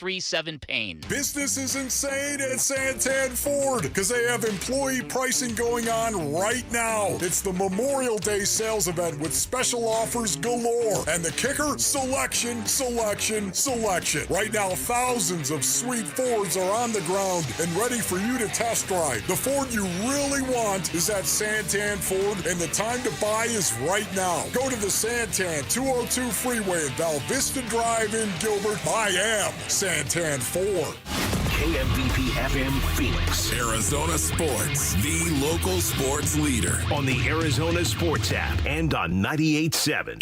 837-PAIN. Business is insane at Santan Ford because they have employee pricing going on right now. It's the Memorial Day sales event with special offers galore. And the kicker? Selection, selection, selection. Right now, thousands of sweet Fords are on the ground and ready for you to test drive. The Ford you really want is at Santan Ford, and the time to buy is right now. Go to the Santan 202 Freeway in Val Vista Drive in Gilbert. I am Santan Ford. KMVP FM Phoenix. Arizona Sports, the local sports leader. On the Arizona Sports app and on 98.7.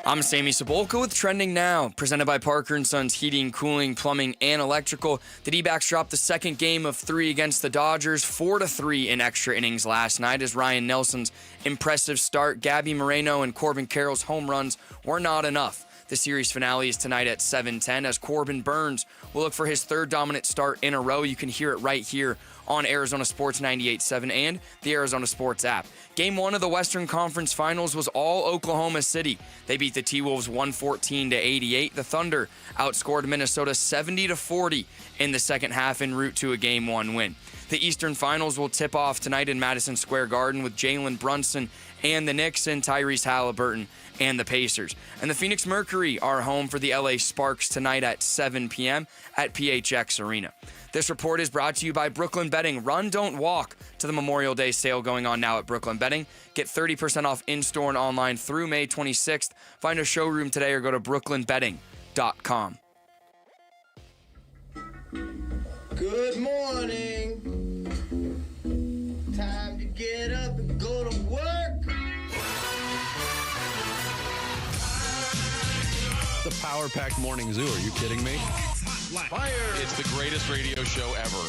I'm Sammy Cebulka with Trending Now, presented by Parker & Sons Heating, Cooling, Plumbing, and Electrical. The D-backs dropped the second game of 3 against the Dodgers, 4-3 in extra innings last night, as Ryan Nelson's impressive start, Gabby Moreno, and Corbin Carroll's home runs were not enough. The series finale is tonight at 7:10 as Corbin Burns will look for his third dominant start in a row. You can hear it right here on Arizona Sports 98.7 and the Arizona Sports app. Game 1 of the Western Conference Finals was all Oklahoma City. They beat the T-Wolves 114-88. The Thunder outscored Minnesota 70-40 in the second half en route to a Game 1 win. The Eastern Finals will tip off tonight in Madison Square Garden with Jalen Brunson and the Knicks and Tyrese Halliburton and the Pacers. And the Phoenix Mercury are home for the LA Sparks tonight at 7 p.m. at PHX Arena. This report is brought to you by Brooklyn Betting. Run, don't walk to the Memorial Day sale going on now at Brooklyn Betting. Get 30% off in-store and online through May 26th. Find a showroom today or go to brooklynbetting.com. Good morning. Time to get up and go to work. The power-packed morning zoo. Are you kidding me? Fire! It's the greatest radio show ever.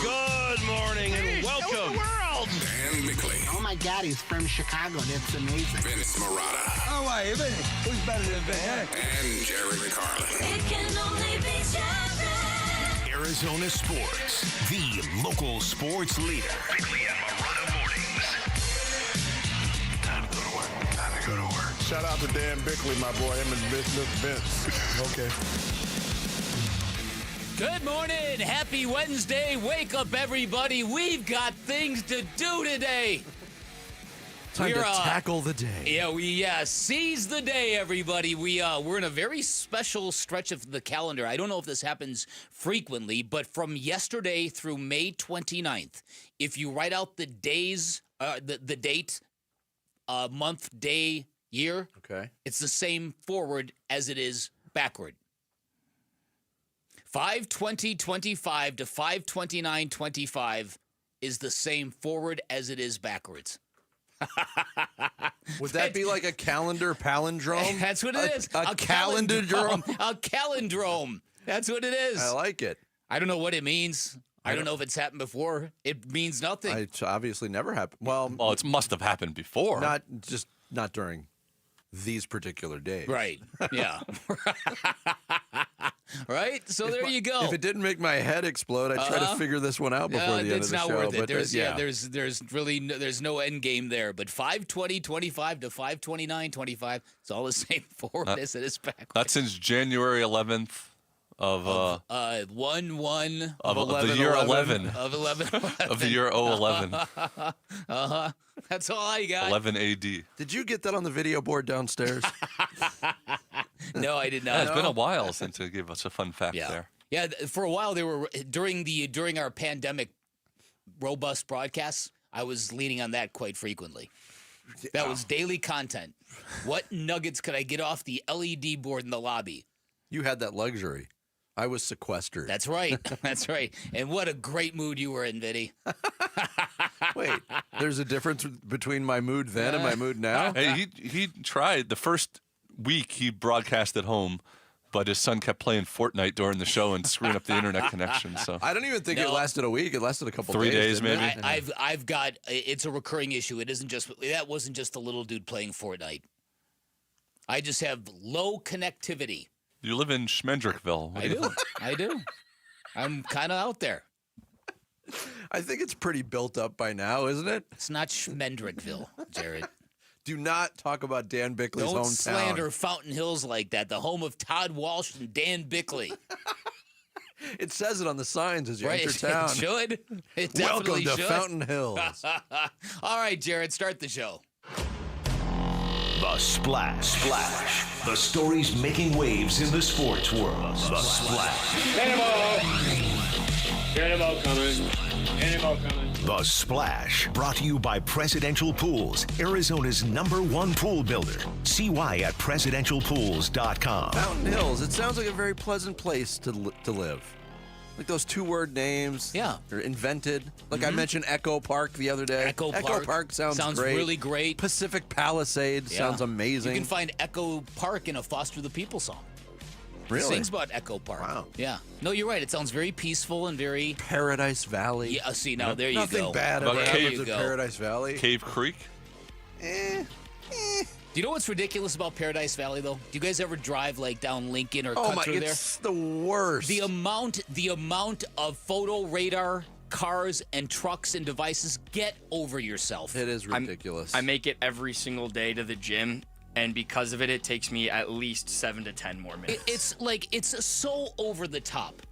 Good morning and welcome. Dan Mickley. Oh my God, he's from Chicago. That's amazing. Vince Marotta. Oh, wait, who's better than Vince? And Jared Carlin. It can only be Jared. Arizona Sports, the local sports leader. Mickley and Marotta mornings. Time to go to work. Time to go to work. Shout out to Dan Bickley, my boy. Him and Vince. Okay. Good morning. Happy Wednesday. Wake up, everybody. We've got things to do today. Time to tackle the day. Yeah, seize the day, everybody. We're in a very special stretch of the calendar. I don't know if this happens frequently, but from yesterday through May 29th, if you write out the days, the date, month, day, year, Okay. it's the same forward as it is backward. 5/20/25 to 5/29/25 is the same forward as it is backwards. Would that be like a calendar palindrome? That's what it is. A calendrome? A calendrome. That's what it is. I like it. I don't know what it means. I don't know if it's happened before. It means nothing. It's obviously never happened. Well, it must have happened before. Not during these particular days. Right. Yeah. Right? So there you go. If it didn't make my head explode, I'd try to figure this one out before the end of the show. It's not worth it. But There's no end game there. But 5/20/25 to 5/29/25, it's all the same forward as it is backwards. That's since January 11th of 1/1 of the year 11 of 11 of the year 011. That's all I got. 11 AD. Did you get that on the video board downstairs? No, I did not. Yeah, it's been a while since they gave us a fun fact there. Yeah, for a while they were during our pandemic robust broadcasts. I was leaning on that quite frequently. That was daily content. What nuggets could I get off the LED board in the lobby? You had that luxury. I was sequestered. That's right. That's right. And what a great mood you were in, Vinny. Wait, there's a difference between my mood then and my mood now? Hey, he tried the first week he broadcast at home, but his son kept playing Fortnite during the show and screwing up the internet connection. So I don't even think it lasted a week. It lasted a couple 3 days didn't maybe. it? I've got it's a recurring issue. It isn't just that wasn't just a little dude playing Fortnite. I just have low connectivity. You live in Schmendrickville. I do. I'm kind of out there. I think it's pretty built up by now, isn't it? It's not Schmendrickville, Jared. Do not talk about Dan Bickley's Don't hometown. slander Fountain Hills like that, the home of Todd Walsh and Dan Bickley. It says it on the signs as you Right, enter town. it should. It Welcome definitely to should. Fountain Hills. All right, Jared, start the show. The Splash. The stories making waves in the sports world. The Splash. Cannonball coming. Cannonball coming. The Splash. Brought to you by Presidential Pools, Arizona's #1 pool builder. See why at presidentialpools.com. Fountain Hills. It sounds like a very pleasant place to live. Like those 2-word names. Yeah. They're invented. Like I mentioned Echo Park the other day. Echo Park sounds great. really great. Pacific Palisades Yeah. sounds amazing. You can find Echo Park in a Foster the People song. Really? It sings about Echo Park. Wow. Yeah. No, you're right. It sounds very peaceful and very. Paradise Valley. Yeah. See, now there you Nothing go. bad About ever Cave- happens There in you go. Paradise Valley. Cave Creek. Do you know what's ridiculous about Paradise Valley, though? Do you guys ever drive like down Lincoln or Oh cut my! through there? It's the worst. The amount of photo radar cars and trucks and devices. Get over yourself. It is ridiculous. I make it every single day to the gym, and because of it, it takes me at least 7 to 10 more minutes. It's so over the top.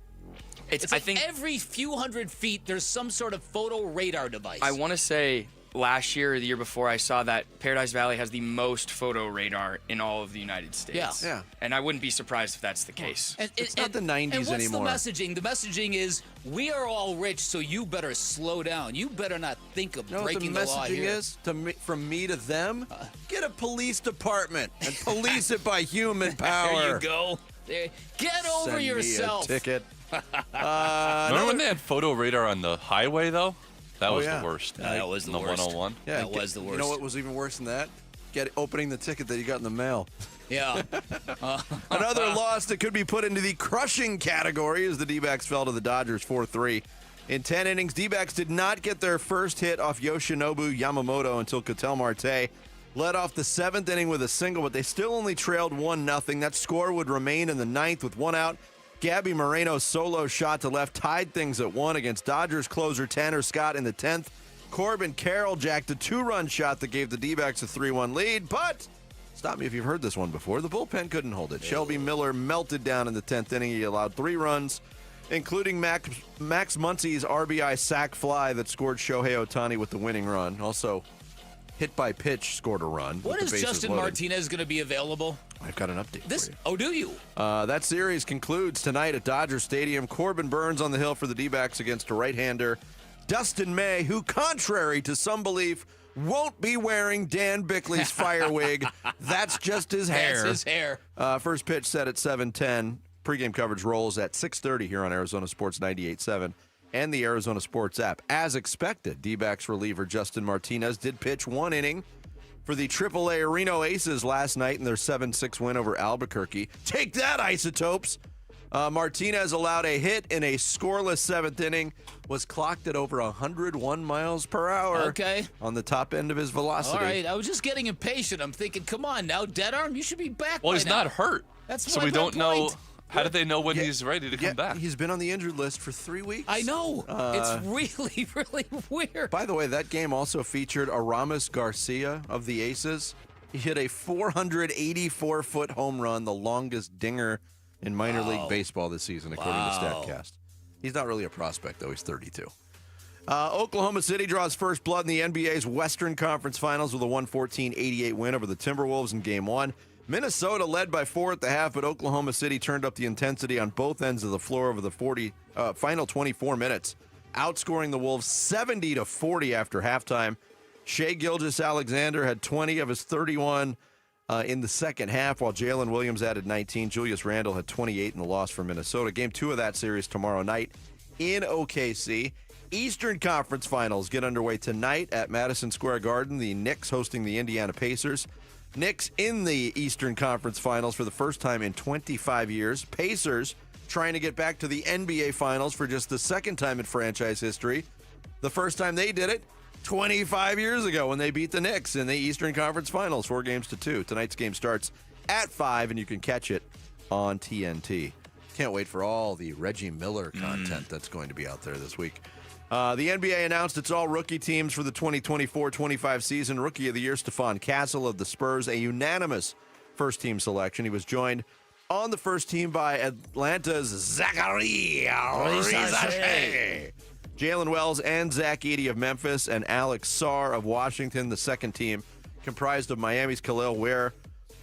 It's I like think every few hundred feet there's some sort of photo radar device. I want to say last year or the year before, I saw that Paradise Valley has the most photo radar in all of the United States. Yeah. And I wouldn't be surprised if that's the case. It's not the 90s and what's anymore. the messaging? The messaging is, we are all rich, so you better slow down. You better not think of You know what the breaking the law messaging here. is from me to them? Get a police department and police it by human power. There you go. Get over Send yourself. Me a ticket. Remember when they had photo radar on the highway, though? That was yeah. the worst. That was the On worst. 101. Yeah, That was the worst. You know what was even worse than that? Opening the ticket that you got in the mail. Yeah. Another loss that could be put into the crushing category as the D-backs fell to the Dodgers 4-3. In 10 innings, D-backs did not get their first hit off Yoshinobu Yamamoto until Ketel Marte led off the 7th inning with a single, but they still only trailed 1-0. That score would remain in the 9th with 1 out. Gabby Moreno's solo shot to left tied things at 1 against Dodgers closer Tanner Scott in the 10th. Corbin Carroll jacked a 2-run shot that gave the D-backs a 3-1 lead, but stop me if you've heard this one before. The bullpen couldn't hold it. Shelby Miller melted down in the 10th inning. He allowed 3 runs, including Max Muncy's RBI sac fly that scored Shohei Ohtani with the winning run. Also, Hit by Pitch scored a run. When with is the bases Justin loaded. Martinez going to be available? I've got an update for you. Oh, do you? That series concludes tonight at Dodger Stadium. Corbin Burns on the hill for the D-backs against a right-hander, Dustin May, who, contrary to some belief, won't be wearing Dan Bickley's fire wig. That's just his hair. That's his hair. First pitch set at 7:10. Pregame coverage rolls at 6:30 here on Arizona Sports 98.7 and the Arizona Sports app. As expected, D-backs reliever Justin Martinez did pitch 1 inning for the AAA Reno Aces last night in their 7-6 win over Albuquerque. Take that, Isotopes! Martinez allowed a hit in a scoreless 7th inning, was clocked at over 101 miles per hour. Okay. On the top end of his velocity. All right, I was just getting impatient. I'm thinking, come on now, dead arm, you should be back Well, by he's now. not hurt. That's so my we don't know. point. How did they know when he's ready to come back? He's been on the injured list for 3 weeks. I know. It's really, really weird. By the way, that game also featured Aramis Garcia of the Aces. He hit a 484-foot home run, the longest dinger in minor league baseball this season, according to StatCast. He's not really a prospect, though. He's 32. Oklahoma City draws first blood in the NBA's Western Conference Finals with a 114-88 win over the Timberwolves in Game 1. Minnesota led by 4 at the half, but Oklahoma City turned up the intensity on both ends of the floor over the final 24 minutes, outscoring the Wolves 70-40 after halftime. Shai Gilgeous-Alexander had 20 of his 31 in the second half, while Jalen Williams added 19. Julius Randle had 28 in the loss for Minnesota. Game 2 of that series tomorrow night in OKC. Eastern Conference Finals get underway tonight at Madison Square Garden. The Knicks hosting the Indiana Pacers. Knicks in the Eastern Conference Finals for the first time in 25 years. Pacers trying to get back to the NBA Finals for just the second time in franchise history. The first time they did it, 25 years ago when they beat the Knicks in the Eastern Conference Finals, 4-2. Tonight's game starts at 5, and you can catch it on TNT. Can't wait for all the Reggie Miller content that's going to be out there this week. The NBA announced its all-rookie teams for the 2024-25 season. Rookie of the Year, Stephon Castle of the Spurs, a unanimous first-team selection. He was joined on the first team by Atlanta's Zachary Risache, Jalen Wells and Zach Edey of Memphis, and Alex Sarr of Washington. The second team comprised of Miami's Khalil Ware,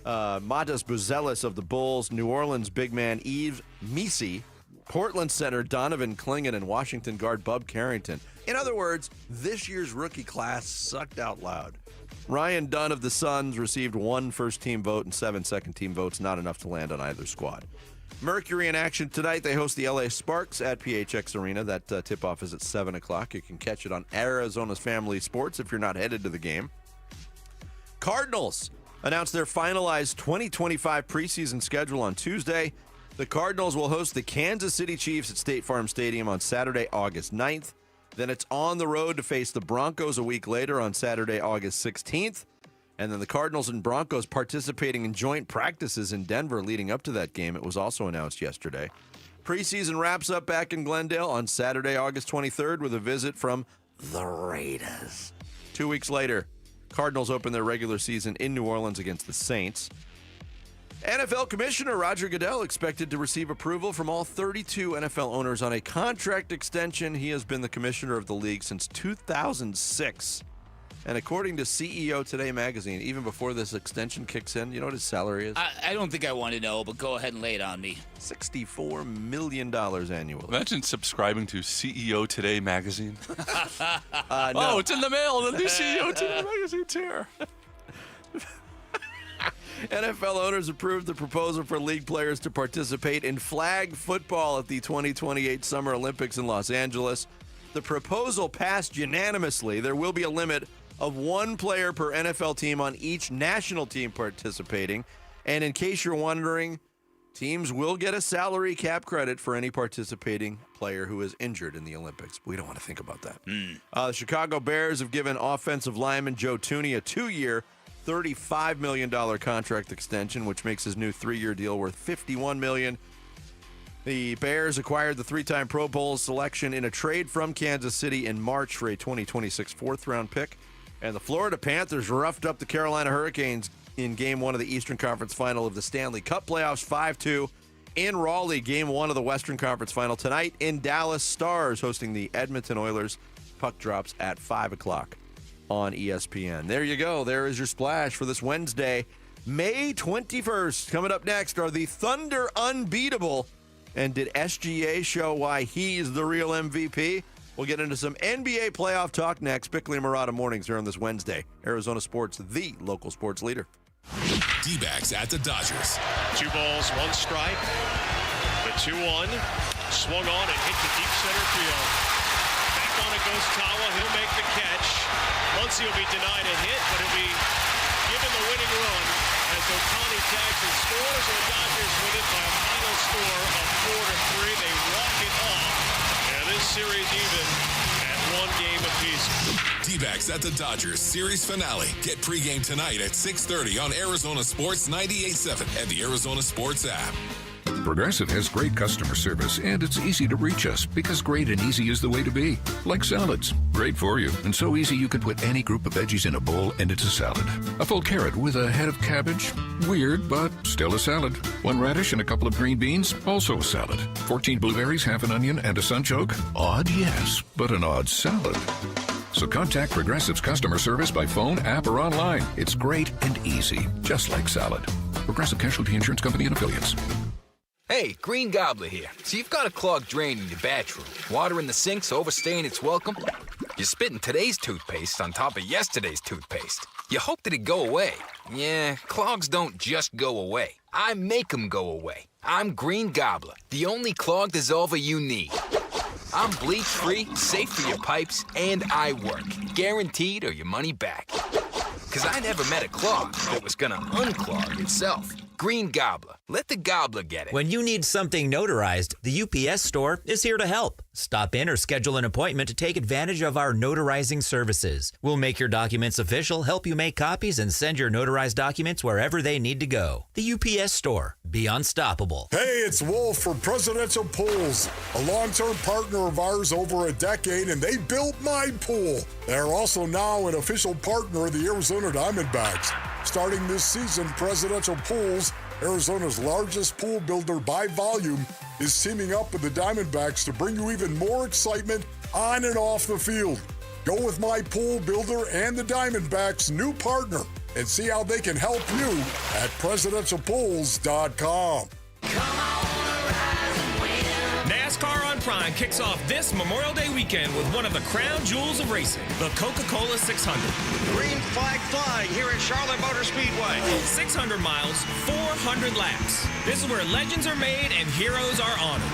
Matas Buzelis of the Bulls, New Orleans big man Yves Missi, Portland center Donovan Clingan, and Washington guard Bub Carrington. In other words, this year's rookie class sucked out loud. Ryan Dunn of the Suns received 1 first-team vote and 7 second-team votes, not enough to land on either squad. Mercury in action tonight. They host the LA Sparks at PHX Arena. That tip-off is at 7 o'clock. You can catch it on Arizona's Family Sports if you're not headed to the game. Cardinals announced their finalized 2025 preseason schedule on Tuesday. The Cardinals will host the Kansas City Chiefs at State Farm Stadium on Saturday, August 9th. Then it's on the road to face the Broncos a week later on Saturday, August 16th. And then the Cardinals and Broncos participating in joint practices in Denver leading up to that game. It was also announced yesterday. Preseason wraps up back in Glendale on Saturday, August 23rd with a visit from the Raiders. 2 weeks later, Cardinals open their regular season in New Orleans against the Saints. NFL Commissioner Roger Goodell expected to receive approval from all 32 NFL owners on a contract extension. He has been the commissioner of the league since 2006. And according to CEO Today magazine, even before this extension kicks in, you know what his salary is? I don't think I want to know, but go ahead and lay it on me. $64 million annually. Imagine subscribing to CEO Today magazine. No. Oh, it's in the mail. The new CEO Today magazine's here. NFL owners approved the proposal for league players to participate in flag football at the 2028 Summer Olympics in Los Angeles. The proposal passed unanimously. There will be a limit of 1 player per NFL team on each national team participating. And in case you're wondering, teams will get a salary cap credit for any participating player who is injured in the Olympics. We don't want to think about that. The Chicago Bears have given offensive lineman Joe Thuney a 2-year, $35 million contract extension, which makes his new 3-year deal worth $51 million. The Bears acquired the 3-time Pro Bowl selection in a trade from Kansas City in March for a 2026 4th-round pick. And the Florida Panthers roughed up the Carolina Hurricanes in Game 1 of the Eastern Conference Final of the Stanley Cup playoffs, 5-2. In Raleigh, Game 1 of the Western Conference Final. Tonight in Dallas, Stars hosting the Edmonton Oilers. Puck drops at 5 o'clock on ESPN. There you go. There is your splash for this Wednesday, May 21st. Coming up next are the Thunder Unbeatable. And did SGA show why he's the real MVP? We'll get into some NBA playoff talk next. Bickley and Murata mornings here on this Wednesday. Arizona Sports, the local sports leader. D-backs at the Dodgers. 2 balls, 1 strike. The 2-1. Swung on and hit to deep center field. Back on it goes Tawa. He'll make the catch. Muncy will be denied a hit, but he'll be given the winning run as Ohtani tags and scores, and the Dodgers win it by a final score of 4-3. They walk it off, and this series even at 1 game apiece. D-backs at the Dodgers series finale. Get pregame tonight at 6:30 on Arizona Sports 98.7 and the Arizona Sports app. Progressive has great customer service, and it's easy to reach us because great and easy is the way to be. Like salads. Great for you, and so easy you can put any group of veggies in a bowl and it's a salad. A full carrot with a head of cabbage? Weird, but still a salad. 1 radish and a couple of green beans? Also a salad. 14 blueberries, half an onion, and a sunchoke? Odd, yes, but an odd salad. So contact Progressive's customer service by phone, app, or online. It's great and easy, just like salad. Progressive Casualty Insurance Company and Affiliates. Hey, Green Gobbler here. So you've got a clogged drain in your bathroom. Water in the sink's overstaying its welcome. You're spitting today's toothpaste on top of yesterday's toothpaste. You hope that it go away. Yeah, clogs don't just go away. I make them go away. I'm Green Gobbler, the only clog dissolver you need. I'm bleach-free, safe for your pipes, and I work. Guaranteed or your money back. Because I never met a clog that was gonna unclog itself. Green Gobbler. Let the gobbler get it. When you need something notarized, the UPS store is here to help. Stop in or schedule an appointment to take advantage of our notarizing services. We'll make your documents official, help you make copies, and send your notarized documents wherever they need to go. The UPS store. Be unstoppable. Hey, it's Wolf from Presidential Pools, a long-term partner of ours over a decade, and they built my pool. They're also now an official partner of the Arizona Diamondbacks. Starting this season, Presidential Pools, Arizona's largest pool builder by volume, is teaming up with the Diamondbacks to bring you even more excitement on and off the field. Go with my pool builder and the Diamondbacks' new partner and see how they can help you at presidentialpools.com. NASCAR on Prime kicks off this Memorial Day weekend with one of the crown jewels of racing, the Coca-Cola 600. Green flag flying here at Charlotte Motor Speedway. 600 miles, 400 laps. This is where legends are made and heroes are honored.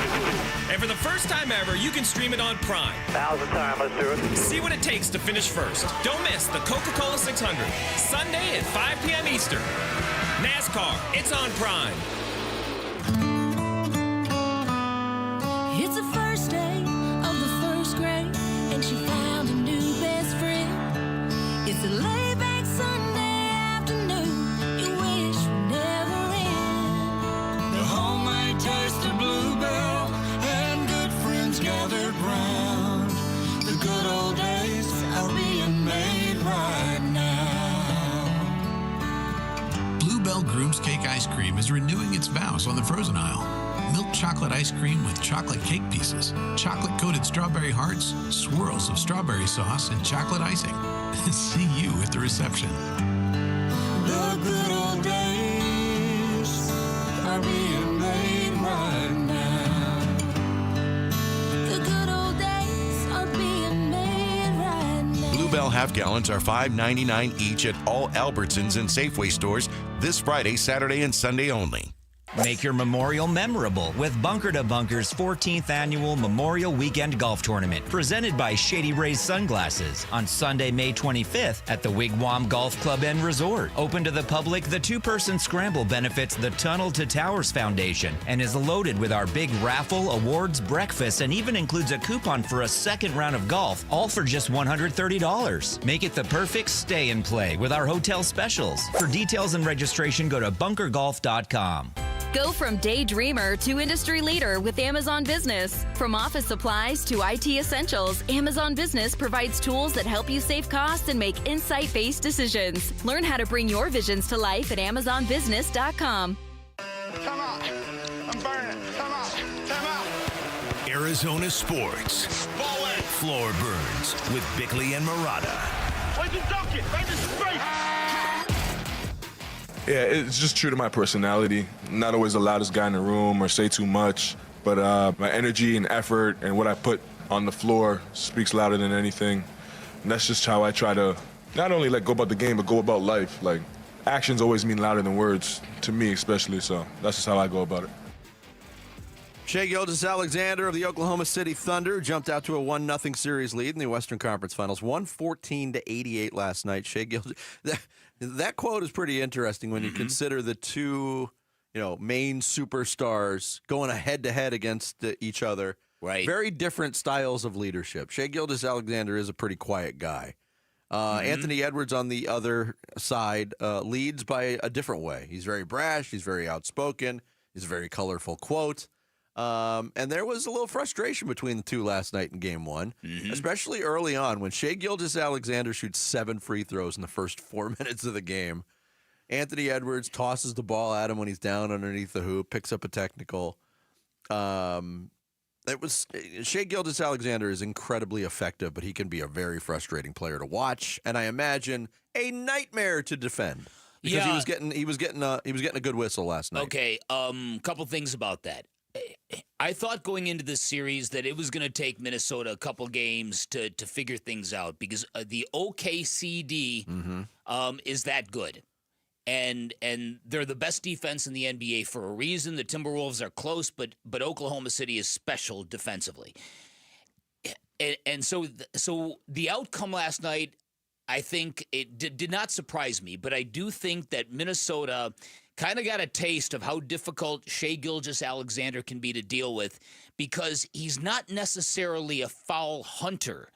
And for the first time ever, you can stream it on Prime. Now's the time, let's do it. See what it takes to finish first. Don't miss the Coca-Cola 600, Sunday at 5 p.m. Eastern. NASCAR, it's on Prime. It's the first day of the first grade, and she found a new best friend. It's a laid-back Sunday afternoon you wish would never end. The homemade taste of Bluebell and good friends gathered round. The good old days are being made right now. Bluebell Groom's Cake Ice Cream is renewing its vows on the frozen aisle. Milk chocolate ice cream with chocolate cake pieces, chocolate-coated strawberry hearts, swirls of strawberry sauce, and chocolate icing. See you at the reception. The good old days are being made right now. The good old days are being made right now. Bluebell half-gallons are $5.99 each at all Albertsons and Safeway stores this Friday, Saturday, and Sunday only. Make your memorial memorable with Bunker to Bunker's 14th annual Memorial Weekend Golf Tournament, presented by Shady Rays Sunglasses, on Sunday, May 25th at the Wigwam Golf Club and Resort. Open to the public, the two-person scramble benefits the Tunnel to Towers Foundation and is loaded with our big raffle, awards, breakfast, and even includes a coupon for a second round of golf, all for just $130. Make it the perfect stay and play with our hotel specials. For details and registration, go to bunkergolf.com. Go from daydreamer to industry leader with Amazon Business. From office supplies to IT essentials, Amazon Business provides tools that help you save costs and make insight-based decisions. Learn how to bring your visions to life at AmazonBusiness.com. Come on. I'm burning. Come on. Come on. Arizona Sports. Floor Burns with Bickley and Murata. Where'd you dunk it? Right in space. Yeah, it's just true to my personality. Not always the loudest guy in the room or say too much, but my energy and effort and what I put on the floor speaks louder than anything. And that's just how I try to not only go about the game, but go about life. Actions always mean louder than words, to me especially, so that's just how I go about it. Shai Gilgeous-Alexander of the Oklahoma City Thunder jumped out to a 1-0 series lead in the Western Conference Finals, 114-88 last night. Shai Gilgeous, that quote is pretty interesting when you consider the two, main superstars going head-to-head against each other. Right. Very different styles of leadership. Shai Gilgeous-Alexander is a pretty quiet guy. Anthony Edwards on the other side leads by a different way. He's very brash. He's very outspoken. He's a very colorful quote. And there was a little frustration between the two last night in Game 1, especially early on when Shai Gilgeous-Alexander shoots 7 free throws in the first 4 minutes of the game. Anthony Edwards tosses the ball at him when he's down underneath the hoop, picks up a technical. Shai Gilgeous-Alexander is incredibly effective, but he can be a very frustrating player to watch, and I imagine a nightmare to defend. Because he was getting a good whistle last night. Okay, couple things about that. I thought going into this series that it was going to take Minnesota a couple games to figure things out because the OKCD is that good. And they're the best defense in the NBA for a reason. The Timberwolves are close, but Oklahoma City is special defensively. And so the outcome last night, I think it did not surprise me, but I do think that Minnesota kind of got a taste of how difficult Shai Gilgeous-Alexander can be to deal with because he's not necessarily a foul hunter,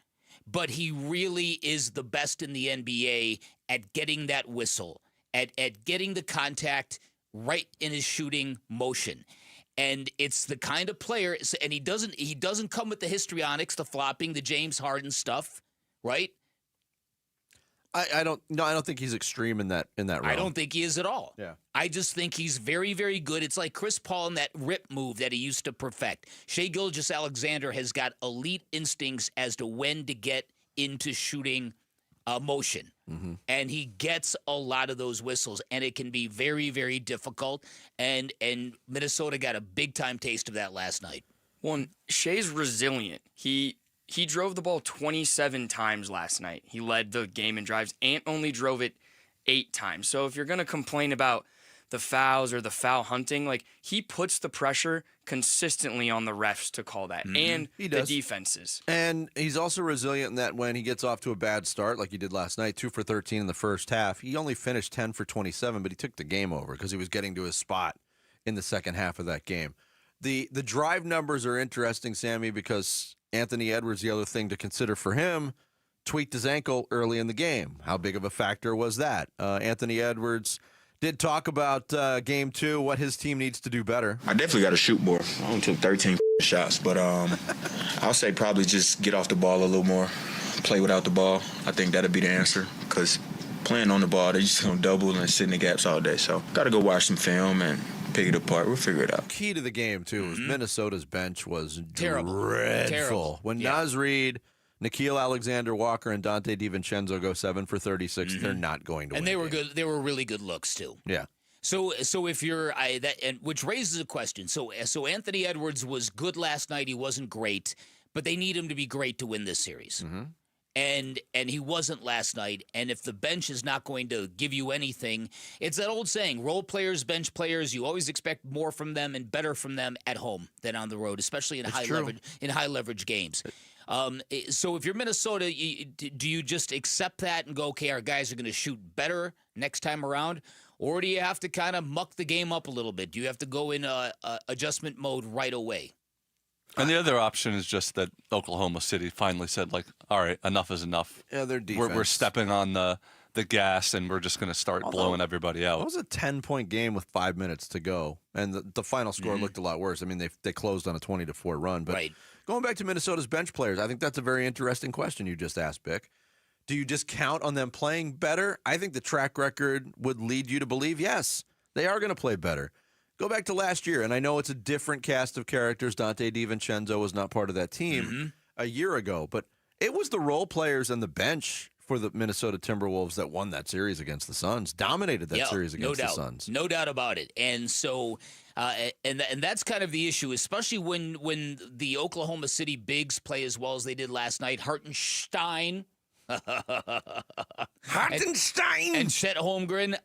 but he really is the best in the NBA at getting that whistle, at getting the contact right in his shooting motion. And it's the kind of player, and he doesn't come with the histrionics, the flopping, the James Harden stuff, right? I don't think he's extreme in that realm. I don't think he is at all. Yeah. I just think he's very, very good. It's like Chris Paul in that rip move that he used to perfect. Shai Gilgeous-Alexander has got elite instincts as to when to get into shooting motion. Mm-hmm. And he gets a lot of those whistles, and it can be very, very difficult. And Minnesota got a big-time taste of that last night. Well, Shai's resilient. He drove the ball 27 times last night. He led the game in drives. Ant only drove it 8 times. So if you're going to complain about the fouls or the foul hunting, like, he puts the pressure consistently on the refs to call that, and the defenses. And he's also resilient in that when he gets off to a bad start, like he did last night, 2 for 13 in the first half, he only finished 10 for 27, but he took the game over because he was getting to his spot in the second half of that game. The drive numbers are interesting, Sammy, because Anthony Edwards, the other thing to consider for him, tweaked his ankle early in the game. How big of a factor was that? Anthony Edwards did talk about game 2, what his team needs to do better. I definitely got to shoot more. I only took 13 shots, but I'll say probably just get off the ball a little more, play without the ball. I think that'll be the answer because playing on the ball, they're just going to double and sit in the gaps all day. So got to go watch some film and pick it apart. We'll figure it out. Key to the game, too, was Minnesota's bench was Terrible. dreadful. When Naz Reid, Nickeil Alexander-Walker, and Dante DiVincenzo go 7 for 36, they're not going to win. And they were good. They were really good looks, too. Yeah. So if you're which raises a question. So Anthony Edwards was good last night. He wasn't great, but they need him to be great to win this series. Mm-hmm. And he wasn't last night. And if the bench is not going to give you anything, it's that old saying: role players, bench players. You always expect more from them and better from them at home than on the road, especially in high leverage games. So if you're Minnesota, do you just accept that and go, okay, our guys are going to shoot better next time around? Or do you have to kind of muck the game up a little bit? Do you have to go in adjustment mode right away? And the other option is just that Oklahoma City finally said, like, all right, enough is enough. Yeah, their defense. We're stepping on the gas, and we're just going to start blowing everybody out. It was a 10-point game with 5 minutes to go, and the final score looked a lot worse. I mean, they closed on a 20-4 run. But going back to Minnesota's bench players, I think that's a very interesting question you just asked, Bick. Do you just count on them playing better? I think the track record would lead you to believe, yes, they are going to play better. Go back to last year, and I know it's a different cast of characters. Dante DiVincenzo was not part of that team a year ago, but it was the role players and the bench for the Minnesota Timberwolves that won that series against the Suns, dominated that series against the Suns. No doubt about it. And so, and that's kind of the issue, especially when the Oklahoma City Bigs play as well as they did last night. Hartenstein. Hartenstein and Chet Holmgren,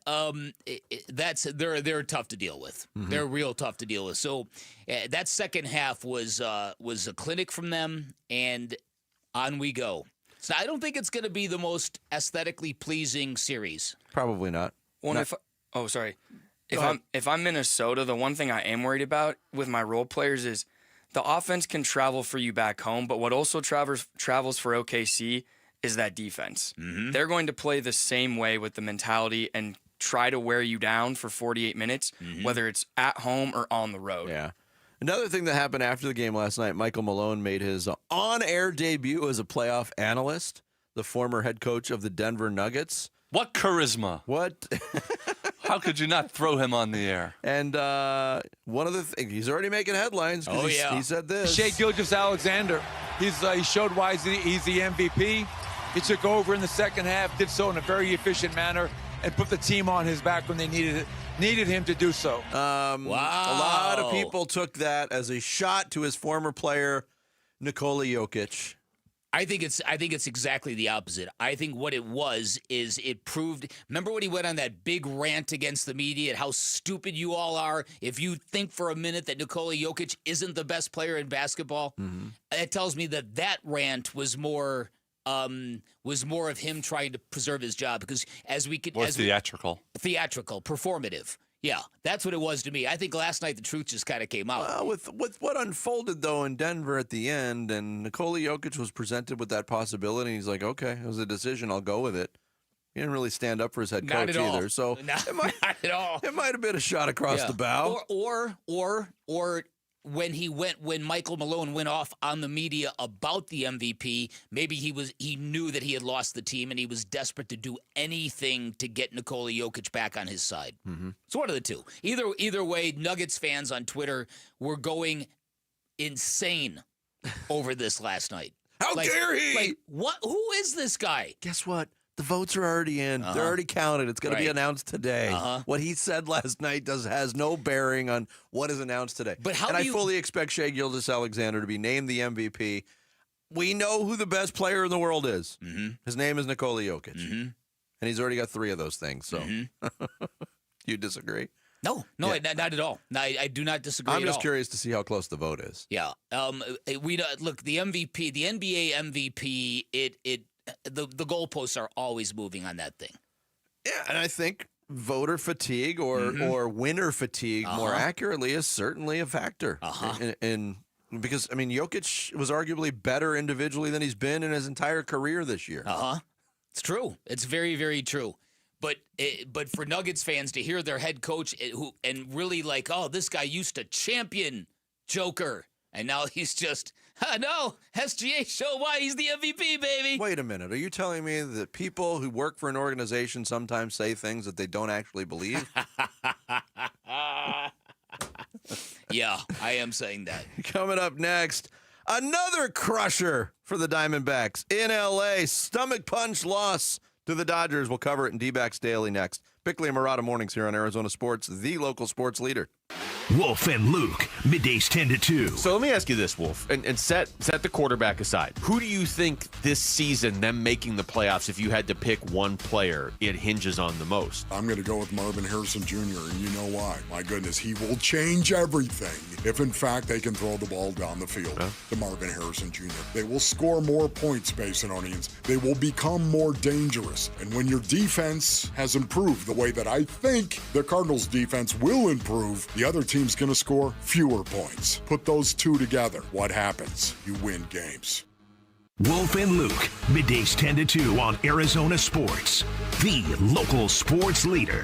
they're tough to deal with. They're real tough to deal with. So that second half was a clinic from them, and on we go. So I don't think it's going to be the most aesthetically pleasing series. Probably not. Well, if I'm Minnesota, the one thing I am worried about with my role players is the offense can travel for you back home, but what also travels for OKC is that defense. They're going to play the same way with the mentality and try to wear you down for 48 minutes, whether it's at home or on the road. Yeah. Another thing that happened after the game last night, Michael Malone made his on-air debut as a playoff analyst, the former head coach of the Denver Nuggets. What charisma. What? How could you not throw him on the air? And one of the things, he's already making headlines. He said this. Shai Gilgeous-Alexander, he showed why he's the MVP. He took over in the second half, did so in a very efficient manner, and put the team on his back when they needed him to do so. Wow. A lot of people took that as a shot to his former player, Nikola Jokic. I think it's exactly the opposite. I think what it was is it proved. Remember when he went on that big rant against the media and how stupid you all are if you think for a minute that Nikola Jokic isn't the best player in basketball? That tells me that rant was more of him trying to preserve his job, because as we could theatrical, performative. Yeah, that's what it was to me. I think last night the truth just kind of came out. Well, with what unfolded, though, in Denver at the end, and Nikola Jokic was presented with that possibility, and he's like, okay, it was a decision. I'll go with it. He didn't really stand up for his head coach either. So not at all. It might have been a shot across the bow. Or when Michael Malone went off on the media about the MVP, maybe he knew that he had lost the team and he was desperate to do anything to get Nikola Jokic back on his side. Mm-hmm. So one of the two. Either way, Nuggets fans on Twitter were going insane over this last night. How dare he? Like, what? Who is this guy? Guess what? The votes are already in. They're already counted. It's going to be announced today. What he said last night has no bearing on what is announced today. But I fully expect Shai Gilgeous-Alexander to be named the MVP. We know who the best player in the world is. Mm-hmm. His name is Nikola Jokic. Mm-hmm. And he's already got 3 of those things. So you disagree? No, not at all. I do not disagree. I'm just curious to see how close the vote is. Yeah. Look, the MVP, the NBA MVP, the goalposts are always moving on that thing. Yeah, and I think voter fatigue or winner fatigue, more accurately, is certainly a factor. Because Jokic was arguably better individually than he's been in his entire career this year. It's true. It's very, very true. But for Nuggets fans to hear their head coach and really like, oh, this guy used to champion Joker, and now he's just, no, SGA show why he's the MVP, baby. Wait a minute. Are you telling me that people who work for an organization sometimes say things that they don't actually believe? Yeah, I am saying that. Coming up next, another crusher for the Diamondbacks in L.A. Stomach punch loss to the Dodgers. We'll cover it in D-Backs Daily next. Bickley and Murata mornings here on Arizona Sports, the local sports leader. Wolf and Luke, middays 10 to 2. So let me ask you this, Wolf, and set the quarterback aside. Who do you think this season, them making the playoffs, if you had to pick one player, it hinges on the most? I'm going to go with Marvin Harrison Jr., and you know why. My goodness, he will change everything if, in fact, they can throw the ball down the field to Marvin Harrison Jr. They will score more points, Basinonians. They will become more dangerous. And when your defense has improved the way that I think the Cardinals' defense will improve, the other team's going to score fewer points. Put those two together. What happens? You win games. Wolf and Luke, middays 10 to 2 on Arizona Sports, the local sports leader.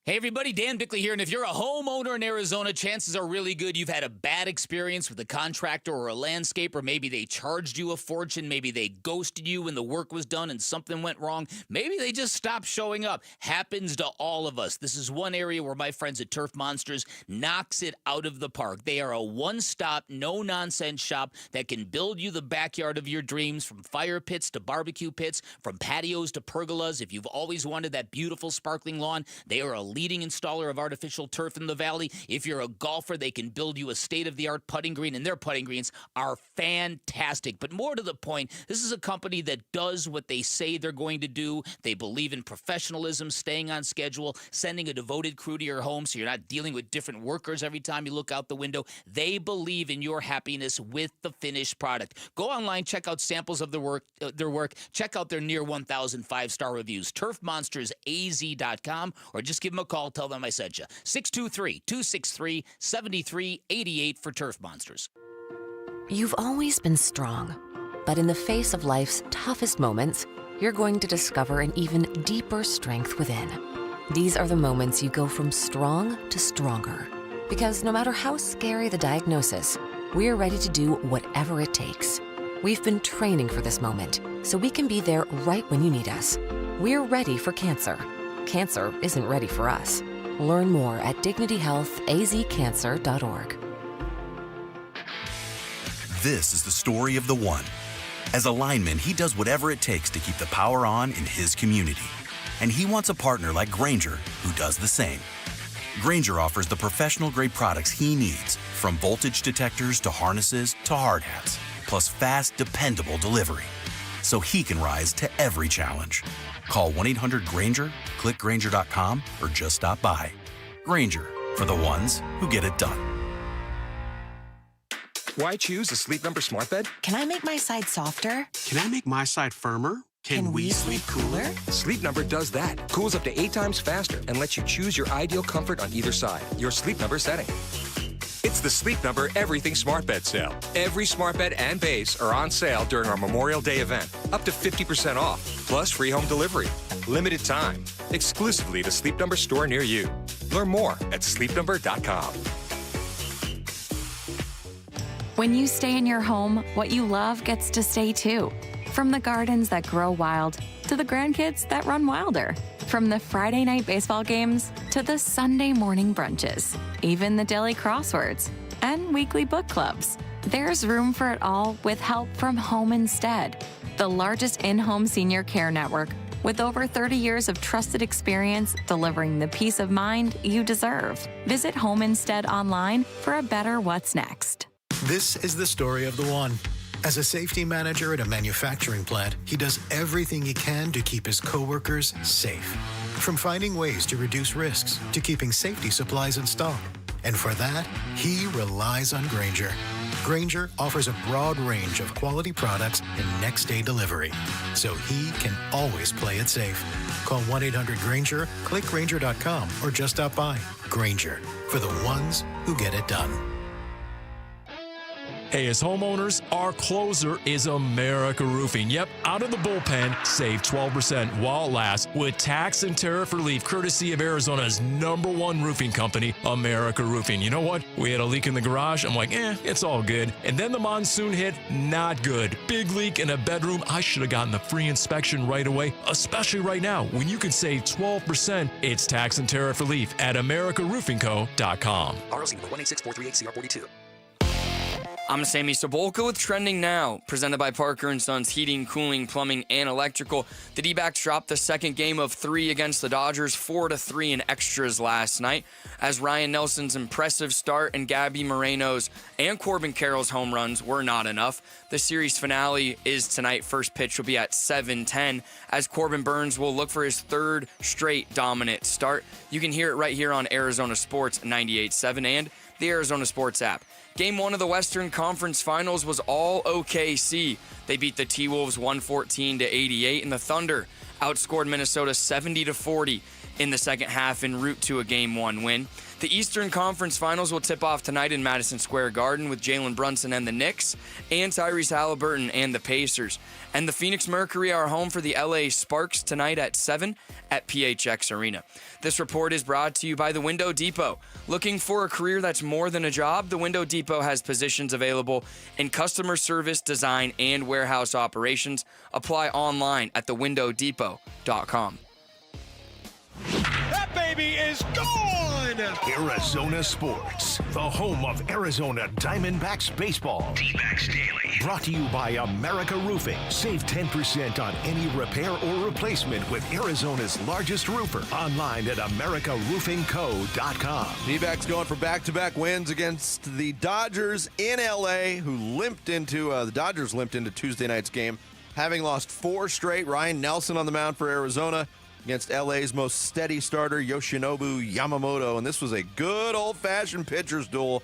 Hey everybody, Dan Bickley here, and if you're a homeowner in Arizona, chances are really good you've had a bad experience with a contractor or a landscaper. Maybe they charged you a fortune, maybe they ghosted you when the work was done and something went wrong. Maybe they just stopped showing up. Happens to all of us. This is one area where my friends at Turf Monsters knocks it out of the park. They are a one-stop, no-nonsense shop that can build you the backyard of your dreams, from fire pits to barbecue pits, from patios to pergolas. If you've always wanted that beautiful sparkling lawn, they are a leading installer of artificial turf in the valley. If you're a golfer, they can build you a state-of-the-art putting green, and their putting greens are fantastic. But more to the point, this is a company that does what they say they're going to do. They believe in professionalism, staying on schedule, sending a devoted crew to your home so you're not dealing with different workers every time you look out the window. They believe in your happiness with the finished product. Go online, check out samples of their work, check out their near 1,000 five-star reviews, turfmonstersaz.com, or just give them a call, tell them I sent you. 623-263-7388 for Turf Monsters. You've always been strong, but in the face of life's toughest moments, you're going to discover an even deeper strength within. These are the moments you go from strong to stronger. Because no matter how scary the diagnosis, we're ready to do whatever it takes. We've been training for this moment, so we can be there right when you need us. We're ready for cancer. Cancer isn't ready for us. Learn more at dignityhealthazcancer.org. This is the story of the one. As a lineman, he does whatever it takes to keep the power on in his community. And he wants a partner like Grainger who does the same. Grainger offers the professional-grade products he needs, from voltage detectors to harnesses to hard hats, plus fast, dependable delivery, so he can rise to every challenge. Call 1-800-GRAINGER, click Grainger.com, or just stop by. Grainger, for the ones who get it done. Why choose a Sleep Number smart bed? Can I make my side softer? Can I make my side firmer? Can we sleep cooler? Sleep Number does that. Cools up to 8 times faster and lets you choose your ideal comfort on either side. Your Sleep Number setting. It's the Sleep Number Everything Smart Bed sale. Every smart bed and base are on sale during our Memorial Day event. Up to 50% off, plus free home delivery. Limited time. Exclusively the Sleep Number store near you. Learn more at sleepnumber.com. When you stay in your home, what you love gets to stay too. From the gardens that grow wild to the grandkids that run wilder. From the Friday night baseball games to the Sunday morning brunches. Even the daily crosswords and weekly book clubs. There's room for it all with help from Home Instead, the largest in-home senior care network with over 30 years of trusted experience delivering the peace of mind you deserve. Visit Home Instead online for a better what's next. This is the story of the one. As a safety manager at a manufacturing plant, he does everything he can to keep his coworkers safe. From finding ways to reduce risks to keeping safety supplies in stock. And for that, he relies on Grainger. Grainger offers a broad range of quality products and next-day delivery, so he can always play it safe. Call 1-800-GRAINGER, click Grainger.com, or just stop by. Grainger, for the ones who get it done. Hey, as homeowners, our closer is America Roofing. Yep, out of the bullpen, save 12% while it lasts with tax and tariff relief courtesy of Arizona's #1 roofing company, America Roofing. You know what? We had a leak in the garage. I'm like, it's all good. And then the monsoon hit, not good. Big leak in a bedroom. I should have gotten the free inspection right away, especially right now when you can save 12%. It's tax and tariff relief at AmericaRoofingCo.com. ROC number 186-438-CR42. I'm Sammy Sabolka with Trending Now, presented by Parker & Sons Heating, Cooling, Plumbing, and Electrical. The D-backs dropped the second game of 3 against the Dodgers, 4-3 in extras last night, as Ryan Nelson's impressive start and Gabby Moreno's and Corbin Carroll's home runs were not enough. The series finale is tonight. First pitch will be at 7:10, as Corbin Burns will look for his 3rd straight dominant start. You can hear it right here on Arizona Sports 98.7 and the Arizona Sports app. Game 1 of the Western Conference Finals was all OKC. They beat the T-Wolves 114-88, and the Thunder outscored Minnesota 70-40 in the second half en route to a Game 1 win. The Eastern Conference Finals will tip off tonight in Madison Square Garden with Jalen Brunson and the Knicks, and Tyrese Halliburton and the Pacers. And the Phoenix Mercury are home for the LA Sparks tonight at 7 at PHX Arena. This report is brought to you by the Window Depot. Looking for a career that's more than a job? The Window Depot has positions available in customer service, design, and warehouse operations. Apply online at thewindowdepot.com. That baby is gone! Arizona Sports, the home of Arizona Diamondbacks baseball. D-backs Daily. Brought to you by America Roofing. Save 10% on any repair or replacement with Arizona's largest roofer. Online at AmericaRoofingCo.com. D-backs going for back-to-back wins against the Dodgers in L.A., who the Dodgers limped into Tuesday night's game, having lost 4 straight. Ryan Nelson on the mound for Arizona against LA's most steady starter, Yoshinobu Yamamoto. And this was a good old-fashioned pitcher's duel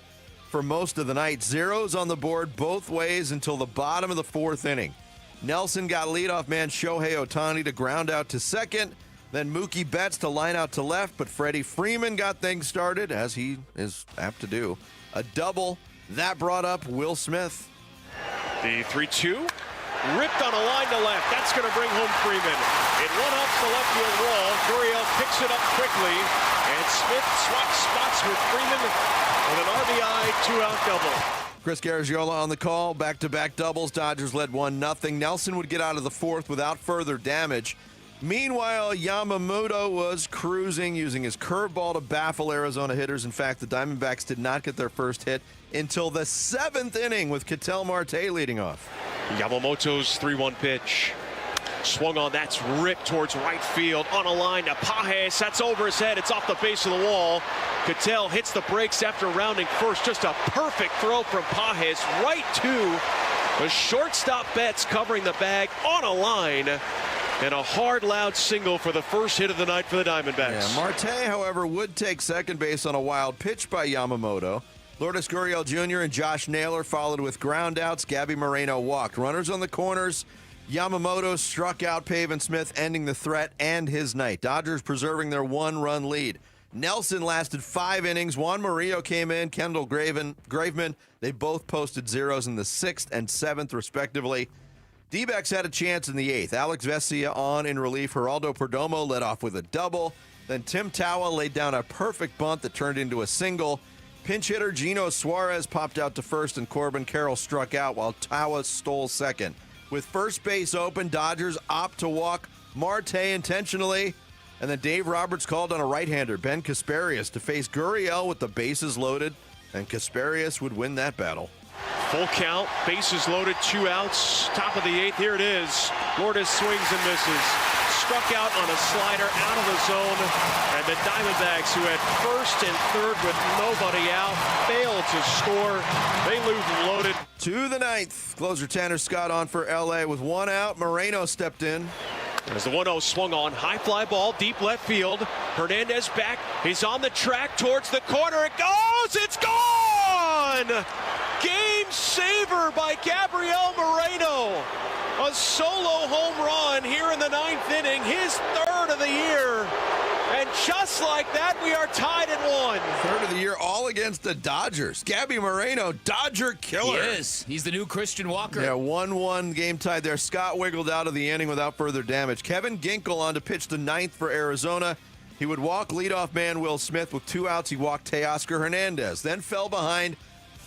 for most of the night. Zeros on the board both ways until the bottom of the 4th inning. Nelson got leadoff man Shohei Ohtani to ground out to second. Then Mookie Betts to line out to left, but Freddie Freeman got things started, as he is apt to do. A double. That brought up Will Smith. The 3-2. Ripped on a line to left. That's going to bring home Freeman. It went off the left field wall. Gurriel picks it up quickly. And Smith swaps spots with Freeman with an RBI 2-out double. Chris Garagiola on the call. Back-to-back doubles. Dodgers led 1-0. Nelson would get out of the 4th without further damage. Meanwhile, Yamamoto was cruising, using his curveball to baffle Arizona hitters. In fact, the Diamondbacks did not get their first hit until the 7th inning with Ketel Marte leading off. Yamamoto's 3-1 pitch. Swung on, that's ripped towards right field. On a line to Pages, that's over his head. It's off the base of the wall. Ketel hits the brakes after rounding first. Just a perfect throw from Pages right to the shortstop Betts, covering the bag on a line. And a hard, loud single for the first hit of the night for the Diamondbacks. Yeah, Marte, however, would take second base on a wild pitch by Yamamoto. Lourdes Gurriel Jr. and Josh Naylor followed with groundouts. Gabby Moreno walked. Runners on the corners. Yamamoto struck out Pavin Smith, ending the threat and his night. Dodgers preserving their one-run lead. Nelson lasted 5 innings. Juan Murillo came in. Kendall Graveman. They both posted zeros in the 6th and 7th, respectively. D-backs had a chance in the 8th. Alex Vesia on in relief. Geraldo Perdomo led off with a double. Then Tim Tawa laid down a perfect bunt that turned into a single. Pinch hitter Gino Suarez popped out to first, and Corbin Carroll struck out while Tawa stole second. With first base open, Dodgers opt to walk Marte intentionally. And then Dave Roberts called on a right-hander, Ben Kasparius, to face Gurriel with the bases loaded, and Kasparius would win that battle. Full count, bases loaded, 2 outs, top of the 8th. Here it is. Lourdes swings and misses. Struck out on a slider out of the zone, and the Diamondbacks, who had first and third with nobody out, failed to score. They lose loaded. To the 9th, closer Tanner Scott on for L.A. with 1 out. Moreno stepped in. As the 1-0 swung on, high fly ball, deep left field. Hernandez back. He's on the track towards the corner. It goes! It's gone! Game saver by Gabriel Moreno. A solo home run here in the 9th inning, his 3rd of the year. And just like that, we are tied at 1. 3rd of the year, all against the Dodgers. Gabby Moreno, Dodger killer. He is. He's the new Christian Walker. Yeah, 1-1 game tied there. Scott wiggled out of the inning without further damage. Kevin Ginkel on to pitch the 9th for Arizona. He would walk leadoff man Will Smith. With 2 outs, he walked Teoscar Hernandez. Then fell behind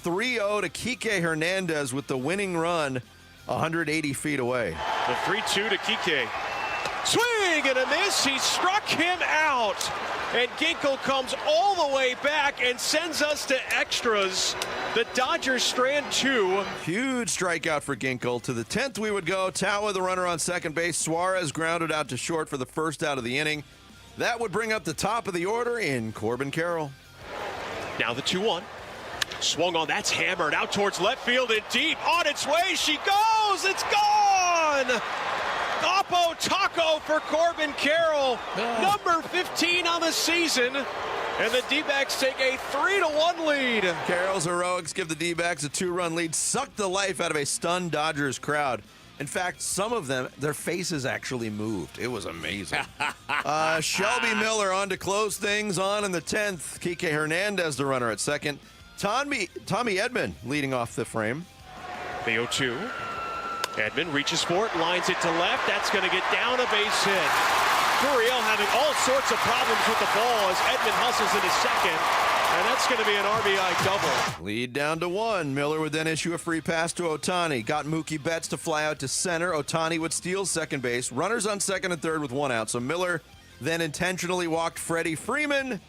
3-0 to Kike Hernandez with the winning run 180 feet away. The 3-2 to Kike. Swing and a miss. He struck him out. And Ginkel comes all the way back and sends us to extras. The Dodgers strand 2. Huge strikeout for Ginkel. To the 10th we would go. Tawa, the runner on second base. Suarez grounded out to short for the first out of the inning. That would bring up the top of the order in Corbin Carroll. Now the 2-1. Swung on. That's hammered out towards left field and deep. On its way. She goes. It's gone. Oppo Taco for Corbin Carroll, number 15 on the season, and the D-backs take a 3-1 lead. Carroll's heroics give the D-backs a 2-run lead, sucked the life out of a stunned Dodgers crowd. In fact, some of them, their faces actually moved. It was amazing. Shelby Miller on to close things on in the 10th. Kike Hernandez, the runner at second. Tommy Edman leading off the frame. The 0-2. Edman reaches for it, lines it to left. That's going to get down a base hit. Gurriel having all sorts of problems with the ball as Edman hustles into second, and that's going to be an RBI double. Lead down to 1. Miller would then issue a free pass to Ohtani. Got Mookie Betts to fly out to center. Ohtani would steal second base. Runners on second and third with 1 out. So Miller then intentionally walked Freddie Freeman.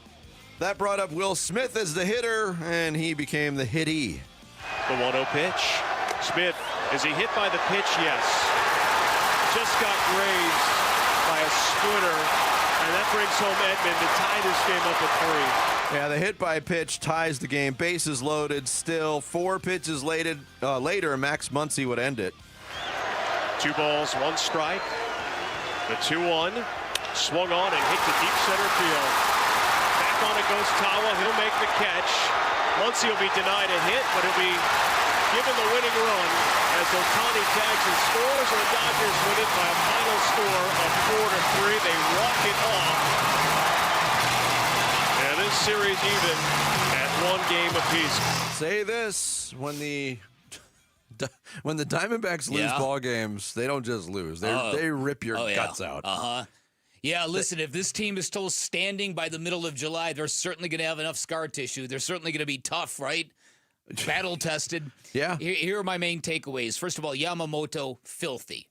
That brought up Will Smith as the hitter, and he became the hittee. The 1-0 pitch. Smith, is he hit by the pitch? Yes. Just got grazed by a splinter, and that brings home Edman to tie this game up at 3. Yeah, the hit by pitch ties the game. Bases loaded still. 4 pitches later, Max Muncy would end it. 2 balls, 1 strike. The 2-1. Swung on and hit to deep center field. Back on it goes Tawa. He'll make the catch. Muncy will be denied a hit, but he'll be given the winning run as Ohtani tags and scores, and the Dodgers win it by a final score of 4-3. They walk it off. And this series even at 1 game apiece. Say this, when the Diamondbacks lose ball games, they don't just lose. They rip your guts out. Yeah, listen, if this team is still standing by the middle of July, they're certainly going to have enough scar tissue. They're certainly going to be tough, right? Battle tested. Yeah. Here are my main takeaways. First of all, Yamamoto, filthy.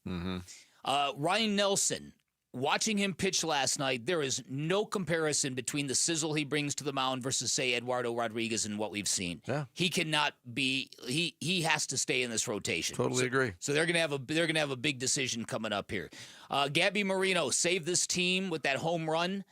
Ryan Nelson, watching him pitch last night, there is no comparison between the sizzle he brings to the mound versus, say, Eduardo Rodriguez and what we've seen. Yeah. He cannot be. He has to stay in this rotation. Totally agree. So they're gonna have a big decision coming up here. Gabby Moreno saved this team with that home run.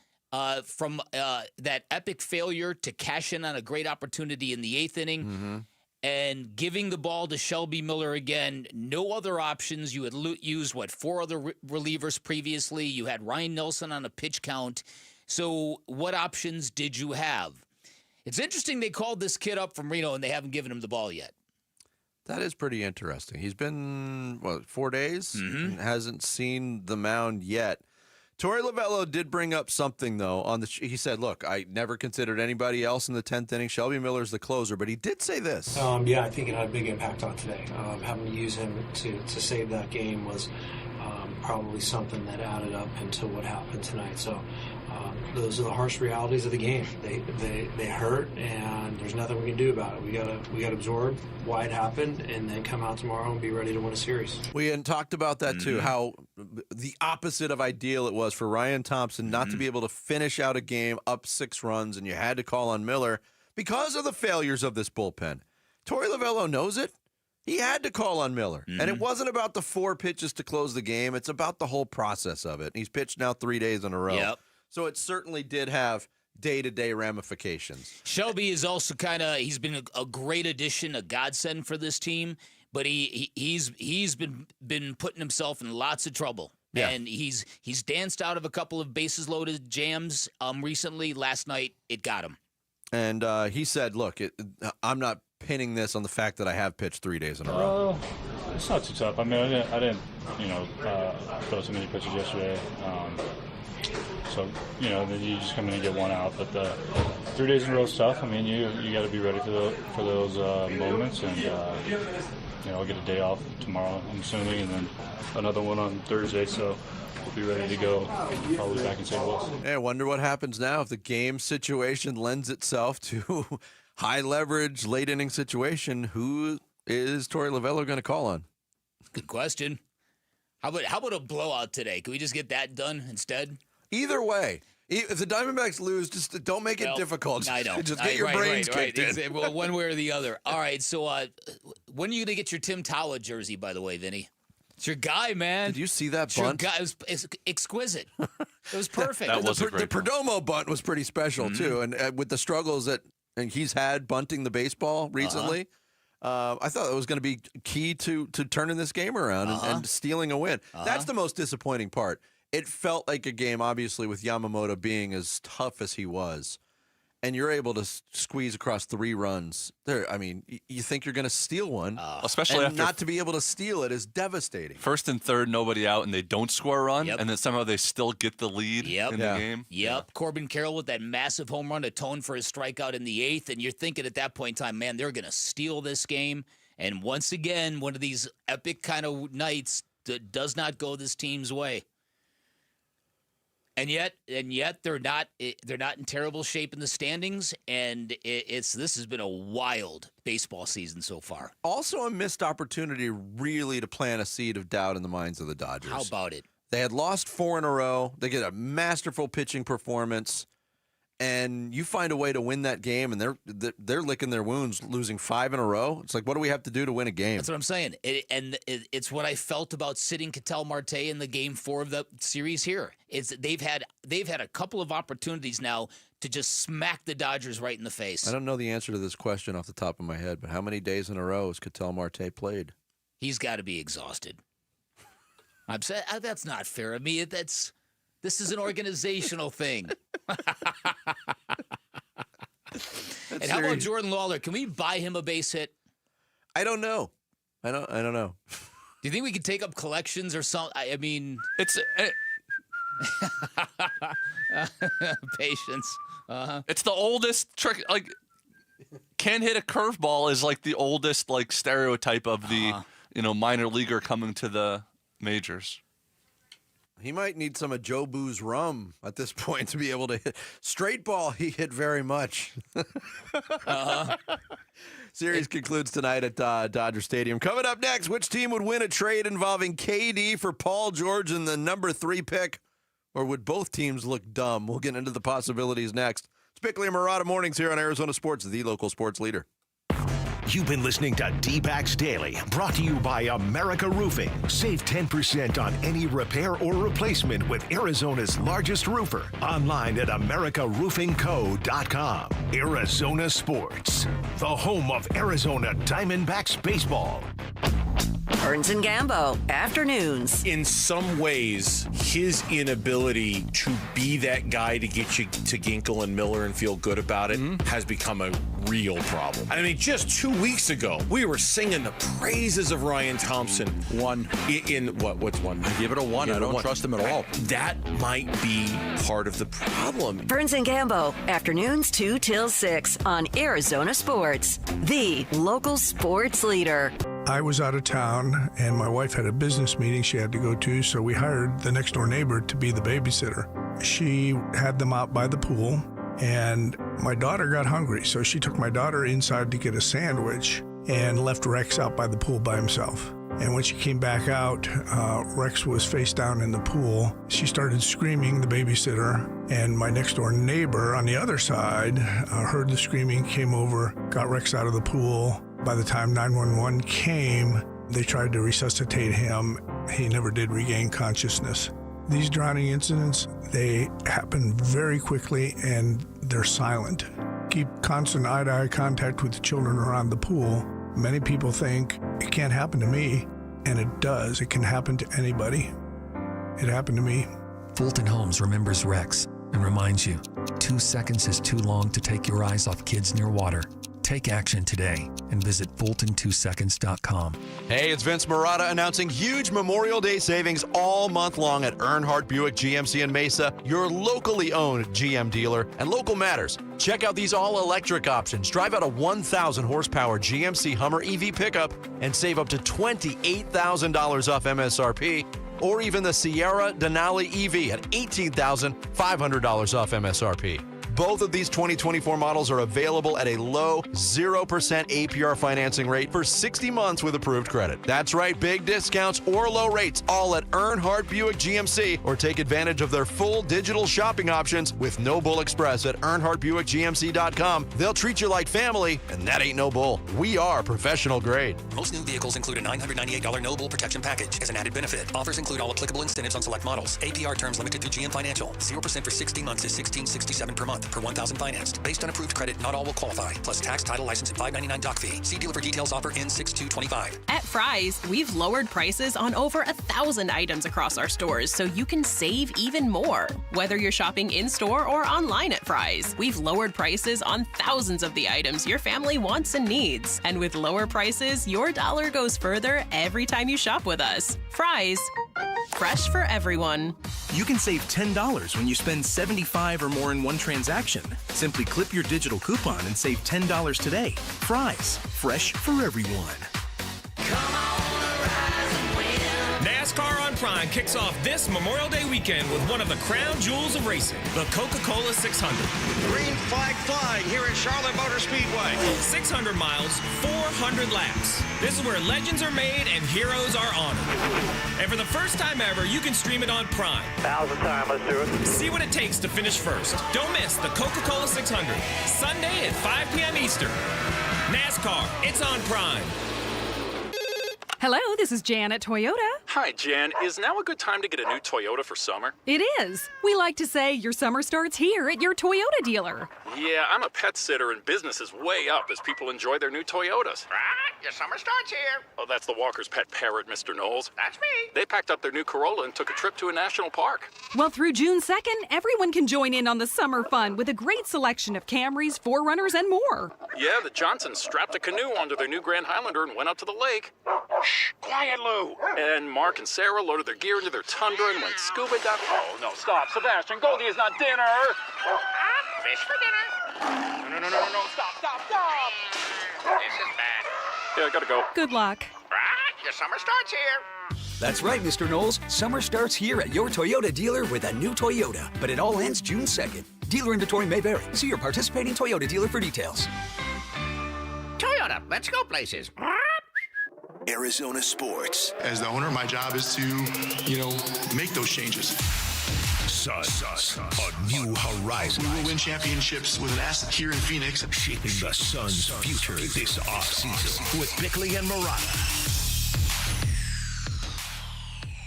From that epic failure to cash in on a great opportunity in the 8th inning and giving the ball to Shelby Miller again. No other options. You had used, 4 other relievers previously. You had Ryan Nelson on a pitch count. So what options did you have? It's interesting they called this kid up from Reno and they haven't given him the ball yet. That is pretty interesting. He's been, 4 days? Mm-hmm. And hasn't seen the mound yet. Torey Lovullo did bring up something, though. He said, look, I never considered anybody else in the 10th inning. Shelby Miller's the closer, but he did say this. Yeah, I think it had a big impact on today. Having to use him to save that game was probably something that added up into what happened tonight. So those are the harsh realities of the game. They hurt, and there's nothing we can do about it. We gotta absorb why it happened, and then come out tomorrow and be ready to win a series. We had talked about that too, how the opposite of ideal it was for Ryan Thompson not to be able to finish out a game up 6 runs, and you had to call on Miller because of the failures of this bullpen. Torey Lovullo knows it. He had to call on Miller. And it wasn't about the 4 pitches to close the game. It's about the whole process of it. He's pitched now 3 days in a row. Yep. So it certainly did have day-to-day ramifications. Shelby is also he's been a great addition, a godsend for this team, but he's been putting himself in lots of trouble. Yeah. And he's danced out of a couple of bases-loaded jams recently. Last night, it got him. And he said, look, I'm not pinning this on the fact that I have pitched 3 days in a row. It's not too tough. I mean, I didn't throw so many pitches yesterday. So, then you just come in and get one out. But the 3 days in a row is tough. I mean, you got to be ready for those moments. And, I'll get a day off tomorrow, I'm assuming, and then another one on Thursday. So we'll be ready to go probably back in St. Louis. Hey, I wonder what happens now if the game situation lends itself to high leverage, late inning situation. Who is Torey Lovullo going to call on? Good question. How about a blowout today? Can we just get that done instead? Either way. If the Diamondbacks lose, just don't make it difficult. I know. Just get your brains kicked in. Well, one way or the other. All right, so when are you going to get your Tim Tawa jersey, by the way, Vinny? It's your guy, man. Did you see that It's your bunt? guy. It was exquisite. It was perfect. The Perdomo bunt was pretty special, too. And with the struggles that he's had bunting the baseball recently, I thought it was going to be key to turning this game around and stealing a win. That's the most disappointing part. It felt like a game, obviously, with Yamamoto being as tough as he was, and you're able to squeeze across 3 runs. There, I mean, you think you're going to steal one, especially and after not to be able to steal it is devastating. First and third, nobody out, and they don't score a run, and then somehow they still get the lead in the game. Yep. Corbin Carroll with that massive home run atoned for his strikeout in the 8th, and you're thinking at that point in time, man, they're going to steal this game. And once again, one of these epic kind of nights that does not go this team's way. And yet they're not in terrible shape in the standings, and this has been a wild baseball season so far. Also a missed opportunity really to plant a seed of doubt in the minds of the Dodgers. How about it? They had lost 4 in a row. They get a masterful pitching performance, and you find a way to win that game, and they're licking their wounds, losing 5 in a row. It's like, what do we have to do to win a game? That's what I'm saying. It's what I felt about sitting Ketel Marte in the game 4 of the series here. They've had a couple of opportunities now to just smack the Dodgers right in the face. I don't know the answer to this question off the top of my head, but how many days in a row has Ketel Marte played? He's got to be exhausted. I'm saying that's not fair. I mean, this is an organizational thing. And how about Jordan Lawler? Can we buy him a base hit? I don't know. I don't know. Do you think we could take up collections or something? I mean, it's patience. It's the oldest trick. Like, can't hit a curveball is like the oldest stereotype of the minor leaguer coming to the majors. He might need some of Joe Boo's rum at this point to be able to hit. Straight ball, he hit very much. Series concludes tonight at Dodger Stadium. Coming up next, which team would win a trade involving KD for Paul George and the number 3 pick? Or would both teams look dumb? We'll get into the possibilities next. It's Bickley and Murata Mornings here on Arizona Sports, the local sports leader. You've been listening to D-Backs Daily, brought to you by America Roofing. Save 10% on any repair or replacement with Arizona's largest roofer. Online at americaroofingco.com. Arizona Sports, the home of Arizona Diamondbacks baseball. Burns and Gambo, afternoons. In some ways, his inability to be that guy to get you to Ginkel and Miller and feel good about it has become a real problem. I mean, just 2 weeks ago, we were singing the praises of Ryan Thompson. What's one? I give it a 1. I don't trust him at all. That might be part of the problem. Burns and Gambo, afternoons 2 till 6 on Arizona Sports, the local sports leader. I was out of town, and my wife had a business meeting she had to go to, so we hired the next door neighbor to be the babysitter. She had them out by the pool, and my daughter got hungry, so she took my daughter inside to get a sandwich and left Rex out by the pool by himself. And when she came back out, Rex was face down in the pool. She started screaming, the babysitter, and my next door neighbor on the other side heard the screaming, came over, got Rex out of the pool. By the time 911 came, they tried to resuscitate him. He never did regain consciousness. These drowning incidents, they happen very quickly and they're silent. Keep constant eye-to-eye contact with the children around the pool. Many people think it can't happen to me, and it does. It can happen to anybody. It happened to me. Fulton Homes remembers Rex and reminds you, 2 seconds is too long to take your eyes off kids near water. Take action today and visit Fulton2seconds.com. Hey, it's Vince Marotta announcing huge Memorial Day savings all month long at Earnhardt Buick GMC in Mesa, your locally owned GM dealer. And local matters. Check out these all-electric options. Drive out a 1,000 horsepower GMC Hummer EV pickup and save up to $28,000 off MSRP. Or even the Sierra Denali EV at $18,500 off MSRP. Both of these 2024 models are available at a low 0% APR financing rate for 60 months with approved credit. That's right, big discounts or low rates, all at Earnhardt Buick GMC, or take advantage of their full digital shopping options with No Bull Express at EarnhardtBuickGMC.com. They'll treat you like family, and that ain't no bull. We are professional grade. Most new vehicles include a $998 No Bull protection package as an added benefit. Offers include all applicable incentives on select models. APR terms limited through GM Financial. 0% for 60 months is $16.67 per month per 1,000 financed. Based on approved credit, not all will qualify. Plus tax, title, license, and $5.99 doc fee. See dealer for details. Offer ends 6/2/25. At Fry's, we've lowered prices on over 1,000 items across our stores, so you can save even more. Whether you're shopping in-store or online at Fry's, we've lowered prices on thousands of the items your family wants and needs. And with lower prices, your dollar goes further every time you shop with us. Fry's, fresh for everyone. You can save $10 when you spend $75 or more in one transaction. Simply clip your digital coupon and save $10 today. Fry's, fresh for everyone. NASCAR on Prime kicks off this Memorial Day weekend with one of the crown jewels of racing, the Coca-Cola 600. Green flag flying here at Charlotte Motor Speedway. 600 miles, 400 laps. This is where legends are made and heroes are honored. And for the first time ever, you can stream it on Prime. Now's the time, let's do it. See what it takes to finish first. Don't miss the Coca-Cola 600, Sunday at 5 p.m. Eastern. NASCAR, it's on Prime. Hello, this is Jan at Toyota. Hi, Jan. Is now a good time to get a new Toyota for summer? It is. We like to say your summer starts here at your Toyota dealer. Yeah, I'm a pet sitter and business is way up as people enjoy their new Toyotas. Right, your summer starts here. Oh, that's the Walker's pet parrot, Mr. Knowles. That's me. They packed up their new Corolla and took a trip to a national park. Well, through June 2nd, everyone can join in on the summer fun with a great selection of Camrys, 4Runners, and more. Yeah, the Johnsons strapped a canoe onto their new Grand Highlander and went out to the lake. Shh, quiet, Lou. And Mark and Sarah loaded their gear into their Tundra and went scuba diving. Oh, no, stop. Sebastian, Goldie is not dinner. Fish for dinner. No, stop. This is bad. Yeah, I gotta go. Good luck. Right, your summer starts here. That's right, Mr. Knowles. Summer starts here at your Toyota dealer with a new Toyota. But it all ends June 2nd. Dealer inventory may vary. See your participating Toyota dealer for details. Toyota, let's go places. Arizona sports. As the owner, my job is to, make those changes. Suns, a new horizon. We will win championships with an asset here in Phoenix. Shaping the Suns' future this offseason with Bickley and Marotta.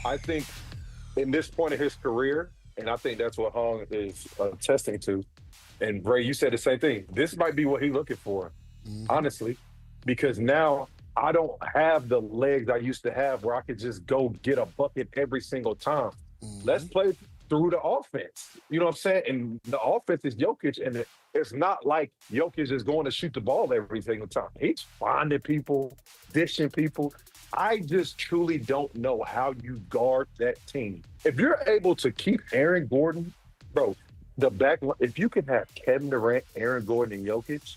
I think in this point of his career, and I think that's what Hong is attesting to, and Bray, you said the same thing. This might be what he's looking for, honestly, because now I don't have the legs I used to have where I could just go get a bucket every single time. Let's play through the offense. You know what I'm saying? And the offense is Jokic, and it's not like Jokic is going to shoot the ball every single time. He's finding people, dishing people. I just truly don't know how you guard that team. If you're able to keep Aaron Gordon, bro, if you can have Kevin Durant, Aaron Gordon, and Jokic.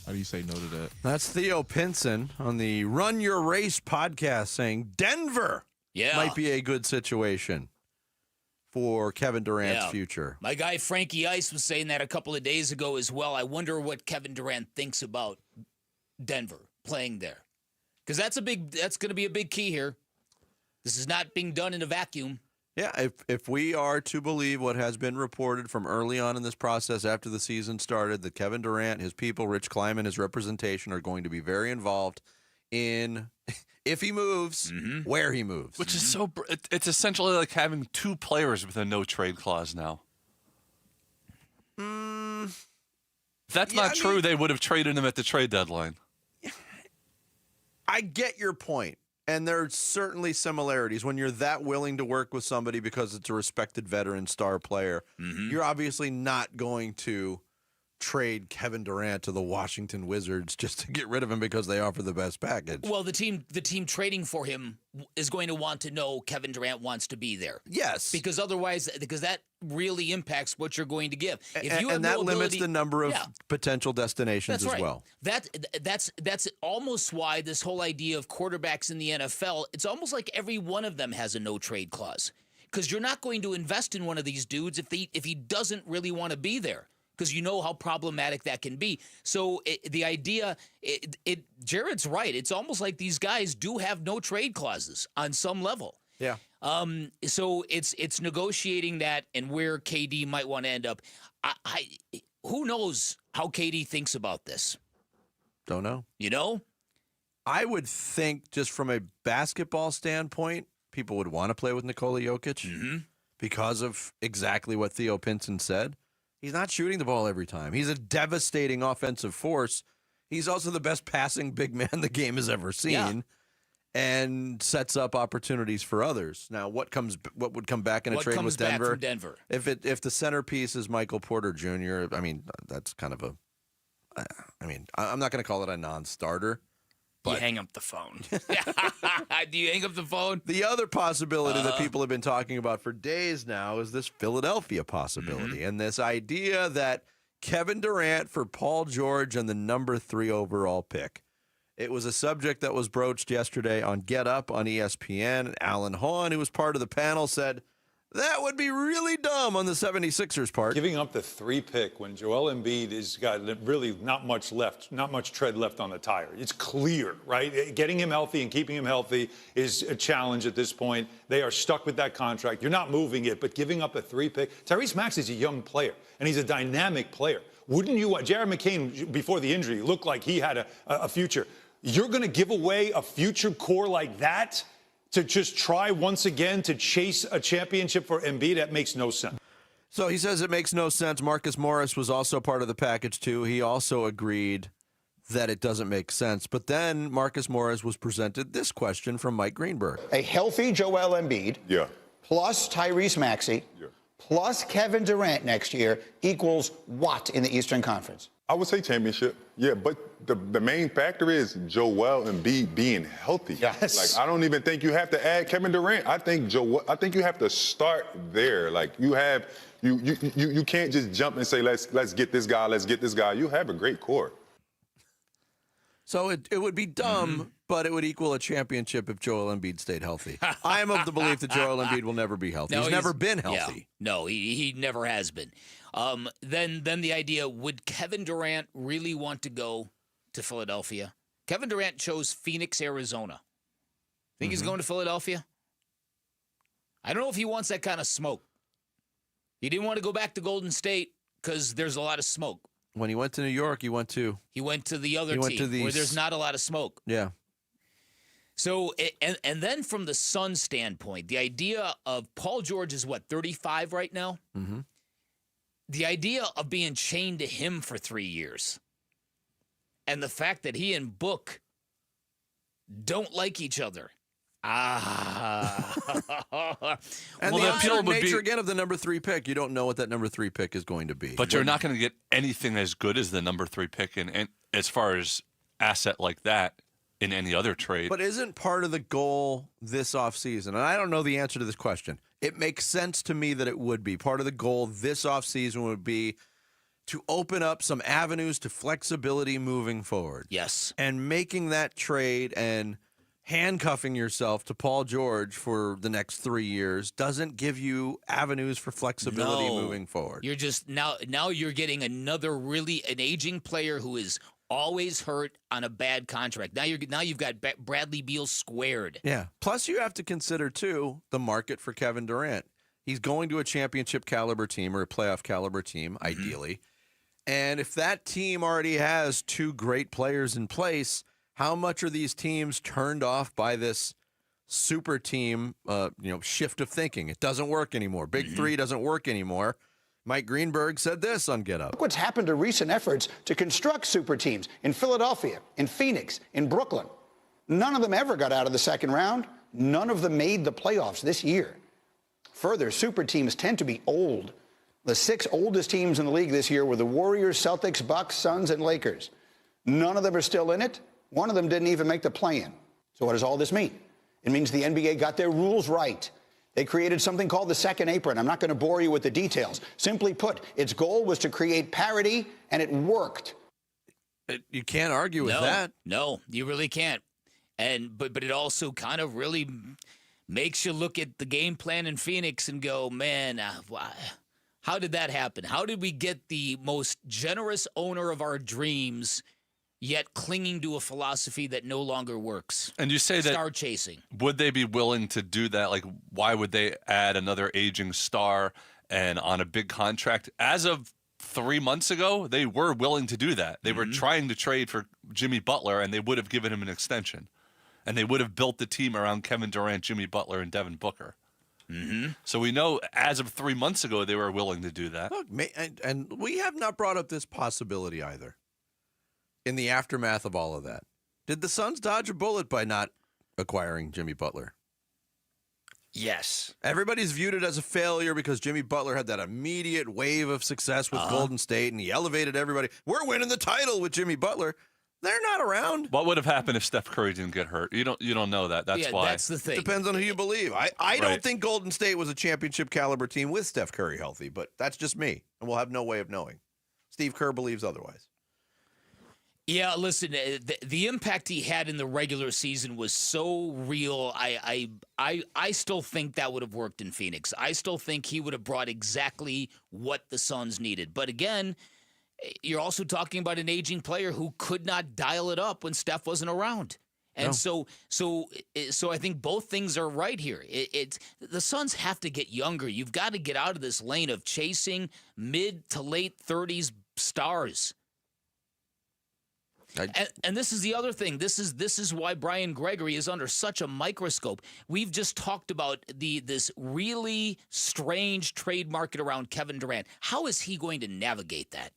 How do you say no to that? That's Theo Pinson on the Run Your Race podcast saying Denver might be a good situation for Kevin Durant's future. My guy Frankie Ice was saying that a couple of days ago as well. I wonder what Kevin Durant thinks about Denver playing there. Because that's going to be a big key here. This is not being done in a vacuum. Yeah, if we are to believe what has been reported from early on in this process after the season started, that Kevin Durant, his people, Rich Kleiman, his representation are going to be very involved in if he moves, where he moves. Which is it's essentially like having two players with a no-trade clause now. If that's not true, they would have traded him at the trade deadline. I get your point. And there's certainly similarities. When you're that willing to work with somebody because it's a respected veteran star player, you're obviously not going to trade Kevin Durant to the Washington Wizards just to get rid of him because they offer the best package. Well, the team trading for him is going to want to know Kevin Durant wants to be there. Yes. Because that really impacts what you're going to give. If you have and that no limits ability, the number of potential destinations that's as right. well. That's almost why this whole idea of quarterbacks in the NFL, it's almost like every one of them has a no trade clause. Because you're not going to invest in one of these dudes if he doesn't really want to be there. Because you know how problematic that can be. So the idea, Jared's right. It's almost like these guys do have no trade clauses on some level. Yeah. So it's negotiating that and where KD might want to end up. Who knows how KD thinks about this? Don't know. You know? I would think just from a basketball standpoint, people would want to play with Nikola Jokic because of exactly what Theo Pinson said. He's not shooting the ball every time. He's a devastating offensive force. He's also the best passing big man the game has ever seen, and sets up opportunities for others. Now, what would come back in a trade with Denver? Back from Denver? If the centerpiece is Michael Porter Jr., I mean, that's kind of I'm not going to call it a non-starter. You hang up the phone. Do you hang up the phone? The other possibility that people have been talking about for days now is this Philadelphia possibility and this idea that Kevin Durant for Paul George and the number 3 overall pick. It was a subject that was broached yesterday on Get Up on ESPN. Alan Hahn, who was part of the panel, said that would be really dumb on the 76ers' part. Giving up the 3 pick when Joel Embiid has got really not much left, not much tread left on the tire. It's clear, right? Getting him healthy and keeping him healthy is a challenge at this point. They are stuck with that contract. You're not moving it, but giving up a 3 pick. Tyrese Maxey is a young player, and he's a dynamic player. Wouldn't you? Jared McCain, before the injury, looked like he had a future. You're going to give away a future core like that to just try once again to chase a championship for Embiid? That makes no sense. So he says it makes no sense. Marcus Morris was also part of the package, too. He also agreed that it doesn't make sense. But then Marcus Morris was presented this question from Mike Greenberg. A healthy Joel Embiid plus Tyrese Maxey plus Kevin Durant next year equals what in the Eastern Conference? I would say championship. Yeah, but the main factor is Joel Embiid being healthy. Yes. Like, I don't even think you have to add Kevin Durant. I think you have to start there. Like, you can't just jump and say let's get this guy. You have a great core. So it would be dumb, but it would equal a championship if Joel Embiid stayed healthy. I am of the belief that Joel Embiid will never be healthy. He's never been healthy. Yeah. No, he never has been. Then the idea, would Kevin Durant really want to go to Philadelphia? Kevin Durant chose Phoenix, Arizona. Think he's going to Philadelphia? I don't know if he wants that kind of smoke. He didn't want to go back to Golden State because there's a lot of smoke. When he went to New York, he went to the other team where there's not a lot of smoke. Yeah. So, and then from the Suns standpoint, the idea of Paul George is 35 right now? Mm-hmm. The idea of being chained to him for 3 years and the fact that he and Book don't like each other. And Well, the appeal absurd would be- nature again of the number 3 pick. You don't know what that number 3 pick is going to be. But you're not going to get anything as good as the number 3 pick and as far as asset like that in any other trade. But isn't part of the goal this offseason, and I don't know the answer to this question, it makes sense to me that it would be. Part of the goal this offseason would be to open up some avenues to flexibility moving forward. Yes. And making that trade and handcuffing yourself to Paul George for the next 3 years doesn't give you avenues for flexibility moving forward. You're just now you're getting an aging player who is always hurt on a bad contract. Now you've got Bradley Beal squared. Yeah. Plus you have to consider too the market for Kevin Durant. He's going to a championship caliber team or a playoff caliber team, ideally. And if that team already has 2 great players in place, how much are these teams turned off by this super team, shift of thinking? It doesn't work anymore. Big 3 doesn't work anymore. Mike Greenberg said this on Get Up. Look what's happened to recent efforts to construct super teams in Philadelphia, in Phoenix, in Brooklyn. None of them ever got out of the second round. None of them made the playoffs this year. Further, super teams tend to be old. The 6 oldest teams in the league this year were the Warriors, Celtics, Bucks, Suns, and Lakers. None of them are still in it. One of them didn't even make the play-in. So what does all this mean? It means the NBA got their rules right. They created something called the second apron. I'm not going to bore you with the details. Simply put, its goal was to create parity, and it worked. You can't argue with that. No, you really can't. But it also kind of really makes you look at the game plan in Phoenix and go, man, how did that happen? How did we get the most generous owner of our dreams yet clinging to a philosophy that no longer works? And you say that star chasing. Would they be willing to do that? Like, why would they add another aging star and on a big contract? As of 3 months ago, they were willing to do that. They were trying to trade for Jimmy Butler, and they would have given him an extension. And they would have built the team around Kevin Durant, Jimmy Butler, and Devin Booker. So we know as of 3 months ago, they were willing to do that. Look, and we have not brought up this possibility either. In the aftermath of all of that, did the Suns dodge a bullet by not acquiring Jimmy Butler? Yes. Everybody's viewed it as a failure because Jimmy Butler had that immediate wave of success with Golden State, and he elevated everybody. We're winning the title with Jimmy Butler. They're not around. What would have happened if Steph Curry didn't get hurt? You don't know that. That's why. That's the thing. Depends on who you believe. I don't think Golden State was a championship caliber team with Steph Curry healthy, but that's just me, and we'll have no way of knowing. Steve Kerr believes otherwise. Yeah, listen, the impact he had in the regular season was so real. I still think that would have worked in Phoenix. I still think he would have brought exactly what the Suns needed. But again, you're also talking about an aging player who could not dial it up when Steph wasn't around. And so I think both things are right here. The Suns have to get younger. You've got to get out of this lane of chasing mid to late 30s stars. And this is the other thing. This is why Brian Gregory is under such a microscope. We've just talked about this really strange trade market around Kevin Durant. How is he going to navigate that?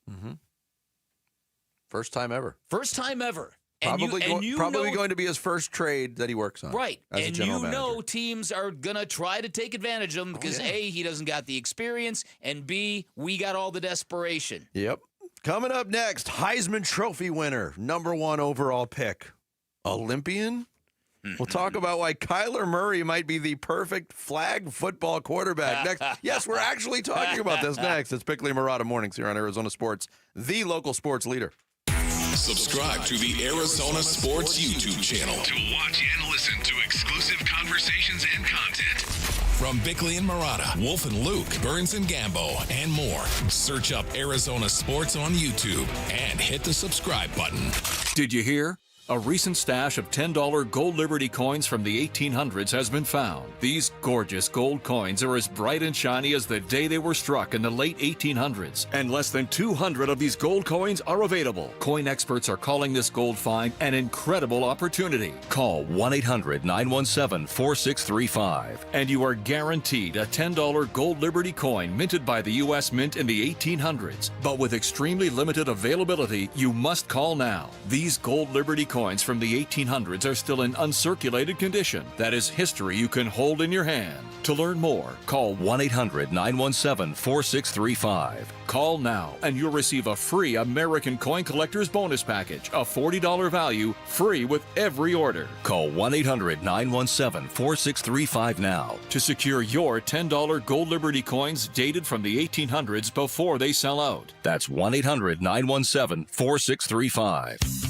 First time ever. First time ever. Probably going to be his first trade that he works on. Right. As and a general manager. Teams are going to try to take advantage of him because A, he doesn't got the experience, and B, we got all the desperation. Yep. Coming up next, Heisman Trophy winner, number 1 overall pick, Olympian. We'll talk about why Kyler Murray might be the perfect flag football quarterback next. Yes, we're actually talking about this next. It's Bickley and Marotta Mornings here on Arizona Sports, the local sports leader. Subscribe to the Arizona Sports YouTube channel to watch and listen to exclusive conversations and content. From Bickley and Marotta, Wolf and Luke, Burns and Gambo, and more. Search up Arizona Sports on YouTube and hit the subscribe button. Did you hear? A recent stash of $10 gold Liberty coins from the 1800s has been found. These gorgeous gold coins are as bright and shiny as the day they were struck in the late 1800s. And less than 200 of these gold coins are available. Coin experts are calling this gold find an incredible opportunity. Call 1-800-917-4635 and you are guaranteed a $10 gold Liberty coin minted by the U.S. Mint in the 1800s. But with extremely limited availability, you must call now. These gold Liberty coins from the 1800s are still in uncirculated condition. That is history you can hold in your hand. To learn more, call 1-800-917-4635. Call now and you'll receive a free American Coin Collector's Bonus Package, a $40 value, free with every order. Call 1-800-917-4635 now to secure your $10 Gold Liberty coins dated from the 1800s before they sell out. That's 1-800-917-4635.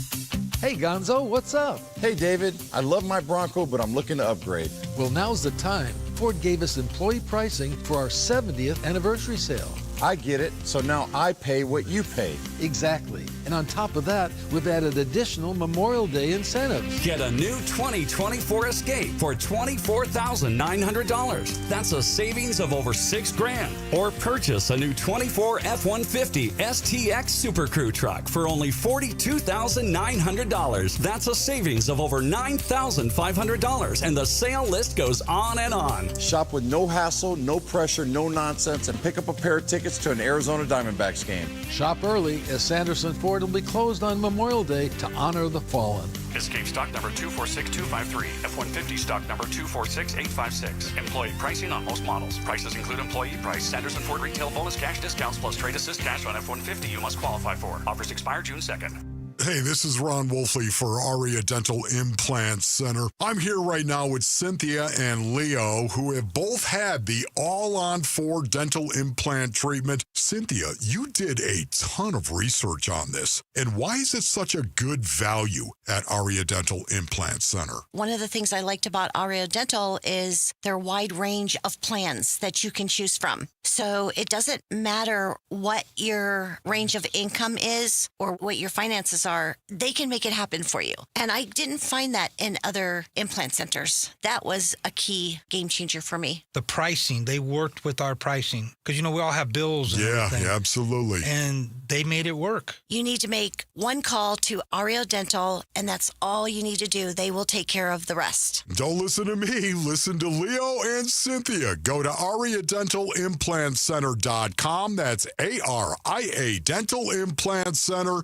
Hey Gonzo, what's up? Hey David, I love my Bronco, but I'm looking to upgrade. Well, now's the time. Ford gave us employee pricing for our 70th anniversary sale. I get it, so now I pay what you paid. Exactly. And on top of that, we've added additional Memorial Day incentives. Get a new 2024 Escape for $24,900. That's a savings of over $6,000. Or purchase a new 24 F-150 STX Super Crew truck for only $42,900. That's a savings of over $9,500. And the sale list goes on and on. Shop with no hassle, no pressure, no nonsense, and pick up a pair of tickets to an Arizona Diamondbacks game. Shop early, as Sanderson Ford will be closed on Memorial Day to honor the fallen. Escape stock number 246253. F-150 stock number 246856. Employee pricing on most models. Prices include employee price. Sanderson Ford retail bonus cash discounts plus trade assist cash on F-150 you must qualify for. Offers expire June 2nd. Hey, this is Ron Wolfley for Aria Dental Implant Center. I'm here right now with Cynthia and Leo, who have both had the all-on-4 dental implant treatment. Cynthia, you did a ton of research on this. And why is it such a good value at Aria Dental Implant Center? One of the things I liked about Aria Dental is their wide range of plans that you can choose from. So it doesn't matter what your range of income is or what your finances are, they can make it happen for you. And I didn't find that in other implant centers. That was a key game changer for me. The pricing, they worked with our pricing. Because, we all have bills and everything. Yeah, absolutely. And they made it work. You need to make one call to Aria Dental, and that's all you need to do. They will take care of the rest. Don't listen to me. Listen to Leo and Cynthia. Go to AriaDentalImplantCenter.com. That's ARIA Dental Implant Center.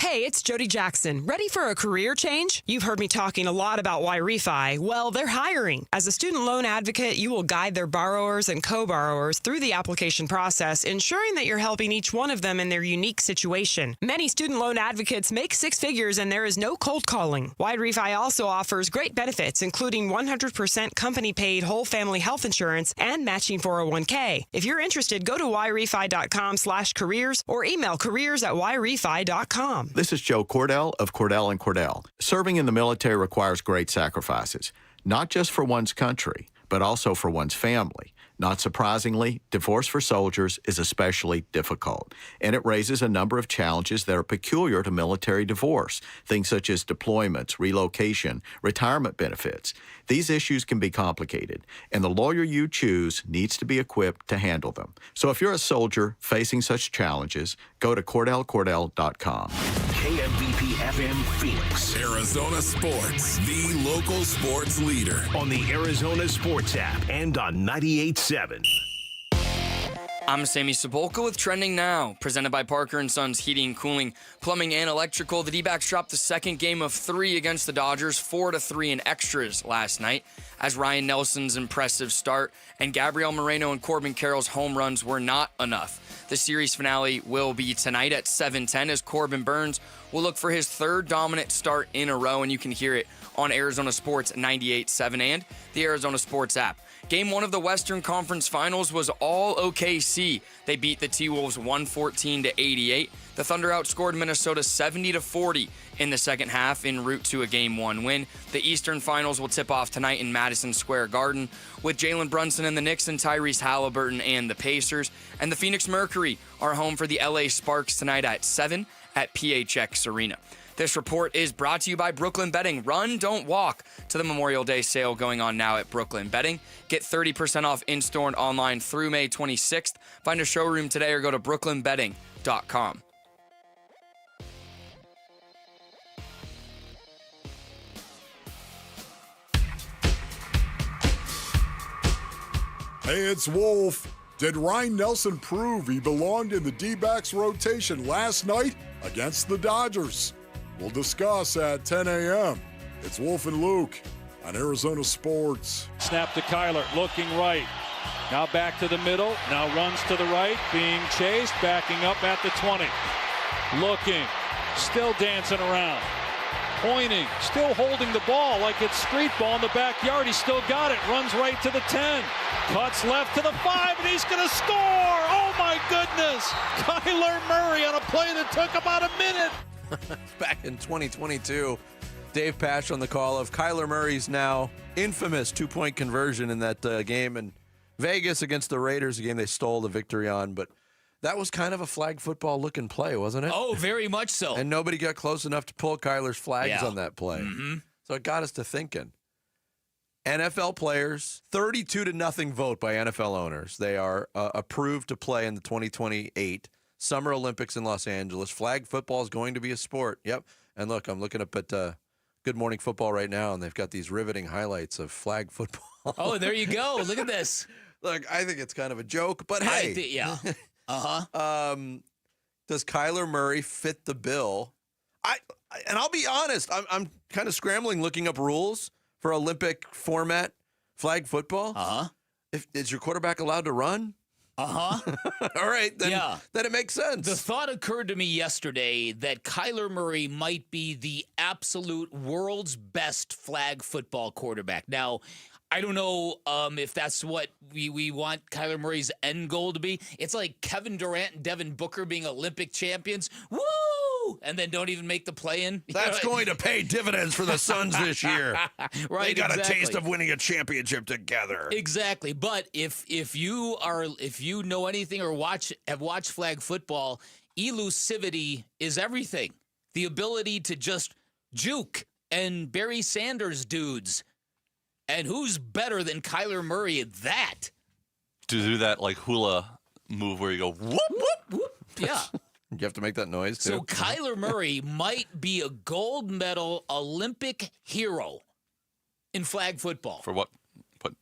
Hey, it's Jody Jackson. Ready for a career change? You've heard me talking a lot about YRefi. Well, they're hiring. As a student loan advocate, you will guide their borrowers and co-borrowers through the application process, ensuring that you're helping each one of them in their unique situation. Many student loan advocates make six figures and there is no cold calling. YRefi also offers great benefits, including 100% company-paid whole family health insurance and matching 401k. If you're interested, go to YRefi.com/careers or email careers@YRefi.com. This is Joe Cordell of Cordell & Cordell. Serving in the military requires great sacrifices, not just for one's country, but also for one's family. Not surprisingly, divorce for soldiers is especially difficult, and it raises a number of challenges that are peculiar to military divorce, things such as deployments, relocation, retirement benefits. These issues can be complicated, and the lawyer you choose needs to be equipped to handle them. So if you're a soldier facing such challenges, go to CordellCordell.com. KMVP FM Phoenix. Arizona Sports, the local sports leader. On the Arizona Sports app and on 98.7. I'm Sammy Sepulka with Trending Now, presented by Parker & Sons Heating, Cooling, Plumbing, and Electrical. The D-backs dropped the second game of 3 against the Dodgers, 4-3 in extras last night, as Ryan Nelson's impressive start and Gabriel Moreno and Corbin Carroll's home runs were not enough. The series finale will be tonight at 7:10 as Corbin Burns will look for his third dominant start in a row, and you can hear it on Arizona Sports 98.7 and the Arizona Sports app. Game 1 of the Western Conference Finals was all OKC. They beat the T-Wolves 114-88. The Thunder outscored Minnesota 70-40 in the second half en route to a Game 1 win. The Eastern Finals will tip off tonight in Madison Square Garden with Jalen Brunson and the Knicks and Tyrese Halliburton and the Pacers. And the Phoenix Mercury are home for the LA Sparks tonight at 7 at PHX Arena. This report is brought to you by Brooklyn Betting. Run, don't walk to the Memorial Day sale going on now at Brooklyn Betting. Get 30% off in-store and online through May 26th. Find a showroom today or go to brooklynbetting.com. Hey, it's Wolf. Did Ryan Nelson prove he belonged in the D-backs rotation last night against the Dodgers? We'll discuss at 10 a.m. It's Wolf and Luke on Arizona Sports. Snap to Kyler, looking right. Now back to the middle. Now runs to the right, being chased, backing up at the 20. Looking, still dancing around. Pointing, still holding the ball like it's street ball in the backyard. He still got it. Runs right to the 10. Cuts left to the 5, and he's going to score. Oh, my goodness. Kyler Murray on a play that took about a minute. Back in 2022, Dave Pasch on the call of Kyler Murray's now infamous two-point conversion in that game in Vegas against the Raiders, a game they stole the victory on. But that was kind of a flag football looking play, wasn't it? Oh, very much so. And nobody got close enough to pull Kyler's flags on that play. Mm-hmm. So it got us to thinking. NFL players, 32-0 vote by NFL owners. They are approved to play in the 2028 Summer Olympics in Los Angeles. Flag football is going to be a sport. Yep. And look, I'm looking up at Good Morning Football right now, and they've got these riveting highlights of flag football. Oh, there you go. Look at this. Look, I think it's kind of a joke, but hey. Yeah. Uh-huh. Does Kyler Murray fit the bill? And I'll be honest, I'm kind of scrambling looking up rules for Olympic format flag football. Uh-huh. Is your quarterback allowed to run? Uh-huh. All right, then it makes sense. The thought occurred to me yesterday that Kyler Murray might be the absolute world's best flag football quarterback. Now, I don't know if that's what we want Kyler Murray's end goal to be. It's like Kevin Durant and Devin Booker being Olympic champions. Woo! And then don't even make the play-in. That's going to pay dividends for the Suns this year. Right, they got exactly. a taste of winning a championship together. Exactly. But if you know anything or have watched flag football, elusivity is everything. The ability to just juke and Barry Sanders dudes. And who's better than Kyler Murray at that? To do that like hula move where you go whoop whoop whoop. Yeah. You have to make that noise too. So Kyler Murray might be a gold medal Olympic hero in flag football. For what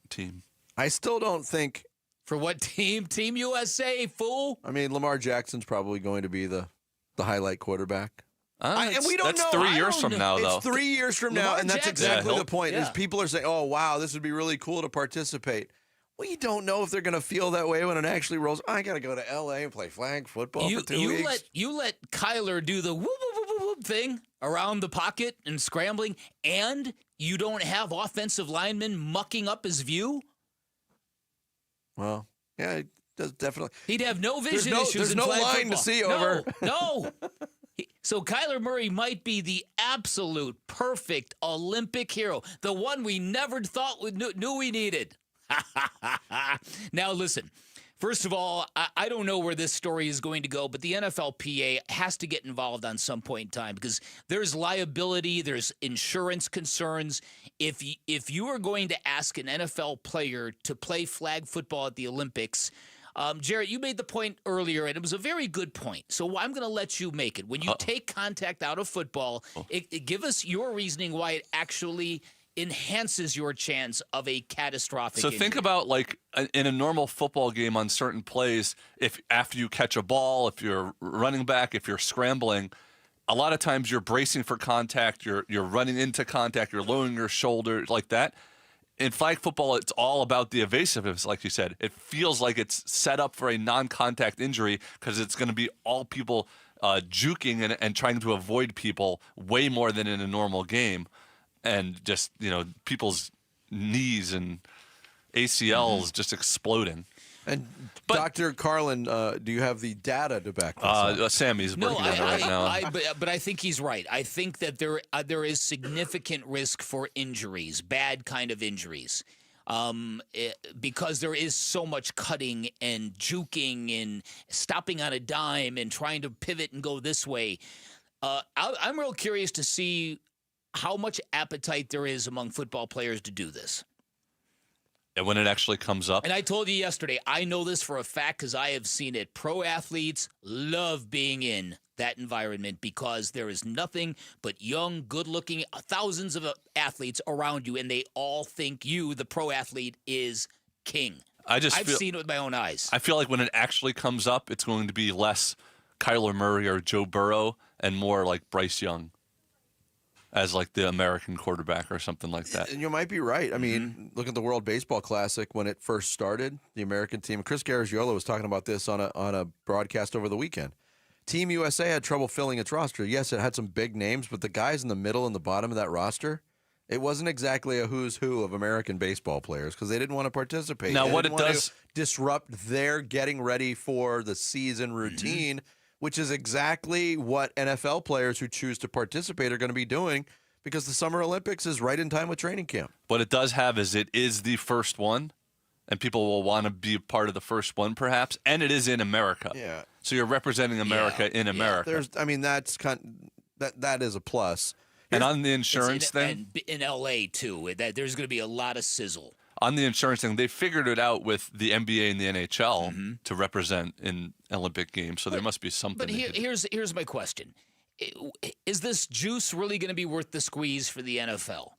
team? I still don't think. For what team? Team USA, fool. I mean, Lamar Jackson's probably going to be the highlight quarterback. And we don't know. 3 years from now, though. It's 3 years from now, and that's exactly the point. Is people are saying, "Oh, wow, this would be really cool to participate." We don't know if they're going to feel that way when it actually rolls. I got to go to L.A. and play flag football for 2 weeks. You let Kyler do the whoop, whoop, whoop, whoop thing around the pocket and scrambling, and you don't have offensive linemen mucking up his view? Well, yeah, it does definitely. He'd have no vision issues There's in no flag line football. to see over. No. So Kyler Murray might be the absolute perfect Olympic hero, the one we never thought knew we needed. Now, listen, first of all, I don't know where this story is going to go, but the NFLPA has to get involved on some point in time because there's liability, there's insurance concerns. If you are going to ask an NFL player to play flag football at the Olympics, Jarrett, you made the point earlier, and it was a very good point. So I'm going to let you make it. When you take contact out of football, give us your reasoning why it actually enhances your chance of a catastrophic injury. Think about like in a normal football game on certain plays, if after you catch a ball, if you're running back, if you're scrambling, a lot of times you're bracing for contact, you're running into contact, you're lowering your shoulder like that. In flag football, it's all about the evasiveness, like you said. It feels like it's set up for a non-contact injury because it's going to be all people juking and trying to avoid people way more than in a normal game. And just, people's knees and ACLs just exploding. And Dr. Carlin, do you have the data to back this up? Sammy's working on it right now. But I think he's right. I think that there is significant risk for injuries, bad kind of injuries, because there is so much cutting and juking and stopping on a dime and trying to pivot and go this way. I'm real curious to see how much appetite there is among football players to do this. And when it actually comes up. And I told you yesterday, I know this for a fact because I have seen it. Pro athletes love being in that environment because there is nothing but young, good-looking, thousands of athletes around you, and they all think you, the pro athlete, is king. I've seen it with my own eyes. I feel like when it actually comes up, it's going to be less Kyler Murray or Joe Burrow and more like Bryce Young. as like the American quarterback or something like that. And you might be right. I mean, look at the World Baseball Classic when it first started. The American team. Chris Garagiola was talking about this on a broadcast over the weekend. Team USA had trouble filling its roster. Yes, it had some big names, but the guys in the middle and the bottom of that roster, it wasn't exactly a who's who of American baseball players because they didn't want to participate. Now, they what didn't it want does to disrupt their getting ready for the season routine, which is exactly what NFL players who choose to participate are going to be doing because the Summer Olympics is right in time with training camp. What it does have is it is the first one, and people will want to be a part of the first one, perhaps, and it is in America. Yeah. So you're representing America in America. That is a plus. And on the insurance thing, and in LA too, there's going to be a lot of sizzle. On the insurance thing, they figured it out with the NBA and the NHL to represent in Olympic games. So there must be something. But here's my question: is this juice really going to be worth the squeeze for the NFL?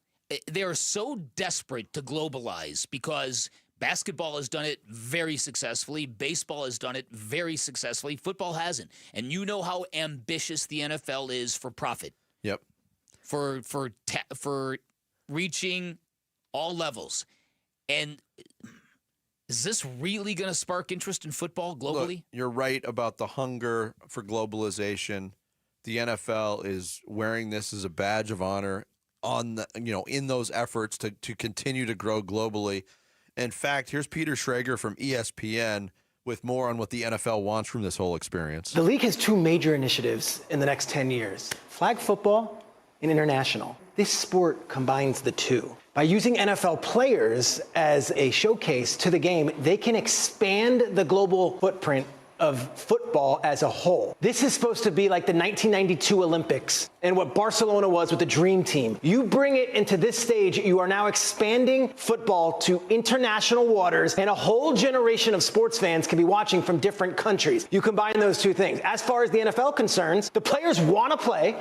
They are so desperate to globalize because basketball has done it very successfully. Baseball has done it very successfully. Football hasn't. And you know how ambitious the NFL is for profit. Yep. For reaching all levels. And is this really going to spark interest in football globally? Look, you're right about the hunger for globalization. The NFL is wearing this as a badge of honor in those efforts to continue to grow globally. In fact, here's Peter Schrager from ESPN with more on what the NFL wants from this whole experience. The league has two major initiatives in the next 10 years, flag football and international. This sport combines the two. By using NFL players as a showcase to the game, they can expand the global footprint of football as a whole. This is supposed to be like the 1992 Olympics and what Barcelona was with the Dream Team. You bring it into this stage, you are now expanding football to international waters, and a whole generation of sports fans can be watching from different countries. You combine those two things. As far as the NFL concerns, the players want to play,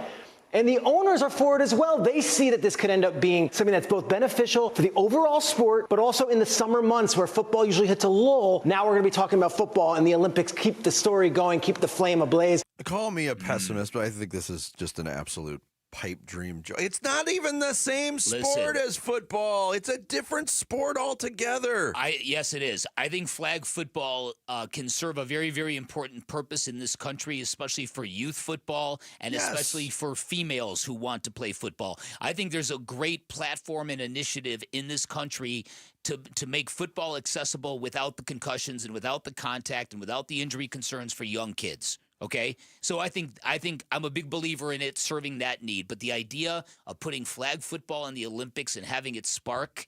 and the owners are for it as well. They see that this could end up being something that's both beneficial for the overall sport, but also in the summer months where football usually hits a lull. Now we're going to be talking about football, and the Olympics keep the story going, keep the flame ablaze. Call me a pessimist, but I think this is just an absolute pipe dream. It's not even the same sport as football. It's a different sport altogether. Yes, it is. I think flag football can serve a very, very important purpose in this country, especially for youth football and especially for females who want to play football. I think there's a great platform and initiative in this country to make football accessible without the concussions and without the contact and without the injury concerns for young kids. Okay, so I think I'm a big believer in it serving that need. But the idea of putting flag football in the Olympics and having it spark,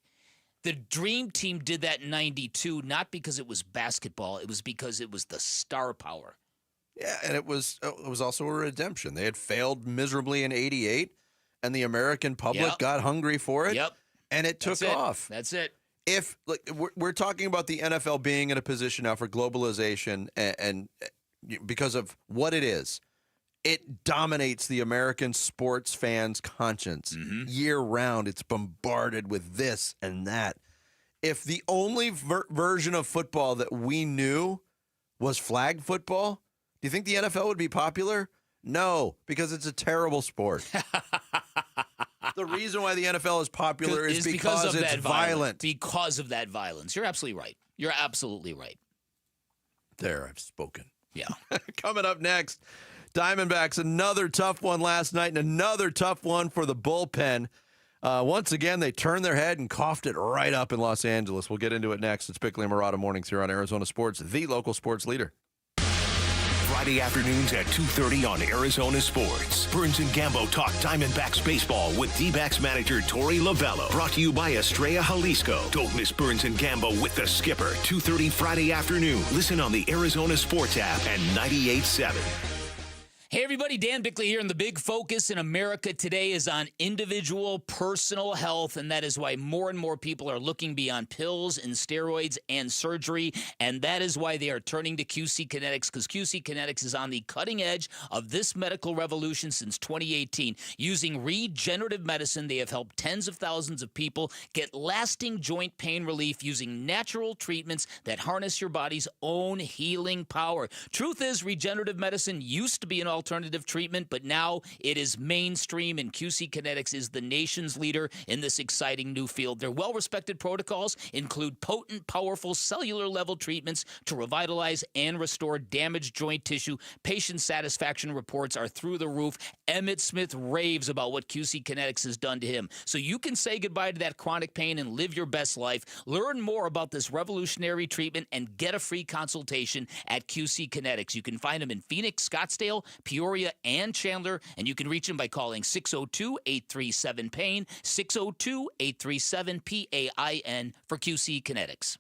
the Dream Team did that in '92, not because it was basketball, it was because it was the star power. Yeah, and it was also a redemption. They had failed miserably in '88, and the American public got hungry for it. Yep, and it took off. That's it. If we're talking about the NFL being in a position now for globalization and because of what it is, it dominates the American sports fans' conscience year round. It's bombarded with this and that. If the only version of football that we knew was flag football, do you think the NFL would be popular? No, because it's a terrible sport. The reason why the NFL is popular is because it's violent. Because of that violence. You're absolutely right. You're absolutely right. There, I've spoken. Yeah. Coming up next, Diamondbacks, another tough one last night and another tough one for the bullpen. Once again, they turned their head and coughed it right up in Los Angeles. We'll get into it next. It's Bickley and Murata Mornings here on Arizona Sports, the local sports leader. Friday afternoons at 2:30 on Arizona Sports. Burns and Gambo talk Diamondbacks baseball with D-backs manager Torey Lovello. Brought to you by Estrella Jalisco. Don't miss Burns and Gambo with the skipper. 2:30 Friday afternoon. Listen on the Arizona Sports app and 98.7. Hey everybody, Dan Bickley here, and the big focus in America today is on individual personal health, and that is why more and more people are looking beyond pills and steroids and surgery, and that is why they are turning to QC Kinetics, because QC Kinetics is on the cutting edge of this medical revolution since 2018. Using regenerative medicine, they have helped tens of thousands of people get lasting joint pain relief using natural treatments that harness your body's own healing power. Truth is, regenerative medicine used to be an alternative treatment, but now it is mainstream, and QC Kinetics is the nation's leader in this exciting new field. Their well-respected protocols include potent, powerful cellular-level treatments to revitalize and restore damaged joint tissue. Patient satisfaction reports are through the roof. Emmett Smith raves about what QC Kinetics has done to him. So you can say goodbye to that chronic pain and live your best life. Learn more about this revolutionary treatment and get a free consultation at QC Kinetics. You can find them in Phoenix, Scottsdale, Peoria, and Chandler, and you can reach them by calling 602-837-PAIN, 602-837-PAIN for QC Kinetics.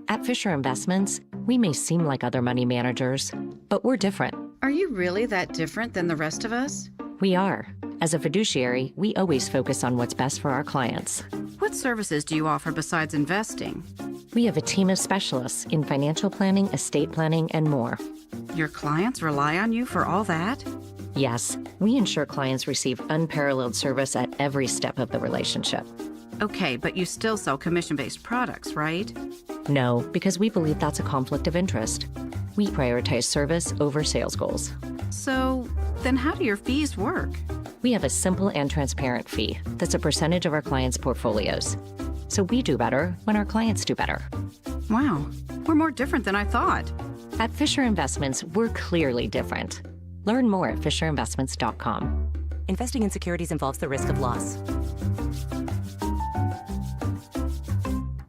At Fisher Investments, we may seem like other money managers, but we're different. Are you really that different than the rest of us? We are. As a fiduciary, we always focus on what's best for our clients. What services do you offer besides investing? We have a team of specialists in financial planning, estate planning, and more. Your clients rely on you for all that? Yes, we ensure clients receive unparalleled service at every step of the relationship. Okay, but you still sell commission-based products, right? No, because we believe that's a conflict of interest. We prioritize service over sales goals. So, then how do your fees work? We have a simple and transparent fee that's a percentage of our clients' portfolios. So we do better when our clients do better. Wow, we're more different than I thought. At Fisher Investments, we're clearly different. Learn more at fisherinvestments.com. Investing in securities involves the risk of loss.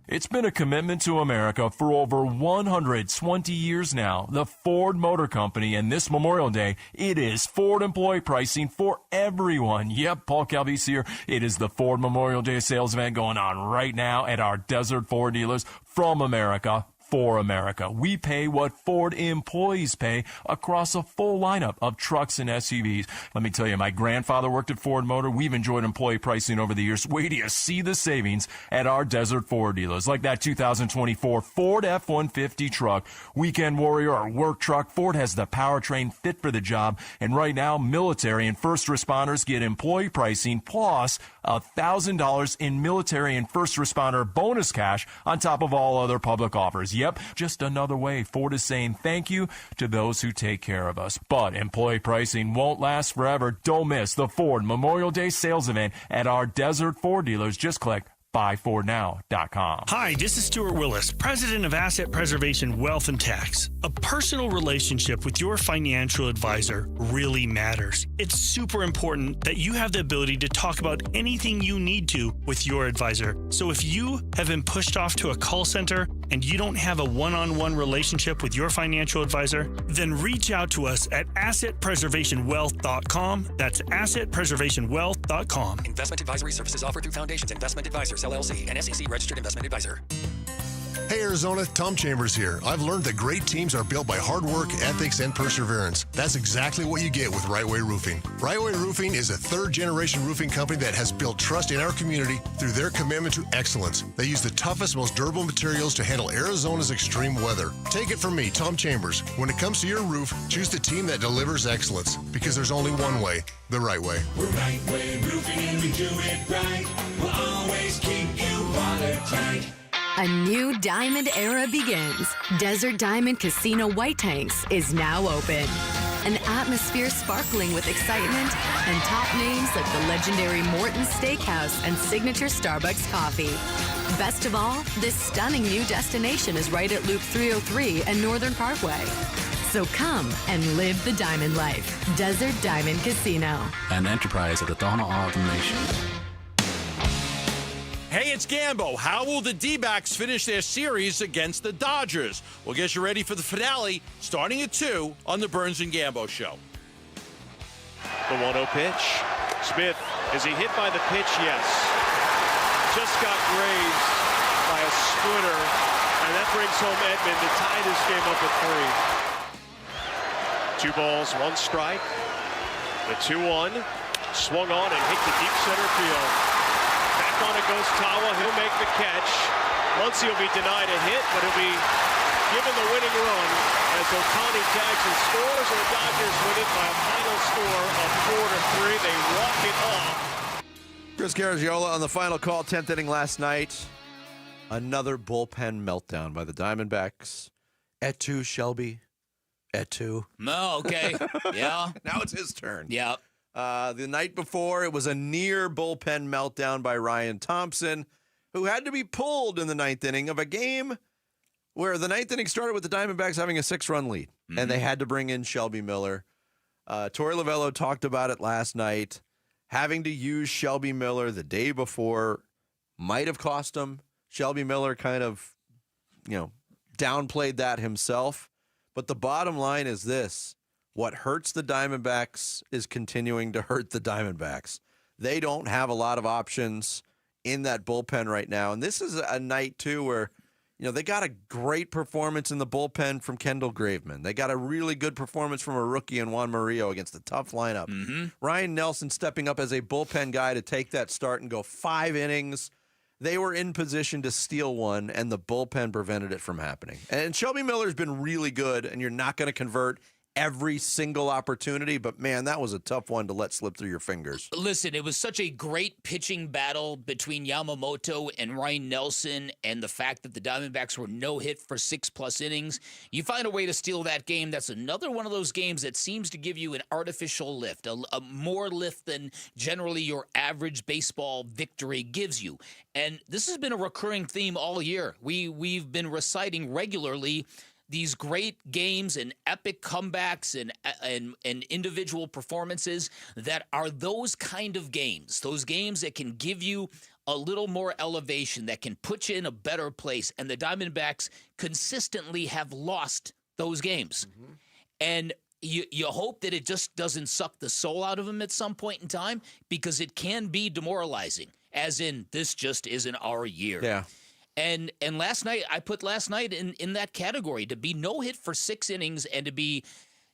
It's been a commitment to America for over 120 years now. The Ford Motor Company, and this Memorial Day, it is Ford employee pricing for everyone. Yep, Paul Calvise here. It is the Ford Memorial Day sales event going on right now at our Desert Ford dealers from America. For America. We pay what Ford employees pay across a full lineup of trucks and SUVs. Let me tell you, my grandfather worked at Ford Motor. We've enjoyed employee pricing over the years. Wait till you see the savings at our Desert Ford dealers, like that 2024 Ford F-150 truck, Weekend Warrior or work truck. Ford has the powertrain fit for the job. And right now, military and first responders get employee pricing plus $1,000 in military and first responder bonus cash on top of all other public offers. Yep, just another way Ford is saying thank you to those who take care of us. But employee pricing won't last forever. Don't miss the Ford Memorial Day sales event at our Desert Ford dealers. Just click buyfordnow.com. Hi, this is Stuart Willis, president of Asset Preservation Wealth and Tax. A personal relationship with your financial advisor really matters. It's super important that you have the ability to talk about anything you need to with your advisor. So if you have been pushed off to a call center and you don't have a one-on-one relationship with your financial advisor, then reach out to us at assetpreservationwealth.com. That's assetpreservationwealth.com. Investment advisory services offered through Foundations Investment Advisors, LLC, an SEC registered investment advisor. Hey Arizona, Tom Chambers here. I've learned that great teams are built by hard work, ethics, and perseverance. That's exactly what you get with Right Way Roofing. Right Way Roofing is a third-generation roofing company that has built trust in our community through their commitment to excellence. They use the toughest, most durable materials to handle Arizona's extreme weather. Take it from me, Tom Chambers. When it comes to your roof, choose the team that delivers excellence, because there's only one way, the right way. We're Right Way Roofing and we do it right. We'll always keep you watertight. A new diamond era begins. Desert Diamond Casino White Tanks is now open. An atmosphere sparkling with excitement and top names like the legendary Morton's Steakhouse and signature Starbucks coffee. Best of all, this stunning new destination is right at Loop 303 and Northern Parkway. So come and live the diamond life. Desert Diamond Casino. An enterprise of the Donna Automation. Hey, it's Gambo. How will the D-backs finish their series against the Dodgers? We'll get you ready for the finale starting at 2 on the Burns and Gambo Show. The 1-0 pitch. Smith, is he hit by the pitch? Yes. Just got grazed by a splinter, and that brings home Edmond to tie this game up at 3. 2 balls, 1 strike. The 2-1 swung on and hit to deep center field. Back on it goes Tawa. He'll make the catch. Once he'll be denied a hit, but he'll be given the winning run as Ohtani tags and scores, and the Dodgers win it by a final score of 4-3. They walk it off. Chris Garagiola on the final call, 10th inning last night. Another bullpen meltdown by the Diamondbacks. Et tu, Shelby? At 2. No, okay. Yeah. Now it's his turn. Yeah. The night before, it was a near bullpen meltdown by Ryan Thompson, who had to be pulled in the 9th inning of a game where the 9th inning started with the Diamondbacks having a 6-run lead, and they had to bring in Shelby Miller. Torey Lovullo talked about it last night. Having to use Shelby Miller the day before might have cost him. Shelby Miller kind of, downplayed that himself. But the bottom line is this. What hurts the Diamondbacks is continuing to hurt the Diamondbacks. They don't have a lot of options in that bullpen right now. And this is a night, too, where, they got a great performance in the bullpen from Kendall Graveman. They got a really good performance from a rookie in Juan Murillo against a tough lineup. Ryan Nelson stepping up as a bullpen guy to take that start and go 5 innings. They were in position to steal one, and the bullpen prevented it from happening. And Shelby Miller's been really good, and you're not going to convert every single opportunity, but man, that was a tough one to let slip through your fingers. Listen, it was such a great pitching battle between Yamamoto and Ryan Nelson, and the fact that the Diamondbacks were no hit for 6+ innings. You find a way to steal that game. That's another one of those games that seems to give you an artificial lift, a more lift than generally your average baseball victory gives you. And this has been a recurring theme all year. We've been reciting regularly these great games and epic comebacks and individual performances that are those kind of games, those games that can give you a little more elevation, that can put you in a better place. And the Diamondbacks consistently have lost those games. And you hope that it just doesn't suck the soul out of them at some point in time, because it can be demoralizing, as in, this just isn't our year. Yeah. And last night, I put last night in that category, to be no hit for 6 innings and to be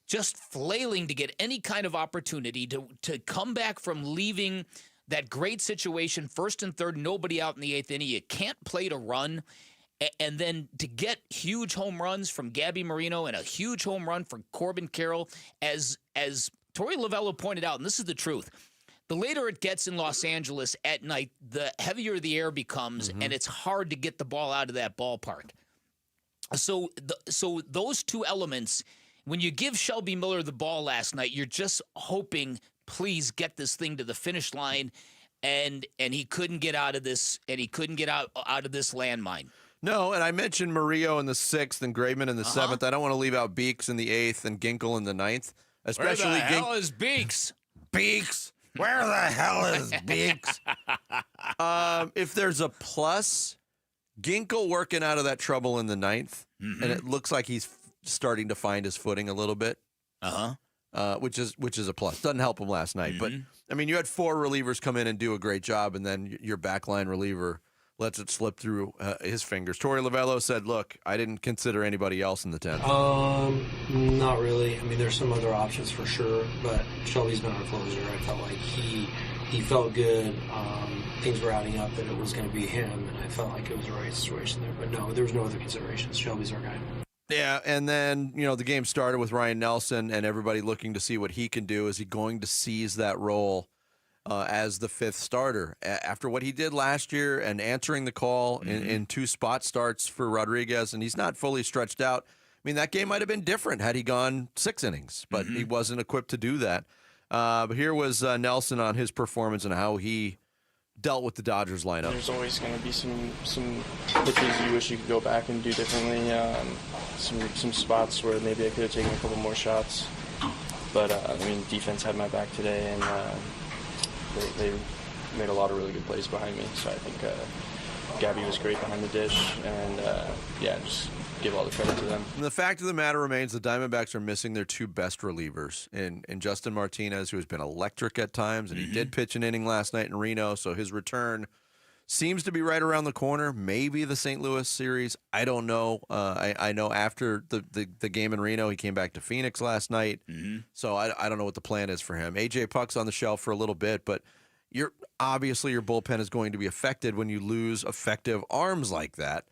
just flailing to get any kind of opportunity to come back from leaving that great situation, 1st and 3rd, nobody out in the 8th inning. You can't play to run. And then to get huge home runs from Gabby Marino and a huge home run from Corbin Carroll, as Torey Lovullo pointed out, and this is the truth, the later it gets in Los Angeles at night, the heavier the air becomes, and it's hard to get the ball out of that ballpark. So those two elements, when you give Shelby Miller the ball last night, you're just hoping, please get this thing to the finish line, and he couldn't get out of this, and he couldn't get out of this landmine. No, and I mentioned Murillo in the 6th and Graveman in the 7th. I don't want to leave out Beeks in the 8th and Ginkel in the 9th. Especially Where the hell is Beeks? Beeks. Where the hell is Beeks? If there's a plus, Ginkel working out of that trouble in the 9th, and it looks like he's starting to find his footing a little bit. Which is a plus. Doesn't help him last night, but I mean, you had 4 relievers come in and do a great job, and then your backline reliever lets it slip through his fingers. Torey Lovullo said, "Look, I didn't consider anybody else in the 10th." Not really. I mean, there's some other options for sure, but Shelby's been our closer. I felt like he felt good. Things were adding up that it was going to be him, and I felt like it was the right situation there. But no, there was no other considerations. Shelby's our guy. Yeah, and then, the game started with Ryan Nelson and everybody looking to see what he can do. Is he going to seize that role as the 5th starter? After what he did last year and answering the call in 2 spot starts for Rodriguez, and he's not fully stretched out. I mean, that game might have been different had he gone 6 innings, but he wasn't equipped to do that. But here was Nelson on his performance and how he dealt with the Dodgers lineup. There's always going to be some pitches you wish you could go back and do differently. Some spots where maybe I could have taken a couple more shots. But, defense had my back today, and they made a lot of really good plays behind me. So I think Gabby was great behind the dish, and, just give all the credit to them. And the fact of the matter remains the Diamondbacks are missing their 2 best relievers in Justin Martinez, who has been electric at times, and he did pitch an inning last night in Reno, so his return seems to be right around the corner. Maybe the St. Louis series. I don't know. I know after the game in Reno, he came back to Phoenix last night, so I don't know what the plan is for him. A.J. Puck's on the shelf for a little bit, but obviously your bullpen is going to be affected when you lose effective arms like that.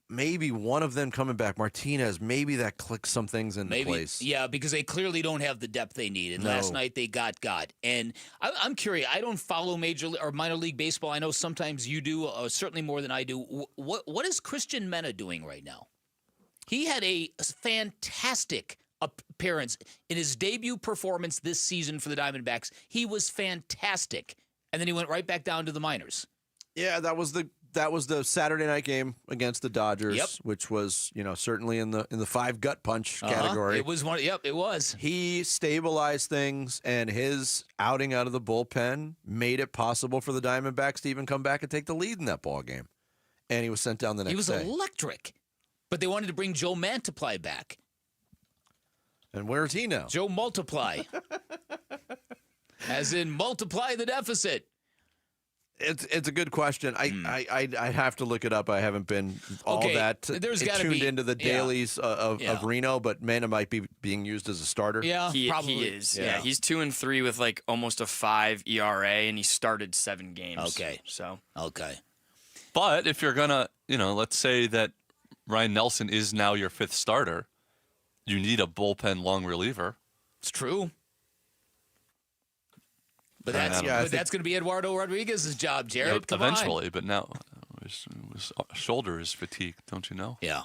Maybe one of them coming back, Martinez, maybe that clicks some things into place. Yeah, because they clearly don't have the depth they need. And last night they got. And I'm curious. I don't follow major or minor league baseball. I know sometimes you do, certainly more than I do. What is Christian Mena doing right now? He had a fantastic appearance in his debut performance this season for the Diamondbacks. He was fantastic, and then he went right back down to the minors. Yeah, that was the Saturday night game against the Dodgers, which was, certainly in the 5 gut punch category. It was one. Yep, it was. He stabilized things, and his outing out of the bullpen made it possible for the Diamondbacks to even come back and take the lead in that ball game. And he was sent down the next day. He was electric, but they wanted to bring Joe Mantiply back. And where's he now? Joe Multiply, as in multiply the deficit. It's a good question. I have to look it up. I haven't been all that tuned into the dailies of Reno, but Manta might be being used as a starter. Yeah, probably. He is. Yeah, he's 2-3 with like almost a 5 ERA, and he started 7 games. Okay. But if you're gonna, let's say that Ryan Nelson is now your 5th starter, you need a bullpen long reliever. It's true. But that's going to be Eduardo Rodriguez's job, Jared. Come eventually, on. but now his shoulder is fatigued, don't you know? Yeah.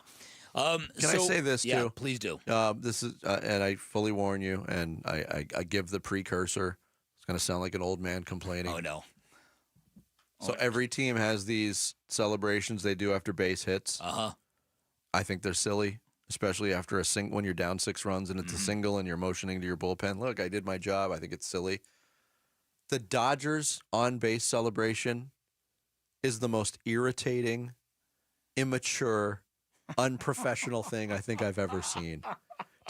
Can I say this, too? Yeah, please do. This is, and I fully warn you, and I give the precursor. It's going to sound like an old man complaining. Oh, no. So every team has these celebrations they do after base hits. Uh-huh. I think they're silly, especially after when you're down 6 runs and it's a single and you're motioning to your bullpen. Look, I did my job. I think it's silly. The Dodgers on-base celebration is the most irritating, immature, unprofessional thing I think I've ever seen.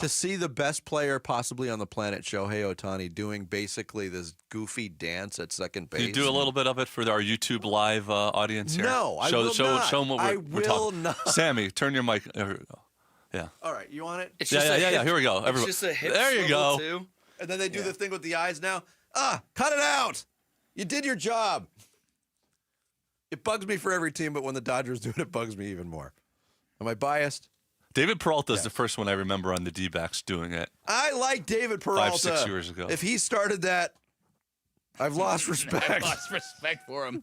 To see the best player possibly on the planet, Shohei Ohtani, doing basically this goofy dance at second base. Can you do a little bit of it for our YouTube live audience here? No, I will not. Show them what we're talking. Not. Sammy, turn your mic. There we go. Yeah. All right, you want it? Yeah. Here we go. Everybody. It's just a hip there you go. Too. And then they do the thing with the eyes now. Cut it out. You did your job. It bugs me for every team, but when the Dodgers do it, it bugs me even more. Am I biased? David Peralta is the first one I remember on the D-backs doing it. I like David Peralta. 5-6 years ago. If he started that, I've lost respect. I've lost respect for him.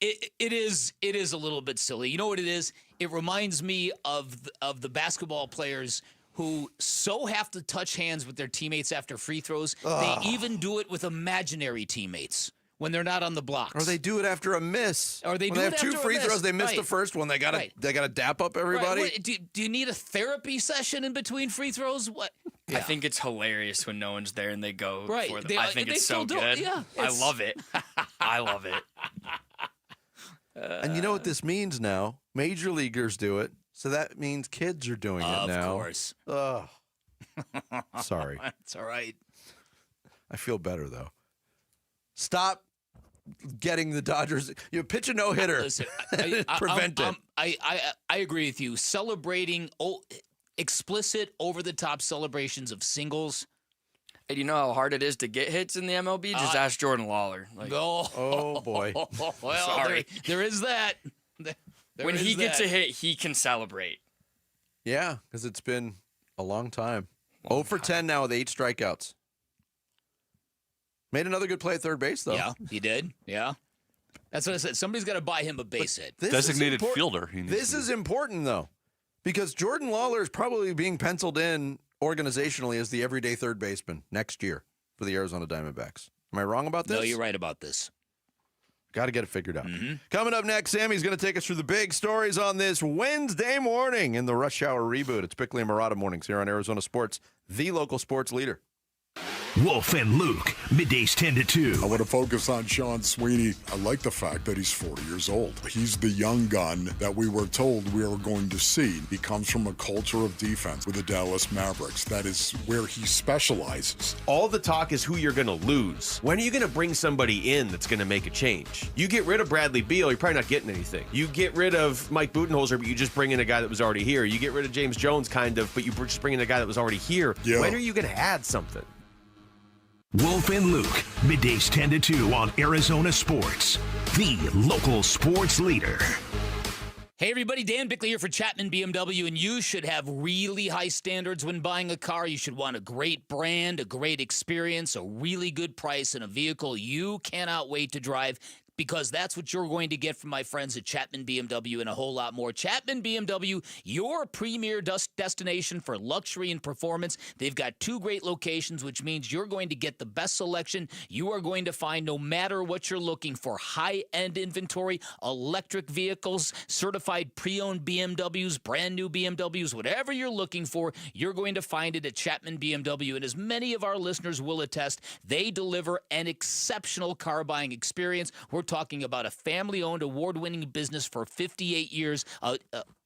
It is a little bit silly. You know what it is? It reminds me of the basketball players who so have to touch hands with their teammates after free throws. They even do it with imaginary teammates when they're not on the blocks. Or they do it after a miss. Or they when do they it have 2 after free a throws, miss. they miss the first one. They gotta dap up everybody. Right. Do you need a therapy session in between free throws? What? I think it's hilarious when no one's there and they go Right. for them. I think it's so good. Yeah, I love it. I love it. And you know what this means now? Major leaguers do it, so that means kids are doing it now. Of course. Ugh. Sorry. It's all right. I feel better, though. Stop getting the Dodgers. You pitch a no-hitter. Listen, Prevent it. I agree with you. Celebrating explicit, over-the-top celebrations of singles. And you know how hard it is to get hits in the MLB? Just ask Jordan Lawler. Oh boy. Well, sorry. There is that. When he gets a hit, he can celebrate. Yeah, because it's been a long time. 0 for 10 now with 8 strikeouts. Made another good play at third base, though. Yeah, he did. Yeah. That's what I said. Somebody's got to buy him a base hit. Designated fielder. This is important, though, because Jordan Lawler is probably being penciled in organizationally as the everyday third baseman next year for the Arizona Diamondbacks. Am I wrong about this? No, you're right about this. Got to get it figured out. Coming up next, Sammy's going to take us through the big stories on this Wednesday morning in the Rush Hour Reboot. It's Bickley and Murata mornings here on Arizona Sports, the local sports leader. Wolf and Luke, middays 10 to 2. I want to focus on Sean Sweeney. I like the fact that he's 40 years old. He's the young gun that we were told we were going to see. He comes from a culture of defense with the Dallas Mavericks. That is where he specializes. All the talk is who you're going to lose. When are you going to bring somebody in that's going to make a change? You get rid of Bradley Beal, you're probably not getting anything. You get rid of Mike Budenholzer, but you just bring in a guy that was already here. You get rid of James Jones, kind of, but you just bring in a guy that was already here. Yeah. When are you going to add something? Wolf and Luke, middays 10 to 2 on Arizona Sports, the local sports leader. Hey everybody, Dan Bickley here for Chapman BMW, and you should have really high standards when buying a car. You should want a great brand, a great experience, a really good price, and a vehicle you cannot wait to drive. because that's what you're going to get from my friends at Chapman BMW and a whole lot more. Chapman BMW, your premier destination for luxury and performance. They've got 2 great locations, which means you're going to get the best selection you are going to find no matter what you're looking for. High-end inventory, electric vehicles, certified pre-owned BMWs, brand new BMWs, whatever you're looking for, you're going to find it at Chapman BMW. And as many of our listeners will attest, they deliver an exceptional car buying experience. We're talking about a family-owned, award-winning business for 58 years, a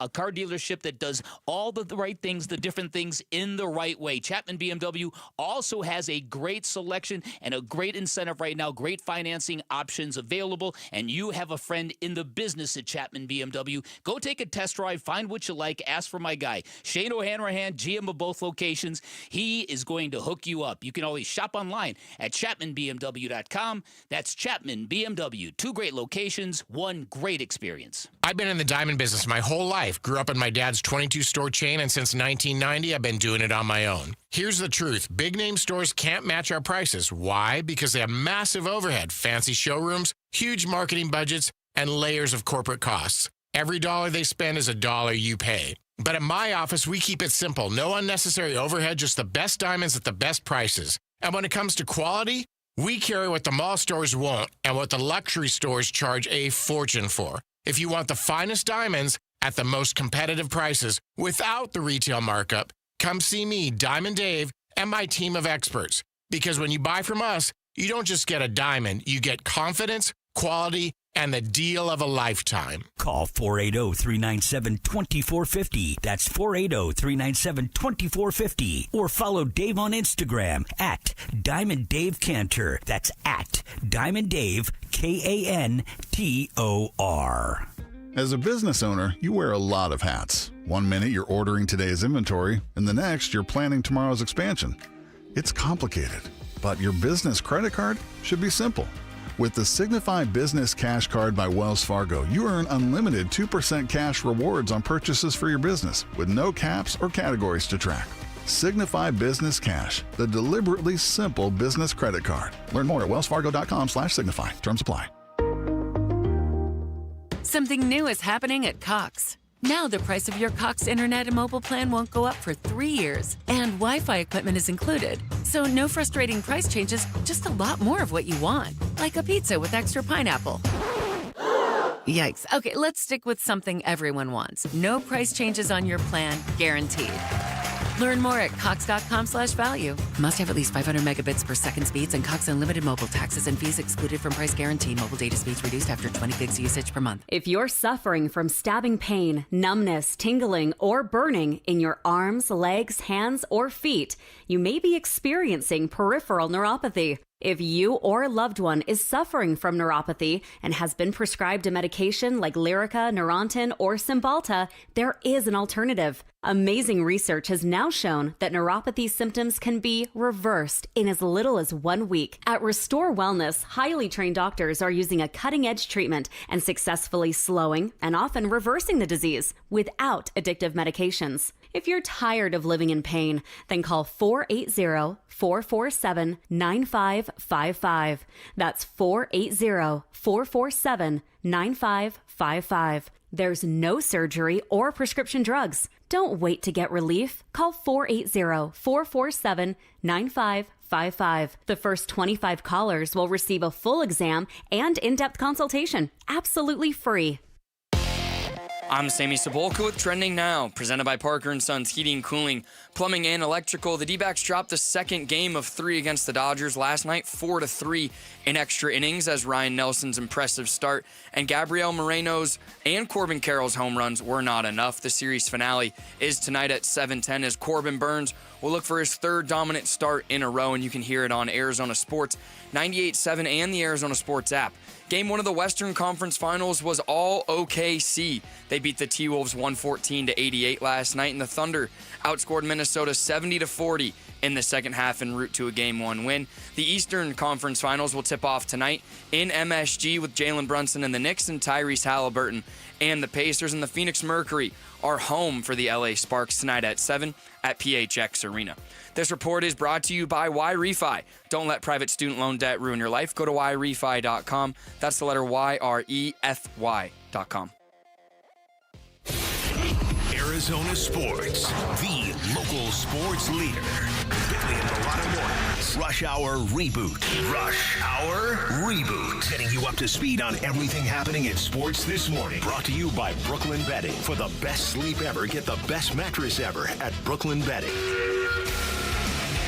car dealership that does all the right things, the different things in the right way. Chapman BMW also has a great selection and a great incentive right now, great financing options available, and you have a friend in the business at Chapman BMW. Go take a test drive, find what you like, ask for my guy, Shane O'Hanrahan, GM of both locations. He is going to hook you up. You can always shop online at ChapmanBMW.com. That's Chapman BMW. 2 great locations, 1 great experience. I've been in the diamond business my whole life. Grew up in my dad's 22-store chain, and since 1990, I've been doing it on my own. Here's the truth. Big-name stores can't match our prices. Why? Because they have massive overhead, fancy showrooms, huge marketing budgets, and layers of corporate costs. Every dollar they spend is a dollar you pay. But at my office, we keep it simple. No unnecessary overhead, just the best diamonds at the best prices. And when it comes to quality, we carry what the mall stores won't and what the luxury stores charge a fortune for. If you want the finest diamonds at the most competitive prices without the retail markup, come see me, Diamond Dave, and my team of experts. Because when you buy from us, you don't just get a diamond, you get confidence, quality, and the deal of a lifetime. Call 480-397-2450. That's 480-397-2450. Or follow Dave on Instagram at Diamond Dave Cantor. That's at Diamond Dave, Kantor. As a business owner, you wear a lot of hats. One minute you're ordering today's inventory, and the next you're planning tomorrow's expansion. It's complicated, but your business credit card should be simple. With the Signify Business Cash Card by Wells Fargo, you earn unlimited 2% cash rewards on purchases for your business with no caps or categories to track. Signify Business Cash, the deliberately simple business credit card. Learn more at wellsfargo.com/signify. Terms apply. Something new is happening at Cox. Now the price of your Cox Internet and mobile plan won't go up for 3 years, and Wi-Fi equipment is included. So no frustrating price changes, just a lot more of what you want, like a pizza with extra pineapple. Yikes. Okay, let's stick with something everyone wants. No price changes on your plan, guaranteed. Learn more at cox.com/value. Must have at least 500 megabits per second speeds and Cox Unlimited mobile. Taxes and fees excluded from price guarantee. Mobile data speeds reduced after 20 gigs usage per month. If you're suffering from stabbing pain, numbness, tingling, or burning in your arms, legs, hands, or feet, you may be experiencing peripheral neuropathy. If you or a loved one is suffering from neuropathy and has been prescribed a medication like Lyrica, Neurontin, or Cymbalta, there is an alternative. Amazing research has now shown that neuropathy symptoms can be reversed in as little as 1 week. At Restore Wellness, highly trained doctors are using a cutting-edge treatment and successfully slowing and often reversing the disease without addictive medications. If you're tired of living in pain, then call 480-447-9555. That's 480-447-9555. There's no surgery or prescription drugs. Don't wait to get relief. Call 480-447-9555. The first 25 callers will receive a full exam and in-depth consultation, absolutely free. I'm Sammy Sabolka with Trending Now, presented by Parker & Sons Heating, Cooling, Plumbing, and Electrical. The D-backs dropped the second game of 3 against the Dodgers last night, 4-3 in extra innings, as Ryan Nelson's impressive start and Gabriel Moreno's and Corbin Carroll's home runs were not enough. The series finale is tonight at 7:10 as Corbin Burns will look for his 3rd dominant start in a row, and you can hear it on Arizona Sports 98.7 and the Arizona Sports app. Game 1 of the Western Conference Finals was all OKC. They beat the T-Wolves 114-88 last night, and the Thunder outscored Minnesota 70-40 in the second half en route to a Game 1 win. The Eastern Conference Finals will tip off tonight in MSG with Jalen Brunson and the Knicks and Tyrese Halliburton. And the Pacers and the Phoenix Mercury are home for the LA Sparks tonight at 7 at PHX Arena. This report is brought to you by YRefi. Don't let private student loan debt ruin your life. Go to YRefi.com. That's the letter YREFY.com. Arizona Sports, the local sports leader. Bentley and Mulatto Mornings. Rush Hour Reboot. Rush Hour Reboot. Getting you up to speed on everything happening in sports this morning. Brought to you by Brooklyn Bedding. For the best sleep ever, get the best mattress ever at Brooklyn Bedding.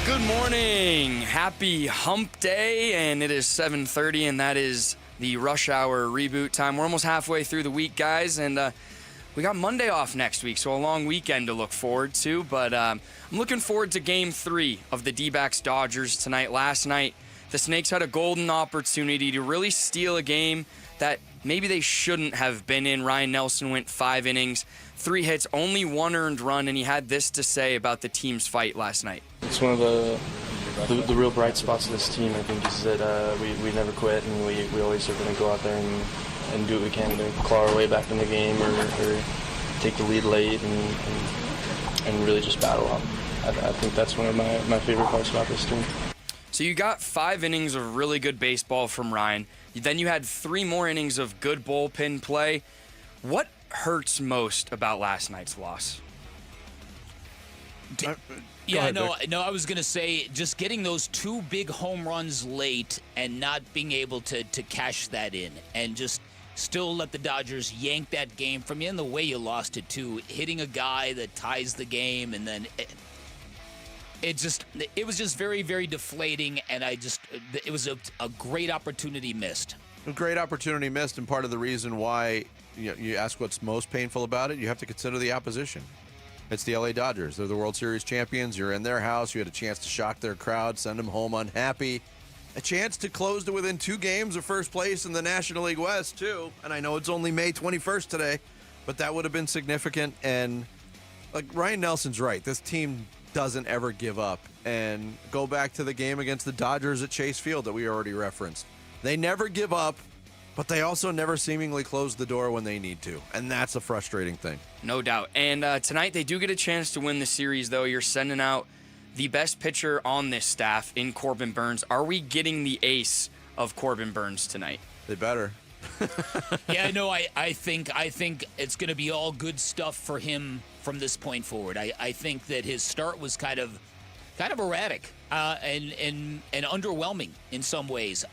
Good morning. Happy hump day, and it is 7:30, and that is the Rush Hour Reboot time. We're almost halfway through the week, guys, and we got Monday off next week, so a long weekend to look forward to. But I'm looking forward to Game 3 of the D-backs Dodgers tonight. Last night, the Snakes had a golden opportunity to really steal a game that maybe they shouldn't have been in. Ryan Nelson went 5 innings, 3 hits, only 1 earned run, and he had this to say about the team's fight last night. It's one of the real bright spots of this team, I think, is that we never quit, and we always are going to go out there and do what we can to claw our way back in the game or take the lead late and really just battle up. I think that's one of my favorite parts about this team. So you got 5 innings of really good baseball from Ryan. Then you had 3 more innings of good bullpen play. What hurts most about last night's loss? I was going to say just getting those 2 big home runs late and not being able to cash that in and just still let the Dodgers yank that game from you, and the way you lost it too, hitting a guy that ties the game, and then it was just very, very deflating, and it was a great opportunity missed. A great opportunity missed, and part of the reason why you ask what's most painful about it, you have to consider the opposition. It's the LA Dodgers. They're the World Series champions. You're in their house. You had a chance to shock their crowd, send them home unhappy. A chance to close to within 2 games of first place in the National League West, too. And I know it's only May 21st today, but that would have been significant. And like Ryan Nelson's right. This team doesn't ever give up. And go back to the game against the Dodgers at Chase Field that we already referenced. They never give up, but they also never seemingly close the door when they need to. And that's a frustrating thing. No doubt. And tonight they do get a chance to win the series, though. You're sending out the best pitcher on this staff in Corbin Burnes. Are we getting the ace of Corbin Burnes tonight? They better. Yeah, no, I think it's going to be all good stuff for him from this point forward. I think that his start was kind of erratic and underwhelming in some ways.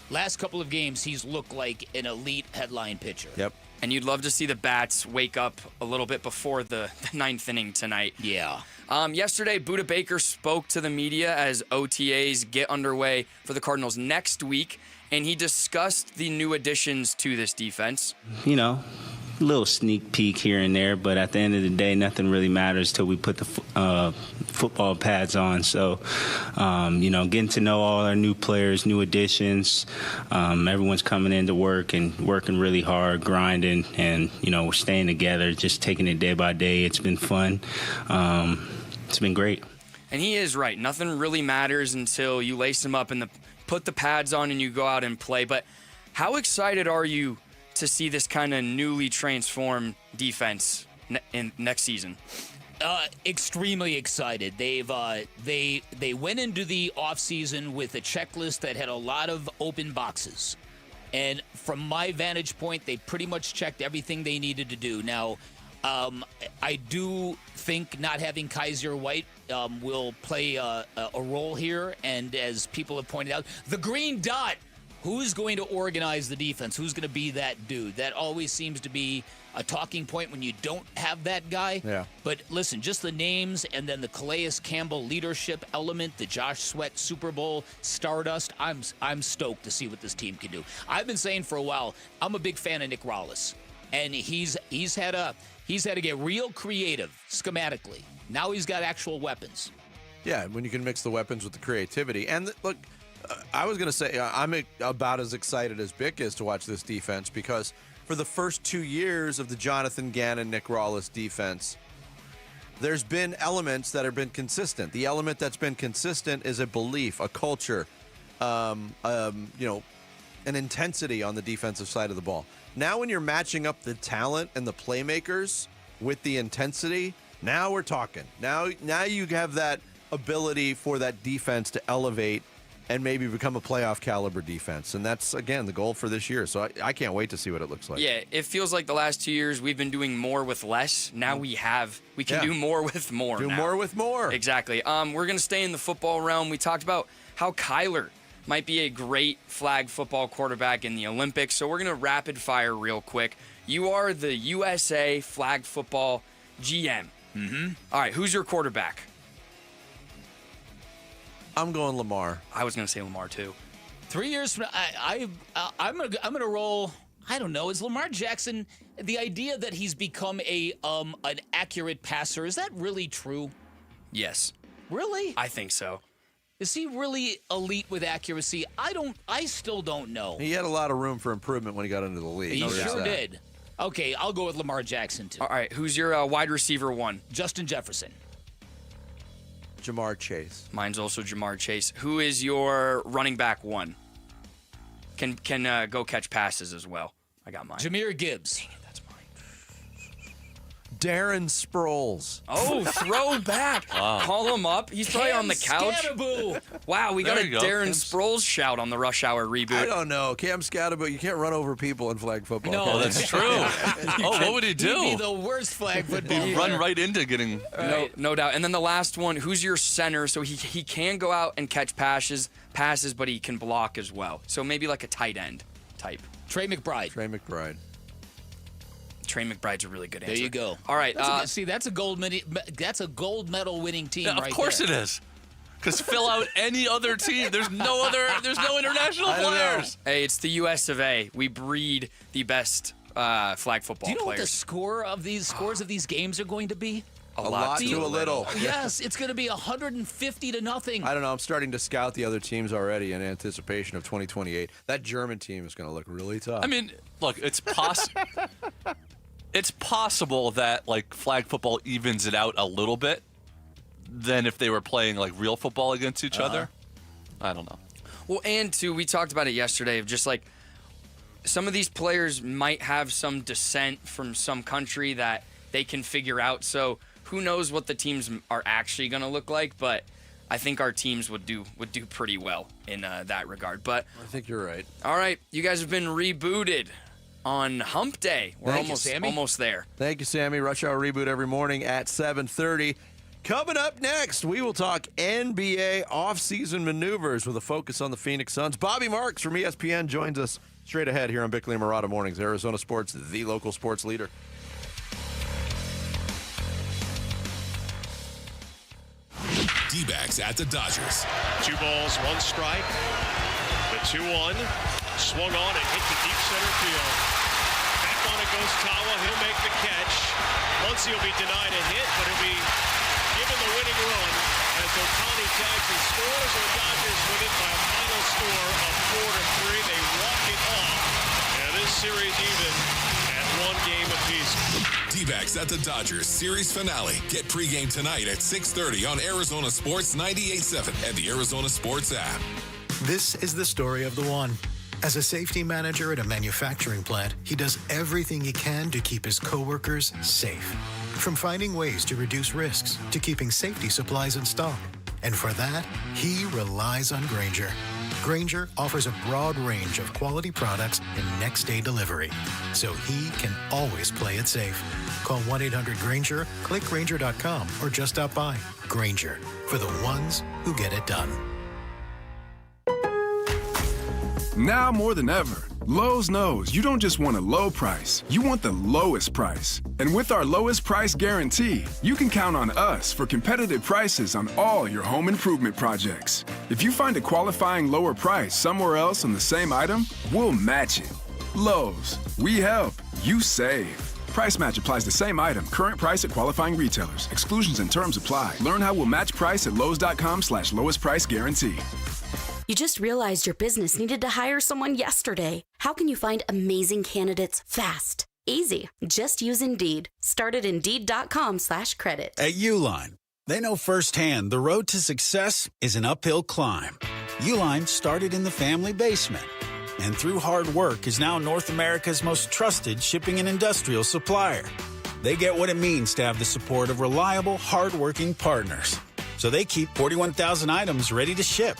Last couple of games, he's looked like an elite headline pitcher. Yep. And you'd love to see the bats wake up a little bit before the 9th inning tonight. Yeah. Yesterday, Buda Baker spoke to the media as OTAs get underway for the Cardinals next week, and he discussed the new additions to this defense. A little sneak peek here and there, but at the end of the day, nothing really matters till we put the football pads on. So, getting to know all our new players, new additions. Everyone's coming into work and working really hard, grinding, and, we're staying together, just taking it day by day. It's been fun. It's been great. And he is right. Nothing really matters until you lace them up and put the pads on and you go out and play. But how excited are you to see this kind of newly transformed defense in next season? Extremely excited. They went into the offseason with a checklist that had a lot of open boxes. And from my vantage point, they pretty much checked everything they needed to do. Now, I do think not having Kaiser White will play a role here. And as people have pointed out, the green dot. Who's going to organize the defense? Who's going to be that dude? That always seems to be a talking point when you don't have that guy. Yeah. But listen, just the names and then the Calais Campbell leadership element, the Josh Sweat Super Bowl stardust. I'm stoked to see what this team can do. I've been saying for a while, I'm a big fan of Nick Rollis, and he's had to get real creative schematically. Now he's got actual weapons. Yeah, when you can mix the weapons with the creativity. And look, I was going to say, I'm about as excited as Bick is to watch this defense because for the first 2 years of the Jonathan Gannon, Nick Rollis defense, there's been elements that have been consistent. The element that's been consistent is a belief, a culture, an intensity on the defensive side of the ball. Now when you're matching up the talent and the playmakers with the intensity, Now we're talking. Now you have that ability for that defense to elevate and maybe become a playoff caliber defense. And that's, again, the goal for this year. So I can't wait to see what it looks like. Yeah, it feels like the last 2 years we've been doing more with less. Now we can do more with more. Do more with more. Exactly. We're going to stay in the football realm. We talked about how Kyler might be a great flag football quarterback in the Olympics. So we're going to rapid fire real quick. You are the USA flag football GM. Mm-hmm. All right, who's your quarterback? I'm going Lamar. I was going to say Lamar too. 3 years from now, I'm gonna roll. I don't know. Is Lamar Jackson, the idea that he's become an accurate passer, is that really true? Yes. Really? I think so. Is he really elite with accuracy? I still don't know. He had a lot of room for improvement when he got into the league. He sure did. Okay, I'll go with Lamar Jackson too. All right, who's your wide receiver one? Justin Jefferson. Jamar Chase. Mine's also Jamar Chase. Who is your running back one? Can go catch passes as well. I got mine. Jahmyr Gibbs. Dang it, that's mine. Darren Sproles. Oh, throwback. Wow. Call him up. He's probably on the couch. Scatterboo. Wow, we got There a you go. Darren Sproles shout on the Rush Hour reboot. I don't know. Cam Scatterbo, you can't run over people in flag football. No, Oh, that's true. What would he He'd do? be the worst flag football He'd player. run right into getting. No doubt. And then the last one, who's your center? So he can go out and catch passes, but he can block as well. So maybe like a tight end type. Trey McBride. Trey McBride. Trey McBride's a really good answer. There you go. All right. That's a gold medal winning team. Yeah, right of course there. it is. Because fill out any other team. There's no international players. Hey, it's the US of A. We breed the best flag football Do you know what the players. scores of these games are going to be? A lot to a little. Yes, it's going to be 150-0. I don't know. I'm starting to scout the other teams already in anticipation of 2028. That German team is going to look really tough. I mean, look, it's possible that like flag football evens it out a little bit than if they were playing like real football against each other. I don't know. Well, and too, we talked about it yesterday of just like some of these players might have some descent from some country that they can figure out. So who knows what the teams are actually going to look like, but I think our teams would do pretty well in that regard. But I think you're right. All right, you guys have been rebooted on Hump Day. We're almost there. Thank you, Sammy. Rush Hour Reboot every morning at 7:30. Coming up next, we will talk NBA offseason maneuvers with a focus on the Phoenix Suns. Bobby Marks from ESPN joins us straight ahead here on Bickley and Murata Mornings. Arizona Sports, the local sports leader. D-backs at the Dodgers. 2 balls, 1 strike. The 2-1. Swung on and hit to deep center field. Back on it goes Tawa. He'll make the catch. Muncy will be denied a hit, but he'll be given the winning run as Ohtani tags and scores, and the Dodgers win it by a final score of 4-3. They walk it off. And this series even at 1 game apiece. D-backs at the Dodgers series finale. Get pregame tonight at 6:30 on Arizona Sports 98.7 and the Arizona Sports app. This is the story of the one. As a safety manager at a manufacturing plant, he does everything he can to keep his coworkers safe. From finding ways to reduce risks to keeping safety supplies in stock. And for that, he relies on Grainger. Grainger offers a broad range of quality products and next-day delivery, so he can always play it safe. Call 1-800-GRAINGER, click Grainger.com, or just stop by. Grainger, for the ones who get it done. Now more than ever, Lowe's knows you don't just want a low price, you want the lowest price. And with our lowest price guarantee, you can count on us for competitive prices on all your home improvement projects. If you find a qualifying lower price somewhere else on the same item, we'll match it. Lowe's, we help, you save. Price match applies to same item, current price at qualifying retailers. Exclusions and terms apply. Learn how we'll match price at lowes.com/lowest price guarantee. You just realized your business needed to hire someone yesterday. How can you find amazing candidates fast? Easy. Just use Indeed. Start at Indeed.com/credit. At Uline, they know firsthand the road to success is an uphill climb. Uline started in the family basement, and through hard work is now North America's most trusted shipping and industrial supplier. they get what it means to have the support of reliable, hardworking partners. So they keep 41,000 items ready to ship.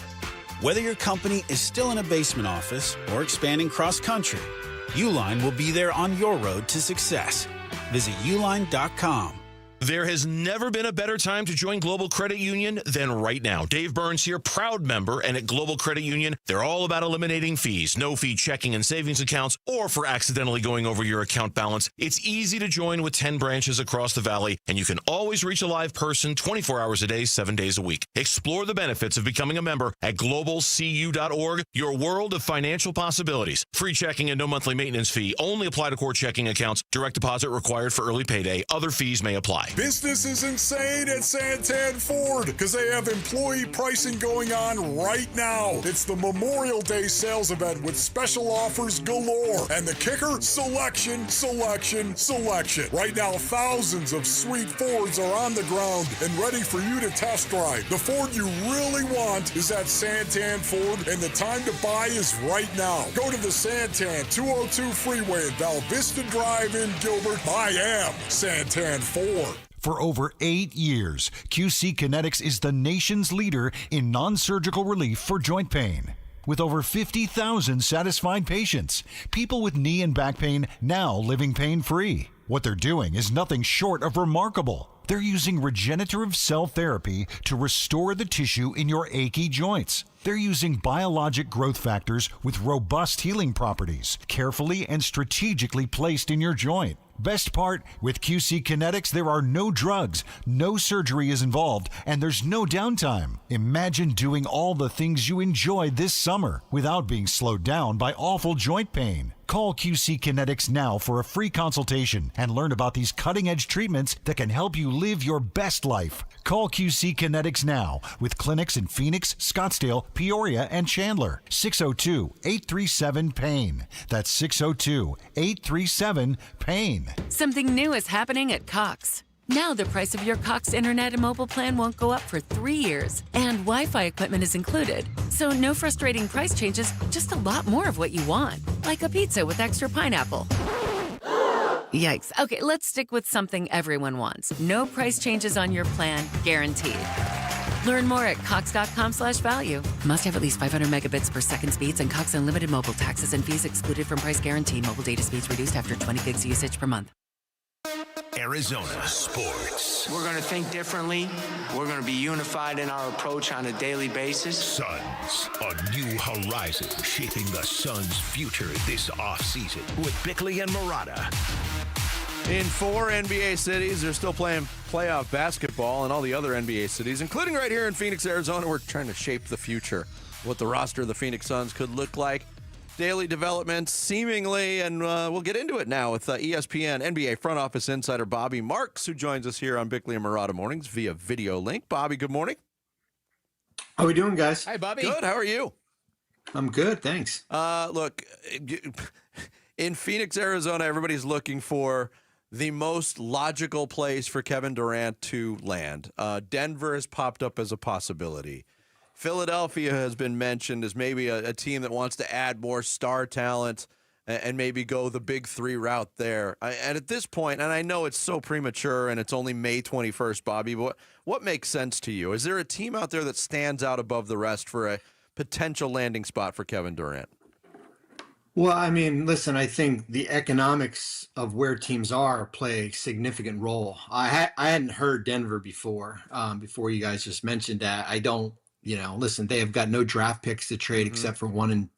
Whether your company is still in a basement office or expanding cross-country, Uline will be there on your road to success. Visit uline.com. There has never been a better time to join Global Credit Union than right now. Dave Burns here, proud member, and at Global Credit Union, they're all about eliminating fees, no-fee checking and savings accounts, or for accidentally going over your account balance. It's easy to join with 10 branches across the valley, and you can always reach a live person 24 hours a day, 7 days a week. Explore the benefits of becoming a member at globalcu.org, your world of financial possibilities. Free checking and no monthly maintenance fee. Only apply to core checking accounts. Direct deposit required for early payday. Other fees may apply. Business is insane at Santan Ford because they have employee pricing going on right now. It's the Memorial Day sales event with special offers galore. And the kicker? Selection, selection, selection. Right now, thousands of sweet Fords are on the ground and ready for you to test drive. The Ford you really want is at Santan Ford, and the time to buy is right now. Go to the Santan 202 Freeway in Val Vista Drive in Gilbert. I am Santan Ford. For over 8 years, QC Kinetics is the nation's leader in non-surgical relief for joint pain. With over 50,000 satisfied patients, people with knee and back pain now living pain-free. What they're doing is nothing short of remarkable. They're using regenerative cell therapy to restore the tissue in your achy joints. They're using biologic growth factors with robust healing properties, carefully and strategically placed in your joint. Best part, with QC Kinetics, there are no drugs, no surgery is involved, and there's no downtime. Imagine doing all the things you enjoy this summer without being slowed down by awful joint pain. Call QC Kinetics now for a free consultation and learn about these cutting-edge treatments that can help you live your best life. Call QC Kinetics now with clinics in Phoenix, Scottsdale, Peoria, and Chandler. 602-837-PAIN. That's 602-837-PAIN. Something new is happening at Cox. Now the price of your Cox internet and mobile plan won't go up for 3 years, and Wi-Fi equipment is included. So no frustrating price changes, just a lot more of what you want, like a pizza with extra pineapple. Yikes. Okay, let's stick with something everyone wants. No price changes on your plan, guaranteed. Learn more at cox.com/value. Must have at least 500 megabits per second speeds and Cox Unlimited mobile taxes and fees excluded from price guarantee. Mobile data speeds reduced after 20 gigs usage per month. Arizona sports. We're going to think differently. We're going to be unified in our approach on a daily basis. Suns, a new horizon shaping the Suns' future this offseason with Bickley and Murata. In 4 NBA cities, they're still playing playoff basketball, and all the other NBA cities, including right here in Phoenix, Arizona, we're trying to shape the future, what the roster of the Phoenix Suns could look like. Daily developments, seemingly, and we'll get into it now with ESPN NBA front office insider Bobby Marks, who joins us here on Bickley and Murata Mornings via video link. Bobby, good morning. How are we doing, guys? Hi, Bobby. Good. How are you? I'm good, thanks. Look, in Phoenix, Arizona, everybody's looking for the most logical place for Kevin Durant to land. Denver has popped up as a possibility. Philadelphia has been mentioned as maybe a team that wants to add more star talent and maybe go the big three route there. And at this point, and I know it's so premature and it's only May 21st, Bobby, but what makes sense to you? Is there a team out there that stands out above the rest for a potential landing spot for Kevin Durant? Well, I mean, listen, I think the economics of where teams are play a significant role. I hadn't heard Denver before you guys just mentioned that. I don't. Listen, they have got no draft picks to trade except for one in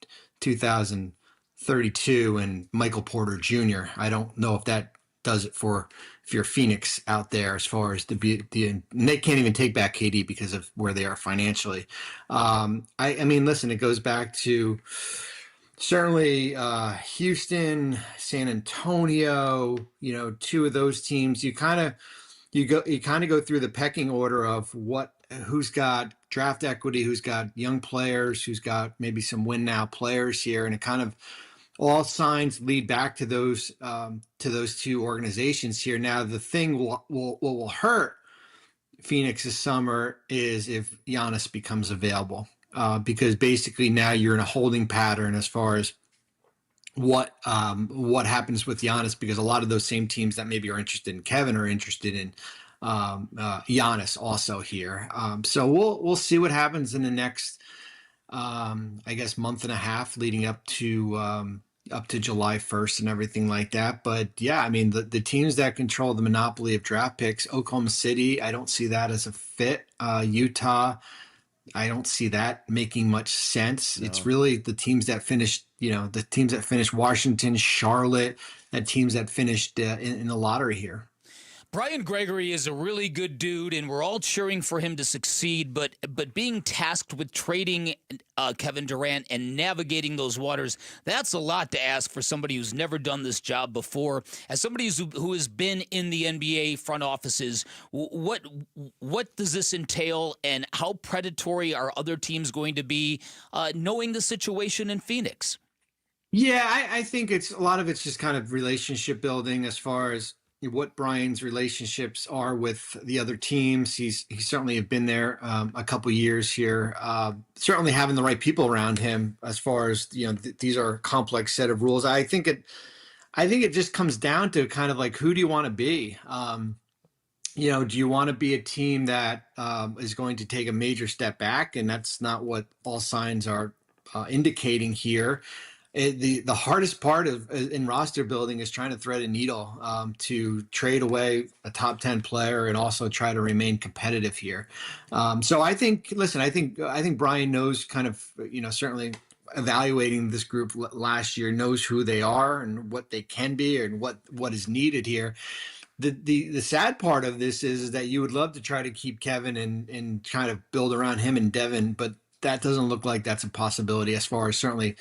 2032 and Michael Porter Jr. I don't know if that does it if you're Phoenix out there as far as and they can't even take back KD because of where they are financially. I mean, listen, it goes back to certainly Houston, San Antonio, two of those teams. You kind of go through the pecking order of who's got draft equity, who's got young players, who's got maybe some win now players here, and it kind of all signs lead back to those two organizations here. Now, the thing will hurt Phoenix this summer is if Giannis becomes available, because basically now you're in a holding pattern as far as what happens with Giannis, because a lot of those same teams that maybe are interested in Kevin are interested in Giannis also here. So we'll see what happens in the next, I guess, month and a half leading up to July 1st and everything like that. But yeah, I mean, the teams that control the monopoly of draft picks, Oklahoma City, I don't see that as a fit. Utah, I don't see that making much sense. No. It's really the teams that finished, the teams that finished Washington, Charlotte, and teams that finished in the lottery here. Brian Gregory is a really good dude, and we're all cheering for him to succeed, but being tasked with trading Kevin Durant and navigating those waters, that's a lot to ask for somebody who's never done this job before. As somebody who has been in the NBA front offices, what does this entail, and how predatory are other teams going to be knowing the situation in Phoenix? Yeah, I think a lot of it's just kind of relationship building as far as what Brian's relationships are with the other teams. He's certainly have been there a couple years here. Certainly having the right people around him as far as, these are a complex set of rules. I think it just comes down to kind of like, who do you want to be? Do you want to be a team that is going to take a major step back? And that's not what all signs are indicating here. The hardest part in roster building is trying to thread a needle to trade away a top 10 player and also try to remain competitive here. So I think Brian knows kind of, certainly evaluating this group last year, knows who they are and what they can be and what is needed here. The sad part of this is that you would love to try to keep Kevin and kind of build around him and Devin, but that doesn't look like that's a possibility as far as certainly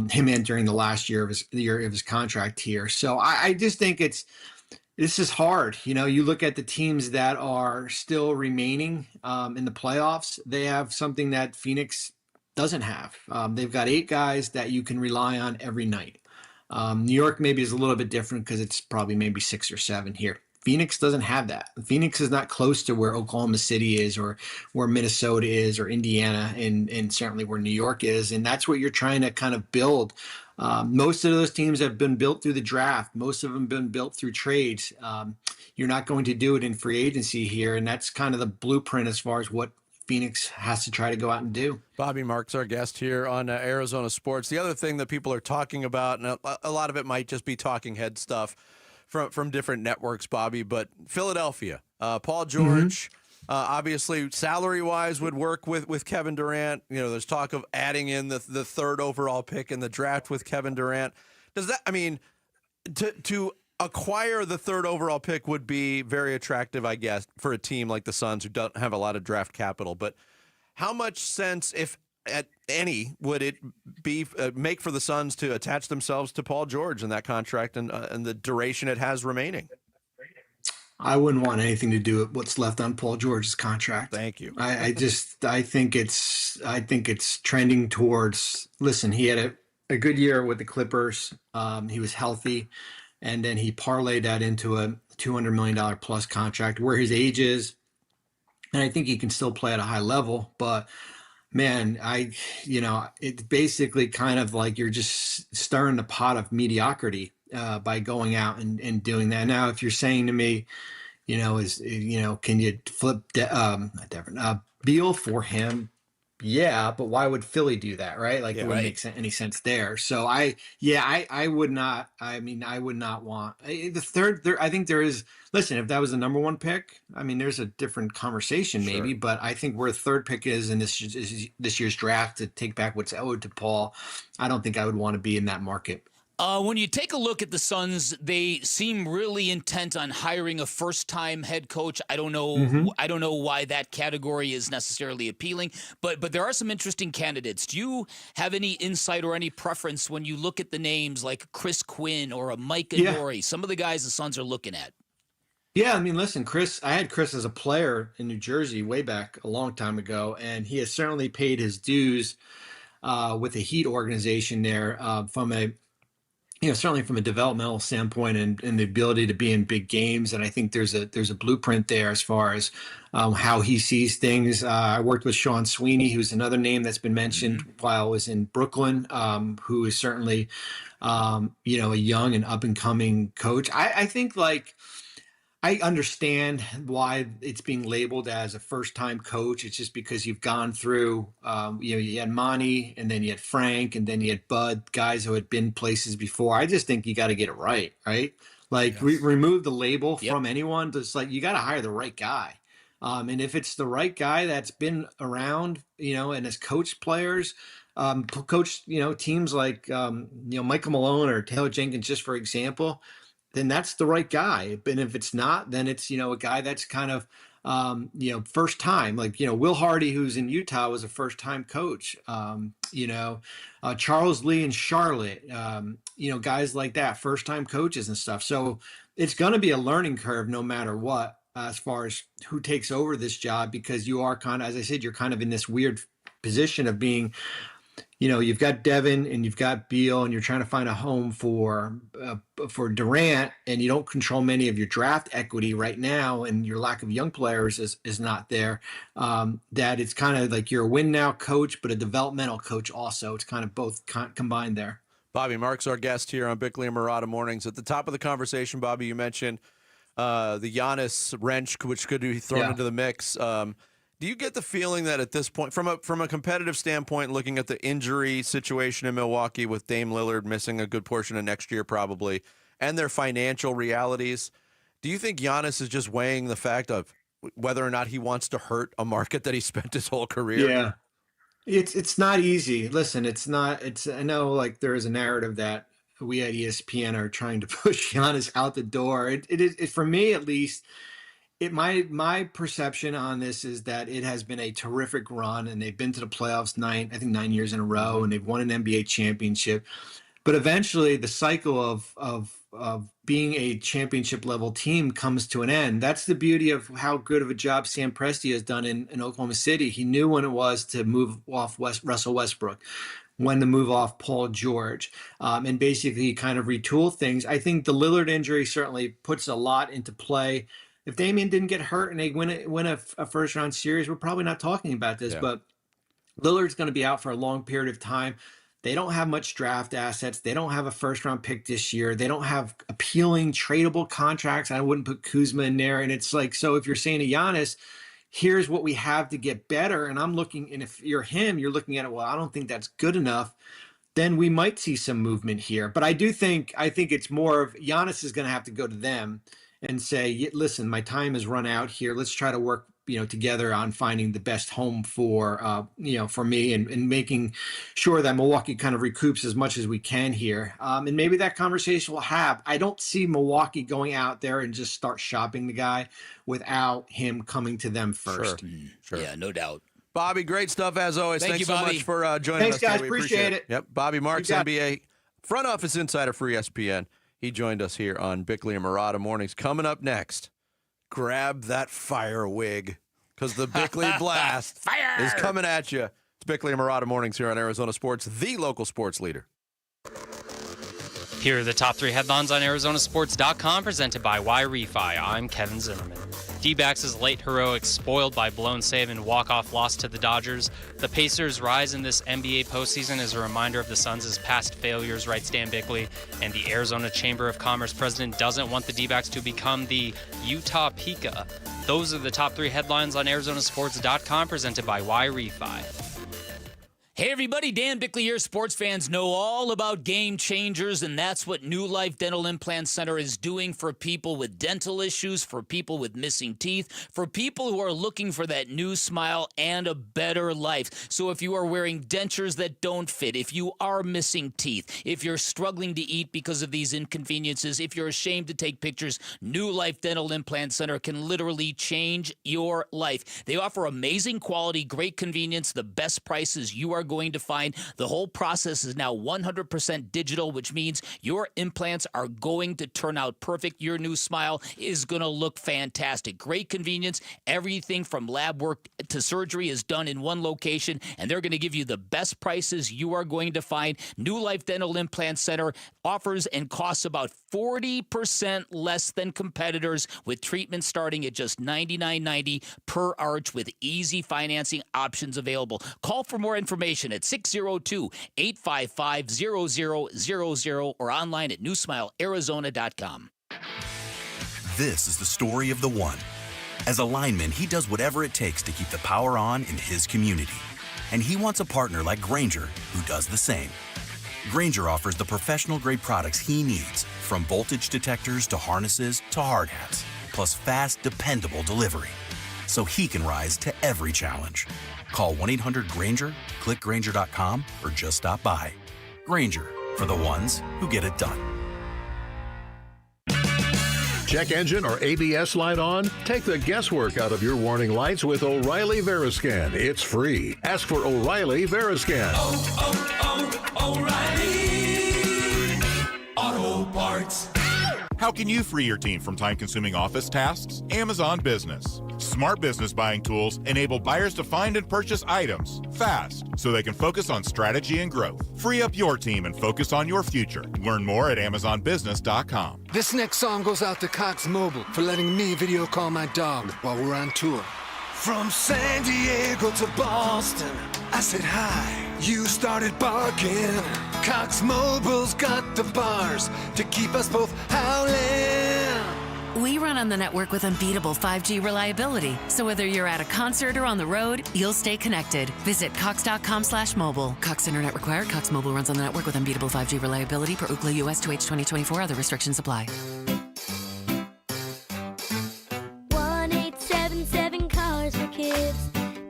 him entering the last year of his contract here. So I just think this is hard. You look at the teams that are still remaining in the playoffs. They have something that Phoenix doesn't have. They've got 8 guys that you can rely on every night. New York maybe is a little bit different because it's probably maybe 6 or 7 here. Phoenix doesn't have that. Phoenix is not close to where Oklahoma City is or where Minnesota is or Indiana and certainly where New York is. And that's what you're trying to kind of build. Most of those teams have been built through the draft. Most of them have been built through trades. You're not going to do it in free agency here. And that's kind of the blueprint as far as what Phoenix has to try to go out and do. Bobby Marks, our guest here on Arizona Sports. The other thing that people are talking about, and a lot of it might just be talking head stuff, from different networks, Bobby, but Philadelphia, Paul George, obviously salary-wise would work with Kevin Durant. There's talk of adding in the 3rd overall pick in the draft with Kevin Durant. Does that, to acquire the 3rd overall pick would be very attractive, I guess, for a team like the Suns who don't have a lot of draft capital. But how much sense, if at any, would it be make for the Suns to attach themselves to Paul George and that contract and the duration it has remaining? I wouldn't want anything to do with what's left on Paul George's contract. Thank you. I think it's trending towards. Listen, he had a good year with the Clippers. He was healthy, and then he parlayed that into a $200 million plus contract where his age is, and I think he can still play at a high level, but. Man, it's basically kind of like you're just stirring the pot of mediocrity by going out and doing that. Now, if you're saying to me, can you flip Beal for him? Yeah, but why would Philly do that, right? Like, it wouldn't make any sense there. So I would not. I would not want the 3rd. I think there is. Listen, if that was the number 1 pick, there's a different conversation maybe. Sure. But I think where 3rd pick is in this year's draft to take back what's owed to Paul, I don't think I would want to be in that market. When you take a look at the Suns, they seem really intent on hiring a first-time head coach. I don't know. Mm-hmm. I don't know why that category is necessarily appealing, but there are some interesting candidates. Do you have any insight or any preference when you look at the names like Chris Quinn or a Mike Adoree? Some of the guys the Suns are looking at. Yeah, listen, Chris. I had Chris as a player in New Jersey way back a long time ago, and he has certainly paid his dues with the Heat organization there from a certainly from a developmental standpoint and the ability to be in big games. And I think there's a blueprint there as far as how he sees things. I worked with Sean Sweeney, who's another name that's been mentioned while I was in Brooklyn, who is certainly, a young and up and coming coach. I think I understand why it's being labeled as a first-time coach. It's just because you've gone through, you had Monty, and then you had Frank, and then you had Bud, guys who had been places before. I just think you got to get it right? Remove the label from anyone. Just you got to hire the right guy. And if it's the right guy that's been around, and has coached players, coached, teams like, Michael Malone or Taylor Jenkins, just for example, then that's the right guy. And if it's not, then it's, a guy that's kind of, first time, Will Hardy, who's in Utah, was a first time coach. Charles Lee in Charlotte, guys like that, first time coaches and stuff. So it's going to be a learning curve no matter what, as far as who takes over this job, because you are kind of, as I said, you're kind of in this weird position of being, you've got Devin and you've got Beal, and you're trying to find a home for Durant, and you don't control many of your draft equity right now, and your lack of young players is not there. That it's kind of like you're a win now coach, but a developmental coach also. It's kind of both combined there. Bobby Marks, our guest here on Bickley and Murata Mornings. At the top of the conversation, Bobby, you mentioned the Giannis wrench, which could be thrown into the mix. Do you get the feeling that at this point, from a competitive standpoint, looking at the injury situation in Milwaukee with Dame Lillard missing a good portion of next year probably, and their financial realities, do you think Giannis is just weighing the fact of whether or not he wants to hurt a market that he spent his whole career? Yeah, it's not easy. Listen, I know there is a narrative that we at ESPN are trying to push Giannis out the door. It is, for me at least. My perception on this is that it has been a terrific run, and they've been to the playoffs 9 years in a row, and they've won an NBA championship. But eventually, the cycle of being a championship level team comes to an end. That's the beauty of how good of a job Sam Presti has done in Oklahoma City. He knew when it was to move off Russell Westbrook, when to move off Paul George, and basically kind of retool things. I think the Lillard injury certainly puts a lot into play. If Damian didn't get hurt and they win a first round series, we're probably not talking about this. But Lillard's going to be out for a long period of time. They don't have much draft assets. They don't have a first round pick this year. They don't have appealing tradable contracts. I wouldn't put Kuzma in there. And it's so if you're saying to Giannis, here's what we have to get better, and I'm looking, and if you're him, you're looking at it, well, I don't think that's good enough, then we might see some movement here. But I think it's more of Giannis is going to have to go to them and say, listen, my time has run out here. Let's try to work, together on finding the best home for me and making sure that Milwaukee kind of recoups as much as we can here. And maybe that conversation will have. I don't see Milwaukee going out there and just start shopping the guy without him coming to them first. Sure. Yeah, no doubt. Bobby, great stuff as always. Thanks you, so much for joining us. Thanks, guys. We Appreciate it. Yep. Bobby Marks, NBA front office insider for ESPN. He joined us here on Bickley and Murata Mornings. Coming up next, grab that fire wig, because the Bickley Blast is coming at you. It's Bickley and Murata Mornings here on Arizona Sports, the local sports leader. Here are the top 3 headlines on Arizonasports.com, presented by Y-Refi. I'm Kevin Zimmerman. D-backs' late heroics spoiled by blown save and walk-off loss to the Dodgers. The Pacers' rise in this NBA postseason is a reminder of the Suns' past failures, writes Dan Bickley. And the Arizona Chamber of Commerce president doesn't want the D-backs to become the Utah Pika. Those are the top 3 headlines on Arizonasports.com, presented by Y-Refi. Hey everybody, Dan Bickley here. Sports fans know all about game changers, and that's what New Life Dental Implant Center is doing for people with dental issues, for people with missing teeth, for people who are looking for that new smile and a better life. So if you are wearing dentures that don't fit, if you are missing teeth, if you're struggling to eat because of these inconveniences, if you're ashamed to take pictures, New Life Dental Implant Center can literally change your life. They offer amazing quality, great convenience, the best prices you are going to find. The whole process is now 100% digital, which means your implants are going to turn out perfect. Your new smile is going to look fantastic. Great convenience. Everything from lab work to surgery is done in one location, and they're going to give you the best prices you are going to find. New Life Dental Implant Center offers and costs about 40% less than competitors, with treatment starting at just $99.90 per arch with easy financing options available. Call for more information at 602-855-0000 or online at newsmilearizona.com. This is the story of the one. As a lineman, he does whatever it takes to keep the power on in his community. And he wants a partner like Grainger who does the same. Grainger offers the professional-grade products he needs, from voltage detectors to harnesses to hard hats, plus fast, dependable delivery, so he can rise to every challenge. Call 1-800-GRAINGER, click Grainger.com, or just stop by. Grainger, for the ones who get it done. Check engine or ABS light on? Take the guesswork out of your warning lights with O'Reilly Veriscan. It's free. Ask for O'Reilly Veriscan. O'Reilly Auto Parts. How can you free your team from time-consuming office tasks? Amazon Business. Smart business buying tools enable buyers to find and purchase items fast so they can focus on strategy and growth. Free up your team and focus on your future. Learn more at AmazonBusiness.com. This next song goes out to Cox Mobile for letting me video call my dog while we're on tour. From San Diego to Boston, I said hi. You started barking. Cox Mobile's got the bars to keep us both howling. We run on the network with unbeatable 5G reliability. So whether you're at a concert or on the road, you'll stay connected. Visit cox.com/mobile. Cox Internet required. Cox Mobile runs on the network with unbeatable 5G reliability per Ookla US 2H 2024. Other restrictions apply. 1-877 Cars for Kids.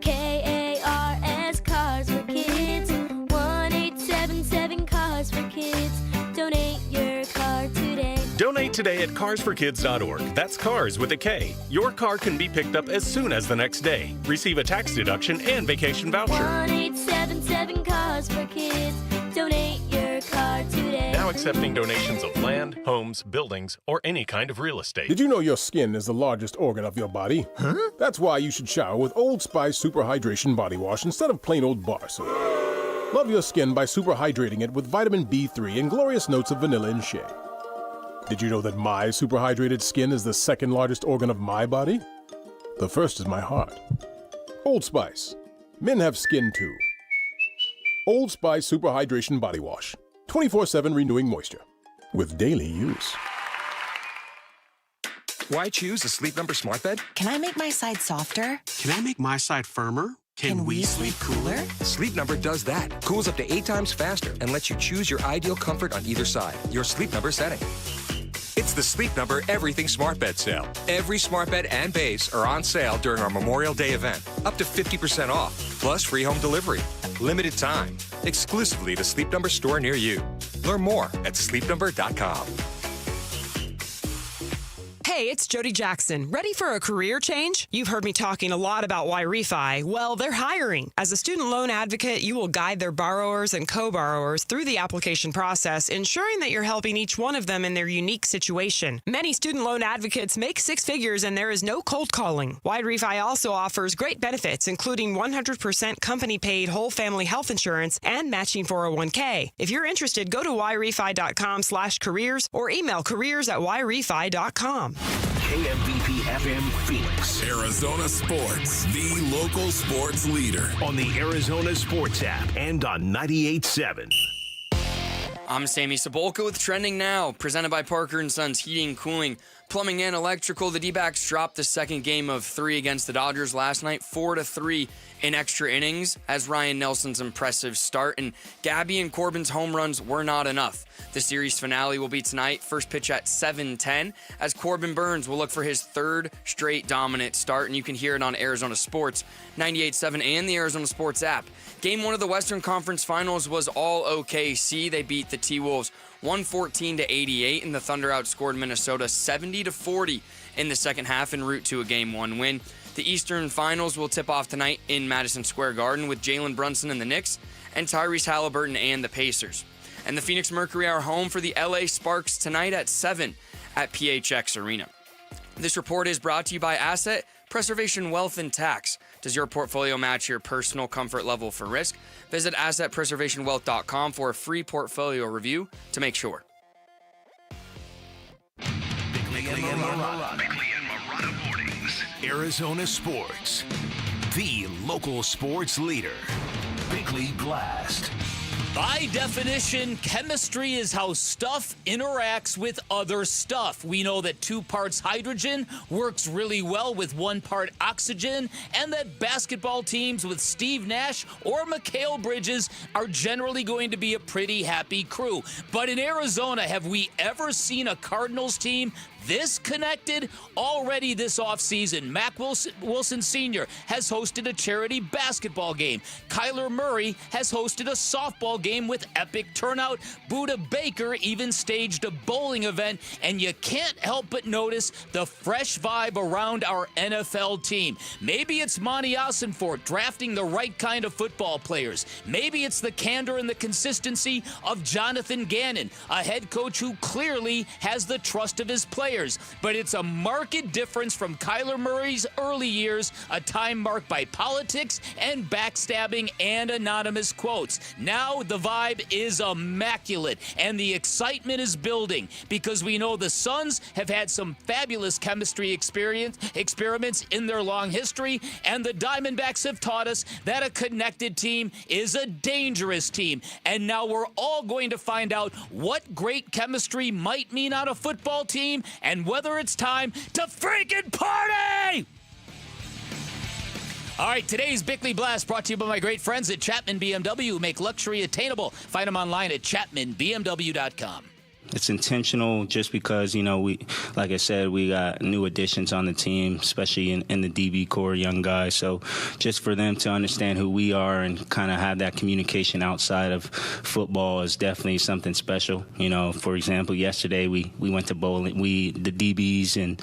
KARS Cars for Kids. 1-877 Cars for Kids. Donate your car today. Donate today at carsforkids.org. That's cars with a K. Your car can be picked up as soon as the next day. Receive a tax deduction and vacation voucher. 1-877 Cars for Kids. Donate your car today. Now accepting donations of land, homes, buildings, or any kind of real estate. Did you know your skin is the largest organ of your body? Huh? That's why you should shower with Old Spice Super Hydration Body Wash instead of plain old bar soap. Love your skin by super hydrating it with vitamin B3 and glorious notes of vanilla and shea. Did you know that my super hydrated skin is the second largest organ of my body? The first is my heart. Old Spice. Men have skin too. Old Spice Super Hydration Body Wash. 24/7 renewing moisture. With daily use. Why choose a Sleep Number smart bed? Can I make my side softer? Can I make my side firmer? Can we sleep cooler? Sleep Number does that. Cools up to 8 times faster and lets you choose your ideal comfort on either side. Your Sleep Number setting. It's the Sleep Number Everything Smart Bed sale. Every smart bed and base are on sale during our Memorial Day event. Up to 50% off, plus free home delivery. Limited time. Exclusively to Sleep Number store near you. Learn more at sleepnumber.com. Hey, it's Jody Jackson. Ready for a career change? You've heard me talking a lot about Y-Refi. Well, they're hiring. As a student loan advocate, you will guide their borrowers and co-borrowers through the application process, ensuring that you're helping each one of them in their unique situation. Many student loan advocates make 6 figures and there is no cold calling. Y-Refi also offers great benefits, including 100% company-paid whole family health insurance and matching 401k. If you're interested, go to yrefi.com/careers or email careers@yrefi.com. KMVP FM Phoenix. Arizona Sports, the local sports leader. On the Arizona Sports app and on 98.7. I'm Sammy Sabolka with Trending Now, presented by Parker & Sons Heating, Cooling, Plumbing, and Electrical. The D-backs dropped the second game of 3 against the Dodgers last night, 4-3 in extra innings, as Ryan Nelson's impressive start and Gabby and Corbin's home runs were not enough. The series finale will be tonight, first pitch at 7:10, as Corbin Burns will look for his 3rd straight dominant start, and you can hear it on Arizona Sports 98.7 and the Arizona Sports app. Game 1 of the Western Conference Finals was all OKC. They beat the T-Wolves 114-88, and the Thunder outscored Minnesota 70-40 in the second half en route to a Game 1 win. The Eastern Finals will tip off tonight in Madison Square Garden with Jalen Brunson and the Knicks and Tyrese Halliburton and the Pacers. And the Phoenix Mercury are home for the LA Sparks tonight at 7 at PHX Arena. This report is brought to you by Asset Preservation Wealth and Tax. Does your portfolio match your personal comfort level for risk? Visit assetpreservationwealth.com for a free portfolio review to make sure. Bickley and Marotta mornings. Arizona Sports, the local sports leader. Bickley Blast. By definition, chemistry is how stuff interacts with other stuff. We know that 2 parts hydrogen works really well with 1 part oxygen, and that basketball teams with Steve Nash or Mikal Bridges are generally going to be a pretty happy crew. But in Arizona, have we ever seen a Cardinals team this connected? Already this offseason, Mac Wilson Sr. has hosted a charity basketball game. Kyler Murray has hosted a softball game with epic turnout. Buda Baker even staged a bowling event, and you can't help but notice the fresh vibe around our NFL team. Maybe it's Monty Ossenfort drafting the right kind of football players. Maybe it's the candor and the consistency of Jonathan Gannon, a head coach who clearly has the trust of his players. But it's a marked difference from Kyler Murray's early years, a time marked by politics and backstabbing and anonymous quotes. Now the vibe is immaculate, and the excitement is building because we know the Suns have had some fabulous chemistry experiments in their long history, and the Diamondbacks have taught us that a connected team is a dangerous team. And now we're all going to find out what great chemistry might mean on a football team, and whether it's time to freaking party! All right, today's Bickley Blast brought to you by my great friends at Chapman BMW, who make luxury attainable. Find them online at chapmanbmw.com. It's intentional just because, like I said, we got new additions on the team, especially in the DB core, young guys. So just for them to understand who we are and kind of have that communication outside of football is definitely something special. For example, yesterday we went to bowling. The DBs, and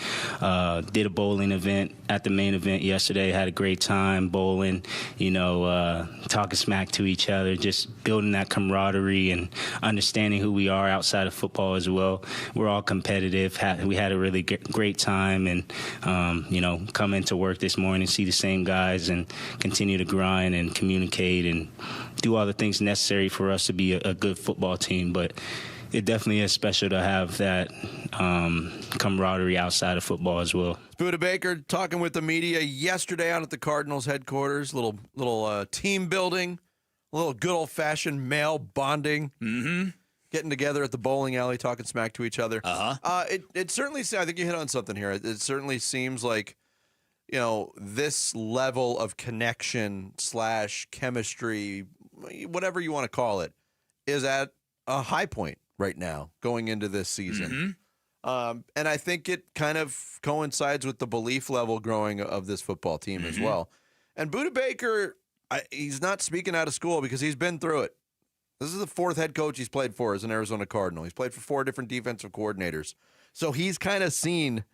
did a bowling event at the main event yesterday. Had a great time bowling, talking smack to each other, just building that camaraderie and understanding who we are outside of football as well. We're all competitive. We had a really great time, and come into work this morning, see the same guys, and continue to grind and communicate and do all the things necessary for us to be a good football team. But it definitely is special to have that camaraderie outside of football as well. Buda Baker talking with the media yesterday out at the Cardinals headquarters. Little team building, a little good old fashioned male bonding. Mm-hmm. Getting together at the bowling alley, talking smack to each other. It certainly, I think you hit on something here. It certainly seems like, this level of connection / chemistry, whatever you want to call it, is at a high point right now going into this season. Mm-hmm. And I think it kind of coincides with the belief level growing of this football team as well. And Buda Baker, he's not speaking out of school because he's been through it. This is the 4th head coach he's played for as an Arizona Cardinal. He's played for 4 different defensive coordinators. So he's kind of seen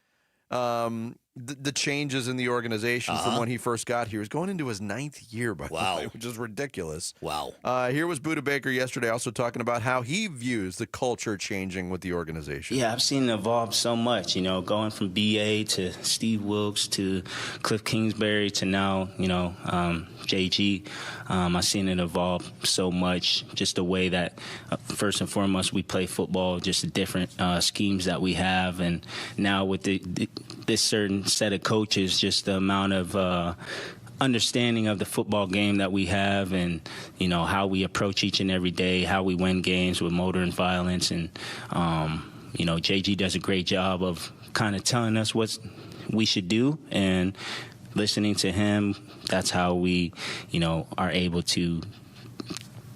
the changes in the organization from when he first got here. He's going into his 9th year, by the way, which is ridiculous. Wow. Here was Buda Baker yesterday also talking about how he views the culture changing with the organization. Yeah, I've seen it evolve so much, going from BA to Steve Wilkes to Cliff Kingsbury to now, JG. I've seen it evolve so much, just the way that, first and foremost, we play football, just the different schemes that we have. And now with this certain set of coaches, just the amount of understanding of the football game that we have, and how we approach each and every day, how we win games with motor and violence. And JG does a great job of kind of telling us what we should do, and listening to him, that's how we are able to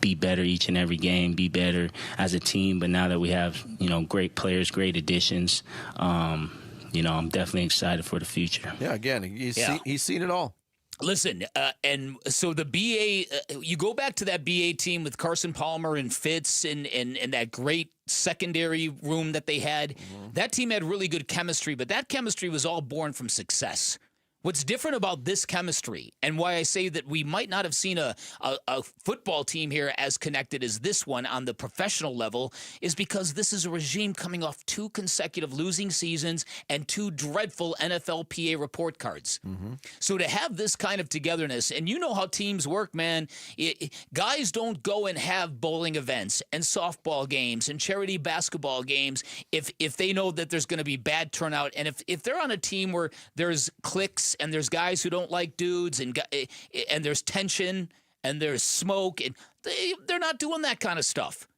be better each and every game, be better as a team. But now that we have great players, great additions, I'm definitely excited for the future. Yeah, again, he's seen it all. Listen, and so the BA, you go back to that BA team with Carson Palmer and Fitz and that great secondary room that they had. Mm-hmm. That team had really good chemistry, but that chemistry was all born from success. What's different about this chemistry, and why I say that we might not have seen a football team here as connected as this one on the professional level, is because this is a regime coming off 2 consecutive losing seasons and 2 dreadful NFLPA report cards. So to have this kind of togetherness, and you know how teams work, man. Guys don't go and have bowling events and softball games and charity basketball games if they know that there's going to be bad turnout, and if they're on a team where there's cliques and there's guys who don't like dudes and there's tension and there's smoke, and they're not doing that kind of stuff.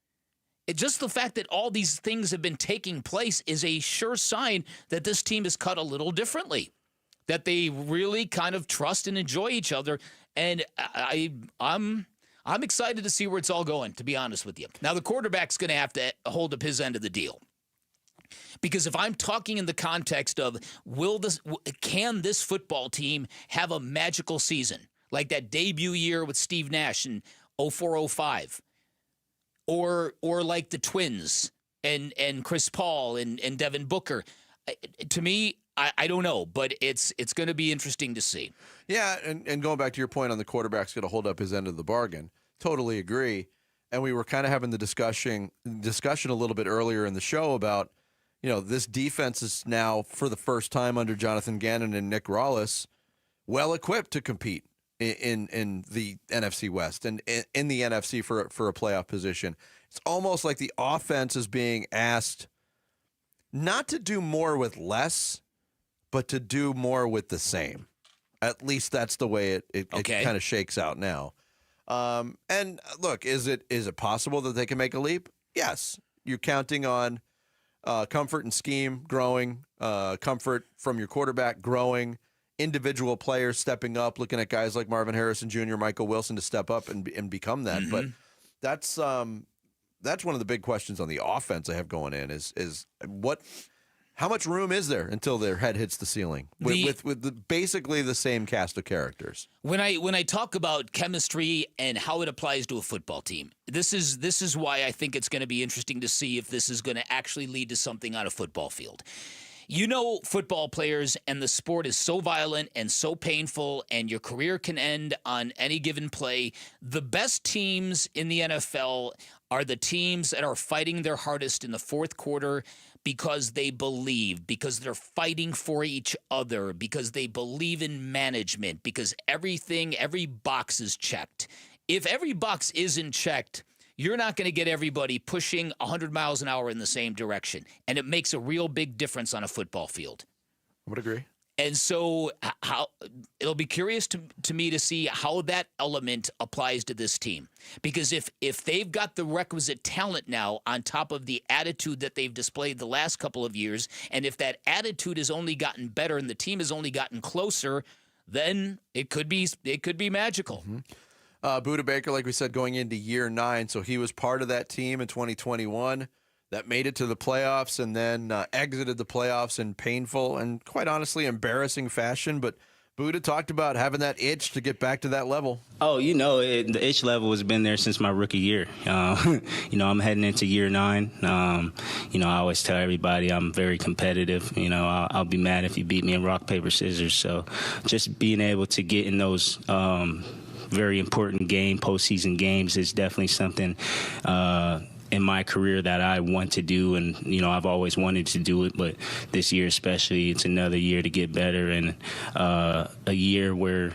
Just the fact that all these things have been taking place is a sure sign that this team is cut a little differently, that they really kind of trust and enjoy each other. And I'm excited to see where it's all going, to be honest with you. Now, the quarterback's going to have to hold up his end of the deal. Because if I'm talking in the context of can this football team have a magical season, like that debut year with Steve Nash in 04-05, or like the Twins and Chris Paul and Devin Booker, to me, I don't know, but it's going to be interesting to see. Yeah, and going back to your point on the quarterback's going to hold up his end of the bargain, totally agree. And we were kind of having the discussion a little bit earlier in the show about, this defense is now, for the first time under Jonathan Gannon and Nick Rawlis, well-equipped to compete in the NFC West and in the NFC for a playoff position. It's almost like the offense is being asked not to do more with less, but to do more with the same. At least that's the way it kind of shakes out now. And look, is it possible that they can make a leap? Yes. You're counting on comfort and scheme growing, comfort from your quarterback growing, individual players stepping up, looking at guys like Marvin Harrison Jr., Michael Wilson to step up and become that. But that's one of the big questions on the offense I have going in is how much room is there until their head hits the ceiling with basically the same cast of characters? When I talk about chemistry and how it applies to a football team, this is why I think it's going to be interesting to see if this is going to actually lead to something on a football field. Football players and the sport is so violent and so painful, and your career can end on any given play. The best teams in the NFL are the teams that are fighting their hardest in the fourth quarter because they believe, because they're fighting for each other, because they believe in management, because every box is checked. If every box isn't checked, you're not going to get everybody pushing 100 miles an hour in the same direction. And it makes a real big difference on a football field. I would agree. And so it'll be curious to me to see how that element applies to this team. Because if they've got the requisite talent now on top of the attitude that they've displayed the last couple of years, and if that attitude has only gotten better and the team has only gotten closer, then it could be magical. Budda Baker, like we said, going into year 9, so he was part of that team in 2021 that made it to the playoffs and then exited the playoffs in painful and, quite honestly, embarrassing fashion. But Budda talked about having that itch to get back to that level. Oh, the itch level has been there since my rookie year. I'm heading into year 9. I always tell everybody I'm very competitive. I'll be mad if you beat me in rock, paper, scissors. So just being able to get in those very important postseason games is definitely something in my career that I want to do, and I've always wanted to do it, but this year especially, it's another year to get better, and a year where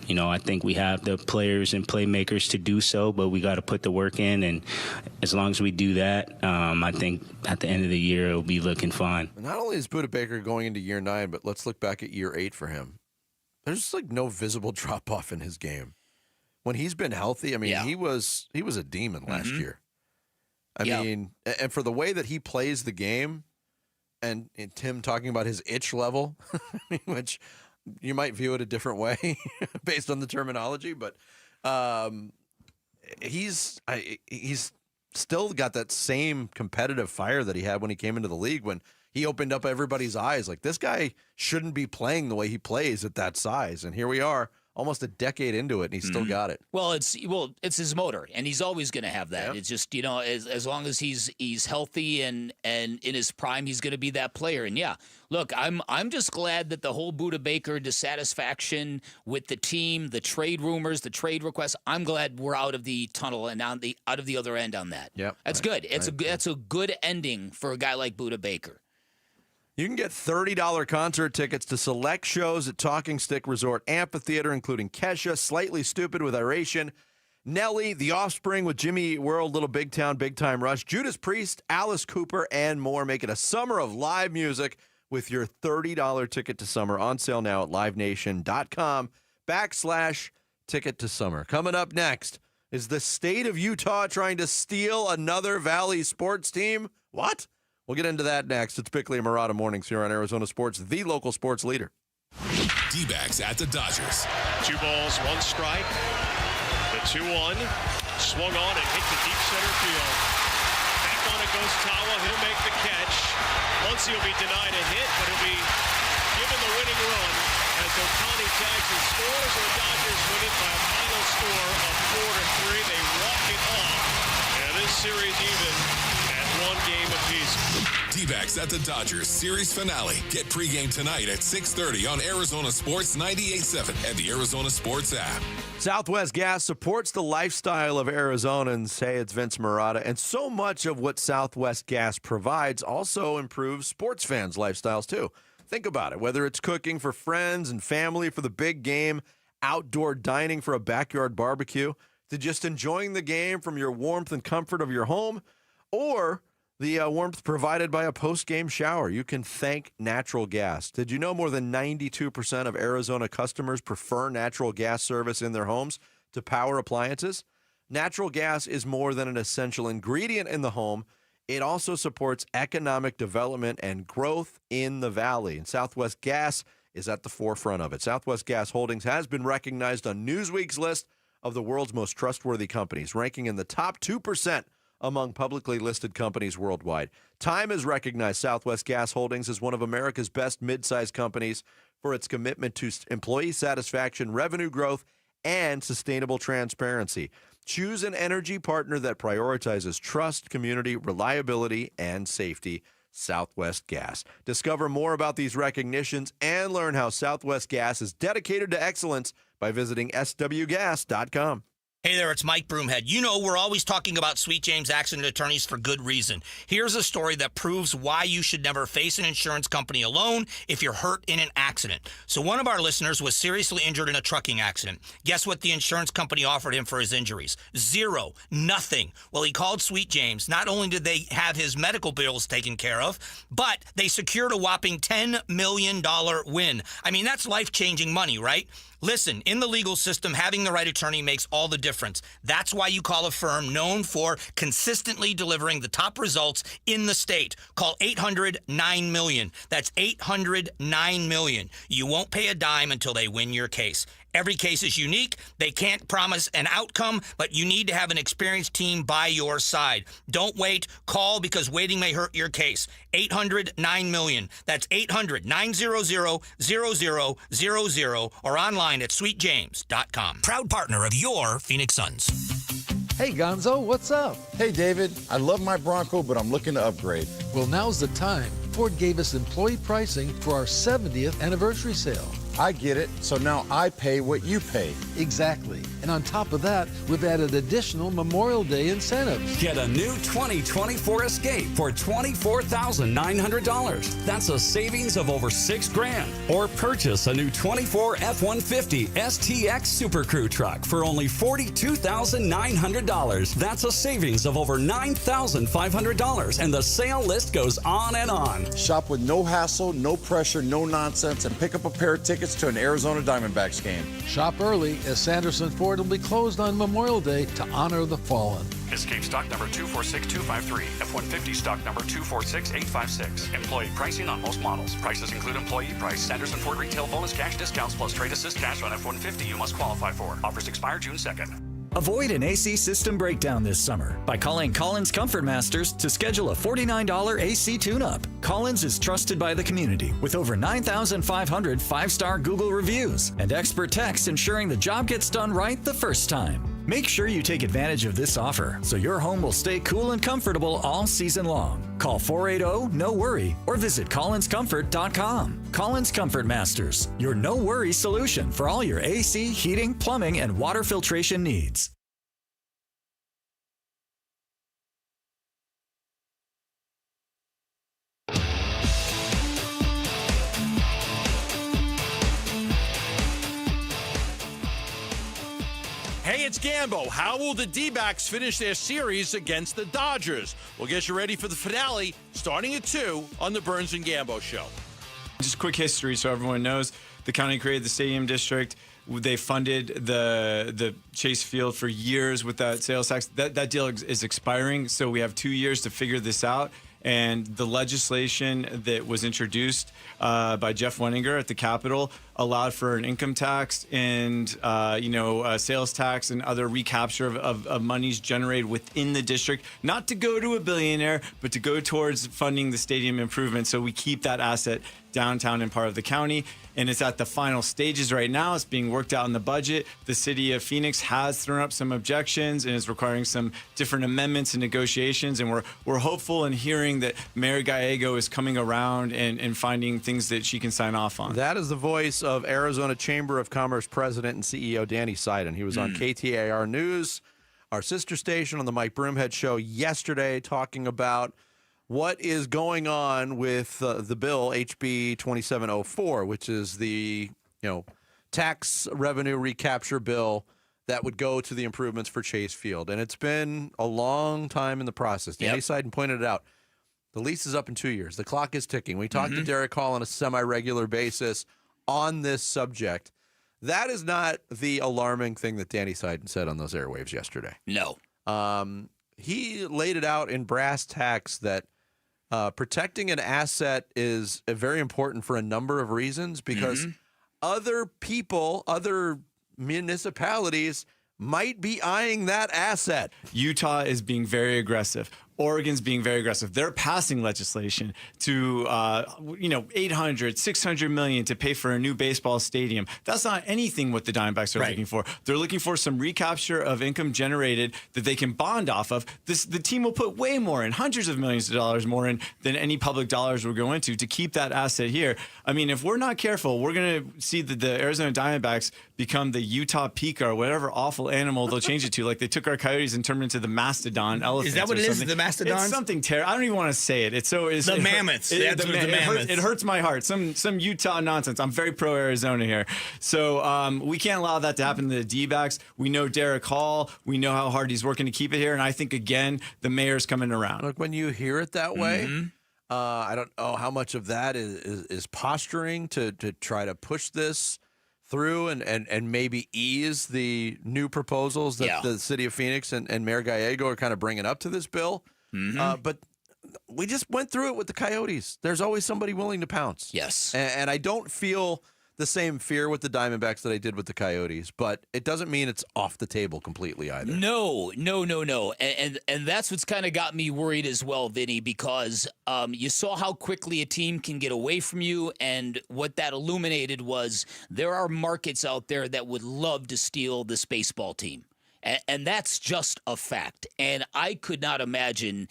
I think we have the players and playmakers to do so, but we got to put the work in, and as long as we do that, I think at the end of the year it'll be looking fine. Not only is Budda Baker going into year 9, but let's look back at year 8 for him. There's no visible drop off in his game. When he's been healthy, he was a demon last year. I mean, and for the way that he plays the game, and Tim talking about his itch level, which you might view it a different way based on the terminology, but he's still got that same competitive fire that he had when he came into the league, when he opened up everybody's eyes. Like, this guy shouldn't be playing the way he plays at that size. And here we are almost a decade into it, and he's still got it. Well, it's his motor, and he's always going to have that. Yep. It's just, as long as he's healthy and in his prime, he's going to be that player. And yeah, look, I'm just glad that the whole Buda Baker dissatisfaction with the team, the trade rumors, the trade requests, I'm glad we're out of the tunnel and out of the other end on that. Yep. That's good. That's a good ending for a guy like Buda Baker. You can get $30 concert tickets to select shows at Talking Stick Resort Amphitheater, including Kesha, Slightly Stupid with Iration, Nelly, The Offspring with Jimmy Eat World, Little Big Town, Big Time Rush, Judas Priest, Alice Cooper, and more. Make it a summer of live music with your $30 ticket to summer, on sale now at livenation.com/ticket to summer. Coming up next, is the state of Utah trying to steal another Valley sports team? What? We'll get into that next. It's Bickley and Murata Mornings here on Arizona Sports, the local sports leader. D-backs at the Dodgers. 2 balls, 1 strike. The 2-1. Swung on and hit the deep center field. Back on it goes Tawa. He'll make the catch. Muncy will be denied a hit, but he'll be given the winning run as Ohtani tags and scores, and the Dodgers win it by a final score of 4-3. They walk it off. And this series even at 1 game apiece. D-backs at the Dodgers series finale. Get pregame tonight at 6:30 on Arizona Sports 98.7 and the Arizona Sports app. Southwest Gas supports the lifestyle of Arizonans. Hey, it's Vince Murata. And so much of what Southwest Gas provides also improves sports fans' lifestyles, too. Think about it. Whether it's cooking for friends and family for the big game, outdoor dining for a backyard barbecue, to just enjoying the game from your warmth and comfort of your home, or the warmth provided by a post-game shower, you can thank natural gas. Did you know more than 92% of Arizona customers prefer natural gas service in their homes to power appliances? Natural gas is more than an essential ingredient in the home. It also supports economic development and growth in the valley. And Southwest Gas is at the forefront of it. Southwest Gas Holdings has been recognized on Newsweek's list of the world's most trustworthy companies, ranking in the top 2% among publicly listed companies worldwide. Time has recognized Southwest Gas Holdings as one of America's best mid-sized companies for its commitment to employee satisfaction, revenue growth, and sustainable transparency. Choose an energy partner that prioritizes trust, community, reliability, and safety. Southwest Gas. Discover more about these recognitions and learn how Southwest Gas is dedicated to excellence by visiting swgas.com. Hey there, it's Mike Broomhead. You know, we're always talking about Sweet James accident attorneys for good reason. Here's a story that proves why you should never face an insurance company alone if you're hurt in an accident. So one of our listeners was seriously injured in a trucking accident. Guess what the insurance company offered him for his injuries? Zero. Nothing. Well, he called Sweet James. Not only did they have his medical bills taken care of, but they secured a whopping $10 million win. I mean, that's life-changing money, right? Listen, in the legal system, having the right attorney makes all the difference. That's why you call a firm known for consistently delivering the top results in the state. Call 800-9-MILLION. That's 800-9-MILLION. You won't pay a dime until they win your case. Every case is unique. They can't promise an outcome, but you need to have an experienced team by your side. Don't wait. Call, because waiting may hurt your case. 800-9-MILLION. That's 800-900-0000 or online at sweetjames.com. Proud partner of your Phoenix Suns. Hey, Gonzo, what's up? Hey, David. I love my Bronco, but I'm looking to upgrade. Well, now's the time. Ford gave us employee pricing for our 70th anniversary sale. I get it. So now I pay what you pay. Exactly. And on top of that, we've added additional Memorial Day incentives. Get a new 2024 Escape for $24,900. That's a savings of over $6,000. Or purchase a new 24 F-150 STX Super Crew truck for only $42,900. That's a savings of over $9,500. And the sale list goes on and on. Shop with no hassle, no pressure, no nonsense, and pick up a pair of tickets to an Arizona Diamondbacks game. Shop early, as Sanderson Ford will be closed on Memorial Day to honor the fallen. Escape stock number 246253. F-150 stock number 246856. Employee pricing on most models. Prices include employee price. Sanderson Ford retail bonus cash discounts plus trade assist cash on F-150 you must qualify for. Offers expire June 2nd. Avoid an AC system breakdown this summer by calling Collins Comfort Masters to schedule a $49 AC tune-up. Collins is trusted by the community with over 9,500 five-star Google reviews and expert techs ensuring the job gets done right the first time. Make sure you take advantage of this offer so your home will stay cool and comfortable all season long. Call 480-NO-WORRY or visit collinscomfort.com. Collins Comfort Masters, your no-worry solution for all your AC, heating, plumbing, and water filtration needs. Hey, it's Gambo. How will the D-backs finish their series against the Dodgers? We'll get you ready for the finale starting at 2 on the Burns and Gambo Show. Just quick history so everyone knows. The county created the stadium district. They funded the Chase Field for years with that sales tax. That deal is expiring, so we have 2 years to figure this out. And the legislation that was introduced by Jeff Wenninger at the Capitol allowed for an income tax and sales tax and other recapture of monies generated within the district, not to go to a billionaire, but to go towards funding the stadium improvement. So we keep that asset downtown and part of the county. And it's at the final stages right now. It's being worked out in the budget. The city of Phoenix has thrown up some objections and is requiring some different amendments and negotiations. And we're hopeful in hearing that Mayor Gallego is coming around and finding things that she can sign off on. That is the voice of Arizona Chamber of Commerce President and CEO Danny Seiden. He was on KTAR News, our sister station, on the Mike Broomhead Show yesterday, talking about what is going on with the bill HB 2704, which is the tax revenue recapture bill that would go to the improvements for Chase Field. And it's been a long time in the process. Danny Seiden pointed it out. The lease is up in 2 years. The clock is ticking. We talked to Derek Hall on a semi-regular basis on this subject. That is not the alarming thing that Danny Seiden said on those airwaves yesterday. No. He laid it out in brass tacks that protecting an asset is very important for a number of reasons, because other people, other municipalities might be eyeing that asset. Utah is being very aggressive. Oregon's being very aggressive. They're passing legislation to, $800, $600 million to pay for a new baseball stadium. That's not anything what the Diamondbacks are looking for. They're looking for some recapture of income generated that they can bond off of. The team will put way more in, hundreds of millions of dollars more in than any public dollars will go into to keep that asset here. I mean, if we're not careful, we're going to see that the Arizona Diamondbacks become the Utah Pika or whatever awful animal they'll change it to. Like they took our Coyotes and turned them into the mastodon elephants. Is that what it is? The mastodons? It's something terrible. I don't even want to say it. It's the mammoths. It hurts my heart. Some Utah nonsense. I'm very pro Arizona here. So we can't allow that to happen to the D-backs. We know Derek Hall. We know how hard he's working to keep it here. And I think, again, the mayor's coming around. Look, when you hear it that way, I don't know how much of that is posturing to try to push this through and maybe ease the new proposals that the city of Phoenix and Mayor Gallego are kind of bringing up to this bill. But we just went through it with the Coyotes. There's always somebody willing to pounce. Yes. And I don't feel the same fear with the Diamondbacks that I did with the Coyotes, but it doesn't mean it's off the table completely either. No. And that's what's kind of got me worried as well, Vinny, because you saw how quickly a team can get away from you, and what that illuminated was there are markets out there that would love to steal this baseball team. And that's just a fact. And I could not imagine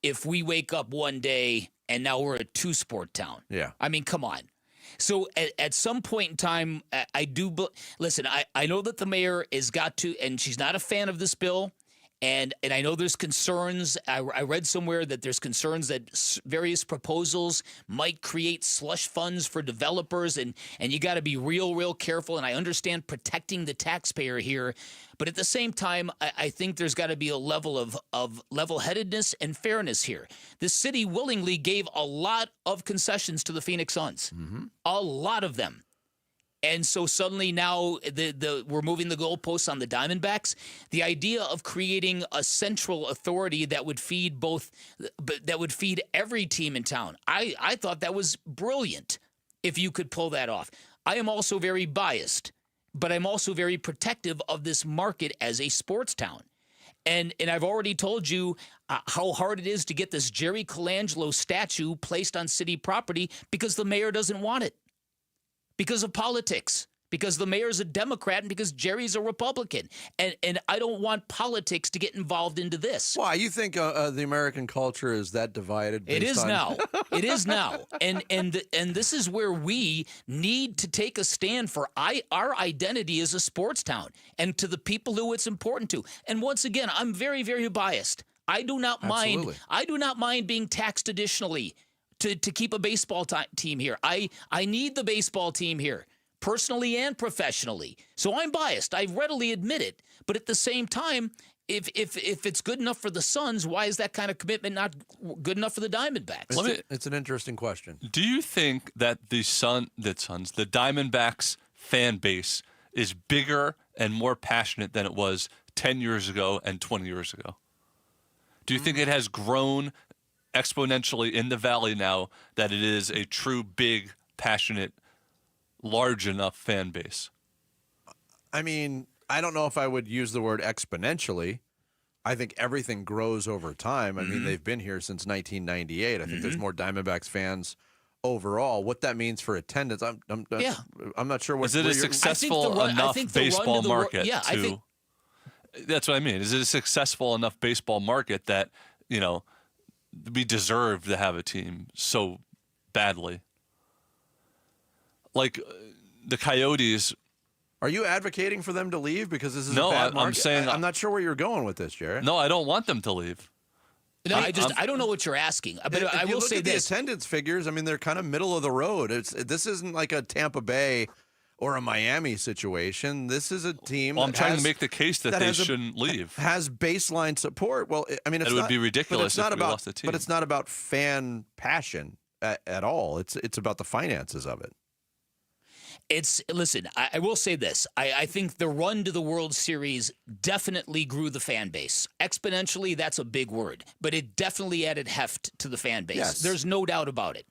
if we wake up one day and now we're a two-sport town. Yeah. I mean, come on. So at some point in time, listen, I know that the mayor has got to, and she's not a fan of this bill. And I know there's concerns. I read somewhere that there's concerns that various proposals might create slush funds for developers, and you got to be real careful. And I understand protecting the taxpayer here, but at the same time, I think there's got to be a level of level-headedness and fairness here. The city willingly gave a lot of concessions to the Phoenix Suns, a lot of them. And so suddenly now we're moving the goalposts on the Diamondbacks. The idea of creating a central authority that would feed every team in town, I thought that was brilliant if you could pull that off. I am also very biased but I'm also very protective of this market as a sports town. And I've already told you how hard it is to get this Jerry Colangelo statue placed on city property because the mayor doesn't want it. Because of politics. Because the mayor's a Democrat and because Jerry's a Republican. And I don't want politics to get involved into this. Why? You think the American culture is that divided? It is on... now. It is now. And this is where we need to take a stand for our identity as a sports town and to the people who it's important to. And once again, I'm very, very biased. I do not mind being taxed additionally to keep a baseball team here. I need the baseball team here, personally and professionally. So I'm biased. I readily admit it. But at the same time, if it's good enough for the Suns, why is that kind of commitment not good enough for the Diamondbacks? It's an interesting question. Do you think that the Diamondbacks fan base is bigger and more passionate than it was 10 years ago and 20 years ago? Do you think it has grown exponentially in the Valley now that it is a true, big, passionate, large enough fan base? I mean, I don't know if I would use the word exponentially. I think everything grows over time. I mean, they've been here since 1998. I think there's more Diamondbacks fans overall. What that means for attendance, I'm not sure. Is it a successful enough baseball market? That's what I mean. Is it a successful enough baseball market that, you know, we deserve to have a team so badly? Like the Coyotes. Are you advocating for them to leave because this is a bad market? I'm saying I'm not sure where you're going with this, Jared. No, I don't want them to leave. No, I don't know what you're asking. But I will say this: the attendance figures. I mean, they're kind of middle of the road. This isn't like a Tampa Bay or a Miami situation. This is a team. Well, I'm trying to make the case that they shouldn't leave. Has baseline support. Well, I mean, it would be ridiculous if we lost the team. But it's not about fan passion at all. It's about the finances of it. Listen, I will say this. I think the run to the World Series definitely grew the fan base. Exponentially, that's a big word, but it definitely added heft to the fan base. Yes. There's no doubt about it.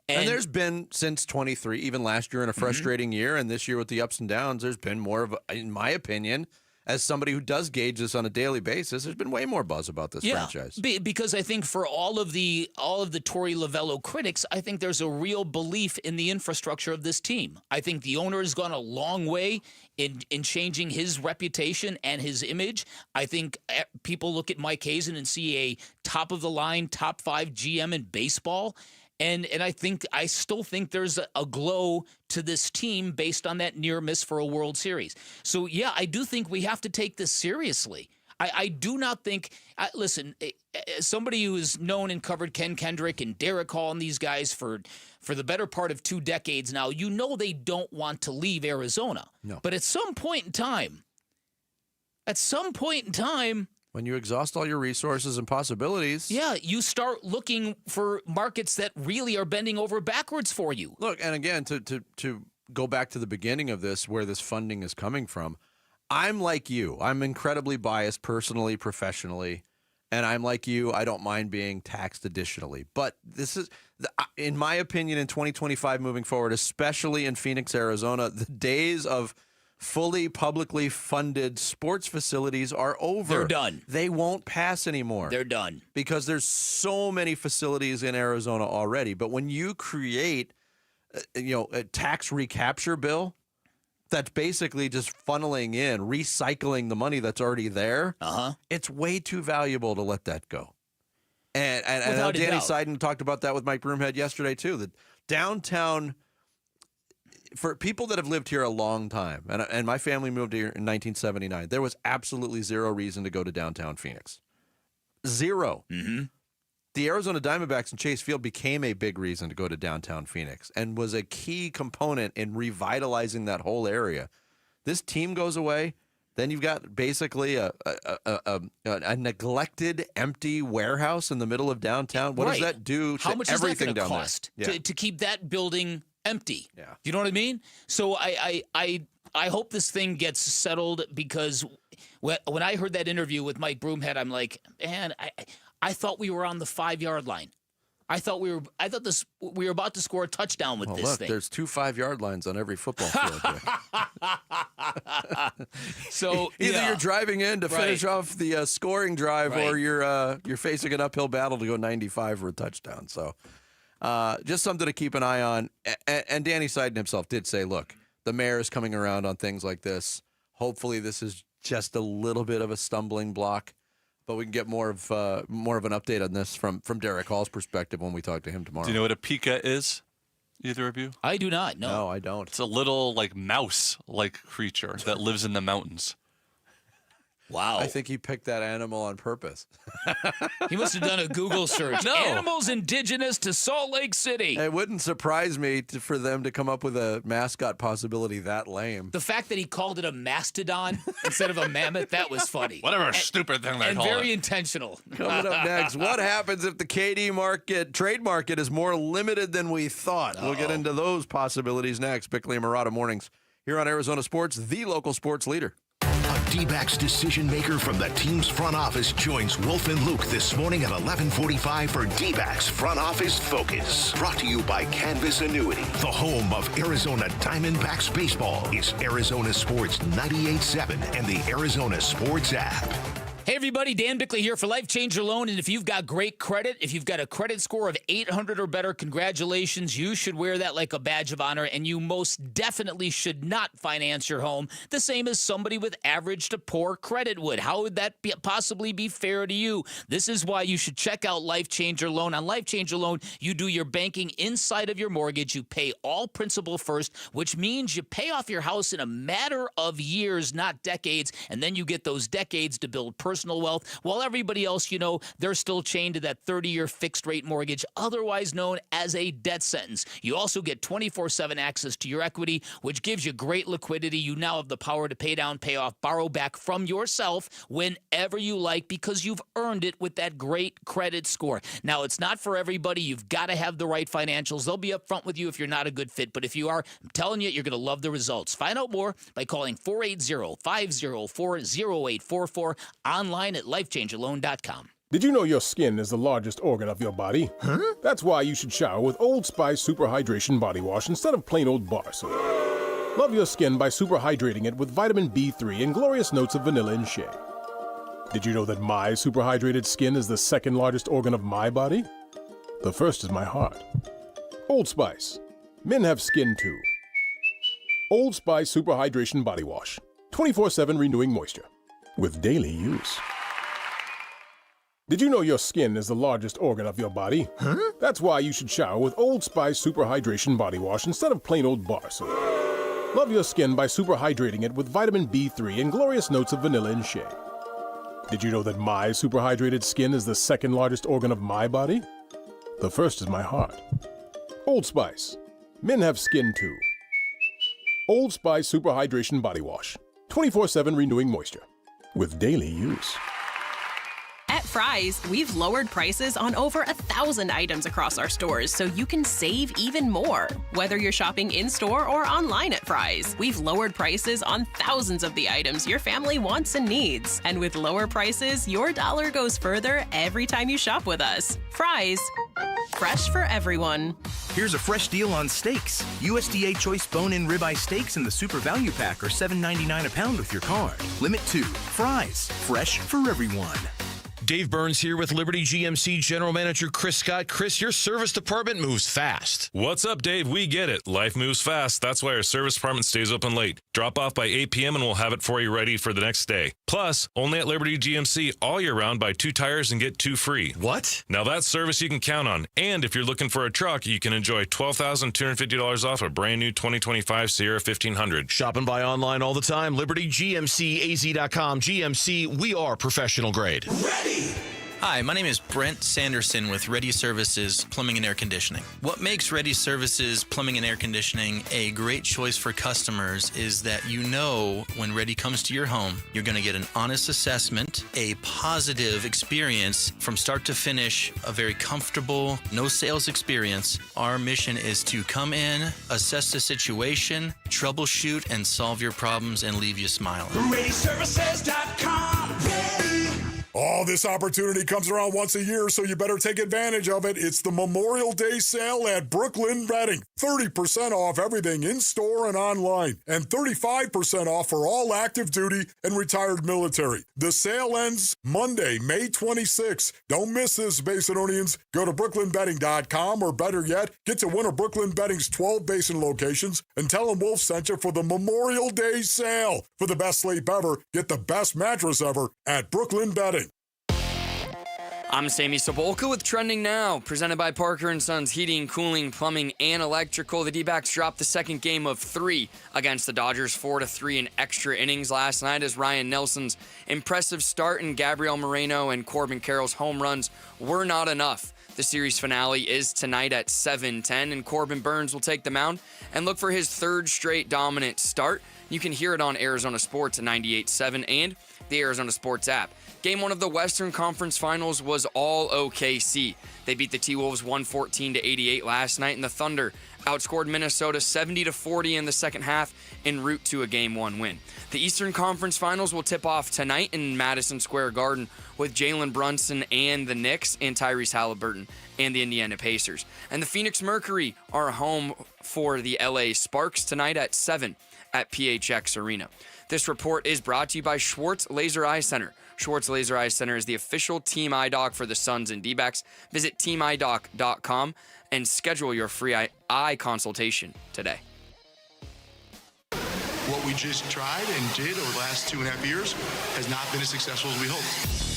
And there's been, since 23, even last year in a frustrating year, and this year with the ups and downs, there's been more of, in my opinion, as somebody who does gauge this on a daily basis, there's been way more buzz about this franchise. Because I think for all of the Torey Lovello critics, I think there's a real belief in the infrastructure of this team. I think the owner has gone a long way in changing his reputation and his image. I think people look at Mike Hazen and see a top-of-the-line, top-5 GM in baseball. And I still think there's a glow to this team based on that near miss for a World Series. So, yeah, I do think we have to take this seriously. I do not think listen, somebody who has known and covered Ken Kendrick and Derek Hall and these guys for the better part of 2 decades now, you know they don't want to leave Arizona. No. But at some point in time, when you exhaust all your resources and possibilities. Yeah, you start looking for markets that really are bending over backwards for you. Look, and again, to go back to the beginning of this, where this funding is coming from, I'm like you. I'm incredibly biased personally, professionally, and I'm like you. I don't mind being taxed additionally. But this is, in my opinion, in 2025 moving forward, especially in Phoenix, Arizona, the days of fully publicly funded sports facilities are over. They're done. They won't pass anymore. They're done. Because there's so many facilities in Arizona already. But when you create, a tax recapture bill that's basically just funneling in, recycling the money that's already there, it's way too valuable to let that go. And I know Danny Seiden talked about that with Mike Broomhead yesterday too. The downtown, for people that have lived here a long time, and my family moved here in 1979, there was absolutely zero reason to go to downtown Phoenix. Zero. Mm-hmm. The Arizona Diamondbacks and Chase Field became a big reason to go to downtown Phoenix and was a key component in revitalizing that whole area. This team goes away, then you've got basically a neglected, empty warehouse in the middle of downtown. What does that do to everything down there? How much is that going to cost to keep that building empty? Yeah. You know what I mean? So I hope this thing gets settled, because when I heard that interview with Mike Broomhead, I'm like, man, I thought we were on the 5-yard line. I thought we were about to score a touchdown with this thing. There's 2 5-yard lines on every football field. So either you're driving in to finish off the scoring drive, or you're facing an uphill battle to go 95 for a touchdown. So just something to keep an eye on. And Danny Seiden himself did say, look, the mayor is coming around on things like this. Hopefully this is just a little bit of a stumbling block. But we can get more of an update on this from Derek Hall's perspective when we talk to him tomorrow. Do you know what a pika is? Either of you? I do not. No, I don't. It's a little mouse-like creature that lives in the mountains. Wow. I think he picked that animal on purpose. He must have done a Google search. No. Animals indigenous to Salt Lake City. It wouldn't surprise me for them to come up with a mascot possibility that lame. The fact that he called it a mastodon instead of a mammoth, that was funny. Whatever stupid thing they call it. And very intentional. Coming up next, what happens if the KD trade market is more limited than we thought? We'll get into those possibilities next. Bickley and Murata Mornings here on Arizona Sports, the local sports leader. A D-backs decision maker from the team's front office joins Wolf and Luke this morning at 11:45 for D-backs Front Office Focus. Brought to you by Canvas Annuity, the home of Arizona Diamondbacks baseball. It's Arizona Sports 98.7 and the Arizona Sports app. Hey everybody, Dan Bickley here for Life Changer Loan, and if you've got great credit, if you've got a credit score of 800 or better, congratulations. You should wear that like a badge of honor, and you most definitely should not finance your home the same as somebody with average to poor credit would. How would that possibly be fair to you? This is why you should check out Life Changer Loan. On Life Changer Loan, you do your banking inside of your mortgage. You pay all principal first, which means you pay off your house in a matter of years, not decades, and then you get those decades to build personal wealth, while everybody else, they're still chained to that 30-year fixed-rate mortgage, otherwise known as a debt sentence. You also get 24/7 access to your equity, which gives you great liquidity. You now have the power to pay down, pay off, borrow back from yourself whenever you like, because you've earned it with that great credit score. Now, it's not for everybody. You've got to have the right financials. They'll be upfront with you if you're not a good fit, but if you are, I'm telling you, you're going to love the results. Find out more by calling 480-504-0844, online at lifechangerloan.com. Did you know your skin is the largest organ of your body? Huh? That's why you should shower with Old Spice Super Hydration Body Wash instead of plain old bar soap. Love your skin by super hydrating it with vitamin B3 and glorious notes of vanilla and shea. Did you know that my super hydrated skin is the second largest organ of my body? The first is my heart. Old Spice. Men have skin too. Old Spice Super Hydration Body Wash. 24/7 renewing moisture. With daily use. Did you know your skin is the largest organ of your body? Huh? That's why you should shower with Old Spice Super Hydration Body Wash instead of plain old bar soap. Love your skin by super hydrating it with vitamin B3 and glorious notes of vanilla and shea. Did you know that my super hydrated skin is the second largest organ of my body? The first is my heart. Old Spice. Men have skin too. Old Spice Super Hydration Body Wash. 24/7 renewing moisture. With daily use. At Fry's, we've lowered prices on over 1,000 items across our stores so you can save even more. Whether you're shopping in-store or online at Fry's, we've lowered prices on thousands of the items your family wants and needs. And with lower prices, your dollar goes further every time you shop with us. Fry's. Fresh for everyone. Here's a fresh deal on steaks. USDA Choice Bone-In Ribeye Steaks in the Super Value Pack are $7.99 a pound with your card. Limit 2. Fry's. Fresh for everyone. Dave Burns here with Liberty GMC General Manager Chris Scott. Chris, your service department moves fast. What's up, Dave? We get it. Life moves fast. That's why our service department stays open late. Drop off by 8 p.m. and we'll have it for you ready for the next day. Plus, only at Liberty GMC all year round, buy 2 tires and get 2 free. What? Now that's service you can count on. And if you're looking for a truck, you can enjoy $12,250 off a brand new 2025 Sierra 1500. Shop and buy online all the time. LibertyGMCAZ.com. GMC, we are professional grade. Ready! Hi, my name is Brent Sanderson with Ready Services Plumbing and Air Conditioning. What makes Ready Services Plumbing and Air Conditioning a great choice for customers is that you know when Ready comes to your home, you're going to get an honest assessment, a positive experience from start to finish, a very comfortable, no sales experience. Our mission is to come in, assess the situation, troubleshoot, and solve your problems and leave you smiling. ReadyServices.com. Ready. Oh, this opportunity comes around once a year, so you better take advantage of it. It's the Memorial Day sale at Brooklyn Bedding. 30% off everything in-store and online, and 35% off for all active duty and retired military. The sale ends Monday, May 26th. Don't miss this, Basinonians. Go to brooklynbedding.com, or better yet, get to one of Brooklyn Bedding's 12 Basin locations and tell them Wolf sent you for the Memorial Day sale. For the best sleep ever, get the best mattress ever at Brooklyn Bedding. I'm Sammy Sobolka with Trending Now, presented by Parker & Sons Heating, Cooling, Plumbing, and Electrical. The D-backs dropped the second game of 3 against the Dodgers 4-3 in extra innings last night, as Ryan Nelson's impressive start and Gabriel Moreno and Corbin Carroll's home runs were not enough. The series finale is tonight at 7:10, and Corbin Burns will take the mound and look for his third straight dominant start. You can hear it on Arizona Sports at 98.7 and the Arizona Sports app. Game 1 of the Western Conference Finals was all OKC. They beat the T-Wolves 114-88 last night, and the Thunder outscored Minnesota 70-40 in the second half en route to a Game 1 win. The Eastern Conference Finals will tip off tonight in Madison Square Garden with Jalen Brunson and the Knicks and Tyrese Halliburton and the Indiana Pacers. And the Phoenix Mercury are home for the LA Sparks tonight at 7 at PHX Arena. This report is brought to you by Schwartz Laser Eye Center. Schwartz Laser Eye Center is the official team eye doc for the Suns and D-backs. Visit teamidoc.com and schedule your free eye consultation today. What we just tried and did over the last 2.5 years has not been as successful as we hoped.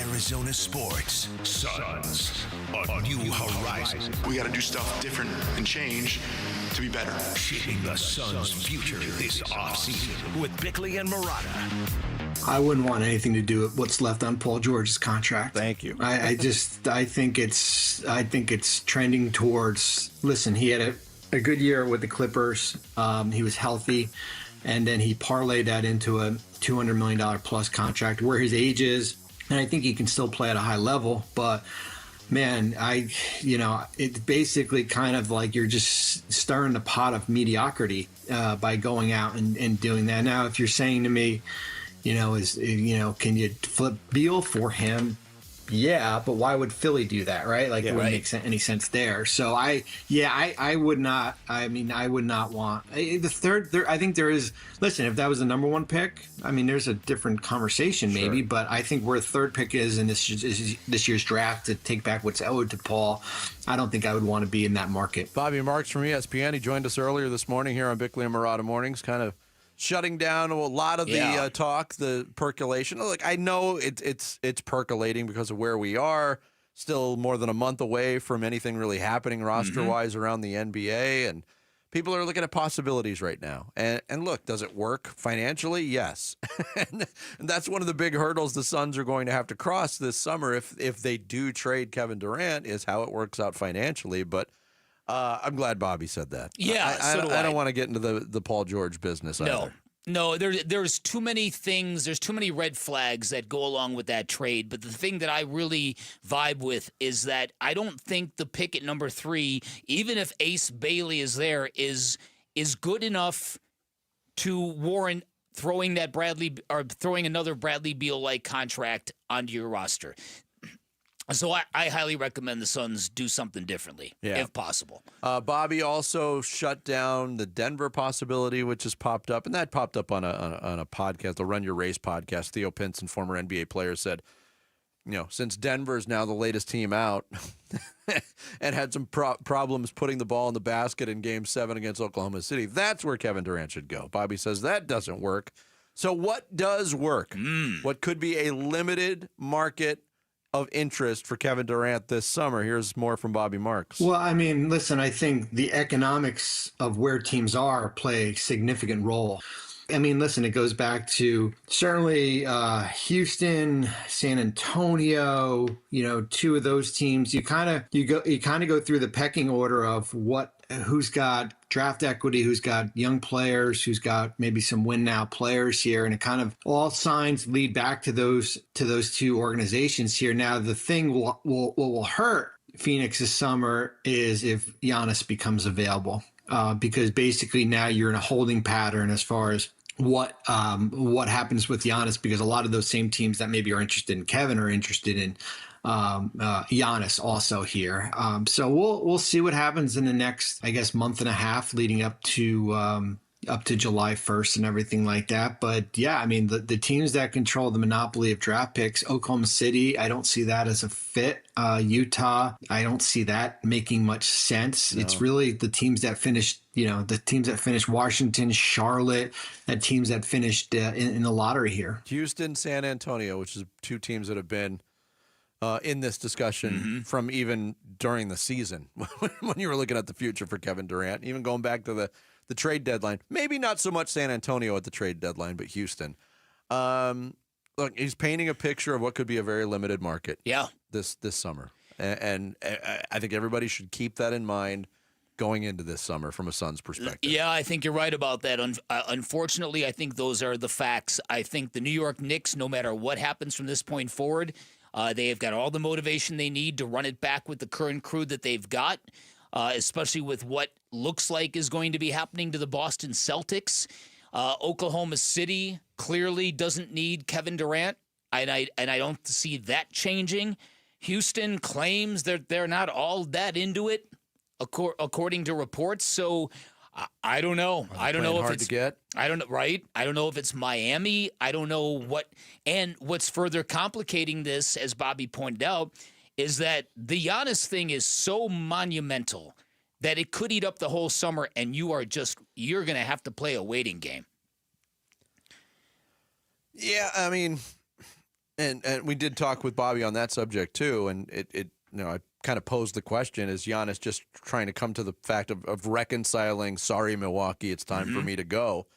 Arizona Sports. Suns. A new horizon. We got to do stuff different and change to be better. Shaping the Suns' future this offseason with Bickley and Murata. I wouldn't want anything to do with what's left on Paul George's contract. Thank you. I think it's trending towards. Listen, he had a good year with the Clippers. He was healthy, and then he parlayed that into a $200 million plus contract where his age is, and I think he can still play at a high level. But man, it's basically kind of like you're just stirring the pot of mediocrity by going out and doing that. Now, if you're saying to me, can you flip Beal for him? Yeah, but why would Philly do that, right? Like, it wouldn't make any sense there. So I would not. I mean, I would not want the third. I think there is. Listen, if that was the number one pick, I mean, there's a different conversation maybe. Sure. But I think where the third pick is in this year's draft to take back what's owed to Paul, I don't think I would want to be in that market. Bobby Marks from ESPN. He joined us earlier this morning here on Bickley and Murata Mornings, kind of shutting down a lot of the talk, the percolation. Look, I know it's percolating because of where we are. Still more than a month away from anything really happening roster-wise around the NBA, and people are looking at possibilities right now. And look, does it work financially? Yes. and that's one of the big hurdles the Suns are going to have to cross this summer if they do trade Kevin Durant, is how it works out financially. But I'm glad Bobby said that. Yeah, I don't want to get into the Paul George business either. No, there's too many things. There's too many red flags that go along with that trade. But the thing that I really vibe with is that I don't think the pick at number 3, even if Ace Bailey is there, is good enough to warrant throwing another Bradley Beal-like contract onto your roster. So I highly recommend the Suns do something differently, if possible. Bobby also shut down the Denver possibility, which has popped up, and that popped up on a podcast, the Run Your Race podcast. Theo Pinson, former NBA player, said, since Denver is now the latest team out and had some problems putting the ball in the basket in Game 7 against Oklahoma City, that's where Kevin Durant should go. Bobby says that doesn't work. So what does work? What could be a limited market of interest for Kevin Durant this summer? Here's more from Bobby Marks. Well, I mean, listen, I think the economics of where teams are play a significant role. I mean, listen, it goes back to certainly Houston, San Antonio, two of those teams. You kind of go through the pecking order of who's got draft equity, who's got young players, who's got maybe some win now players here, and it kind of all signs lead back to those two organizations here. Now, the thing will hurt Phoenix this summer is if Giannis becomes available, because basically now you're in a holding pattern as far as what happens with Giannis, because a lot of those same teams that maybe are interested in Kevin are interested in Giannis also here. So we'll see what happens in the next, I guess, month and a half leading up to July 1st and everything like that. But yeah, I mean, the teams that control the monopoly of draft picks, Oklahoma City, I don't see that as a fit. Utah, I don't see that making much sense. No. It's really the teams that finished, Washington, Charlotte, the teams that finished in the lottery here. Houston, San Antonio, which is two teams that have been in this discussion from even during the season when you were looking at the future for Kevin Durant, even going back to the trade deadline. Maybe not so much San Antonio at the trade deadline, but Houston. Look, he's painting a picture of what could be a very limited market. Yeah, this summer, and I think everybody should keep that in mind going into this summer from a Suns perspective. Yeah, I think you're right about that. Unfortunately, I think those are the facts. I think the New York Knicks, no matter what happens from this point forward, they have got all the motivation they need to run it back with the current crew that they've got. Especially with what looks like is going to be happening to the Boston Celtics. Oklahoma City clearly doesn't need Kevin Durant, and I don't see that changing. Houston claims that they're not all that into it, according to reports. So I don't know. I don't know if it's hard to get. I don't know. Right? I don't know if it's Miami. I don't know what. And what's further complicating this, as Bobby pointed out, is that the Giannis thing is so monumental that it could eat up the whole summer, and you're going to have to play a waiting game. Yeah, I mean, and we did talk with Bobby on that subject too, and it I kind of posed the question: is Giannis just trying to come to the fact of reconciling? Sorry, Milwaukee, it's time for me to go,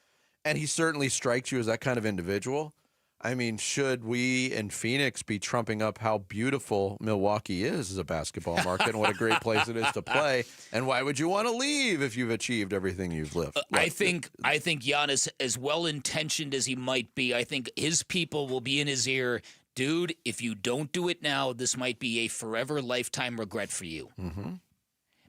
and he certainly strikes you as that kind of individual. I mean, should we in Phoenix be trumping up how beautiful Milwaukee is as a basketball market and what a great place it is to play? And why would you want to leave if you've achieved everything you've lived? I think Giannis, as well-intentioned as he might be, I think his people will be in his ear. Dude, if you don't do it now, this might be a forever lifetime regret for you. Mm-hmm.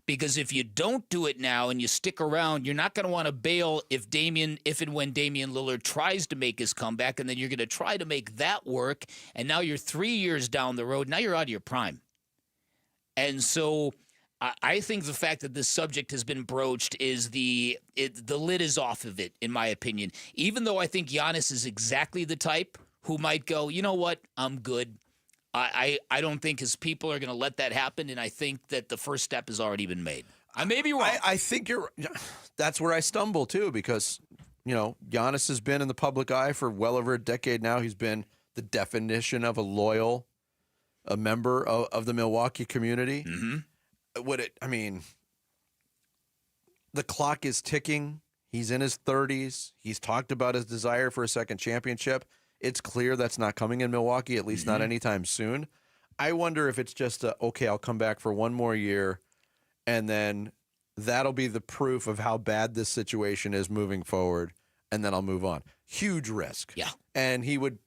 Because if you don't do it now and you stick around, you're not going to want to bail if and when Damian Lillard tries to make his comeback, and then you're going to try to make that work, and now you're 3 years down the road. Now you're out of your prime. And so I think the fact that this subject has been broached is the lid is off of it, in my opinion. Even though I think Giannis is exactly the type who might go, you know what, I'm good. I don't think his people are going to let that happen, and I think that the first step has already been made. I may be wrong. I think that's where I stumble, too, because, Giannis has been in the public eye for well over a decade now. He's been the definition of a member of the Milwaukee community. Mm-hmm. The clock is ticking. He's in his 30s. He's talked about his desire for a second championship. It's clear that's not coming in Milwaukee, at least not anytime soon. I wonder if it's just okay, I'll come back for one more year, and then that'll be the proof of how bad this situation is moving forward, and then I'll move on. Huge risk. Yeah. And he would,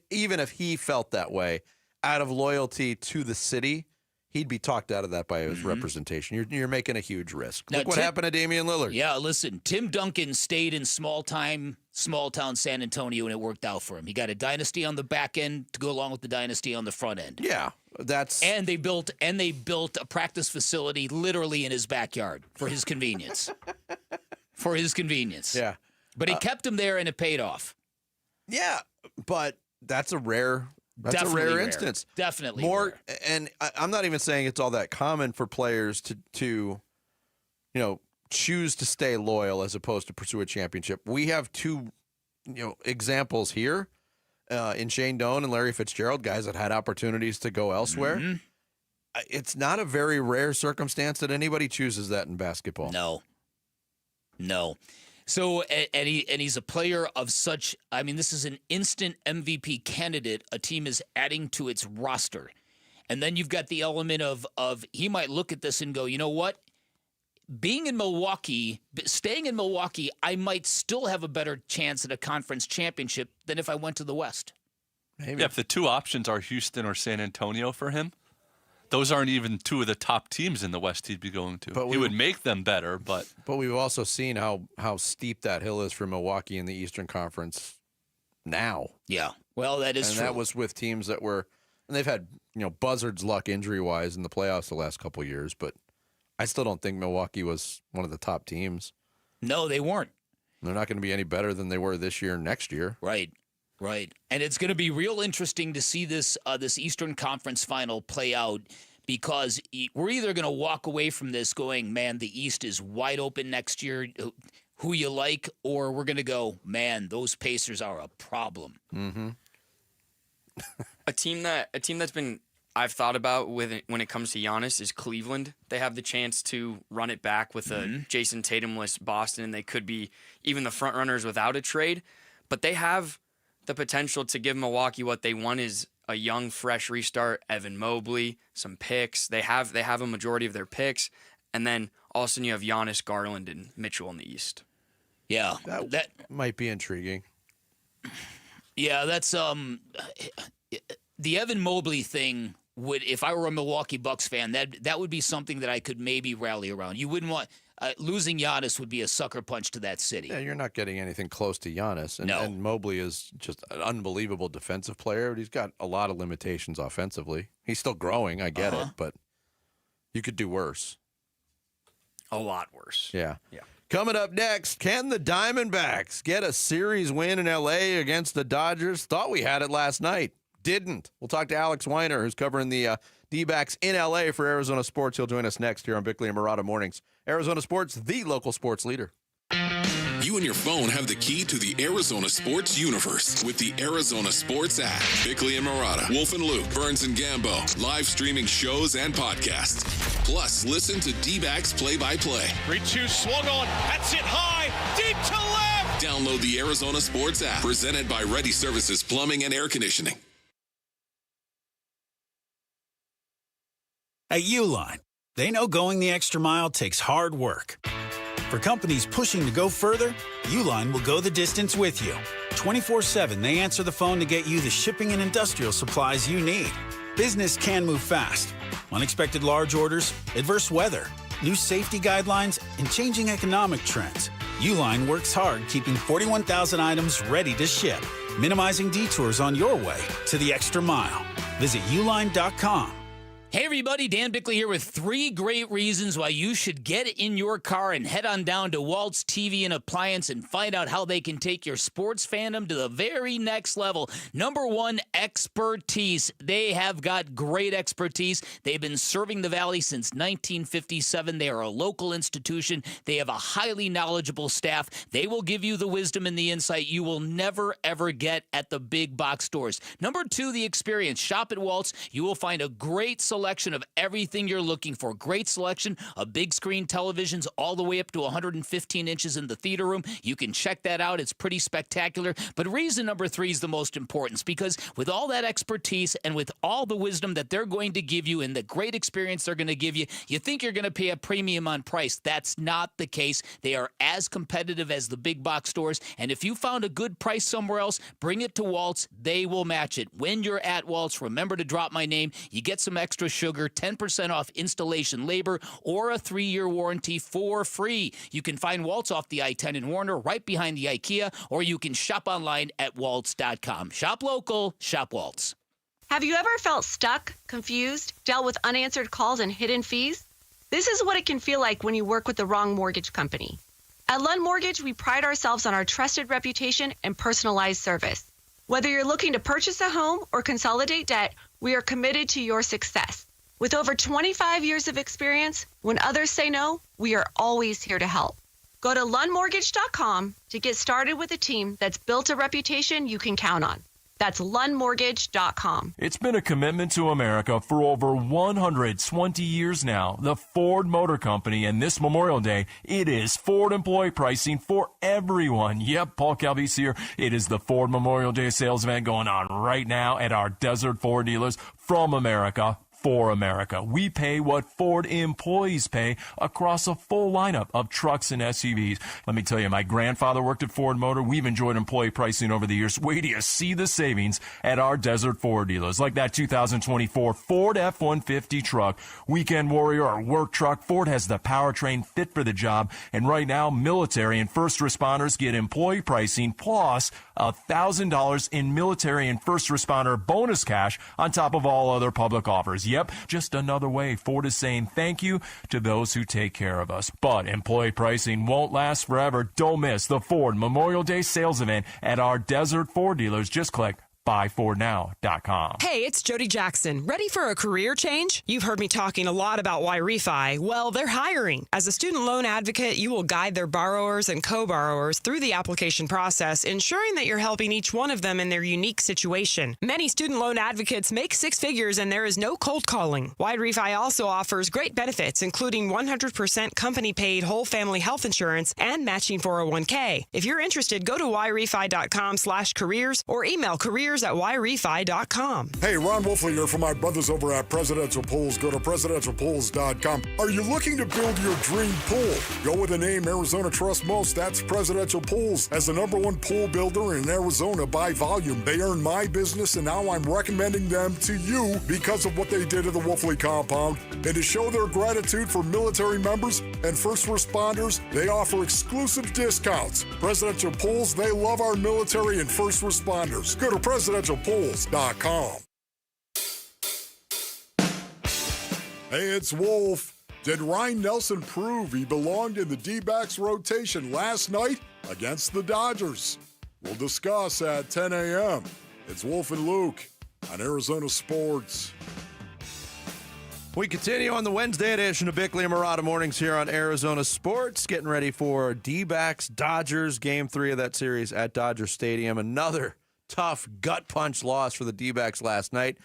even if he felt that way, out of loyalty to the city, he'd be talked out of that by his representation. You're making a huge risk. Look what happened to Damian Lillard. Yeah, listen, Tim Duncan stayed in small town San Antonio, and it worked out for him. He got a dynasty on the back end to go along with the dynasty on the front end. Yeah, and they built a practice facility literally in his backyard for his convenience. Yeah, but he kept him there, and it paid off. Yeah, but that's a rare. That's a rare instance. Definitely more, rare. And I'm not even saying it's all that common for players to choose to stay loyal as opposed to pursue a championship. We have two, examples here in Shane Doan and Larry Fitzgerald, guys that had opportunities to go elsewhere. Mm-hmm. It's not a very rare circumstance that anybody chooses that in basketball. No. So, and he's a player of such, this is an instant MVP candidate a team is adding to its roster. And then you've got the element of he might look at this and go, you know what? Staying in Milwaukee, I might still have a better chance at a conference championship than if I went to the West. Maybe. Yeah, if the two options are Houston or San Antonio for him, those aren't even two of the top teams in the West he'd be going to. He would make them better, but we've also seen how steep that hill is for Milwaukee in the Eastern Conference now. Yeah, well, that is true. And that was with teams that were, and they've had buzzard's luck injury-wise in the playoffs the last couple of years, but I still don't think Milwaukee was one of the top teams. No, they weren't. They're not going to be any better than they were this year and next year. Right. And it's going to be real interesting to see this Eastern Conference final play out, because we're either going to walk away from this going, man, the East is wide open next year, who you like, or we're going to go, man, those Pacers are a problem. Mm-hmm. A team that's been I've thought about when it comes to Giannis is Cleveland. They have the chance to run it back with a Jason Tatum-less Boston, and they could be even the front runners without a trade. But they have the potential to give Milwaukee what they want is a young, fresh restart, Evan Mobley, some picks. They have a majority of their picks, and then all of a sudden you have Giannis, Garland, and Mitchell in the East. Yeah, that might be intriguing. Yeah, that's the Evan Mobley thing would, if I were a Milwaukee Bucks fan, that would be something that I could maybe rally around. You wouldn't want losing Giannis would be a sucker punch to that city. Yeah, you're not getting anything close to Giannis. And Mobley is just an unbelievable defensive player, but he's got a lot of limitations offensively. He's still growing, I get it, but you could do worse. A lot worse. Yeah. Coming up next, can the Diamondbacks get a series win in L.A. against the Dodgers? Thought we had it last night. Didn't. We'll talk to Alex Weiner, who's covering the D-backs in L.A. for Arizona Sports. He'll join us next here on Bickley and Murata Mornings. Arizona Sports, the local sports leader. You and your phone have the key to the Arizona sports universe with the Arizona Sports app. Bickley and Murata, Wolf and Luke, Burns and Gambo, live streaming shows and podcasts. Plus, listen to D-backs play-by-play. 3-2 swung on. That's it high. Deep to left. Download the Arizona Sports app, presented by Ready Services Plumbing and Air Conditioning. At Uline, they know going the extra mile takes hard work. For companies pushing to go further, Uline will go the distance with you. 24/7, they answer the phone to get you the shipping and industrial supplies you need. Business can move fast. Unexpected large orders, adverse weather, new safety guidelines, and changing economic trends. Uline works hard keeping 41,000 items ready to ship, minimizing detours on your way to the extra mile. Visit uline.com. Hey everybody, Dan Bickley here with 3 great reasons why you should get in your car and head on down to Walt's TV and Appliance and find out how they can take your sports fandom to the very next level. Number 1, expertise. They have got great expertise. They've been serving the Valley since 1957. They are a local institution. They have a highly knowledgeable staff. They will give you the wisdom and the insight you will never, ever get at the big box stores. Number 2, the experience. Shop at Walt's. You will find a great selection of everything you're looking for. Great selection of big screen televisions all the way up to 115 inches in the theater room. You can check that out. It's pretty spectacular. But reason number 3 is the most important, because with all that expertise and with all the wisdom that they're going to give you and the great experience they're going to give you, you think you're going to pay a premium on price. That's not the case. They are as competitive as the big box stores. And if you found a good price somewhere else, bring it to Walt's. They will match it. When you're at Walt's, remember to drop my name. You get some extra sugar, 10% off installation labor, or a 3-year warranty for free. You can find Waltz off the I-10 in Warner, right behind the IKEA, or you can shop online at waltz.com. Shop local, shop Waltz. Have you ever felt stuck, confused, dealt with unanswered calls and hidden fees? This is what it can feel like when you work with the wrong mortgage company. At Lund Mortgage, we pride ourselves on our trusted reputation and personalized service. Whether you're looking to purchase a home or consolidate debt, we are committed to your success. With over 25 years of experience, when others say no, we are always here to help. Go to lundmortgage.com to get started with a team that's built a reputation you can count on. That's lundmortgage.com. It's been a commitment to America for over 120 years now. The Ford Motor Company, and this Memorial Day, it is Ford employee pricing for everyone. Yep, Paul Calvise here. It is the Ford Memorial Day sales event going on right now at our Desert Ford dealers from America for America. We pay what Ford employees pay across a full lineup of trucks and SUVs. Let me tell you, my grandfather worked at Ford Motor. We've enjoyed employee pricing over the years. Wait till you see the savings at our Desert Ford dealers, like that 2024 Ford F-150 truck, Weekend Warrior or work truck. Ford has the powertrain fit for the job, and right now, military and first responders get employee pricing plus $1,000 in military and first responder bonus cash on top of all other public offers. Yep, just another way Ford is saying thank you to those who take care of us. But employee pricing won't last forever. Don't miss the Ford Memorial Day sales event at our Desert Ford dealers. Just click buyfordnow.com. Hey, it's Jody Jackson. Ready for a career change? You've heard me talking a lot about YRefi. Well, they're hiring. As a student loan advocate, you will guide their borrowers and co-borrowers through the application process, ensuring that you're helping each one of them in their unique situation. Many student loan advocates make six figures, and there is no cold calling. YRefi also offers great benefits, including 100% company-paid whole family health insurance and matching 401k. If you're interested, go to yrefi.com/careers or email careers@yrefi.com. Hey, Ron Wolfley here from my brothers over at Presidential Pools. Go to presidentialpools.com. Are you looking to build your dream pool? Go with the name Arizona trusts most. That's Presidential Pools. As the #1 pool builder in Arizona by volume, they earned my business, and now I'm recommending them to you because of what they did at the Wolfley compound. And to show their gratitude for military members and first responders, they offer exclusive discounts. Presidential Pools, they love our military and first responders. Go to presidentialpools.com. Hey, it's Wolf. Did Ryan Nelson prove he belonged in the D-backs rotation last night against the Dodgers? We'll discuss at 10 a.m. It's Wolf and Luke on Arizona Sports. We continue on the Wednesday edition of Bickley and Murata Mornings here on Arizona Sports, getting ready for D-backs Dodgers Game 3 of that series at Dodger Stadium. Another tough gut punch loss for the D-backs last night.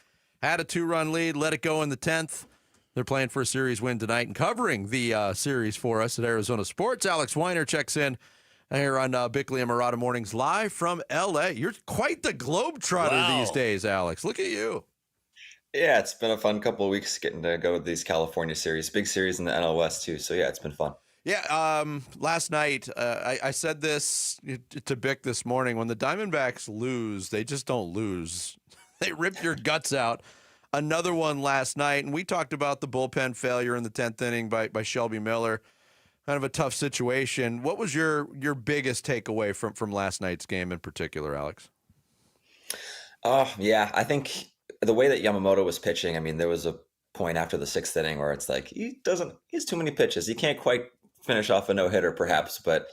Had a 2-run lead, let it go in the 10th. They're playing for a series win tonight and covering the series for us at Arizona Sports. Alex Weiner checks in here on Bickley and Murata Mornings live from L.A. You're quite the globetrotter these days, Alex. Look at you. Yeah, it's been a fun couple of weeks getting to go with these California series. Big series in the NL West, too. So, yeah, it's been fun. Yeah, last night, I said this to Bick this morning. When the Diamondbacks lose, they just don't lose. They rip your guts out. Another one last night, and we talked about the bullpen failure in the 10th inning by Shelby Miller. Kind of a tough situation. What was your biggest takeaway from last night's game in particular, Alex? Yeah, I think the way that Yamamoto was pitching, I mean, there was a point after the 6th inning where it's like, he has too many pitches. He can't quite finish off a no-hitter perhaps, but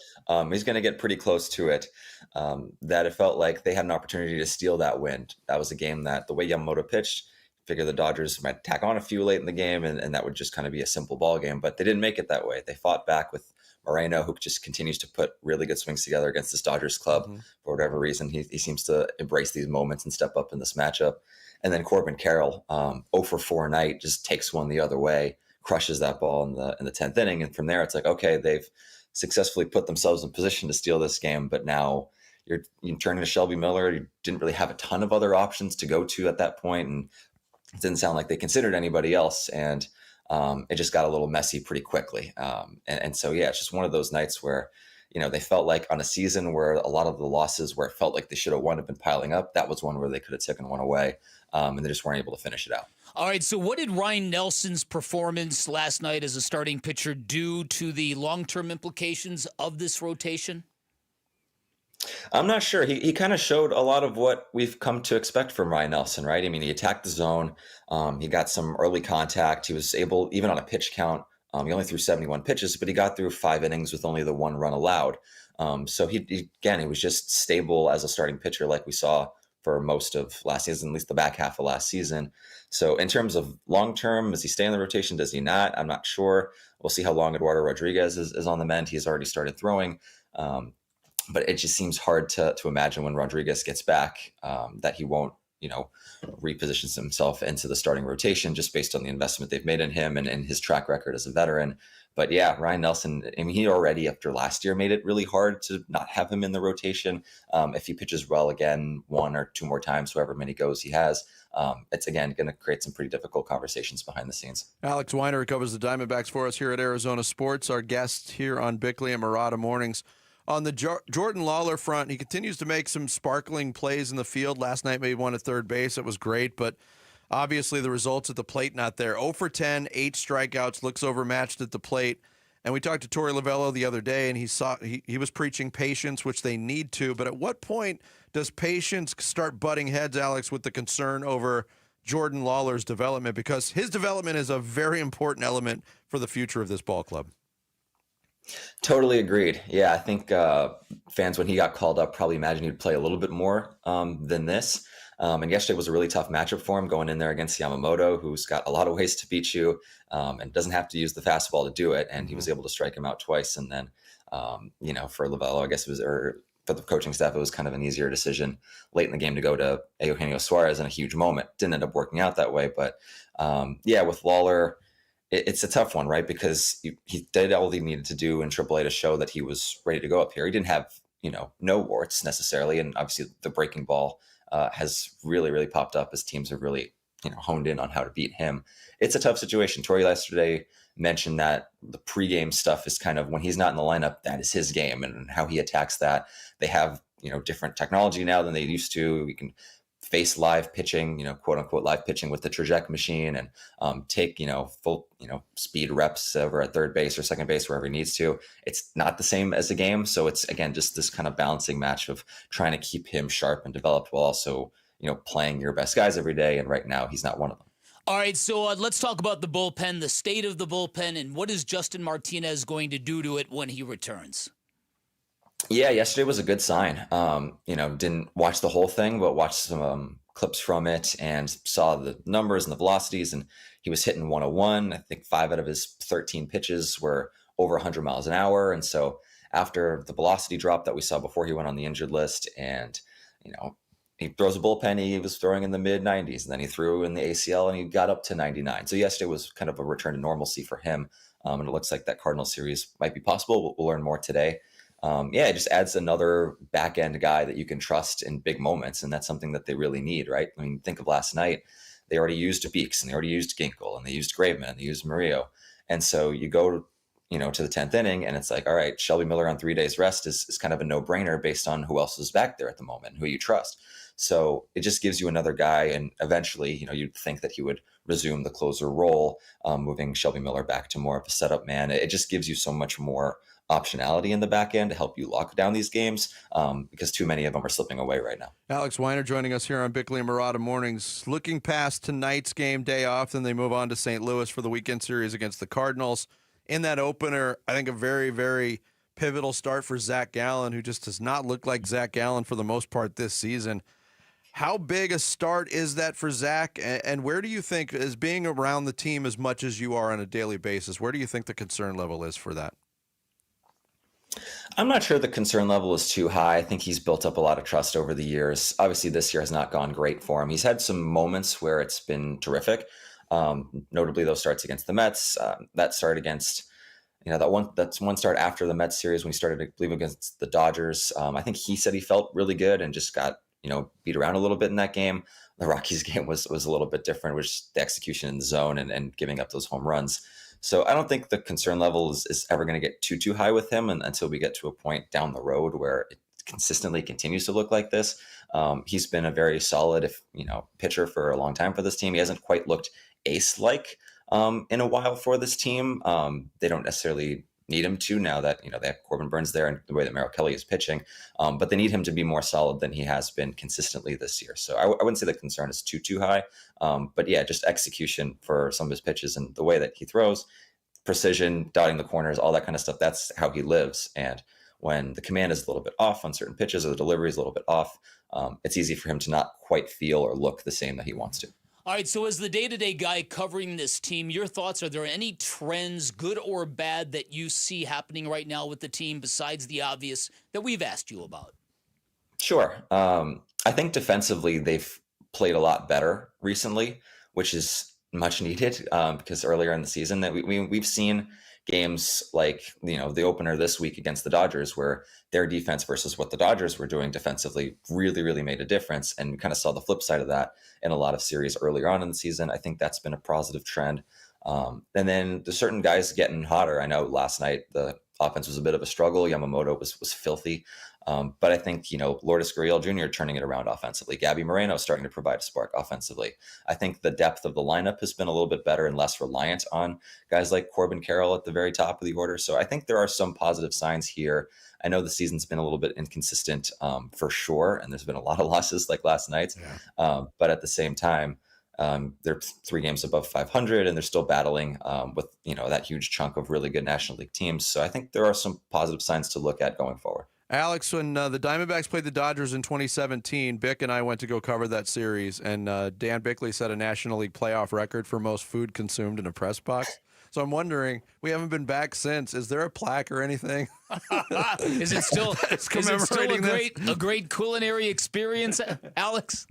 he's going to get pretty close to it. That it felt like they had an opportunity to steal that win. That was a game that the way Yamamoto pitched, figure the Dodgers might tack on a few late in the game, and that would just kind of be a simple ball game, but they didn't make it that way. They fought back with Moreno, who just continues to put really good swings together against this Dodgers club. For whatever reason, he seems to embrace these moments and step up in this matchup. And then Corbin Carroll, 0 for 4 night, just takes one the other way, crushes that ball in the 10th inning. And from there, it's like, okay, they've successfully put themselves in position to steal this game, but now you're turning to Shelby Miller. You didn't really have a ton of other options to go to at that point, and it didn't sound like they considered anybody else. And it just got a little messy pretty quickly. And so, yeah, it's just one of those nights where, they felt like on a season where a lot of the losses where it felt like they should have won have been piling up. That was one where they could have taken one away, and they just weren't able to finish it out. All right, so what did Ryan Nelson's performance last night as a starting pitcher do to the long-term implications of this rotation? I'm not sure. He kind of showed a lot of what we've come to expect from Ryan Nelson, right? I mean, he attacked the zone. He got some early contact. He was able, even on a pitch count, he only threw 71 pitches, but he got through 5 innings with only the 1 run allowed. So he was just stable as a starting pitcher like we saw for most of last season, at least the back half of last season. So in terms of long-term, does he stay in the rotation? Does he not? I'm not sure. We'll see how long Eduardo Rodriguez is on the mend. He's already started throwing. But it just seems hard to imagine when Rodriguez gets back that he won't repositions himself into the starting rotation just based on the investment they've made in him and his track record as a veteran. But yeah, Ryan Nelson, I mean, he already after last year made it really hard to not have him in the rotation. If he pitches well again, 1 or 2 more times, however many goes he has, it's again going to create some pretty difficult conversations behind the scenes. Alex Weiner covers the Diamondbacks for us here at Arizona Sports, our guest here on Bickley and Murata Mornings. On the Jordan Lawler front, he continues to make some sparkling plays in the field. Last night made one at third base. It was great, but obviously the results at the plate not there. 0 for 10, 8 strikeouts, looks overmatched at the plate. And we talked to Torey Lovello the other day, and he was preaching patience, which they need to. But at what point does patience start butting heads, Alex, with the concern over Jordan Lawler's development? Because his development is a very important element for the future of this ball club. Totally agreed. Yeah, I think fans, when he got called up, probably imagined he'd play a little bit more than this. And yesterday was a really tough matchup for him going in there against Yamamoto, who's got a lot of ways to beat you and doesn't have to use the fastball to do it. And he was able to strike him out twice. And then, for Lovello, I guess it was, or for the coaching staff, it was kind of an easier decision late in the game to go to Eugenio Suarez in a huge moment. Didn't end up working out that way. But with Lawler, it's a tough one, right? Because he did all he needed to do in AAA to show that he was ready to go up here. He didn't have, no warts necessarily. And obviously the breaking ball has really, really popped up as teams have really, honed in on how to beat him. It's a tough situation. Torey yesterday mentioned that the pregame stuff is kind of when he's not in the lineup, that is his game and how he attacks that. They have, different technology now than they used to. We can face live pitching, quote unquote live pitching with the Traject machine and take, full, speed reps over at third base or second base, wherever he needs to. It's not the same as a game. So it's, again, just this kind of balancing match of trying to keep him sharp and developed while also, playing your best guys every day. And right now he's not one of them. All right, so let's talk about the bullpen, the state of the bullpen, and what is Justin Martinez going to do to it when he returns? Yeah, yesterday was a good sign. Didn't watch the whole thing, but watched some clips from it and saw the numbers and the velocities. And he was hitting 101. I think 5 out of his 13 pitches were over 100 miles an hour. And so after the velocity drop that we saw before he went on the injured list, and he throws a bullpen, he was throwing in the mid 90s, and then he threw in the ACL and he got up to 99. So yesterday was kind of a return to normalcy for him. And it looks like that Cardinals series might be possible. We'll learn more today. It just adds another back end guy that you can trust in big moments. And that's something that they really need, right? I mean, think of last night. They already used Beeks and they already used Ginkel and they used Graveman and they used Murillo. And so you go, to the 10th inning and it's like, all right, Shelby Miller on 3 days rest is kind of a no brainer based on who else is back there at the moment and who you trust. So it just gives you another guy. And eventually, you'd think that he would resume the closer role, moving Shelby Miller back to more of a setup man. It just gives you so much more optionality in the back end to help you lock down these games because too many of them are slipping away right now. Alex Weiner joining us here on Bickley and Murata Mornings. Looking past tonight's game, day off, then they move on to St. Louis for the weekend series against the Cardinals. In that opener, I think a very, very pivotal start for Zach Gallen, who just does not look like Zach Gallen for the most part this season. How big a start is that for Zach? And where do you think, as being around the team as much as you are on a daily basis, where do you think the concern level is for that? I'm not sure the concern level is too high. I think he's built up a lot of trust over the years. Obviously, this year has not gone great for him. He's had some moments where it's been terrific. Notably, those starts against the Mets. That start against, that's one start after the Mets series when he started, I believe, against the Dodgers. I think he said he felt really good and just got, beat around a little bit in that game. The Rockies game was a little bit different, which the execution in the zone and giving up those home runs. So I don't think the concern level is ever going to get too high with him until we get to a point down the road where it consistently continues to look like this. He's been a very solid, pitcher for a long time for this team. He hasn't quite looked ace-like in a while for this team. They don't necessarily need him to now that, they have Corbin Burns there and the way that Merrill Kelly is pitching. But they need him to be more solid than he has been consistently this year. So I wouldn't say the concern is too high. But yeah, just execution for some of his pitches and the way that he throws, precision, dotting the corners, all that kind of stuff. That's how he lives. And when the command is a little bit off on certain pitches or the delivery is a little bit off, it's easy for him to not quite feel or look the same that he wants to. All right, so as the day-to-day guy covering this team, your thoughts, are there any trends, good or bad, that you see happening right now with the team besides the obvious that we've asked you about? Sure. I think defensively, they've played a lot better recently, which is much needed because earlier in the season that we've seen games like, the opener this week against the Dodgers where their defense versus what the Dodgers were doing defensively really, really made a difference. And we kind of saw the flip side of that in a lot of series earlier on in the season. I think that's been a positive trend. And then there's certain guys getting hotter. I know last night the offense was a bit of a struggle. Yamamoto was filthy. But I think, Lourdes Gurriel Jr. turning it around offensively. Gabby Moreno starting to provide a spark offensively. I think the depth of the lineup has been a little bit better and less reliant on guys like Corbin Carroll at the very top of the order. So I think there are some positive signs here. I know the season's been a little bit inconsistent for sure, and there's been a lot of losses like last night's. Yeah. But at the same time, they're 3 games above 500, and they're still battling with that huge chunk of really good National League teams. So I think there are some positive signs to look at going forward. Alex, when the Diamondbacks played the Dodgers in 2017, Bick and I went to go cover that series, and Dan Bickley set a National League playoff record for most food consumed in a press box. So I'm wondering, we haven't been back since. Is there a plaque or anything? Is it still a great culinary experience, Alex?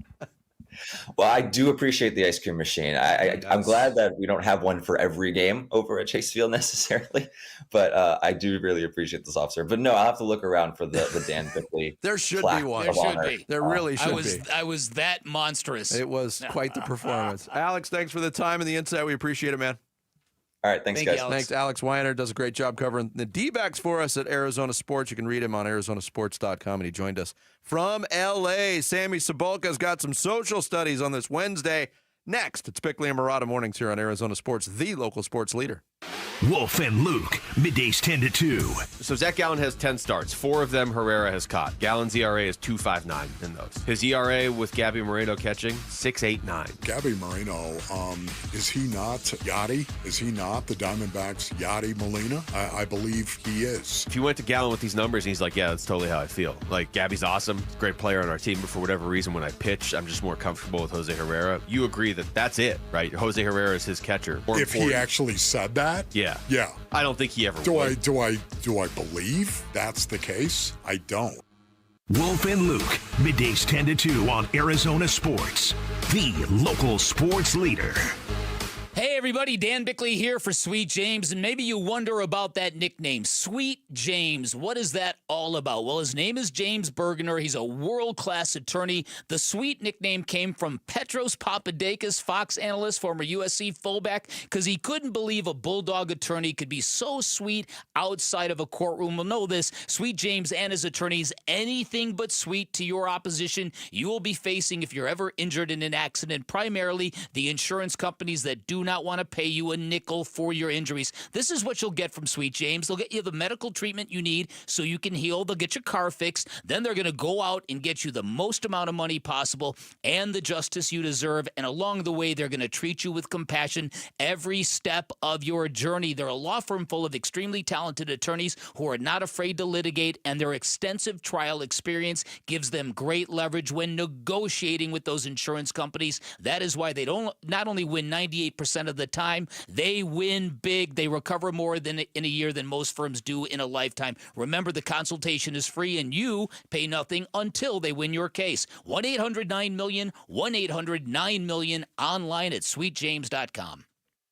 Well, I do appreciate the ice cream machine. I'm glad that we don't have one for every game over at Chase Field necessarily, but I do really appreciate this officer. But no, I'll have to look around for the Dan Bickley. There should be one. There should be. There really should be. I was that monstrous. It was quite the performance. Alex, thanks for the time and the insight. We appreciate it, man. All right, thanks, guys. Thanks. Alex Weiner does a great job covering the D-backs for us at Arizona Sports. You can read him on arizonasports.com, and he joined us from L.A. Sammy Cebulka's got some social studies on this Wednesday. Next, it's Bickley and Murata mornings here on Arizona Sports, the local sports leader. Wolf and Luke, middays 10 to 2. So Zach Gallen has 10 starts. 4 of them Herrera has caught. Gallen's ERA is 2.59 in those. His ERA with Gabby Moreno catching, 6.89. Gabby Moreno, is he not Yachty? Is he not the Diamondbacks' Yachty Molina? I believe he is. If you went to Gallen with these numbers, and he's like, yeah, that's totally how I feel. Like, Gabby's awesome, great player on our team, but for whatever reason, when I pitch, I'm just more comfortable with Jose Herrera. You agree that that's it, right? Jose Herrera is his catcher. If he actually said that? Yeah. Yeah. I don't think he ever would. Do I believe that's the case? I don't. Wolf and Luke, middays 10 to 2 on Arizona Sports, the local sports leader. Hey everybody, Dan Bickley here for Sweet James, and maybe you wonder about that nickname, Sweet James. What is that all about? Well, his name is James Bergener. He's a world-class attorney. The Sweet nickname came from Petros Papadakis, Fox analyst, former USC fullback, because he couldn't believe a Bulldog attorney could be so sweet outside of a courtroom. Well, know this, Sweet James and his attorneys, anything but sweet to your opposition you will be facing if you're ever injured in an accident, primarily the insurance companies that do not want to pay you a nickel for your injuries. This is what you'll get from Sweet James. They'll get you the medical treatment you need so you can heal. They'll get your car fixed. Then they're going to go out and get you the most amount of money possible and the justice you deserve. And along the way, they're going to treat you with compassion every step of your journey. They're a law firm full of extremely talented attorneys who are not afraid to litigate, and their extensive trial experience gives them great leverage when negotiating with those insurance companies. That is why they don't not only win 98% of the time, they win big. They recover more in a year than most firms do in a lifetime. Remember, the consultation is free, and you pay nothing until they win your case. 1-800-9-MILLION, 1-800-9-MILLION, online at sweetjames.com.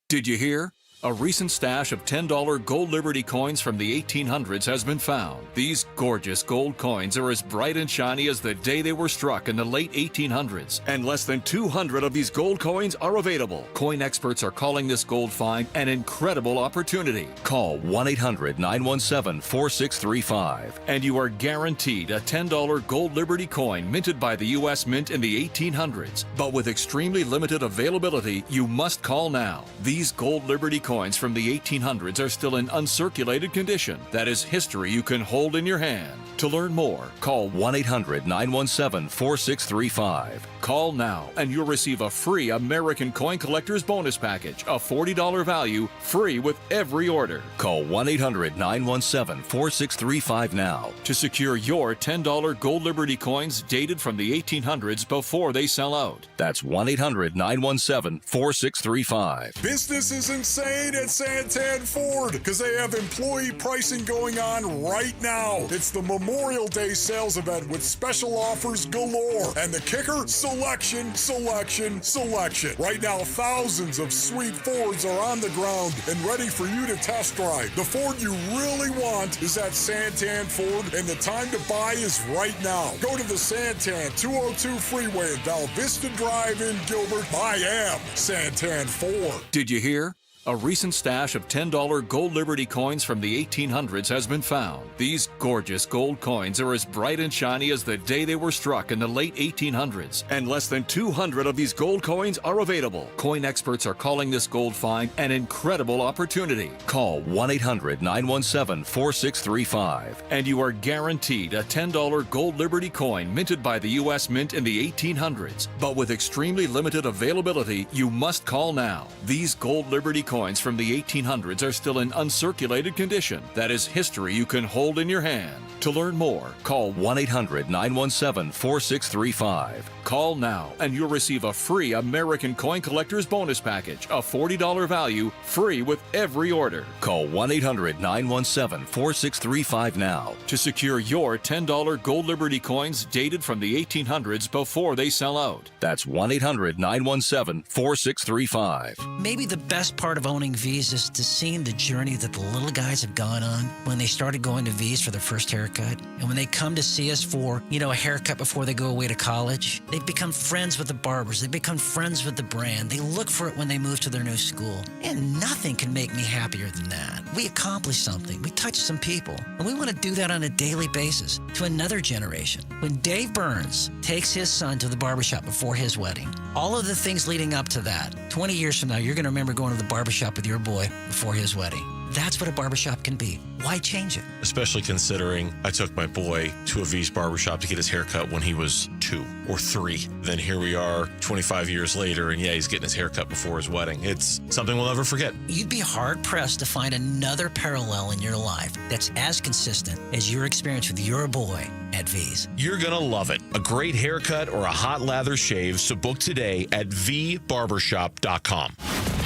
Did you hear? A recent stash of $10 gold Liberty coins from the 1800s has been found. These gorgeous gold coins are as bright and shiny as the day they were struck in the late 1800s. And less than 200 of these gold coins are available. Coin experts are calling this gold find an incredible opportunity. Call 1-800-917-4635 and you are guaranteed a $10 gold Liberty coin minted by the U.S. Mint in the 1800s. But with extremely limited availability, you must call now. These gold Liberty coins from the 1800s are still in uncirculated condition. That is history you can hold in your hand. To learn more, call 1-800-917-4635. Call now and you'll receive a free American Coin Collector's Bonus Package, a $40 value, free with every order. Call 1-800-917-4635 now to secure your $10 gold Liberty coins dated from the 1800s before they sell out. That's 1-800-917-4635. Business is insane. made at Santan Ford because they have employee pricing going on right now. It's the Memorial Day sales event with special offers galore. And the kicker? Selection, selection, selection. Right now, thousands of sweet Fords are on the ground and ready for you to test drive. The Ford you really want is at Santan Ford, and the time to buy is right now. Go to the Santan 202 Freeway in Val Vista Drive in Gilbert. I am Santan Ford. Did you hear? A recent stash of $10 gold Liberty coins from the 1800s has been found. These gorgeous gold coins are as bright and shiny as the day they were struck in the late 1800s, and less than 200 of these gold coins are available. Coin experts are calling this gold find an incredible opportunity. Call 1-800-917-4635, and you are guaranteed a $10 gold Liberty coin minted by the U.S. Mint in the 1800s. But with extremely limited availability, you must call now. These gold Liberty coins from the 1800s are still in uncirculated condition. That is history you can hold in your hand. To learn more, call 1-800-917-4635. Call now and you'll receive a free American Coin Collector's Bonus Package, a $40 value, free with every order. Call 1-800-917-4635 now to secure your $10 gold Liberty coins dated from the 1800s before they sell out. That's 1-800-917-4635. Maybe the best part of owning V's is to seeing the journey that the little guys have gone on when they started going to V's for their first haircut. And when they come to see us for, a haircut before they go away to college, they've become friends with the barbers. They become friends with the brand. They look for it when they move to their new school. And nothing can make me happier than that. We accomplished something. We touched some people. And we want to do that on a daily basis to another generation. When Dave Burns takes his son to the barbershop before his wedding, all of the things leading up to that, 20 years from now, you're going to remember going to the barbershop with your boy before his wedding. That's what a barbershop can be. Why change it? Especially considering I took my boy to a V's barbershop to get his haircut when he was 2 or 3. Then here we are 25 years later, and he's getting his haircut before his wedding. It's something we'll never forget. You'd be hard-pressed to find another parallel in your life that's as consistent as your experience with your boy at V's. You're going to love it. A great haircut or a hot lather shave, so book today at vbarbershop.com.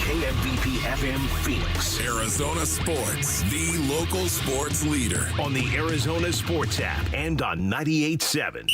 KMVP FM Phoenix. Arizona Sports, the local sports leader. On the Arizona Sports app and on 98.7.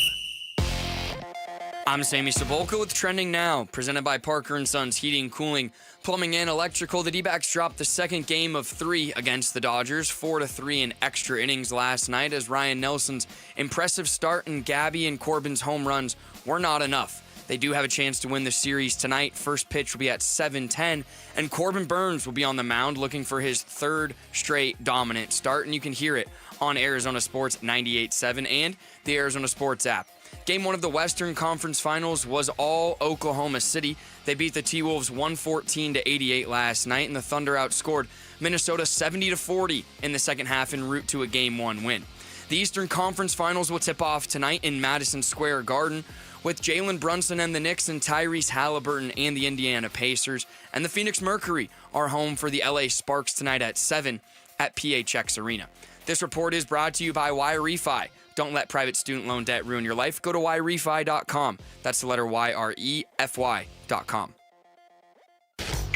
I'm Sammy Sabolka with Trending Now, presented by Parker & Sons Heating, Cooling, Plumbing, and Electrical. The D-backs dropped the second game of 3 against the Dodgers, 4-3 in extra innings last night, as Ryan Nelson's impressive start and Gabby and Corbin's home runs were not enough. They do have a chance to win the series tonight. First pitch will be at 7:10, and Corbin Burns will be on the mound looking for his third straight dominant start, and you can hear it on Arizona Sports 98.7 and the Arizona Sports app. Game 1 of the Western Conference Finals was all Oklahoma City. They beat the T-Wolves 114-88 last night, and the Thunder outscored Minnesota 70-40 in the second half en route to a Game 1 win. The Eastern Conference Finals will tip off tonight in Madison Square Garden, with Jalen Brunson and the Knicks and Tyrese Halliburton and the Indiana Pacers. And the Phoenix Mercury are home for the LA Sparks tonight at 7 at PHX Arena. This report is brought to you by YRefi. Don't let private student loan debt ruin your life. Go to YRefi.com. That's the letter YREFY.com.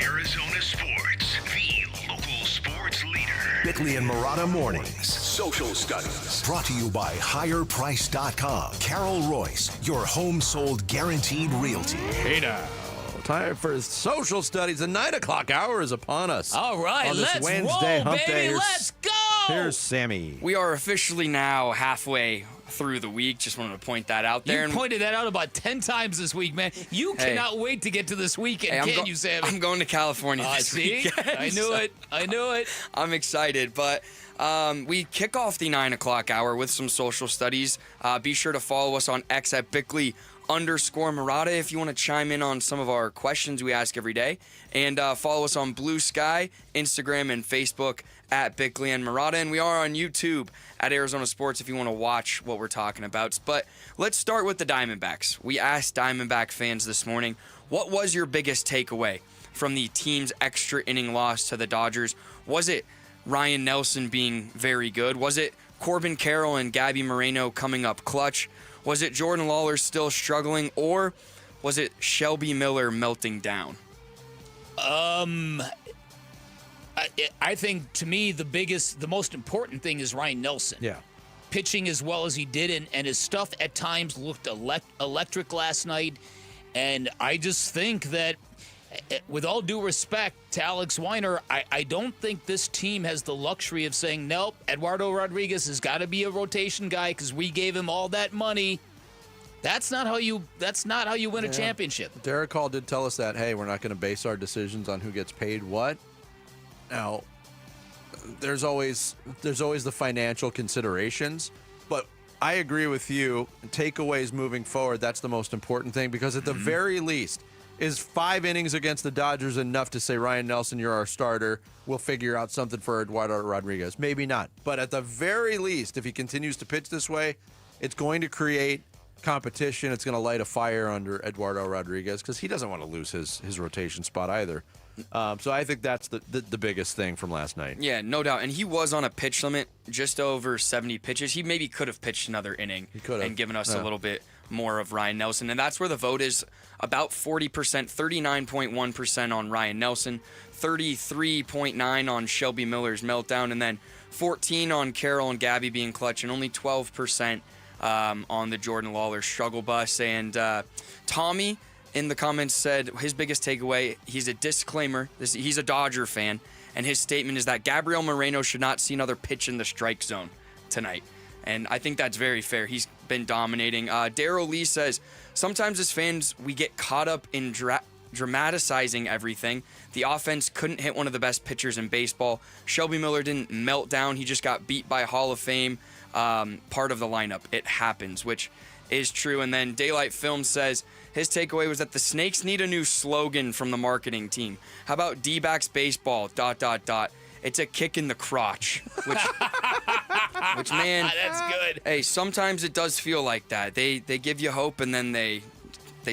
Arizona Sports, the local sports leader. Bickley and Marotta Mornings. Social Studies. Brought to you by HigherPrice.com. Carol Royce, your home sold guaranteed realty. Hey now. Time for Social Studies. The 9 o'clock hour is upon us. All right, on this let's Wednesday roll, hump baby. day. Let's go. Here's Sammy. We are officially now halfway through the week. Just wanted to point that out there. You pointed that out about 10 times this week, man. You cannot wait to get to this weekend, can you, Sammy? I'm going to California this weekend. I knew it. I knew it. I'm excited, but we kick off the 9 o'clock hour with some social studies. Be sure to follow us on X at Bickley_Marotta if you want to chime in on some of our questions we ask every day. And follow us on Blue Sky, Instagram, and Facebook at Bickley and Marotta. And we are on YouTube at Arizona Sports if you want to watch what we're talking about. But let's start with the Diamondbacks. We asked Diamondback fans this morning, what was your biggest takeaway from the team's extra inning loss to the Dodgers? Was it Ryan Nelson being very good? Was it Corbin Carroll and Gabby Moreno coming up clutch? Was it Jordan Lawler still struggling? Or was it Shelby Miller melting down? I think, to me, the most important thing is Ryan Nelson. Yeah. Pitching as well as he did, and his stuff at times looked electric last night. And I just think that, with all due respect to Alex Weiner, I don't think this team has the luxury of saying, nope, Eduardo Rodriguez has got to be a rotation guy because we gave him all that money. That's not how you win a championship. Derek Hall did tell us that, hey, we're not going to base our decisions on who gets paid what. Now, there's always the financial considerations, but I agree with you. Takeaways moving forward, that's the most important thing, because at the very least, is 5 innings against the Dodgers enough to say, Ryan Nelson, you're our starter, we'll figure out something for Eduardo Rodriguez? Maybe not. But at the very least, if he continues to pitch this way, it's going to create competition. It's going to light a fire under Eduardo Rodriguez, because he doesn't want to lose his rotation spot either. So I think that's the biggest thing from last night. Yeah, no doubt. And he was on a pitch limit, just over 70 pitches. He maybe could have pitched another inning and given us a little bit more of Ryan Nelson. And that's where the vote is about 40%, 39.1% on Ryan Nelson, 33.9% on Shelby Miller's meltdown, and then 14% on Carroll and Gabby being clutch, and only 12% on the Jordan Lawler struggle bus. And Tommy in the comments said his biggest takeaway, he's a disclaimer, he's a Dodger fan, and his statement is that Gabriel Moreno should not see another pitch in the strike zone tonight. And I think that's very fair. He's been dominating. Daryl Lee says, sometimes as fans, we get caught up in dramatizing everything. The offense couldn't hit one of the best pitchers in baseball. Shelby Miller didn't melt down. He just got beat by Hall of Fame part of the lineup. It happens, which is true. And then Daylight Film says his takeaway was that the Snakes need a new slogan from the marketing team. How about D-backs baseball, ... It's a kick in the crotch, which man, that's good. Hey, sometimes it does feel like that. They give you hope, and then they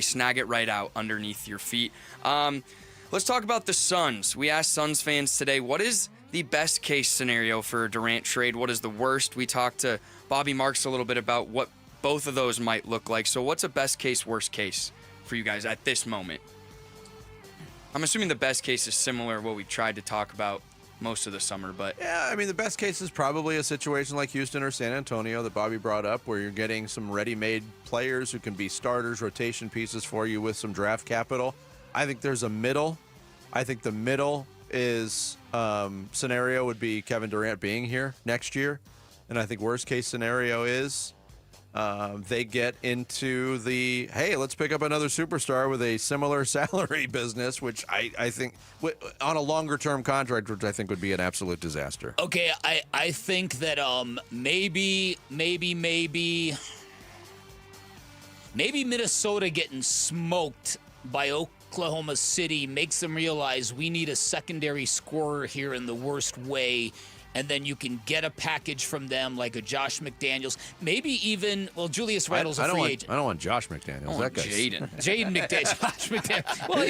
snag it right out underneath your feet. Let's talk about the Suns. We asked Suns fans today, what is the best case scenario for a Durant trade? What is the worst? We talked to Bobby Marks a little bit about what both of those might look like. So what's a best case, worst case for you guys at this moment? I'm assuming the best case is similar to what we tried to talk about most of the summer, but yeah, I mean, the best case is probably a situation like Houston or San Antonio that Bobby brought up, where you're getting some ready-made players who can be starters, rotation pieces for you with some draft capital. I think there's a middle. I think the middle is scenario would be Kevin Durant being here next year, and I think worst case scenario is they get into the, hey, let's pick up another superstar with a similar salary business, which I think on a longer term contract, which I think would be an absolute disaster. Okay, I think that maybe Minnesota getting smoked by Oklahoma City makes them realize we need a secondary scorer here in the worst way. And then you can get a package from them like a Josh McDaniels. Maybe even, well, Julius Randle's a free agent. I don't want Josh McDaniels. That guy's Jaden McDaniels. Josh McDaniels. Well,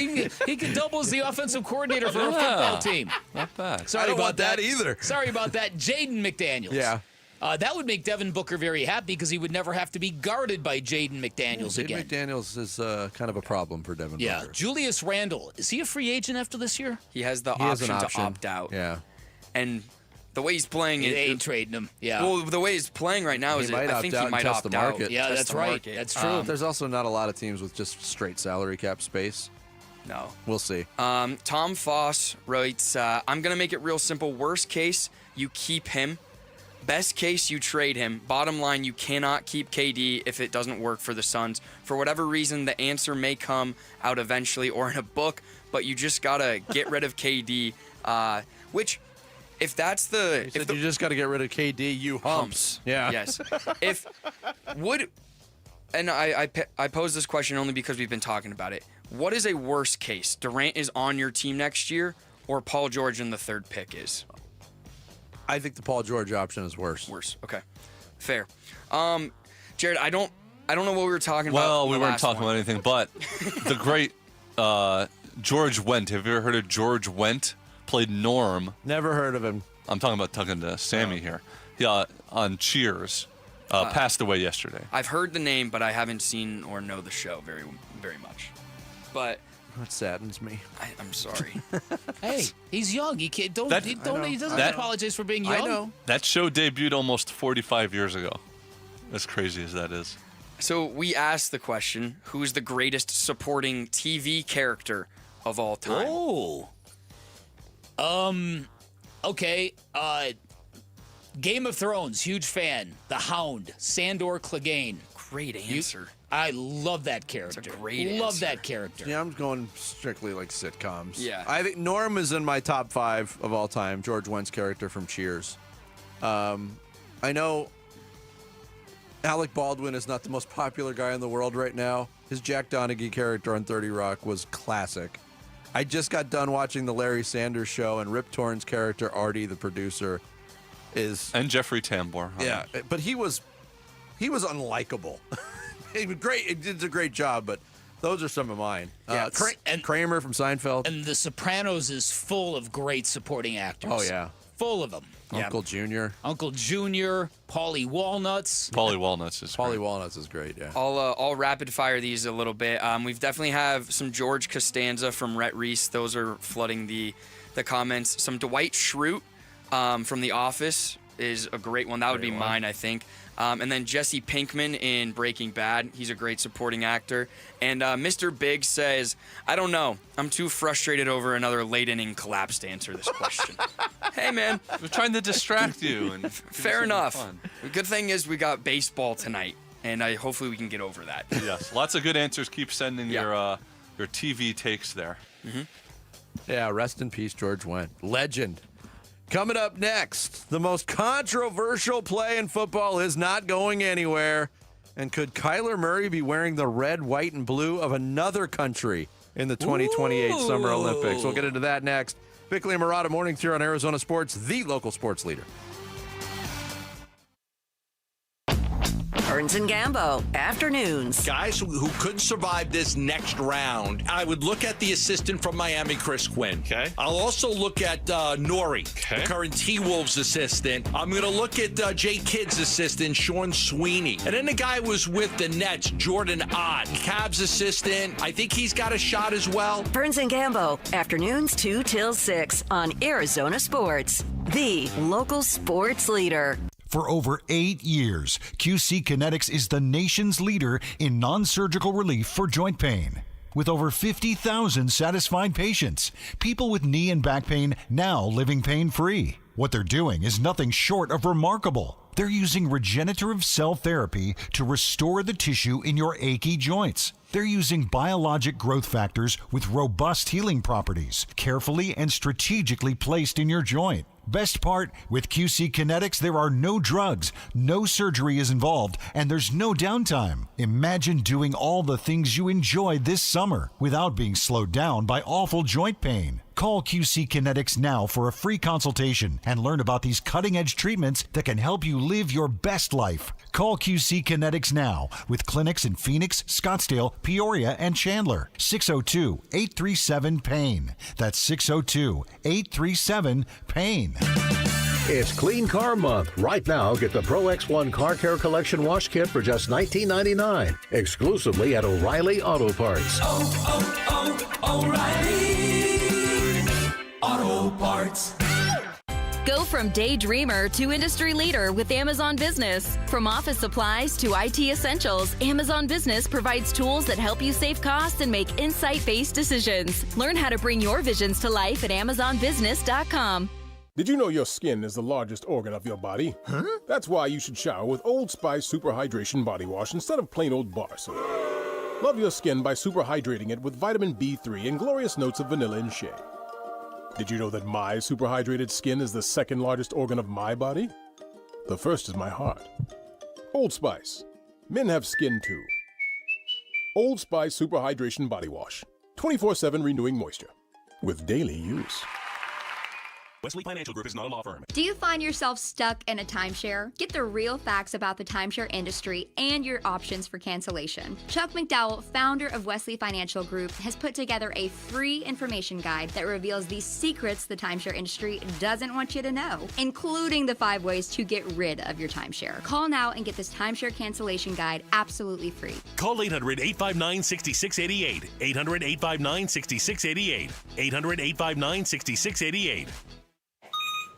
he can double as the offensive coordinator for a football team. Not bad. Sorry I don't about want that either. Sorry about that. Jaden McDaniels. Yeah. That would make Devin Booker very happy because he would never have to be guarded by Jaden McDaniels again. Jaden McDaniels is kind of a problem for Devin Yeah. Booker. Julius Randle. Is he a free agent after this year? he has the He has an option to option. opt out. Yeah. And the way he's playing, They ain't trading him. Yeah. Well, the way he's playing right now is, I think he might test opt the out. market. Yeah, Test that's the right. market. That's true. There's also not a lot of teams with just straight salary cap space. No. We'll see. Tom Foss writes, I'm going to make it real simple. Worst case, you keep him. Best case, you trade him. Bottom line, you cannot keep KD if it doesn't work for the Suns. For whatever reason, the answer may come out eventually or in a book, but you just got to get rid of KD, which... If that's the... You just got to get rid of KD, you humps. Yeah. Yes. And I pose this question only because we've been talking about it. What is a worst case? Durant is on your team next year, or Paul George and the third pick is? I think the Paul George option is worse. Worse. Okay. Fair. Jared, I don't know what we were talking about. Well, we weren't talking about anything, but the great George Wendt. Have you ever heard of George Wendt? Played Norm. Never heard of him. I'm talking to Sammy here. Yeah, on Cheers. Passed away yesterday. I've heard the name, but I haven't seen or know the show very, very much. But That saddens me. I'm sorry. Hey, he's young. He can't. He doesn't apologize for being young. I know. That show debuted almost 45 years ago. As crazy as that is. So we asked the question, who's the greatest supporting TV character of all time? Okay. Game of Thrones, huge fan. The Hound, Sandor Clegane. Great answer. I love that character. That's a great Love answer. that character. Yeah, I'm going strictly like sitcoms. Yeah. I think Norm is in my top 5 of all time. George Wendt's character from Cheers. I know Alec Baldwin is not the most popular guy in the world right now. His Jack Donaghy character on 30 Rock was classic. I just got done watching the Larry Sanders Show, and Rip Torn's character, Artie, the producer, is... And Jeffrey Tambor. Yeah, but he was unlikable. He was great. He did a great job, but those are some of mine. Yeah, and Kramer from Seinfeld. And The Sopranos is full of great supporting actors. Oh, yeah. Full of them. Uncle Junior. Uncle Junior, Paulie Walnuts. Paulie Walnuts is great, yeah. I'll rapid fire these a little bit. We've definitely have some George Costanza from Rhett Reese. Those are flooding the comments. Some Dwight Schrute from The Office is a great one. That would be mine, I think. And then Jesse Pinkman in Breaking Bad. He's a great supporting actor. And Mr. Big says, I don't know. I'm too frustrated over another late inning collapse to answer this question. Hey, man. We're trying to distract you. And Fair enough. The good thing is we got baseball tonight, and hopefully we can get over that. Yes, lots of good answers. Keep sending your TV takes there. Mm-hmm. Yeah, rest in peace, George Wendt. Legend. Coming up next, the most controversial play in football is not going anywhere. And could Kyler Murray be wearing the red, white, and blue of another country in the 2028 Summer Olympics? We'll get into that next. Bickley and Murata mornings here on Arizona Sports, the local sports leader. Burns and Gambo, afternoons. Guys who couldn't survive this next round, I would look at the assistant from Miami, Chris Quinn. Okay. I'll also look at Nori, the current T-Wolves assistant. I'm going to look at Jay Kidd's assistant, Sean Sweeney. And then the guy was with the Nets, Jordan Ott. Cavs assistant, I think he's got a shot as well. Burns and Gambo, afternoons 2 till 6 on Arizona Sports, the local sports leader. For over 8 years, QC Kinetics is the nation's leader in non-surgical relief for joint pain. With over 50,000 satisfied patients, people with knee and back pain now living pain-free. What they're doing is nothing short of remarkable. They're using regenerative cell therapy to restore the tissue in your achy joints. They're using biologic growth factors with robust healing properties, carefully and strategically placed in your joint. Best part, with QC Kinetics, there are no drugs, no surgery is involved, and there's no downtime. Imagine doing all the things you enjoy this summer without being slowed down by awful joint pain. Call QC Kinetics now for a free consultation and learn about these cutting-edge treatments that can help you live your best life. Call QC Kinetics now with clinics in Phoenix, Scottsdale, Peoria, and Chandler. 602-837-PAIN. That's 602-837-PAIN. It's Clean Car Month. Right now, get the Pro X1 Car Care Collection Wash Kit for just $19.99, exclusively at O'Reilly Auto Parts. O'Reilly Auto Parts. Go from daydreamer to industry leader with Amazon Business. From office supplies to IT essentials, Amazon Business provides tools that help you save costs and make insight-based decisions. Learn how to bring your visions to life at AmazonBusiness.com. Did you know your skin is the largest organ of your body? Huh? That's why you should shower with Old Spice Super Hydration Body Wash instead of plain old bar soap. Love your skin by super hydrating it with vitamin B3 and glorious notes of vanilla and shea. Did you know that my super hydrated skin is the second largest organ of my body? The first is my heart. Old Spice. Men have skin too. Old Spice Super Hydration Body Wash. 24/7 renewing moisture. With daily use. Wesley Financial Group is not a law firm. Do you find yourself stuck in a timeshare? Get the real facts about the timeshare industry and your options for cancellation. Chuck McDowell, founder of Wesley Financial Group, has put together a free information guide that reveals the secrets the timeshare industry doesn't want you to know, including the 5 ways to get rid of your timeshare. Call now and get this timeshare cancellation guide absolutely free. Call 800-859-6688. 800-859-6688. 800-859-6688.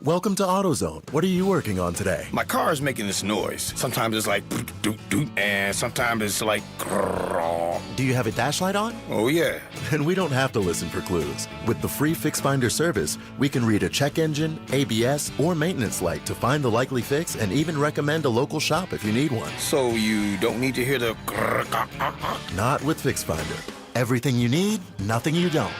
Welcome to AutoZone. What are you working on today? My car is making this noise. Sometimes it's like doot doot, and sometimes it's like grrr. Do you have a dash light on? Oh yeah. Then we don't have to listen for clues. With the free Fix Finder service, we can read a check engine, ABS, or maintenance light to find the likely fix and even recommend a local shop if you need one. So you don't need to hear the grrr. Not with Fix Finder. Everything you need, nothing you don't.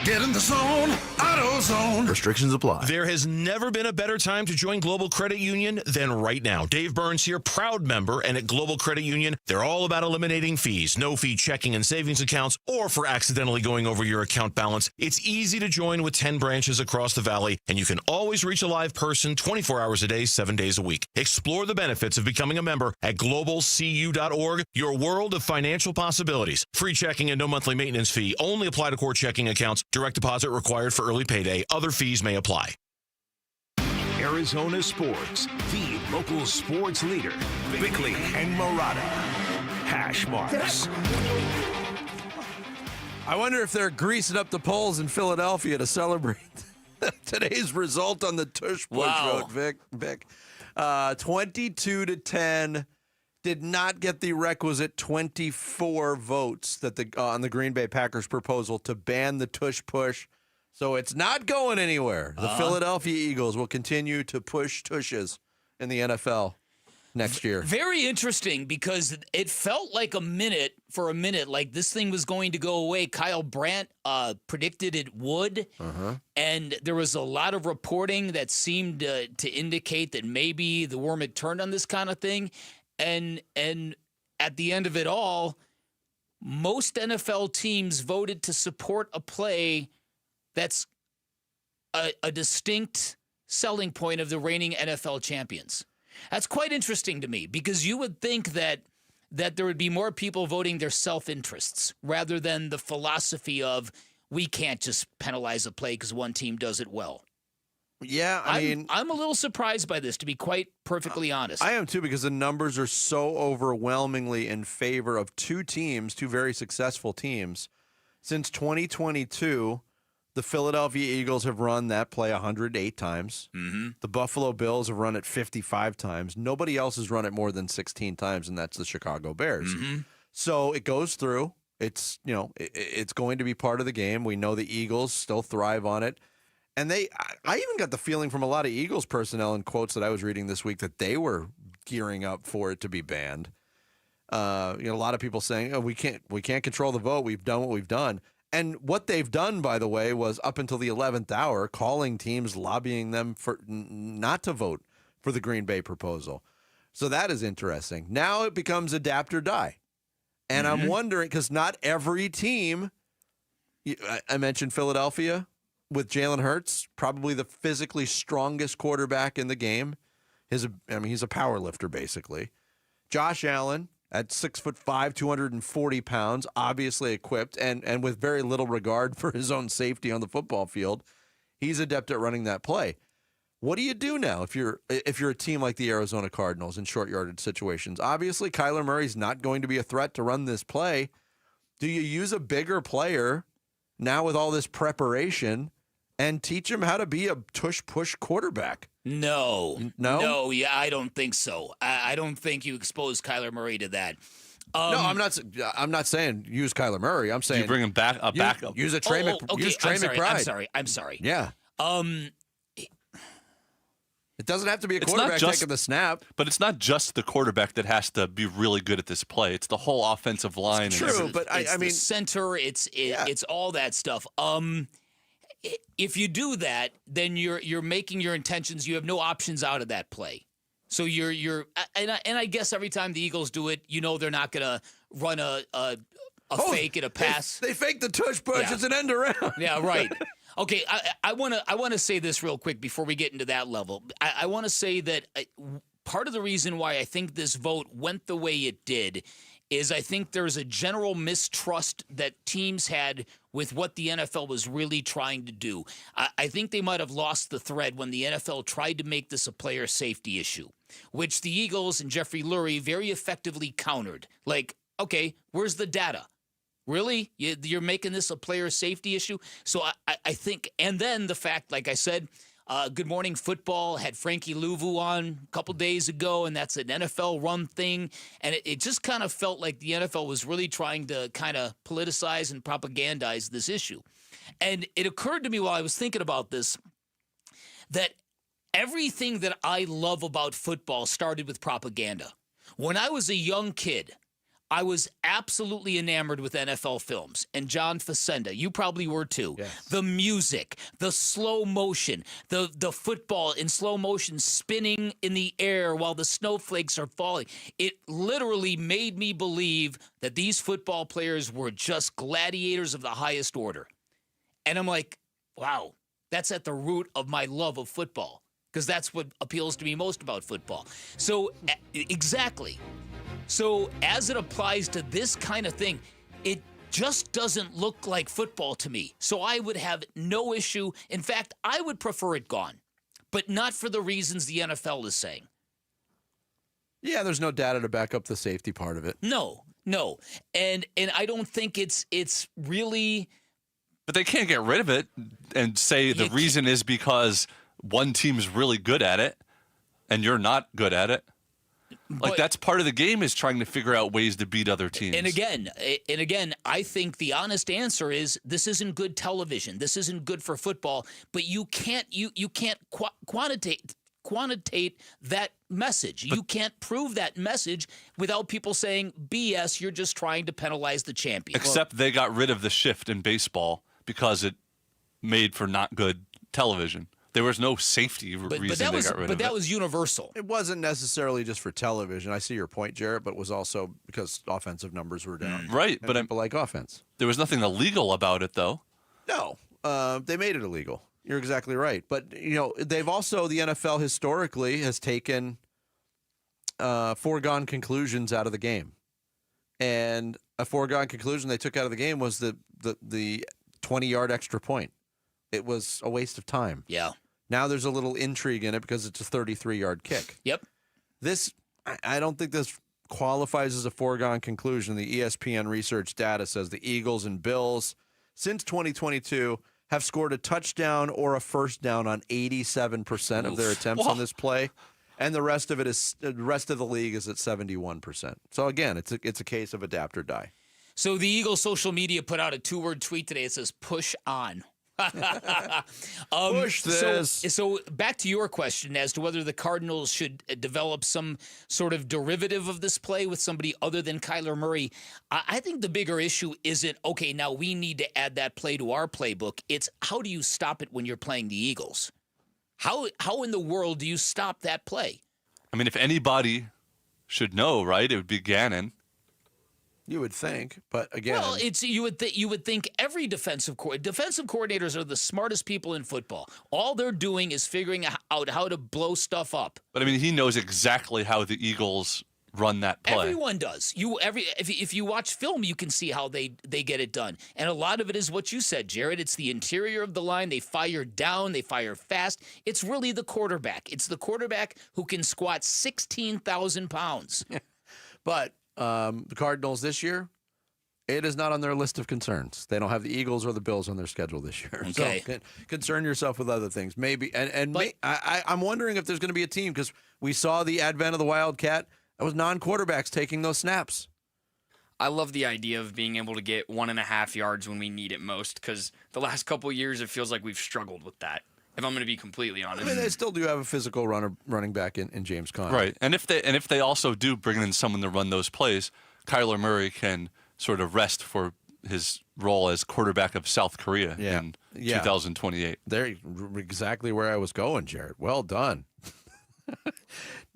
Get in the zone, AutoZone. Restrictions apply. There has never been a better time to join Global Credit Union than right now. Dave Burns here, proud member, and at Global Credit Union, they're all about eliminating fees, no-fee checking and savings accounts, or for accidentally going over your account balance. It's easy to join with 10 branches across the valley, and you can always reach a live person 24 hours a day, 7 days a week. Explore the benefits of becoming a member at globalcu.org, your world of financial possibilities. Free checking and no monthly maintenance fee. Only apply to core checking accounts. Direct deposit required for early payday. Other fees may apply. Arizona Sports, the local sports leader. Bickley and Murata. Hash marks. I wonder if they're greasing up the polls in Philadelphia to celebrate today's result on the Tush push vote, Vic. 22-10 did not get the requisite 24 votes that on the Green Bay Packers proposal to ban the Tush push. So it's not going anywhere. The Philadelphia Eagles will continue to push Tushes in the NFL next year. Very interesting, because it felt like for a minute, like this thing was going to go away. Kyle Brandt predicted it would, and there was a lot of reporting that seemed to indicate that maybe the worm had turned on this kind of thing. And at the end of it all, most NFL teams voted to support a play that's a distinct selling point of the reigning NFL champions. That's quite interesting to me, because you would think that there would be more people voting their self-interests rather than the philosophy of we can't just penalize a play because one team does it well. Yeah, I mean, I'm a little surprised by this, to be quite perfectly honest. I am too, because the numbers are so overwhelmingly in favor of two very successful teams. Since 2022, the Philadelphia Eagles have run that play 108 times. Mm-hmm. The Buffalo Bills have run it 55 times. Nobody else has run it more than 16 times, and that's the Chicago Bears. Mm-hmm. So it goes through. It's it's going to be part of the game. We know the Eagles still thrive on it. And I even got the feeling from a lot of Eagles personnel in quotes that I was reading this week that they were gearing up for it to be banned. A lot of people saying, "Oh, we can't control the vote. We've done what we've done." And what they've done, by the way, was up until the 11th hour, calling teams, lobbying them for not to vote for the Green Bay proposal. So that is interesting. Now it becomes adapt or die. And I'm wondering, because not every team, I mentioned Philadelphia, with Jalen Hurts, probably the physically strongest quarterback in the game. He's a power lifter, basically. Josh Allen, at 6'5", 240 pounds, obviously equipped, and with very little regard for his own safety on the football field. He's adept at running that play. What do you do now if you're a team like the Arizona Cardinals in short yardage situations? Obviously, Kyler Murray's not going to be a threat to run this play. Do you use a bigger player now with all this preparation and teach him how to be a tush-push quarterback? No, yeah, I don't think so. I don't think you expose Kyler Murray to that. No, I'm not saying use Kyler Murray. I'm saying you bring him back a backup. Use a Trey McBride. I'm sorry. Yeah. It doesn't have to be a It's quarterback not just, taking the snap. But it's not just the quarterback that has to be really good at this play. It's the whole offensive line. It's true, but I mean, the center. It's all that stuff. If you do that, then you're making your intentions. You have no options out of that play. So and I guess every time the Eagles do it, they're not going to run a fake and a pass. They faked the tush push. Yeah. It's an end around. Yeah, right. Okay, I want to say this real quick before we get into that level. I want to say that part of the reason why I think this vote went the way it did is I think there's a general mistrust that teams had with what the NFL was really trying to do. I think they might have lost the thread when the NFL tried to make this a player safety issue, which the Eagles and Jeffrey Lurie very effectively countered. Like, okay, where's the data? Really? You're making this a player safety issue? So I think, and then the fact, like I said, Good Morning Football had Frankie Louvu on a couple days ago, and that's an NFL-run thing. And it just kind of felt like the NFL was really trying to kind of politicize and propagandize this issue. And it occurred to me while I was thinking about this that everything that I love about football started with propaganda. When I was a young kid, I was absolutely enamored with NFL films. And John Facenda, you probably were too. Yes. The music, the slow motion, the football in slow motion spinning in the air while the snowflakes are falling. It literally made me believe that these football players were just gladiators of the highest order. And I'm like, wow, that's at the root of my love of football, because that's what appeals to me most about football. So, exactly. So as it applies to this kind of thing, it just doesn't look like football to me. So I would have no issue. In fact, I would prefer it gone, but not for the reasons the NFL is saying. Yeah, there's no data to back up the safety part of it. No. And I don't think it's really... But they can't get rid of it and say the reason is because one team's really good at it and you're not good at it. Like, that's part of the game, is trying to figure out ways to beat other teams. And again, I think the honest answer is this isn't good television. This isn't good for football. But you can't quantitate that message. You can't prove that message without people saying, BS, you're just trying to penalize the champion. Except they got rid of the shift in baseball because it made for not good television. There was no safety reason they got rid of it. But that was universal. It wasn't necessarily just for television. I see your point, Jarrett, but it was also because offensive numbers were down. Right, but people like offense. There was nothing illegal about it, though. No, they made it illegal. You're exactly right. But, they've also, the NFL historically has taken foregone conclusions out of the game. And a foregone conclusion they took out of the game was the 20-yard extra point. It was a waste of time. Yeah. Now there's a little intrigue in it because it's a 33-yard kick. Yep. I don't think this qualifies as a foregone conclusion. The ESPN research data says the Eagles and Bills, since 2022, have scored a touchdown or a first down on 87% of their attempts on this play. And the rest of the league is at 71%. So again, it's a case of adapt or die. So the Eagles social media put out a 2-word tweet today. It says push on. Push this. So back to your question as to whether the Cardinals should develop some sort of derivative of this play with somebody other than Kyler Murray. I think the bigger issue isn't, okay, now we need to add that play to our playbook. It's how do you stop it when you're playing the Eagles? How in the world do you stop that play? I mean, if anybody should know, right, it would be Gannon. You would think, but again, well, you would think every defensive coordinators are the smartest people in football. All they're doing is figuring out how to blow stuff up. But I mean, he knows exactly how the Eagles run that play. Everyone does. If you watch film, you can see how they get it done. And a lot of it is what you said, Jared. It's the interior of the line. They fire down. They fire fast. It's really the quarterback. It's the quarterback who can squat 16,000 pounds. But the Cardinals this year, it is not on their list of concerns. They don't have the Eagles or the Bills on their schedule this year. Okay. So concern yourself with other things. Maybe. I'm wondering if there's going to be a team, because we saw the advent of the Wildcat. That was non-quarterbacks taking those snaps. I love the idea of being able to get 1.5 yards when we need it most, because the last couple of years it feels like we've struggled with that, if I'm going to be completely honest. I mean, they still do have a physical running back in James Conner. Right. And if they also do bring in someone to run those plays, Kyler Murray can sort of rest for his role as quarterback of South Korea in 2028. There, exactly where I was going, Jared. Well done.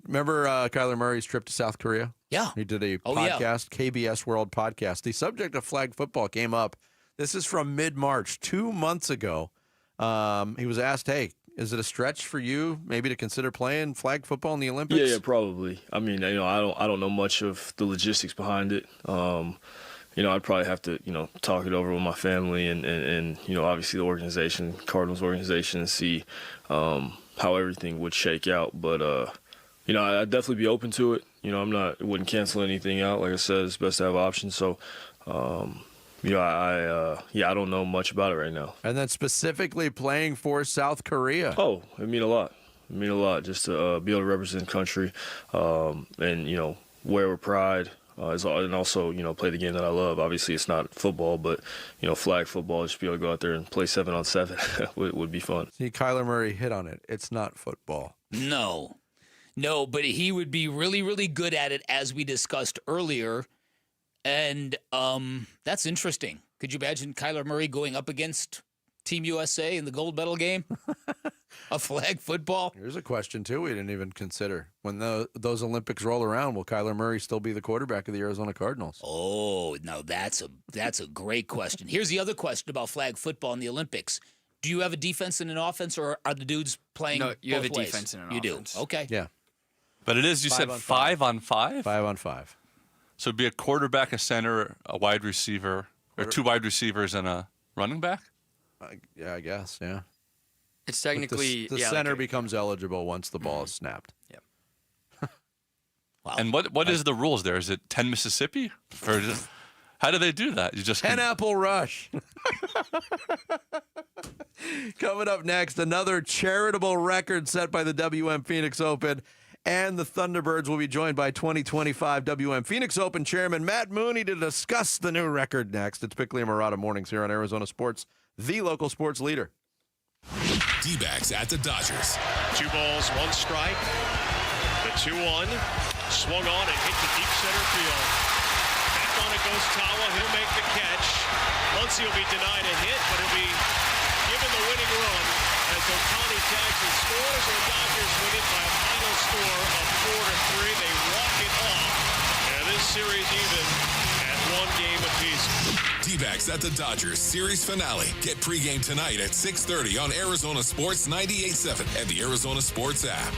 Remember Kyler Murray's trip to South Korea? Yeah. He did a yeah. podcast, KBS World Podcast. The subject of flag football came up. This is from mid-March, 2 months ago. He was asked, hey, is it a stretch for you maybe to consider playing flag football in the Olympics? Yeah, probably. I mean, I don't know much of the logistics behind it. I'd probably have to, talk it over with my family and obviously the organization, Cardinals organization, and see how everything would shake out. But, I'd definitely be open to it. I wouldn't cancel anything out. Like I said, it's best to have options. So, I don't know much about it right now. And then specifically playing for South Korea. Oh, it mean a lot. It mean a lot just to be able to represent the country and, wear with pride. And also, play the game that I love. Obviously, it's not football, but, flag football, just be able to go out there and play 7-on-7 would be fun. See, Kyler Murray hit on it. It's not football. No, but he would be really, really good at it, as we discussed earlier. And that's interesting. Could you imagine Kyler Murray going up against Team USA in the gold medal game? A flag football? Here's a question, too, we didn't even consider. When those Olympics roll around, will Kyler Murray still be the quarterback of the Arizona Cardinals? Oh, no, that's a great question. Here's the other question about flag football in the Olympics. Do you have a defense and an offense, or are the dudes playing No, you both have a ways? defense and an you offense. Do. Okay. Yeah. But it is, you said 5-on-5? 5-on-5. So it'd be a quarterback, a center, a wide receiver, or two wide receivers and a running back? Yeah, I guess, yeah. It's technically... The center becomes eligible once the ball is snapped. Yep. Wow. And what is the rules there? Is it 10 Mississippi? Or how do they do that? You just 10 Apple Rush. Coming up next, another charitable record set by the WM Phoenix Open. And the Thunderbirds will be joined by 2025 WM Phoenix Open Chairman Matt Mooney to discuss the new record next. It's Bickley and Murata Mornings here on Arizona Sports, the local sports leader. D-backs at the Dodgers. 2 balls, 1 strike. The 2-1. Swung on and hit to deep center field. Back on it goes Tawa. He'll make the catch. Muncy will be denied a hit, but he'll be given the winning run as Ohtani tags and scores, and the Dodgers win it by a final score of 4-3. They walk it off, and this series even at 1 game apiece. D-backs at the Dodgers series finale. Get pregame tonight at 6:30 on Arizona Sports 98.7 and the Arizona Sports app.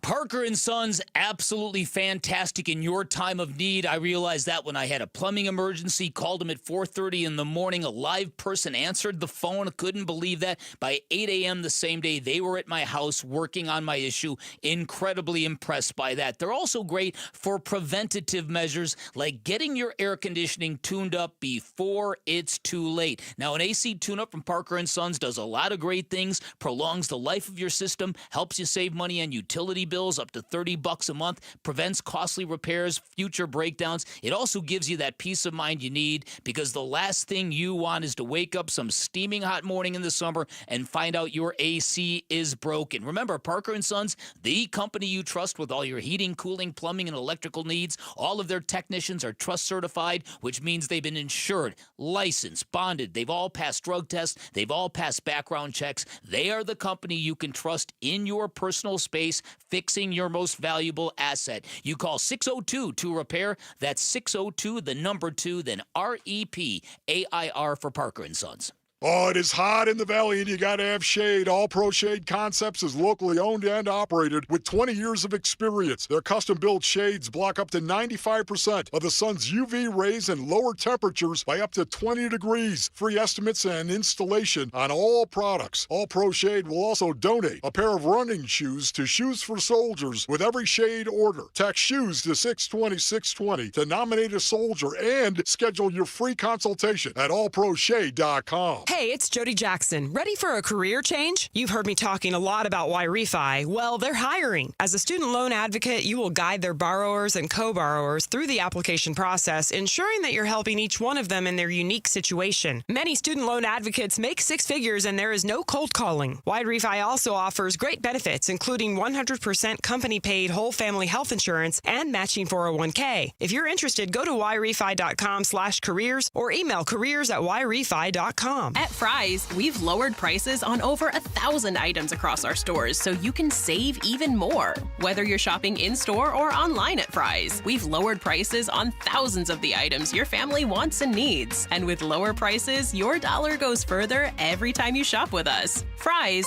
Parker & Sons, absolutely fantastic in your time of need. I realized that when I had a plumbing emergency, called them at 4:30 in the morning. A live person answered the phone. I couldn't believe that. By 8 a.m. the same day, they were at my house working on my issue. Incredibly impressed by that. They're also great for preventative measures like getting your air conditioning tuned up before it's too late. Now, an AC tune-up from Parker & Sons does a lot of great things, prolongs the life of your system, helps you save money on utility bills up to $30 a month, prevents costly repairs, future breakdowns. It also gives you that peace of mind you need, because the last thing you want is to wake up some steaming hot morning in the summer and find out your AC is broken. Remember, Parker & Sons, the company you trust with all your heating, cooling, plumbing, and electrical needs. All of their technicians are trust certified, which means they've been insured, licensed, bonded. They've all passed drug tests. They've all passed background checks. They are the company you can trust in your personal space, fixing your most valuable asset. You call 602 to repair. That's 602, the number 2, then REPAIR for Parker & Sons. Oh, it is hot in the valley, and you got to have shade. All Pro Shade Concepts is locally owned and operated with 20 years of experience. Their custom-built shades block up to 95% of the sun's UV rays and lower temperatures by up to 20 degrees. Free estimates and installation on all products. All Pro Shade will also donate a pair of running shoes to Shoes for Soldiers with every shade order. Text SHOES to 620-620 to nominate a soldier and schedule your free consultation at allproshade.com. Hey, it's Jody Jackson. Ready for a career change? You've heard me talking a lot about Y-Refi. Well, they're hiring. As a student loan advocate, you will guide their borrowers and co-borrowers through the application process, ensuring that you're helping each one of them in their unique situation. Many student loan advocates make 6 figures, and there is no cold calling. Y-Refi also offers great benefits, including 100% company-paid whole family health insurance and matching 401k. If you're interested, go to yrefi.com/careers or email careers@yrefi.com. At Fry's, we've lowered prices on over 1,000 items across our stores so you can save even more. Whether you're shopping in-store or online at Fry's, we've lowered prices on thousands of the items your family wants and needs. And with lower prices, your dollar goes further every time you shop with us. Fry's,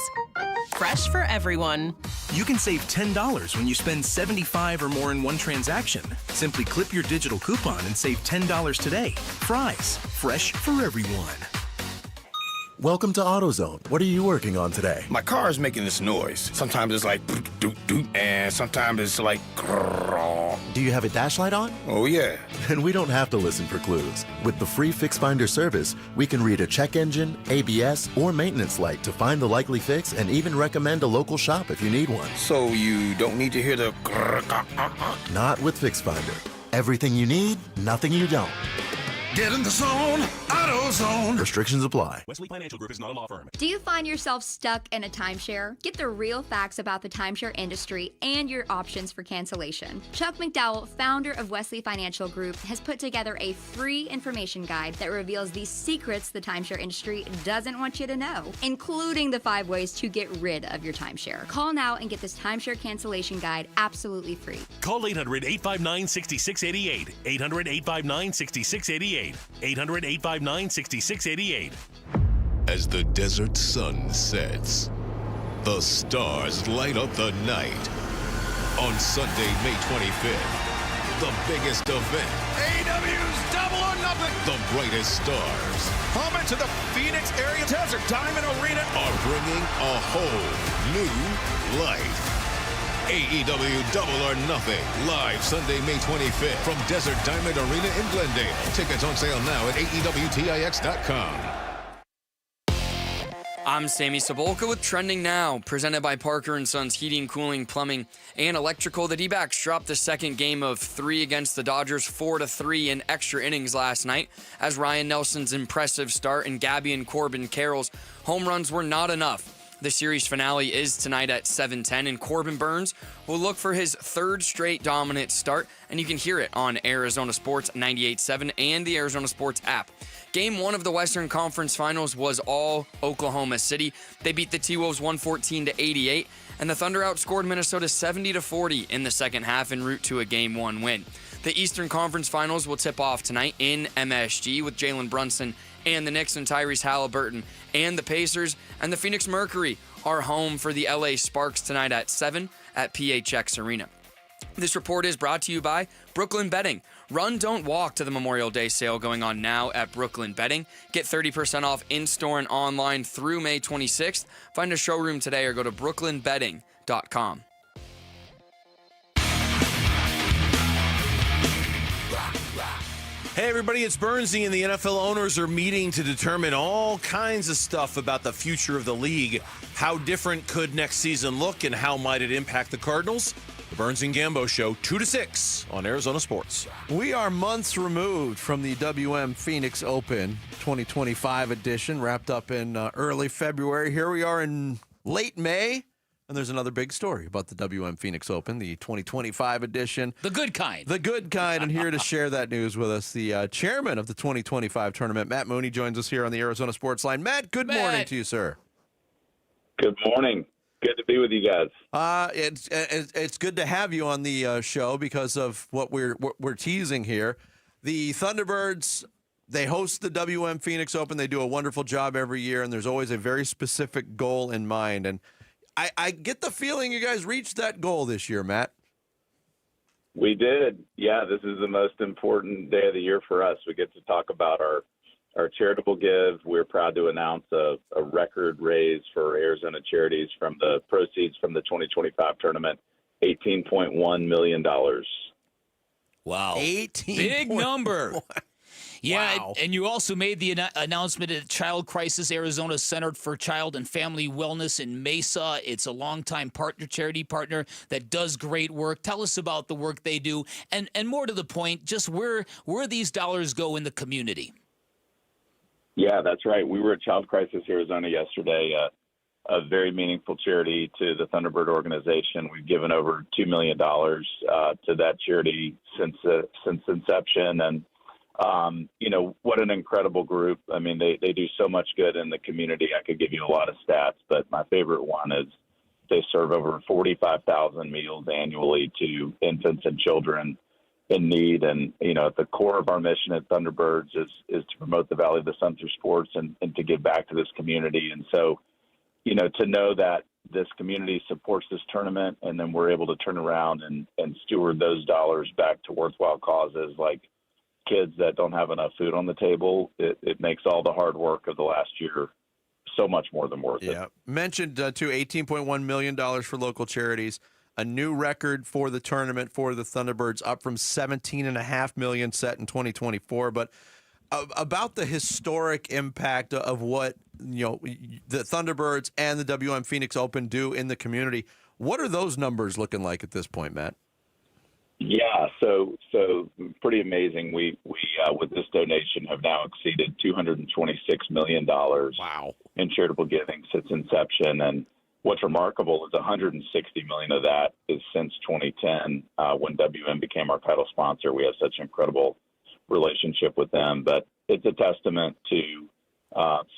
fresh for everyone. You can save $10 when you spend $75 or more in one transaction. Simply clip your digital coupon and save $10 today. Fry's, fresh for everyone. Welcome to AutoZone. What are you working on today? My car is making this noise. Sometimes it's like doot doot, and sometimes it's like grrr. Do you have a dash light on? Oh yeah. Then we don't have to listen for clues. With the free Fix Finder service, we can read a check engine, ABS, or maintenance light to find the likely fix and even recommend a local shop if you need one. So you don't need to hear the grrr. Not with Fix Finder. Everything you need, nothing you don't. Get in the zone, AutoZone. Restrictions apply. Wesley Financial Group is not a law firm. Do you find yourself stuck in a timeshare? Get the real facts about the timeshare industry and your options for cancellation. Chuck McDowell, founder of Wesley Financial Group, has put together a free information guide that reveals the secrets the timeshare industry doesn't want you to know, including the 5 ways to get rid of your timeshare. Call now and get this timeshare cancellation guide absolutely free. Call 800-859-6688. 800-859-6688. 800-859-6688. As the desert sun sets, the stars light up the night. On Sunday, May 25th, the biggest event. AEW's Double or Nothing. The brightest stars. Home into the Phoenix area Desert Diamond Arena are bringing a whole new light. AEW Double or Nothing, live Sunday, May 25th from Desert Diamond Arena in Glendale. Tickets on sale now at AEWTIX.com. I'm Sammy Sabolka with Trending Now, presented by Parker & Sons Heating, Cooling, Plumbing, and Electrical. The D-backs dropped the second game of 3 against the Dodgers 4-3 in extra innings last night, as Ryan Nelson's impressive start and Gabby and Corbin Carroll's home runs were not enough. The series finale is tonight at 7:10, and Corbin Burns will look for his 3rd straight dominant start, and you can hear it on Arizona Sports 98.7 and the Arizona Sports app. Game 1 of the Western Conference Finals was all Oklahoma City. They beat the T-Wolves 114-88, and the Thunder outscored Minnesota 70-40 in the second half en route to a Game 1 win. The Eastern Conference Finals will tip off tonight in MSG with Jalen Brunson and the Knicks and Tyrese Halliburton, and the Pacers and the Phoenix Mercury are home for the LA Sparks tonight at 7 at PHX Arena. This report is brought to you by Brooklyn Betting. Run, don't walk to the Memorial Day sale going on now at Brooklyn Betting. Get 30% off in-store and online through May 26th. Find a showroom today or go to brooklynbetting.com. Hey everybody, it's Bernsey, and the NFL owners are meeting to determine all kinds of stuff about the future of the league. How different could next season look, and how might it impact the Cardinals? The Burns and Gambo Show, 2 to 6 on Arizona Sports. We are months removed from the WM Phoenix Open 2025 edition, wrapped up in early February. Here we are in late May. And there's another big story about the WM Phoenix Open, the 2025 edition. The good kind. The good kind. And here to share that news with us, the chairman of the 2025 tournament, Matt Mooney, joins us here on the Arizona Sports Line. Matt, good morning to you, sir. Good morning. Good to be with you guys. It's good to have you on the show because of what we're teasing here. The Thunderbirds, they host the WM Phoenix Open. They do a wonderful job every year, and there's always a very specific goal in mind. And I get the feeling you guys reached that goal this year, Matt. We did. Yeah, this is the most important day of the year for us. We get to talk about our charitable give. We're proud to announce a record raise for Arizona charities from the proceeds from the 2025 tournament, $18.1 million. Wow. 18. Big number. Yeah, Wow. and you also made the announcement at Child Crisis Arizona Center for Child and Family Wellness in Mesa. It's a longtime charity partner that does great work. Tell us about the work they do, and more to the point, just where these dollars go in the community. Yeah, that's right. We were at Child Crisis Arizona yesterday, a very meaningful charity to the Thunderbird organization. We've given over $2 million to that charity since inception, and What an incredible group. I mean, they do so much good in the community. I could give you a lot of stats, but my favorite one is they serve over 45,000 meals annually to infants and children in need. And, at the core of our mission at Thunderbirds is to promote the Valley of the Sun through sports and to give back to this community. And so, to know that this community supports this tournament and then we're able to turn around and steward those dollars back to worthwhile causes like kids that don't have enough food on the table, it makes all the hard work of the last year so much more than worth it. Yeah. Mentioned, too, $18.1 million for local charities, a new record for the tournament for the Thunderbirds, up from $17.5 million set in 2024. But about the historic impact of what the Thunderbirds and the WM Phoenix Open do in the community, what are those numbers looking like at this point, Matt? Yeah, so pretty amazing. We with this donation have now exceeded $226 million. Wow. In charitable giving since inception, and what's remarkable is $160 million of that is since 2010 when WM became our title sponsor. We have such an incredible relationship with them, but it's a testament to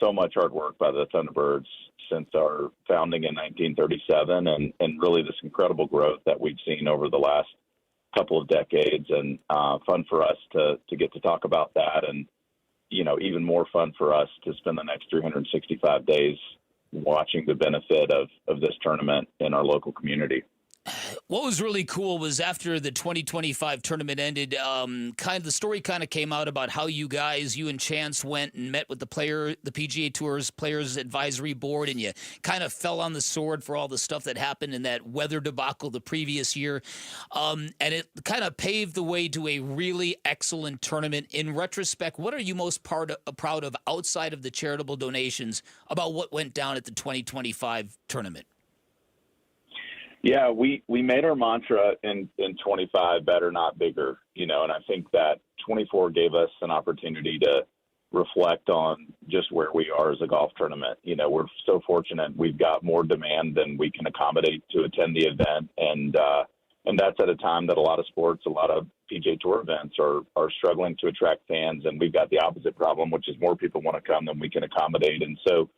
so much hard work by the Thunderbirds since our founding in 1937, and really this incredible growth that we've seen over the last couple of decades, and fun for us to get to talk about that, and even more fun for us to spend the next 365 days watching the benefit of this tournament in our local community. What was really cool was after the 2025 tournament ended, the story kind of came out about how you and Chance went and met with the PGA Tour's Players Advisory Board, and you kind of fell on the sword for all the stuff that happened in that weather debacle the previous year. And it kind of paved the way to a really excellent tournament. In retrospect, what are you most proud of outside of the charitable donations about what went down at the 2025 tournament? Yeah, we made our mantra in 25 better, not bigger, and I think that 24 gave us an opportunity to reflect on just where we are as a golf tournament. We're so fortunate. We've got more demand than we can accommodate to attend the event. And that's at a time that a lot of sports, a lot of PGA Tour events are struggling to attract fans. And we've got the opposite problem, which is more people want to come than we can accommodate. And so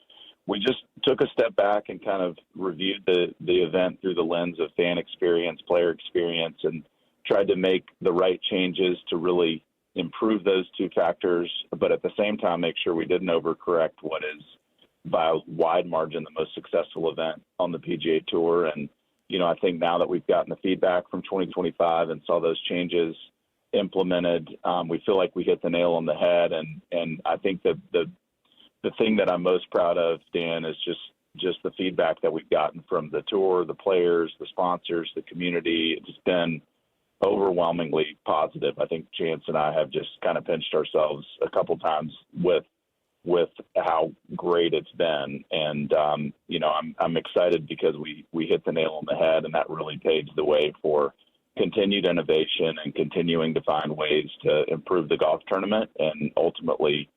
we just took a step back and kind of reviewed the event through the lens of fan experience, player experience, and tried to make the right changes to really improve those two factors, but at the same time make sure we didn't overcorrect what is by a wide margin the most successful event on the PGA Tour. And, I think now that we've gotten the feedback from 2025 and saw those changes implemented, we feel like we hit the nail on the head. And I think that the thing that I'm most proud of, Dan, is just the feedback that we've gotten from the tour, the players, the sponsors, the community. It's been overwhelmingly positive. I think Chance and I have just kind of pinched ourselves a couple times with how great it's been. And, I'm excited because we hit the nail on the head, and that really paves the way for continued innovation and continuing to find ways to improve the golf tournament and ultimately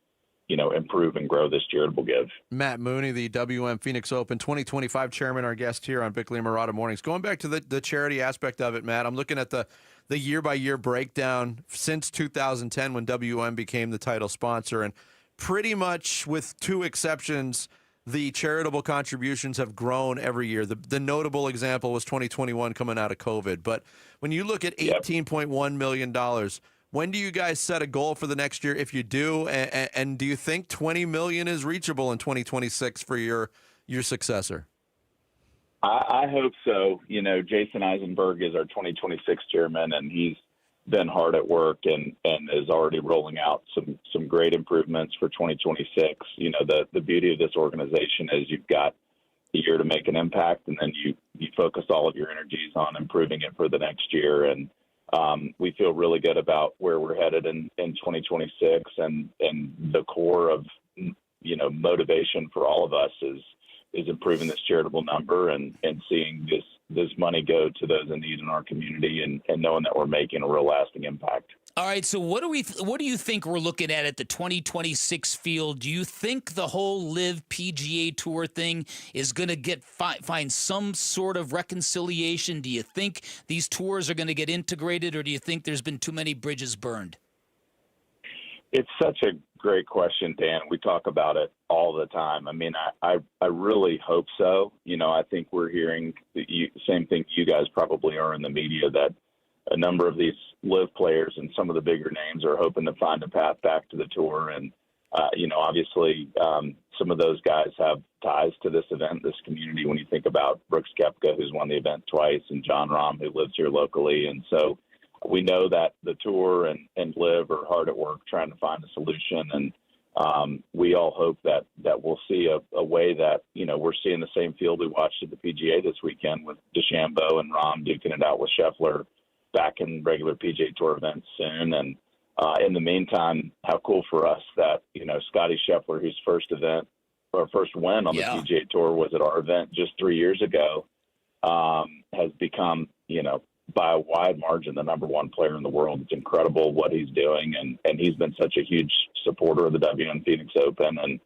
improve and grow this charitable give. Matt Mooney, the WM Phoenix Open 2025 chairman, our guest here on Bickley and Marotta Mornings. Going back to the charity aspect of it, Matt, I'm looking at the year-by-year breakdown since 2010 when WM became the title sponsor, and pretty much with two exceptions, the charitable contributions have grown every year. The notable example was 2021 coming out of COVID. But when you look at $18.1 million, when do you guys set a goal for the next year, if you do? And do you think $20 million is reachable in 2026 for your successor? I hope so. Jason Eisenberg is our 2026 chairman, and he's been hard at work and is already rolling out some great improvements for 2026. The beauty of this organization is you've got a year to make an impact, and then you focus all of your energies on improving it for the next year. And we feel really good about where we're headed in 2026, and the core of motivation for all of us is improving this charitable number and seeing this money go to those in need in our community, and knowing that we're making a real lasting impact. All right, so what do you think we're looking at the 2026 field? Do you think the whole Live PGA Tour thing is going to find some sort of reconciliation? Do you think these tours are going to get integrated, or do you think there's been too many bridges burned? It's such a great question, Dan. We talk about it all the time. I mean, I really hope so. You know, I think we're hearing the same thing you guys probably are in the media, that a number of these live players and some of the bigger names are hoping to find a path back to the tour. And, you know, obviously some of those guys have ties to this event, this community. When you think about Brooks Koepka, who's won the event twice, and John Rahm, who lives here locally. And so we know that the tour and live are hard at work trying to find a solution. And we all hope that we'll see a way that, you know, we're seeing the same field we watched at the PGA this weekend with DeChambeau and Rahm duking it out with Scheffler back in regular PGA Tour events soon. And in the meantime, how cool for us that, you know, Scotty Scheffler, whose first win on the PGA Tour was at our event just 3 years ago, has become, you know, by a wide margin, the number one player in the world. It's incredible what he's doing. And he's been such a huge supporter of the WM Phoenix Open. And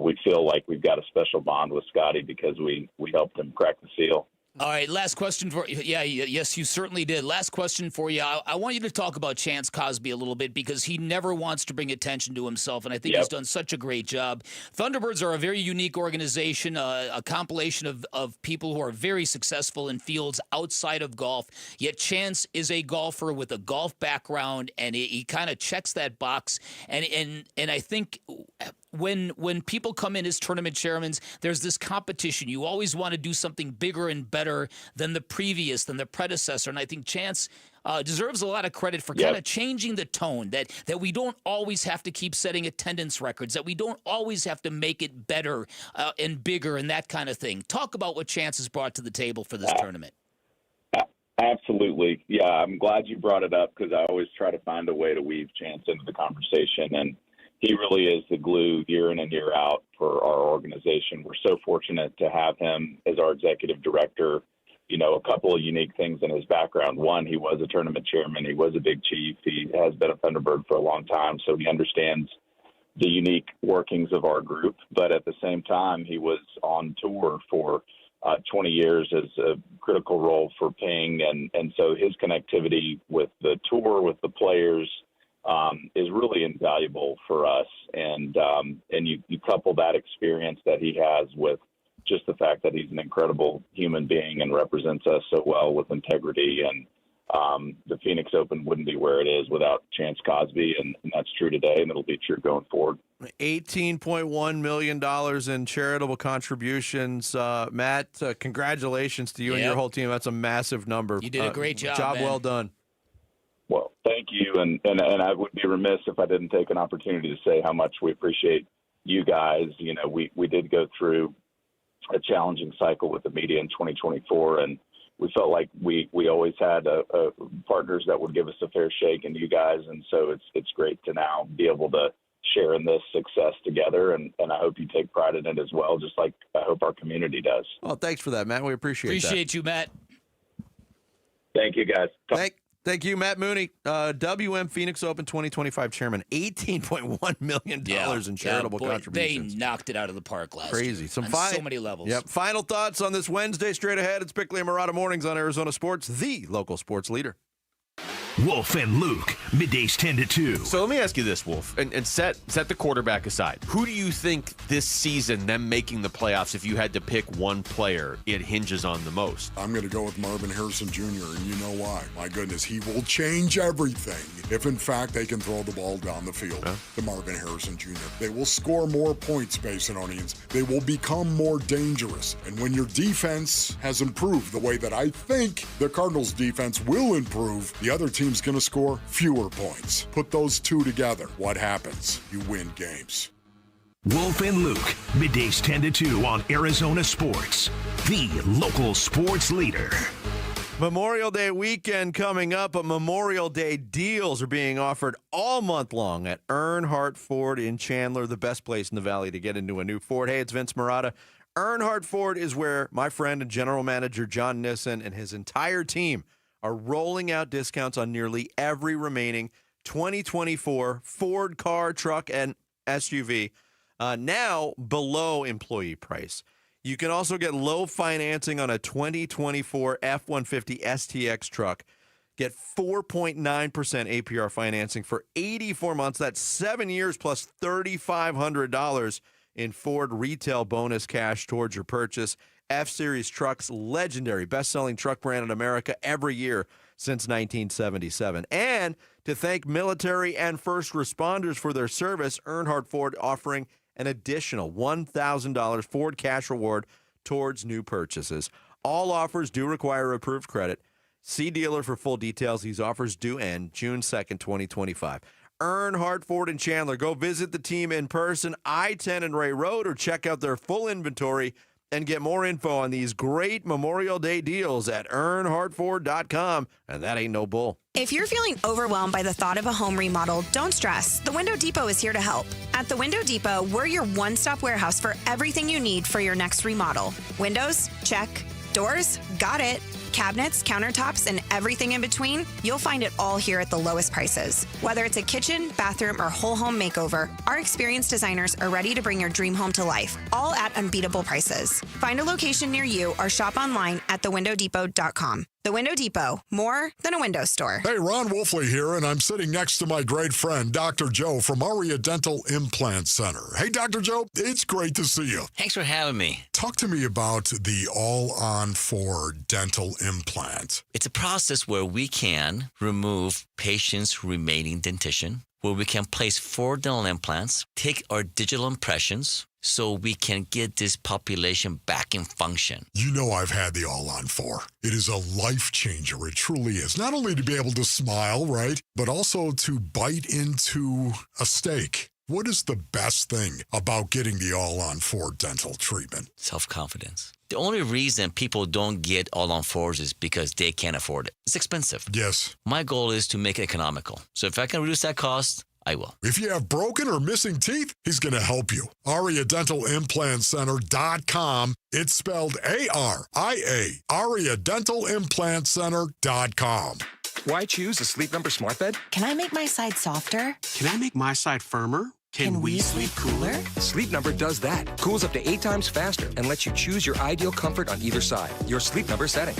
we feel like we've got a special bond with Scotty because we helped him crack the seal. All right, last question for you. Yes, you certainly did. Last question for you. I want you to talk about Chance Cosby a little bit because he never wants to bring attention to himself, and I think he's done such a great job. Thunderbirds are a very unique organization, a compilation of people who are very successful in fields outside of golf, yet Chance is a golfer with a golf background, and he kind of checks that box, and I think when people come in as tournament chairmen, there's this competition. You always want to do something bigger and better than the predecessor. And I think Chance deserves a lot of credit for kind of changing the tone, that we don't always have to keep setting attendance records, that we don't always have to make it better and bigger and that kind of thing. Talk about what Chance has brought to the table for this tournament. Absolutely. Yeah, I'm glad you brought it up because I always try to find a way to weave Chance into the conversation. And he really is the glue year in and year out for our organization. We're so fortunate to have him as our executive director. You know, a couple of unique things in his background. One, he was a tournament chairman. He was a big chief. He has been a Thunderbird for a long time, so he understands the unique workings of our group. But at the same time, he was on tour for 20 years as a critical role for Ping. And so his connectivity with the tour, with the players, is really invaluable for us. And you couple that experience that he has with just the fact that he's an incredible human being and represents us so well with integrity. And the Phoenix Open wouldn't be where it is without Chance Cosby, and that's true today, and it'll be true going forward. $18.1 million in charitable contributions. Matt, congratulations to you and your whole team. That's a massive number. You did a great job, Job man. well done. Well, thank you, and I would be remiss if I didn't take an opportunity to say how much we appreciate you guys. You know, we did go through a challenging cycle with the media in 2024, and we felt like we always had partners that would give us a fair shake, and you guys, and so it's great to now be able to share in this success together, and I hope you take pride in it as well, just like I hope our community does. Well, thanks for that, Matt. We appreciate you, Matt. Thank you, guys. Thank you, Matt Mooney, WM Phoenix Open 2025 chairman. $18.1 million in charitable contributions. They knocked it out of the park last Crazy. year on so many levels. Yep. Final thoughts on this Wednesday straight ahead. It's Bickley and Murata Mornings on Arizona Sports, the local sports leader. Wolf and Luke, middays 10 to 2. So let me ask you this, Wolf, and set the quarterback aside. Who do you think this season, them making the playoffs, if you had to pick one player, it hinges on the most? I'm going to go with Marvin Harrison Jr., and you know why. My goodness, he will change everything if, in fact, they can throw the ball down the field to Marvin Harrison Jr. They will score more points, Basinonians. They will become more dangerous. And when your defense has improved the way that I think the Cardinals' defense will improve, the other team's going to score fewer points. Put those two together. What happens? You win games. Wolf and Luke, middays 10 to 2 on Arizona Sports, the local sports leader. Memorial Day weekend coming up, but Memorial Day deals are being offered all month long at Earnhardt Ford in Chandler, the best place in the valley to get into a new Ford. Hey, it's Vince Murata. Earnhardt Ford is where my friend and general manager John Nissen and his entire team are rolling out discounts on nearly every remaining 2024 Ford car, truck, and SUV, now below employee price. You can also get low financing on a 2024 F-150 STX truck. Get 4.9% APR financing for 84 months. That's 7 years plus $3,500 in Ford retail bonus cash towards your purchase. F-Series trucks, legendary, best-selling truck brand in America every year since 1977. And to thank military and first responders for their service, Earnhardt Ford offering an additional $1,000 Ford cash reward towards new purchases. All offers do require approved credit. See dealer for full details. These offers do end June 2nd, 2025. Earnhardt Ford in Chandler. Go visit the team in person, I-10 and Ray Road, or check out their full inventory and get more info on these great Memorial Day deals at EarnhardtFord.com. And that ain't no bull. If you're feeling overwhelmed by the thought of a home remodel, don't stress. The Window Depot is here to help. At the Window Depot, we're your one-stop warehouse for everything you need for your next remodel. Windows? Check. Doors? Got it. Cabinets, countertops, and everything in between, you'll find it all here at the lowest prices. Whether it's a kitchen, bathroom, or whole home makeover, our experienced designers are ready to bring your dream home to life, all at unbeatable prices. Find a location near you or shop online at thewindowdepot.com. The Window Depot, more than a window store. Hey, Ron Wolfley here, and I'm sitting next to my great friend, Dr. Joe from Aria Dental Implant Center. Hey, Dr. Joe, it's great to see you. Thanks for having me. Talk to me about the All-on-4 dental implant. It's a process where we can remove patients' remaining dentition, where we can place 4 dental implants, take our digital impressions, so we can get this population back in function. You know I've had the All-on-4. It is a life changer. It truly is. Not only to be able to smile, right, but also to bite into a steak. What is the best thing about getting the All-on-4 dental treatment? Self-confidence. The only reason people don't get All-on-4s is because they can't afford it. It's expensive. Yes. My goal is to make it economical. So if I can reduce that cost, I will. If you have broken or missing teeth, he's going to help you. AriaDentalImplantCenter.com. It's spelled A-R-I-A. AriaDentalImplantCenter.com. Why choose a Sleep Number smart bed? Can I make my side softer? Can I make my side firmer? Can we sleep cooler? Sleep Number does that. Cools up to 8 times faster and lets you choose your ideal comfort on either side. Your Sleep Number setting.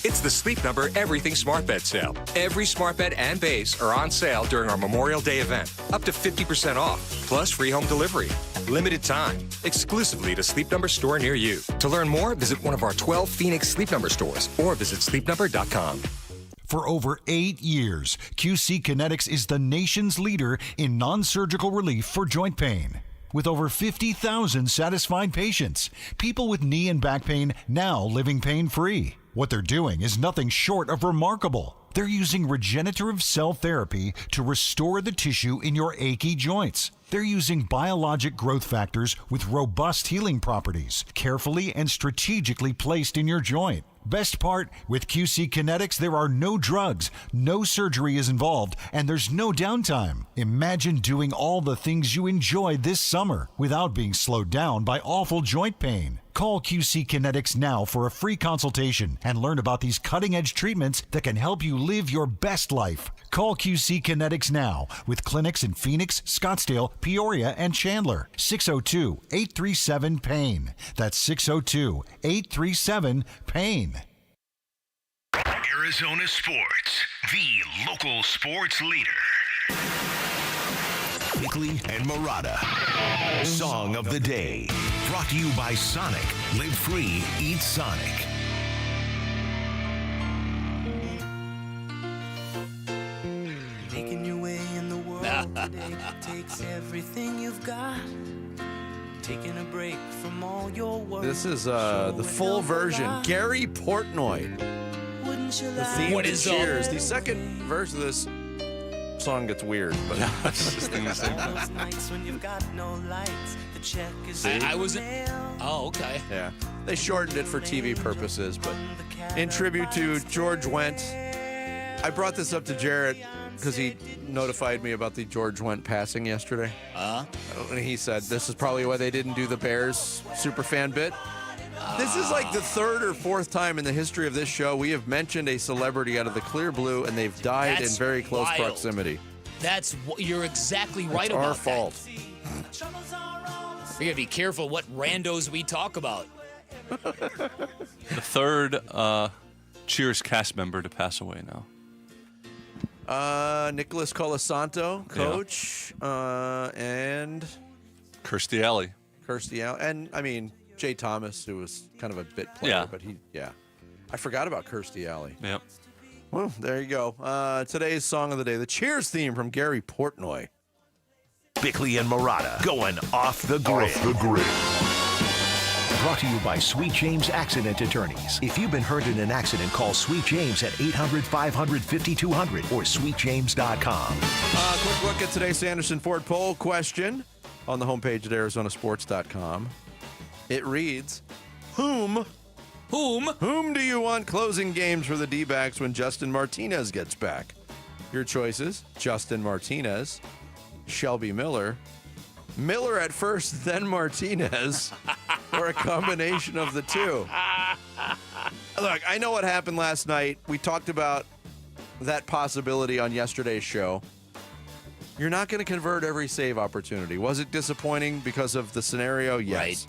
It's the Sleep Number Everything Smart Bed sale. Every smart bed and base are on sale during our Memorial Day event. Up to 50% off, plus free home delivery. Limited time, exclusively to Sleep Number store near you. To learn more, visit one of our 12 Phoenix Sleep Number stores or visit sleepnumber.com. For over 8 years, QC Kinetics is the nation's leader in non-surgical relief for joint pain. With over 50,000 satisfied patients, people with knee and back pain now living pain-free. What they're doing is nothing short of remarkable. They're using regenerative cell therapy to restore the tissue in your achy joints. They're using biologic growth factors with robust healing properties, carefully and strategically placed in your joint. Best part, with QC Kinetics, there are no drugs, no surgery is involved, and there's no downtime. Imagine doing all the things you enjoy this summer without being slowed down by awful joint pain. Call QC Kinetics now for a free consultation and learn about these cutting-edge treatments that can help you live your best life. Call QC Kinetics now with clinics in Phoenix, Scottsdale, Peoria, and Chandler. 602-837-PAIN. That's 602-837-PAIN. Arizona Sports, the local sports leader. Bickley and Murata. Song of the Day. Brought to you by Sonic. Live free, eat Sonic. Making your way in the world today takes everything you've got. Taking a break from all your work. This is the full version. Gary Portnoy. The theme What to is Cheers. The second verse of this song gets weird, but I was. Oh, okay. Yeah, they shortened it for TV purposes, but in tribute to George Wendt. I brought this up to Jarrett because he notified me about the George Wendt passing yesterday. And he said this is probably why they didn't do the Bears superfan bit. This is like the third or fourth time in the history of this show we have mentioned a celebrity out of the clear blue, and they've died in very close proximity. You're exactly right It's about our fault. We gotta be careful what randos we talk about. The third Cheers cast member to pass away now. Nicholas Colasanto, coach, and Kirstie Alley. And I mean Jay Thomas, who was kind of a bit player, but I forgot about Kirstie Alley. Yep. Well, there you go. Today's song of the day, the Cheers theme from Gary Portnoy. Bickley and Marotta going off the grid. Brought to you by Sweet James Accident Attorneys. If you've been hurt in an accident, call Sweet James at 800-500-5200 or sweetjames.com. Quick look at today's Sanderson Ford poll question on the homepage at arizonasports.com. It reads, Whom do you want closing games for the D-backs when Justin Martinez gets back? Your choices, Justin Martinez, Shelby Miller at first, then Martinez, or a combination of the two. Look, I know what happened last night. We talked about that possibility on yesterday's show. You're not going to convert every save opportunity. Was it disappointing because of the scenario? Yes. Right.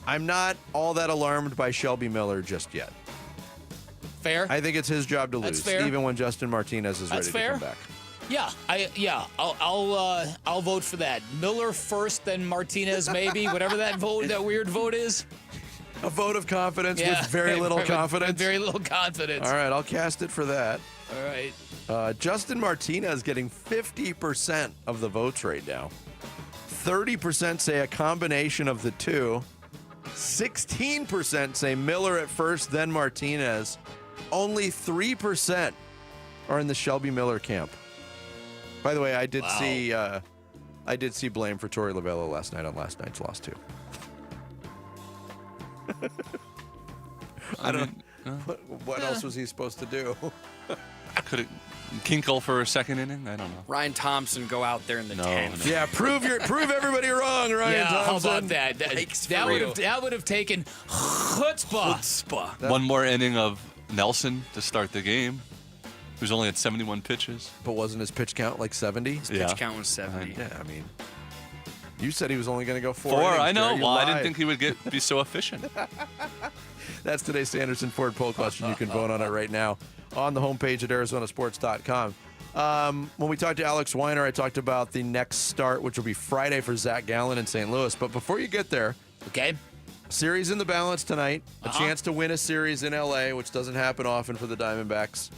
I'm not all that alarmed by Shelby Miller just yet. Fair. I think it's his job to lose, even when Justin Martinez is ready to come back. I'll vote for that. Miller first, then Martinez maybe, whatever that weird vote is. A vote of confidence with very little confidence. With very little confidence. All right, I'll cast it for that. All right. Justin Martinez getting 50% of the votes right now. 30% say a combination of the two. 16% say Miller at first, then Martinez. Only 3% are in the Shelby Miller camp. By the way, I did see blame for Torey Lovullo last night on last night's loss too. I don't know. What else was he supposed to do? Could it Kinkle for a second inning? I don't know. Ryan Thompson go out there in the 10th. Yeah, prove everybody wrong, Ryan Thompson. How about that? That would have taken chutzpah. One more inning of Nelson to start the game. He was only at 71 pitches. But wasn't his pitch count like 70? His pitch count was 70. Yeah, I mean, you said he was only going to go 4 innings. I know. Well, I didn't think he would be so efficient. That's today's Sanderson Ford poll question. You can vote on it right now on the homepage at arizonasports.com. When we talked to Alex Weiner, I talked about the next start, which will be Friday for Zach Gallen in St. Louis. But before you get there, series in the balance tonight, a chance to win a series in L.A., which doesn't happen often for the Diamondbacks,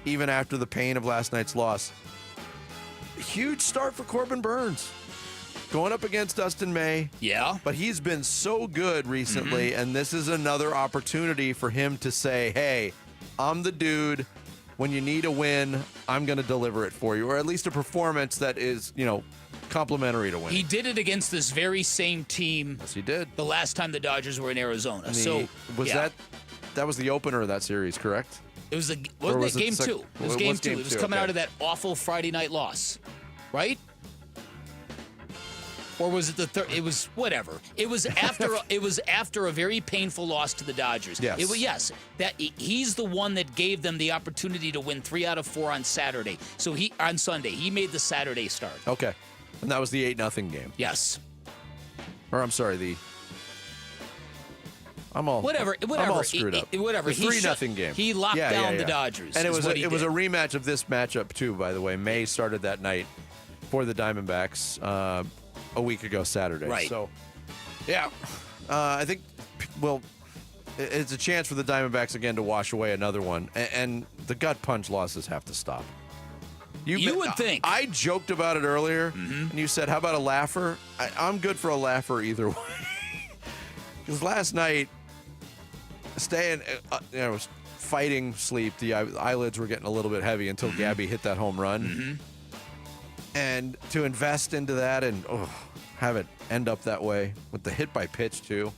even after the pain of last night's loss. Huge start for Corbin Burns. Going up against Dustin May. Yeah. But he's been so good recently, and this is another opportunity for him to say, hey, I'm the dude. When you need a win, I'm going to deliver it for you, or at least a performance that is, complimentary to win. He did it against this very same team. Yes, he did. The last time the Dodgers were in Arizona. That was the opener of that series, correct? It was game two. It was game two. It was coming out of that awful Friday night loss, right? Or was it the third? It was whatever. It was after. It was after a very painful loss to the Dodgers. Yes. That he's the one that gave them the opportunity to win 3 out of 4 on Saturday. So on Sunday he made the Saturday start. Okay, and that was the 8-0 game. Yes. Or I'm sorry, I'm all screwed up. Whatever. The 3-0 game. He locked down the Dodgers. And it was a rematch of this matchup too. By the way, May started that night for the Diamondbacks a week ago Saturday. Right. So, I think it's a chance for the Diamondbacks again to wash away another one, and the gut punch losses have to stop. You would think. I joked about it earlier, and you said, "How about a laugher?" I'm good for a laugher either way. Because last night, fighting sleep, the eyelids were getting a little bit heavy until Gabby hit that home run. And to invest into that and have it end up that way with the hit by pitch too,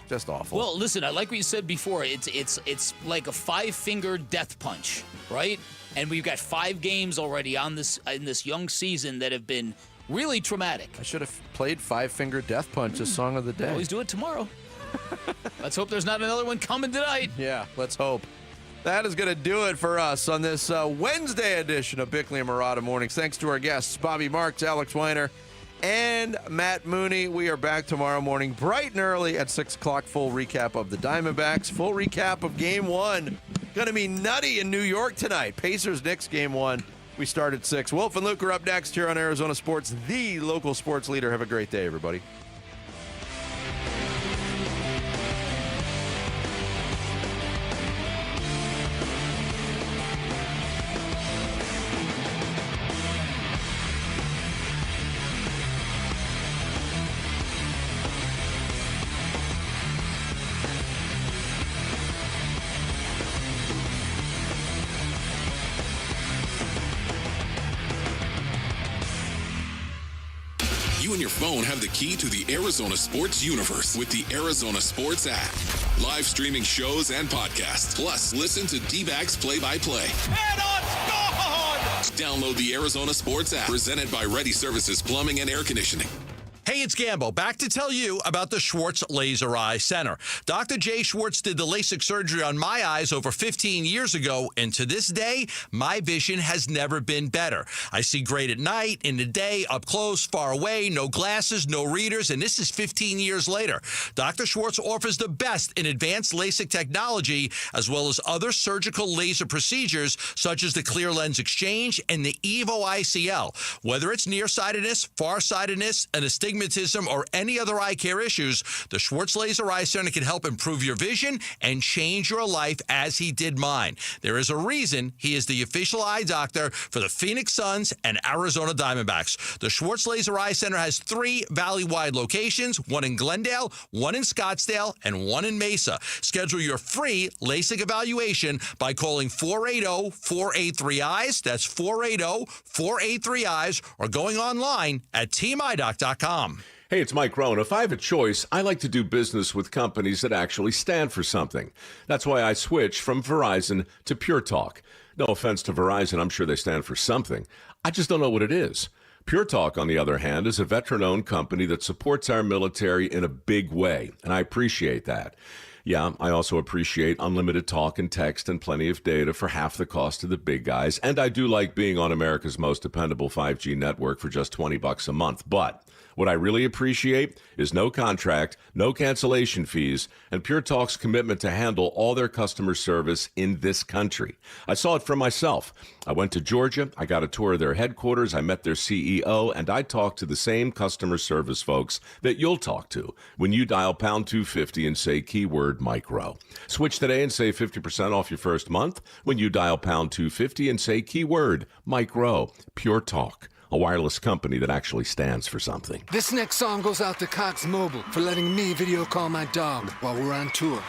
just awful. Well, listen, I like what you said before. It's like a 5-finger death punch, right? And we've got 5 games already in this young season that have been really traumatic. I should have played 5-finger death punch as song of the day. Always do it tomorrow. Let's hope there's not another one coming tonight. Yeah, let's hope. That is going to do it for us on this Wednesday edition of Bickley and Marotta Mornings. Thanks to our guests, Bobby Marks, Alex Weiner, and Matt Mooney. We are back tomorrow morning bright and early at 6 o'clock. Full recap of the Diamondbacks. Full recap of Game 1. Going to be nutty in New York tonight. Pacers-Knicks Game 1. We start at 6. Wolf and Luke are up next here on Arizona Sports, the local sports leader. Have a great day, everybody. You and your phone have the key to the Arizona sports universe with the Arizona Sports app. Live streaming shows and podcasts. Plus, listen to D-backs play-by-play. And on Download the Arizona Sports app, presented by Ready Services Plumbing and Air Conditioning. Hey, it's Gambo. Back to tell you about the Schwartz Laser Eye Center. Dr. Jay Schwartz did the LASIK surgery on my eyes over 15 years ago, and to this day, my vision has never been better. I see great at night, in the day, up close, far away, no glasses, no readers, and this is 15 years later. Dr. Schwartz offers the best in advanced LASIK technology, as well as other surgical laser procedures, such as the clear lens exchange and the EVO ICL. Whether it's nearsightedness, farsightedness, an astigmatism, or any other eye care issues, the Schwartz Laser Eye Center can help improve your vision and change your life as he did mine. There is a reason he is the official eye doctor for the Phoenix Suns and Arizona Diamondbacks. The Schwartz Laser Eye Center has 3 valley-wide locations, one in Glendale, one in Scottsdale, and one in Mesa. Schedule your free LASIK evaluation by calling 480-483-EYES. That's 480-483-EYES, or going online at teamidoc.com. Hey, it's Mike Rohn. If I have a choice, I like to do business with companies that actually stand for something. That's why I switched from Verizon to Pure Talk. No offense to Verizon, I'm sure they stand for something. I just don't know what it is. Pure Talk, on the other hand, is a veteran-owned company that supports our military in a big way, and I appreciate that. Yeah, I also appreciate unlimited talk and text and plenty of data for half the cost of the big guys, and I do like being on America's most dependable 5G network for just $20 a month, but what I really appreciate is no contract, no cancellation fees, and Pure Talk's commitment to handle all their customer service in this country. I saw it for myself. I went to Georgia, I got a tour of their headquarters, I met their CEO, and I talked to the same customer service folks that you'll talk to when you dial pound 250 and say keyword Mike Rowe. Switch today and save 50% off your first month when you dial pound 250 and say keyword Mike Rowe. Pure Talk, a wireless company that actually stands for something. This next song goes out to Cox Mobile for letting me video call my dog while we're on tour.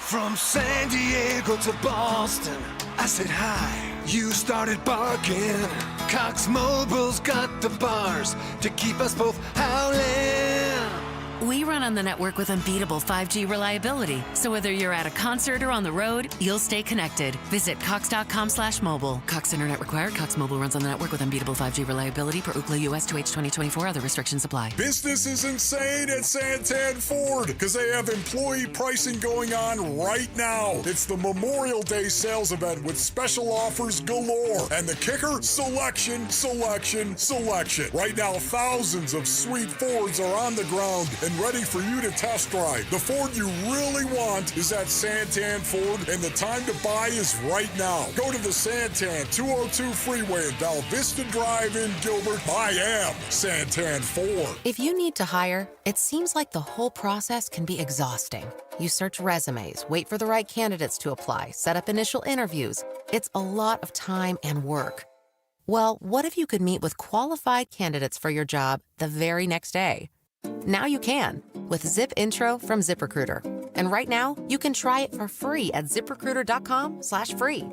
From San Diego to Boston, I said hi. You started barking. Cox Mobile's got the bars to keep us both howling. We run on the network with unbeatable 5G reliability, so whether you're at a concert or on the road, you'll stay connected. Visit cox.com/mobile. Cox Internet required. Cox Mobile runs on the network with unbeatable 5G reliability per Ookla US 2H 2024. Other restrictions apply. Business is insane at Santan Ford because they have employee pricing going on right now. It's the Memorial Day sales event with special offers galore. And the kicker? Selection, selection, selection. Right now, thousands of sweet Fords are on the ground and ready for you to test drive. The Ford you really want is at Santan Ford, and the time to buy is right now. Go to the Santan 202 freeway in Val Vista Drive in Gilbert. I am Santan Ford. If you need to hire, it seems like the whole process can be exhausting. You search resumes, wait for the right candidates to apply, set up initial interviews. It's a lot of time and work. Well, what if you could meet with qualified candidates for your job the very next day? Now you can with Zip Intro from ZipRecruiter. And right now, you can try it for free at ZipRecruiter.com/free.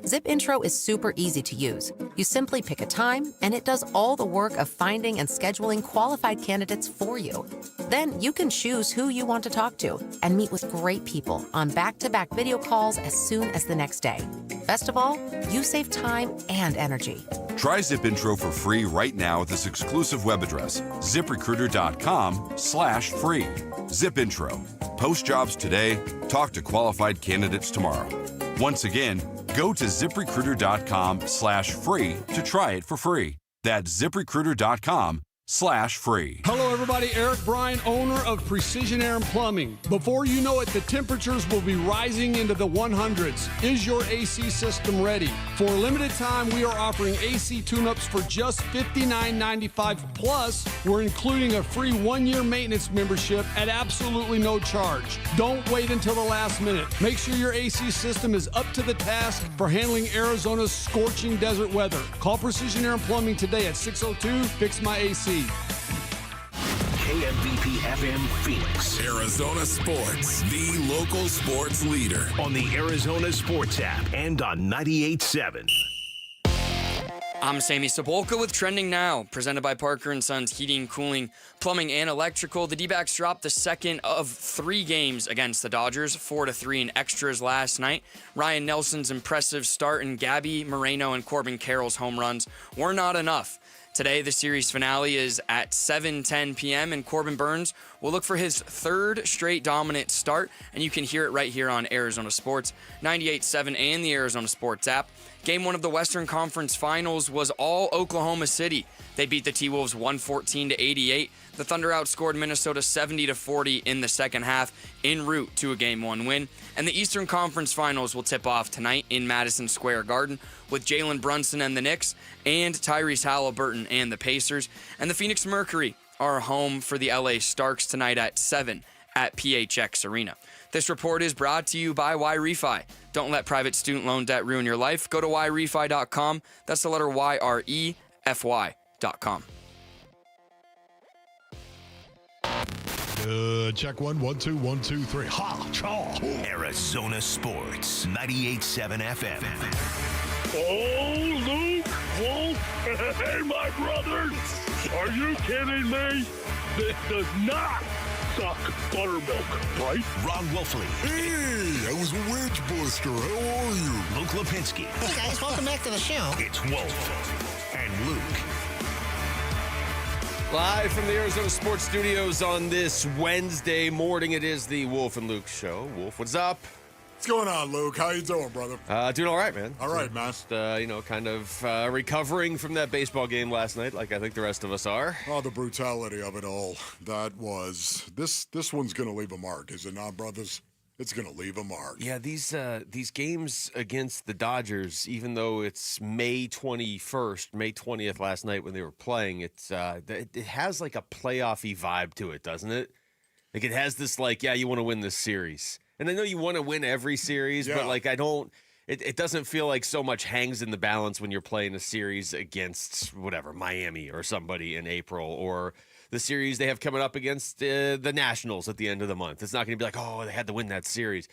Zip Intro is super easy to use. You simply pick a time, and it does all the work of finding and scheduling qualified candidates for you. Then you can choose who you want to talk to and meet with great people on back-to-back video calls as soon as the next day. Best of all, you save time and energy. Try Zip Intro for free right now at this exclusive web address, ZipRecruiter.com/free. Zip Intro. Post jobs today, talk to qualified candidates tomorrow. Once again, go to ZipRecruiter.com/free to try it for free. That's ZipRecruiter.com /free. Hello, everybody. Eric Bryan, owner of Precision Air and Plumbing. Before you know it, the temperatures will be rising into the 100s. Is your AC system ready? For a limited time, we are offering AC tune-ups for just $59.95. Plus, we're including a free 1-year maintenance membership at absolutely no charge. Don't wait until the last minute. Make sure your AC system is up to the task for handling Arizona's scorching desert weather. Call Precision Air and Plumbing today at 602-FIX-MY-AC. KMVP FM Phoenix. Arizona Sports, the local sports leader. On the Arizona Sports app and on 98.7. I'm Sammy Sabolka with Trending Now, presented by Parker & Sons Heating, Cooling, Plumbing, and Electrical. The D-backs dropped the second of 3 games against the Dodgers, 4-3 in extras last night. Ryan Nelson's impressive start and Gabby Moreno and Corbin Carroll's home runs were not enough. Today, the series finale is at 7:10 p.m., and Corbin Burns will look for his 3rd straight dominant start, and you can hear it right here on Arizona Sports, 98.7 and the Arizona Sports app. Game 1 of the Western Conference Finals was all Oklahoma City. They beat the T-Wolves 114-88. The Thunder outscored Minnesota 70-40 in the second half, en route to a Game 1 win. And the Eastern Conference Finals will tip off tonight in Madison Square Garden with Jalen Brunson and the Knicks and Tyrese Halliburton and the Pacers. And the Phoenix Mercury are home for the LA Starks tonight at 7 at PHX Arena. This report is brought to you by YRefi. Don't let private student loan debt ruin your life. Go to YRefi.com. That's the letter YREFY.com. Check 1, 1, 2, 1, 2, 3. Ha! Chaw! Arizona Sports, 98.7 FM. Oh, Luke, Wolf, hey, my brothers, are you kidding me? This does not suck buttermilk, right? Ron Wolfley. Hey, I was a wedge buster. How are you? Luke Lipinski. Hey, guys, welcome back to the show. It's Wolf and Luke. Live from the Arizona Sports Studios on this Wednesday morning, it is the Wolf and Luke Show. Wolf, what's up? What's going on, Luke? How you doing, brother? Doing all right, man. All right, man. Just, kind of recovering from that baseball game last night, like I think the rest of us are. Oh, the brutality of it all. That was this one's going to leave a mark, is it not, brothers? It's going to leave a mark. Yeah, these games against the Dodgers, even though it's May 21st, May 20th last night when they were playing, it has like a playoff-y vibe to it, doesn't it? Like it has this you want to win this series. And I know you want to win every series, but it doesn't feel like so much hangs in the balance when you're playing a series against Miami or somebody in April, or the series they have coming up against the Nationals at the end of the month. It's not going to be like, oh, they had to win that series.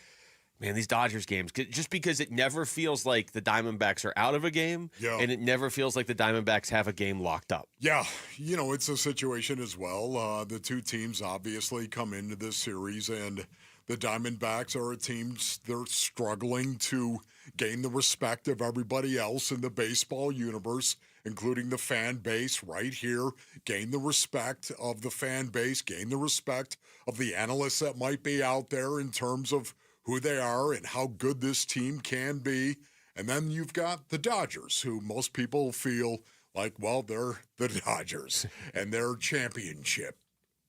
Man, these Dodgers games, just because it never feels like the Diamondbacks are out of a game, and it never feels like the Diamondbacks have a game locked up. Yeah, it's a situation as well. The two teams obviously come into this series, and the Diamondbacks are a team, they're struggling to gain the respect of everybody else in the baseball universe, including the fan base right here, gain the respect of the fan base, gain the respect of the analysts that might be out there in terms of who they are and how good this team can be. And then you've got the Dodgers, who most people feel like, well, they're the Dodgers and they're championship.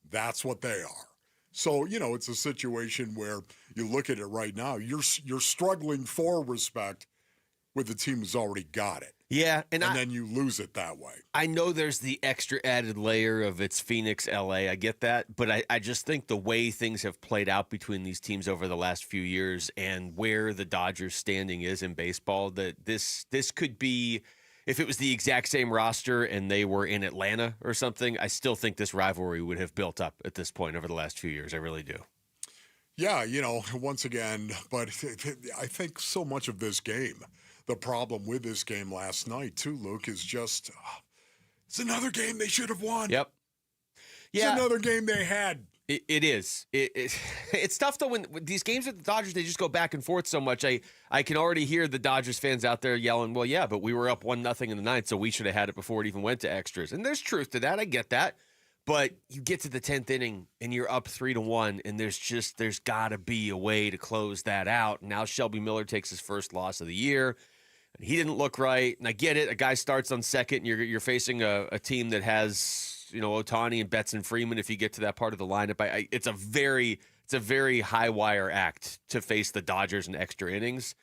That's what they are. So, it's a situation where you look at it right now, you're struggling for respect with the team who's already got it. Yeah, and then you lose it that way. I know there's the extra added layer of it's Phoenix, LA. I get that, but I just think the way things have played out between these teams over the last few years and where the Dodgers' standing is in baseball, that this could be, if it was the exact same roster and they were in Atlanta or something, I still think this rivalry would have built up at this point over the last few years. I really do. Yeah, once again, but I think so much of this game, the problem with this game last night, too, Luke, is just it's another game they should have won. Yep. Yeah. It's another game they had. It is. It's tough, though, when these games with the Dodgers, they just go back and forth so much. I can already hear the Dodgers fans out there yelling, well, yeah, but we were up 1-0 in the ninth, so we should have had it before it even went to extras. And there's truth to that. I get that. But you get to the 10th inning, and you're up 3-1, and there's got to be a way to close that out. Now Shelby Miller takes his first loss of the year. He didn't look right, and I get it. A guy starts on second, and you're facing a team that has Ohtani and Betts and Freeman, if you get to that part of the lineup, it's a very high wire act to face the Dodgers in extra innings.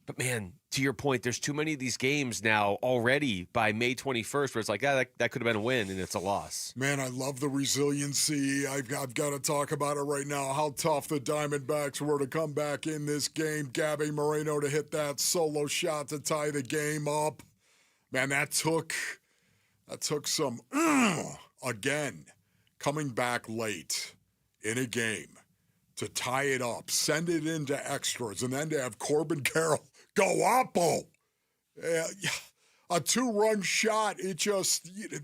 But, man, to your point, there's too many of these games now already by May 21st where it's like, that could have been a win, and it's a loss. Man, I love the resiliency. I've got to talk about it right now, how tough the Diamondbacks were to come back in this game. Gabby Moreno to hit that solo shot to tie the game up. Man, that took some, again, coming back late in a game to tie it up, send it into extras, and then to have Corbin Carroll go oppo. A 2-run shot.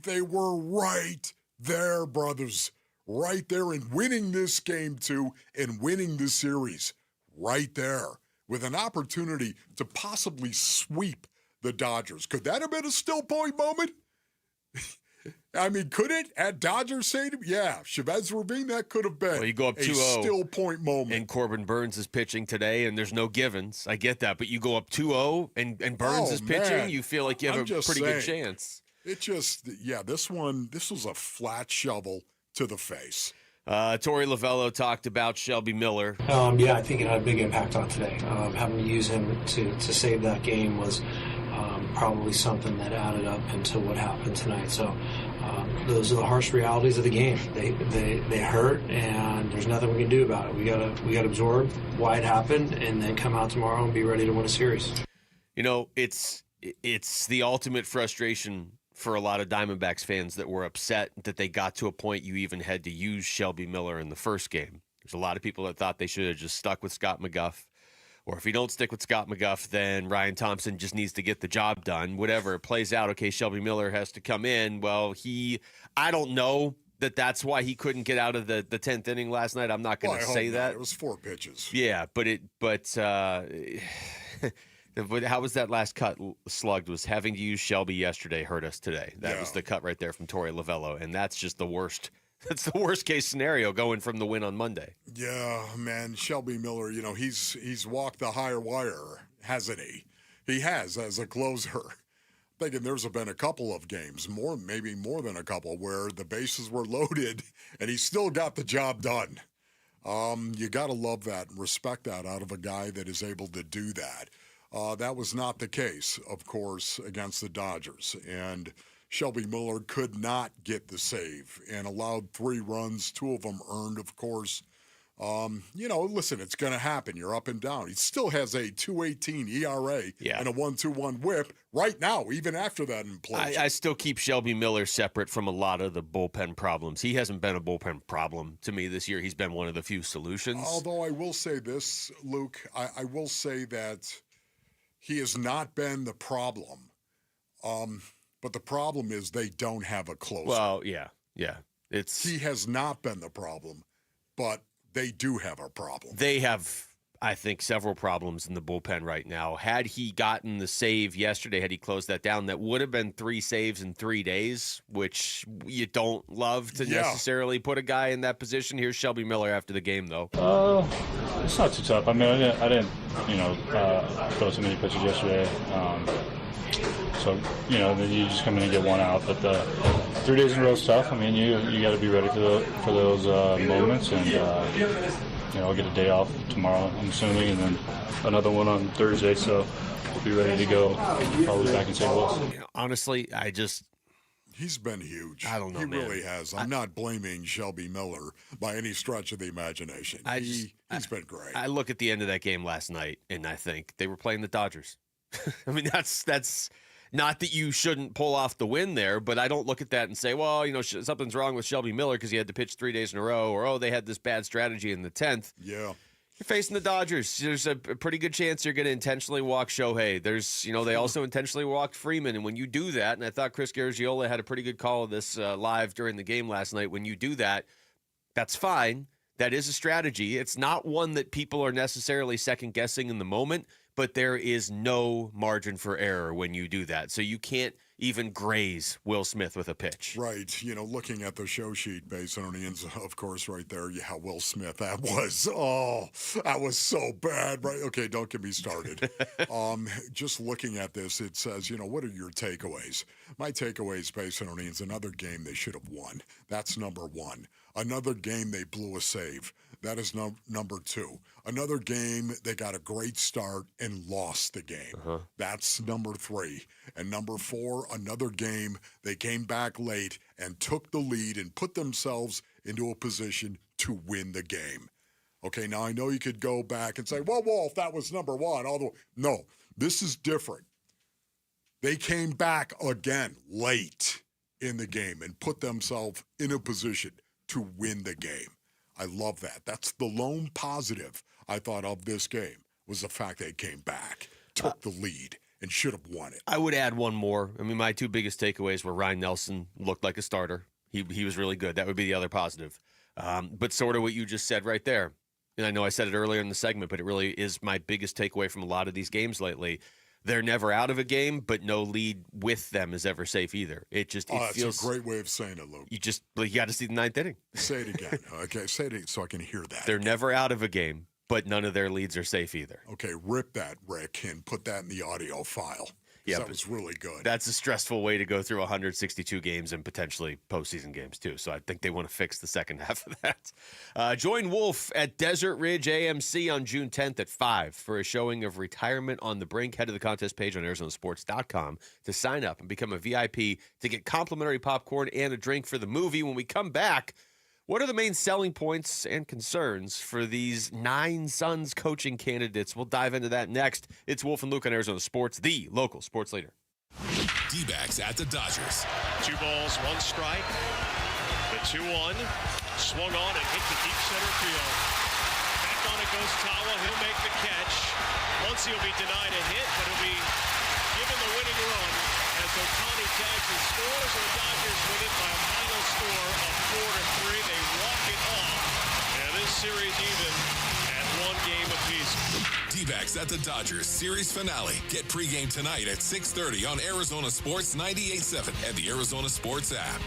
They were right there, brothers. Right there, and winning this game too, and winning the series right there with an opportunity to possibly sweep the Dodgers. Could that have been a still point moment? I mean, could it at Dodger Stadium? Yeah, Chavez Ravine, that could have been you go up 2-0, a still point moment. And Corbin Burns is pitching today, and there's no givens. I get that, but you go up 2-0, and Burns is pitching, man. you feel like you have a pretty good chance. This was a flat shovel to the face. Torey Lovello talked about Shelby Miller. I think it had a big impact on today. Having to use him to save that game was probably something that added up into what happened tonight. So those are the harsh realities of the game. They hurt, and there's nothing we can do about it. We gotta absorb why it happened, and then come out tomorrow and be ready to win a series. It's the ultimate frustration for a lot of Diamondbacks fans that were upset that they got to a point you even had to use Shelby Miller in the first game. There's a lot of people that thought they should have just stuck with Scott McGuff. Or if you don't stick with Scott McGuff, then Ryan Thompson just needs to get the job done. Whatever it plays out, okay, Shelby Miller has to come in. Well, I don't know that's why he couldn't get out of the 10th inning last night. I'm not going to say that. It was 4 pitches. Yeah, but how was that last cut slugged? Was having to use Shelby yesterday hurt us today. That was the cut right there from Torey Lovello, and that's just the worst. That's the worst case scenario going from the win on Monday. Yeah, man, Shelby Miller, he's walked the higher wire, hasn't he? He has as a closer. Thinking there's been a couple of games, maybe more than a couple, where the bases were loaded and he still got the job done. You got to love that and respect that out of a guy that is able to do that. That was not the case, of course, against the Dodgers. And Shelby Miller could not get the save and allowed 3 runs, 2 of them earned, of course. Listen, it's going to happen. You're up and down. He still has a 2.18 ERA and a 1.21 WHIP right now, even after that implosion. I still keep Shelby Miller separate from a lot of the bullpen problems. He hasn't been a bullpen problem to me this year. He's been one of the few solutions. Although I will say this, Luke, I will say that he has not been the problem. But the problem is they don't have a closer. Well, yeah. He has not been the problem, but they do have a problem. They have, I think, several problems in the bullpen right now. Had he gotten the save yesterday, had he closed that down, that would have been 3 saves in 3 days, which you don't love to necessarily put a guy in that position. Here's Shelby Miller after the game, though. It's not too tough. I mean, I didn't throw too many pitches yesterday. So, then you just come in and get one out. But the 3 days in a row is tough. I mean, you got to be ready for those moments. And, I'll get a day off tomorrow, I'm assuming, and then another one on Thursday. So we'll be ready to go probably back in St. Louis. Honestly, he's been huge. I don't know, He man. really has. I'm not blaming Shelby Miller by any stretch of the imagination. He's been great. I look at the end of that game last night, and I think they were playing the Dodgers. I mean, that's not that you shouldn't pull off the win there, but I don't look at that and say, well, something's wrong with Shelby Miller because he had to pitch 3 days in a row, or, they had this bad strategy in the 10th. Yeah. You're facing the Dodgers. There's a pretty good chance you're going to intentionally walk Shohei. They also intentionally walked Freeman, and when you do that, and I thought Chris Garagiola had a pretty good call of this live during the game last night, when you do that, that's fine. That is a strategy. It's not one that people are necessarily second-guessing in the moment, but there is no margin for error when you do that. So you can't even graze Will Smith with a pitch. Right. You know, looking at the show sheet, Basinonians, of course, right there. Yeah, Will Smith. That was so bad. Right. Okay, don't get me started. Just looking at this, it says, you know, what are your takeaways? My takeaways, Basinonians, another game they should have won. That's number one. Another game they blew a save. That is number two. Another game they got a great start and lost the game. That's number three. And number four, another game they came back late and took the lead and put themselves into a position to win the game. Okay, now I know you could go back and say, well, Wolf, that was number one. No, this is different. They came back again late in the game and put themselves in a position to win the game. I love that. That's the lone positive I thought of this game, was the fact they came back, took the lead, and should have won it. I would add one more. I mean, my two biggest takeaways were Ryan Nelson looked like a starter. He was really good. That would be the other positive. But sort of what you just said right there. And I know I said it earlier in the segment, but it really is my biggest takeaway from a lot of these games lately. They're never out of a game, but no lead with them is ever safe either. It feels. That's a great way of saying it, Luke. You got to see the ninth inning. Say it again. Okay, say it so I can hear that. They're never out of a game, but none of their leads are safe either. Okay, rip that, Rick, and put that in the audio file. Yeah, that was really good. That's a stressful way to go through 162 games and potentially postseason games too. So I think they want to fix the second half of that. Join Wolf at Desert Ridge AMC on June 10th at 5 for a showing of Retirement on the Brink. Head to the contest page on ArizonaSports.com to sign up and become a VIP to get complimentary popcorn and a drink for the movie. When we come back, what are the main selling points and concerns for these 9 Suns coaching candidates? We'll dive into that next. It's Wolf and Luke on Arizona Sports, the local sports leader. D-backs at the Dodgers. 2 balls, 1 strike. The 2-1. Swung on and hit the deep center field. Back on it goes Tawa. He'll make the catch. Once he'll be denied a hit, but he'll be given the winning run as Ohtani tags and scores, and the Dodgers win it by a final score of 4-3. They walk it off. And this series even at 1 game apiece. D-backs at the Dodgers series finale. Get pregame tonight at 6:30 on Arizona Sports 98.7 and the Arizona Sports app.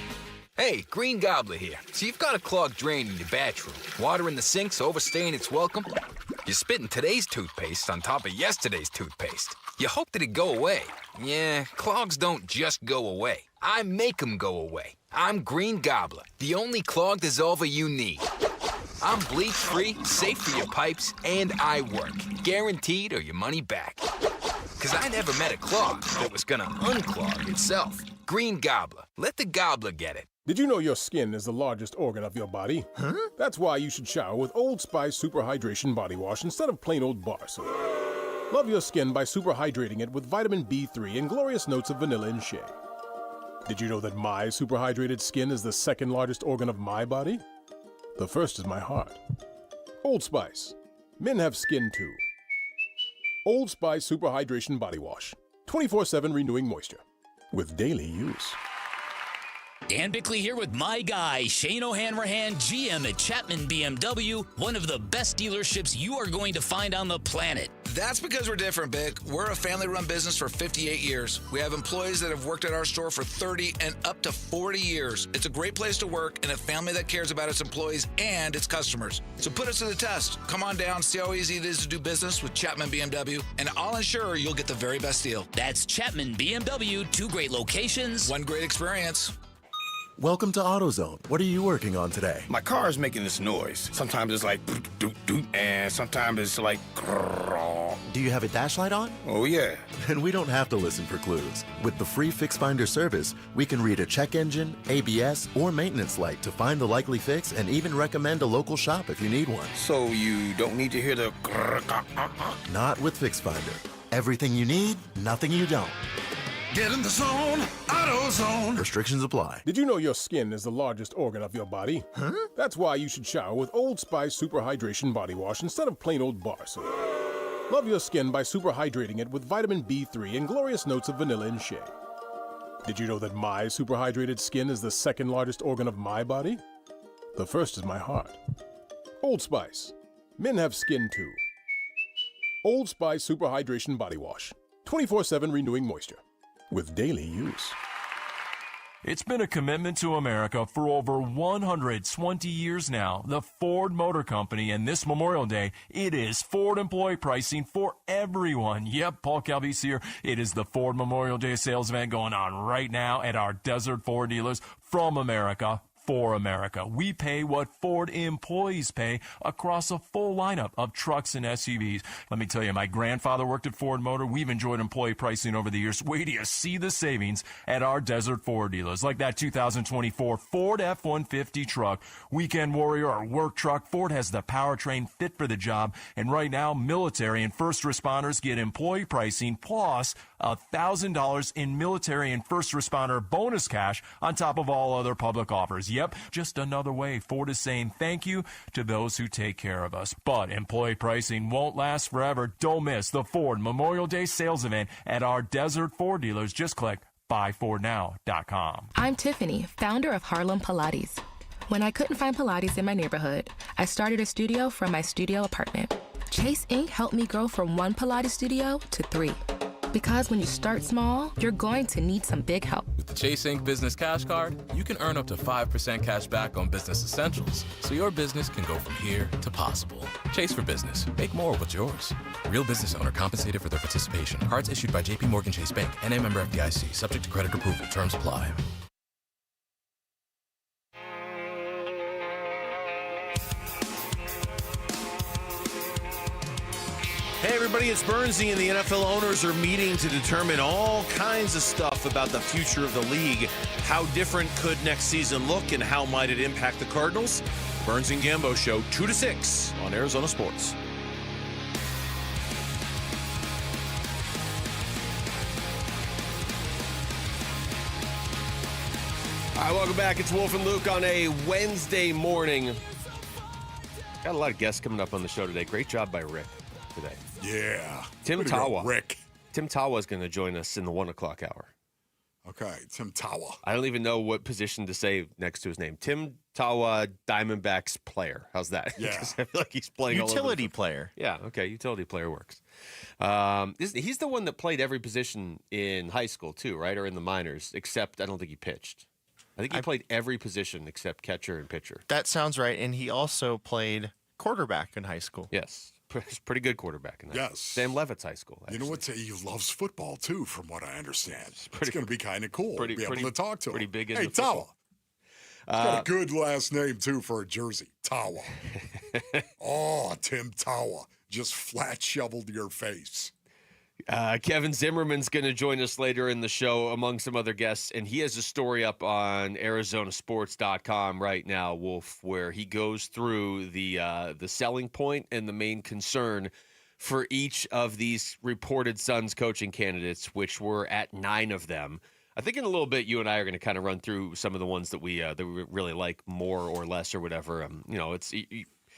Hey, Green Gobbler here. So you've got a clogged drain in your bathroom. Water in the sink's overstaying its welcome. You're spitting today's toothpaste on top of yesterday's toothpaste. You hope that it go away. Yeah, clogs don't just go away. I make them go away. I'm Green Gobbler, the only clog dissolver you need. I'm bleach-free, safe for your pipes, and I work. Guaranteed or your money back. Because I never met a clog that was gonna unclog itself. Green Gobbler. Let the gobbler get it. Did you know your skin is the largest organ of your body? Huh? That's why you should shower with Old Spice Super Hydration Body Wash instead of plain old bar soap. Love your skin by super hydrating it with vitamin B3 and glorious notes of vanilla and shea. Did you know that my super hydrated skin is the second largest organ of my body? The first is my heart. Old Spice. Men have skin too. Old Spice Super Hydration Body Wash. 24/7 renewing moisture. With daily use. Dan Bickley here with my guy, Shane O'Hanrahan, GM at Chapman BMW, one of the best dealerships you are going to find on the planet. That's because we're different, Bick. We're a family-run business for 58 years. We have employees that have worked at our store for 30 and up to 40 years. It's a great place to work and a family that cares about its employees and its customers. So put us to the test. Come on down, see how easy it is to do business with Chapman BMW, and I'll ensure you'll get the very best deal. That's Chapman BMW, 2 great locations, 1 great experience. Welcome to AutoZone. What are you working on today? My car is making this noise. Sometimes it's like doot doot, and sometimes it's like grrr. Do you have a dash light on? Oh yeah. Then we don't have to listen for clues. With the free Fix Finder service, we can read a check engine, ABS, or maintenance light to find the likely fix and even recommend a local shop if you need one. So you don't need to hear the grrr. Not with Fix Finder. Everything you need, nothing you don't. Get in the zone, AutoZone. Restrictions apply. Did you know your skin is the largest organ of your body? Huh? That's why you should shower with Old Spice Super Hydration Body Wash instead of plain old bar soap. Love your skin by super hydrating it with vitamin B3 and glorious notes of vanilla and shea. Did you know that my super hydrated skin is the second largest organ of my body? The first is my heart. Old Spice. Men have skin too. Old Spice Super Hydration Body Wash. 24/7 renewing moisture. with daily use. It's been a commitment to America for over 120 years now. The Ford Motor Company, and this Memorial Day, it is Ford employee pricing for everyone. Yep, Paul Calvise here. It is the Ford Memorial Day sales event going on right now at our Desert Ford dealers from America. For America. We pay what Ford employees pay across a full lineup of trucks and SUVs. Let me tell you, my grandfather worked at Ford Motor. We've enjoyed employee pricing over the years. Wait till you see the savings at our Desert Ford dealers, like that 2024 Ford F-150 truck, Weekend Warrior or work truck. Ford has the powertrain fit for the job, and right now, military and first responders get employee pricing plus $1,000 in military and first responder bonus cash on top of all other public offers. Yep, just another way Ford is saying thank you to those who take care of us. But employee pricing won't last forever. Don't miss the Ford Memorial Day sales event at our Desert Ford dealers. Just click buyfordnow.com. I'm Tiffany, founder of Harlem Pilates. When I couldn't find Pilates in my neighborhood, I started a studio from my studio apartment. Chase Inc. helped me grow from one Pilates studio to 3. Because when you start small, you're going to need some big help. With the Chase Inc. Business Cash Card, you can earn up to 5% cash back on business essentials, so your business can go from here to possible. Chase for business. Make more what's yours. Real business owner compensated for their participation. Cards issued by J.P. Morgan Chase Bank. N.A. member FDIC. Subject to credit approval. Terms apply. Hey everybody, it's Bernsey, and the NFL owners are meeting to determine all kinds of stuff about the future of the league. How different could next season look, and how might it impact the Cardinals? Burns and Gambo Show, 2 to 6 on Arizona Sports. All right, welcome back. It's Wolf and Luke on a Wednesday morning. Got a lot of guests coming up on the show today. Great job by Rick today. Yeah. Tim Way to go, Tawa. Rick. Tim Tawa is going to join us in the 1 o'clock hour. Okay, Tim Tawa. I don't even know what position to say next to his name. Tim Tawa, Diamondbacks player. How's that? Yeah. I feel like he's playing Utility player. Yeah, okay, utility player works. He's the one that played every position in high school too, right? Or in the minors, except I don't think he pitched. I think he played every position except catcher and pitcher. That sounds right. And he also played quarterback in high school. Yes. Pretty good quarterback in that. Yes. Sam Levitt's high school. Actually. You know what? He loves football, too, from what I understand. It's going to be kind of cool to be able to talk to him. Pretty big in Hey, the Tawa. football. He's got a good last name, too, for a jersey. Tawa. Oh, Tim Tawa. Just flat shoveled your face. Kevin Zimmerman's going to join us later in the show, among some other guests, and he has a story up on ArizonaSports.com right now, Wolf, where he goes through the selling point and the main concern for each of these reported Suns coaching candidates, which were at 9 of them. I think in a little bit, you and I are going to kind of run through some of the ones that we really like more or less or whatever.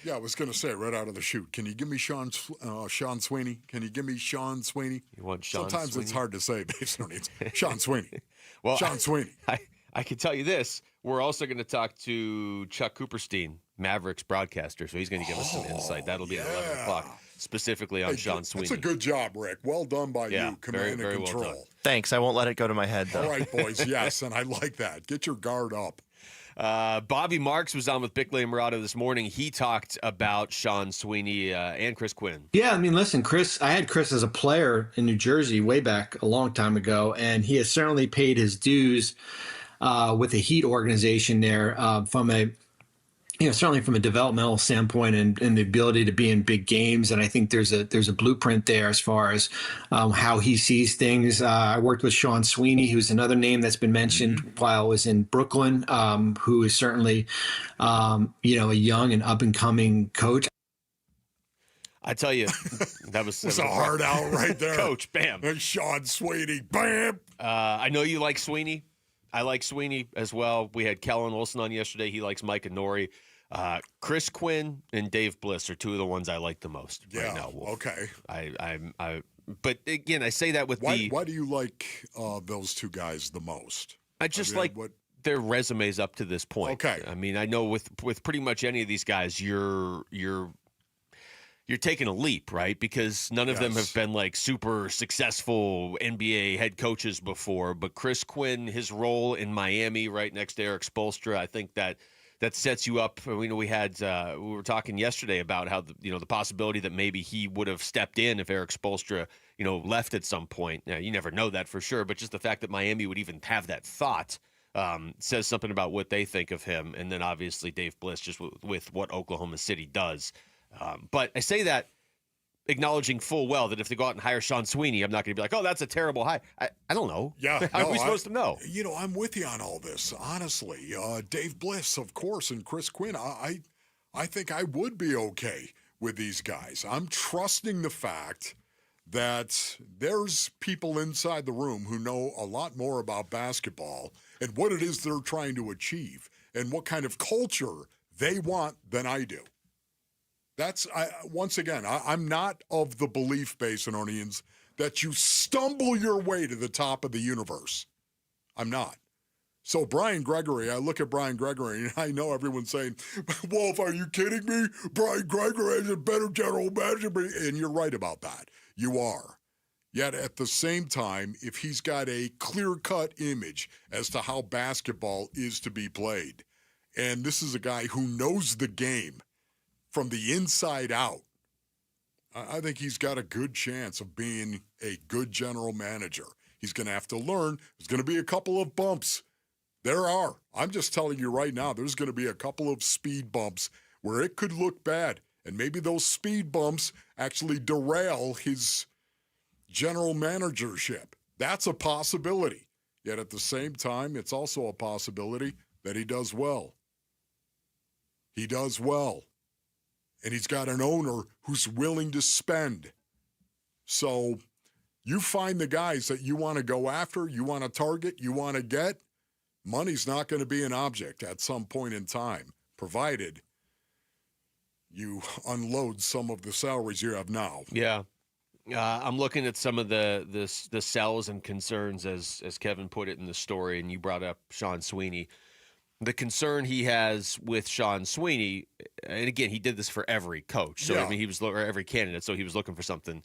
Yeah, I was going to say right out of the chute. Can you give me Sean Sweeney? Can you give me Sean Sweeney? You want Sean Sometimes Sweeney? It's hard to say based on it. Sean Sweeney. Well, Sean Sweeney. I can tell you this. We're also going to talk to Chuck Cooperstein, Mavericks broadcaster, so he's going to give us some insight. That'll be at 11 o'clock, specifically on Sean Sweeney. That's a good job, Rick. Well done by you, command very and control. well done. Thanks. I won't let it go to my head, though. All right, boys. Yes, and I like that. Get your guard up. Bobby Marks was on with Bickley and Murata this morning. He talked about Sean Sweeney and Chris Quinn. Yeah, I mean, listen, I had Chris as a player in New Jersey way back a long time ago, and he has certainly paid his dues with the Heat organization there certainly from a developmental standpoint and the ability to be in big games. And I think there's a blueprint there as far as how he sees things. I worked with Sean Sweeney, who's another name that's been mentioned while I was in Brooklyn, who is certainly, a young and up and coming coach. I tell you, that was a hard out right there. Coach, bam. And Sean Sweeney, bam. I know you like Sweeney. I like Sweeney as well. We had Kellen Wilson on yesterday. He likes Mike and Nori. Chris Quinn and Dave Bliss are two of the ones I like the most right now, Wolf. Okay. But again, I say that with Why do you like those two guys the most? I just like their resumes up to this point. Okay. I mean, I know with pretty much any of these guys, you're you're taking a leap, right? Because none of them have been like super successful NBA head coaches before. But Chris Quinn, his role in Miami right next to Eric Spoelstra, I think that sets you up. We were talking yesterday about how the possibility that maybe he would have stepped in if Eric Spoelstra left at some point. Now, you never know that for sure, but just the fact that Miami would even have that thought says something about what they think of him. And then obviously Dave Bliss just with what Oklahoma City does. But I say that acknowledging full well that if they go out and hire Sean Sweeney, I'm not going to be like, oh, that's a terrible hire. I don't know. Yeah. How are we supposed to know? I'm with you on all this, honestly. Dave Bliss, of course, and Chris Quinn, I think I would be okay with these guys. I'm trusting the fact that there's people inside the room who know a lot more about basketball and what it is they're trying to achieve and what kind of culture they want than I do. Once again, I'm not of the belief, Basinonians, that you stumble your way to the top of the universe. I'm not. So Brian Gregory, I look at Brian Gregory, and I know everyone's saying, Wolf, are you kidding me? Brian Gregory is a better general manager. And you're right about that. You are. Yet at the same time, if he's got a clear-cut image as to how basketball is to be played, and this is a guy who knows the game from the inside out, I think he's got a good chance of being a good general manager. He's going to have to learn. There's going to be a couple of bumps. There are. I'm just telling you right now, there's going to be a couple of speed bumps where it could look bad. And maybe those speed bumps actually derail his general managership. That's a possibility. Yet at the same time, it's also a possibility that he does well. He does well. And he's got an owner who's willing to spend. So you find the guys that you want to go after, you want to target, you want to get. Money's not going to be an object at some point in time, provided you unload some of the salaries you have now. Yeah. I'm looking at some of the sells and concerns as Kevin put it in the story, and you brought up Sean Sweeney. The concern he has with Sean Sweeney, and again, he did this for every coach. So, I mean, or every candidate. So he was looking for something.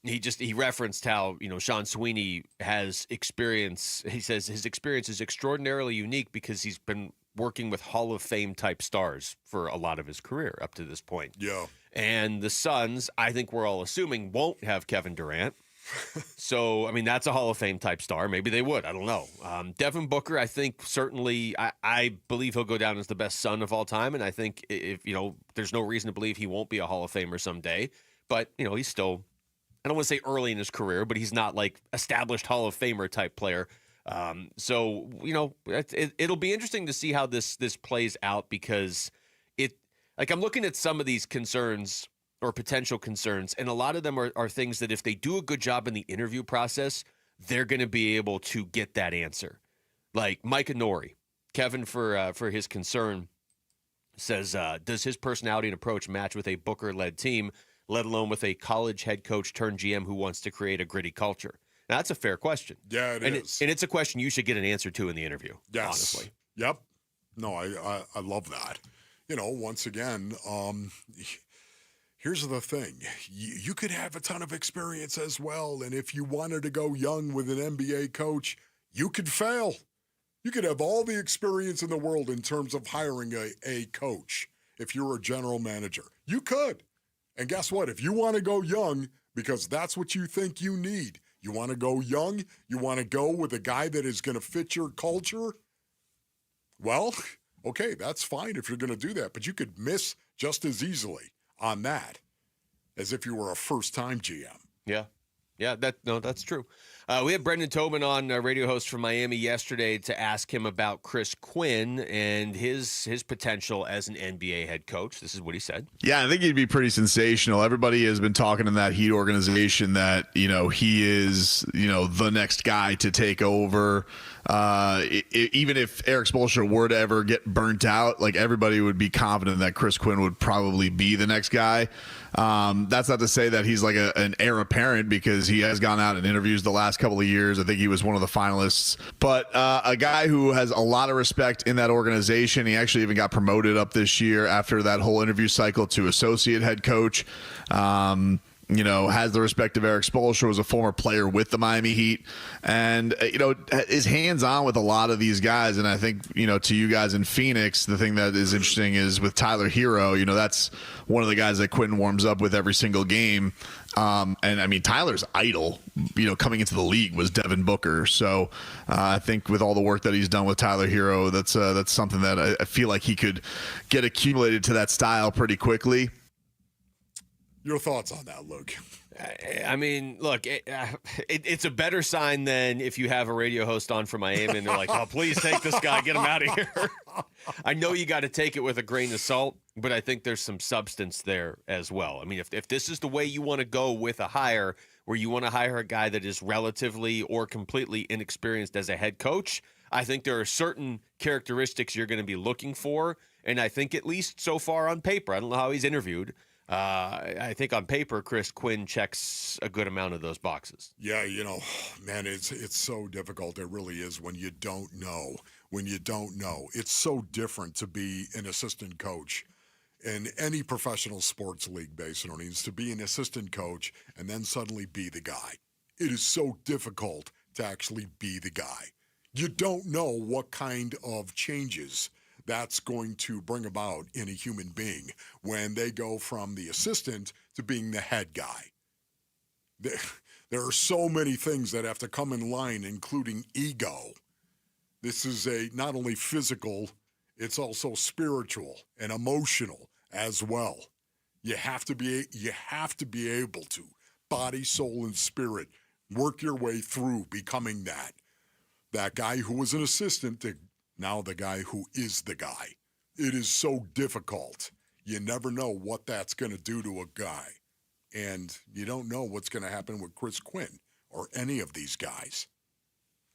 He referenced how, Sean Sweeney has experience. He says his experience is extraordinarily unique because he's been working with Hall of Fame type stars for a lot of his career up to this point. Yeah. And the Suns, I think we're all assuming, won't have Kevin Durant. So, I mean, that's a Hall of Fame type star. Maybe they would. I don't know. Devin Booker, I think certainly, I believe he'll go down as the best Sun of all time. And I think if, there's no reason to believe he won't be a Hall of Famer someday. But, he's still, I don't want to say early in his career, but he's not like established Hall of Famer type player. So, it'll be interesting to see how this plays out because I'm looking at some of these concerns or potential concerns, and a lot of them are things that if they do a good job in the interview process, they're going to be able to get that answer. Like Micah Nori, Kevin for his concern says, does his personality and approach match with a Booker-led team, let alone with a college head coach turned GM who wants to create a gritty culture? Now, that's a fair question. Yeah, it is. And it's a question you should get an answer to in the interview, honestly. Yep. No, I love that. Once again, here's the thing. You could have a ton of experience as well, and if you wanted to go young with an NBA coach, you could fail. You could have all the experience in the world in terms of hiring a coach if you're a general manager. You could. And guess what? If you want to go young, because that's what you think you need, you want to go young, you want to go with a guy that is going to fit your culture, well, okay, that's fine if you're going to do that, but you could miss just as easily on that as if you were a first-time GM. Yeah, that's true. We had Brendan Tobin on, radio host from Miami yesterday, to ask him about Chris Quinn and his potential as an NBA head coach. This is what he said. Yeah, I think he'd be pretty sensational. Everybody has been talking in that Heat organization that, he is, the next guy to take over. Even if Eric Spoelstra were to ever get burnt out, everybody would be confident that Chris Quinn would probably be the next guy. That's not to say that he's like an heir apparent, because he has gone out in interviews the last last couple of years. I think he was one of the finalists. But a guy who has a lot of respect in that organization. He actually even got promoted up this year after that whole interview cycle to associate head coach. Has the respect of Eric Spoelstra, was a former player with the Miami Heat, and, is hands-on with a lot of these guys. And I think, to you guys in Phoenix, the thing that is interesting is with Tyler Hero, that's one of the guys that Quinn warms up with every single game. Tyler's idol, coming into the league was Devin Booker. So I think with all the work that he's done with Tyler Hero, that's something that I feel like he could get accumulated to that style pretty quickly. Your thoughts on that, Luke? Look, it's a better sign than if you have a radio host on from Miami and they're like, oh, please take this guy, get him out of here. I know you got to take it with a grain of salt, but I think there's some substance there as well. If this is the way you want to go with a hire, where you want to hire a guy that is relatively or completely inexperienced as a head coach, I think there are certain characteristics you're going to be looking for, and I think at least so far on paper, I don't know how he's interviewed, I think on paper, Chris Quinn checks a good amount of those boxes. Yeah, man, it's so difficult. It really is when you don't know. It's so different to be an assistant coach in any professional sports league, basically. It's to be an assistant coach and then suddenly be the guy. It is so difficult to actually be the guy. You don't know what kind of changes that's going to bring about in a human being when they go from the assistant to being the head guy. There are so many things that have to come in line, including ego. This is not only physical, it's also spiritual and emotional as well. You have to be able to, body, soul, and spirit, work your way through becoming that guy who was an assistant to now the guy who is the guy. It is so difficult. You never know what that's going to do to a guy. And you don't know what's going to happen with Chris Quinn or any of these guys.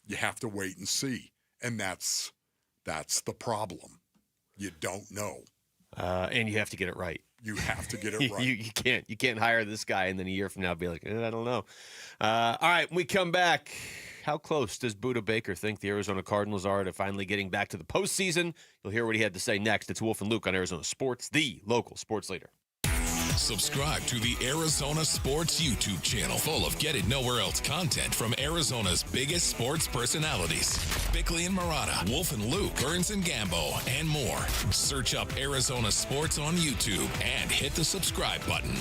You have to wait and see. And that's the problem. You don't know. And you have to get it right. You have to get it right. You can't hire this guy and then a year from now be like, I don't know. All right, when we come back, how close does Buda Baker think the Arizona Cardinals are to finally getting back to the postseason? You'll hear what he had to say next. It's Wolf and Luke on Arizona Sports, the local sports leader. Subscribe to the Arizona Sports YouTube channel, full of Get It Nowhere Else content from Arizona's biggest sports personalities. Bickley and Murata, Wolf and Luke, Burns and Gambo, and more. Search up Arizona Sports on YouTube and hit the subscribe button.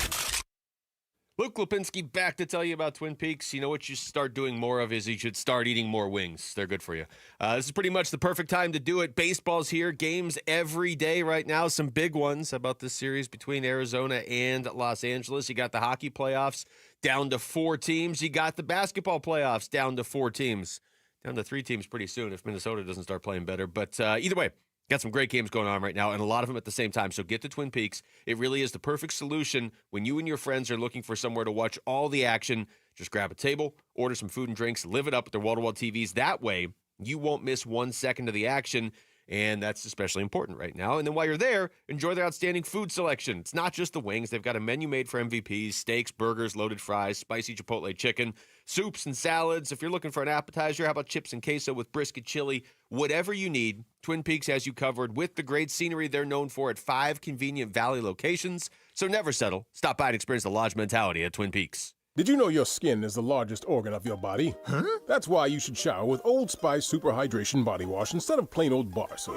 Luke Lipinski back to tell you about Twin Peaks. You know what you should start doing more of is you should start eating more wings. They're good for you. This is pretty much the perfect time to do it. Baseball's here. Games every day right now. Some big ones about this series between Arizona and Los Angeles. You got the hockey playoffs down to 4 teams. You got the basketball playoffs down to 4 teams. Down to 3 teams pretty soon if Minnesota doesn't start playing better. But either way, got some great games going on right now, and a lot of them at the same time. So get to Twin Peaks. It really is the perfect solution when you and your friends are looking for somewhere to watch all the action. Just grab a table, order some food and drinks, live it up with their wall-to-wall TVs. That way, you won't miss 1 second of the action, and that's especially important right now. And then while you're there, enjoy their outstanding food selection. It's not just the wings. They've got a menu made for MVPs, steaks, burgers, loaded fries, spicy chipotle chicken, soups and salads. If you're looking for an appetizer, how about chips and queso with brisket chili? Whatever you need, Twin Peaks has you covered with the great scenery they're known for at 5 convenient Valley locations. So never settle. Stop by and experience the lodge mentality at Twin Peaks. Did you know your skin is the largest organ of your body? Huh? That's why you should shower with Old Spice Super Hydration Body Wash instead of plain old bar soap.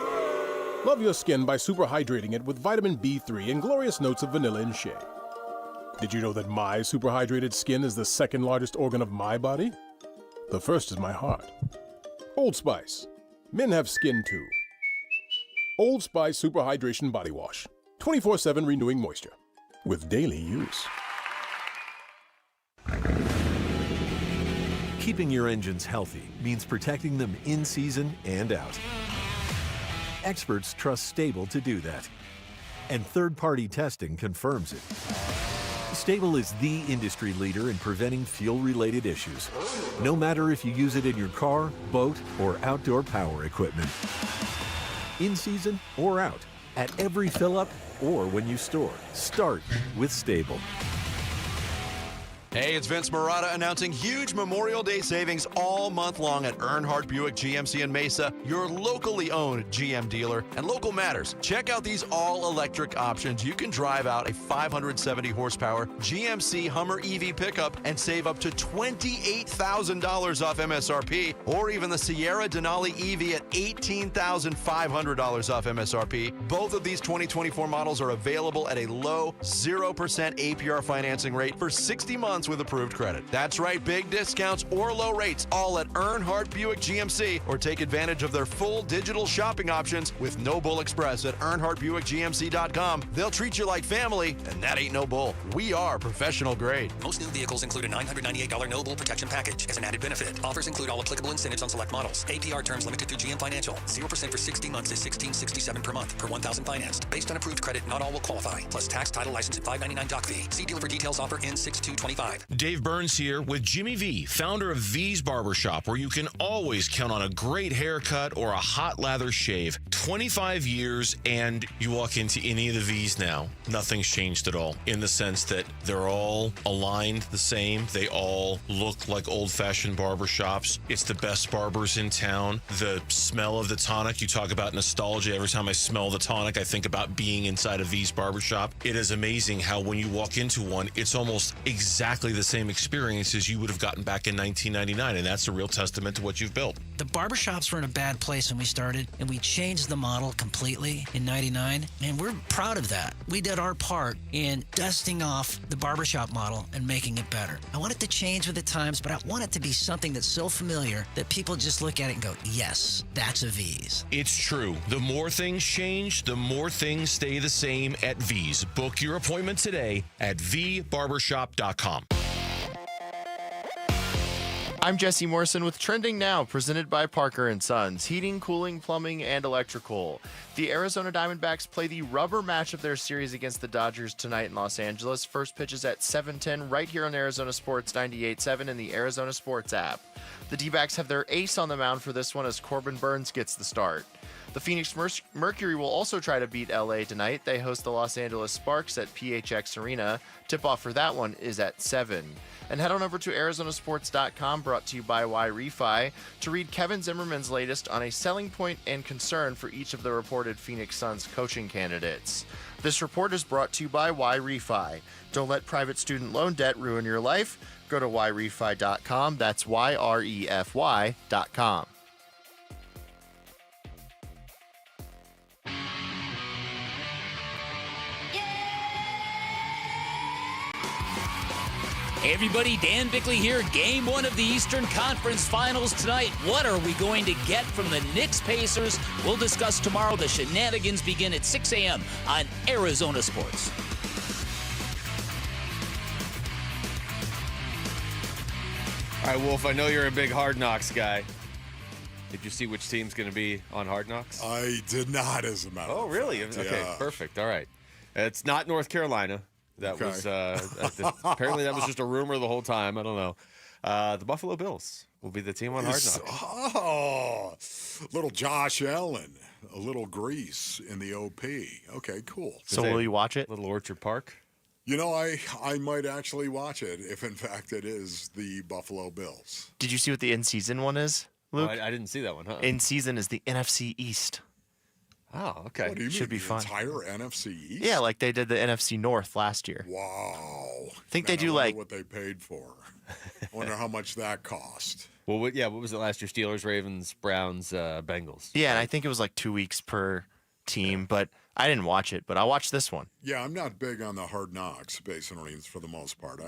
Love your skin by super hydrating it with vitamin B3 and glorious notes of vanilla and shea. Did you know that my super hydrated skin is the second largest organ of my body? The first is my heart. Old Spice. Men have skin too. Old Spice Super Hydration Body Wash. 24/7 renewing moisture. With daily use. Keeping your engines healthy means protecting them in season and out. Experts trust Stable to do that. And third-party testing confirms it. Stable is the industry leader in preventing fuel-related issues, no matter if you use it in your car, boat, or outdoor power equipment. In season or out, at every fill-up or when you store, start with Stable. Hey, it's Vince Marotta announcing huge Memorial Day savings all month long at Earnhardt Buick GMC in Mesa, your locally owned GM dealer. And local matters. Check out these all-electric options. You can drive out a 570 horsepower GMC Hummer EV pickup and save up to $28,000 off MSRP, or even the Sierra Denali EV at $18,500 off MSRP. Both of these 2024 models are available at a low 0% APR financing rate for 60 months with approved credit. That's right, big discounts or low rates, all at Earnhardt Buick GMC, or take advantage of their full digital shopping options with No Bull Express at EarnhardtBuickGMC.com. They'll treat you like family, and that ain't no bull. We are professional grade. Most new vehicles include a $998 No Bull protection package as an added benefit. Offers include all applicable incentives on select models. APR terms limited through GM Financial. 0% for 60 months is $16.67 per month per 1,000 financed. Based on approved credit, not all will qualify. Plus tax, title, license, and $5.99 doc fee. See dealer for details. Offer ends 6/2/25. Dave Burns here with Jimmy V, founder of V's Barbershop, where you can always count on a great haircut or a hot lather shave. 25 years, and you walk into any of the V's now, nothing's changed at all, in the sense that they're all aligned the same. They all look like old-fashioned barbershops. It's the best barbers in town. The smell of the tonic, you talk about nostalgia. Every time I smell the tonic, I think about being inside a V's Barbershop. It is amazing how when you walk into one, it's almost exactly the same experience as you would have gotten back in 1999, and that's a real testament to what you've built. The barbershops were in a bad place when we started, and we changed the model completely in 99, and we're proud of that. We did our part in dusting off the barbershop model and making it better. I want it to change with the times, but I want it to be something that's so familiar that people just look at it and go, yes, that's a V's. It's true. The more things change, the more things stay the same at V's. Book your appointment today at vbarbershop.com. I'm Jesse Morrison with Trending Now, presented by Parker & Sons, heating, cooling, plumbing, and electrical. The Arizona Diamondbacks play the rubber match of their series against the Dodgers tonight in Los Angeles. First pitch is at 7:10 right here on Arizona Sports 98.7 and the Arizona Sports app. The D-backs have their ace on the mound for this one as Corbin Burns gets the start. The Phoenix Mercury will also try to beat LA tonight. They host the Los Angeles Sparks at PHX Arena. Tip-off for that one is at 7. And head on over to ArizonaSports.com, brought to you by Y-Refi, to read Kevin Zimmerman's latest on a selling point and concern for each of the reported Phoenix Suns coaching candidates. This report is brought to you by Y-Refi. Don't let private student loan debt ruin your life. Go to YRefi.com. That's YREFY.com. Hey everybody, Dan Bickley here. Game 1 of the Eastern Conference Finals tonight. What are we going to get from the Knicks Pacers? We'll discuss tomorrow. The shenanigans begin at 6 a.m. on Arizona Sports. All right, Wolf, I know you're a big Hard Knocks guy. Did you see which team's going to be on Hard Knocks? I did not, as a matter of fact. Oh, really? Okay, Yeah. perfect. All right. It's not North Carolina. That Okay. was apparently that was just a rumor the whole time. I don't know. The Buffalo Bills will be the team on Hard Knocks. Oh, little Josh Allen, a little Grease in the OP. Okay, cool. So will you watch it? Little Orchard Park? You know, I might actually watch it if, in fact, it is the Buffalo Bills. Did you see what the in-season one is, Luke? I didn't see that one, huh? In-season is the NFC East. Oh, okay. What do you Should mean, be fun. the entire NFC East? Yeah, like they did the NFC North last year. Wow. I think Man, they do I wonder like what they paid for. I wonder how much that cost. Well, what was it last year? Steelers, Ravens, Browns, Bengals. Yeah, and I think it was like 2 weeks per team, but I didn't watch it, but I'll watch this one. Yeah, I'm not big on the Hard Knocks Basin Arenas for the most part.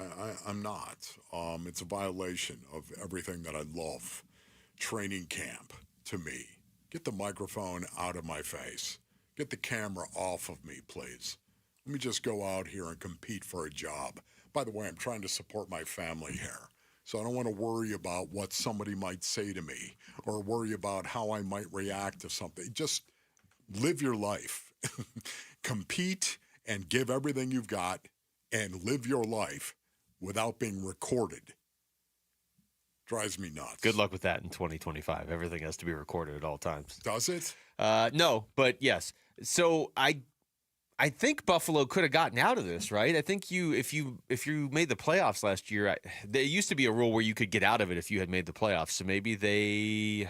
I'm not. It's a violation of everything that I love. Training camp, to me. Get the microphone out of my face. Get the camera off of me, please. Let me just go out here and compete for a job. By the way, I'm trying to support my family here, so I don't want to worry about what somebody might say to me or worry about how I might react to something. Just live your life. Compete and give everything you've got and live your life without being recorded. Drives me nuts. Good luck with that in 2025. Everything has to be recorded at all times. Does it? No, but yes. So I I think Buffalo could have gotten out of this, right? I think if you made the playoffs last year, there used to be a rule where you could get out of it if you had made the playoffs. So maybe they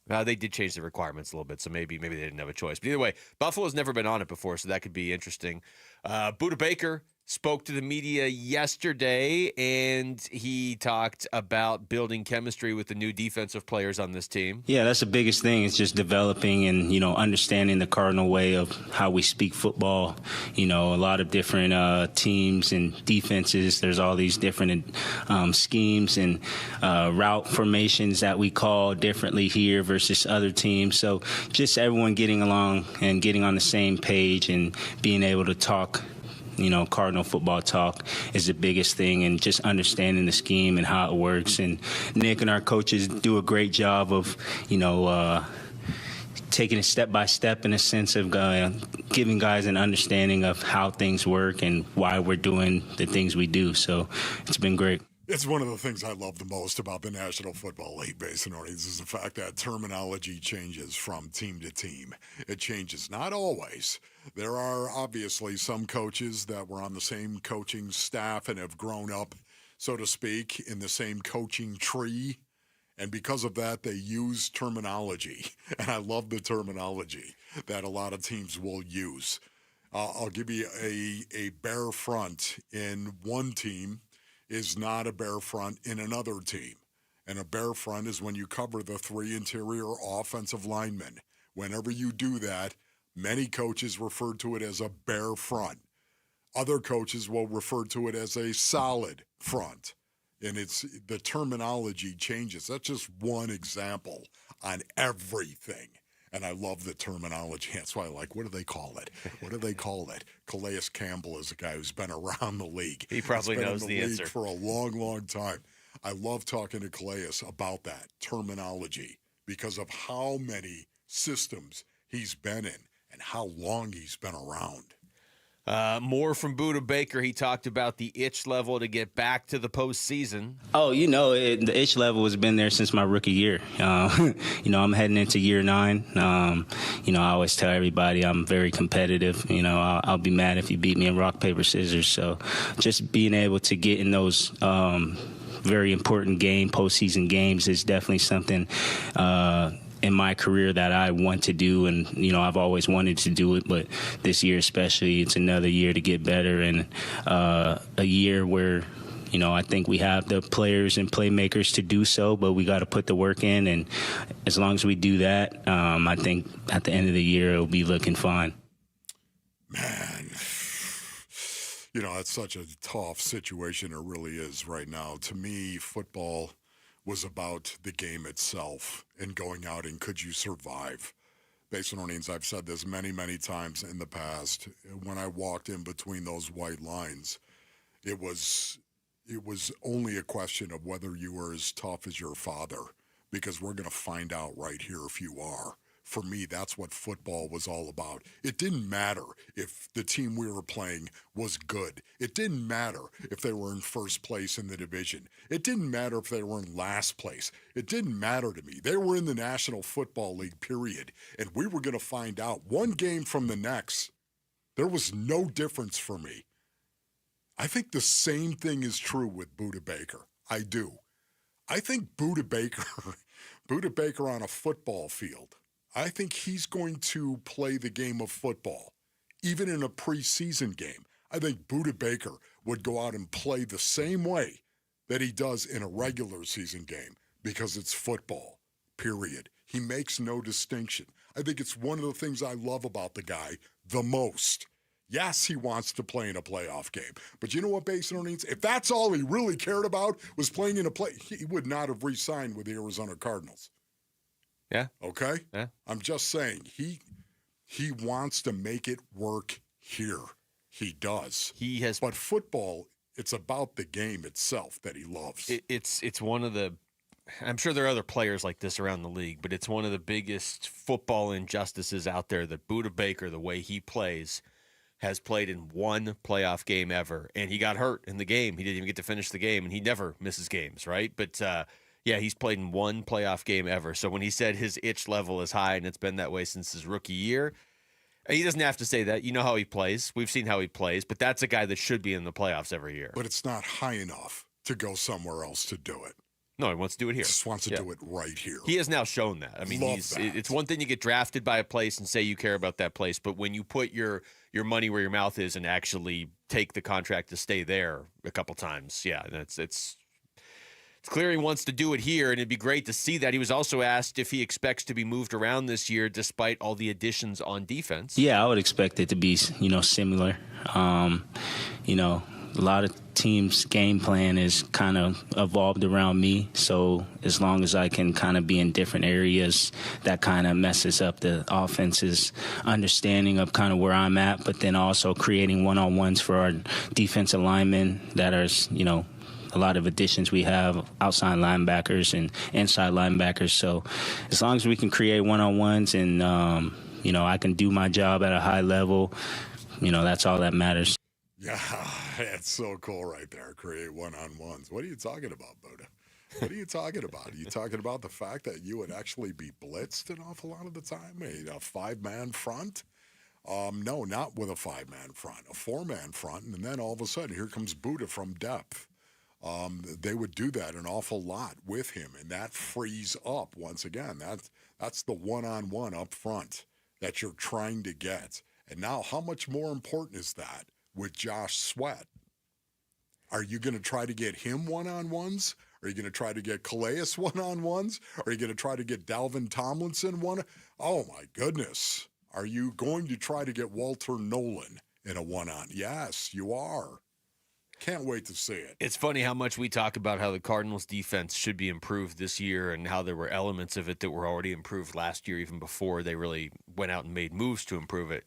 did change the requirements a little bit. So maybe they didn't have a choice. But either way, Buffalo's never been on it before, so that could be interesting. Budda Baker spoke to the media yesterday, and he talked about building chemistry with the new defensive players on this team. Yeah, that's the biggest thing. It's just developing and, understanding the Cardinal way of how we speak football. A lot of different teams and defenses. There's all these different schemes and route formations that we call differently here versus other teams. So just everyone getting along and getting on the same page and being able to talk Cardinal football talk is the biggest thing, and just understanding the scheme and how it works. And Nick and our coaches do a great job of, taking it step by step in a sense of giving guys an understanding of how things work and why we're doing the things we do. So it's been great. It's one of the things I love the most about the National Football League, Basin Orleans, is the fact that terminology changes from team to team. It changes, not always. There are obviously some coaches that were on the same coaching staff and have grown up, so to speak, in the same coaching tree. And because of that, they use terminology. And I love the terminology that a lot of teams will use. I'll give you a bare front in one team is not a bare front in another team. And a bare front is when you cover the three interior offensive linemen. Whenever you do that, many coaches refer to it as a bare front. Other coaches will refer to it as a solid front. And the terminology changes. That's just one example on everything. And I love the terminology. That's why I like, what do they call it? What do they call it? Calais Campbell is a guy who's been around the league. He probably knows the answer. For a long, long time. I love talking to Calais about that terminology because of how many systems he's been in and how long he's been around. More from Budda Baker. He talked about the itch level to get back to the postseason. Oh, the itch level has been there since my rookie year. I'm heading into year 9. I always tell everybody I'm very competitive. I'll be mad if you beat me in rock, paper, scissors. So just being able to get in those very important postseason games is definitely something in my career that I want to do, and I've always wanted to do it, but this year especially, it's another year to get better, and a year where I think we have the players and playmakers to do so, but we got to put the work in, and as long as we do that, I think at the end of the year it'll be looking fine. Man, it's such a tough situation. It really is right now. To me, football was about the game itself and going out and could you survive. Basin Orleans, I've said this many, many times in the past. When I walked in between those white lines, it was only a question of whether you were as tough as your father, because we're going to find out right here if you are. For me, that's what football was all about. It didn't matter if the team we were playing was good. It didn't matter if they were in first place in the division. It didn't matter if they were in last place. It didn't matter to me. They were in the National Football League, period. And we were going to find out one game from the next. There was no difference for me. I think the same thing is true with Budda Baker. I do. I think Budda Baker on a football field, I think he's going to play the game of football, even in a preseason game. I think Budda Baker would go out and play the same way that he does in a regular season game because it's football, period. He makes no distinction. I think it's one of the things I love about the guy the most. Yes, he wants to play in a playoff game. But you know what Basin Orleans? If that's all he really cared about was playing in he would not have re-signed with the Arizona Cardinals. Yeah. Okay? Yeah. I'm just saying, he wants to make it work here. He does. But football, it's about the game itself that he loves. It's one of the, I'm sure there are other players like this around the league, but it's one of the biggest football injustices out there that Budda Baker, the way he plays, has played in one playoff game ever, and he got hurt in the game. He didn't even get to finish the game, and he never misses games, right? But, he's played in one playoff game ever. So when he said his itch level is high, and it's been that way since his rookie year, He doesn't have to say that. You know how he plays. We've seen how he plays, but that's a guy that should be in the playoffs every year. But it's not high enough to go somewhere else to do it. No, he wants to do it here. He just wants to do it right here. He has now shown that. I mean, it's one thing to get drafted by a place and say you care about that place, but when you put your money where your mouth is and actually take the contract to stay there a couple times, it's clear he wants to do it here, and it'd be great to see that. He was also asked if he expects to be moved around this year despite all the additions on defense. Yeah, I would expect it to be, similar. A lot of teams' game plan is kind of evolved around me. So as long as I can kind of be in different areas, that kind of messes up the offense's understanding of kind of where I'm at, but then also creating one-on-ones for our defensive linemen that are, a lot of additions we have, outside linebackers and inside linebackers. So as long as we can create one-on-ones and, I can do my job at a high level, that's all that matters. Yeah, that's so cool right there. Create one-on-ones. What are you talking about, Buddha? What are you talking about? Are you talking about the fact that you would actually be blitzed an awful lot of the time? A five-man front? No, not with a five-man front. A four-man front, and then all of a sudden, here comes Buddha from depth. They would do that an awful lot with him, and that frees up, once again, that's the one-on-one up front that you're trying to get. And now, how much more important is that with Josh Sweat? Are you going to try to get him one-on-ones? Are you going to try to get Calais one-on-ones? Are you going to try to get Dalvin Tomlinson one? Oh, my goodness. Are you going to try to get Walter Nolan in a one-on? Yes, you are. Can't wait to see it. It's funny how much we talk about how the Cardinals defense should be improved this year and how there were elements of it that were already improved last year, even before they really went out and made moves to improve it.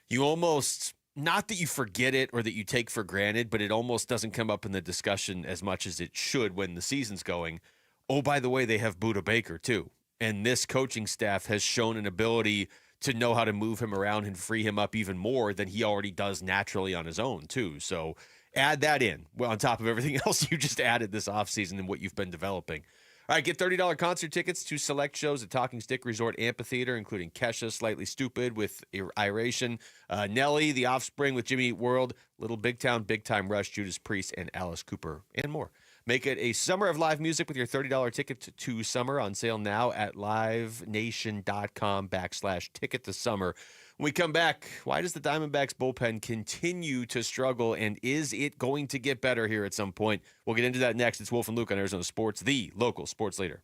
You almost, not that you forget it or that you take for granted, but it almost doesn't come up in the discussion as much as it should when the season's going. Oh, by the way, they have Budda Baker too. And this coaching staff has shown an ability to know how to move him around and free him up even more than he already does naturally on his own too. So add that in on top of everything else you just added this offseason and what you've been developing. All right, get $30 concert tickets to select shows at Talking Stick Resort Amphitheater, including Kesha, Slightly Stupid with Iration, Nelly, The Offspring with Jimmy Eat World, Little Big Town, Big Time Rush, Judas Priest, and Alice Cooper, and more. Make it a summer of live music with your $30 ticket to Summer, on sale now at livenation.com/ticket to summer. When we come back, why does the Diamondbacks bullpen continue to struggle, and is it going to get better here at some point? We'll get into that next. It's Wolf and Luke on Arizona Sports, the local sports leader.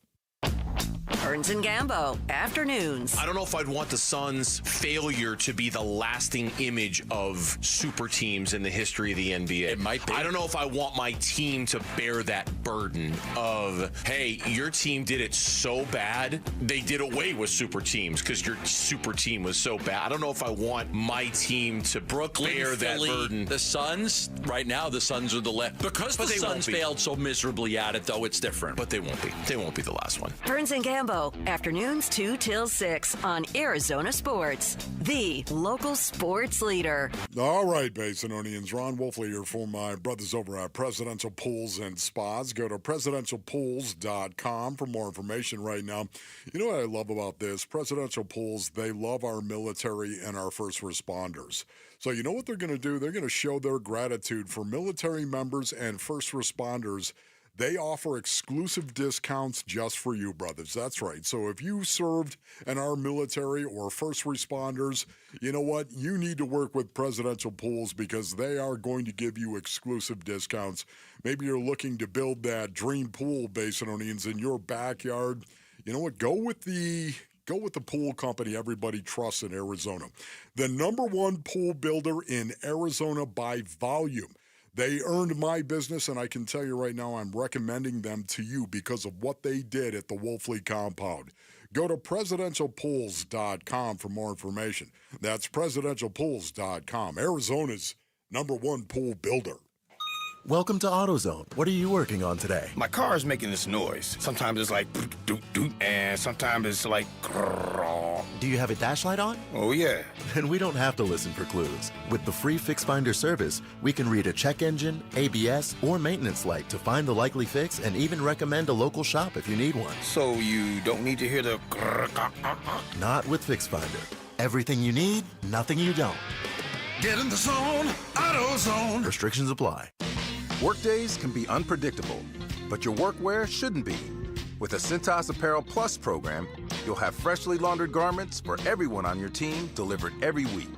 Burns and Gambo, afternoons. I don't know if I'd want the Suns' failure to be the lasting image of super teams in the history of the NBA. It might be. I don't know if I want my team to bear that burden of, hey, your team did it so bad, they did away with super teams because your super team was so bad. I don't know if I want my team to bear that burden. The Suns, right now, the Suns are the left. Because the Suns failed so miserably at it, though, it's different. But they won't be. They won't be the last one. Burns and Gambo, afternoons 2 till 6 on Arizona Sports, the local sports leader. All right, Basinonians. Ron Wolfley here for my brothers over at Presidential Pools and Spas. Go to presidentialpools.com for more information right now. You know what I love about this? Presidential Pools, they love our military and our first responders. So you know what they're going to do? They're going to show their gratitude for military members and first responders. They offer exclusive discounts just for you, brothers. That's right. So if you served in our military or first responders, you know what? You need to work with Presidential Pools because they are going to give you exclusive discounts. Maybe you're looking to build that dream pool, Basinonians, in your backyard. You know what? Go with the pool company everybody trusts in Arizona. The #1 pool builder in Arizona by volume. They earned my business, and I can tell you right now I'm recommending them to you because of what they did at the Wolfley compound. Go to presidentialpools.com for more information. That's presidentialpools.com, Arizona's #1 pool builder. Welcome to AutoZone. What are you working on today? My car is making this noise. Sometimes it's like doot doot, and sometimes it's like grrr. Do you have a dash light on? Oh yeah. Then we don't have to listen for clues. With the free Fix Finder service, we can read a check engine, ABS, or maintenance light to find the likely fix and even recommend a local shop if you need one. So you don't need to hear the grrr. Not with Fix Finder. Everything you need, nothing you don't. Get in the zone, AutoZone. Restrictions apply. Workdays can be unpredictable, but your workwear shouldn't be. With the Cintas Apparel Plus program, you'll have freshly laundered garments for everyone on your team delivered every week.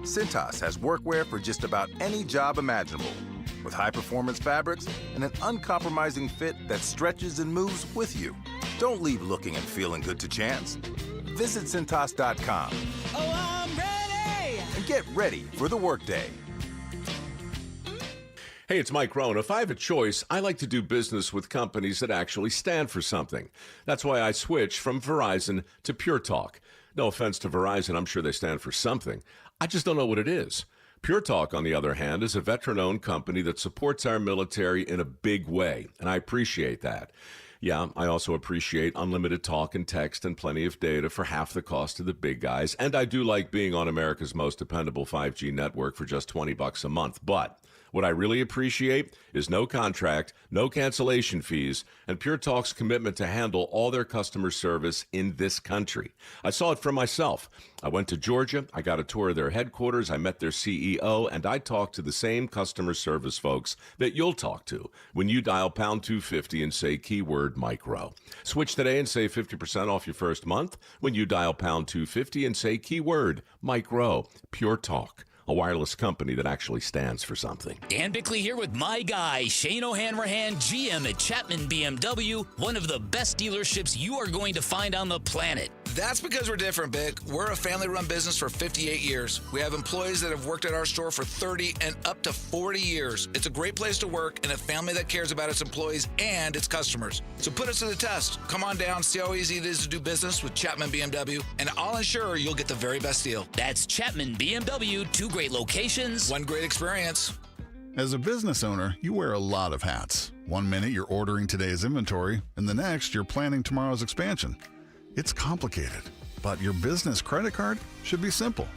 Cintas has workwear for just about any job imaginable, with high-performance fabrics and an uncompromising fit that stretches and moves with you. Don't leave looking and feeling good to chance. Visit Cintas.com. Oh, I'm ready! And get ready for the workday. Hey, it's Mike Rohn. If I have a choice, I like to do business with companies that actually stand for something. That's why I switched from Verizon to Pure Talk. No offense to Verizon, I'm sure they stand for something. I just don't know what it is. Pure Talk, on the other hand, is a veteran-owned company that supports our military in a big way, and I appreciate that. Yeah, I also appreciate unlimited talk and text and plenty of data for half the cost of the big guys, and I do like being on America's most dependable 5G network for just $20 a month, but what I really appreciate is no contract, no cancellation fees, and Pure Talk's commitment to handle all their customer service in this country. I saw it for myself. I went to Georgia, I got a tour of their headquarters, I met their CEO, and I talked to the same customer service folks that you'll talk to when you dial pound 250 and say keyword micro. Switch today and save 50% off your first month when you dial pound 250 and say keyword micro. Pure Talk, a wireless company that actually stands for something. Dan Bickley here with my guy, Shane O'Hanrahan, GM at Chapman BMW, one of the best dealerships you are going to find on the planet. That's because we're different, Bick. We're a family-run business for 58 years. We have employees that have worked at our store for 30 and up to 40 years. It's a great place to work and a family that cares about its employees and its customers. So put us to the test. Come on down, see how easy it is to do business with Chapman BMW, and I'll ensure you'll get the very best deal. That's Chapman BMW, 2 great locations, 1 great experience. As a business owner, you wear a lot of hats. One minute you're ordering today's inventory, and the next you're planning tomorrow's expansion. It's complicated, but your business credit card should be simple.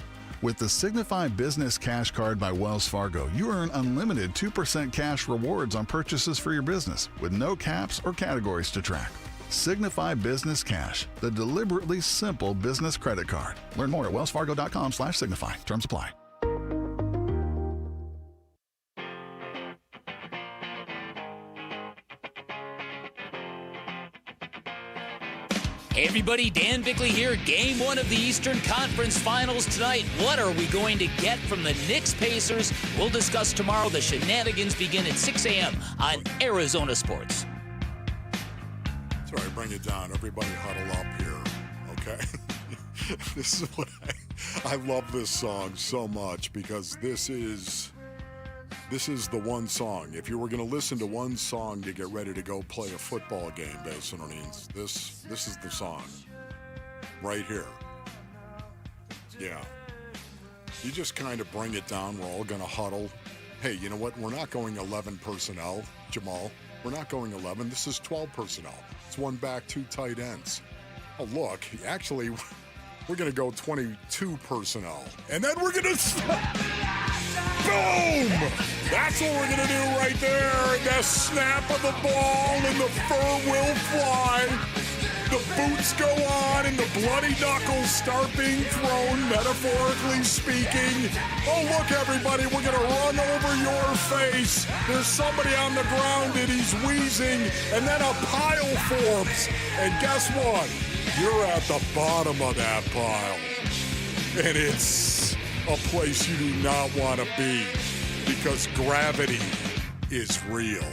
With the Signify Business Cash Card by Wells Fargo, you earn unlimited 2% cash rewards on purchases for your business with no caps or categories to track. Signify Business Cash, the deliberately simple business credit card. Learn more at wellsfargo.com/signify. Terms apply. Hey everybody, Dan Bickley here. Game 1 of the Eastern Conference Finals tonight. What are we going to get from the Knicks Pacers? We'll discuss tomorrow. The shenanigans begin at 6 a.m. on Arizona Sports. Sorry, bring it down. Everybody huddle up here, okay? This is what I love this song so much because this is the one song. If you were going to listen to one song to get ready to go play a football game, basically, this is the song right here. Yeah. You just kind of bring it down. We're all going to huddle. Hey, you know what? We're not going 11 personnel, Jamal. We're not going 11. This is 12 personnel. It's 1 back, 2 tight ends. Oh, look. Actually, we're going to go 22 personnel. And then we're going to... Boom! That's what we're going to do right there. The snap of the ball and the fur will fly. The boots go on and the bloody knuckles start being thrown, metaphorically speaking. Oh, look, everybody, we're going to run over your face. There's somebody on the ground and he's wheezing, and then a pile forms. And guess what? You're at the bottom of that pile. And it's a place you do not want to be because gravity is real.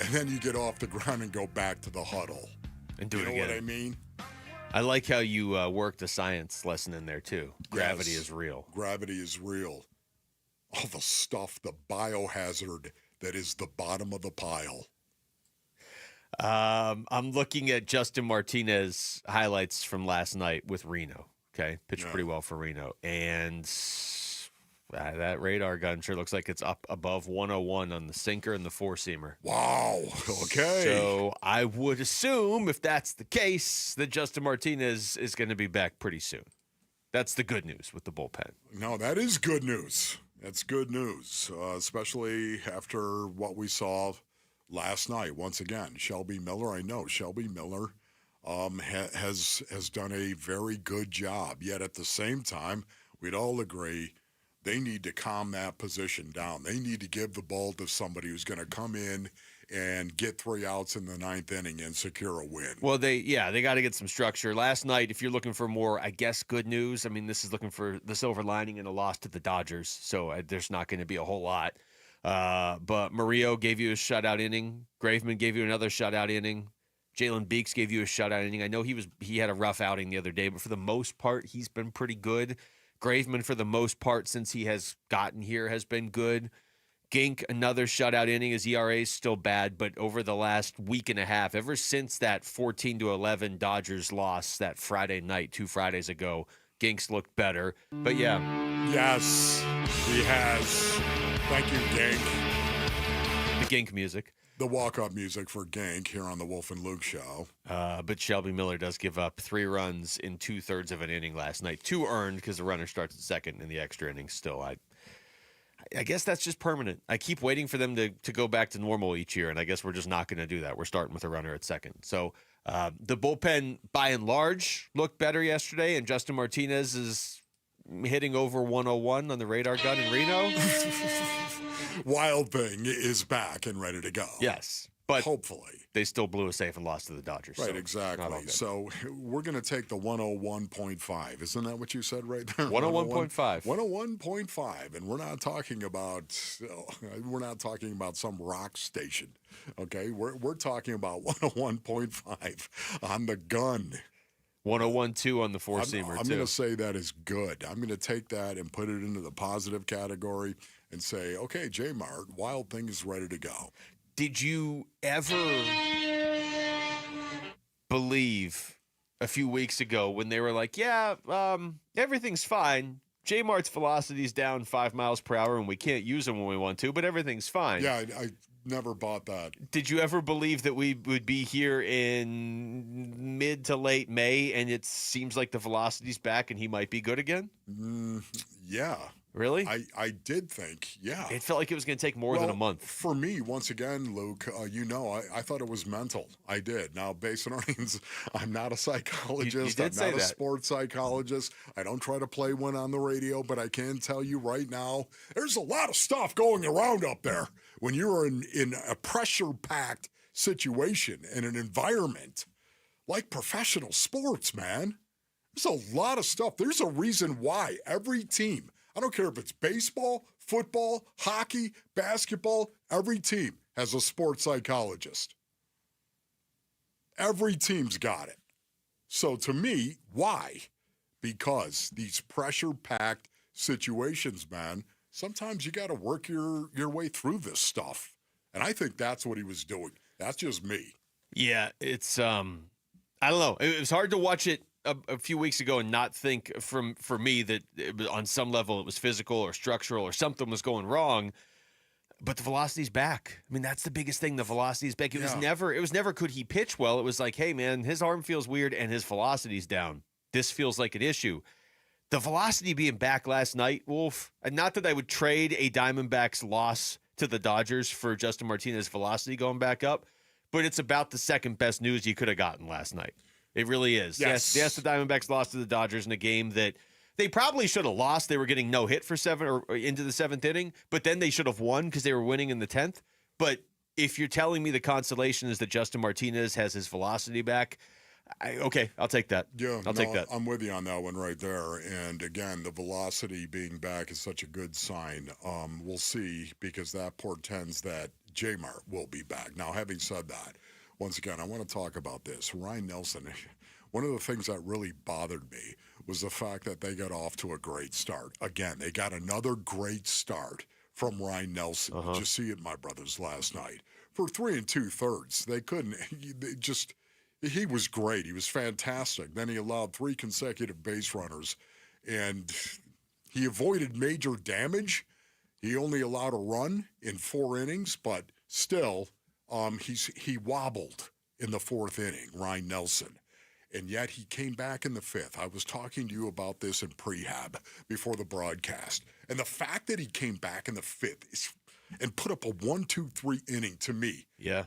And then you get off the ground and go back to the huddle. And do it again. You know what I mean? I like how you work the science lesson in there, too. Gravity is real. Gravity is real. All the stuff, the biohazard that is the bottom of the pile. I'm looking at Justin Martinez highlights from last night with Reno. Okay, pitched pretty well for Reno. And that radar gun sure looks like it's up above 101 on the sinker and the four-seamer. Wow, okay. So I would assume, if that's the case, that Justin Martinez is going to be back pretty soon. That's the good news with the bullpen. No, that is good news. That's good news, especially after what we saw last night. Once again, Shelby Miller, I know Shelby Miller has done a very good job. Yet at the same time, we'd all agree they need to calm that position down. They need to give the ball to somebody who's going to come in and get 3 outs in the 9th inning and secure a win. Well, they got to get some structure. Last night, if you're looking for more, I guess, good news, I mean, this is looking for the silver lining in a loss to the Dodgers, so there's not going to be a whole lot. But Murillo gave you a shutout inning. Graveman gave you another shutout inning. Jalen Beeks gave you a shutout inning. I know he had a rough outing the other day, but for the most part, he's been pretty good. Graveman, for the most part, since he has gotten here, has been good. Gink, another shutout inning. His ERA is still bad, but over the last week and a half, ever since that 14-11 Dodgers loss that Friday night, 2 Fridays ago, Gink's looked better. But yeah. Yes, he has. Thank you, Gink. The Gink music. The walk-up music for Gink here on the Wolf and Luke show. But Shelby Miller does give up 3 runs in 2/3 of an inning last night. 2 earned because the runner starts at second in the extra inning still. I guess that's just permanent. I keep waiting for them to go back to normal each year, and I guess we're just not going to do that. We're starting with a runner at second. So the bullpen, by and large, looked better yesterday, and Justin Martinez is hitting over 101 on the radar gun in Reno. Wild Thing is back and ready to go. Yes, but hopefully they still blew a safe and lost to the Dodgers. Right, so exactly. So we're going to take the 101.5. Isn't that what you said right there? 101.5. 101.5, and we're not talking about some rock station. Okay, we're talking about 101.5 on the gun. 101.2 on the four-seamer, I'm going to say that is good. I'm going to take that and put it into the positive category and say, okay, J-Mart, Wild Thing is ready to go. Did you ever believe a few weeks ago when they were like, everything's fine. J-Mart's velocity's down 5 miles per hour and we can't use them when we want to, but everything's fine. Yeah, I never bought that. Did you ever believe that we would be here in mid to late May and it seems like the velocity's back and he might be good again? Yeah. Really? I did think, yeah. It felt like it was going to take more than a month. For me, once again, Luke, I thought it was mental. I did. Now, based on earnings, I'm not a psychologist. I'm not a sports psychologist. I don't try to play one on the radio, but I can tell you right now, there's a lot of stuff going around up there. When you're in a pressure-packed situation in an environment like professional sports, man, there's a lot of stuff. There's a reason why every team, I don't care if it's baseball, football, hockey, basketball, every team has a sports psychologist. Every team's got it. So to me, why? Because these pressure-packed situations, man, sometimes you got to work your way through this stuff. And I think that's what he was doing. That's just me. Yeah, it's, I don't know. It was hard to watch it a few weeks ago and not think for me that on some level it was physical or structural or something was going wrong. But the velocity's back. I mean, that's the biggest thing. The velocity's back. It was never could he pitch well. It was like, hey man, his arm feels weird and his velocity's down. This feels like an issue. The velocity being back last night, Wolf, and not that I would trade a Diamondbacks loss to the Dodgers for Justin Martinez's velocity going back up, but it's about the second best news you could have gotten last night. It really is. Yes, the Diamondbacks lost to the Dodgers in a game that they probably should have lost. They were getting no hit for 7 or into the 7th inning, but then they should have won because they were winning in the 10th. But if you're telling me the consolation is that Justin Martinez has his velocity back, okay, I'll take that. Yeah, I'll take that. I'm with you on that one right there. And again, the velocity being back is such a good sign. We'll see, because that portends that J-Mart will be back. Now, having said that, once again, I want to talk about this. Ryan Nelson, one of the things that really bothered me was the fact that they got off to a great start. Again, they got another great start from Ryan Nelson. Did you see it, my brothers, last night? For 3 2/3, they couldn't. He was great. He was fantastic. Then he allowed 3 consecutive base runners, and he avoided major damage. He only allowed a run in 4 innings, but still, he wobbled in the 4th inning, Ryan Nelson. And yet he came back in the 5th. I was talking to you about this in prehab before the broadcast. And the fact that he came back in the 5th and put up a 1-2-3 inning, to me. Yeah.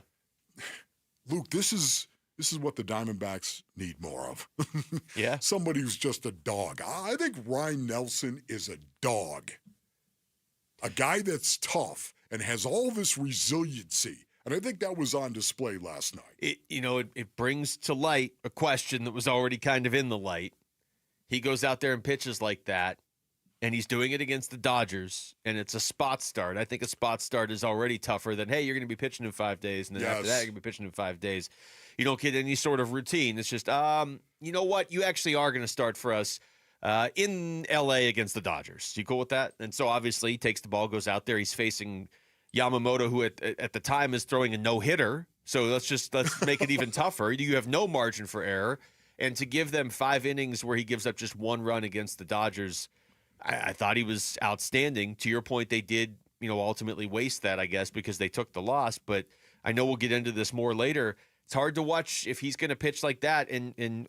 Luke, this is This is what the Diamondbacks need more of. Yeah. Somebody who's just a dog. I think Ryan Nelson is a dog. A guy that's tough and has all this resiliency. And I think that was on display last night. It brings to light a question that was already kind of in the light. He goes out there and pitches like that, and he's doing it against the Dodgers, and it's a spot start. I think a spot start is already tougher than, hey, you're going to be pitching in 5 days, and then after that, you're going to be pitching in 5 days. You don't get any sort of routine. It's just, you know what? You actually are going to start for us in L.A. against the Dodgers. You cool with that? And so, obviously, he takes the ball, goes out there. He's facing Yamamoto, who at the time is throwing a no-hitter. So let's make it even tougher. You have no margin for error. And to give them 5 innings where he gives up just 1 run against the Dodgers, I thought he was outstanding. To your point, they did, ultimately waste that, I guess, because they took the loss. But I know we'll get into this more later. It's hard to watch if he's going to pitch like that and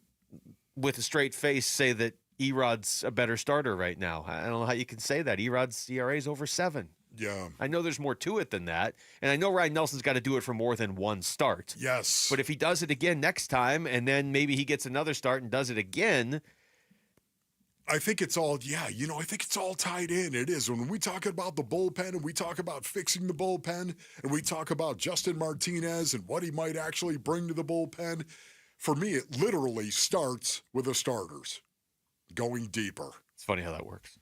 with a straight face say that Erod's a better starter right now. I don't know how you can say that. Erod's ERA is over 7. Yeah. I know there's more to it than that. And I know Ryan Nelson's got to do it for more than 1 start. Yes. But if he does it again next time, and then maybe he gets another start and does it again. I think it's all, I think it's all tied in. It is. When we talk about the bullpen and we talk about fixing the bullpen and we talk about Justin Martinez and what he might actually bring to the bullpen, for me, it literally starts with the starters going deeper. It's funny how that works.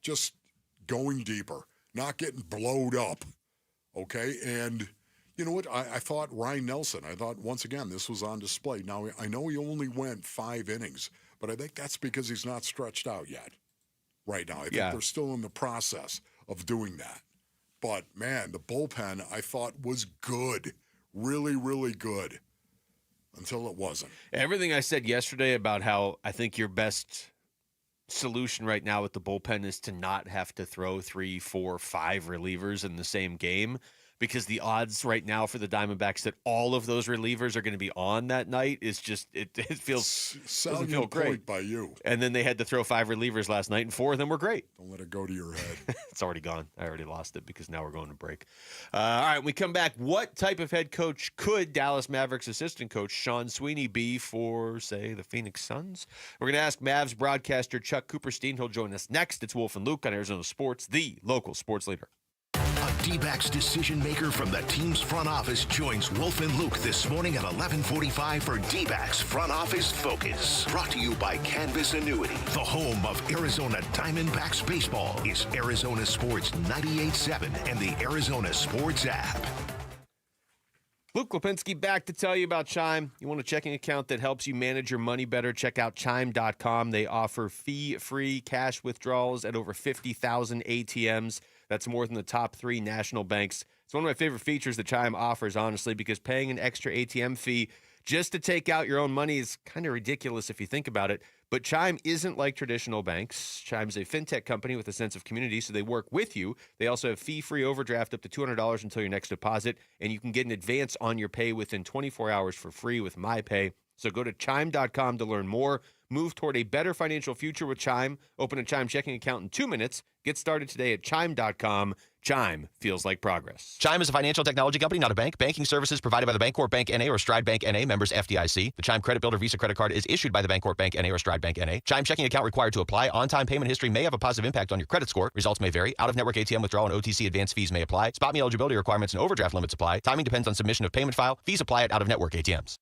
Just going deeper. Not getting blowed up, okay? And you know what? I thought Ryan Nelson, once again, this was on display. Now, I know he only went 5 innings, but I think that's because he's not stretched out yet right now. I think they're still in the process of doing that. But, man, the bullpen, I thought, was good. Really, really good until it wasn't. Everything I said yesterday about how I think your best solution right now with the bullpen is to not have to throw 3, 4, 5 relievers in the same game, because the odds right now for the Diamondbacks that all of those relievers are going to be on that night is just it doesn't feel great. Point by you. And then they had to throw 5 relievers last night, and 4 of them were great. Don't let it go to your head. It's already gone. I already lost it because now we're going to break. All right, when we come back, what type of head coach could Dallas Mavericks assistant coach Sean Sweeney be for, say, the Phoenix Suns? We're going to ask Mavs broadcaster Chuck Cooperstein. He'll join us next. It's Wolf and Luke on Arizona Sports, the local sports leader. A D-backs decision maker from the team's front office joins Wolf and Luke this morning at 11:45 for D-backs Front Office Focus. Brought to you by Canvas Annuity. The home of Arizona Diamondbacks baseball is Arizona Sports 98.7 and the Arizona Sports app. Luke Lipinski back to tell you about Chime. You want a checking account that helps you manage your money better? Check out Chime.com. They offer fee-free cash withdrawals at over 50,000 ATMs. That's more than the top 3 national banks. It's one of my favorite features that Chime offers, honestly, because paying an extra ATM fee just to take out your own money is kind of ridiculous if you think about it. But Chime isn't like traditional banks. Chime's a fintech company with a sense of community, so they work with you. They also have fee-free overdraft up to $200 until your next deposit, and you can get an advance on your pay within 24 hours for free with MyPay. So go to Chime.com to learn more. Move toward a better financial future with Chime. Open a Chime checking account in 2 minutes. Get started today at Chime.com. Chime feels like progress. Chime is a financial technology company, not a bank. Banking services provided by the Bancorp Bank N.A. or Stride Bank N.A. members FDIC. The Chime Credit Builder Visa Credit Card is issued by the Bancorp Bank N.A. or Stride Bank N.A. Chime checking account required to apply. On-time payment history may have a positive impact on your credit score. Results may vary. Out-of-network ATM withdrawal and OTC advance fees may apply. Spot me eligibility requirements and overdraft limits apply. Timing depends on submission of payment file. Fees apply at out-of-network ATMs.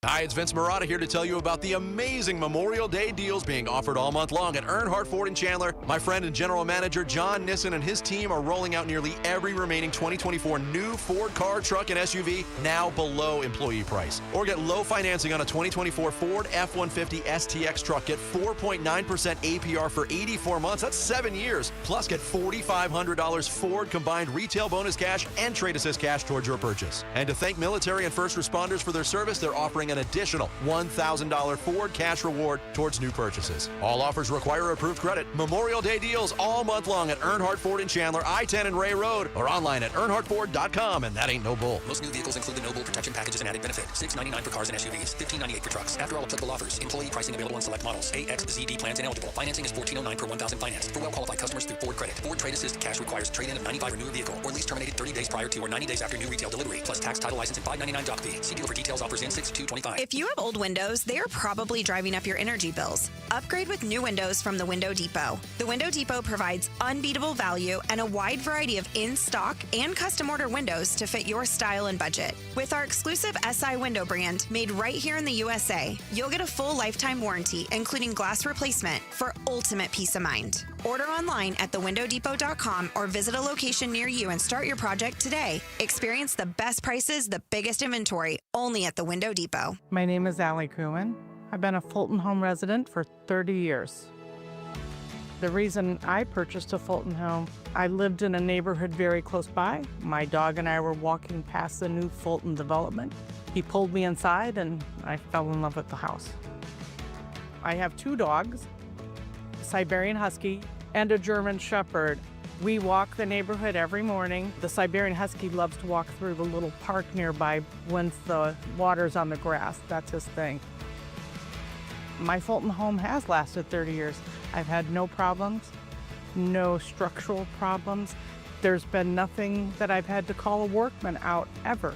Hi, it's Vince Marotta here to tell you about the amazing Memorial Day deals being offered all month long at Earnhardt Ford in Chandler. My friend and general manager John Nissen and his team are rolling out nearly every remaining 2024 new Ford car, truck, and SUV now below employee price. Or get low financing on a 2024 Ford F-150 STX truck. Get 4.9% APR for 84 months. That's 7 years. Plus, get $4,500 Ford combined retail bonus cash and trade assist cash towards your purchase. And to thank military and first responders for their service, they're offering an additional $1,000 Ford cash reward towards new purchases. All offers require approved credit. Memorial Day deals all month long at Earnhardt Ford in Chandler, I-10 and Ray Road, or online at earnhardtford.com, and that ain't no bull. Most new vehicles include the No Bull protection package as an added benefit. $699 for cars and SUVs, $1598 for trucks. After all applicable offers, employee pricing available on select models. AXZD plans ineligible. Financing is $1,409 per $1,000 financed. For well-qualified customers through Ford Credit. Ford Trade Assist cash requires trade-in of 95 or newer vehicle, or lease terminated 30 days prior to or 90 days after new retail delivery, plus tax, title, license, and $599 doc fee. See dealer for details. Offers in 6/2/24. 25. If you have old windows, they are probably driving up your energy bills. Upgrade with new windows from the Window Depot. The Window Depot provides unbeatable value and a wide variety of in-stock and custom order windows to fit your style and budget. With our exclusive SI window brand made right here in the USA, you'll get a full lifetime warranty, including glass replacement, for ultimate peace of mind. Order online at thewindowdepot.com or visit a location near you and start your project today. Experience the best prices, the biggest inventory, only at the Window Depot. My name is Allie Kuhman. I've been a Fulton home resident for 30 years. The reason I purchased a Fulton home, I lived in a neighborhood very close by. My dog and I were walking past the new Fulton development. He pulled me inside and I fell in love with the house. I have 2 dogs, a Siberian Husky and a German Shepherd. We walk the neighborhood every morning. The Siberian Husky loves to walk through the little park nearby once the water's on the grass. That's his thing. My Fulton home has lasted 30 years. I've had no problems, no structural problems. There's been nothing that I've had to call a workman out ever.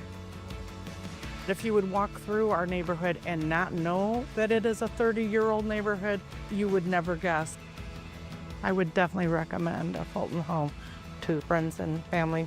If you would walk through our neighborhood and not know that it is a 30-year-old neighborhood, you would never guess. I would definitely recommend a Fulton home to friends and family.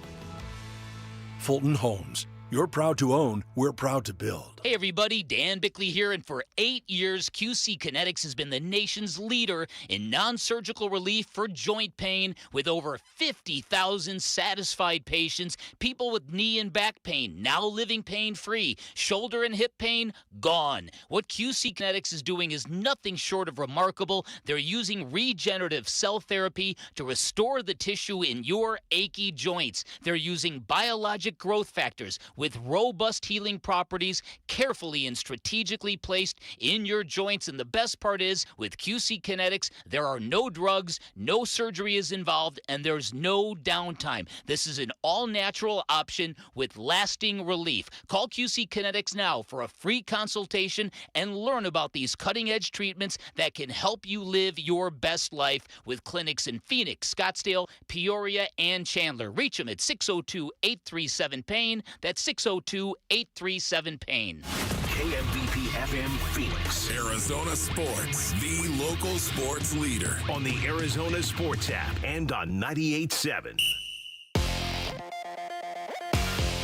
Fulton Homes. You're proud to own, we're proud to build. Hey everybody, Dan Bickley here, and for 8 years, QC Kinetics has been the nation's leader in non-surgical relief for joint pain with over 50,000 satisfied patients, people with knee and back pain now living pain-free, shoulder and hip pain gone. What QC Kinetics is doing is nothing short of remarkable. They're using regenerative cell therapy to restore the tissue in your achy joints. They're using biologic growth factors with robust healing properties, carefully and strategically placed in your joints. And the best part is, with QC Kinetics, there are no drugs, no surgery is involved, and there's no downtime. This is an all-natural option with lasting relief. Call QC Kinetics now for a free consultation and learn about these cutting-edge treatments that can help you live your best life, with clinics in Phoenix, Scottsdale, Peoria, and Chandler. Reach them at 602-837-PAIN. That's 602-837-PAIN. KMVP FM Phoenix. Arizona Sports, the local sports leader. On the Arizona Sports app and on 98.7.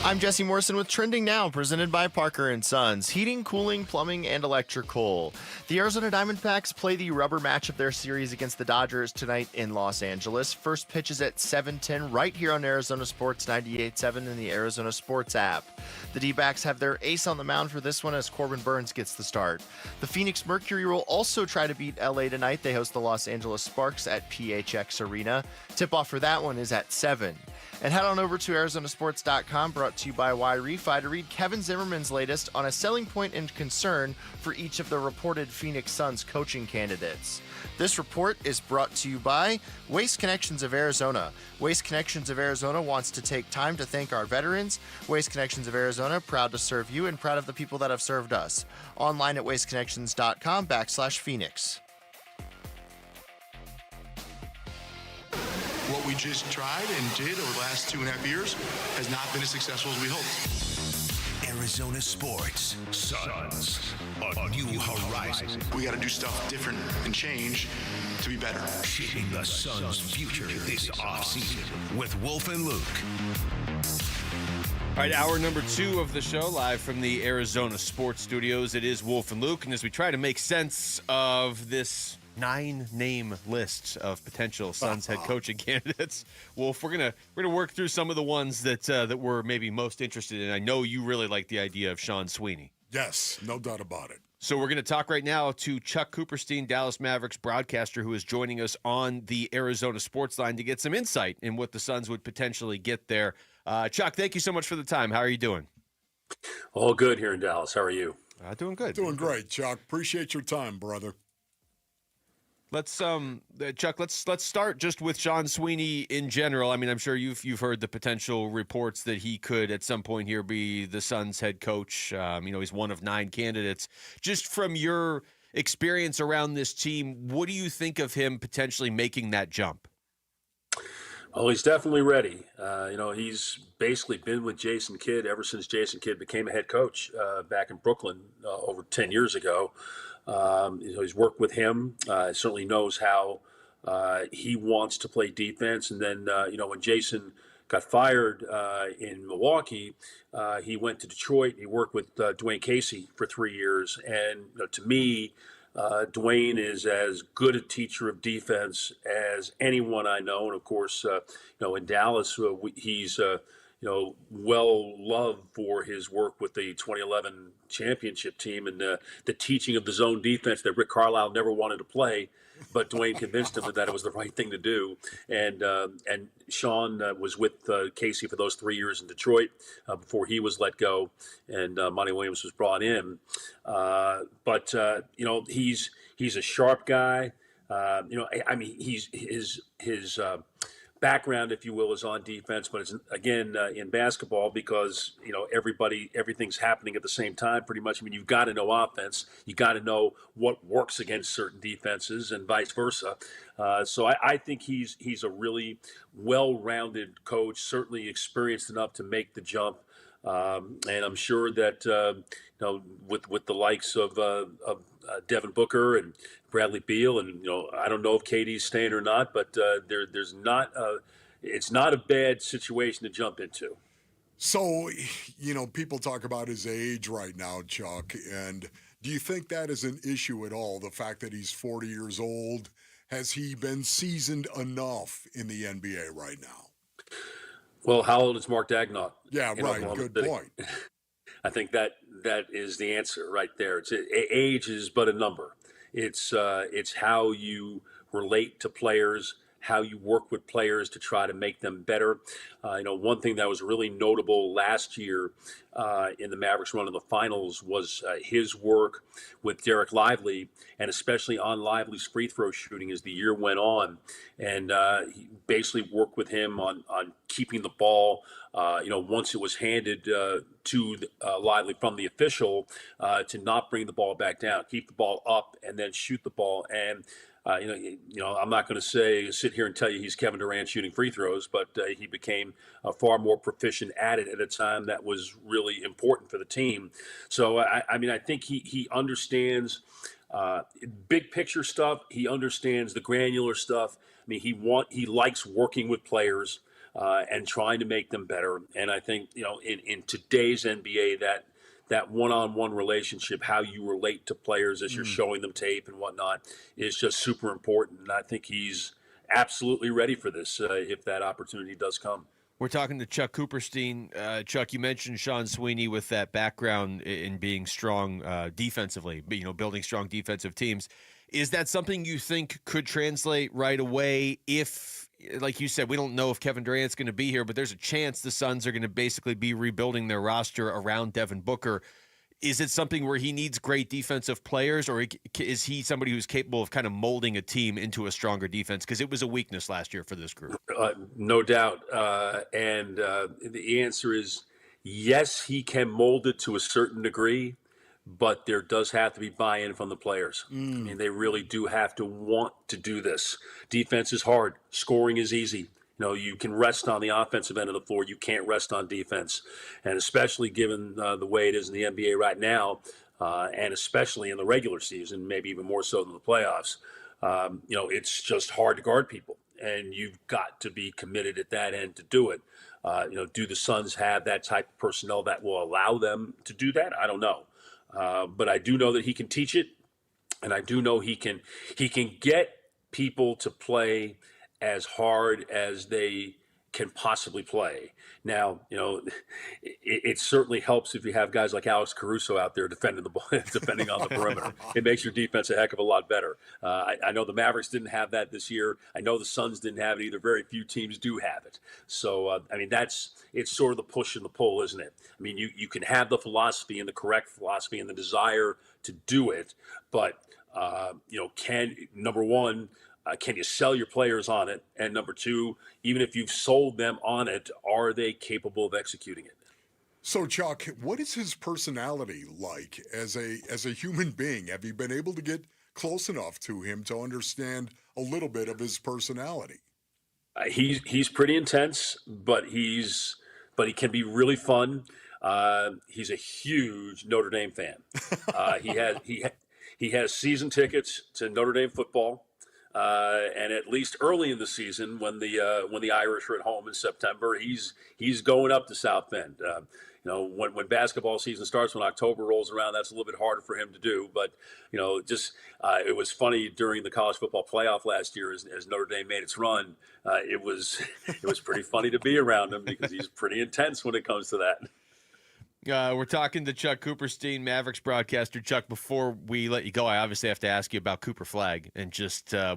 I'm Jesse Morrison with Trending Now, presented by Parker & Sons, heating, cooling, plumbing, and electrical. The Arizona Diamondbacks play the rubber match of their series against the Dodgers tonight in Los Angeles. First pitch is at 7:10 right here on Arizona Sports 98.7 and the Arizona Sports app. The D-backs have their ace on the mound for this one as Corbin Burns gets the start. The Phoenix Mercury will also try to beat LA tonight. They host the Los Angeles Sparks at PHX Arena. Tip-off for that one is at 7. And head on over to ArizonaSports.com, brought to you by Y-Refi, to read Kevin Zimmerman's latest on a selling point and concern for each of the reported Phoenix Suns coaching candidates. This report is brought to you by Waste Connections of Arizona. Waste Connections of Arizona wants to take time to thank our veterans. Waste Connections of Arizona, proud to serve you and proud of the people that have served us. Online at wasteconnections.com/Phoenix. What we just tried and did over the last 2.5 years has not been as successful as we hoped. Arizona Sports. Suns. A new horizon. We got to do stuff different and change to be better. Shaping the Suns' future this offseason with Wolf and Luke. All right, hour number 2 of the show, live from the Arizona Sports Studios. It is Wolf and Luke, and as we try to make sense of this 9-name list of potential Suns head coaching candidates, Wolf, we're gonna work through some of the ones that we're maybe most interested in. I know you really like the idea of Sean Sweeney. Yes, no doubt about it. So we're going to talk right now to Chuck Cooperstein, Dallas Mavericks broadcaster, who is joining us on the Arizona Sports Line to get some insight in what the Suns would potentially get there. Chuck, thank you so much for the time. How are you doing? All good here in Dallas. How are you? Doing good. Doing great, Chuck. Appreciate your time, brother. Let's Chuck, let's start just with Sean Sweeney in general. I mean, I'm sure you've heard the potential reports that he could at some point here be the Suns head coach. He's one of 9 candidates. Just from your experience around this team, what do you think of him potentially making that jump? Oh, he's definitely ready. He's basically been with Jason Kidd ever since Jason Kidd became a head coach back in Brooklyn over 10 years ago. He's worked with him. Certainly knows how he wants to play defense. And then, when Jason got fired in Milwaukee, he went to Detroit. He worked with Dwayne Casey for 3 years. And to me, Dwayne is as good a teacher of defense as anyone I know. And of course, in Dallas, he's well loved for his work with the 2011 championship team and the teaching of the zone defense that Rick Carlisle never wanted to play, but Dwayne convinced him that it was the right thing to do. And Sean was with Casey for those 3 years in Detroit before he was let go, and Monty Williams was brought in. But he's a sharp guy. He's his background, if you will, is on defense, but it's again in basketball because everything's happening at the same time pretty much. I mean, you've got to know offense, you got to know what works against certain defenses, and vice versa. So I think he's a really well-rounded coach, certainly experienced enough to make the jump. And I'm sure that with the likes of Devin Booker and Bradley Beal, and I don't know if KD's staying or not, but there's not it's not a bad situation to jump into. So, people talk about his age right now, Chuck, and do you think that is an issue at all? The fact that he's 40 years old, has he been seasoned enough in the NBA right now? Well, how old is Mark Dagnall? Yeah, right. Good point. I think that is the answer right there. Age is but a number. It's how you relate to players, how you work with players to try to make them better. One thing that was really notable last year in the Mavericks run in the finals was his work with Derek Lively, and especially on Lively's free throw shooting as the year went on. And he basically worked with him on keeping the ball, once it was handed to Lively from the official, to not bring the ball back down, keep the ball up, and then shoot the ball. And I'm not going to sit here and tell you he's Kevin Durant shooting free throws, but he became far more proficient at it at a time that was really important for the team. So, I think he understands big picture stuff. He understands the granular stuff. I mean, he likes working with players and trying to make them better. And I think, in today's NBA, that one-on-one relationship, how you relate to players as you're showing them tape and whatnot, is just super important. And I think he's absolutely ready for this if that opportunity does come. We're talking to Chuck Cooperstein. Chuck, you mentioned Sean Sweeney with that background in being strong defensively, building strong defensive teams. Is that something you think could translate right away if, like you said, we don't know if Kevin Durant's going to be here, but there's a chance the Suns are going to basically be rebuilding their roster around Devin Booker. Is it something where he needs great defensive players, or is he somebody who's capable of kind of molding a team into a stronger defense? Because it was a weakness last year for this group. No doubt. And the answer is yes, he can mold it to a certain degree, but there does have to be buy-in from the players. I mean, they really do have to want to do this. Defense is hard. Scoring is easy. You can rest on the offensive end of the floor. You can't rest on defense. And especially given the way it is in the NBA right now, and especially in the regular season, maybe even more so than the playoffs, it's just hard to guard people. And you've got to be committed at that end to do it. Do the Suns have that type of personnel that will allow them to do that? I don't know. But I do know that he can teach it, and I do know he can get people to play as hard as they can possibly play. Now, it certainly helps if you have guys like Alex Caruso out there defending the ball, defending on the perimeter. It makes your defense a heck of a lot better. I know the Mavericks didn't have that this year. I know the Suns didn't have it either. Very few teams do have it. So, it's sort of the push and the pull, isn't it? I mean, you can have the philosophy and the correct philosophy and the desire to do it, but, number one, can you sell your players on it? And number two, even if you've sold them on it, are they capable of executing it? So, Chuck, what is his personality like as a human being? Have you been able to get close enough to him to understand a little bit of his personality? He's pretty intense, but he can be really fun. He's a huge Notre Dame fan. He has season tickets to Notre Dame football, and at least early in the season, when the Irish are at home in September, he's going up to South Bend. When basketball season starts, when October rolls around, that's a little bit harder for him to do. But it was funny during the college football playoff last year as Notre Dame made its run. It was pretty funny to be around him because he's pretty intense when it comes to that. We're talking to Chuck Cooperstein, Mavericks broadcaster. Chuck, before we let you go, I obviously have to ask you about Cooper Flagg and just how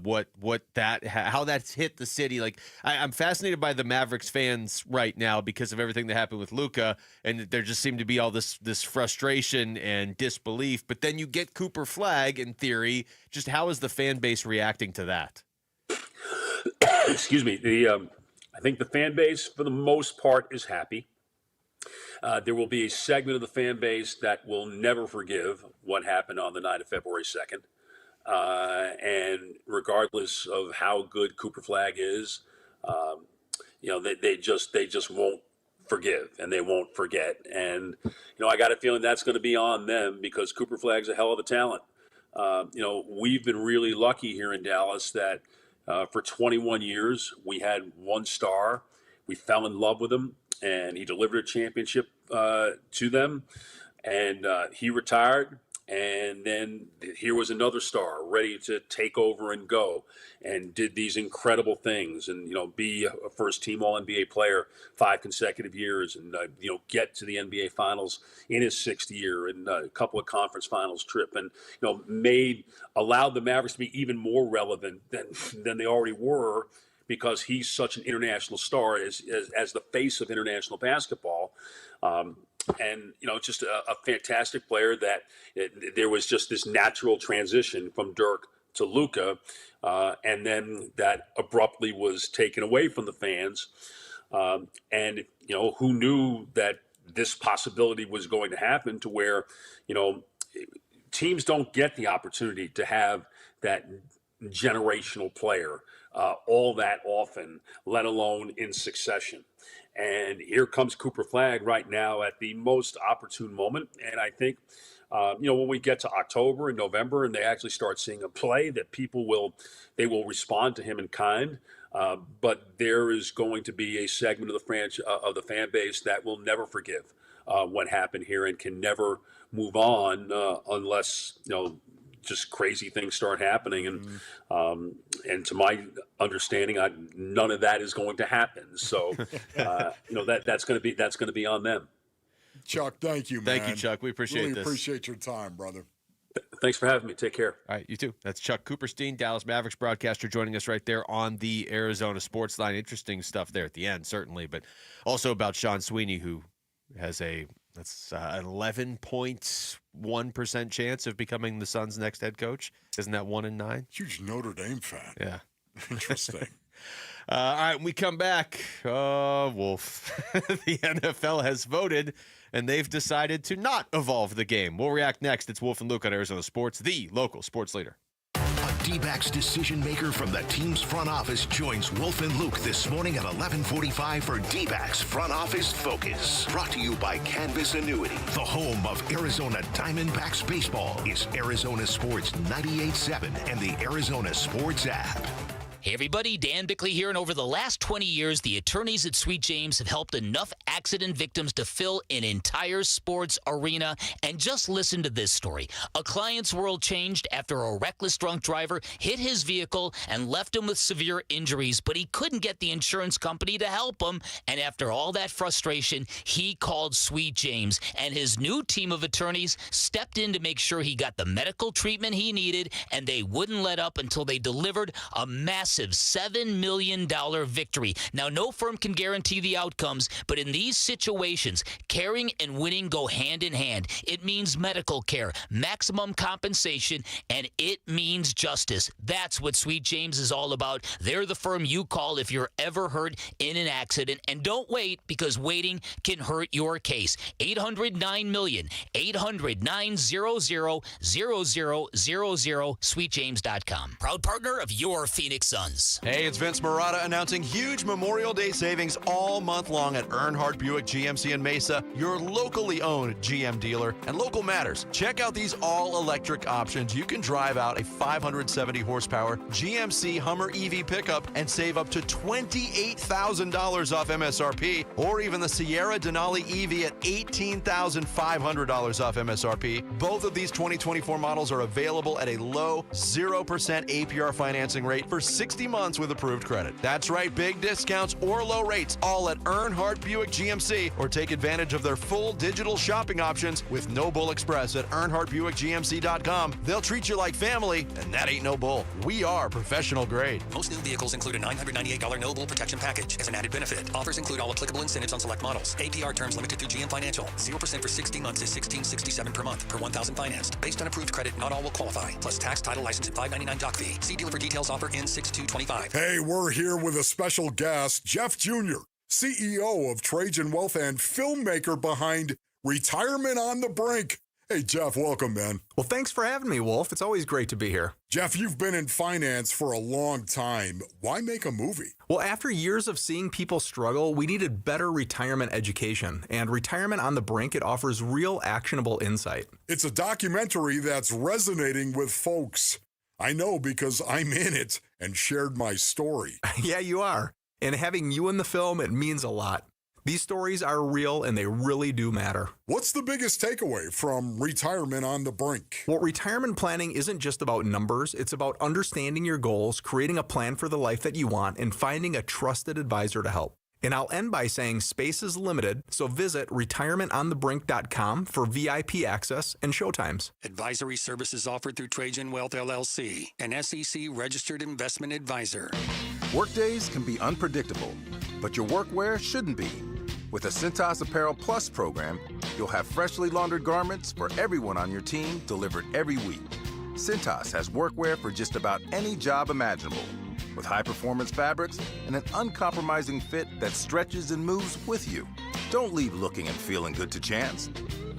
that's hit the city. Like, I'm fascinated by the Mavericks fans right now because of everything that happened with Luka, and there just seemed to be all this frustration and disbelief. But then you get Cooper Flagg, in theory. Just how is the fan base reacting to that? Excuse me. I think the fan base, for the most part, is happy. There will be a segment of the fan base that will never forgive what happened on the night of February 2nd. And regardless of how good Cooper Flagg is, they just won't forgive and they won't forget. And, I got a feeling that's going to be on them because Cooper Flagg's a hell of a talent. We've been really lucky here in Dallas that for 21 years we had one star. We fell in love with him. And he delivered a championship to them, and he retired. And then here was another star ready to take over and go, and did these incredible things, and be a first-team All-NBA player 5 consecutive years, and get to the NBA Finals in his 6th year, and a couple of conference finals trip, and allowed the Mavericks to be even more relevant than they already were. Because he's such an international star as the face of international basketball. And, just a fantastic player that there was just this natural transition from Dirk to Luka. And then that abruptly was taken away from the fans. And, who knew that this possibility was going to happen to where, teams don't get the opportunity to have that generational player all that often, let alone in succession. And here comes Cooper Flagg right now at the most opportune moment. And I think, when we get to October and November and they actually start seeing a play, that people will respond to him in kind. But there is going to be a segment of the fan base that will never forgive what happened here and can never move on unless, just crazy things start happening, and to my understanding, none of that is going to happen. So, that's going to be on them. Chuck, thank you, man. Thank you, Chuck. We appreciate really this. Appreciate your time, brother. Thanks for having me. Take care. All right, you too. That's Chuck Cooperstein, Dallas Mavericks broadcaster, joining us right there on the Arizona Sports Line. Interesting stuff there at the end, certainly, but also about Sean Sweeney, who has an 11.1% chance of becoming the Suns' next head coach. Isn't that 1 in 9? Huge Notre Dame fan. Yeah. Interesting. All right, when we come back, Wolf, the NFL has voted, and they've decided to not evolve the game. We'll react next. It's Wolf and Luke on Arizona Sports, the local sports leader. D-backs decision maker from the team's front office joins Wolf and Luke this morning at 11:45 for D-backs Front Office Focus. Brought to you by Canvas Annuity, the home of Arizona Diamondbacks baseball. Is Arizona Sports 98.7 and the Arizona Sports app. Hey everybody, Dan Bickley here, and over the last 20 years, the attorneys at Sweet James have helped enough accident victims to fill an entire sports arena. And just listen to this story. A client's world changed after a reckless drunk driver hit his vehicle and left him with severe injuries, but he couldn't get the insurance company to help him. And after all that frustration, he called Sweet James, and his new team of attorneys stepped in to make sure he got the medical treatment he needed, and they wouldn't let up until they delivered a massive $7 million victory. Now, no firm can guarantee the outcomes, but in these these situations, caring and winning go hand in hand. It means medical care, maximum compensation, and it means justice. That's what Sweet James is all about. They're the firm you call if you're ever hurt in an accident. And don't wait, because waiting can hurt your case. 800-9-million, 800-900-0000, sweetjames.com. Proud partner of your Phoenix Suns. Hey, it's Vince Marotta announcing huge Memorial Day savings all month long at Earnhardt Buick GMC in Mesa, your locally owned GM dealer. And local matters. Check out these all-electric options. You can drive out a 570 horsepower GMC Hummer EV pickup and save up to $28,000 off MSRP, or even the Sierra Denali EV at $18,500 off MSRP. Both of these 2024 models are available at a low 0% APR financing rate for 60 months with approved credit. That's right, big discounts or low rates, all at Earnhardt Buick GMC, or take advantage of their full digital shopping options with No Bull Express at EarnhardtBuickGMC.com. They'll treat you like family, and that ain't no bull. We are professional grade. Most new vehicles include a $998 no bull protection package as an added benefit. Offers include all applicable incentives on select models. APR terms limited through GM Financial. 0% for 60 months is $16.67 per month per 1,000 financed. Based on approved credit, not all will qualify. Plus tax, title, license, and $599 doc fee. See dealer for details. Offer ends 6/2/25. Hey, we're here with a special guest, Jeff Jr., CEO of Trajan Wealth and filmmaker behind Retirement on the Brink. Hey, Jeff, welcome, man. Well, thanks for having me, Wolf. It's always great to be here. Jeff, you've been in finance for a long time. Why make a movie? Well, after years of seeing people struggle, we needed better retirement education. And Retirement on the Brink, it offers real actionable insight. It's a documentary that's resonating with folks. I know because I'm in it and shared my story. Yeah, you are. And having you in the film, it means a lot. These stories are real and they really do matter. What's the biggest takeaway from Retirement on the Brink? Well, retirement planning isn't just about numbers. It's about understanding your goals, creating a plan for the life that you want, and finding a trusted advisor to help. And I'll end by saying space is limited, so visit retirementonthebrink.com for VIP access and showtimes. Advisory services offered through Trajan Wealth LLC, an SEC-registered investment advisor. Workdays can be unpredictable, but your workwear shouldn't be. With a Cintas Apparel Plus program, you'll have freshly laundered garments for everyone on your team delivered every week. Cintas has workwear for just about any job imaginable, with high-performance fabrics and an uncompromising fit that stretches and moves with you. Don't leave looking and feeling good to chance.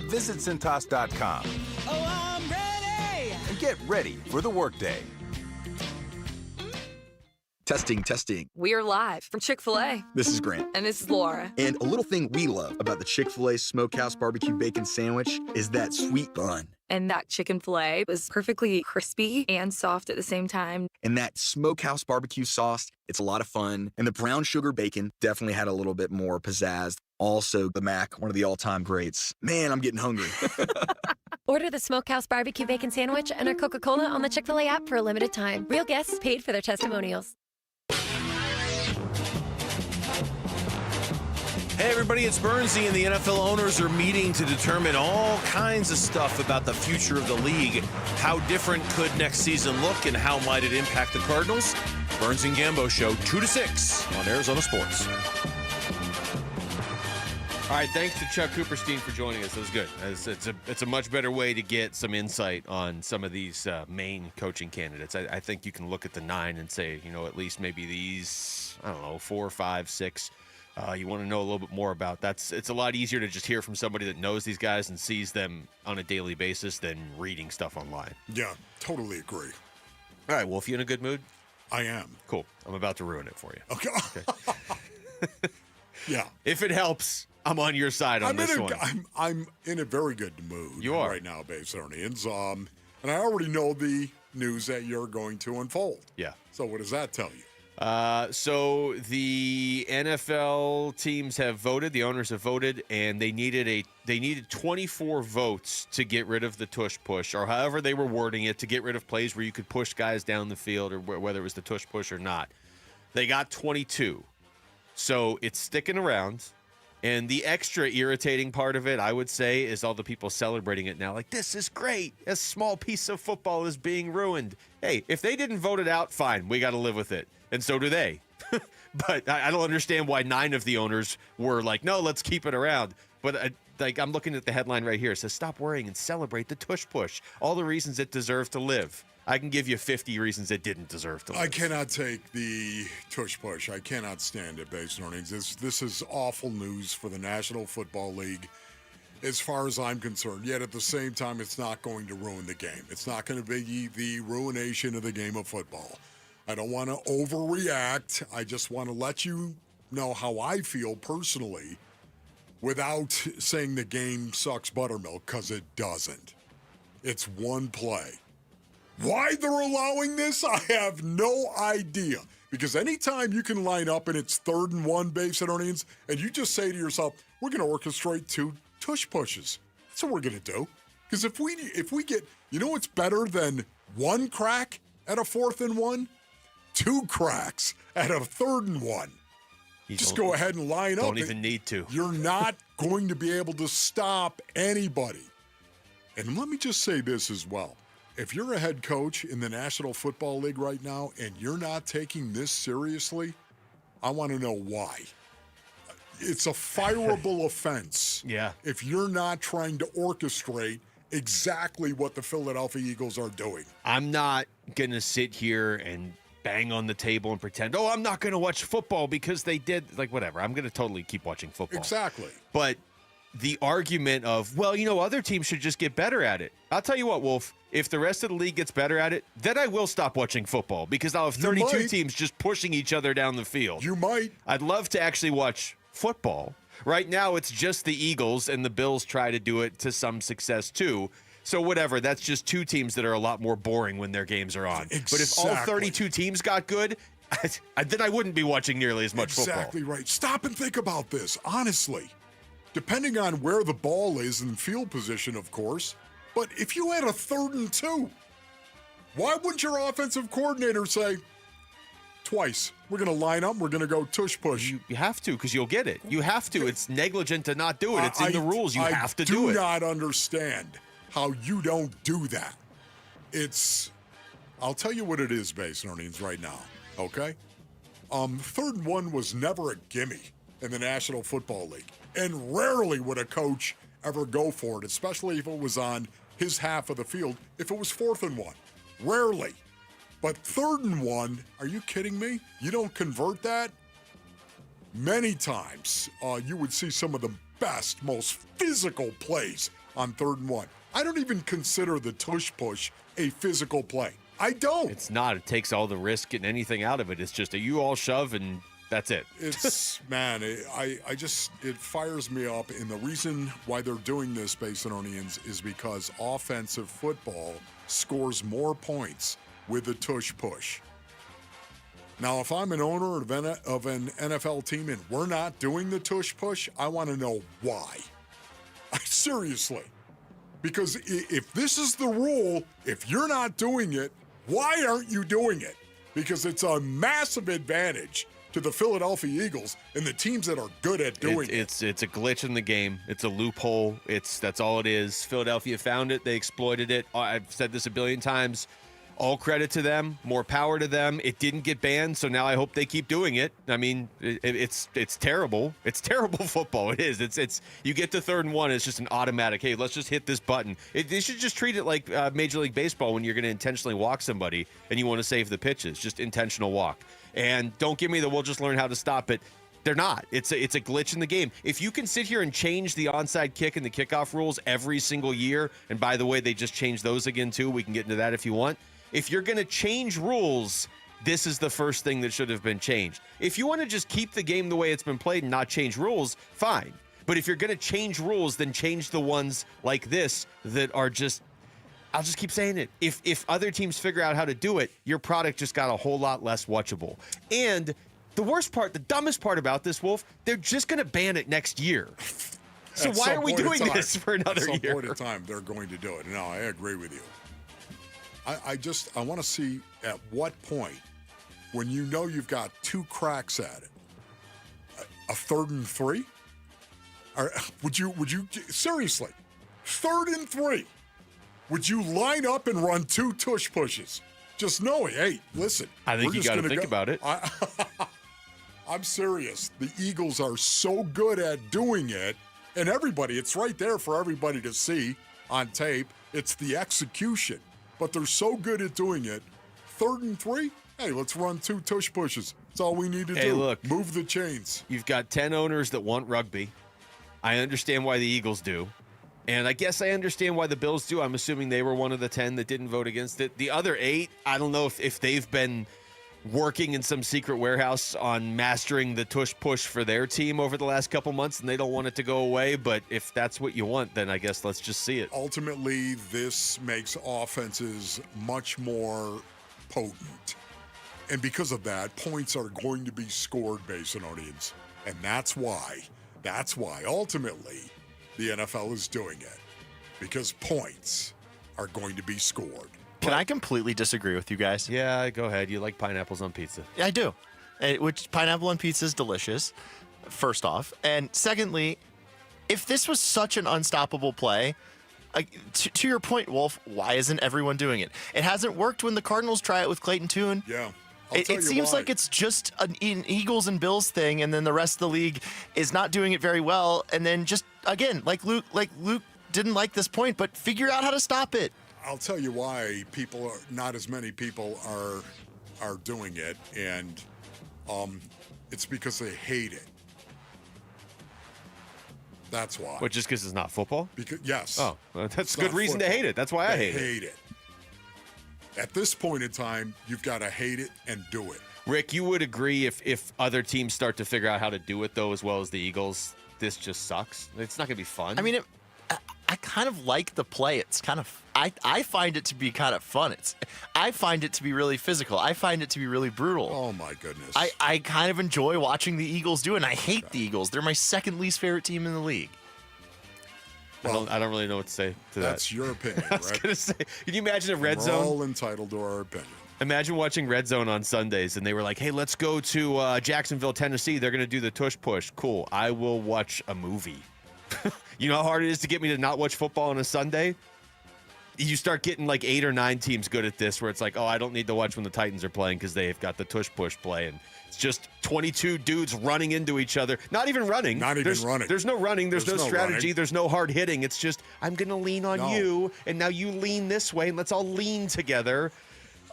Visit Cintas.com. Oh, I'm ready! And get ready for the workday. Testing. We're live from Chick-fil-A. This is Grant. And this is Laura. And a little thing we love about the Chick-fil-A Smokehouse Barbecue Bacon Sandwich is that sweet bun. And that chicken filet was perfectly crispy and soft at the same time. And that Smokehouse Barbecue sauce, it's a lot of fun. And the brown sugar bacon definitely had a little bit more pizzazz. Also, the mac, one of the all-time greats. Man, I'm getting hungry. Order the Smokehouse Barbecue Bacon Sandwich and our Coca-Cola on the Chick-fil-A app for a limited time. Real guests paid for their testimonials. Hey everybody, it's Bernsey, and the NFL owners are meeting to determine all kinds of stuff about the future of the league. How different could next season look, and how might it impact the Cardinals? Burns and Gambo Show, 2 to 6 on Arizona Sports. All right, thanks to Chuck Cooperstein for joining us. That was good. It's a much better way to get some insight on some of these main coaching candidates. I think you can look at the 9 and say, at least maybe these, 4, 5, 6. You want to know a little bit more about. It's a lot easier to just hear from somebody that knows these guys and sees them on a daily basis than reading stuff online. Yeah, totally agree. All right, Wolf, you in a good mood? I am. Cool. I'm about to ruin it for you. Okay. Yeah. If it helps, I'm on your side on this one. I'm in a very good mood right now, Babesonians. And I already know the news that you're going to unfold. Yeah. So what does that tell you? So the NFL teams have voted, the owners have voted, and they needed 24 votes to get rid of the tush push, or however they were wording it, to get rid of plays where you could push guys down the field, or whether it was the tush push or not. They got 22. So it's sticking around. And the extra irritating part of it, I would say, is all the people celebrating it now. Like, this is great. A small piece of football is being ruined. Hey, if they didn't vote it out, fine. We got to live with it. And so do they. But I don't understand why 9 of the owners were like, no, let's keep it around. But I'm looking at the headline right here. It says, stop worrying and celebrate the Tush Push. All the reasons it deserved to live. I can give you 50 reasons it didn't deserve to live. I cannot take the Tush Push. I cannot stand it, Base Earnings. This is awful news for the National Football League as far as I'm concerned. Yet at the same time, it's not going to ruin the game. It's not going to be the ruination of the game of football. I don't want to overreact. I just want to let you know how I feel personally without saying the game sucks buttermilk, because it doesn't. It's one play. Why they're allowing this, I have no idea. Because anytime you can line up and it's 3rd and 1 base at earnings, and you just say to yourself, we're going to orchestrate 2 tush pushes. That's what we're going to do. Because if we get, you know what's better than 1 crack at a 4th and 1? 2 cracks at a 3rd and 1. Just go ahead and line up. Don't even need to. You're not going to be able to stop anybody. And let me just say this as well. If you're a head coach in the National Football League right now and you're not taking this seriously, I want to know why. It's a fireable offense. Yeah. If you're not trying to orchestrate exactly what the Philadelphia Eagles are doing. I'm not going to sit here and bang on the table and pretend, I'm not going to watch football because they did, like, whatever. I'm going to totally keep watching football. Exactly. But the argument of, other teams should just get better at it. I'll tell you what, Wolf, if the rest of the league gets better at it, then I will stop watching football because I'll have 32 teams just pushing each other down the field. You might. I'd love to actually watch football. Right now, it's just the Eagles, and the Bills try to do it to some success too. So whatever, that's just 2 teams that are a lot more boring when their games are on. Exactly. But if all 32 teams got good, then I wouldn't be watching nearly as much football. Exactly right. Stop and think about this, honestly. Depending on where the ball is in field position, of course. But if you had a 3rd and 2, why wouldn't your offensive coordinator say, twice, we're going to line up, we're going to go tush push? You have to, because you'll get it. You have to. It's negligent to not do it. It's in the rules. You have to do it. I do not understand how you don't do that. I'll tell you what it is, Base Earnings, right now, okay? 3rd and 1 was never a gimme in the National Football League. And rarely would a coach ever go for it, especially if it was on his half of the field, if it was 4th and 1. Rarely. But 3rd and 1, are you kidding me? You don't convert that? Many times, you would see some of the best, most physical plays on 3rd and 1. I don't even consider the tush push a physical play. I don't. It's not. It takes all the risk and anything out of it. It's just you all shove and that's it. It's, man, it fires me up. And the reason why they're doing this, Base Earnings, is because offensive football scores more points with the tush push. Now, if I'm an owner of an NFL team and we're not doing the tush push, I want to know why. Seriously. Because if this is the rule, if you're not doing it, why aren't you doing it? Because it's a massive advantage to the Philadelphia Eagles and the teams that are good at doing it. It's a glitch in the game. It's a loophole. That's all it is. Philadelphia found it. They exploited it. I've said this a billion times. All credit to them. More power to them. It didn't get banned, so now I hope they keep doing it. I mean, it's terrible. It's terrible football. It is. It's you get to 3rd and 1, it's just an automatic, hey, let's just hit this button. They should just treat it like Major League Baseball when you're going to intentionally walk somebody and you want to save the pitches. Just intentional walk. And don't give me the we'll just learn how to stop it. They're not. It's a glitch in the game. If you can sit here and change the onside kick and the kickoff rules every single year, and by the way, they just changed those again too. We can get into that if you want. If you're going to change rules, this is the first thing that should have been changed. If you want to just keep the game the way it's been played and not change rules, fine. But if you're going to change rules, then change the ones like this that are just, I'll just keep saying it. If other teams figure out how to do it, your product just got a whole lot less watchable. And the worst part, the dumbest part about this, Wolf, they're just going to ban it next year. So why are we doing this for another year? At some point in time, they're going to do it. No, I agree with you. I want to see at what point, when you know you've got 2 cracks at it, a 3rd and 3? Or would you seriously, 3rd and 3? Would you line up and run 2 tush pushes? Just knowing, hey, listen. I think you got to think about it. I'm serious. The Eagles are so good at doing it, and it's right there for everybody to see on tape. It's the execution, but they're so good at doing it. 3rd and 3, hey, let's run 2 tush pushes. That's all we need to do. Look, move the chains. You've got 10 owners that want rugby. I understand why the Eagles do. And I guess I understand why the Bills do. I'm assuming they were one of the 10 that didn't vote against it. The other 8, I don't know if they've been working in some secret warehouse on mastering the tush push for their team over the last couple months, and they don't want it to go away. But if that's what you want, then I guess let's just see it. Ultimately, this makes offenses much more potent. And because of that, points are going to be scored, Basinonians. And that's why ultimately the NFL is doing it. Because points are going to be scored. Can I completely disagree with you guys? Yeah, go ahead. You like pineapples on pizza. Yeah, I do. Which pineapple on pizza is delicious, first off. And secondly, if this was such an unstoppable play, to your point, Wolf, why isn't everyone doing it? It hasn't worked when the Cardinals try it with Clayton Tune. Yeah. It seems like it's just an Eagles and Bills thing, and then the rest of the league is not doing it very well. And then just, again, like Luke didn't like this point, but figure out how to stop it. I'll tell you why not as many people are doing it, and it's because they hate it. That's why. What, just because it's not football? Yes. Oh, well, that's a good reason to hate it. That's why I hate it. At this point in time, you've got to hate it and do it. Rick, you would agree if other teams start to figure out how to do it, though, as well as the Eagles, this just sucks? It's not going to be fun. I mean, I kind of like the play. It's kind of I find it to be kind of fun. I find it to be really physical. I find it to be really brutal. Oh my goodness. I kind of enjoy watching the Eagles do it, and I hate the Eagles. They're my second least favorite team in the league. Well, I don't really know what to say to that. That's your opinion, I was going to say, can you imagine if Red Zone? We're all entitled to our opinion. Imagine watching Red Zone on Sundays, and they were like, hey, let's go to Jacksonville, Tennessee. They're going to do the tush push. Cool. I will watch a movie. You know how hard it is to get me to not watch football on a Sunday? You start getting like 8 or 9 teams good at this, where it's like, oh, I don't need to watch when the Titans are playing because they've got the tush push play, and it's just 22 dudes running into each other. Not even running. Running. There's no running. There's no strategy. Running. There's no hard hitting. It's just, I'm going to lean on you, and now you lean this way, and let's all lean together.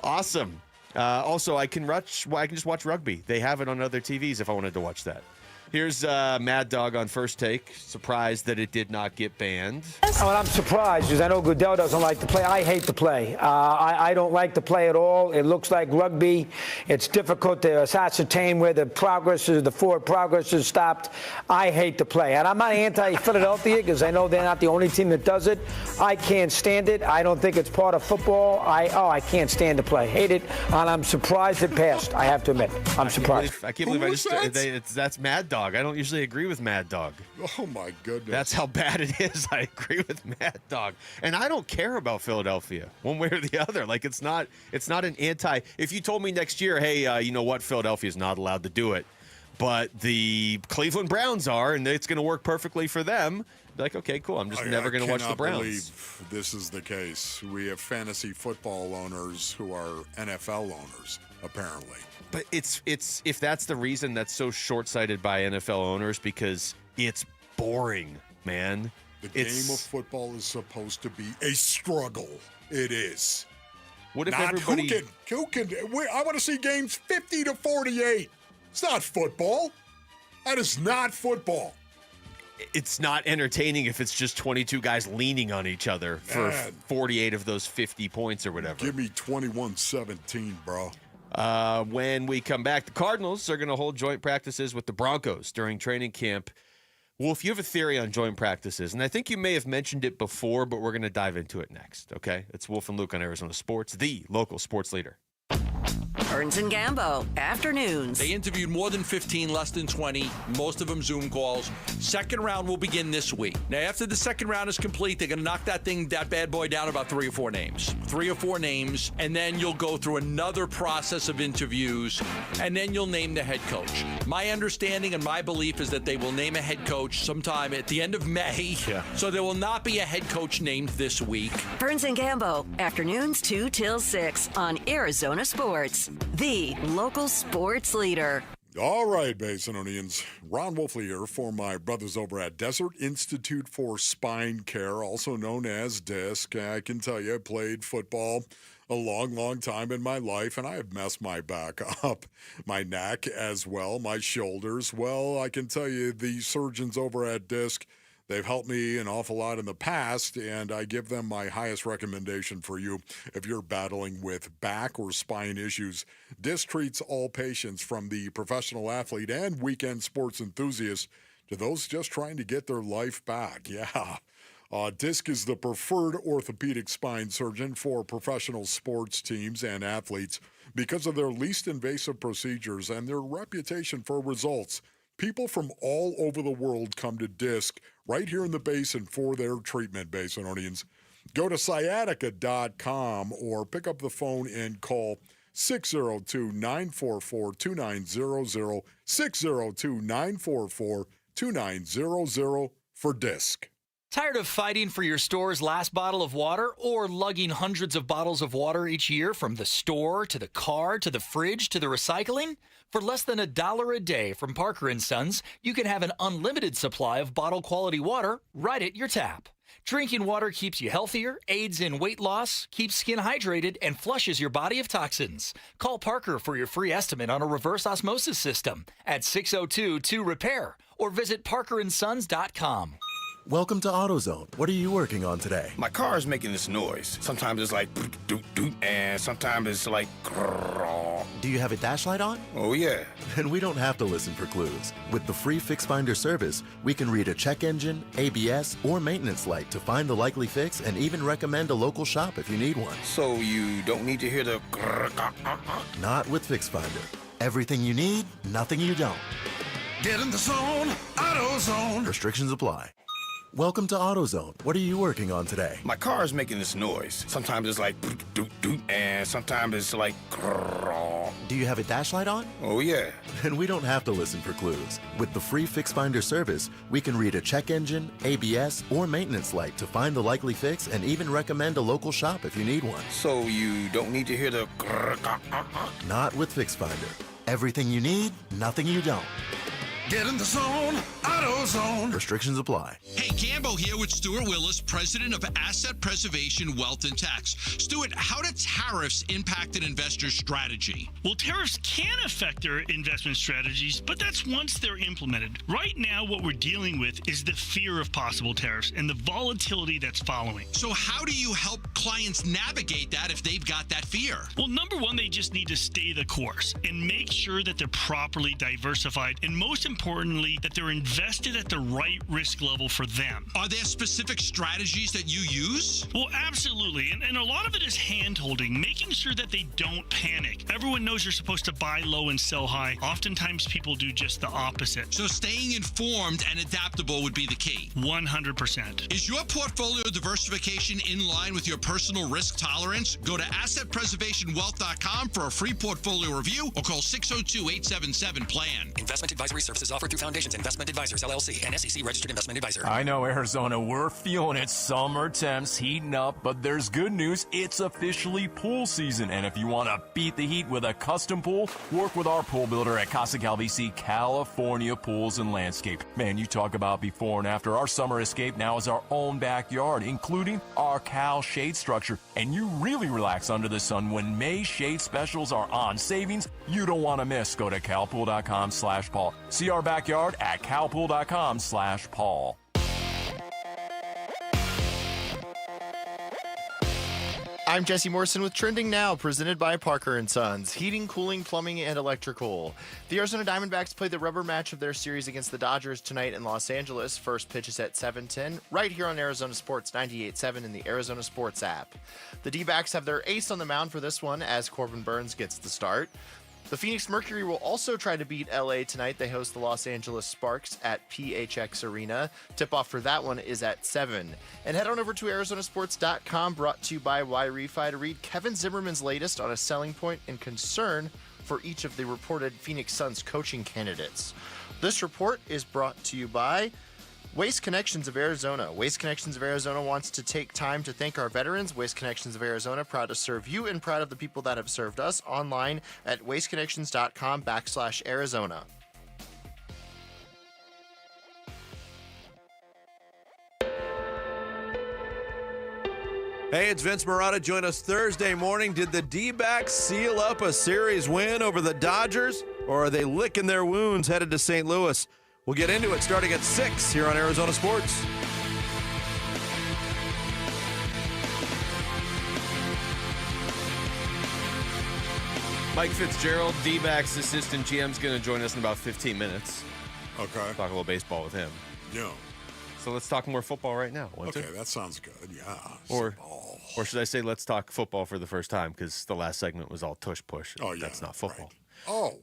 Awesome. Also, I can just watch rugby. They have it on other TVs if I wanted to watch that. Here's Mad Dog on First Take. Surprised that it did not get banned. Well, I'm surprised because I know Goodell doesn't like the play. I hate the play. I don't like the play at all. It looks like rugby. It's difficult to ascertain where the forward progress is stopped. I hate the play. And I'm not anti-Philadelphia because I know they're not the only team that does it. I can't stand it. I don't think it's part of football. I can't stand the play. Hate it. And I'm surprised it passed. I have to admit. I'm surprised. I can't believe that's Mad Dog. I don't usually agree with Mad Dog. Oh, my goodness. That's how bad it is. I agree with Mad Dog. And I don't care about Philadelphia one way or the other. Like, it's not an anti. If you told me next year, hey, you know what? Philadelphia is not allowed to do it, but the Cleveland Browns are, and it's going to work perfectly for them. Like, okay, cool. I'm just never going to watch the Browns. I believe this is the case. We have fantasy football owners who are NFL owners, apparently. But it's if that's the reason that's so short-sighted by NFL owners, because it's boring, man. The game of football is supposed to be a struggle. It is. What if everybody? Who can? I want to see games 50-48. It's not football. That is not football. It's not entertaining if it's just 22 guys leaning on each other for 48 of those 50 points or whatever. Give me 21-17, bro. When we come back, the Cardinals are going to hold joint practices with the Broncos during training camp. Wolf, you have a theory on joint practices, and I think you may have mentioned it before, but we're going to dive into it next, okay? It's Wolf and Luke on Arizona Sports, the local sports leader. Burns and Gambo, afternoons. They interviewed more than 15, less than 20, most of them Zoom calls. Second round will begin this week. Now, after the second round is complete, they're going to knock that bad boy down about 3 or 4 names. 3 or 4 names, and then you'll go through another process of interviews, and then you'll name the head coach. My understanding and my belief is that they will name a head coach sometime at the end of May. Yeah. So there will not be a head coach named this week. Burns and Gambo, afternoons 2 till 6 on Arizona Sports, the local sports leader. All right, Basinonians. Ron Wolfley here for my brothers over at Desert Institute for Spine Care, also known as DISC. I can tell you, I played football a long, long time in my life, and I have messed my back up, my neck as well, my shoulders. Well, I can tell you, the surgeons over at DISC, they've helped me an awful lot in the past, and I give them my highest recommendation for you if you're battling with back or spine issues. DISC treats all patients, from the professional athlete and weekend sports enthusiast to those just trying to get their life back. Yeah. DISC is the preferred orthopedic spine surgeon for professional sports teams and athletes because of their least invasive procedures and their reputation for results. People from all over the world come to DISC right here in the Basin for their treatment, Basinonians. Go to sciatica.com or pick up the phone and call 602-944-2900, 602-944-2900 for DISC. Tired of fighting for your store's last bottle of water or lugging hundreds of bottles of water each year from the store to the car to the fridge to the recycling? For less than $1 a day from Parker & Sons, you can have an unlimited supply of bottle-quality water right at your tap. Drinking water keeps you healthier, aids in weight loss, keeps skin hydrated, and flushes your body of toxins. Call Parker for your free estimate on a reverse osmosis system at 602-2-REPAIR or visit parkerandsons.com. Welcome to AutoZone. What are you working on today? My car is making this noise. Sometimes it's like doot doot, and sometimes it's like grrr. Do you have a dash light on? Oh yeah. Then we don't have to listen for clues. With the free Fix Finder service, we can read a check engine, ABS, or maintenance light to find the likely fix and even recommend a local shop if you need one. So you don't need to hear the grrr. Not with Fix Finder. Everything you need, nothing you don't. Get in the zone, AutoZone. Restrictions apply. Welcome to AutoZone. What are you working on today? My car is making this noise. Sometimes it's like doot doot, and sometimes it's like grrr. Do you have a dash light on? Oh yeah. Then we don't have to listen for clues. With the free Fix Finder service, we can read a check engine, ABS, or maintenance light to find the likely fix and even recommend a local shop if you need one. So you don't need to hear the grrr. Not with Fix Finder. Everything you need, nothing you don't. Get in the zone, AutoZone. Restrictions apply. Hey, Gambo here with Stuart Willis, president of Asset Preservation Wealth and Tax. Stuart, how do tariffs impact an investor's strategy? Well, tariffs can affect their investment strategies, but that's once they're implemented. Right now, what we're dealing with is the fear of possible tariffs and the volatility that's following. So how do you help clients navigate that if they've got that fear? Well, number one, they just need to stay the course and make sure that they're properly diversified, and most importantly, that they're invested at the right risk level for them. Are there specific strategies that you use? Well, absolutely. And a lot of it is hand-holding, making sure that they don't panic. Everyone knows you're supposed to buy low and sell high. Oftentimes, people do just the opposite. So staying informed and adaptable would be the key. 100%. Is your portfolio diversification in line with your personal risk tolerance? Go to AssetPreservationWealth.com for a free portfolio review or call 602-877-PLAN. Investment advisory services offered through Foundations Investment Advisors, LLC, an SEC registered investment advisor. I know, Arizona, we're feeling it. Summer temps heating up, but there's good news. It's officially pool season. And if you want to beat the heat with a custom pool, work with our pool builder at Casa Calvisi, California Pools and Landscape. Man, you talk about before and after. Our summer escape now is our own backyard, including our Cal shade structure. And you really relax under the sun when May shade specials are on. Savings you don't want to miss. Go to calpool.com/Paul. See our backyard at calpool.com/Paul. I'm Jesse Morrison with Trending Now, presented by Parker & Sons, heating, cooling, plumbing, and electrical. The Arizona Diamondbacks play the rubber match of their series against the Dodgers tonight in Los Angeles. First pitch is at 7:10, right here on Arizona Sports 98.7 in the Arizona Sports app. The D-backs have their ace on the mound for this one as Corbin Burnes gets the start. The Phoenix Mercury will also try to beat LA tonight. They host the Los Angeles Sparks at PHX Arena. Tip-off for that one is at 7. And head on over to ArizonaSports.com, brought to you by Y-Refi, to read Kevin Zimmerman's latest on a selling point and concern for each of the reported Phoenix Suns coaching candidates. This report is brought to you by Waste Connections of Arizona. Waste Connections of Arizona wants to take time to thank our veterans. Waste Connections of Arizona, proud to serve you and proud of the people that have served us. Online at wasteconnections.com/Arizona. Hey, it's Vince Marotta. Join us Thursday morning. Did the D-backs seal up a series win over the Dodgers, or are they licking their wounds headed to St. Louis? We'll get into it starting at 6 here on Arizona Sports. Mike Fitzgerald, D-backs assistant GM, is going to join us in about 15 minutes. Okay. Talk a little baseball with him. Yeah. So let's talk more football right now. Okay, that sounds good. Yeah. Or should I say let's talk football for the first time, because the last segment was all tush push. Oh, yeah. That's not football. Right. Oh.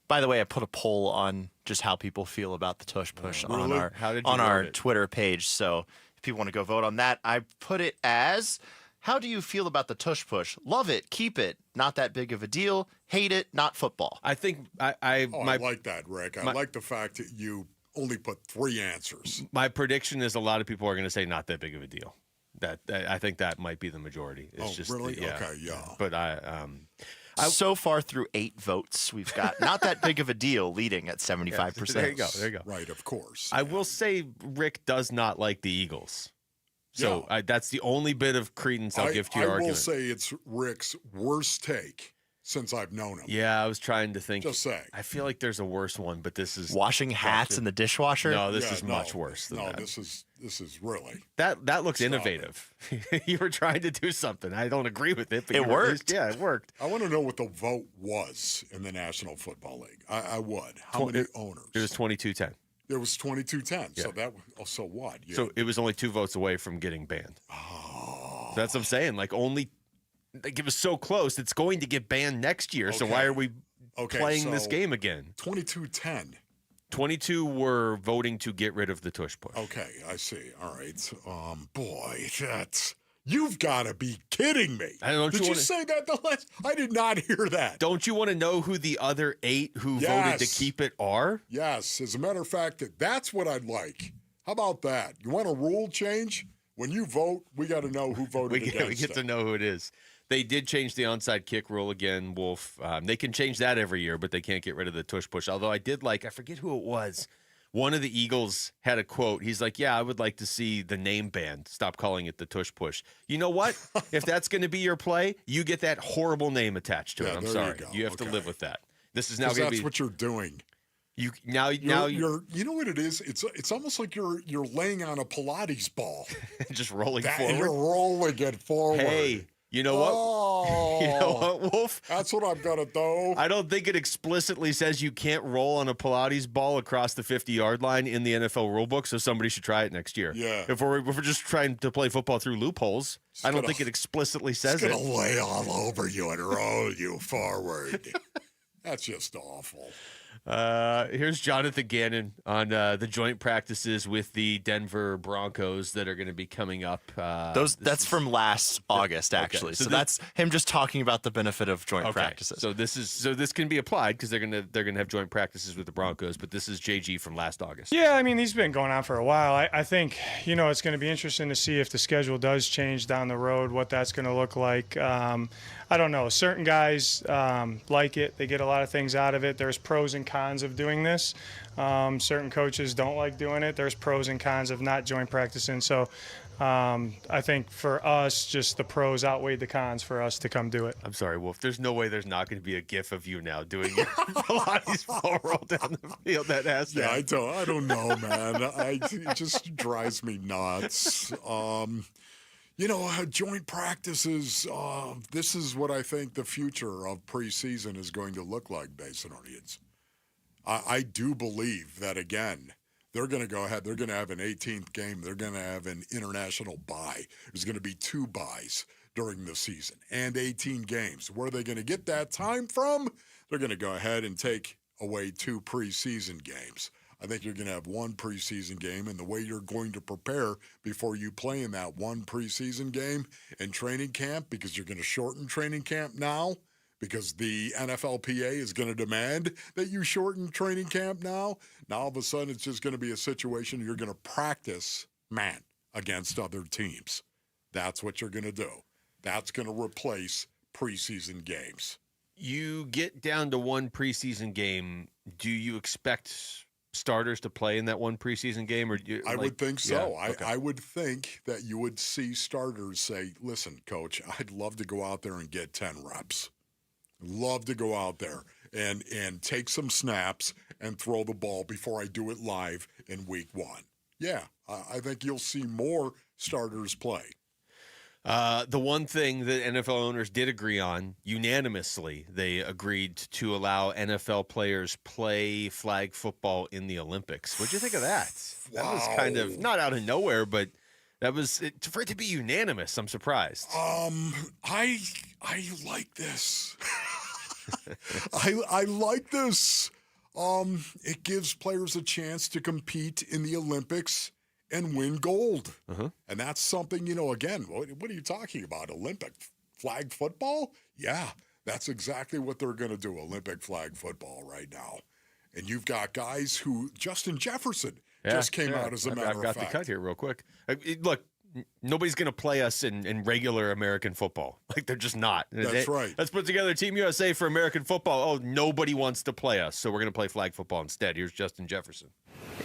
By the way, I put a poll on just how people feel about the tush push on our vote Twitter page. So if people want to go vote on that, I put it as, how do you feel about the tush push? Love it, keep it, not that big of a deal. Hate it, not football. I think I like that, Rick. I like the fact that you only put 3 answers. My prediction is a lot of people are going to say not that big of a deal. That I think that might be the majority. It's just, really? Yeah. Okay, yeah. But so far through 8 votes, we've got not that big of a deal leading at 75%. There you go. There you go. Right, of course. I will say Rick does not like the Eagles. So that's the only bit of credence I'll give to your argument. I will say it's Rick's worst take since I've known him. Yeah, I was trying to think. Just saying. I feel like there's a worse one, but this is washing hats in the dishwasher. No, this is much worse than that. This is really that looks innovative. You were trying to do something. I don't agree with it, but it worked. Yeah, it worked. I want to know what the vote was in the National Football League. I would. How many owners? It was 22-10. It was 22-10. Yeah. So what? So it was only 2 votes away from getting banned. Oh. So that's what I'm saying. Like, it was so close. It's going to get banned next year. So why are we playing this game again? 22-10. 22 were voting to get rid of the tush push. Okay, I see. All right. Boy, you've got to be kidding me. Did you say that the last? I did not hear that. Don't you want to know who the other 8 who voted to keep it are? Yes. As a matter of fact, that's what I'd like. How about that? You want a rule change? When you vote, we got to know who voted against We get to know who it is. They did change the onside kick rule again, Wolf. They can change that every year, but they can't get rid of the tush push. Although I forget who it was. One of the Eagles had a quote. He's like, yeah, I would like to see the name banned. Stop calling it the tush push. You know what? If that's going to be your play, you get that horrible name attached to it. I'm sorry. You have to live with that. This is now going to be. That's what you're doing. You know what it is? It's almost like you're laying on a Pilates ball. Just rolling forward. And you're rolling it forward. Hey. You know what? Oh, you know what, Wolf? That's what I'm going to do. I don't think it explicitly says you can't roll on a Pilates ball across the 50-yard line in the NFL rulebook, so somebody should try it next year. Yeah. If we're just trying to play football through loopholes, I don't think it explicitly says it. It's going to lay all over you and roll you forward. That's just awful. Here's Jonathan Gannon on the joint practices with the Denver Broncos that are going to be coming up. That's from last August, actually. Okay. So that's him just talking about the benefit of joint practices. So this can be applied because they're gonna have joint practices with the Broncos. But this is JG from last August. Yeah, I mean these have been going on for a while. I think it's going to be interesting to see if the schedule does change down the road, what that's going to look like. I don't know. Certain guys like it. They get a lot of things out of it. There's pros and cons of doing this. Certain coaches don't like doing it. There's pros and cons of not joint practicing. So I think for us, just the pros outweighed the cons for us to come do it. I'm sorry, Wolf. There's no way there's not going to be a gif of you now doing your Pilates ball roll down the field. That has to. Yeah, I don't know, man. It just drives me nuts. Joint practices, this is what I think the future of preseason is going to look like, Basinonians. I do believe that, again, they're going to go ahead. They're going to have an 18th game. They're going to have an international bye. There's going to be 2 byes during the season and 18 games. Where are they going to get that time from? They're going to go ahead and take away 2 preseason games. I think you're going to have 1 preseason game, and the way you're going to prepare before you play in that 1 preseason game in training camp, because you're going to shorten training camp now because the NFLPA is going to demand that you shorten training camp now. Now, all of a sudden, it's just going to be a situation you're going to practice, man, against other teams. That's what you're going to do. That's going to replace preseason games. You get down to one preseason game. Do you expect starters to play in that one preseason game? Or I would think so. Yeah, okay. I would think that you would see starters say, listen, coach, I'd love to go out there and get 10 reps. Love to go out there and take some snaps and throw the ball before I do it live in week 1. Yeah, I think you'll see more starters play. The one thing that NFL owners did agree on unanimously, they agreed to allow NFL players play flag football in the Olympics. What'd you think of that? Wow. That was kind of not out of nowhere, but that was for it to be unanimous. I'm surprised. I like this. I like this. It gives players a chance to compete in the Olympics and win gold. And that's something, again, what are you talking about? Olympic flag football? Yeah, that's exactly what they're going to do, Olympic flag football right now. And you've got guys who, Justin Jefferson just came out as a matter of fact. I've got the cut here real quick. Look, nobody's going to play us in regular American football. Like, they're just not. That's right. Let's put together Team USA for American football. Oh, nobody wants to play us, so we're going to play flag football instead. Here's Justin Jefferson.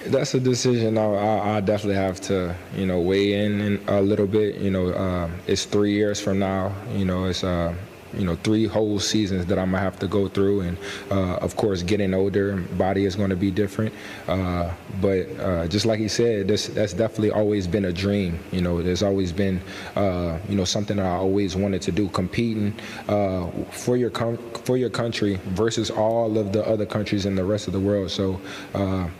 That's a decision I definitely have to, weigh in a little bit. It's 3 years from now. It's 3 whole seasons that I'm gonna have to go through, and of course, getting older, body is going to be different. But just like he said, that's definitely always been a dream. There's always been, something that I always wanted to do, competing for your country versus all of the other countries in the rest of the world. So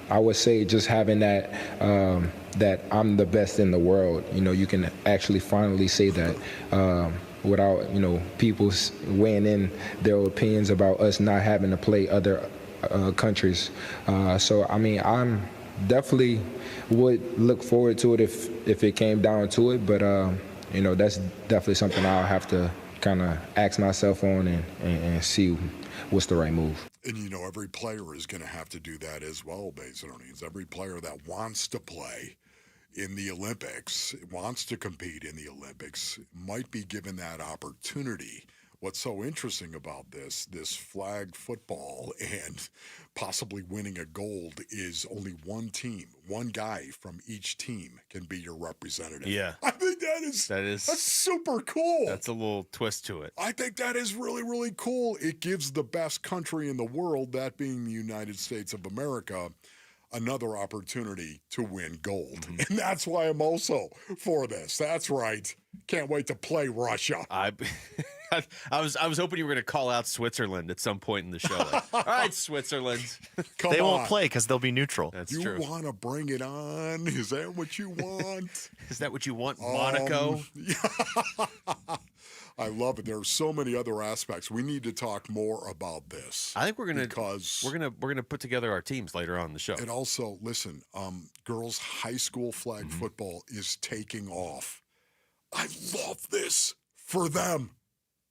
I would say just having that I'm the best in the world. You can actually finally say that. Without, people weighing in their opinions about us not having to play other countries. So, I'm definitely would look forward to it if it came down to it. But, that's definitely something I'll have to kind of ask myself on and see what's the right move. And, every player is going to have to do that as well, Basinonians. Every player that wants to play in the Olympics, wants to compete in the Olympics, might be given that opportunity. What's so interesting about this flag football and possibly winning a gold is only one team, one guy from each team can be your representative. Yeah. I think that's super cool. That's a little twist to it. I think that is really, really cool. It gives the best country in the world, that being the United States of America, another opportunity to win gold. And that's why I'm also for this. That's right. Can't wait to play Russia. I was hoping you were going to call out Switzerland at some point in the show. Like, all right, Switzerland. They won't play because they'll be neutral. That's you true. You want to bring it on? Is that what you want? Is that what you want, Monaco? I love it. There are so many other aspects. We need to talk more about this. I think we're gonna put together our teams later on in the show. And also, listen, girls' high school flag football is taking off. I love this for them.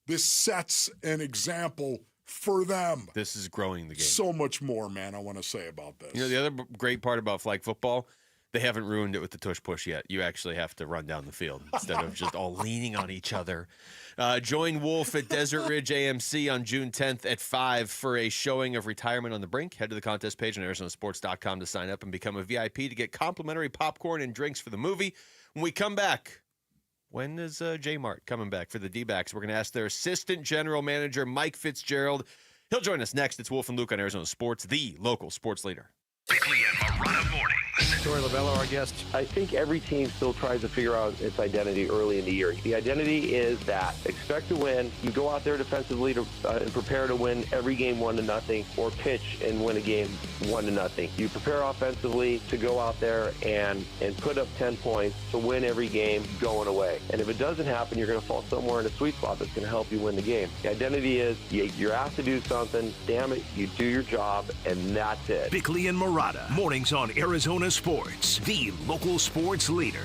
This sets an example for them. This is growing the game. So much more, man, I want to say about this. The other great part about flag football, they haven't ruined it with the tush push yet. You actually have to run down the field instead of just all leaning on each other. Join Wolf at Desert Ridge AMC on June 10th at 5 for a showing of Retirement on the Brink. Head to the contest page on ArizonaSports.com to sign up and become a VIP to get complimentary popcorn and drinks for the movie. When we come back, when is J-Mart coming back for the D-backs? We're going to ask their assistant general manager, Mike Fitzgerald. He'll join us next. It's Wolf and Luke on Arizona Sports, the local sports leader. Quickly and Marana mornings. Tori Lavello, our guest. I think every team still tries to figure out its identity early in the year. The identity is that expect to win. You go out there defensively and prepare to win every game 1-0, or pitch and win a game 1-0. You prepare offensively to go out there and put up 10 points to win every game going away. And if it doesn't happen, you're going to fall somewhere in a sweet spot that's going to help you win the game. The identity is you're asked to do something. Damn it, you do your job, and that's it. Bickley and Murata, mornings on Arizona Sports, the local sports leader.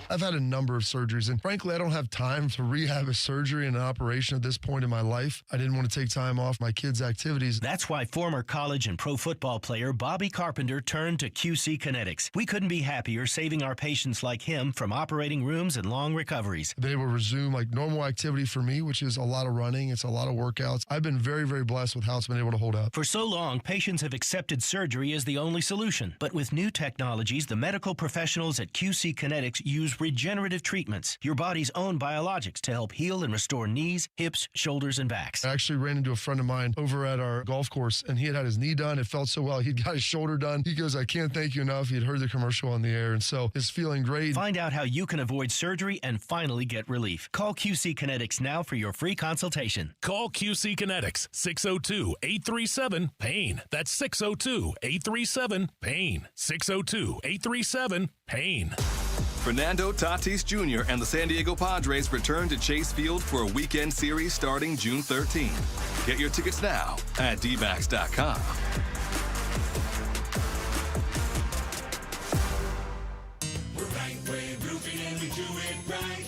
I've had a number of surgeries, and frankly, I don't have time to rehab a surgery and an operation at this point in my life. I didn't want to take time off my kids' activities. That's why former college and pro football player Bobby Carpenter turned to QC Kinetics. We couldn't be happier saving our patients like him from operating rooms and long recoveries. They will resume like normal activity for me, which is a lot of running. It's a lot of workouts. I've been very, very blessed with how it's been able to hold up. For so long, patients have accepted surgery as the only solution. But with new technologies, the medical professionals at QC Kinetics use regenerative treatments, your body's own biologics, to help heal and restore knees, hips, shoulders, and backs. I actually ran into a friend of mine over at our golf course, and he had his knee done. It felt so well. He'd got his shoulder done. He goes, I can't thank you enough. He'd heard the commercial on the air, and so it's feeling great. Find out how you can avoid surgery and finally get relief. Call QC Kinetics now for your free consultation. Call QC Kinetics, 602-837-PAIN. That's 602-837-PAIN. 602-837-PAIN. Fernando Tatis Jr. and the San Diego Padres return to Chase Field for a weekend series starting June 13. Get your tickets now at dbacks.com.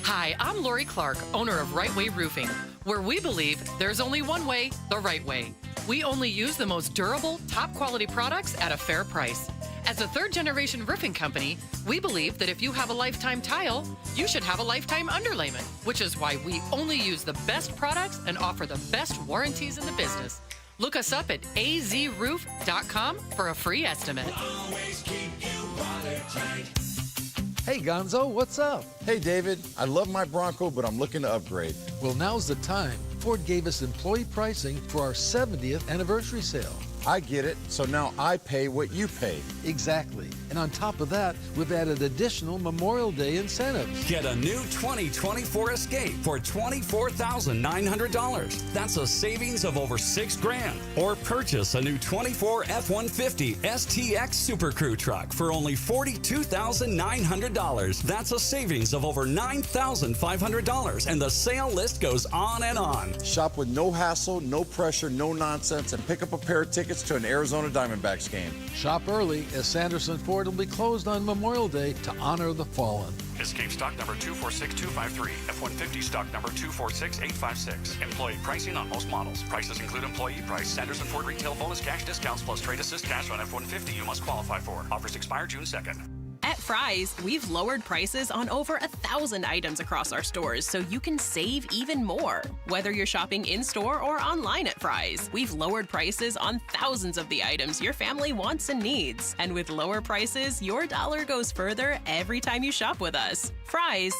Hi, I'm Lori Clark, owner of Right Way Roofing, where we believe there's only one way, the right way. We only use the most durable, top-quality products at a fair price. As a third-generation roofing company, we believe that if you have a lifetime tile, you should have a lifetime underlayment, which is why we only use the best products and offer the best warranties in the business. Look us up at azroof.com for a free estimate. Hey, Gonzo, what's up? Hey, David, I love my Bronco, but I'm looking to upgrade. Well, now's the time. Ford gave us employee pricing for our 70th anniversary sale. I get it. So now I pay what you pay. Exactly. And on top of that, we've added additional Memorial Day incentives. Get a new 2024 Escape for $24,900. That's a savings of over $6,000. Or purchase a new 24 F-150 STX Super Crew truck for only $42,900. That's a savings of over $9,500. And the sale list goes on and on. Shop with no hassle, no pressure, no nonsense, and pick up a pair of tickets to an Arizona Diamondbacks game. Shop early, as Sanderson Ford will be closed on Memorial Day to honor the fallen. Escape stock number 246253. F-150 stock number 246856. Employee pricing on most models. Prices include employee price. Sanderson Ford retail bonus cash discounts plus trade assist cash on F-150 you must qualify for. Offers expire June 2nd. At Fry's, we've lowered prices on over 1,000 items across our stores so you can save even more. Whether you're shopping in-store or online at Fry's, we've lowered prices on thousands of the items your family wants and needs. And with lower prices, your dollar goes further every time you shop with us. Fry's,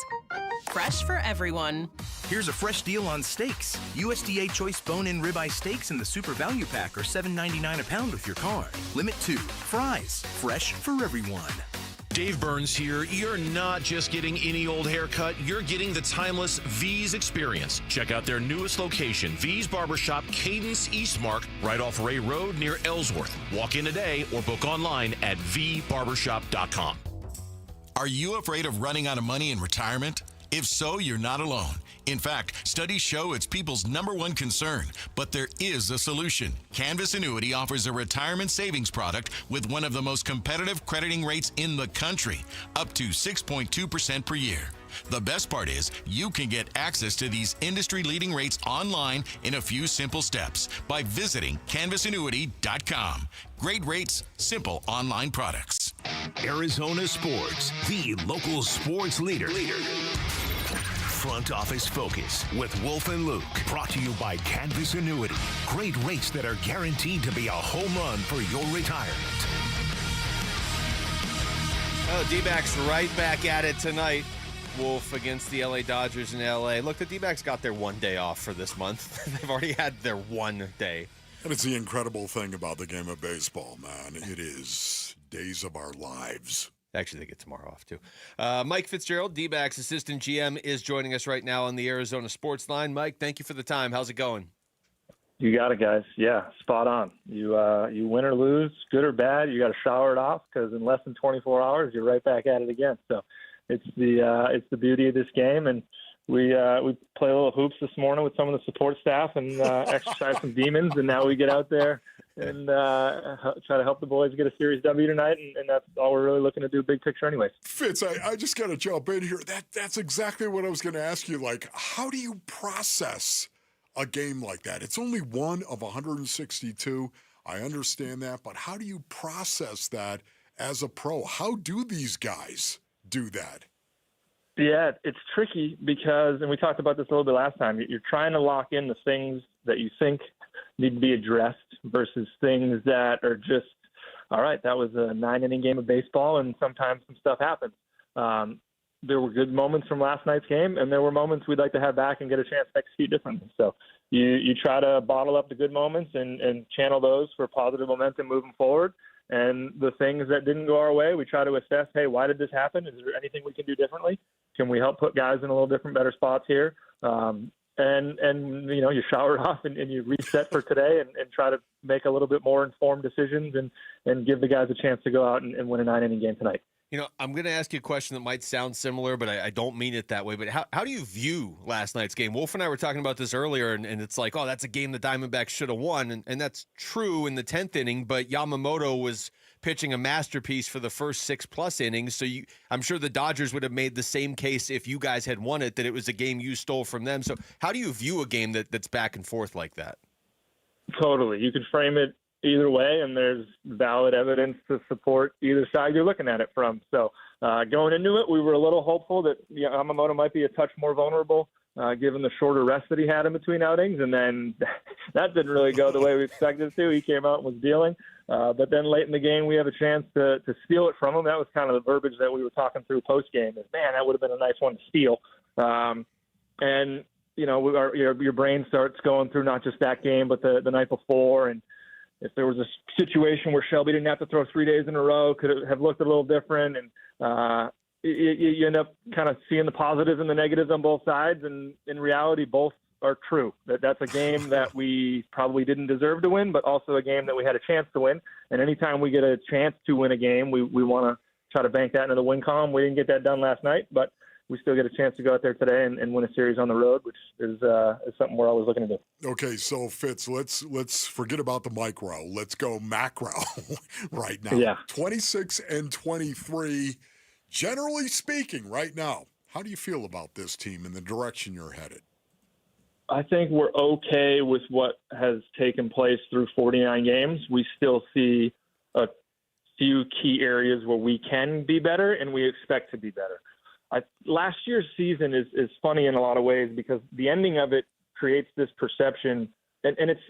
fresh for everyone. Here's a fresh deal on steaks. USDA Choice Bone-In Ribeye Steaks in the Super Value Pack are $7.99 a pound with your card. Limit 2. Fry's, fresh for everyone. Dave Burns here. You're not just getting any old haircut, you're getting the timeless V's experience. Check out their newest location, V's Barbershop, Cadence Eastmark, right off Ray Road near Ellsworth. Walk in today or book online at vbarbershop.com. Are you afraid of running out of money in retirement? If so, you're not alone. In fact, studies show it's people's #1 concern, but there is a solution. Canvas Annuity offers a retirement savings product with one of the most competitive crediting rates in the country, up to 6.2% per year. The best part is you can get access to these industry-leading rates online in a few simple steps by visiting canvasannuity.com. Great rates, simple online products. Arizona Sports, the local sports leader. Front Office Focus with Wolf and Luke. Brought to you by Canvas Annuity. Great rates that are guaranteed to be a home run for your retirement. Oh, D-backs right back at it tonight. Wolf against the LA Dodgers in LA. Look, the D-backs got their one day off for this month. They've already had their one day. And it's the incredible thing about the game of baseball, man. It is days of our lives. Actually, they get tomorrow off, too. Mike Fitzgerald, D-backs assistant GM, is joining us right now on the Arizona Sports Line. Mike, thank you for the time. How's it going? You got it, guys. Yeah, spot on. You win or lose, good or bad, you got to shower it off because in less than 24 hours, you're right back at it again. So it's the beauty of this game, and we play a little hoops this morning with some of the support staff and exercise some demons, and now we get out there and try to help the boys get a Series W tonight, and that's all we're really looking to do, big picture anyways. Fitz, I just got to jump in here. That's exactly what I was going to ask you. Like, how do you process a game like that? It's only one of 162. I understand that, but how do you process that as a pro? How do these guys do that? Yeah, it's tricky because, and we talked about this a little bit last time, you're trying to lock in the things that you think need to be addressed versus things that are just, all right, that was a 9-inning game of baseball, and sometimes some stuff happens. There were good moments from last night's game, and there were moments we'd like to have back and get a chance to execute differently. So you try to bottle up the good moments and channel those for positive momentum moving forward. And the things that didn't go our way, we try to assess, hey, why did this happen? Is there anything we can do differently? Can we help put guys in a little different, better spots here? And you shower it off and you reset for today and try to make a little bit more informed decisions and give the guys a chance to go out and win a 9-inning game tonight. I'm going to ask you a question that might sound similar, but I don't mean it that way. But how do you view last night's game? Wolf and I were talking about this earlier, and it's like, oh, that's a game the Diamondbacks should have won. And that's true in the 10th inning, but Yamamoto was pitching a masterpiece for the first 6+ innings. So I'm sure the Dodgers would have made the same case if you guys had won it, that it was a game you stole from them. So how do you view a game that's back and forth like that? Totally. You could frame it either way, and there's valid evidence to support either side you're looking at it from. So going into it, we were a little hopeful that Yamamoto might be a touch more vulnerable given the shorter rest that he had in between outings, and then that didn't really go the way we expected it to. He came out and was dealing. But then late in the game, we have a chance to steal it from him. That was kind of the verbiage that we were talking through post-game is, man, that would have been a nice one to steal. Your brain starts going through not just that game, but the night before, and if there was a situation where Shelby didn't have to throw 3 days in a row, could it have looked a little different? And you end up kind of seeing the positives and the negatives on both sides. And in reality, both are true. That's a game that we probably didn't deserve to win, but also a game that we had a chance to win. And anytime we get a chance to win a game, we want to try to bank that into the win column. We didn't get that done last night, but we still get a chance to go out there today and win a series on the road, which is something we're always looking to do. Okay, so Fitz, let's forget about the micro. Let's go macro right now. Yeah. 26-23. Generally speaking, right now, how do you feel about this team and the direction you're headed? I think we're okay with what has taken place through 49 games. We still see a few key areas where we can be better, and we expect to be better. Last year's season is funny in a lot of ways because the ending of it creates this perception, and it's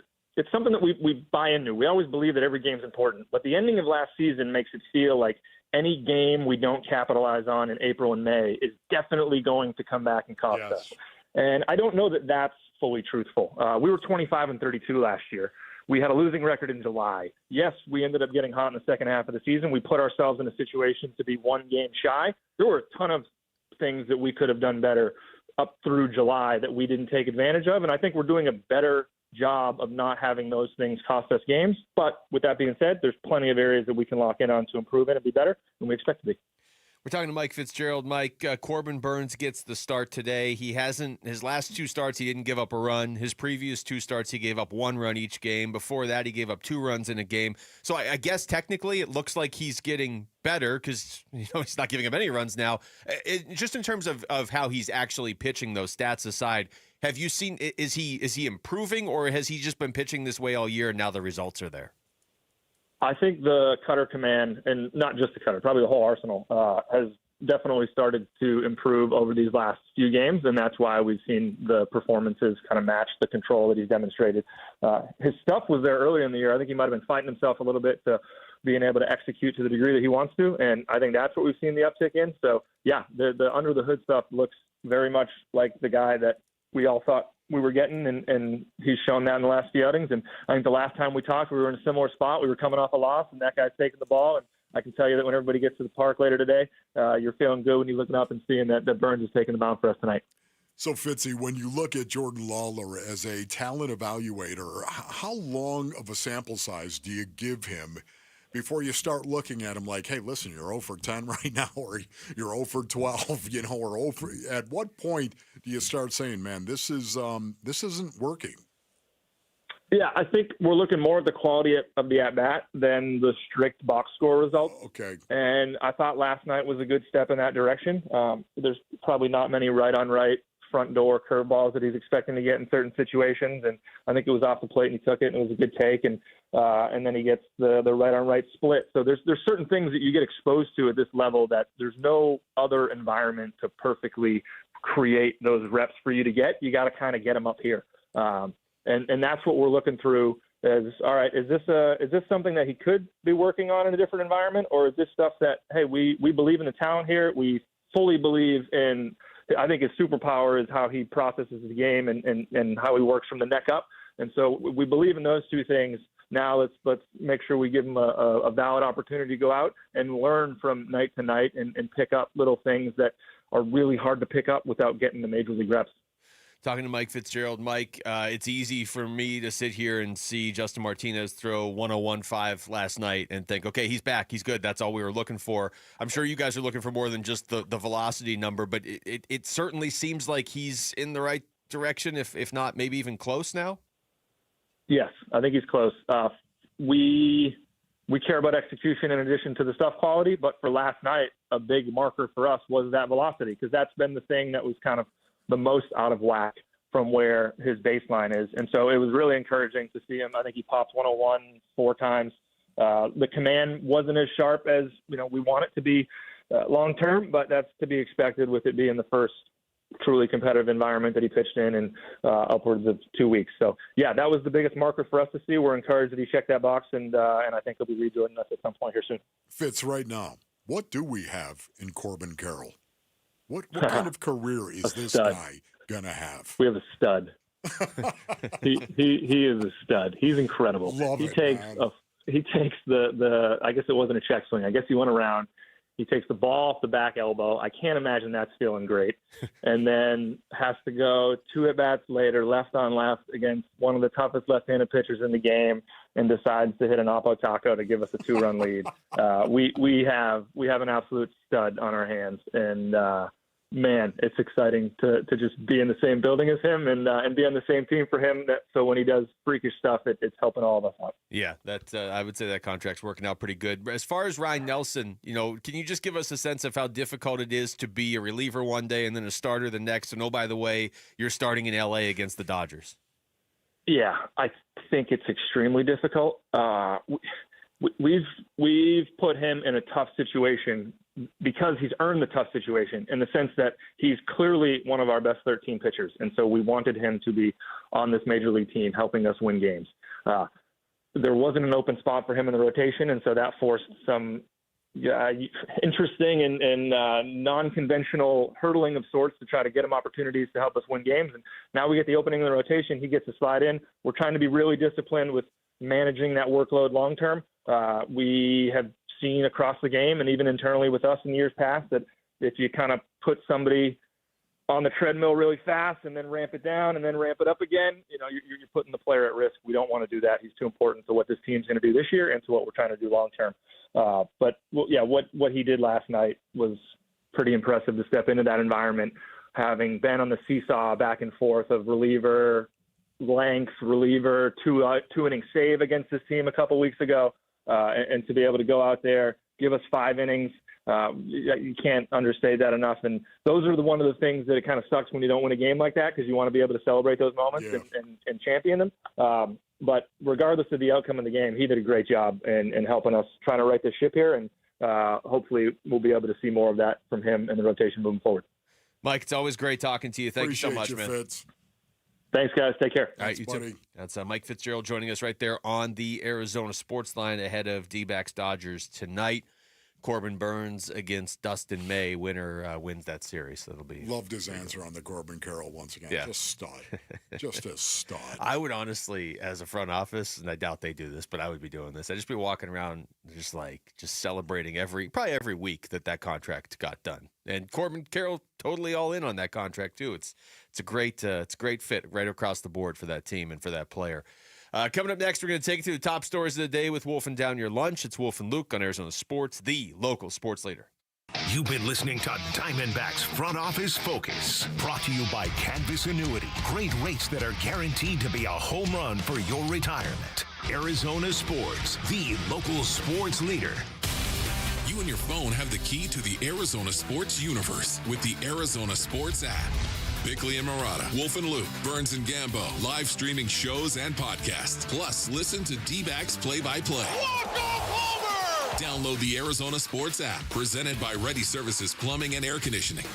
something that we buy into. We always believe that every game's important, but the ending of last season makes it feel like any game we don't capitalize on in April and May is definitely going to come back and cost us. And I don't know that that's fully truthful. We were 25-32 last year. We had a losing record in July. Yes, we ended up getting hot in the second half of the season. We put ourselves in a situation to be one game shy. There were a ton of things that we could have done better up through July that we didn't take advantage of. And I think we're doing a better job of not having those things cost us games. But with that being said, there's plenty of areas that we can lock in on to improve in and be better, and we expect to be. We're talking to Mike Fitzgerald. Mike, Corbin Burnes gets the start today. His last 2 starts, he didn't give up a run. His previous 2 starts, he gave up 1 run each game. Before that, he gave up 2 runs in a game. So I guess technically it looks like he's getting better because he's not giving up any runs now. Just in terms of how he's actually pitching, those stats aside, have you seen, is he improving, or has he just been pitching this way all year and now the results are there? I think the cutter command, and not just the cutter, probably the whole arsenal, has definitely started to improve over these last few games, and that's why we've seen the performances kind of match the control that he's demonstrated. His stuff was there earlier in the year. I think he might have been fighting himself a little bit to being able to execute to the degree that he wants to, and I think that's what we've seen the uptick in. So, yeah, the under-the-hood stuff looks very much like the guy that we all thought we were getting, and he's shown that in the last few outings. And I think the last time we talked, we were in a similar spot. We were coming off a loss, and that guy's taking the ball. And I can tell you that when everybody gets to the park later today, you're feeling good when you're looking up and seeing that Burnes is taking the mound for us tonight. So, Fitzy, when you look at Jordan Lawler as a talent evaluator, how long of a sample size do you give him before you start looking at him like, hey, listen, you're 0 for 10 right now, or you're 0 for 12, or 0 for, at what point do you start saying, man, this isn't working? Yeah, I think we're looking more at the quality of the at-bat than the strict box score results. Okay. And I thought last night was a good step in that direction. There's probably not many right-on-right front door curveballs that he's expecting to get in certain situations. And I think it was off the plate and he took it and it was a good take. And then he gets the right-on-right split. So there's certain things that you get exposed to at this level that there's no other environment to perfectly create those reps for you to get. You got to kind of get them up here. And that's what we're looking through as, all right, is this something that he could be working on in a different environment? Or is this stuff that, hey, we believe in the talent here. We fully believe in, I think his superpower is how he processes the game and how he works from the neck up. And so we believe in those two things. Now let's make sure we give him a valid opportunity to go out and learn from night to night and pick up little things that are really hard to pick up without getting the major league reps. Talking to Mike Fitzgerald. Mike, it's easy for me to sit here and see Justin Martinez throw 101.5 last night and think, okay, he's back. He's good. That's all we were looking for. I'm sure you guys are looking for more than just the velocity number, but it certainly seems like he's in the right direction, if not maybe even close now. Yes, I think he's close. We care about execution in addition to the stuff quality, but for last night, a big marker for us was that velocity, because that's been the thing that was kind of the most out of whack from where his baseline is. And so it was really encouraging to see him. I think he popped 101 4 times. The command wasn't as sharp as, we want it to be long-term, but that's to be expected with it being the first truly competitive environment that he pitched in upwards of 2 weeks. So, yeah, that was the biggest marker for us to see. We're encouraged that he checked that box, and I think he'll be rejoining us at some point here soon. Fitz, right now, what do we have in Corbin Carroll? What kind of career is this guy going to have? We have a stud. he is a stud. He's incredible. He takes the I guess it wasn't a check swing. I guess he went around. He takes the ball off the back elbow. I can't imagine that's feeling great. And then has to go 2 at-bats later, left on left against one of the toughest left-handed pitchers in the game, and decides to hit an Oppo Taco to give us a 2-run lead. We have an absolute stud on our hands, and man, it's exciting to just be in the same building as him and be on the same team for him. So when he does freakish stuff, it's helping all of us out. Yeah, that I would say that contract's working out pretty good. As far as Ryan Nelson, can you just give us a sense of how difficult it is to be a reliever one day and then a starter the next? And oh, by the way, you're starting in LA against the Dodgers. Yeah, I think it's extremely difficult. We've put him in a tough situation because he's earned the tough situation in the sense that he's clearly one of our best 13 pitchers. And so we wanted him to be on this major league team helping us win games. There wasn't an open spot for him in the rotation. And so that forced some interesting and non-conventional hurdling of sorts to try to get him opportunities to help us win games. And now we get the opening of the rotation. He gets to slide in. We're trying to be really disciplined with managing that workload long-term. We have seen across the game and even internally with us in years past that if you kind of put somebody on the treadmill really fast and then ramp it down and then ramp it up again, you're putting the player at risk. We don't want to do that. He's too important to what this team's going to do this year and to what we're trying to do long-term. But what he did last night was pretty impressive to step into that environment, having been on the seesaw back and forth of reliever, length, reliever, two inning save against this team a couple weeks ago. And to be able to go out there, give us 5 innings, you can't understate that enough. And those are one of the things that it kind of sucks when you don't win a game like that, because you want to be able to celebrate those moments and champion them. But regardless of the outcome of the game, he did a great job in helping us trying to right the ship here. And hopefully we'll be able to see more of that from him in the rotation moving forward. Mike, it's always great talking to you. Thank Appreciate you so much, man. Fitz. Thanks, guys. Take care. All right, you too. That's Mike Fitzgerald joining us right there on the Arizona Sports Line ahead of D-backs Dodgers tonight. Corbin Burns against Dustin May. Winner wins that series. That'll be loved his answer on the Corbin Carroll once again. Yeah. Just stud. Just a stud. I would honestly, as a front office, and I doubt they do this, but I would be doing this. I'd just be walking around just celebrating probably every week that contract got done. And Corbin Carroll totally all in on that contract too. It's a great fit right across the board for that team and for that player. Coming up next, we're going to take you through the top stories of the day with Wolf and Down Your Lunch. It's Wolf and Luke on Arizona Sports, the local sports leader. You've been listening to Diamondbacks Front Office Focus, brought to you by Canvas Annuity. Great rates that are guaranteed to be a home run for your retirement. Arizona Sports, the local sports leader. You and your phone have the key to the Arizona sports universe with the Arizona Sports app. Bickley and Murata, Wolf and Luke, Burns and Gambo, live streaming shows and podcasts. Plus, listen to D-backs play-by-play. Download the Arizona Sports app, presented by Ready Services Plumbing and Air Conditioning.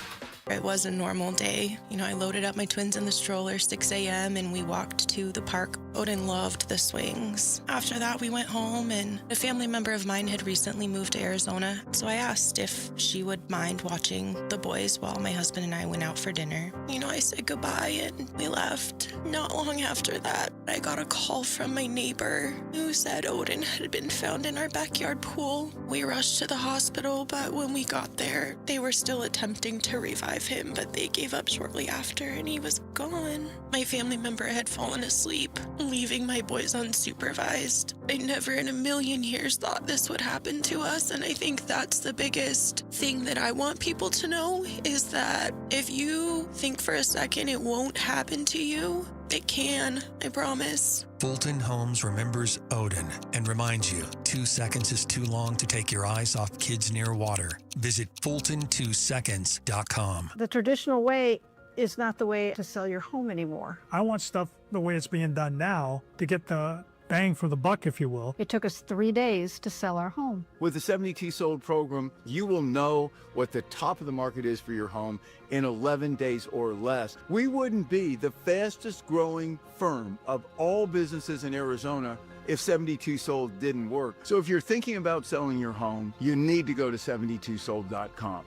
It was a normal day. I loaded up my twins in the stroller 6 a.m. and we walked to the park. Odin loved the swings. After that, we went home, and a family member of mine had recently moved to Arizona, so I asked if she would mind watching the boys while my husband and I went out for dinner. I said goodbye and we left. Not long after that, I got a call from my neighbor who said Odin had been found in our backyard pool. We rushed to the hospital, but when we got there, they were still attempting to revive him, but they gave up shortly after and he was gone. My family member had fallen asleep, leaving my boys unsupervised. I never in a million years thought this would happen to us, and I think that's the biggest thing that I want people to know is that if you think for a second it won't happen to you, it can, I promise. Fulton Homes remembers Odin and reminds you 2 seconds is too long to take your eyes off kids near water. Visit Fulton2seconds.com. The traditional way is not the way to sell your home anymore. I want stuff the way it's being done now to get the bang for the buck, if you will. It took us 3 days to sell our home. With the 72 Sold program, you will know what the top of the market is for your home in 11 days or less. We wouldn't be the fastest growing firm of all businesses in Arizona if 72 Sold didn't work. So if you're thinking about selling your home, you need to go to 72sold.com.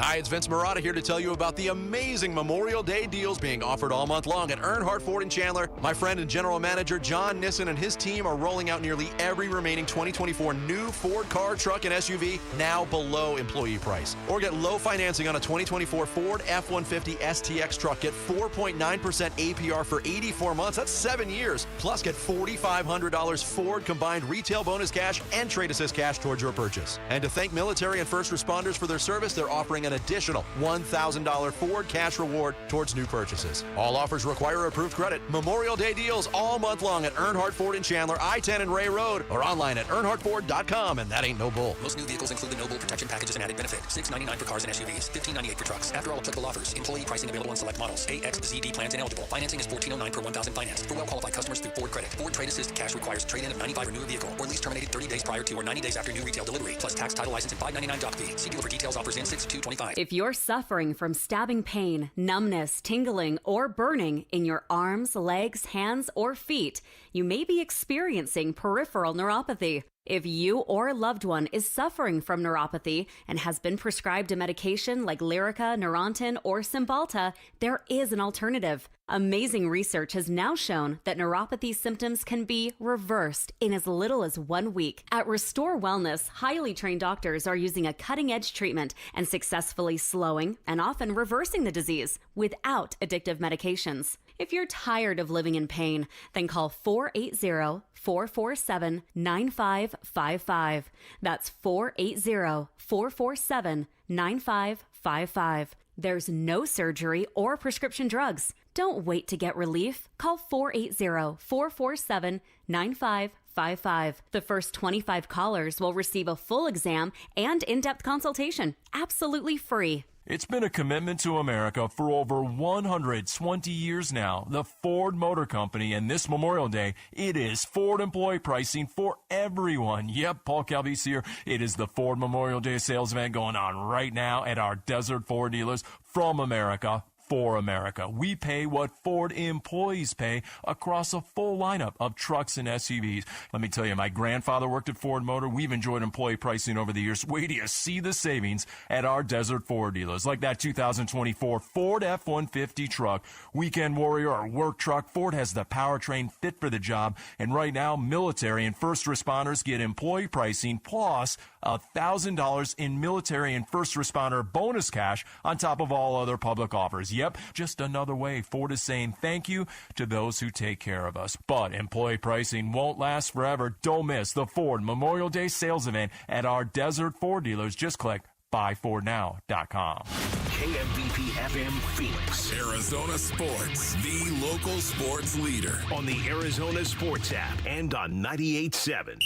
Hi, it's Vince Murata here to tell you about the amazing Memorial Day deals being offered all month long at Earnhardt Ford in Chandler. My friend and general manager John Nissen and his team are rolling out nearly every remaining 2024 new Ford car, truck, and SUV now below employee price. Or get low financing on a 2024 Ford F-150 STX truck. Get 4.9% APR for 84 months. That's 7 years. Plus, get $4,500 Ford combined retail bonus cash and trade assist cash towards your purchase. And to thank military and first responders for their service, they're offering an additional $1,000 Ford cash reward towards new purchases. All offers require approved credit. Memorial Day deals all month long at Earnhardt Ford in Chandler, I-10 and Ray Road, or online at earnhardtford.com, and that ain't no bull. Most new vehicles include the no bull protection packages and added benefit. $699 for cars and SUVs, $1598 for trucks. After all applicable offers, employee pricing available on select models. AXZD plans ineligible. Financing is $1,409 per $1,000 financed. For well-qualified customers through Ford Credit. Ford Trade Assist cash requires trade-in of 95 or newer vehicle, or lease terminated 30 days prior to or 90 days after new retail delivery, plus tax, title, license, and $599 doc fee. See dealer for details. Offers in 6/2/25. If you're suffering from stabbing pain, numbness, tingling, or burning in your arms, legs, hands, or feet, you may be experiencing peripheral neuropathy. If you or a loved one is suffering from neuropathy and has been prescribed a medication like Lyrica, Neurontin, or Cymbalta, there is an alternative. Amazing research has now shown that neuropathy symptoms can be reversed in as little as 1 week. At Restore Wellness, highly trained doctors are using a cutting-edge treatment and successfully slowing and often reversing the disease without addictive medications. If you're tired of living in pain, then call 480-447-9555. That's 480-447-9555. There's no surgery or prescription drugs. Don't wait to get relief. Call 480-447-9555. The first 25 callers will receive a full exam and in-depth consultation, absolutely free. It's been a commitment to America for over 120 years now. The Ford Motor Company, and this Memorial Day, it is Ford employee pricing for everyone. Yep, Paul Calvise here. It is the Ford Memorial Day sales event going on right now at our Desert Ford dealers from America. For America. We pay what Ford employees pay across a full lineup of trucks and SUVs. Let me tell you, my grandfather worked at Ford Motor. We've enjoyed employee pricing over the years. Wait till you see the savings at our Desert Ford dealers, like that 2024 Ford F-150 truck, Weekend Warrior or work truck. Ford has the powertrain fit for the job, and right now, military and first responders get employee pricing plus $1,000 in military and first responder bonus cash on top of all other public offers. Yep, just another way Ford is saying thank you to those who take care of us. But employee pricing won't last forever. Don't miss the Ford Memorial Day sales event at our Desert Ford dealers. Just click buyfordnow.com. KMVP FM Phoenix. Arizona Sports, the local sports leader. On the Arizona Sports app and on 98.7.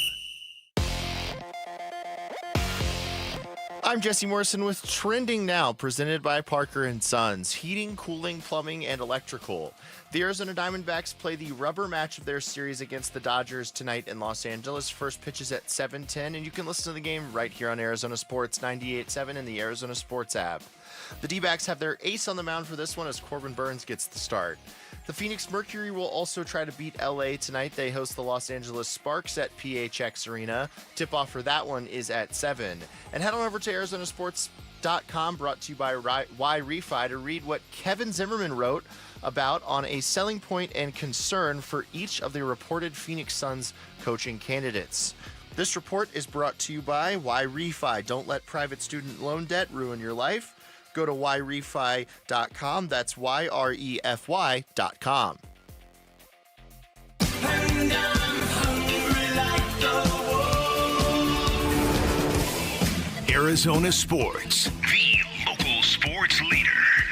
I'm Jesse Morrison with Trending Now, presented by Parker & Sons, heating, cooling, plumbing, and electrical. The Arizona Diamondbacks play the rubber match of their series against the Dodgers tonight in Los Angeles. First pitch is at 7:10, and you can listen to the game right here on Arizona Sports 98.7 and the Arizona Sports app. The D-backs have their ace on the mound for this one as Corbin Burns gets the start. The Phoenix Mercury will also try to beat LA tonight. They host the Los Angeles Sparks at PHX Arena. Tip-off for that one is at 7. And head on over to ArizonaSports.com, brought to you by Y-Refi, to read what Kevin Zimmerman wrote about on a selling point and concern for each of the reported Phoenix Suns coaching candidates. This report is brought to you by Y-Refi. Don't let private student loan debt ruin your life. Go to YRefi.com. That's YREFY.com. Arizona Sports, the local sports leader.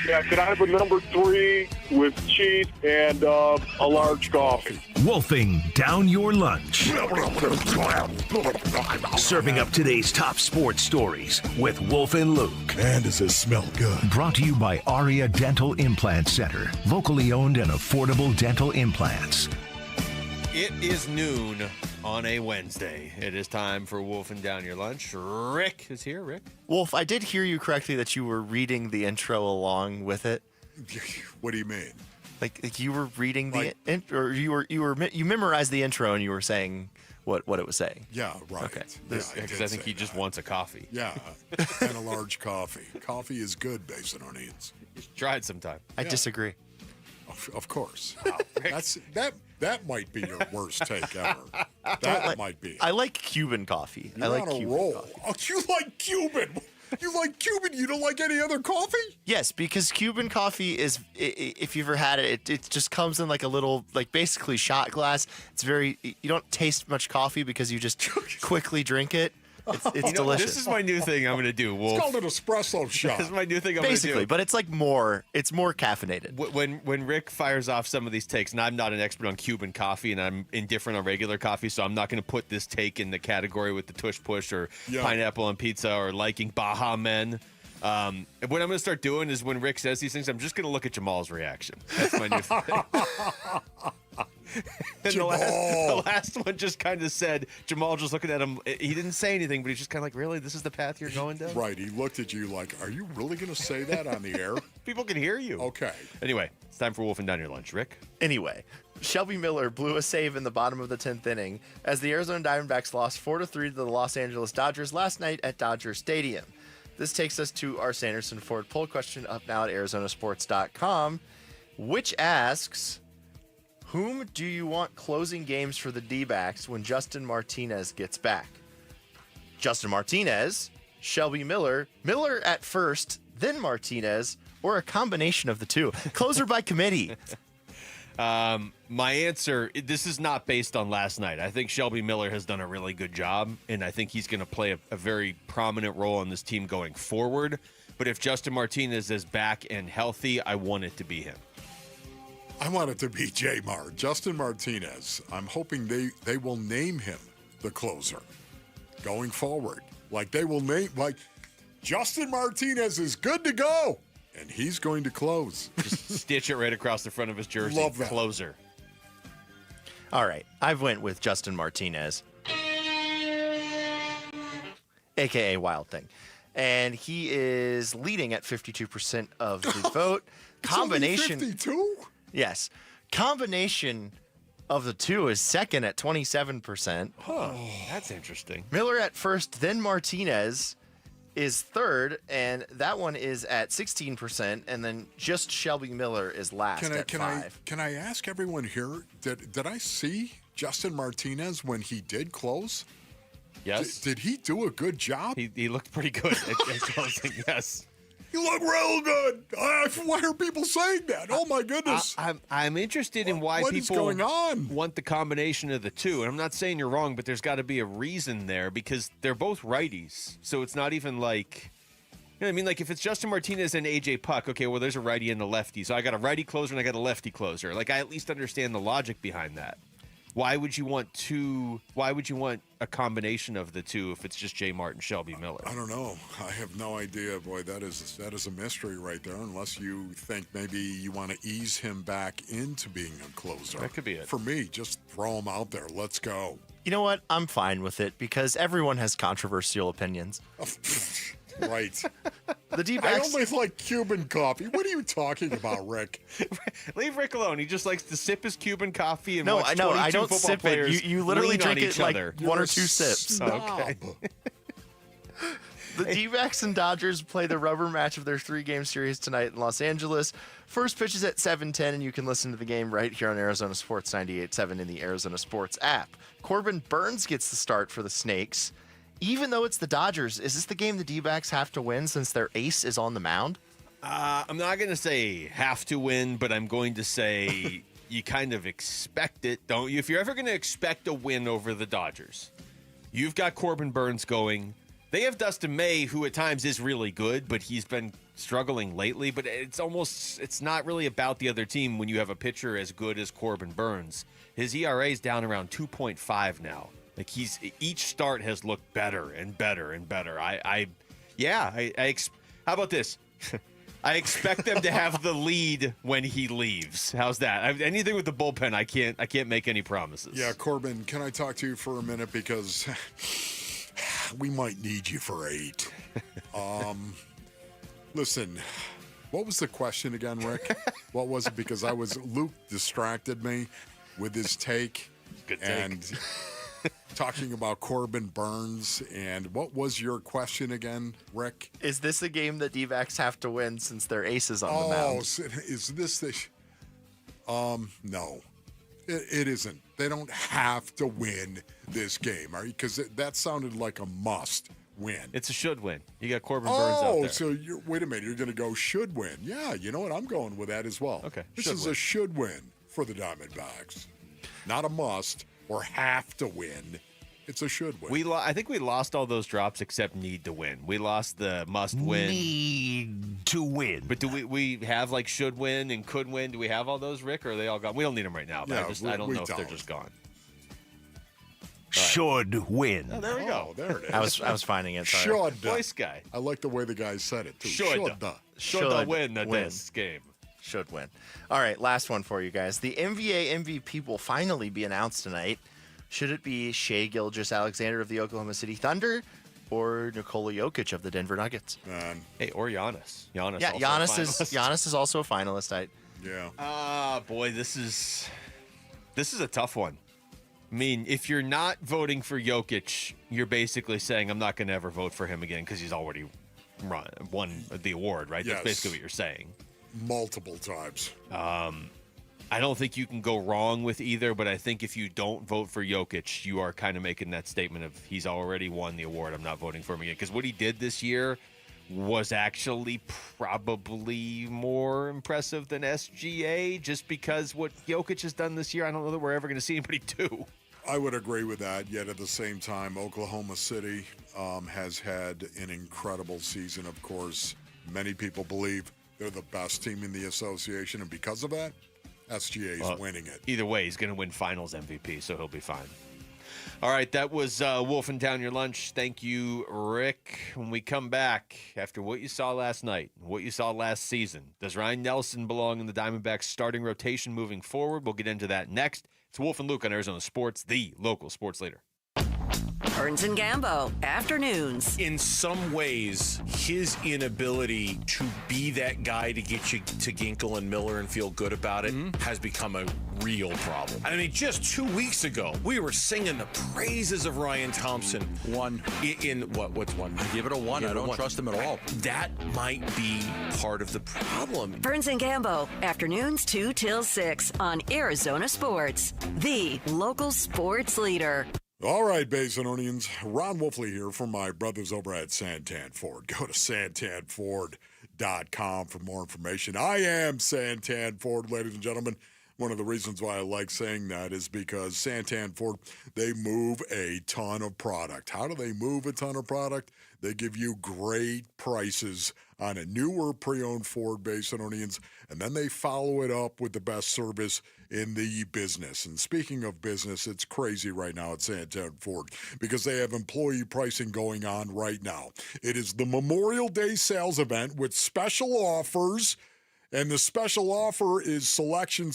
Yeah, can I have a number 3 with cheese and a large coffee? Wolfing down your lunch. Serving up today's top sports stories with Wolf and Luke. Man, does this smell good. Brought to you by Aria Dental Implant Center. Locally owned and affordable dental implants. It is noon on a Wednesday. It is time for Wolfing Down Your Lunch. Rick is here. Rick? Wolf, I did hear you correctly that you were reading the intro along with it. What do you mean? Like you were reading or you memorized the intro and you were saying what it was saying. Yeah, right. Okay. Because I think he just wants a coffee. Yeah, and a large coffee. Coffee is good based on onions. Try it sometime. I disagree. Of course. Wow. That might be your worst take ever. That might be. I like Cuban coffee. You're I like on a Cuban roll. coffee. Oh, you like Cuban? You like Cuban? You don't like any other coffee? Yes, because Cuban coffee is, if you've ever had it, it just comes in like a little, like basically shot glass. It's very, you don't taste much coffee because you just quickly drink it. It's delicious. This is my new thing I'm going to do, Wolf. It's called an espresso shot. This is my new thing I'm going to do. Basically, but it's like it's more caffeinated. When Rick fires off some of these takes, and I'm not an expert on Cuban coffee, and I'm indifferent on regular coffee, so I'm not going to put this take in the category with the Tush Push or pineapple on pizza or liking Baja Men. What I'm going to start doing is when Rick says these things, I'm just going to look at Jamal's reaction. That's my new thing. And the last one just kind of said, Jamal just looking at him, he didn't say anything, but he's just kind of like, really? This is the path you're going down? Right. He looked at you like, are you really going to say that on the air? People can hear you. Okay. Anyway, it's time for Wolfing Down Your Lunch. Rick? Anyway, Shelby Miller blew a save in the bottom of the 10th inning as the Arizona Diamondbacks lost 4-3 to the Los Angeles Dodgers last night at Dodger Stadium. This takes us to our Sanderson Ford poll question up now at ArizonaSports.com, which asks, whom do you want closing games for the D-backs when Justin Martinez gets back? Justin Martinez, Shelby Miller, Miller at first, then Martinez, or a combination of the two? Closer by committee. My answer, this is not based on last night. I think Shelby Miller has done a really good job, and I think he's going to play a very prominent role on this team going forward. But if Justin Martinez is back and healthy, I want it to be him. I want it to be J-Mar, Justin Martinez. I'm hoping they will name him the closer going forward. Like they will name, like Justin Martinez is good to go, and he's going to close. Just stitch it right across the front of his jersey. Love that. Closer. All right, I've went with Justin Martinez, a.k.a. Wild Thing. And he is leading at 52% of the vote. Combination. 52? Yes. Combination of the two is second at 27%. Huh. That's interesting. Miller at first, then Martinez is third, and that one is at 16%, and then just Shelby Miller is last at 5%. Can I ask everyone here, did I see Justin Martinez when he did close? Yes. Did he do a good job? He looked pretty good at closing, yes. You look real good. Why are people saying that? Oh, my goodness. I'm interested in why what people is going on? want the combination of the two. And I'm not saying you're wrong, but there's got to be a reason there because they're both righties. So it's not even like, you know what I mean? Like if it's Justin Martinez and AJ Puck, okay, well, there's a righty and a lefty. So I got a righty closer and I got a lefty closer. Like I at least understand the logic behind that. Why would you want two? Why would you want a combination of the two if it's just Jay Martin, Shelby Miller? I don't know. I have no idea. Boy, that is a mystery right there. Unless you think maybe you want to ease him back into being a closer. That could be it. For me, just throw him out there. Let's go. You know what? I'm fine with it because everyone has controversial opinions. Right. The D-backs. I only like Cuban coffee. What are you talking about, Rick? Leave Rick alone. He just likes to sip his Cuban coffee and No, watch I know. 22 I don't football sip it. players You literally lean on drink it each like other. one or two sips. Okay. The D-backs and Dodgers play the rubber match of their 3-game series tonight in Los Angeles. First pitch is at 7:10, and you can listen to the game right here on Arizona Sports 98.7 in the Arizona Sports app. Corbin Burns gets the start for the Snakes. Even though it's the Dodgers, is this the game the D-backs have to win since their ace is on the mound? I'm not going to say have to win, but I'm going to say you kind of expect it, don't you? If you're ever going to expect a win over the Dodgers, you've got Corbin Burns going. They have Dustin May, who at times is really good, but he's been struggling lately. But it's not really about the other team when you have a pitcher as good as Corbin Burns. His ERA is down around 2.5 now. Like each start has looked better and better and better. How about this? I expect them to have the lead when he leaves. How's that? Anything with the bullpen, I can't make any promises. Yeah, Corbin, can I talk to you for a minute because we might need you for 8. Listen, what was the question again, Rick? What was it? Because Luke distracted me with his take. Good take. And talking about Corbin Burns. And what was your question again, Rick? Is this a game that D-backs have to win since their ace is on the mound? Is this the... no. It isn't. They don't have to win this game, because that sounded like a must win. It's a should win. You got Corbin Burns out there. So wait a minute. You're going to go should win. Yeah, you know what? I'm going with that as well. Okay. This is a should win for the Diamondbacks. Not a must or have to win. It's a should win. I think we lost all those drops except need to win. We lost the must win. Need to win. But do we have like should win and could win? Do we have all those, Rick, or are they all gone? We don't need them right now, but I don't know if they're just gone. Should win. Oh, there we go. Oh, there it is. I was finding it. Sorry. Should. Voice guy. I like the way the guy said it, too. Should win this game. Should win. All right, last one for you guys. The NBA MVP will finally be announced tonight. Should it be Shai Gilgeous-Alexander of the Oklahoma City Thunder or Nikola Jokic of the Denver Nuggets? Hey, or Giannis. Giannis is also a finalist. Yeah. Boy, this is a tough one. I mean, if you're not voting for Jokic, you're basically saying I'm not going to ever vote for him again because he's already won the award, right? Yes. That's basically what you're saying. Multiple times. I don't think you can go wrong with either, but I think if you don't vote for Jokic, you are kind of making that statement of he's already won the award. I'm not voting for him again. Because what he did this year was actually probably more impressive than SGA, just because what Jokic has done this year, I don't know that we're ever going to see anybody do. I would agree with that, yet at the same time, Oklahoma City has had an incredible season, of course. Many people believe they're the best team in the association, and because of that, SGA is winning it. Either way, he's going to win finals MVP, so he'll be fine. All right, that was Wolfing Down Your Lunch. Thank you, Rick. When we come back, after what you saw last night, what you saw last season, does Ryan Nelson belong in the Diamondbacks starting rotation moving forward? We'll get into that next. It's Wolf and Luke on Arizona Sports, the local sports leader. Burns and Gambo, afternoons. In some ways, his inability to be that guy to get you to Ginkel and Miller and feel good about it has become a real problem. I mean, just 2 weeks ago, we were singing the praises of Ryan Thompson. One. What's one? I give it a 1. I don't trust him at all. That might be part of the problem. Burns and Gambo, afternoons 2 till 6 on Arizona Sports, the local sports leader. All right, Basinonians. Ron Wolfley here from my brothers over at Santan Ford. Go to santanford.com Ford.com for more information. I am Santan Ford, ladies and gentlemen. One of the reasons why I like saying that is because Santan Ford, they move a ton of product. How do they move a ton of product? They give you great prices on a newer pre-owned Ford Bay Sononians, and then they follow it up with the best service in the business. And speaking of business, it's crazy right now at Santan Ford because they have employee pricing going on right now. It is the Memorial Day sales event with special offers. And the special offer is selection.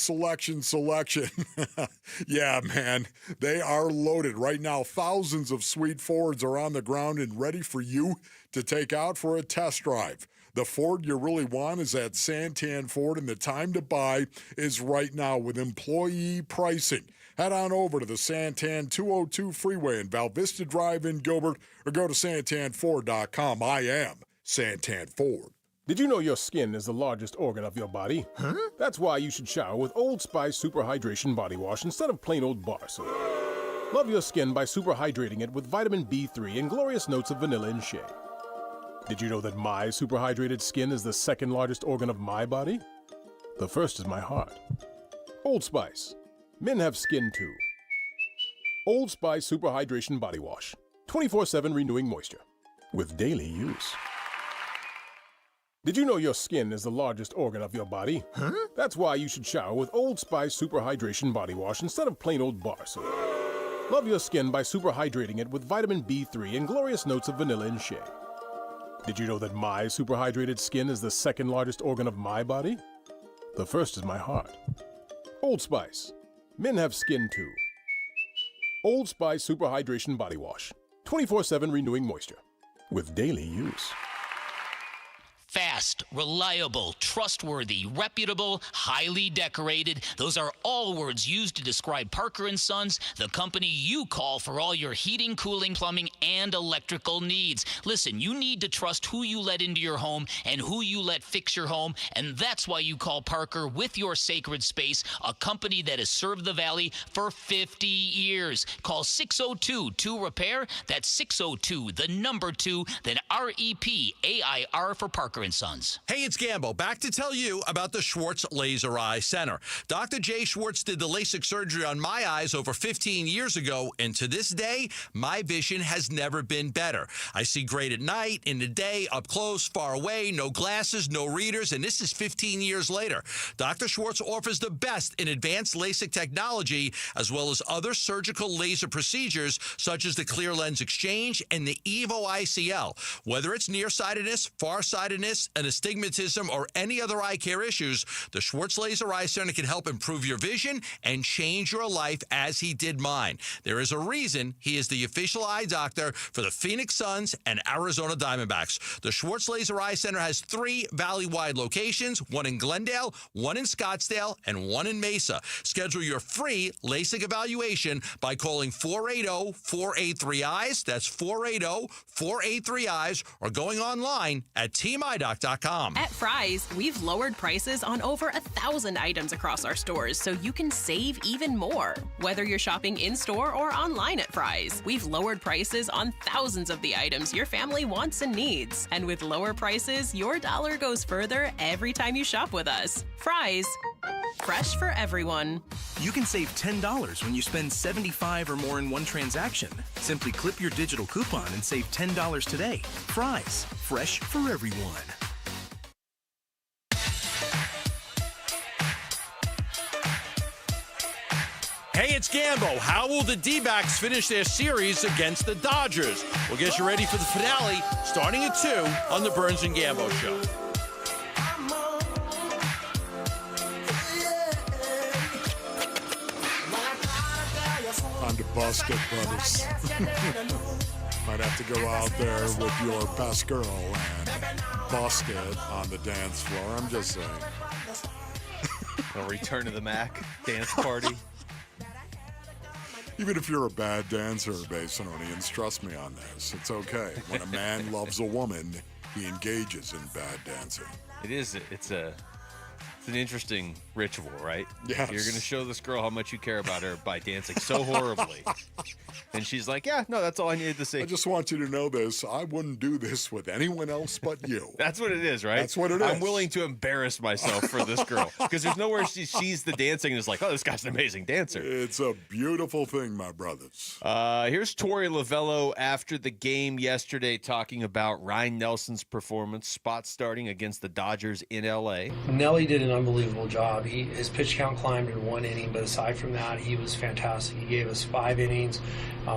Yeah, man, they are loaded. Right now, thousands of sweet Fords are on the ground and ready for you to take out for a test drive. The Ford you really want is at Santan Ford, and the time to buy is right now with employee pricing. Head on over to the Santan 202 Freeway in Val Vista Drive in Gilbert, or go to santanford.com. I am Santan Ford. Did you know your skin is the largest organ of your body? Huh? That's why you should shower with Old Spice Super Hydration Body Wash instead of plain old bar soap. Love your skin by super hydrating it with vitamin B3 and glorious notes of vanilla and shea. Did you know that my super hydrated skin is the second largest organ of my body? The first is my heart. Old Spice. Men have skin too. Old Spice Super Hydration Body Wash. 24/7 renewing moisture. With daily use. Did you know your skin is the largest organ of your body? Huh? That's why you should shower with Old Spice Super Hydration Body Wash instead of plain old bar soap. Love your skin by super hydrating it with vitamin B3 and glorious notes of vanilla and shea. Did you know that my super hydrated skin is the second largest organ of my body? The first is my heart. Old Spice. Men have skin too. Old Spice Super Hydration Body Wash. 24/7 renewing moisture. With daily use. Fast, reliable, trustworthy, reputable, highly decorated. Those are all words used to describe Parker & Sons, the company you call for all your heating, cooling, plumbing, and electrical needs. Listen, you need to trust who you let into your home and who you let fix your home, and that's why you call Parker with your sacred space, a company that has served the Valley for 50 years. Call 602-2-REPAIR. That's 602, the number 2, then REPAIR for Parker & Sons. Hey, it's Gambo, back to tell you about the Schwartz Laser Eye Center. Dr. Jay Schwartz did the LASIK surgery on my eyes over 15 years ago, and to this day, my vision has never been better. I see great at night, in the day, up close, far away, no glasses, no readers, and this is 15 years later. Dr. Schwartz offers the best in advanced LASIK technology, as well as other surgical laser procedures, such as the clear lens exchange and the EVO ICL. Whether it's nearsightedness, farsightedness, an astigmatism, or any other eye care issues, the Schwartz Laser Eye Center can help improve your vision and change your life as he did mine. There is a reason he is the official eye doctor for the Phoenix Suns and Arizona Diamondbacks. The Schwartz Laser Eye Center has 3 valley-wide locations, one in Glendale, one in Scottsdale, and one in Mesa. Schedule your free LASIK evaluation by calling 480-483-EYES. That's 480-483-EYES, or going online at teameye.com. At Fry's, we've lowered prices on over 1,000 items across our stores, so you can save even more. Whether you're shopping in-store or online at Fry's, we've lowered prices on thousands of the items your family wants and needs. And with lower prices, your dollar goes further every time you shop with us. Fry's, fresh for everyone. You can save $10 when you spend $75 or more in one transaction. Simply clip your digital coupon and save $10 today. Fry's, fresh for everyone. Hey, it's Gambo. How will the D-backs finish their series against the Dodgers? We'll get you ready for the finale starting at 2 on the Burns and Gambo Show. Time to bust it, brothers. Might have to go out there with your best girl and bust it on the dance floor. I'm just saying. A return to the Mac dance party. Even if you're a bad dancer, Basinonians, trust me on this. It's okay. When a man loves a woman, he engages in bad dancing. It's a It's an interesting ritual, right? Yes. You're going to show this girl how much you care about her by dancing so horribly. And she's like, yeah, no, that's all I needed to say. I just want you to know this. I wouldn't do this with anyone else but you. That's what it is, right? That's what it is. I'm willing to embarrass myself for this girl because there's nowhere she's the dancing and is like, oh, this guy's an amazing dancer. It's a beautiful thing, my brothers. Here's Torey Lovello after the game yesterday talking about Ryan Nelson's performance, spot starting against the Dodgers in L.A. Nelly did an unbelievable job. His pitch count climbed in 1 inning, but aside from that, he was fantastic. He gave us 5 innings.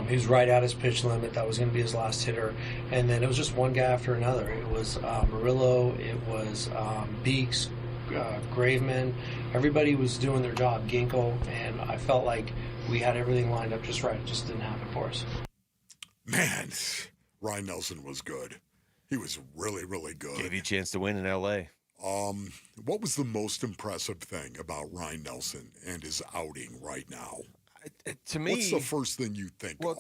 He was right at his pitch limit. That was going to be his last hitter. And then it was just one guy after another. It was Murillo. It was Beeks, Graveman. Everybody was doing their job, Ginkle, and I felt like we had everything lined up just right. It just didn't happen for us. Man, Ryan Nelson was good. He was really, really good. Gave you a chance to win in L.A. What was the most impressive thing about Ryan Nelson and his outing right now? To me, what's the first thing you think of?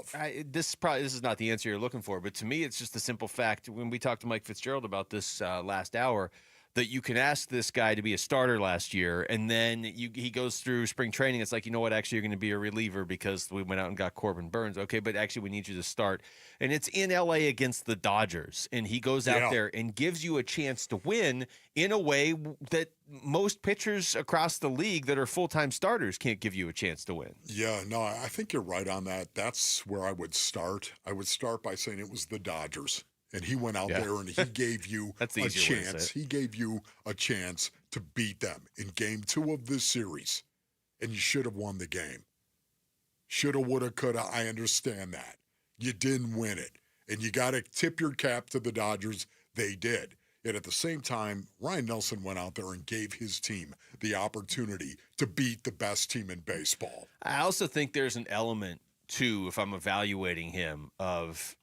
This is not the answer you're looking for, but to me, it's just a simple fact. When we talked to Mike Fitzgerald about this last hour, that you can ask this guy to be a starter last year, and then he goes through spring training. It's like, you know what, actually, you're going to be a reliever because we went out and got Corbin Burns. Okay, but actually, we need you to start. And it's in L.A. against the Dodgers, and he goes out there and gives you a chance to win in a way that most pitchers across the league that are full-time starters can't give you a chance to win. Yeah, no, I think you're right on that. That's where I would start. I would start by saying it was the Dodgers. And he went out there and he gave you a chance. He gave you a chance to beat them in game 2 of this series. And you should have won the game. Shoulda, woulda, coulda. I understand that. You didn't win it. And you got to tip your cap to the Dodgers. They did. Yet at the same time, Ryan Nelson went out there and gave his team the opportunity to beat the best team in baseball. I also think there's an element, too, if I'm evaluating him, of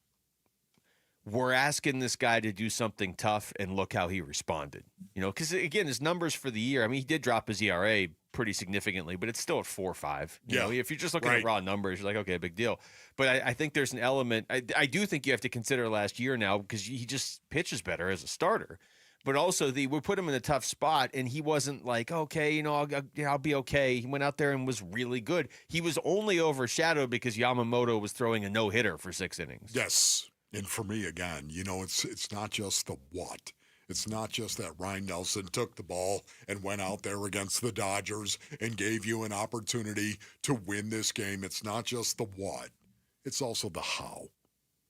we're asking this guy to do something tough, and look how he responded. You know, because, again, his numbers for the year, I mean, he did drop his ERA pretty significantly, but it's still at 4.5. You know, if you're just looking at raw numbers, you're like, okay, big deal. But I think there's an element. I do think you have to consider last year now because he just pitches better as a starter. But also, we put him in a tough spot, and he wasn't like, okay, you know, I'll be okay. He went out there and was really good. He was only overshadowed because Yamamoto was throwing a no-hitter for 6 innings. Yes. And for me, again, you know, it's not just the what. It's not just that Ryan Nelson took the ball and went out there against the Dodgers and gave you an opportunity to win this game. It's not just the what. It's also the how.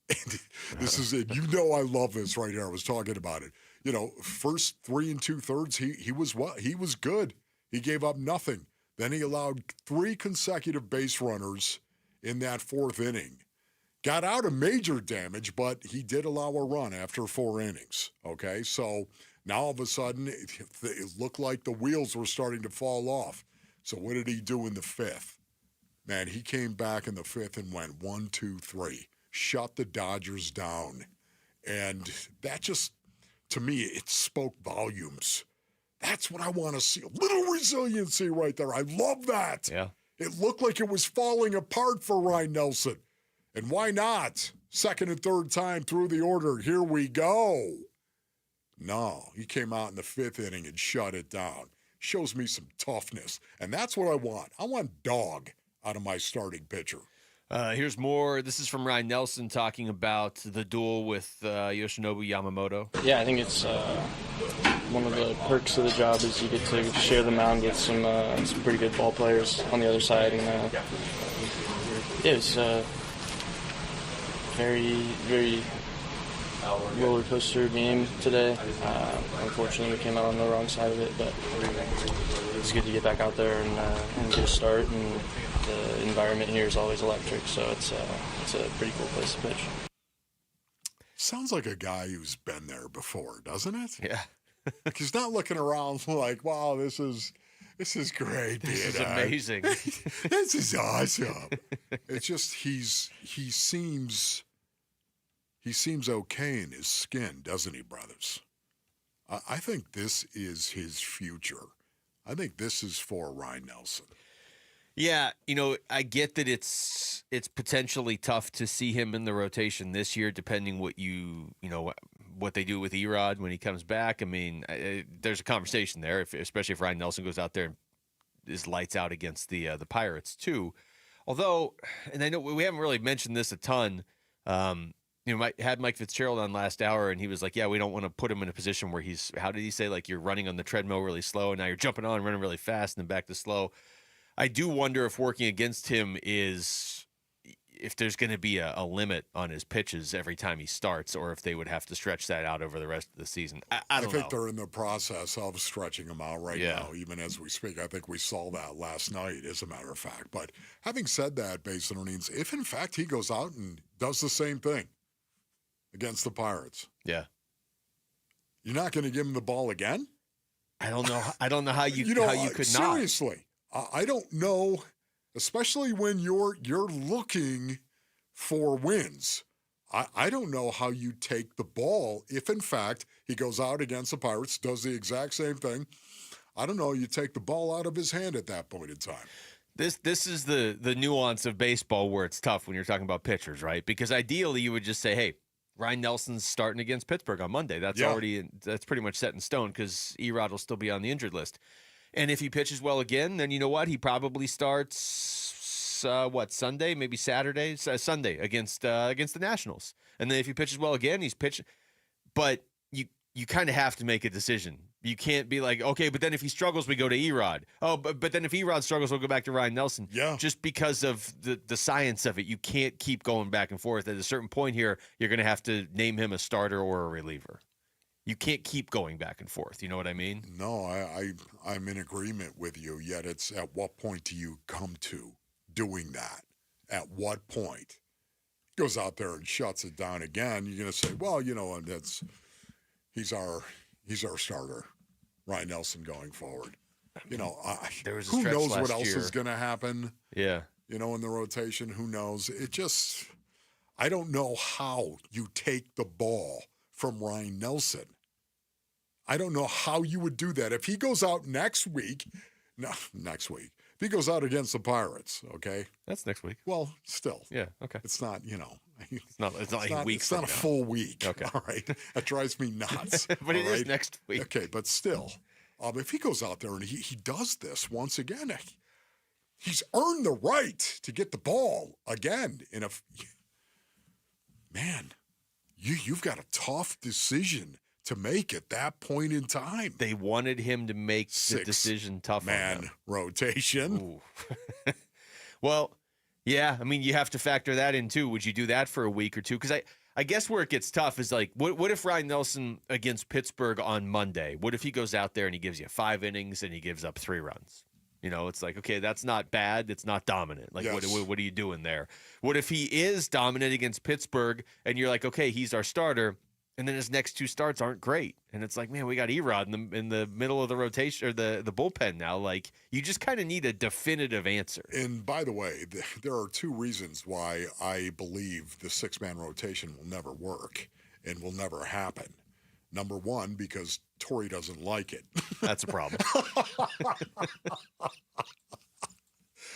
And this is it. You know I love this right here. I was talking about it. You know, first 3 2/3, he was what? He was good. He gave up nothing. Then he allowed 3 consecutive base runners in that 4th inning. Got out of major damage, but he did allow a run after 4 innings, okay? So now all of a sudden, it looked like the wheels were starting to fall off. So what did he do in the 5th? Man, he came back in the 5th and went 1, 2, 3. Shut the Dodgers down. And that just, to me, it spoke volumes. That's what I want to see. A little resiliency right there. I love that. Yeah. It looked like it was falling apart for Ryan Nelson. And why not? 2nd and 3rd time through the order. Here we go. No, he came out in the 5th inning and shut it down. Shows me some toughness. And that's what I want. I want dog out of my starting pitcher. Here's more. This is from Ryan Nelson talking about the duel with Yoshinobu Yamamoto. Yeah, I think it's one of the perks of the job is you get to share the mound with some pretty good ball players on the other side. And it was very, very roller coaster game today. Unfortunately, we came out on the wrong side of it, but it's good to get back out there and get a start. And the environment here is always electric, so it's a pretty cool place to pitch. Sounds like a guy who's been there before, doesn't it? Yeah. He's not looking around like, wow, this is great. This is amazing. This is awesome. It's just he seems okay in his skin, doesn't he, brothers? I think this is his future. I think this is for Ryan Nelson. Yeah, you know, I get that it's potentially tough to see him in the rotation this year, depending what what they do with Erod when he comes back. I mean, there's a conversation there, especially if Ryan Nelson goes out there and is lights out against the Pirates too. Although, and I know we haven't really mentioned this a ton. Had Mike Fitzgerald on last hour, and he was like, yeah, we don't want to put him in a position where he's, how did he say, like you're running on the treadmill really slow, and now you're jumping on, running really fast, and then back to slow. I do wonder if working against him if there's going to be a limit on his pitches every time he starts, or if they would have to stretch that out over the rest of the season. I don't know. I think they're in the process of stretching him out right now, even as we speak. I think we saw that last night, as a matter of fact. But having said that, Basin Earnings, if in fact he goes out and does the same thing against the Pirates, you're not going to give him the ball again? I don't know. I don't know how you could seriously, not. I don't know. Especially when you're looking for wins. I don't know how you take the ball if, in fact, he goes out against the Pirates, does the exact same thing. I don't know. You take the ball out of his hand at that point in time. This is the nuance of baseball where it's tough when you're talking about pitchers, right? Because ideally you would just say, hey, Ryan Nelson's starting against Pittsburgh on Monday. That's that's pretty much set in stone because Erod will still be on the injured list. And if he pitches well again, then you know what? He probably starts, Sunday, maybe Saturday, Sunday against the Nationals. And then if he pitches well again, he's pitching. But you kind of have to make a decision. You can't be like, okay, but then if he struggles, we go to Erod. Oh, but then if Erod struggles, we'll go back to Ryan Nelson. Yeah. Just because of the science of it, you can't keep going back and forth. At a certain point here, you're going to have to name him a starter or a reliever. You can't keep going back and forth. You know what I mean? No, I'm in agreement with you, yet it's at what point do you come to doing that? At what point? Goes out there and shuts it down again. You're going to say, well, he's our starter, Ryan Nelson, going forward. Who knows what else is going to happen? Yeah. In the rotation, who knows? I don't know how you take the ball from Ryan Nelson. I don't know how you would do that. If he goes out next week, if he goes out against the Pirates, okay? That's next week. Well, still. Yeah, okay. It's not, It's not like a week. It's not a full week. Okay. All right. That drives me nuts. But it is next week. Okay, but still. If he goes out there and he does this once again, he's earned the right to get the ball again. Man, you've got a tough decision to make at that point in time. They wanted him to make the decision tough on him. Rotation. Well, yeah, I mean, you have to factor that in too. Would you do that for a week or two? Because I guess where it gets tough is like, what if Ryan Nelson against Pittsburgh on Monday? What if he goes out there and he gives you 5 innings and he gives up 3 runs? It's like, okay, that's not bad. It's not dominant. Like, yes. What are you doing there? What if he is dominant against Pittsburgh and you're like, okay, he's our starter, and then his next 2 starts aren't great. And it's like, man, we got Erod in the middle of the rotation or the bullpen now. Like, you just kind of need a definitive answer. And by the way, there are 2 reasons why I believe the 6-man rotation will never work and will never happen. Number 1, because Torrey doesn't like it. That's a problem.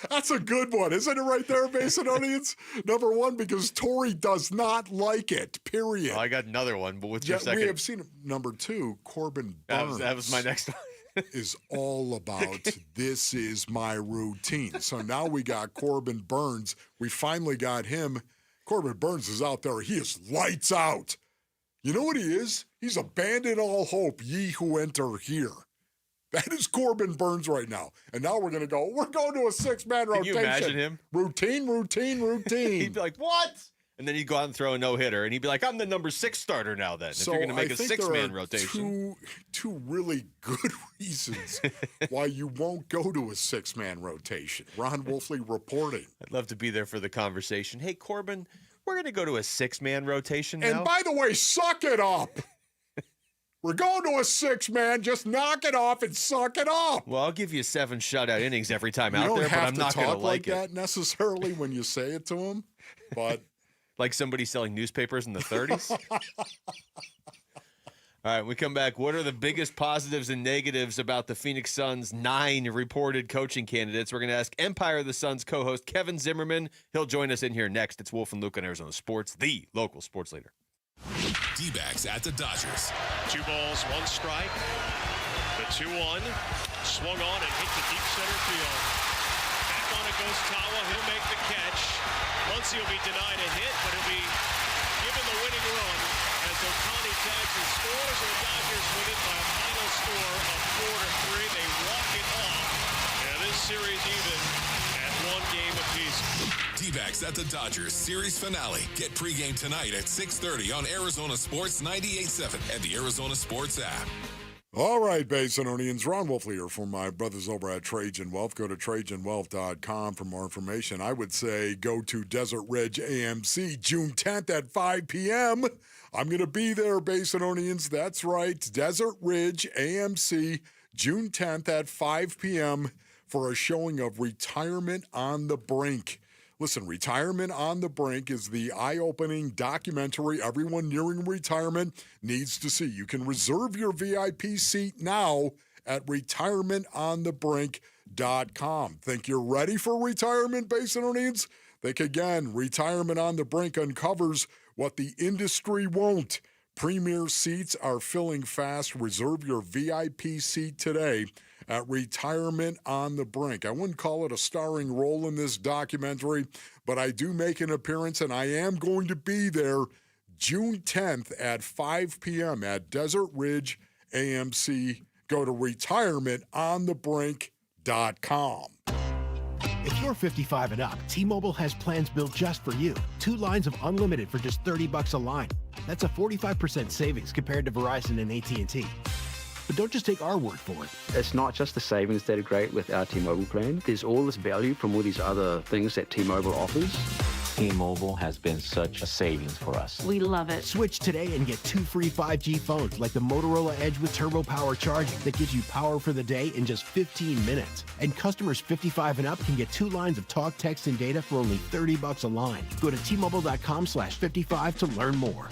That's a good one, isn't it right there, Basin Audience? Number 1, because Torrey does not like it, period. Well, I got another one, but what's your second? We have seen it. Number 2, Corbin Burns. That was my next one. Is all about this is my routine. So now we got Corbin Burns. We finally got him. Corbin Burns is out there. He is lights out. You know what he is? He's abandoned all hope, ye who enter here. That is Corbin Burns right now. And now we're going to go to a 6-man rotation. Can you imagine him? Routine. He'd be like, what? And then he'd go out and throw a no-hitter. And he'd be like, I'm the number 6 starter now then. So if you're going to make a 6-man rotation. Two really good reasons why you won't go to a 6-man rotation. Ron Wolfley reporting. I'd love to be there for the conversation. Hey, Corbin, we're going to go to a 6-man rotation now. And by the way, suck it up. We're going to a 6-man. Just knock it off and suck it up. Well, I'll give you 7 shutout innings every time out there, but I'm not going to like it. You don't have to talk like that necessarily when you say it to him, but like somebody selling newspapers in the 30s. All right, we come back. What are the biggest positives and negatives about the Phoenix Suns' 9 reported coaching candidates? We're going to ask Empire of the Suns co-host Kevin Zimmerman. He'll join us in here next. It's Wolf and Luke on Arizona Sports, the local sports leader. D-backs at the Dodgers. 2 balls, 1 strike. The 2-1 swung on and hit to deep center field. Back on it goes Tawa. He'll make the catch. Muncy will be denied a hit, but he'll be given the winning run as Ohtani tags and scores, and the Dodgers win it by a final score of 4-3. They walk it off. And this series even at 1 game apiece. D-backs at the Dodgers series finale. Get pregame tonight at 6:30 on Arizona Sports 98.7 and the Arizona Sports app. All right, Basinonians, Ron Wolfley here for my brothers over at Trajan Wealth. Go to TrajanWealth.com for more information. I would say go to Desert Ridge AMC June 10th at 5 p.m. I'm going to be there, Basinonians. That's right, Desert Ridge AMC June 10th at 5 p.m. for a showing of Retirement on the Brink. Listen, Retirement on the Brink is the eye-opening documentary everyone nearing retirement needs to see. You can reserve your VIP seat now at retirementonthebrink.com. Think you're ready for retirement, Basinonians? Think again. Retirement on the Brink uncovers what the industry won't. Premier seats are filling fast. Reserve your VIP seat today at Retirement on the Brink. I wouldn't call it a starring role in this documentary, but I do make an appearance, and I am going to be there June 10th at 5 p.m. at Desert Ridge AMC. Go to retirementonthebrink.com. If you're 55 and up, T-Mobile has plans built just for you. 2 lines of unlimited for just $30 a line. That's a 45% savings compared to Verizon and AT&T. But don't just take our word for it. It's not just the savings that are great with our T-Mobile plan. There's all this value from all these other things that T-Mobile offers. T-Mobile has been such a savings for us. We love it. Switch today and get 2 free 5G phones like the Motorola Edge with Turbo Power charging that gives you power for the day in just 15 minutes. And customers 55 and up can get 2 lines of talk, text, and data for only $30 a line. Go to T-Mobile.com/55 to learn more.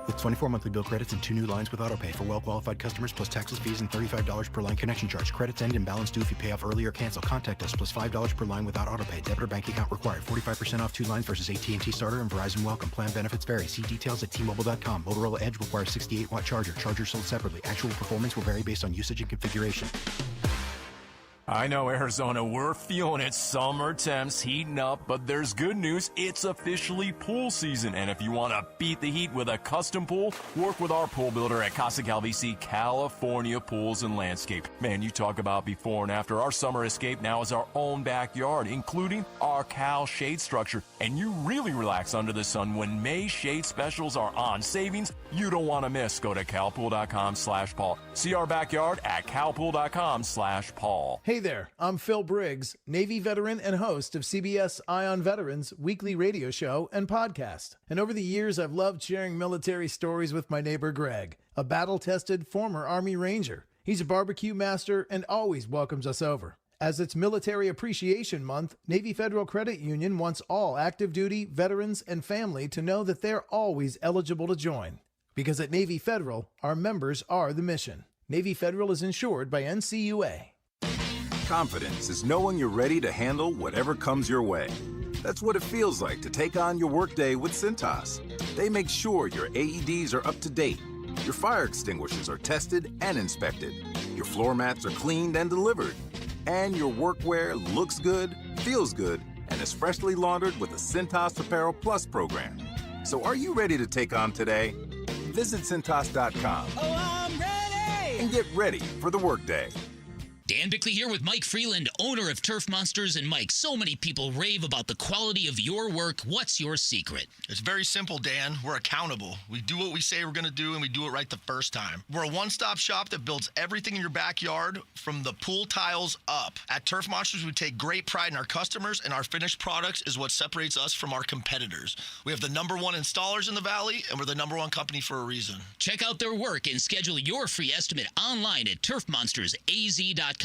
With 24 monthly bill credits and 2 new lines with autopay for well-qualified customers plus taxes, fees, and $35 per line connection charge. Credits end and balance due if you pay off early or cancel. Contact us plus $5 per line without autopay. Debit or bank account required. 45% off 2 lines versus AT&T Starter and Verizon Welcome. Plan benefits vary. See details at T-Mobile.com. Motorola Edge requires 68-watt charger. Charger sold separately. Actual performance will vary based on usage and configuration. I know, Arizona, we're feeling it. Summer temps heating up, but there's good news. It's officially pool season. And if you want to beat the heat with a custom pool, work with our pool builder at Casa Calvisi, California Pools and Landscape. Man, you talk about before and after. Our summer escape now is our own backyard, including our Cal shade structure. And you really relax under the sun when May shade specials are on. Savings you don't want to miss. Go to calpool.com/Paul. See our backyard at calpool.com/Paul. Hey there, I'm Phil Briggs, Navy veteran and host of CBS Eye on Veterans weekly radio show and podcast. And over the years, I've loved sharing military stories with my neighbor Greg, a battle-tested former Army Ranger. He's a barbecue master and always welcomes us over. As it's Military Appreciation Month, Navy Federal Credit Union wants all active duty, veterans, and family to know that they're always eligible to join. Because at Navy Federal, our members are the mission. Navy Federal is insured by NCUA. Confidence is knowing you're ready to handle whatever comes your way. That's what it feels like to take on your workday with Cintas. They make sure your AEDs are up to date, your fire extinguishers are tested and inspected, your floor mats are cleaned and delivered, and your workwear looks good, feels good, and is freshly laundered with the Cintas Apparel Plus program. So are you ready to take on today? Visit Cintas.com. Oh, I'm ready! And get ready for the workday. Dan Bickley here with Mike Freeland, owner of Turf Monsters. And Mike, so many people rave about the quality of your work. What's your secret? It's very simple, Dan. We're accountable. We do what we say we're going to do, and we do it right the first time. We're a one-stop shop that builds everything in your backyard from the pool tiles up. At Turf Monsters, we take great pride in our customers, and our finished products is what separates us from our competitors. We have the #1 installers in the Valley, and we're the #1 company for a reason. Check out their work and schedule your free estimate online at turfmonstersaz.com.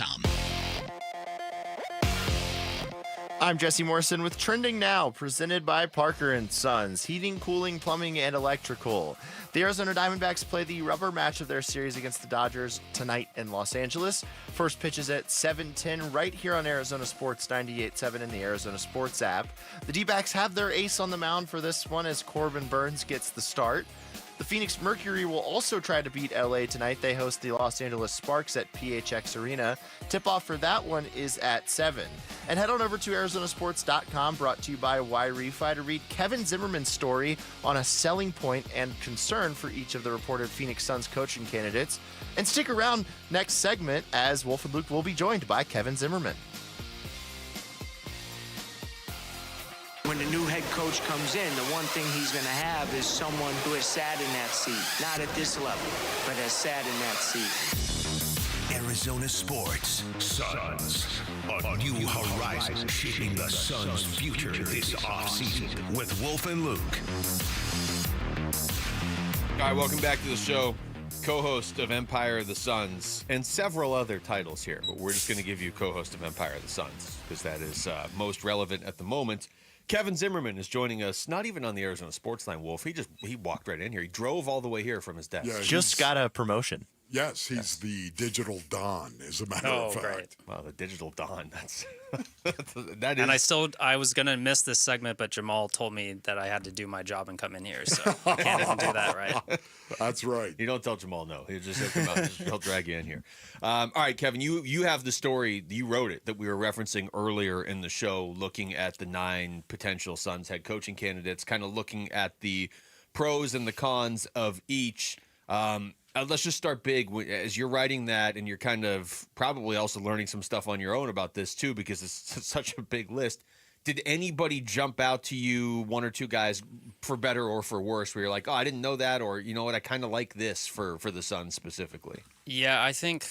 I'm Jesse Morrison with Trending Now, presented by Parker & Sons, heating, cooling, plumbing, and electrical. The Arizona Diamondbacks play the rubber match of their series against the Dodgers tonight in Los Angeles. First pitch is at 7:10 right here on Arizona Sports 98.7 in the Arizona Sports app. The D-backs have their ace on the mound for this one as Corbin Burnes gets the start. The Phoenix Mercury will also try to beat LA tonight. They host the Los Angeles Sparks at PHX Arena. Tip-off for that one is at 7. And head on over to ArizonaSports.com, brought to you by Y-Refi, to read Kevin Zimmerman's story on a selling point and concern for each of the reported Phoenix Suns coaching candidates. And stick around next segment as Wolf and Luke will be joined by Kevin Zimmerman. When a new head coach comes in, the one thing he's going to have is someone who has sat in that seat. Not at this level, but has sat in that seat. Arizona Sports. Suns. A new horizon shaping the Suns' future this offseason with Wolf and Luke. All right, welcome back to the show. Co-host of Empire of the Suns and several other titles here, but we're just going to give you co-host of Empire of the Suns because that is most relevant at the moment. Kevin Zimmerman is joining us, not even on the Arizona Sports Line, Wolf. He walked right in here. He drove all the way here from his desk. Yeah, just got a promotion. Yes, he's the digital Don, as a matter of fact. Great. Wow, the digital Don. That's that is. And I was going to miss this segment, but Jamal told me that I had to do my job and come in here, so I can't even do that, right? That's right. You don't tell Jamal no. He'll just come out. He'll drag you in here. All right, Kevin, you have the story. You wrote it that we were referencing earlier in the show, looking at the 9 potential Suns head coaching candidates, kind of looking at the pros and the cons of each. Let's just start big. As you're writing that, and you're kind of probably also learning some stuff on your own about this too, because it's such a big list. Did anybody jump out to you, one or two guys, for better or for worse, where you're like, oh, I didn't know that, or you know what, I kind of like this for the Suns specifically? Yeah, I think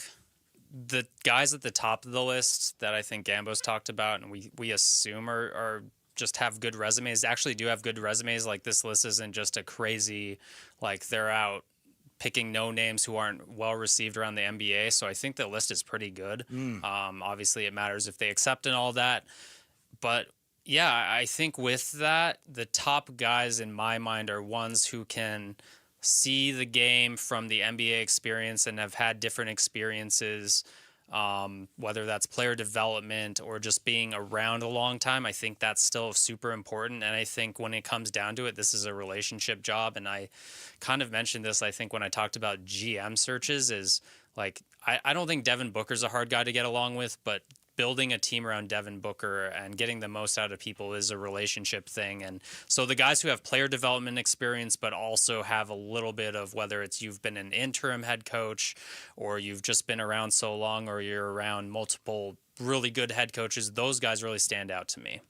the guys at the top of the list that I think Gambo's talked about, and we assume are just have good resumes, actually do have good resumes. Like, this list isn't just a crazy, like, they're out picking no names who aren't well received around the NBA. So I think the list is pretty good. Obviously it matters if they accept and all that, but yeah, I think with that, the top guys in my mind are ones who can see the game from the NBA experience and have had different experiences, whether that's player development or just being around a long time. I think that's still super important. And I think when it comes down to it, this is a relationship job. And I kind of mentioned this, I think, when I talked about GM searches, is like, I don't think Devin Booker's a hard guy to get along with, but building a team around Devin Booker and getting the most out of people is a relationship thing. And so the guys who have player development experience, but also have a little bit of, whether it's you've been an interim head coach or you've just been around so long or you're around multiple really good head coaches, those guys really stand out to me.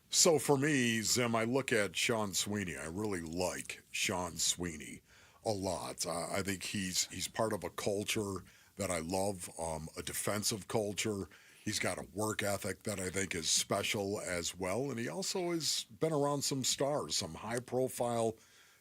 So for me, Zim, I look at Sean Sweeney. I really like Sean Sweeney a lot. I think he's part of a culture that I love, a defensive culture. He's got a work ethic that I think is special as well. And he also has been around some stars, some high-profile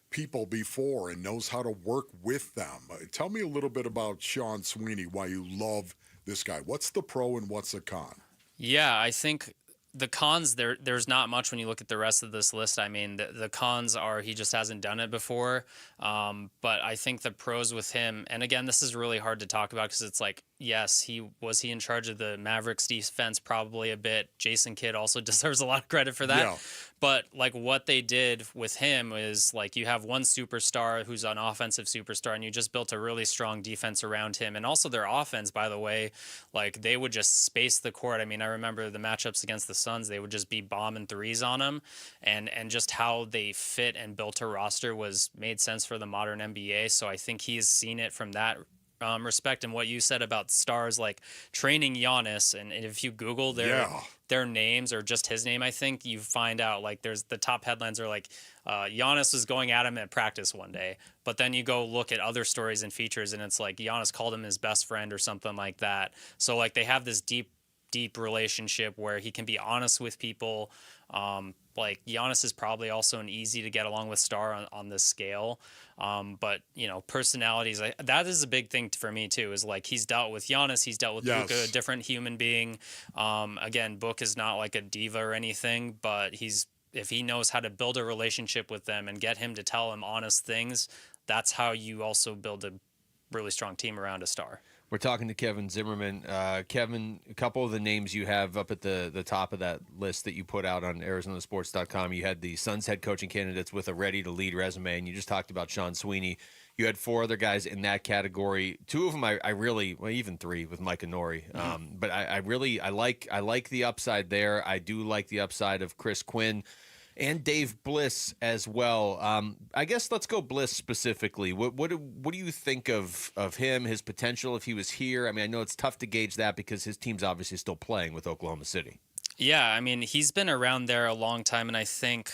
people before, and knows how to work with them. Tell me a little bit about Sean Sweeney, why you love this guy. What's the pro and what's the con? Yeah, I think the cons, there's not much when you look at the rest of this list. I mean, the cons are he just hasn't done it before. But I think the pros with him, and again, this is really hard to talk about because it's like, yes, he in charge of the Mavericks defense probably a bit. Jason Kidd also deserves a lot of credit for that. Yeah. But like what they did with him is like you have one superstar who's an offensive superstar and you just built a really strong defense around him. And also their offense, by the way, like they would just space the court. I mean, I remember the matchups against the Suns, they would just be bombing threes on them, and just how they fit and built a roster made sense for the modern NBA. So I think he's seen it from that respect. And what you said about stars, like training Giannis, and if you Google their names or just his name, I think you find out like there's the top headlines are like Giannis was going at him at practice one day, but then you go look at other stories and features and it's like Giannis called him his best friend or something like that. So like they have this deep relationship where he can be honest with people, like Giannis is probably also an easy to get along with star on this scale. But, you know, personalities, that is a big thing for me too, is like he's dealt with Giannis, he's dealt with Yes. Luka, a different human being. Again, Book is not like a diva or anything, but if he knows how to build a relationship with them and get him to tell him honest things, that's how you also build a really strong team around a star. We're talking to Kevin Zimmerman. Kevin, a couple of the names you have up at the top of that list that you put out on ArizonaSports.com, you had the Suns head coaching candidates with a ready-to-lead resume, and you just talked about Sean Sweeney. You had 4 other guys in that category. 2 of them I really, well, even 3 with Mike and Nori. But I like the upside there. I do like the upside of Chris Quinn and Dave Bliss as well. I guess let's go Bliss specifically. What do you think of him, his potential if he was here? I mean, I know it's tough to gauge that because his team's obviously still playing with Oklahoma City. Yeah, I mean, he's been around there a long time, and I think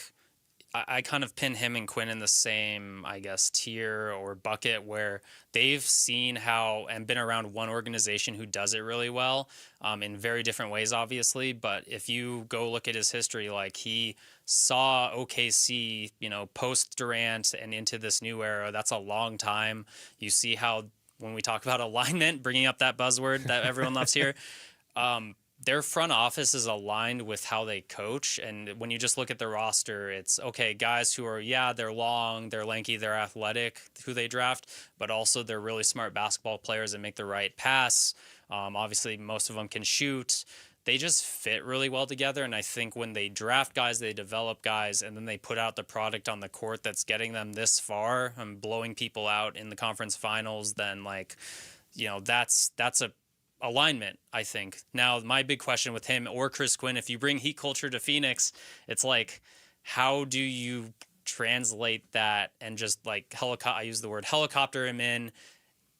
I kind of pin him and Quinn in the same, I guess, tier or bucket where they've seen how and been around one organization who does it really well in very different ways, obviously. But if you go look at his history, like he saw OKC, you know, post Durant and into this new era, that's a long time. You see how when we talk about alignment, bringing up that buzzword that everyone loves here, their front office is aligned with how they coach. And when you just look at the roster, it's okay, guys who are, they're long, they're lanky, they're athletic, who they draft, but also they're really smart basketball players and make the right pass. Obviously, most of them can shoot. They just fit really well together. And I think when they draft guys, they develop guys, and then they put out the product on the court that's getting them this far and blowing people out in the conference finals, then like, you know, that's a alignment, I think. Now, my big question with him or Chris Quinn, if you bring Heat culture to Phoenix, it's like, how do you translate that and just like I use the word helicopter him in,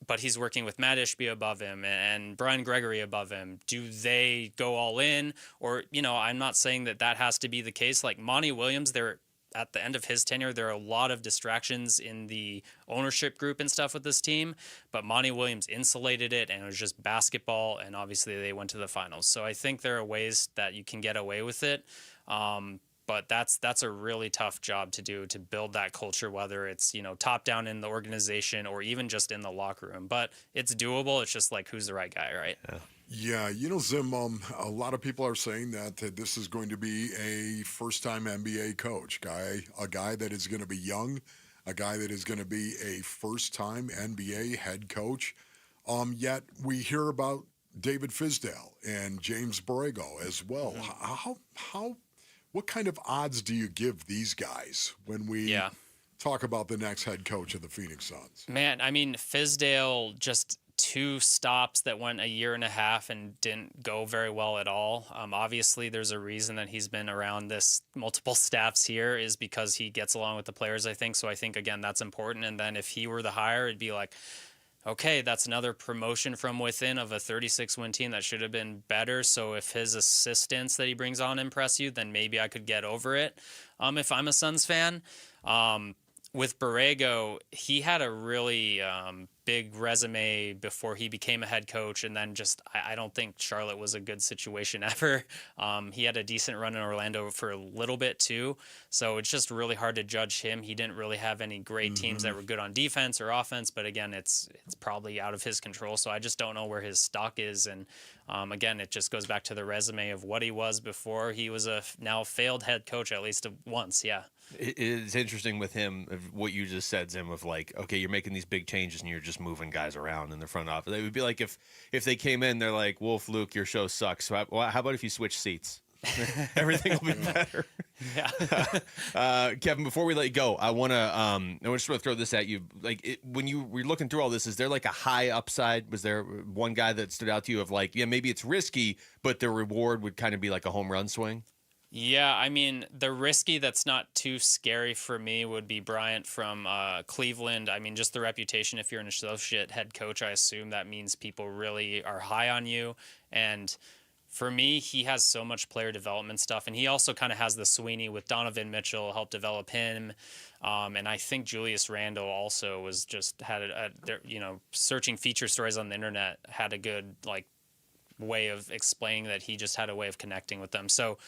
but he's working with Matt Ishbia above him and Brian Gregory above him. Do they go all in? Or, you know, I'm not saying that has to be the case. Like Monty Williams, at the end of his tenure, there are a lot of distractions in the ownership group and stuff with this team, but Monty Williams insulated it, and it was just basketball, and obviously they went to the finals. So I think there are ways that you can get away with it, but that's a really tough job to do, to build that culture, whether it's, you know, top down in the organization or even just in the locker room. But it's doable. It's just like, who's the right guy, right? Yeah, you know, Zim, a lot of people are saying that this is going to be a first-time NBA coach, a guy that is going to be young, a guy that is going to be a first-time NBA head coach. Yet we hear about David Fizdale and James Borrego as well. What kind of odds do you give these guys when we talk about the next head coach of the Phoenix Suns? Man, I mean, Fizdale just 2 stops that went a year and a half and didn't go very well at all. Obviously, there's a reason that he's been around this multiple staffs here, is because he gets along with the players, I think. So I think, again, that's important. And then if he were the hire, it'd be like, okay, that's another promotion from within of a 36-win team that should have been better. So if his assistants that he brings on impress you, then maybe I could get over it if I'm a Suns fan. With Borrego, he had a really big resume before he became a head coach, and then just I don't think Charlotte was a good situation ever. He had a decent run in Orlando for a little bit too, so it's just really hard to judge him. He didn't really have any great teams that were good on defense or offense, but again, it's probably out of his control, so I just don't know where his stock is. And again, it just goes back to the resume of what he was before he was a now failed head coach, at least once. It's interesting with him, what you just said, Zim, of like, okay, you're making these big changes and you're just moving guys around in the front office. It would be like if they came in, they're like, Wolf, Luke, your show sucks. So how about if you switch seats? Everything will be better. Kevin, before we let you go, I just want to throw this at you. Like, when you were looking through all this, is there like a high upside? Was there one guy that stood out to you of like, yeah, maybe it's risky, but the reward would kind of be like a home run swing? Yeah, I mean, the risky that's not too scary for me would be Bryant from Cleveland. I mean, just the reputation. If you're an associate head coach, I assume that means people really are high on you. And for me, he has so much player development stuff. And he also kind of has the Sweeney with Donovan Mitchell, helped develop him. And I think Julius Randle also was just searching feature stories on the internet, had a good way of explaining that he just had a way of connecting with them. So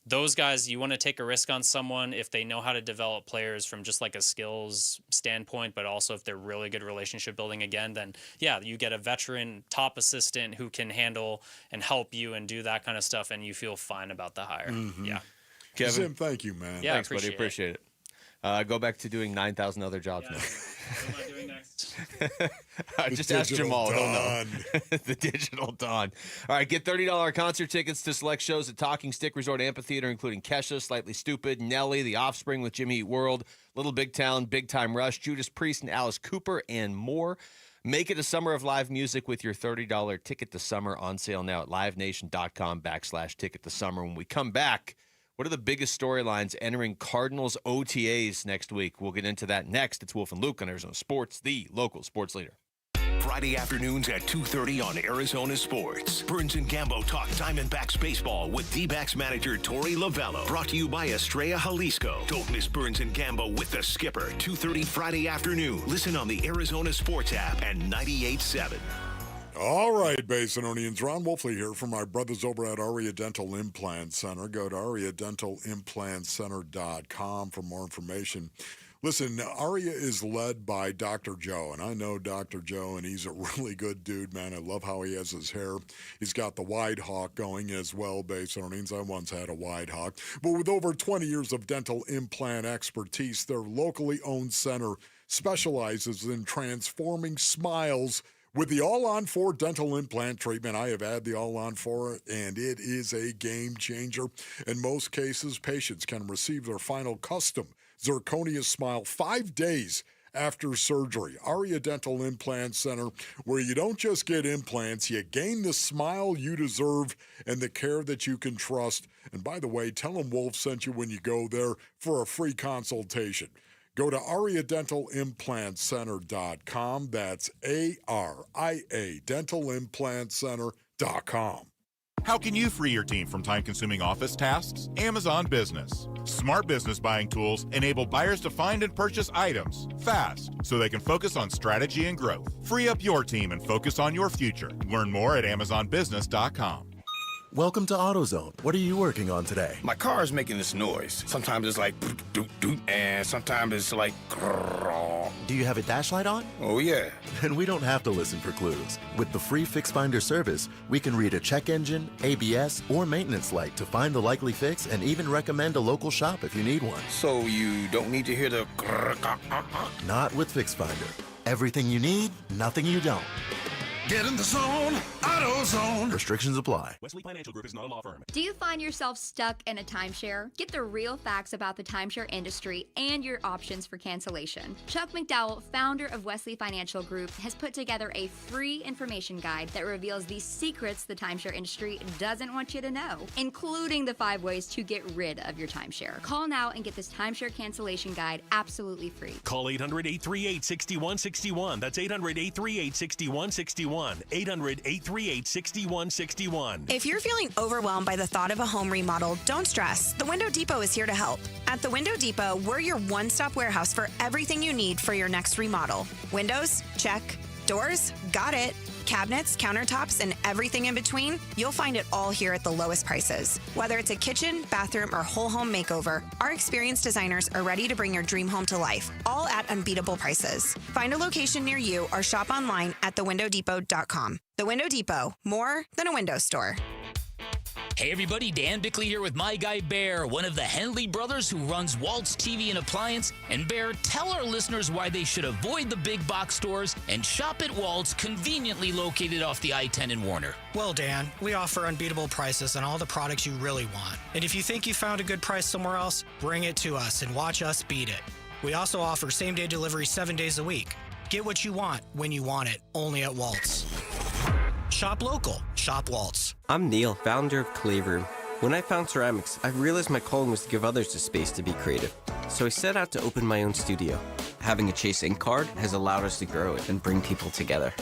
those guys, you want to take a risk on someone if they know how to develop players from just like a skills standpoint, but also if they're really good relationship building again, then yeah, you get a veteran top assistant who can handle and help you and do that kind of stuff, and you feel fine about the hire. Yeah. Kevin, Zim, thank you, man. Yeah, thanks, buddy. Appreciate it. Go back to doing 9,000 other jobs now. What am I doing next? Just ask Jamal. He'll know. The Digital Dawn. All right, get $30 concert tickets to select shows at Talking Stick Resort Amphitheater, including Kesha, Slightly Stupid, Nelly, The Offspring with Jimmy Eat World, Little Big Town, Big Time Rush, Judas Priest, and Alice Cooper, and more. Make it a summer of live music with your $30 Ticket to Summer on sale now at livenation.com/Ticket to Summer. When we come back, what are the biggest storylines entering Cardinals OTAs next week? We'll get into that next. It's Wolf and Luke on Arizona Sports, the local sports leader. Friday afternoons at 2:30 on Arizona Sports. Burns and Gambo talk Diamondbacks baseball with D-backs manager Torey Lovello. Brought to you by Estrella Jalisco. Don't miss Burns and Gambo with the skipper. 2:30 Friday afternoon. Listen on the Arizona Sports app and 98.7. All right, Basinonians. Ron Wolfley here from my brothers over at Aria Dental Implant Center. Go to ariadentalimplantcenter.com for more information. Listen, Aria is led by Dr. Joe, and I know Dr. Joe, and he's a really good dude, man. I love how he has his hair. He's got the wide hawk going as well, Basinonians. I once had a wide hawk. But with over 20 years of dental implant expertise, their locally owned center specializes in transforming smiles with the All-On-4 dental implant treatment. I have had the All-On-4, and it is a game changer. In most cases, patients can receive their final custom zirconia smile 5 days after surgery. Aria Dental Implant Center, where you don't just get implants, you gain the smile you deserve and the care that you can trust. And by the way, tell them Wolf sent you when you go there for a free consultation. Go to ariadentalimplantcenter.com. That's ARIA dentalimplantcenter.com. How can you free your team from time-consuming office tasks? Amazon Business. Smart business buying tools enable buyers to find and purchase items fast so they can focus on strategy and growth. Free up your team and focus on your future. Learn more at amazonbusiness.com. Welcome to AutoZone. What are you working on today? My car is making this noise. Sometimes it's like doot doot, and sometimes it's like grrr. Do you have a dash light on? Oh yeah. Then we don't have to listen for clues. With the free Fix Finder service, we can read a check engine, ABS, or maintenance light to find the likely fix and even recommend a local shop if you need one. So you don't need to hear the grrr. Not with Fix Finder. Everything you need, nothing you don't. Get in the zone, AutoZone. Restrictions apply. Wesley Financial Group is not a law firm. Do you find yourself stuck in a timeshare? Get the real facts about the timeshare industry and your options for cancellation. Chuck McDowell, founder of Wesley Financial Group, has put together a free information guide that reveals the secrets the timeshare industry doesn't want you to know, including the 5 ways to get rid of your timeshare. Call now and get this timeshare cancellation guide absolutely free. Call 800-838-6161. That's 800-838-6161. 800-838-6161. If you're feeling overwhelmed by the thought of a home remodel, don't stress. The Window Depot is here to help. At the Window Depot, we're your one-stop warehouse for everything you need for your next remodel. Windows? Check. Doors? Got it. Cabinets, countertops, and everything in between, you'll find it all here at the lowest prices. Whether it's a kitchen, bathroom, or whole home makeover, our experienced designers are ready to bring your dream home to life, all at unbeatable prices. Find a location near you or shop online at thewindowdepot.com. The Window Depot, more than a window store. Hey everybody, Dan Bickley here with my guy Bear, one of the Henley brothers who runs Waltz TV and Appliance. And Bear, tell our listeners why they should avoid the big box stores and shop at Waltz, conveniently located off the I-10 in Warner. Well, Dan, we offer unbeatable prices on all the products you really want. And if you think you found a good price somewhere else, bring it to us and watch us beat it. We also offer same-day delivery 7 days a week. Get what you want when you want it, only at Waltz. Shop local. Shop Waltz. I'm Neil, founder of Clayroom. When I found ceramics, I realized my calling was to give others the space to be creative. So I set out to open my own studio. Having a Chase Ink card has allowed us to grow it and bring people together.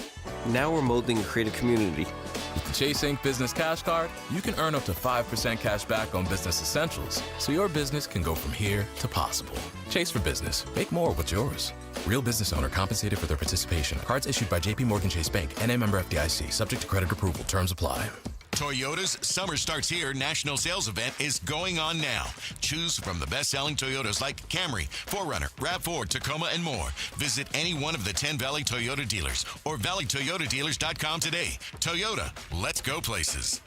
Now we're molding a creative community. With the Chase Ink Business Cash Card, you can earn up to 5% cash back on business essentials, so your business can go from here to possible. Chase for business. Make more with yours. Real business owner compensated for their participation. Cards issued by JP Morgan Chase Bank, N.A. member FDIC, subject to credit approval. Terms apply. Toyota's Summer Starts Here national sales event is going on now. Choose from the best-selling Toyotas like Camry, 4Runner, RAV4, Tacoma, and more. Visit any one of the 10 Valley Toyota dealers or valleytoyotadealers.com today. Toyota, let's go places.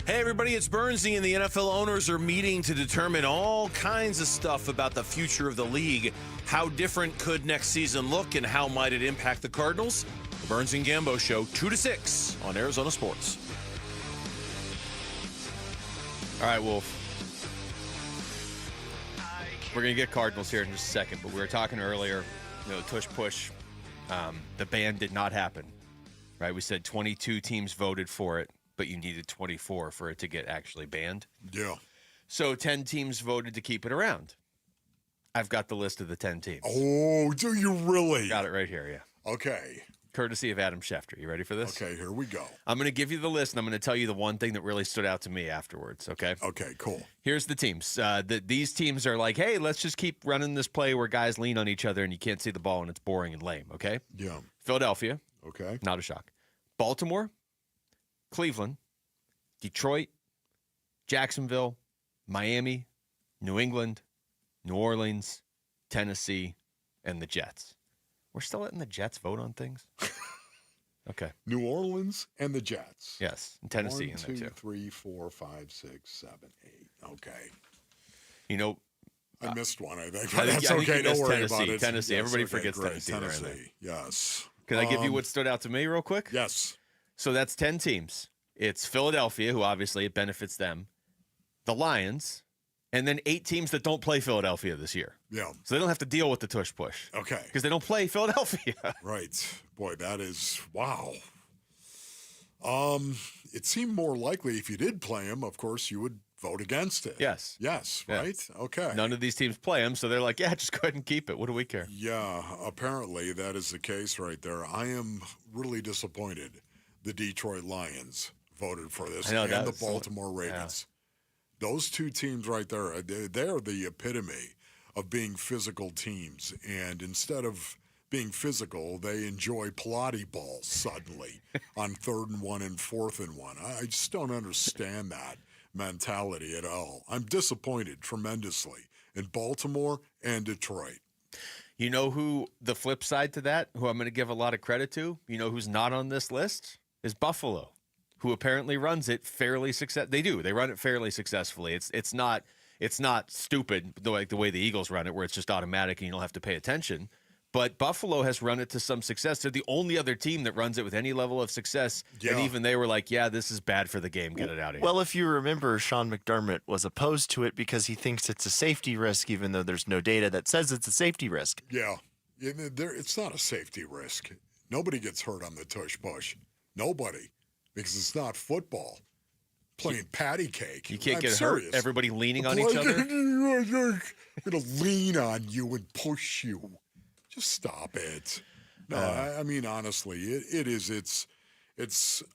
Hey everybody, it's Bernsey, and the NFL owners are meeting to determine all kinds of stuff about the future of the league. How different could next season look, and how might it impact the Cardinals? The Burns and Gambo Show, 2 to 6 on Arizona Sports. All right, Wolf. We're going to get Cardinals here in just a second, but we were talking earlier, Tush Push, the ban did not happen, right? We said 22 teams voted for it, but you needed 24 for it to get actually banned. Yeah. So 10 teams voted to keep it around. I've got the list of the 10 teams. Oh, do you really? Got it right here, yeah. Okay. Courtesy of Adam Schefter. You ready for this? Okay, here we go. I'm going to give you the list, and I'm going to tell you the one thing that really stood out to me afterwards, okay? Okay, cool. Here's the teams. These teams are like, hey, let's just keep running this play where guys lean on each other and you can't see the ball and it's boring and lame, okay? Yeah. Philadelphia. Okay. Not a shock. Baltimore. Cleveland, Detroit, Jacksonville, Miami, New England, New Orleans, Tennessee, and the Jets. We're still letting the Jets vote on things? Okay. New Orleans and the Jets. Yes, and Tennessee in there 1, 2, too. 3, 4, 5, 6, 7, 8. Okay. I missed one, I think. I think That's okay. Don't worry Tennessee, about it. Tennessee. Yes, Everybody okay, forgets great. Tennessee. They're in there. Tennessee. Yes. Can I give you what stood out to me real quick? Yes. So that's 10 teams. It's Philadelphia, who obviously it benefits them, the Lions, and then 8 teams that don't play Philadelphia this year. Yeah. So they don't have to deal with the tush push. Okay. Because they don't play Philadelphia. Right. Boy, that is, wow. It seemed more likely if you did play him, of course, you would vote against it. Yes. Yes, Yeah. right? Okay. None of these teams play him, so they're like, yeah, just go ahead and keep it. What do we care? Yeah, apparently that is the case right there. I am really disappointed the Detroit Lions voted for this, I know, and the that's- Baltimore Ravens. Those two teams right there, they're the epitome of being physical teams. And instead of being physical, they enjoy Pilates balls suddenly on 3rd and 1 and 4th and 1. I just don't understand that mentality at all. I'm disappointed tremendously in Baltimore and Detroit. You know who the flip side to that, who I'm going to give a lot of credit to, you know who's not on this list, is Buffalo, who apparently runs it fairly They do. They run it fairly successfully. It's not stupid like the way the Eagles run it, where it's just automatic and you don't have to pay attention. But Buffalo has run it to some success. They're the only other team that runs it with any level of success. Yeah. And even they were like, yeah, this is bad for the game. Get it out of here. Well, if you remember, Sean McDermott was opposed to it because he thinks it's a safety risk, even though there's no data that says it's a safety risk. Yeah. It's not a safety risk. Nobody gets hurt on the tush push. Nobody. Because it's not football. Playing patty cake. You can't I'm get serious. hurt. Everybody leaning on each other. I'm going to lean on you and push you. Just stop it. No, I mean, honestly, it is.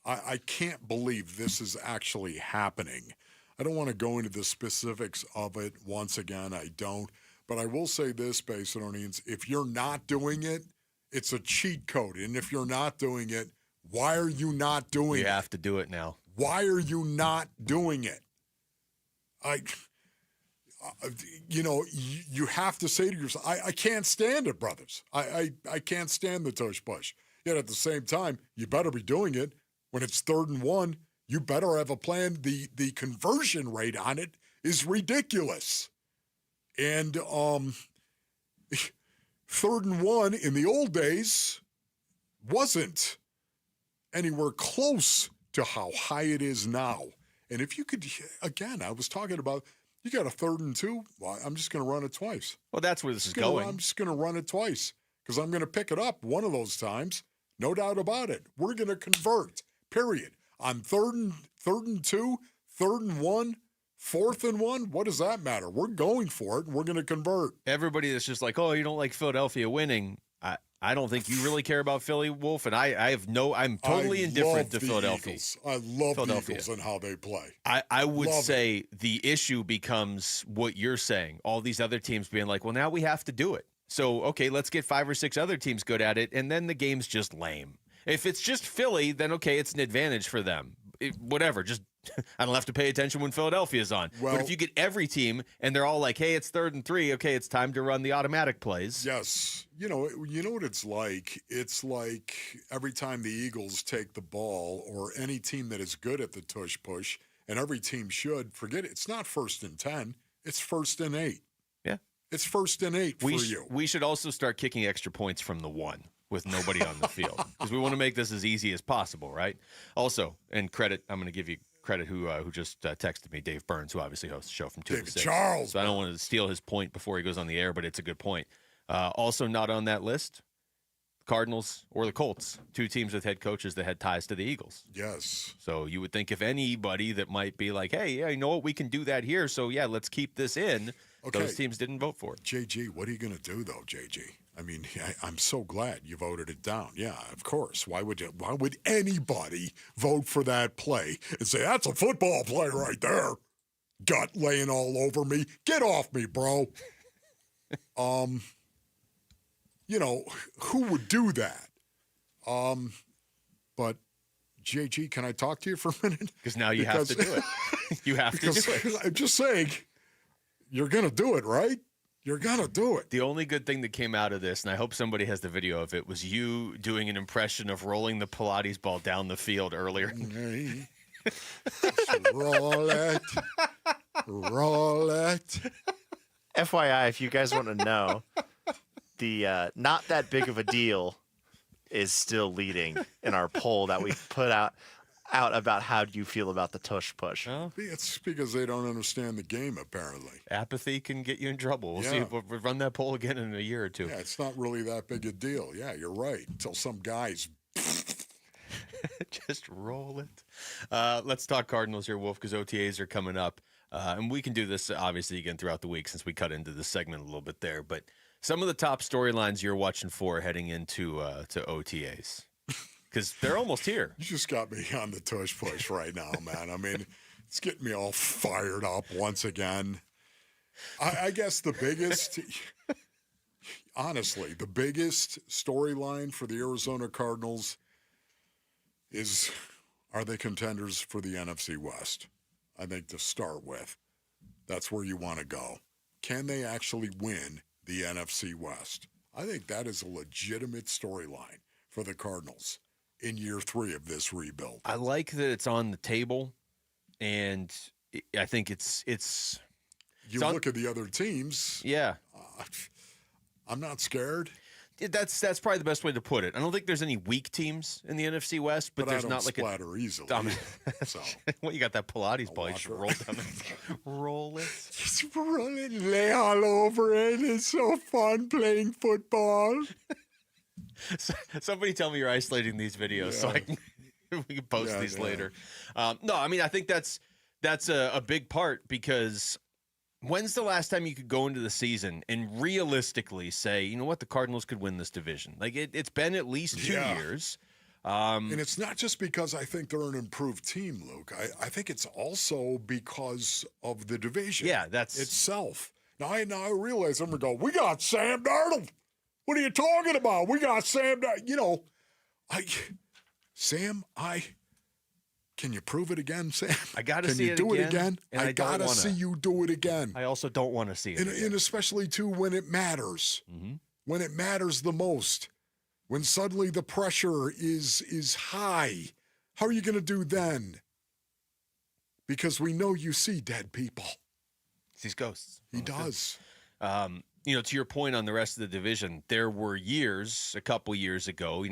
I can't believe this is actually happening. I don't want to go into the specifics of it once again. I don't. But I will say this, Basinonians, if you're not doing it, it's a cheat code. And if you're not doing it, why are you not doing it? You have to do it now. Why are you not doing it? You have to say to yourself, I can't stand it, brothers. I can't stand the tush push. Yet at the same time, you better be doing it. When it's 3rd and 1, you better have a plan. The conversion rate on it is ridiculous. And 3rd and 1 in the old days wasn't anywhere close to how high it is now. And if you could, again, I was talking about, you got a 3rd and 2, well, I'm just going to run it twice. Well, that's where this is going. I'm just going to run it twice because I'm going to pick it up one of those times. No doubt about it. We're going to convert, period. On 3rd and 2, 3rd and 1, 4th and 1, what does that matter? We're going for it, and we're going to convert. Everybody that's just like, oh, you don't like Philadelphia winning. I don't think you really care about Philly, Wolf, and I'm totally indifferent to Philadelphia. Eagles. I love the Eagles and how they play. I would say the issue becomes what you're saying. All these other teams being like, well, now we have to do it. So, okay, let's get 5 or 6 other teams good at it, and then the game's just lame. If it's just Philly, then okay, it's an advantage for them. Whatever, just I don't have to pay attention when Philadelphia's on. Well, but if you get every team and they're all like, hey, it's 3rd and 3, okay, it's time to run the automatic plays. Yes. You know what it's like? It's like every time the Eagles take the ball, or any team that is good at the tush push, and every team should, forget it. It's not 1st and 10. It's 1st and 8. Yeah. It's 1st and 8 for you. We should also start kicking extra points from the 1 with nobody on the field, because we want to make this as easy as possible, right? Also, and credit, I'm going to give you credit who just texted me, Dave Burns, who obviously hosts the show from 2 to 6. David Charles. So I don't want to steal his point before he goes on the air, but it's a good point. Also not on that list, Cardinals or the Colts, 2 teams with head coaches that had ties to the Eagles. Yes. So you would think if anybody that might be like, hey, yeah, you know what, we can do that here, so yeah, let's keep this in, those teams didn't vote for it. JG, what are you going to do, though, JG? I mean, I'm so glad you voted it down. Yeah, of course. Why would anybody vote for that play and say, that's a football play right there? Gut laying all over me. Get off me, bro. Who would do that? But JG, can I talk to you for a minute? Because now you have to do it. You have to do it. I'm just saying, you're going to do it, right? You're going to do it. The only good thing that came out of this, and I hope somebody has the video of it, was you doing an impression of rolling the Pilates ball down the field earlier. Roll it. Roll it. FYI, if you guys want to know, the not that big of a deal is still leading in our poll that we put out about how do you feel about the tush push. Oh. It's because they don't understand the game, apparently. Apathy can get you in trouble. We'll see. We'll run that poll again in a year or 2. Yeah, it's not really that big a deal. Yeah, you're right. Until some guys just roll it. Let's talk Cardinals here, Wolf, because OTAs are coming up. And we can do this, obviously, again throughout the week since we cut into the segment a little bit there. But some of the top storylines you're watching for heading into to OTAs. Because they're almost here. You just got me on the tush push right now, man. I mean, it's getting me all fired up once again. I guess the biggest, honestly, the biggest storyline for the Arizona Cardinals is, are they contenders for the NFC West? I think to start with, that's where you want to go. Can they actually win the NFC West? I think that is a legitimate storyline for the Cardinals in year 3 of this rebuild. I like that it's on the table, and I think it's you look at the other teams. Yeah. I'm not scared. That's probably the best way to put it. I don't think there's any weak teams in the NFC West, but there's I don't not like splatter easily. So well, you got that Pilates ball. You should roll down roll it. Just roll it, lay all over it. It's so fun playing football. Somebody tell me you're isolating these videos so I can we can post these later. No, I mean I think that's a big part, because when's the last time you could go into the season and realistically say, you know what, the Cardinals could win this division? Like it's been at least 2 years. And it's not just because I think they're an improved team, Luke. I think it's also because of the division. Yeah, that's itself. Now I realize I'm going to go, we got Sam Darnold. What are you talking about? We got Sam. Can you prove it again, Sam? I got to see it again. Can you do it again? And I got to see you do it again. I also don't want to see it. And especially, too, when it matters. Mm-hmm. When it matters the most. When suddenly the pressure is high. How are you going to do then? Because we know you see dead people. Sees ghosts. He does. To your point on the rest of the division, there were years, a couple years ago,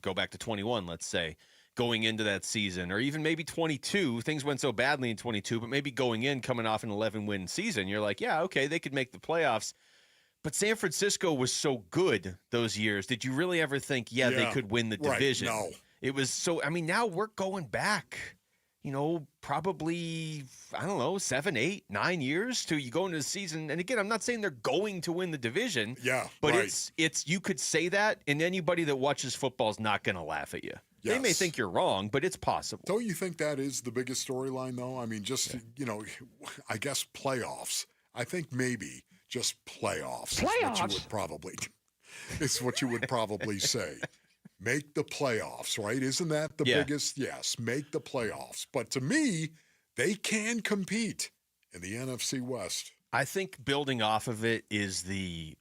go back to 21, let's say, going into that season, or even maybe 22, things went so badly in 22, but maybe going in, coming off an 11-win season, you're like, yeah, okay, they could make the playoffs. But San Francisco was so good those years. Did you really ever think, they could win the division? No. It was so, now we're going back, probably, 7, 8, 9 years to you go into the season. And again, I'm not saying they're going to win the division. Yeah, but it's you could say that, and anybody that watches football is not going to laugh at you. Yes. They may think you're wrong, but it's possible. Don't you think that is the biggest storyline, though? I mean, I guess playoffs. I think maybe just playoffs. It's what you would probably say. Make the playoffs, right? Isn't that the biggest? Yes, make the playoffs. But to me, they can compete in the NFC West. I think building off of it is the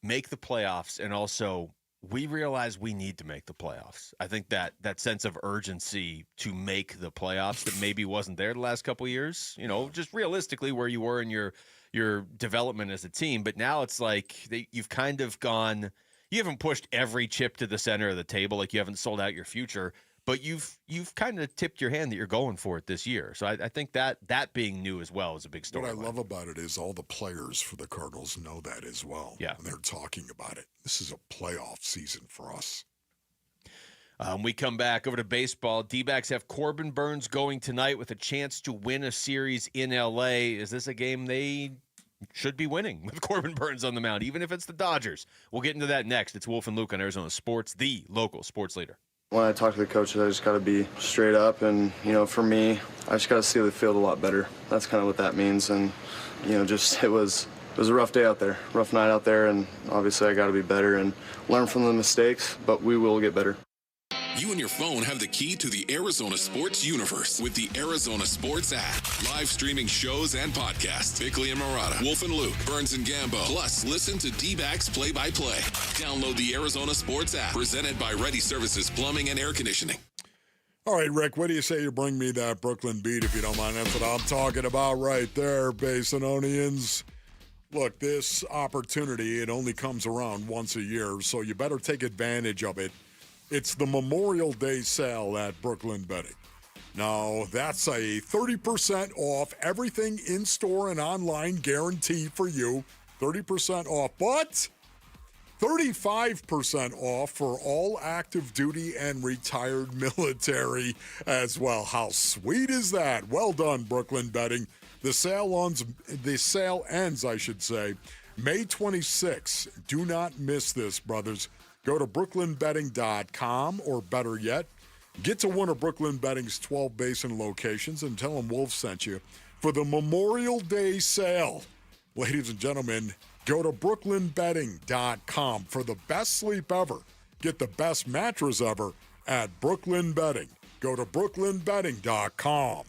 make the playoffs, and also we realize we need to make the playoffs. I think that sense of urgency to make the playoffs that maybe wasn't there the last couple of years, just realistically where you were in your development as a team. But now it's like you've kind of gone – you haven't pushed every chip to the center of the table, like you haven't sold out your future, but you've kind of tipped your hand that you're going for it this year. So I think that being new as well is a big story. What I love about it is all the players for the Cardinals know that as well. Yeah. And they're talking about it. This is a playoff season for us. We come back over to baseball. D-backs have Corbin Burnes going tonight with a chance to win a series in L.A. Is this a game they should be winning with Corbin Burnes on the mound, even if it's the Dodgers? We'll get into that next. It's Wolf and Luke on Arizona Sports, the local sports leader. When I talk to the coaches, I just got to be straight up. And, for me, I just got to see the field a lot better. That's kind of what that means. And, it was a rough day out there, rough night out there. And obviously I got to be better and learn from the mistakes, but we will get better. You and your phone have the key to the Arizona sports universe with the Arizona Sports app. Live streaming shows and podcasts. Bickley and Murata, Wolf and Luke, Burns and Gambo. Plus, listen to D-backs play-by-play. Download the Arizona Sports app. Presented by Ready Services Plumbing and Air Conditioning. All right, Rick, what do you say you bring me that Brooklyn beat, if you don't mind? That's what I'm talking about right there, Basinonians. Look, this opportunity, it only comes around once a year, so you better take advantage of it. It's the Memorial Day sale at Brooklyn Betting. Now, that's a 30% off everything in-store and online guarantee for you. 30% off, but 35% off for all active duty and retired military as well. How sweet is that? Well done, Brooklyn Betting. The sale ends, May 26. Do not miss this, brothers. Go to brooklynbetting.com, or better yet, get to one of Brooklyn Betting's 12 Basin locations and tell them Wolf sent you for the Memorial Day sale. Ladies and gentlemen, go to brooklynbetting.com for the best sleep ever. Get the best mattress ever at Brooklyn Betting. Go to brooklynbetting.com.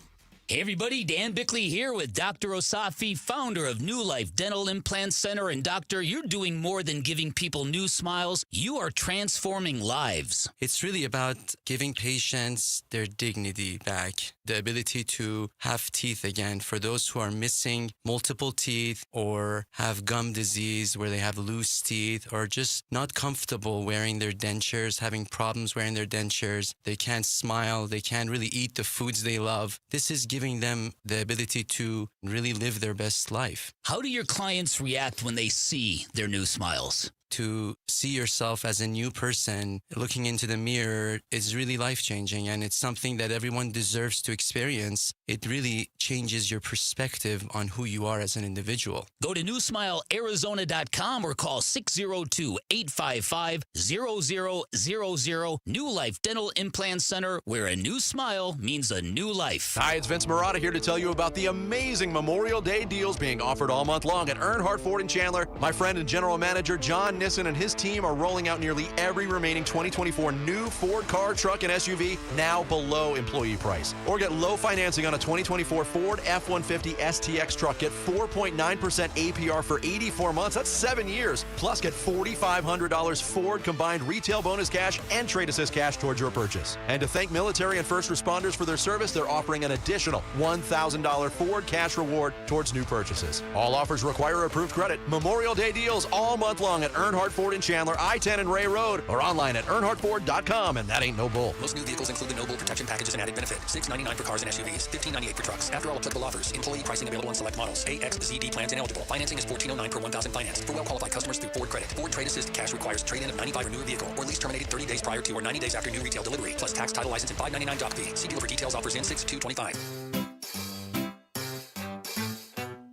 Hey everybody, Dan Bickley here with Dr. Osafi, founder of New Life Dental Implant Center. And doctor, you're doing more than giving people new smiles. You are transforming lives. It's really about giving patients their dignity back, the ability to have teeth again. For those who are missing multiple teeth or have gum disease where they have loose teeth or just not comfortable wearing their dentures, having problems wearing their dentures, they can't smile, they can't really eat the foods they love. This is giving them the ability to really live their best life. How do your clients react when they see their new smiles? To see yourself as a new person looking into the mirror is really life-changing, and it's something that everyone deserves to experience. It really changes your perspective on who you are as an individual. Go to newsmilearizona.com or call 602-855-0000. New Life Dental Implant Center, where a new smile means a new life. Hi, it's Vince Murata here to tell you about the amazing Memorial Day deals being offered all month long at Earnhardt Ford in Chandler. My friend and general manager John Nissen and his team are rolling out nearly every remaining 2024 new Ford car, truck, and SUV now below employee price. Or get low financing on a 2024 Ford F-150 STX truck. Get 4.9% APR for 84 months. That's 7 years. Plus, get $4,500 Ford combined retail bonus cash and trade assist cash towards your purchase. And to thank military and first responders for their service, they're offering an additional $1,000 Ford cash reward towards new purchases. All offers require approved credit. Memorial Day deals all month long at Earnhardt Ford in Chandler, I-10 and Ray Road, or online at earnhardtford.com, and that ain't no bull. Most new vehicles include the No Bull protection package as an added benefit. $699 for cars and SUVs, $1598 for trucks. After all applicable offers, employee pricing available on select models. AXZD plans ineligible. Financing is $1409 per $1,000 financed. For well-qualified customers through Ford Credit. Ford Trade Assist cash requires trade-in of 95 or newer vehicle, or lease terminated 30 days prior to or 90 days after new retail delivery, plus tax, title, license, and $599 doc fee. See dealer for details. Offers in 6/2/25.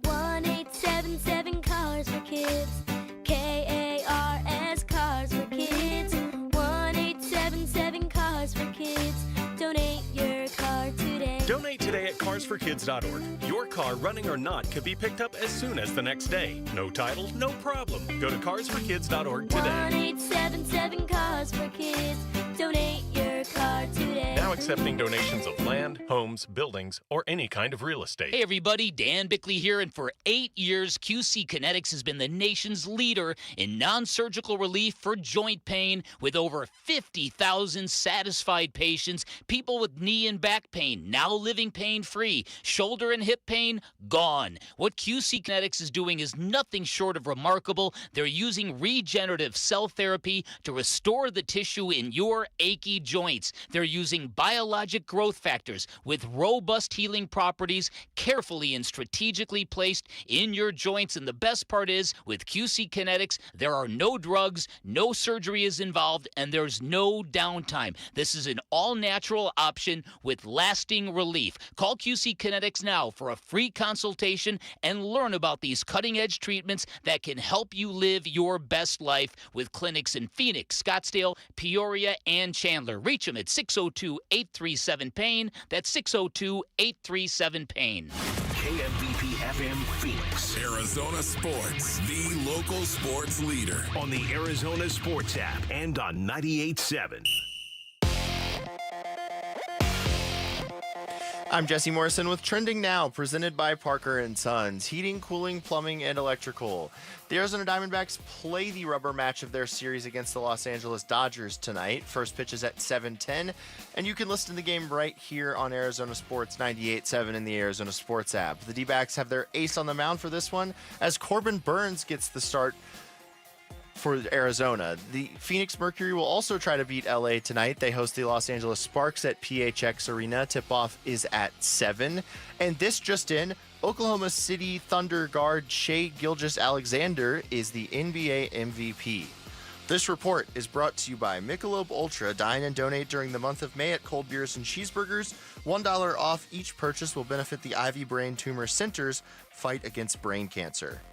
1-877 Cars for Kids. KARS Cars for Kids. 1-877 Cars for Kids. Donate your car today. Donate today at Cars for CarsForKids.org. Your car, running or not, could be picked up as soon as the next day. No title, no problem. Go to CarsForKids.org today. 1-877 Cars for Kids. Donate your car today. Now accepting donations of land, homes, buildings, or any kind of real estate. Hey everybody, Dan Bickley here, and for 8 years, QC Kinetics has been the nation's leader in non-surgical relief for joint pain with over 50,000 satisfied patients, people with knee and back pain now living pain-free, shoulder and hip pain gone. What QC Kinetics is doing is nothing short of remarkable. They're using regenerative cell therapy to restore the tissue in your achy joints. They're using biologic growth factors with robust healing properties carefully and strategically placed in your joints. And the best part is, with QC Kinetics, there are no drugs, no surgery is involved, and there's no downtime. This is an all-natural option with lasting relief. Call QC Kinetics now for a free consultation and learn about these cutting-edge treatments that can help you live your best life, with clinics in Phoenix, Scottsdale, Peoria, and Chandler. Reach them at 602-837-PAIN. That's 602-837-PAIN. KMVP FM Phoenix. Arizona Sports, the local sports leader. On the Arizona Sports app and on 98.7. I'm Jesse Morrison with Trending Now, presented by Parker & Sons, heating, cooling, plumbing, and electrical. The Arizona Diamondbacks play the rubber match of their series against the Los Angeles Dodgers tonight. First pitch is at 7:10, and you can listen to the game right here on Arizona Sports 98.7 in the Arizona Sports app. The D-backs have their ace on the mound for this one, as Corbin Burns gets the start for Arizona. The Phoenix Mercury will also try to beat LA tonight. They host the Los Angeles Sparks at PHX Arena. Tip-off is at 7. And this just in, Oklahoma City Thunder guard Shai Gilgeous-Alexander is the NBA MVP. This report is brought to you by Michelob Ultra. Dine and donate during the month of May at Cold Beers and Cheeseburgers. $1 off each purchase will benefit the Ivy Brain Tumor Center's fight against brain cancer.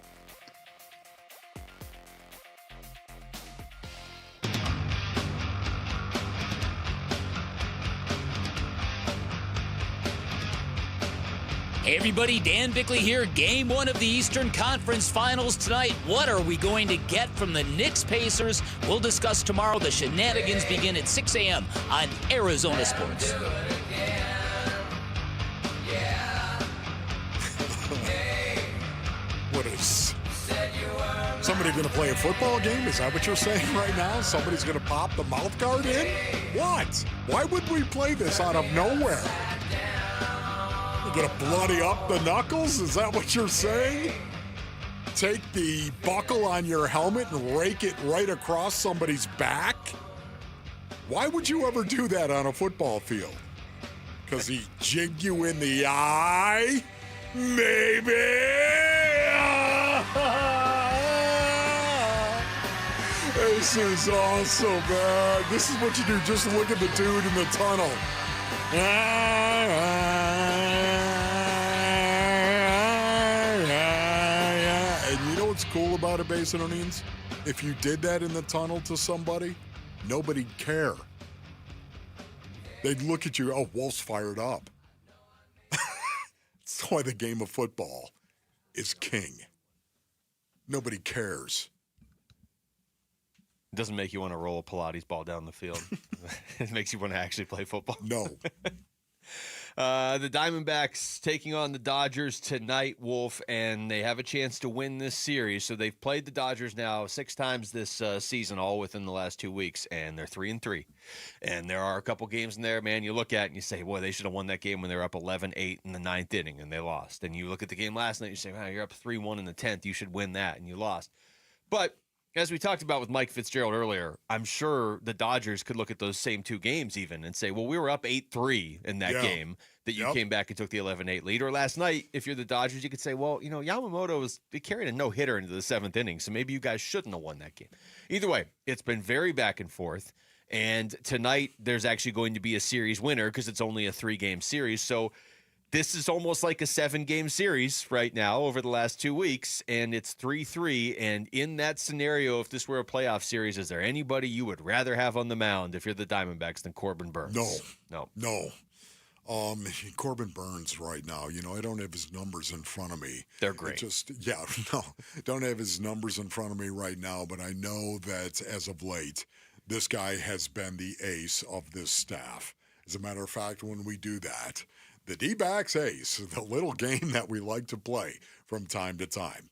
Hey everybody, Dan Bickley here. Game 1 of the Eastern Conference Finals tonight. What are we going to get from the Knicks Pacers? We'll discuss tomorrow. The shenanigans begin at 6 a.m. on Arizona Sports. What is somebody going to play a football game? Is that what you're saying right now? Somebody's going to pop the mouth guard in? What? Why would we play this out of nowhere? You're going to bloody up the knuckles? Is that what you're saying? Take the buckle on your helmet and rake it right across somebody's back? Why would you ever do that on a football field? Because he jigged you in the eye? Maybe. This is all so bad. This is what you do. Just look at the dude in the tunnel. And you know what's cool about it, Basinonians? If you did that in the tunnel to somebody, nobody'd care. They'd look at you, oh, Wolf's fired up. That's why the game of football is king. Nobody cares. It doesn't make you want to roll a Pilates ball down the field. It makes you want to actually play football. No. The Diamondbacks taking on the Dodgers tonight, Wolf, and they have a chance to win this series. So they've played the Dodgers now 6 times this season, all within the last 2 weeks, and they're 3-3. And there are a couple games in there, man, you look at and you say, boy, they should have won that game when they were up 11-8 in the 9th inning, and they lost. And you look at the game last night, and you say, wow, you're up 3-1 in the 10th. You should win that, and you lost. But as we talked about with Mike Fitzgerald earlier, I'm sure the Dodgers could look at those same 2 games even and say, well, we were up 8-3 in that game that you came back and took the 11-8 lead. Or last night, if you're the Dodgers, you could say, well, you know, Yamamoto was carrying a no-hitter into the 7th inning, so maybe you guys shouldn't have won that game. Either way, it's been very back and forth. And tonight, there's actually going to be a series winner because it's only a 3-game series. So this is almost like a 7-game series right now over the last 2 weeks, and it's 3-3. And in that scenario, if this were a playoff series, is there anybody you would rather have on the mound if you're the Diamondbacks than Corbin Burns? No. Corbin Burns right now, I don't have his numbers in front of me. They're great. Don't have his numbers in front of me right now, but I know that as of late, this guy has been the ace of this staff. As a matter of fact, when we do that, the D-backs ace, the little game that we like to play from time to time,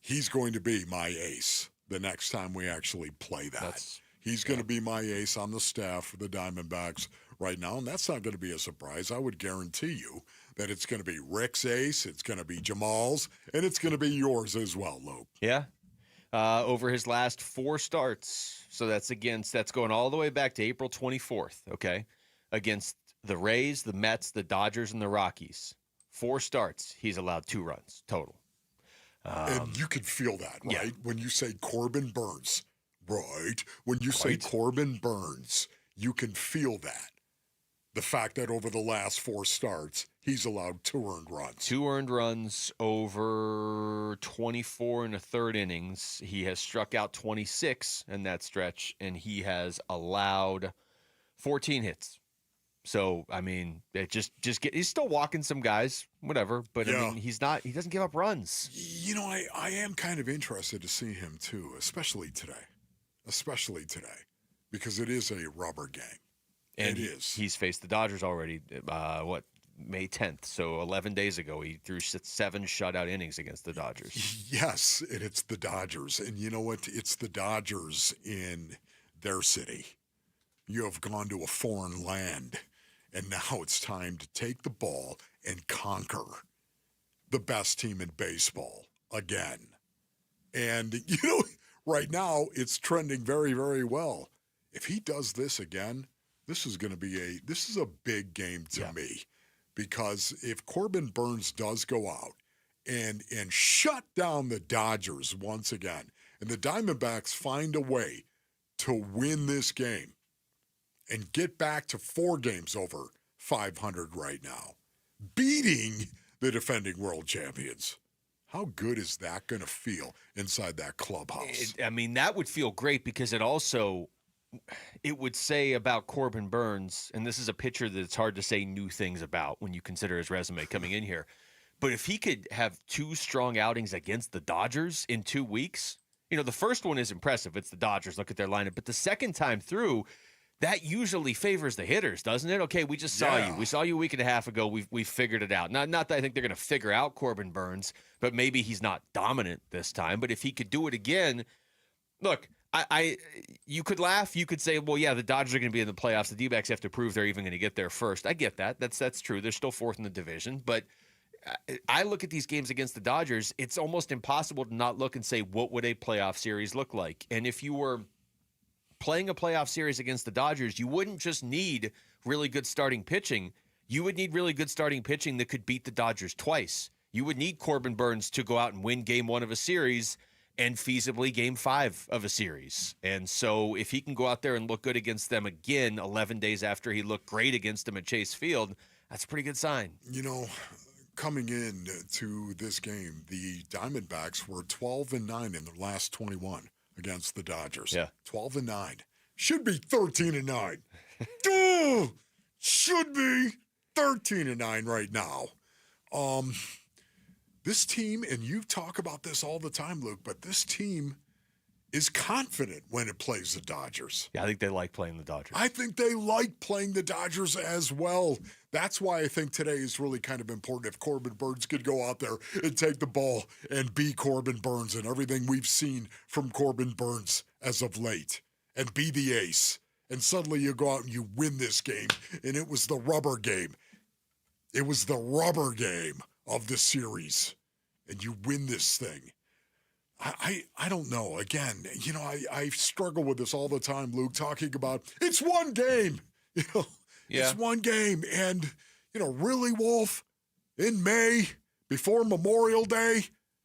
he's going to be my ace the next time we actually play that. He's going to be my ace on the staff for the Diamondbacks right now, and that's not going to be a surprise. I would guarantee you that it's going to be Rick's ace, it's going to be Jamal's, and it's going to be yours as well, Luke. Yeah. Over his last 4 starts, so that's going all the way back to April 24th, okay, against the Rays, the Mets, the Dodgers, and the Rockies. 4 starts, he's allowed 2 runs total. And you can feel that, right? Yeah. When you say Corbin Burns, right? When you say Corbin Burns, you can feel that. The fact that over the last 4 starts, he's allowed 2 earned runs. 2 earned runs over 24 and a third innings. He has struck out 26 in that stretch, and he has allowed 14 hits. So, I mean, he's still walking some guys, whatever, but I mean, he doesn't give up runs. I am kind of interested to see him too, especially today, because it is a rubber game. And he's faced the Dodgers already, May 10th. So 11 days ago, he threw 7 shutout innings against the Dodgers. Yes, and it's the Dodgers. And you know what? It's the Dodgers in their city. You have gone to a foreign land, and now it's time to take the ball and conquer the best team in baseball again. And, right now it's trending very, very well. If he does this again, this is a big game to me, because if Corbin Burns does go out and shut down the Dodgers once again, and the Diamondbacks find a way to win this game and get back to 4 games over 500 right now, beating the defending world champions, how good is that going to feel inside that clubhouse? That would feel great, because it would say about Corbin Burns, and this is a pitcher that it's hard to say new things about when you consider his resume coming in here, but if he could have 2 strong outings against the Dodgers in 2 weeks, the first one is impressive. It's the Dodgers. Look at their lineup. But the second time through, that usually favors the hitters, doesn't it? Okay, we just saw you. We saw you a week and a half ago. We figured it out. Not that I think they're going to figure out Corbin Burns, but maybe he's not dominant this time. But if he could do it again, look, you could laugh. You could say, well, yeah, the Dodgers are going to be in the playoffs. The D-backs have to prove they're even going to get there first. I get that. That's true. They're still 4th in the division. But I look at these games against the Dodgers, it's almost impossible to not look and say, what would a playoff series look like? And if you were playing a playoff series against the Dodgers, you wouldn't just need really good starting pitching. You would need really good starting pitching that could beat the Dodgers twice. You would need Corbin Burns to go out and win game 1 of a series and feasibly game 5 of a series. And so if he can go out there and look good against them again 11 days after he looked great against them at Chase Field, that's a pretty good sign. Coming in to this game, the Diamondbacks were 12-9 in their last 21 against the Dodgers. Yeah. 12-9. Should be 13-9. Should be 13-9 right now. This team, and you talk about this all the time, Luke, but this team is confident when it plays the Dodgers. Yeah, I think they like playing the Dodgers. I think they like playing the Dodgers as well. That's why I think today is really kind of important. If Corbin Burns could go out there and take the ball and be Corbin Burns and everything we've seen from Corbin Burns as of late, and be the ace, and suddenly you go out and you win this game, and it was the rubber game. It was the rubber game of the series, and you win this thing. I don't know. Again, I struggle with this all the time, Luke, talking about it's one game. It's one game. And, really, Wolf, in May, before Memorial Day,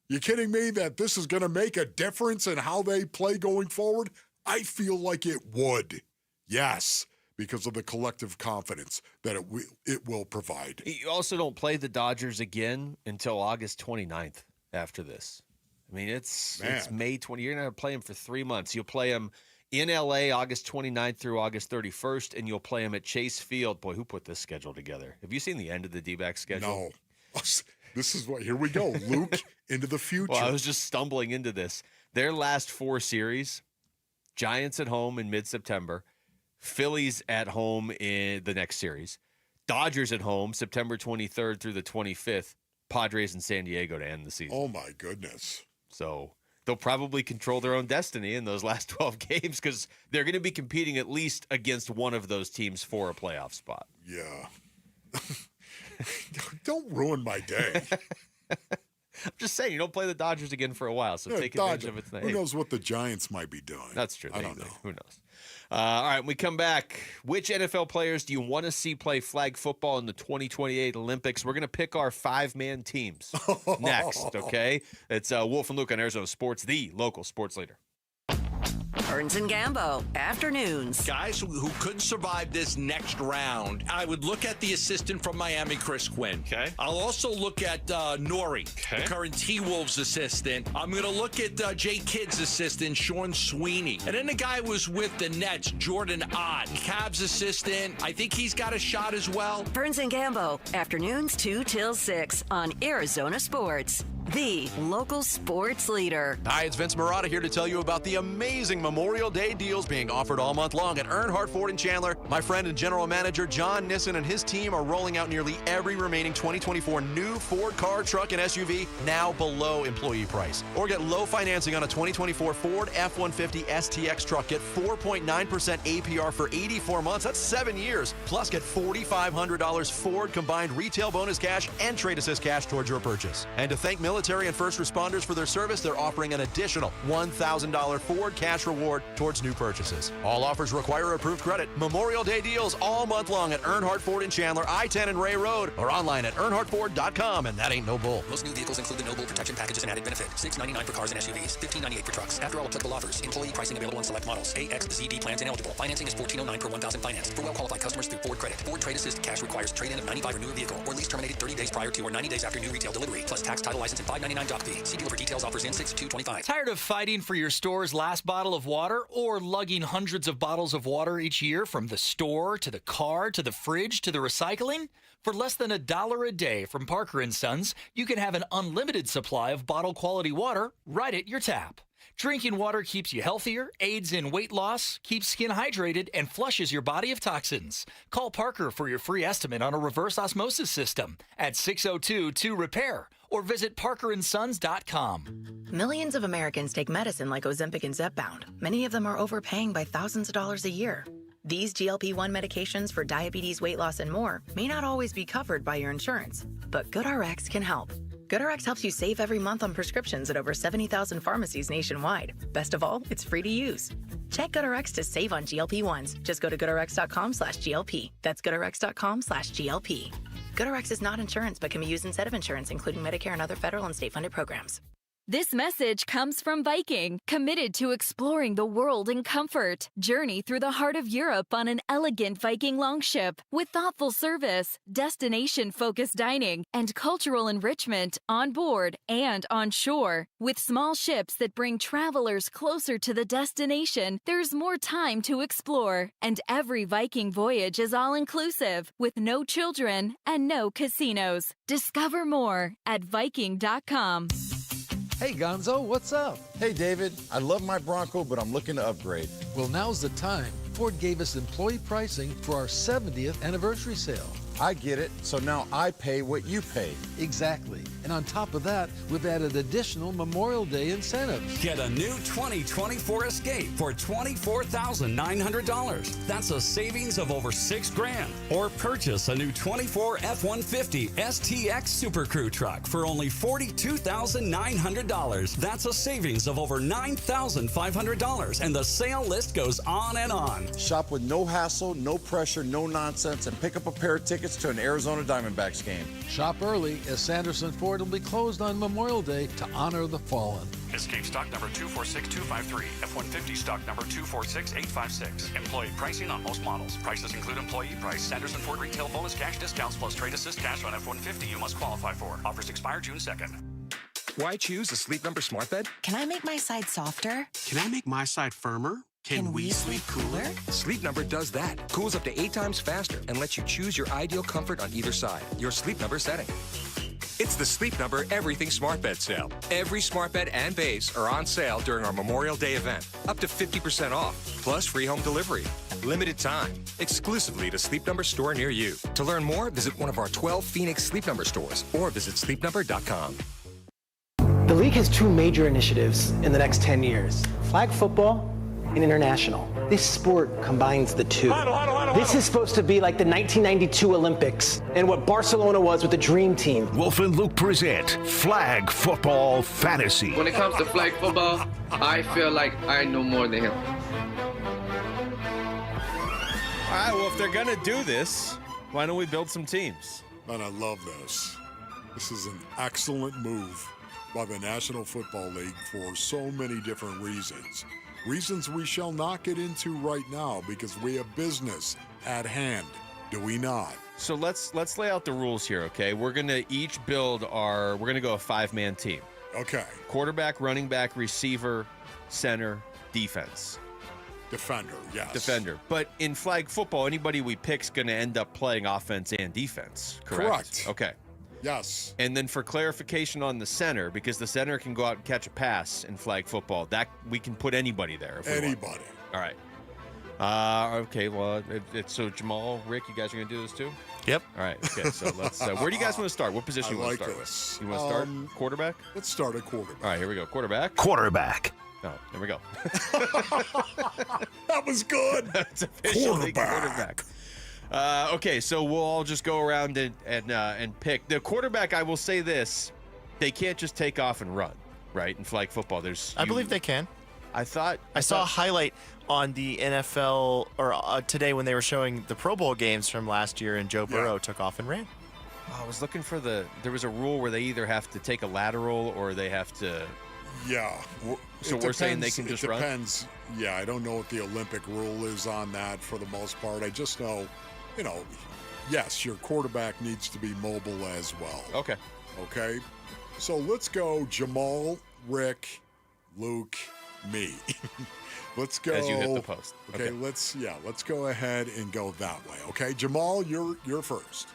you kidding me that this is going to make a difference in how they play going forward? I feel like it would. Yes, because of the collective confidence that it will provide. You also don't play the Dodgers again until August 29th after this. I mean, it's May 20. You're going to play them for 3 months. You'll play them in LA August 29th through August 31st, and you'll play them at Chase Field. Boy, who put this schedule together? Have you seen the end of the D-backs schedule? No. This is what, here we go. Luke into the future. Well, I was just stumbling into this. Their last 4 series, Giants at home in mid-September, Phillies at home in the next series, Dodgers at home September 23rd through the 25th, Padres in San Diego to end the season. Oh, my goodness. So they'll probably control their own destiny in those last 12 games because they're going to be competing at least against one of those teams for a playoff spot. Yeah. Don't ruin my day. I'm just saying, you don't play the Dodgers again for a while, so take advantage of it tonight. Who knows what the Giants might be doing? That's true. I don't know. Who knows? All right, when we come back, which NFL players do you want to see play flag football in the 2028 Olympics? We're going to pick our 5-man teams next, okay? It's Wolf and Luke on Arizona Sports, the local sports leader. Burns and Gambo, afternoons. Guys who couldn't survive this next round, I would look at the assistant from Miami, Chris Quinn. Okay. I'll also look at Nori, the current T-Wolves assistant. I'm going to look at Jay Kidd's assistant, Sean Sweeney. And then the guy who was with the Nets, Jordan Ott, Cavs assistant. I think he's got a shot as well. Burns and Gambo, afternoons 2 till 6 on Arizona Sports, the local sports leader. Hi, it's Vince Marotta here to tell you about the amazing Memorial Day deals being offered all month long at Earnhardt Ford in Chandler. My friend and general manager John Nissen and his team are rolling out nearly every remaining 2024 new Ford car, truck, and SUV now below employee price. Or get low financing on a 2024 Ford F-150 STX truck. Get 4.9% APR for 84 months. That's 7 years. Plus, get $4,500 Ford combined retail bonus cash and trade assist cash towards your purchase. And to thank military and first responders for their service, they're offering an additional $1,000 Ford cash reward towards new purchases. All offers require approved credit. Memorial Day deals all month long at Earnhardt Ford in Chandler, I-10 and Ray Road, or online at earnhardtford.com, and that ain't no bull. Most new vehicles include the No Bull protection packages and added benefit. $699 for cars and SUVs, $1598 for trucks. After all applicable offers, employee pricing available on select models. AXZD plans ineligible. Financing is $1409 per $1,000 financed. For well-qualified customers through Ford Credit. Ford Trade Assist cash requires trade-in of 95 or newer vehicle, or lease terminated 30 days prior to or 90 days after new retail delivery, plus tax, title, license, and $599 doc fee. See dealer for details. Offers in 6/2/25. Tired of fighting for your store's last bottle of water or lugging hundreds of bottles of water each year from the store to the car to the fridge to the recycling? For less than $1 a day from Parker & Sons, you can have an unlimited supply of bottle quality water right at your tap. Drinking water keeps you healthier, aids in weight loss, keeps skin hydrated, and flushes your body of toxins. Call Parker for your free estimate on a reverse osmosis system at 602-2-REPAIR or visit parkerandsons.com. Millions of Americans take medicine like Ozempic and Zepbound. Many of them are overpaying by thousands of dollars a year. These GLP-1 medications for diabetes, weight loss, and more may not always be covered by your insurance, but GoodRx can help. GoodRx helps you save every month on prescriptions at over 70,000 pharmacies nationwide. Best of all, it's free to use. Check GoodRx to save on GLP-1s. Just go to goodrx.com/GLP. That's goodrx.com/GLP. GoodRx is not insurance but can be used instead of insurance, including Medicare and other federal and state-funded programs. This message comes from Viking, committed to exploring the world in comfort. Journey through the heart of Europe on an elegant Viking longship with thoughtful service, destination-focused dining, and cultural enrichment on board and on shore. With small ships that bring travelers closer to the destination, there's more time to explore. And every Viking voyage is all-inclusive, with no children and no casinos. Discover more at Viking.com. Hey, Gonzo, what's up? Hey, David. I love my Bronco, but I'm looking to upgrade. Well, now's the time. Ford gave us employee pricing for our 70th anniversary sale. I get it. So now I pay what you pay. Exactly. And on top of that, we've added additional Memorial Day incentives. Get a new 2024 Escape for $24,900. That's a savings of over $6,000. Or purchase a new 24 F-150 STX Super Crew truck for only $42,900. That's a savings of over $9,500. And the sale list goes on and on. Shop with no hassle, no pressure, no nonsense, and pick up a pair of tickets to an Arizona Diamondbacks game. Shop early, as Sanderson Ford will be closed on Memorial Day to honor the fallen. Escape stock number 246253. F-150 stock number 246856. Employee pricing on most models. Prices include employee price. Sanderson Ford retail bonus cash discounts plus trade assist cash on F-150 you must qualify for. Offers expire June 2nd. Why choose a Sleep Number smart bed? Can I make my side softer? Can I make my side firmer? Can we sleep cooler? Sleep Number does that. Cools up to 8 times faster and lets you choose your ideal comfort on either side. Your Sleep Number setting. It's the Sleep Number Everything Smart Bed sale. Every smart bed and base are on sale during our Memorial Day event. Up to 50% off, plus free home delivery. Limited time, exclusively to Sleep Number store near you. To learn more, visit one of our 12 Phoenix Sleep Number stores or visit sleepnumber.com. The league has 2 major initiatives in the next 10 years. Flag football and international. This sport combines the two. This is supposed to be like the 1992 Olympics and what Barcelona was with the Dream Team. Wolf and Luke present Flag Football Fantasy. When it comes to flag football, I feel like I know more than him. All right, well, if they're going to do this, why don't we build some teams? And I love this. This is an excellent move by the National Football League for so many different reasons. Reasons we shall not get into right now because we have business at hand. Do we not? So let's lay out the rules here, okay? We're going to each build we're going to go a 5-man team. Okay. Quarterback, running back, receiver, center, defense. Defender, yes. Defender. But in flag football, anybody we pick's going to end up playing offense and defense, correct? Okay. Yes. And then for clarification on the center, because the center can go out and catch a pass in flag football, that we can put anybody there. If anybody. All right. Okay, well, so Jamal, Rick, you guys are going to do this too? Yep. All right, okay, so let's, where do you guys want to start? What position you want to start with? You want to start quarterback? Let's start at quarterback. All right, here we go. Quarterback. Quarterback. Oh, there we go. That was good. That's officially quarterback. Okay, so we'll all just go around and pick. The quarterback, I will say this, they can't just take off and run, right? In flag football, I believe they can. I saw a highlight on the NFL or today when they were showing the Pro Bowl games from last year, and Joe Burrow took off and ran. I was looking for there was a rule where they either have to take a lateral or they have to. Yeah. So we're saying they can just run? It depends. Yeah, I don't know what the Olympic rule is on that for the most part. I just know, yes, your quarterback needs to be mobile as well. Okay. Okay. So let's go Jamal, Rick, Luke, me. Let's go. As you hit the post. Okay, let's go ahead and go that way. Okay, Jamal, you're first.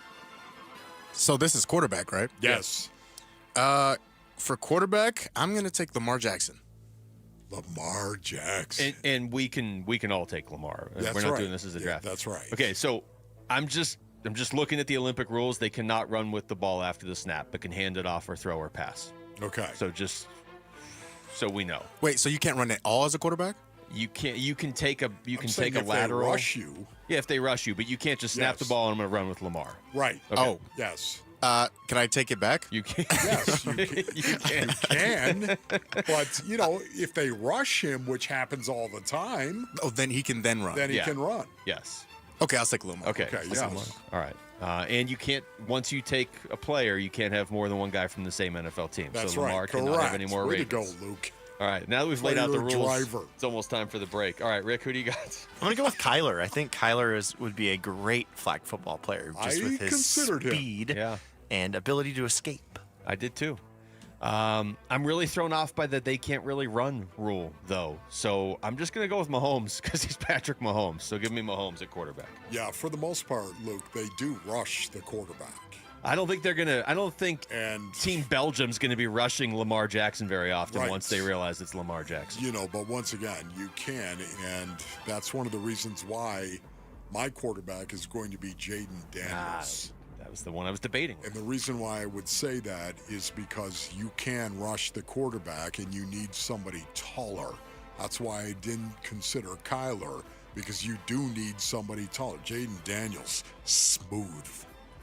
So this is quarterback, right? Yes. For quarterback, I'm going to take Lamar Jackson. Lamar Jackson. And we can all take Lamar. That's We're not right. doing this as a draft. That's right. Okay, so I'm just looking at the Olympic rules. They cannot run with the ball after the snap, but can hand it off or throw or pass. Okay. So just so we know. Wait, so you can't run it all as a quarterback? You can't. You can take a if lateral. They rush you. Yeah, if they rush you, but you can't just snap the ball and I'm going to run with Lamar. Right. Okay. Oh. Yes. Can I take it back? You can. Yes, you can. You can. But, if they rush him, which happens all the time. Oh, then he can then run. Then he can run. Yes. Okay, I'll take Lamar. Okay, yes. All right. And you can't, once you take a player, you can't have more than one guy from the same NFL team. That's so Lamar right. cannot Correct. have any more Way ratings. to go, Luke. All right, now that we've laid out the rules, driver. it's almost time for the break. All right, Rick, who do you got? I'm going to go with Kyler. I think Kyler would be a great flag football player just with his speed and ability to escape. I did too. I'm really thrown off by the they can't really run rule, though. So I'm just going to go with Mahomes because he's Patrick Mahomes. So give me Mahomes at quarterback. Yeah, for the most part, Luke, they do rush the quarterback. I don't think Team Belgium's going to be rushing Lamar Jackson very often once they realize it's Lamar Jackson. But once again, you can, and that's one of the reasons why my quarterback is going to be Jaden Daniels. That was the one I was debating. And the reason why I would say that is because you can rush the quarterback and you need somebody taller. That's why I didn't consider Kyler, because you do need somebody taller. Jaden Daniels, smooth.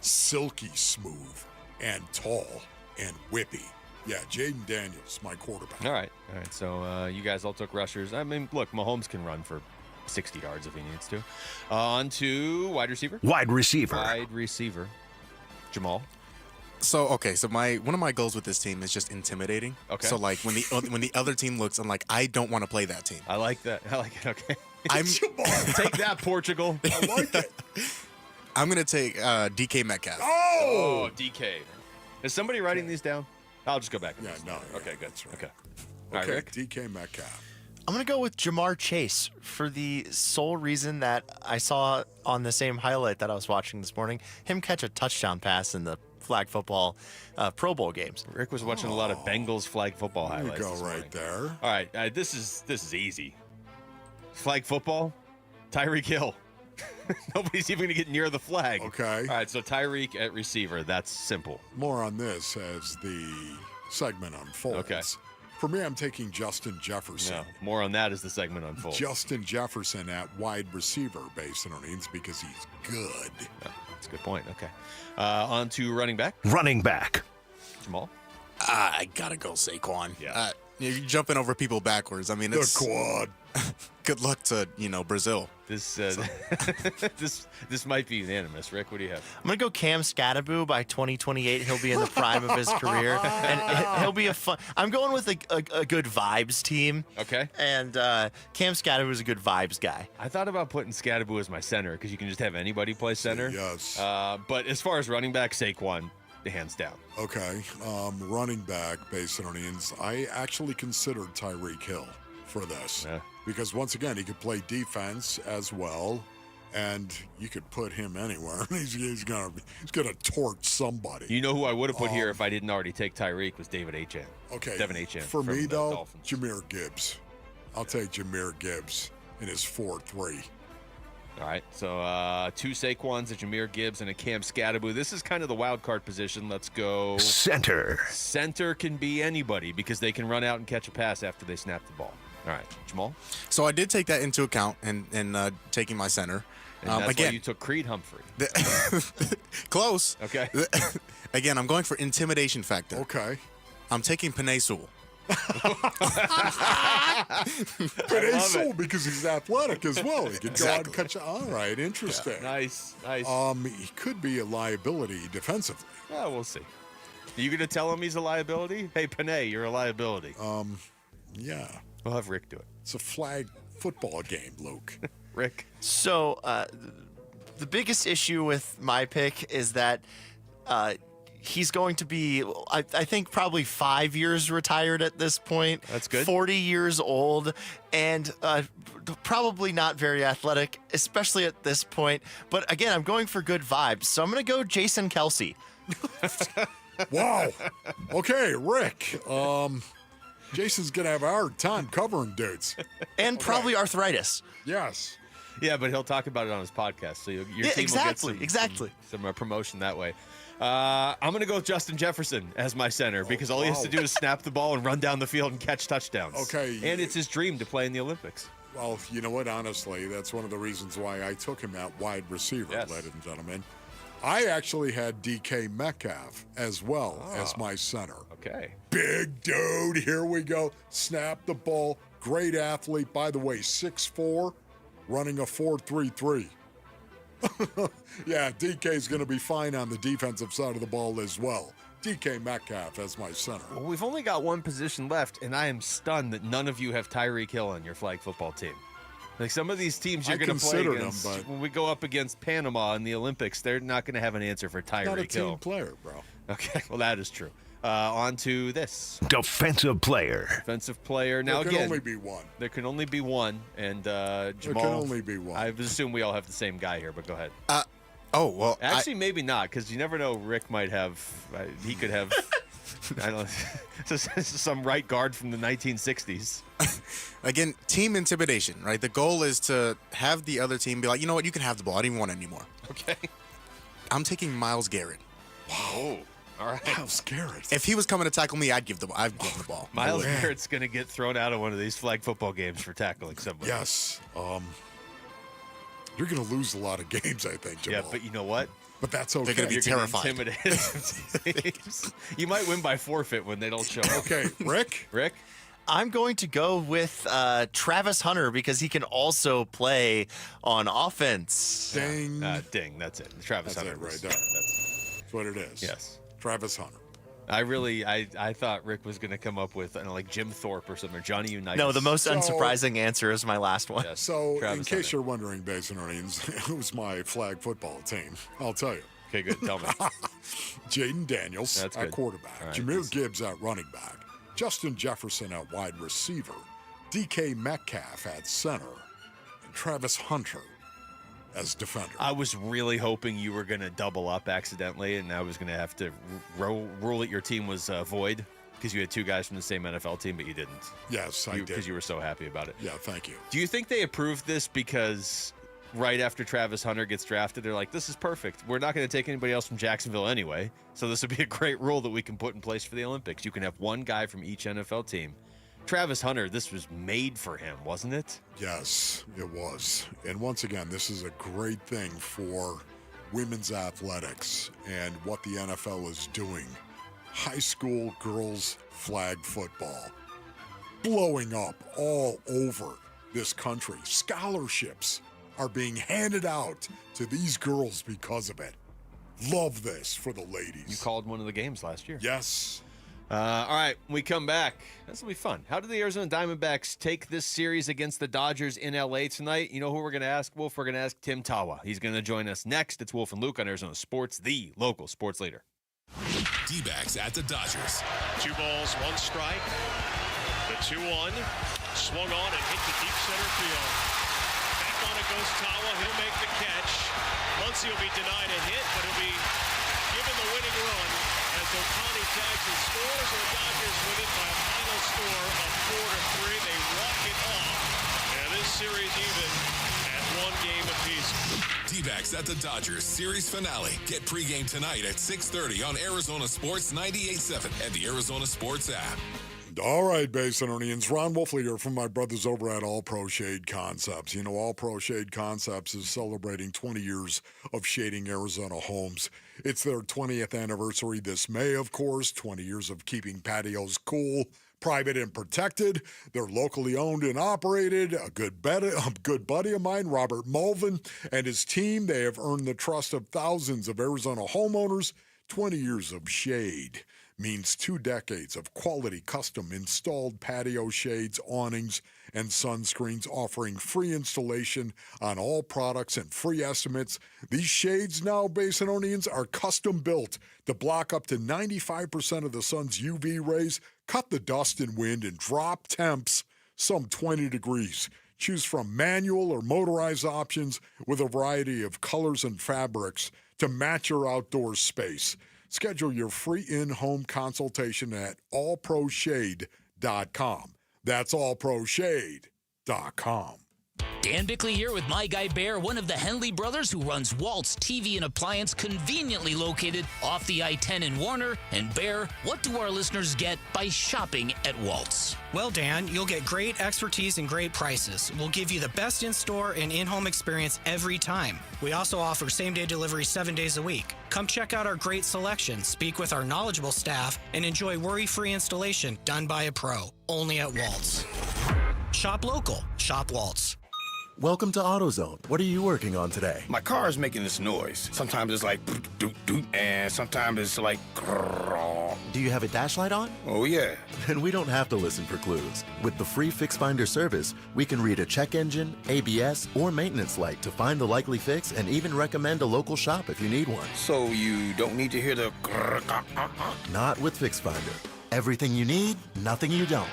Silky smooth and tall and whippy. Yeah, Jaden Daniels, my quarterback. All right. So you guys all took rushers. I mean, look, Mahomes can run for 60 yards if he needs to. On to wide receiver. Wide receiver. Wide receiver. Jamal. So one of my goals with this team is just intimidating. Okay. So like when the other team looks, I'm like, I don't want to play that team. I like that. I like it. Okay. Take that, Portugal. I like it. I'm going to take DK Metcalf. Oh, DK. Is somebody writing these down? I'll just go back. Yeah, no. Okay, good. That's right. Okay. Okay, All right, Rick? DK Metcalf. I'm going to go with Jamar Chase for the sole reason that I saw on the same highlight that I was watching this morning, him catch a touchdown pass in the flag football Pro Bowl games. Rick was watching a lot of Bengals flag football highlights. There you go right there. All right, this is easy. Flag football, Tyreek Hill. Nobody's even going to get near the flag. Okay. All right, so Tyreek at receiver. That's simple. More on this as the segment unfolds. Okay. For me, I'm taking Justin Jefferson. No, more on that as the segment unfolds. Justin Jefferson at wide receiver, based on earnings, because he's good. Yeah, that's a good point. Okay. On to running back. Running back. Jamal. I gotta go Saquon. Yeah. You're jumping over people backwards. I mean, it's the quad. Good luck to Brazil. This this might be unanimous. Rick, what do you have? I'm gonna go Cam Scatterbo. By 2028, he'll be in the prime of his career, and he'll be a fun. I'm going with a good vibes team. Okay. And Cam Scatterbo is a good vibes guy. I thought about putting Scatterbo as my center because you can just have anybody play center. Yes. But as far as running back, Saquon, hands down. Okay. Running back, based on earnings, I actually considered Tyreek Hill for this. Yeah. Because once again, he could play defense as well, and you could put him anywhere. He's gonna torch somebody. You know who I would have put here if I didn't already take Tyreek was David Achane. Okay. Devin Achane. For me, though, Dolphins. Jahmyr Gibbs. I'll take Jahmyr Gibbs in his 4-3. All right, so 2 Saquons, a Jahmyr Gibbs, and a Cam Scatterbo. This is kind of the wild card position. Let's go center. Center can be anybody because they can run out and catch a pass after they snap the ball. All right, Jamal. So I did take that into account and taking my center. And that's again, why you took Creed Humphrey. Close. Okay. Again, I'm going for intimidation factor. Okay. I'm taking Penei Sewell. Penei Sewell because he's athletic as well. He can go out and catch. All right, interesting. Yeah, nice. He could be a liability defensively. Yeah, we'll see. Are you going to tell him he's a liability? Hey, Penei, you're a liability. Yeah. We'll have Rick do it. It's a flag football game, Luke. Rick. So the biggest issue with my pick is that he's going to be, I think, probably 5 years retired at this point. That's good. 40 years old and probably not very athletic, especially at this point. But again, I'm going for good vibes. So I'm going to go Jason Kelce. Wow. Okay, Rick. Jason's going to have a hard time covering dudes. And probably arthritis. Yes. Yeah, but he'll talk about it on his podcast. So your team will get some promotion that way. I'm going to go with Justin Jefferson as my center because all he has to do is snap the ball and run down the field and catch touchdowns. Okay. And it's his dream to play in the Olympics. Well, you know what? Honestly, that's one of the reasons why I took him at wide receiver, ladies and gentlemen. I actually had DK Metcalf as well as my center. Okay. Big dude. Here we go. Snap the ball. Great athlete. By the way, 6'4", running a 4.33. Yeah, DK's going to be fine on the defensive side of the ball as well. DK Metcalf as my center. Well, we've only got one position left, and I am stunned that none of you have Tyreek Hill on your flag football team. Like some of these teams you're going to play against, when we go up against Panama in the Olympics, they're not going to have an answer for Tyreek Hill. Not a team player, bro. Okay, well, that is true. On to this. Defensive player. Defensive player. Now, there can only be one. There can only be one. And Jamal. There can only be one. I assume we all have the same guy here, but go ahead. Actually, maybe not, because you never know. Rick might have. He could have. I don't know. Some right guard from the 1960s. Again, team intimidation, right? The goal is to have the other team be like, you know what, you can have the ball. I don't even want it anymore. Okay. I'm taking Myles Garrett. Wow. All right. Myles Garrett. If he was coming to tackle me, I'd give the ball. Myles Garrett's going to get thrown out of one of these flag football games for tackling somebody. Yes. You're going to lose a lot of games, I think, Jamal. Yeah, but you know what? But that's okay. They're going to be terrified. Intimidate you might win by forfeit when they don't show up. Okay, Rick? Rick? I'm going to go with Travis Hunter because he can also play on offense. Ding. Ding. That's it. Travis Hunter. Right there. That's what it is. Yes. Travis Hunter. I thought Rick was going to come up with like Jim Thorpe or something, or Johnny Unitas. No, the most unsurprising answer is my last one. Yes. So, Travis in case you're wondering, based on earnings, who's my flag football team? I'll tell you. Okay, good. Tell me. Jaden Daniels That's at good. quarterback. All right, Jahmyr Gibbs at running back. Justin Jefferson at wide receiver. DK Metcalf at center, and Travis Hunter as defender. I was really hoping you were going to double up accidentally, and I was going to have to rule that your team was void because you had two guys from the same NFL team, but you didn't. Yes, I did. Because you were so happy about it. Yeah, thank you. Do you think they approved this because right after Travis Hunter gets drafted, they're like, this is perfect. We're not going to take anybody else from Jacksonville anyway, so this would be a great rule that we can put in place for the Olympics. You can have one guy from each NFL team. Travis Hunter, this was made for him, wasn't it? Yes, it was. And once again, this is a great thing for women's athletics and what the NFL is doing. High school girls flag football blowing up all over this country. Scholarships are being handed out to these girls because of it. Love this for the ladies. You called one of the games last year. Yes. All right, we come back. This will be fun. How did the Arizona Diamondbacks take this series against the Dodgers in L.A. tonight? You know who we're going to ask, Wolf? We're going to ask Tim Tawa. He's going to join us next. It's Wolf and Luke on Arizona Sports, the local sports leader. D-backs at the Dodgers. 2 balls, 1 strike. The 2-1 swung on and hit to deep center field. Back on it goes Tawa. He'll make the catch. Muncy will be denied a hit, but he'll be given the winning run as Ohtani tags and scores, and the Dodgers win it by a final score of 4-3. They walk it off, and this series even at 1 game apiece. D-backs at the Dodgers series finale. Get pregame tonight at 6:30 on Arizona Sports 98.7 and the Arizona Sports app. All right, Basinonians. Ron Wolfley here from my brothers over at All Pro Shade Concepts. You know, All Pro Shade Concepts is celebrating 20 years of shading Arizona homes. It's their 20th anniversary this May, of course. 20 years of keeping patios cool, private and protected. They're locally owned and operated. A good buddy of mine, Robert Mulvin, and his team, they have earned the trust of thousands of Arizona homeowners. 20 years of shade means 2 decades of quality custom installed patio shades, awnings, and sunscreens, offering free installation on all products and free estimates. These shades now, Basinonians, are custom built to block up to 95% of the sun's UV rays, cut the dust and wind, and drop temps some 20 degrees. Choose from manual or motorized options with a variety of colors and fabrics to match your outdoor space. Schedule your free in-home consultation at allproshade.com. That's allproshade.com. Dan Bickley here with my guy Bear, one of the Henley brothers who runs Walt's TV and Appliance, conveniently located off the I-10 in Warner. And Bear, what do our listeners get by shopping at Walt's? Well, Dan, you'll get great expertise and great prices. We'll give you the best in-store and in-home experience every time. We also offer same-day delivery 7 days a week. Come check out our great selection, speak with our knowledgeable staff, and enjoy worry-free installation done by a pro. Only at Walt's. Shop local. Shop Waltz. Welcome to AutoZone. What are you working on today? My car is making this noise. Sometimes it's like doot doot, and sometimes it's like grrr. Do you have a dash light on? Oh yeah. Then we don't have to listen for clues. With the free Fix Finder service, we can read a check engine, ABS, or maintenance light to find the likely fix and even recommend a local shop if you need one. So you don't need to hear the grrr. Not with Fix Finder. Everything you need, nothing you don't.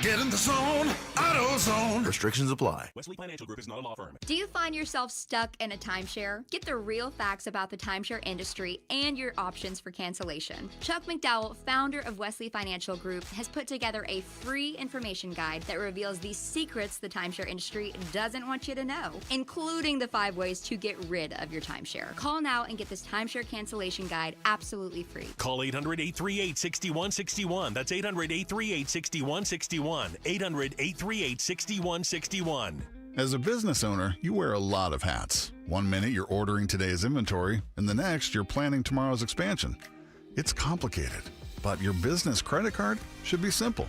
Get in the zone, AutoZone. Restrictions apply. Wesley Financial Group is not a law firm. Do you find yourself stuck in a timeshare? Get the real facts about the timeshare industry and your options for cancellation. Chuck McDowell, founder of Wesley Financial Group, has put together a free information guide that reveals the secrets the timeshare industry doesn't want you to know, including the 5 ways to get rid of your timeshare. Call now and get this timeshare cancellation guide absolutely free. Call 800-838-6161. That's 800-838-6161. 800-838-6161. As a business owner, you wear a lot of hats. One minute you're ordering today's inventory, and the next you're planning tomorrow's expansion. It's complicated, but your business credit card should be simple.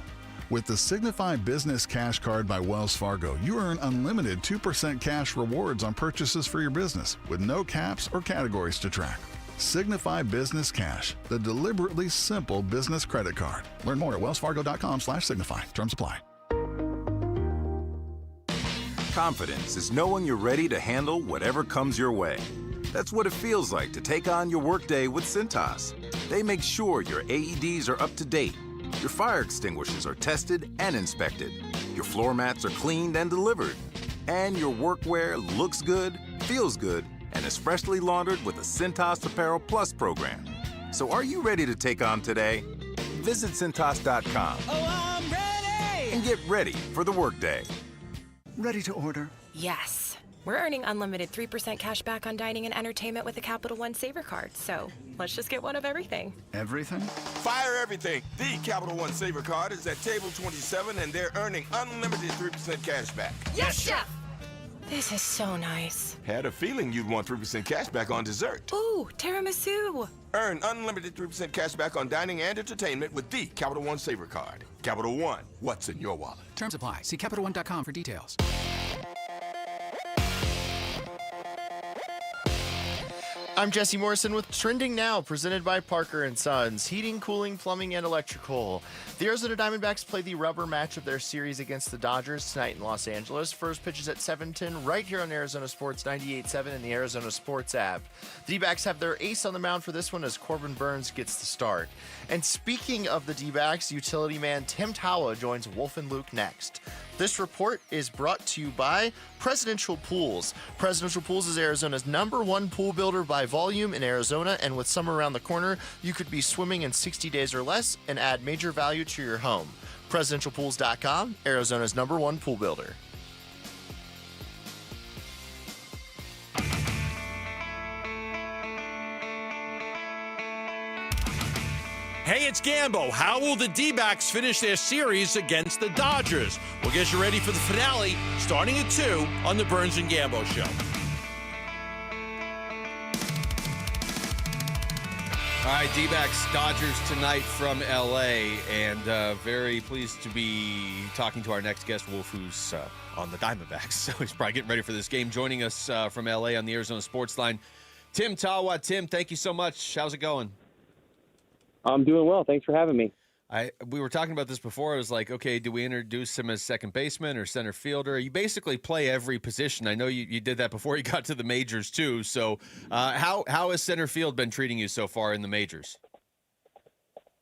With the Signify Business Cash Card by Wells Fargo, you earn unlimited 2% cash rewards on purchases for your business, with no caps or categories to track. Signify Business Cash, the deliberately simple business credit card. Learn more at wellsfargo.com/signify. Terms apply. Confidence is knowing you're ready to handle whatever comes your way. That's what it feels like to take on your workday with Cintas. They make sure your AEDs are up to date, Your fire extinguishers are tested and inspected. Your floor mats are cleaned and delivered. And your workwear looks good, feels good, and is freshly laundered with the Cintas Apparel Plus program. So are you ready to take on today? Visit Cintas.com. Oh, I'm ready! And get ready for the workday. Ready to order? Yes. We're earning unlimited 3% cash back on dining and entertainment with the Capital One Saver Card, so let's just get one of everything. Everything? Fire everything. The Capital One Saver Card is at table 27, and they're earning unlimited 3% cash back. Yes, Chef! This is so nice. Had a feeling you'd want 3% cash back on dessert. Ooh, tiramisu. Earn unlimited 3% cash back on dining and entertainment with the Capital One Saver Card. Capital One, what's in your wallet? Terms apply. See CapitalOne.com for details. I'm Jesse Morrison with Trending Now, presented by Parker & Sons, heating, cooling, plumbing, and electrical. The Arizona Diamondbacks play the rubber match of their series against the Dodgers tonight in Los Angeles. First pitch is at 7:10 right here on Arizona Sports 98.7 and the Arizona Sports app. The D-backs have their ace on the mound for this one as Corbin Burns gets the start. And speaking of the D-backs, utility man Tim Tawa joins Wolf and Luke next. This report is brought to you by Presidential Pools. Presidential Pools is Arizona's #1 pool builder by volume in Arizona, and with summer around the corner, you could be swimming in 60 days or less and add major value to your home. PresidentialPools.com, Arizona's #1 pool builder. Hey, it's Gambo. How will the D-backs finish their series against the Dodgers? We'll get you ready for the finale starting at 2 on the Burns and Gambo Show. All right, D-backs, Dodgers tonight from L.A., and very pleased to be talking to our next guest, Wolf, who's on the Diamondbacks, so he's probably getting ready for this game. Joining us from L.A. on the Arizona Sports Line, Tim Tawa. Tim, thank you so much. How's it going? I'm doing well. Thanks for having me. We were talking about this before. I was like, okay, do we introduce him as second baseman or center fielder? You basically play every position. I know you did that before you got to the majors too. So how has center field been treating you so far in the majors?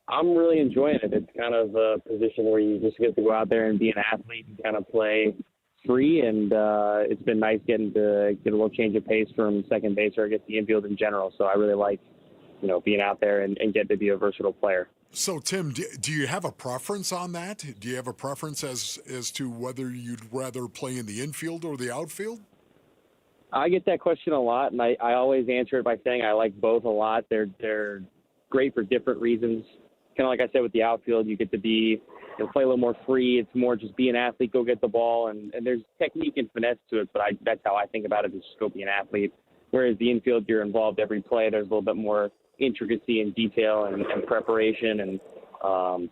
I'm really enjoying it. It's kind of a position where you just get to go out there and be an athlete and kind of play free. And it's been nice getting to get a little change of pace from second base or I guess the infield in general. So I really like, being out there and get to be a versatile player. So, Tim, do you have a preference on that? Do you have a preference as to whether you'd rather play in the infield or the outfield? I get that question a lot, and I always answer it by saying I like both a lot. They're great for different reasons. Kind of like I said with the outfield, you get to play a little more free. It's more just be an athlete, go get the ball, and there's technique and finesse to it, but that's how I think about it, is just go be an athlete. Whereas the infield, you're involved every play. There's a little bit more intricacy and detail and preparation, and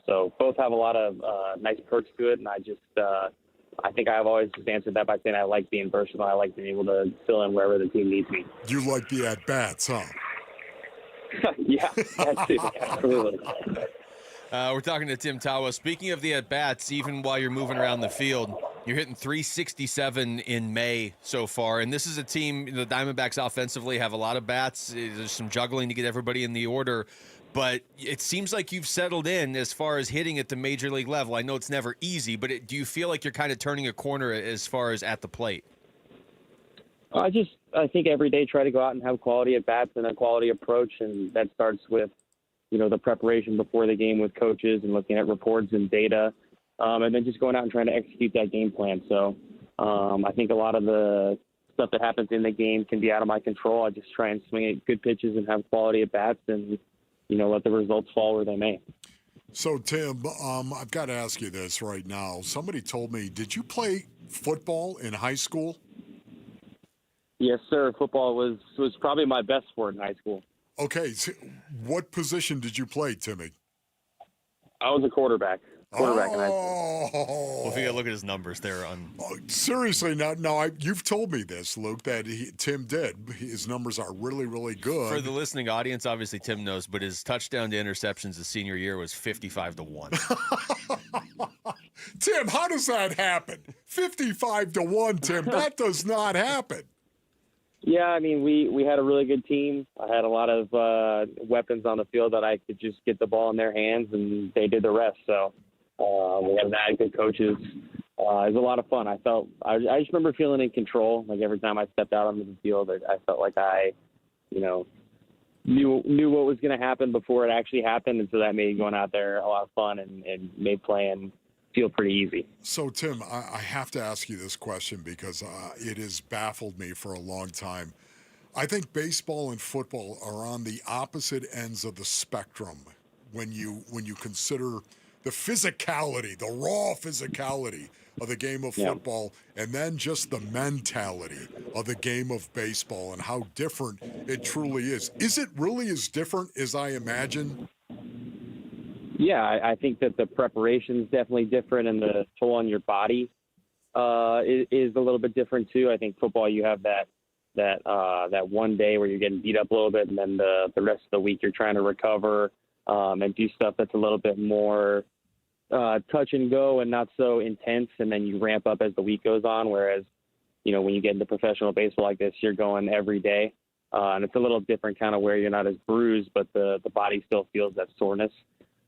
so both have a lot of nice perks to it. And I think I've always just answered that by saying I like being versatile. I like being able to fill in wherever the team needs me. You like the at bats, huh? Yeah, that's it. Absolutely. We're talking to Tim Tawa. Speaking of the at-bats, even while you're moving around the field, you're hitting 367 in May so far. And this is a team, the Diamondbacks offensively have a lot of bats. There's some juggling to get everybody in the order. But it seems like you've settled in as far as hitting at the major league level. I know it's never easy, but do you feel like you're kind of turning a corner as far as at the plate? I think every day try to go out and have quality at-bats and a quality approach, and that starts with the preparation before the game with coaches and looking at reports and data, and then just going out and trying to execute that game plan. So I think a lot of the stuff that happens in the game can be out of my control. I just try and swing at good pitches and have quality at bats and, let the results fall where they may. So, Tim, I've got to ask you this right now. Somebody told me, did you play football in high school? Yes, sir. Football was probably my best sport in high school. Okay, so what position did you play, Timmy? I was a quarterback. In high school. Well, if you got to look at his numbers, they're seriously, you've told me this, Luke, that Tim did. His numbers are really, really good. For the listening audience, obviously Tim knows, but his touchdown to interceptions his senior year was 55-1. Tim, how does that happen? 55-1, Tim. That does not happen. Yeah, I mean, we had a really good team. I had a lot of weapons on the field that I could just get the ball in their hands, and they did the rest. So we had that, good coaches. It was a lot of fun. I just remember feeling in control. Like every time I stepped out onto the field, I felt like I, knew what was going to happen before it actually happened, and so that made going out there a lot of fun and made playing feel pretty easy. So, Tim, I have to ask you this question because it has baffled me for a long time. I think baseball and football are on the opposite ends of the spectrum when you consider the physicality, the raw physicality of the game of football, and then just the mentality of the game of baseball and how different it truly is. Is it really as different as I imagine? Yeah, I think that the preparation is definitely different, and the toll on your body is a little bit different too. I think football, you have that one day where you're getting beat up a little bit, and then the rest of the week you're trying to recover and do stuff that's a little bit more touch and go and not so intense, and then you ramp up as the week goes on. Whereas, when you get into professional baseball like this, you're going every day, and it's a little different kind of where you're not as bruised, but the body still feels that soreness.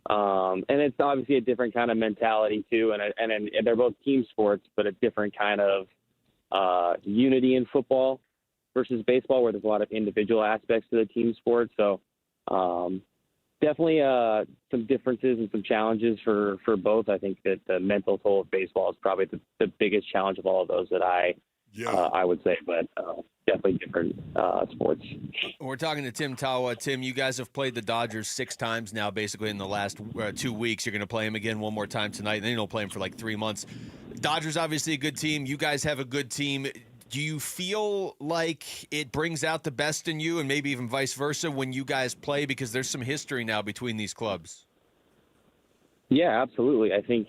And it's obviously a different kind of mentality too, and they're both team sports, but a different kind of unity in football versus baseball, where there's a lot of individual aspects to the team sport. So definitely some differences and some challenges for both. I think that the mental toll of baseball is probably the biggest challenge of all of those that I would say, but definitely different sports. We're talking to Tim Tawa. Tim, you guys have played the Dodgers 6 times now, basically in the last 2 weeks. You're going to play them again one more time tonight, and then you'll play them for like 3 months. Dodgers, obviously a good team. You guys have a good team. Do you feel like it brings out the best in you, and maybe even vice versa, when you guys play? Because there's some history now between these clubs. Yeah, absolutely. I think,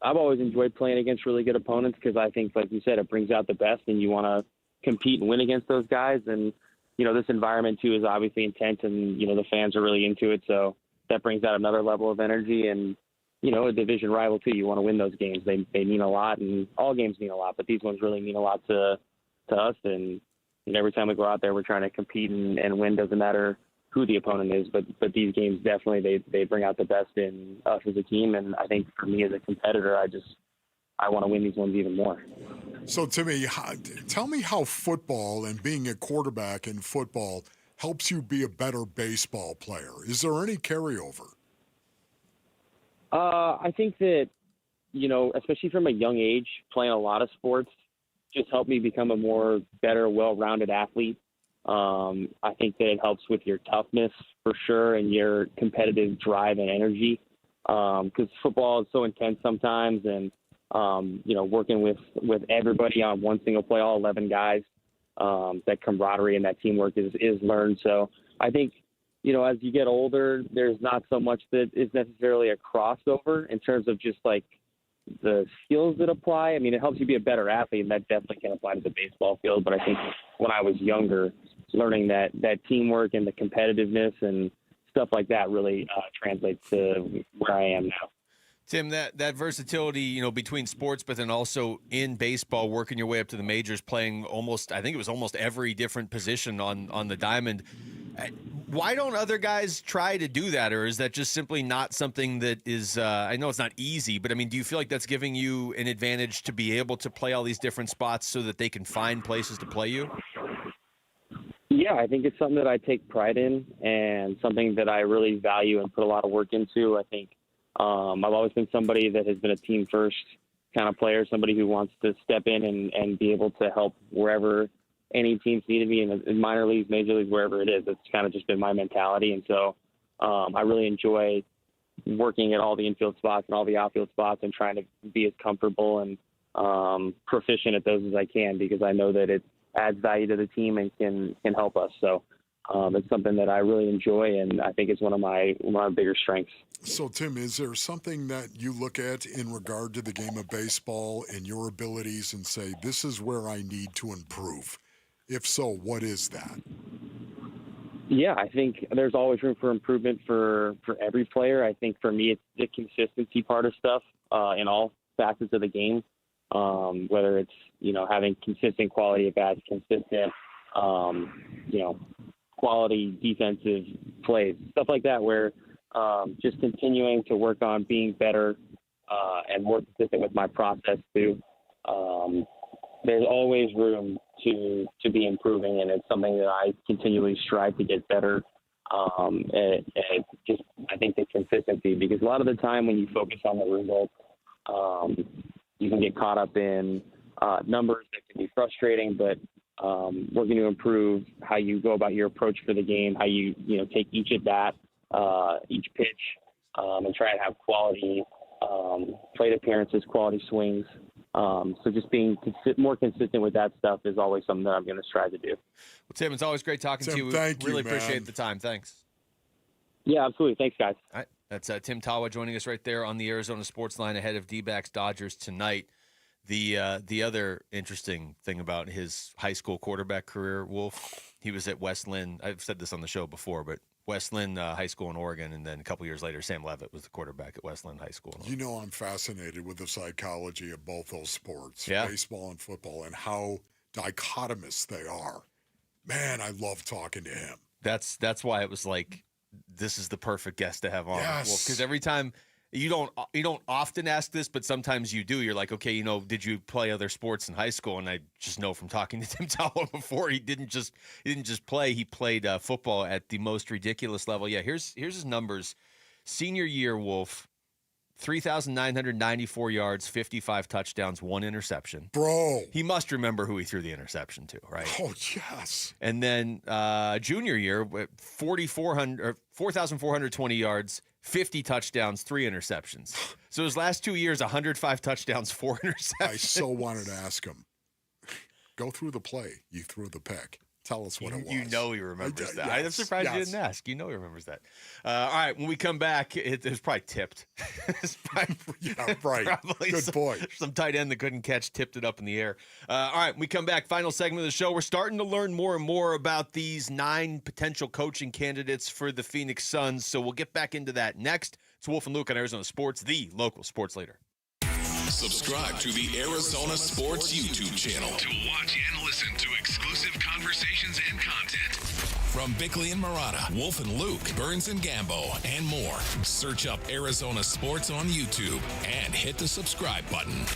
I've always enjoyed playing against really good opponents because I think, like you said, it brings out the best, and you want to compete and win against those guys. And, this environment, too, is obviously intense, and, the fans are really into it. So that brings out another level of energy. And, a division rival, too, you want to win those games. They mean a lot, and all games mean a lot, but these ones really mean a lot to us. And every time we go out there, we're trying to compete and win. Doesn't matter who the opponent is, but these games definitely they bring out the best in us as a team. And I think for me as a competitor, I want to win these ones even more. So, Timmy, tell me how football and being a quarterback in football helps you be a better baseball player. Is there any carryover? I think that, especially from a young age, playing a lot of sports just helped me become a more better, well-rounded athlete. I think that it helps with your toughness for sure and your competitive drive and energy, because football is so intense sometimes, and working with everybody on one single play, all 11 guys, that camaraderie and that teamwork is learned. So I think, as you get older, there's not so much that is necessarily a crossover in terms of just like the skills that apply. I mean, it helps you be a better athlete, and that definitely can apply to the baseball field. But I think when I was younger, learning that teamwork and the competitiveness and stuff like that really translates to where I am now. Tim, that versatility, between sports, but then also in baseball, working your way up to the majors, playing almost every different position on the diamond. Why don't other guys try to do that, or is that just simply not something that is, I know it's not easy, but I mean, do you feel like that's giving you an advantage to be able to play all these different spots so that they can find places to play you? Yeah, I think it's something that I take pride in and something that I really value and put a lot of work into. I think I've always been somebody that has been a team first kind of player, somebody who wants to step in and be able to help wherever any teams need to be in minor leagues, major leagues, wherever it is. It's kind of just been my mentality. And so I really enjoy working at all the infield spots and all the outfield spots and trying to be as comfortable and proficient at those as I can, because I know that it adds value to the team and can help us. So it's something that I really enjoy, and I think it's one of my bigger strengths. So, Tim, is there something that you look at in regard to the game of baseball and your abilities and say, this is where I need to improve? If so, what is that? Yeah, I think there's always room for improvement for every player. I think for me, it's the consistency part of stuff in all facets of the game. whether it's, having consistent quality at bats, consistent, quality defensive plays, stuff like that, where just continuing to work on being better and more consistent with my process too. There's always room to be improving, and it's something that I continually strive to get better. And just, I think the consistency, because a lot of the time when you focus on the results, you can get caught up in numbers that can be frustrating, but working to improve how you go about your approach for the game, how you take each at bat, each pitch, and try and have quality plate appearances, quality swings. So just being more consistent with that stuff is always something that I'm going to strive to do. Well, Tim, it's always great talking to you. Thank you, really man. appreciate the time. Thanks. Yeah, absolutely. Thanks, guys. All right. That's Tim Tawa joining us right there on the Arizona Sports Line ahead of D-backs Dodgers tonight. The other interesting thing about his high school quarterback career, Wolf, he was at West Lynn. I've said this on the show before, but West Lynn High School in Oregon, and then a couple years later, Sam Levitt was the quarterback at West Lynn High School. I'm fascinated with the psychology of both those sports, yeah. Baseball and football, and how dichotomous they are. Man, I love talking to him. That's why it was like, this is the perfect guest to have on. Yes. Because every time you don't often ask this, but sometimes you do. You're like, okay, did you play other sports in high school? And I just know from talking to Tim Tawa before, he didn't just play. He played football at the most ridiculous level. Yeah, here's his numbers. Senior year, Wolf, 3,994 yards, 55 touchdowns, 1 interception. Bro. He must remember who he threw the interception to, right? Oh, yes. And then junior year, 4,420 yards, 50 touchdowns, 3 interceptions. So his last 2 years, 105 touchdowns, 4 interceptions. I so wanted to ask him, go through the play. You threw the pick. Tell us what it was. You know he remembers that. Yes, I'm surprised you didn't ask. You know he remembers that. All right, when we come back, it was probably tipped. Yeah, right. Good point. Some tight end that couldn't catch, tipped it up in the air. All right, when we come back, final segment of the show. We're starting to learn more and more about these 9 potential coaching candidates for the Phoenix Suns, so we'll get back into that next. It's Wolf and Luke on Arizona Sports, the local sports leader. Subscribe to the Arizona Sports YouTube channel to watch and listen to exclusive conversations and content. From Bickley and Murata, Wolf and Luke, Burns and Gambo, and more. Search up Arizona Sports on YouTube and hit the subscribe button.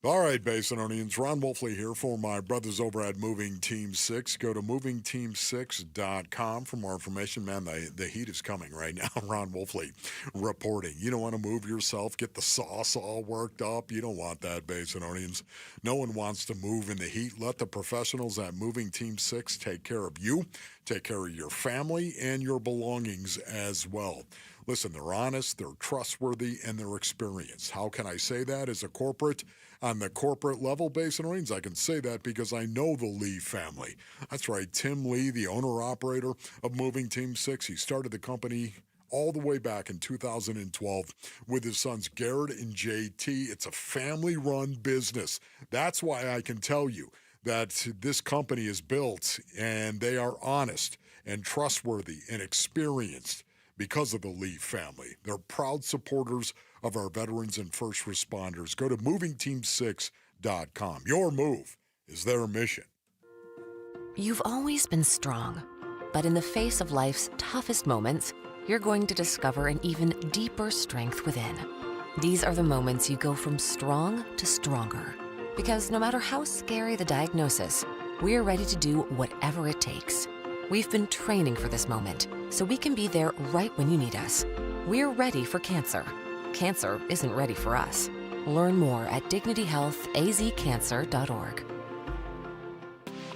All right, Basinonians, Ron Wolfley here for my brothers over at Moving Team 6. Go to movingteam6.com for more information. Man, the heat is coming right now. Ron Wolfley reporting. You don't want to move yourself, get the sauce all worked up. You don't want that, Basinonians. No one wants to move in the heat. Let the professionals at Moving Team 6 take care of you, take care of your family, and your belongings as well. Listen, they're honest, they're trustworthy, and they're experienced. How can I say that as a corporate? On the corporate level, Basinonians, I can say that because I know the Lee family. That's right, Tim Lee, the owner-operator of Moving Team 6. He started the company all the way back in 2012 with his sons Garrett and JT. It's a family-run business. That's why I can tell you that this company is built, and they are honest and trustworthy and experienced because of the Lee family. They're proud supporters of our veterans and first responders. Go to movingteam6.com. Your move is their mission. You've always been strong, but in the face of life's toughest moments, you're going to discover an even deeper strength within. These are the moments you go from strong to stronger. Because no matter how scary the diagnosis, we're ready to do whatever it takes. We've been training for this moment, so we can be there right when you need us. We're ready for cancer. Cancer isn't ready for us. Learn more at dignityhealthazcancer.org.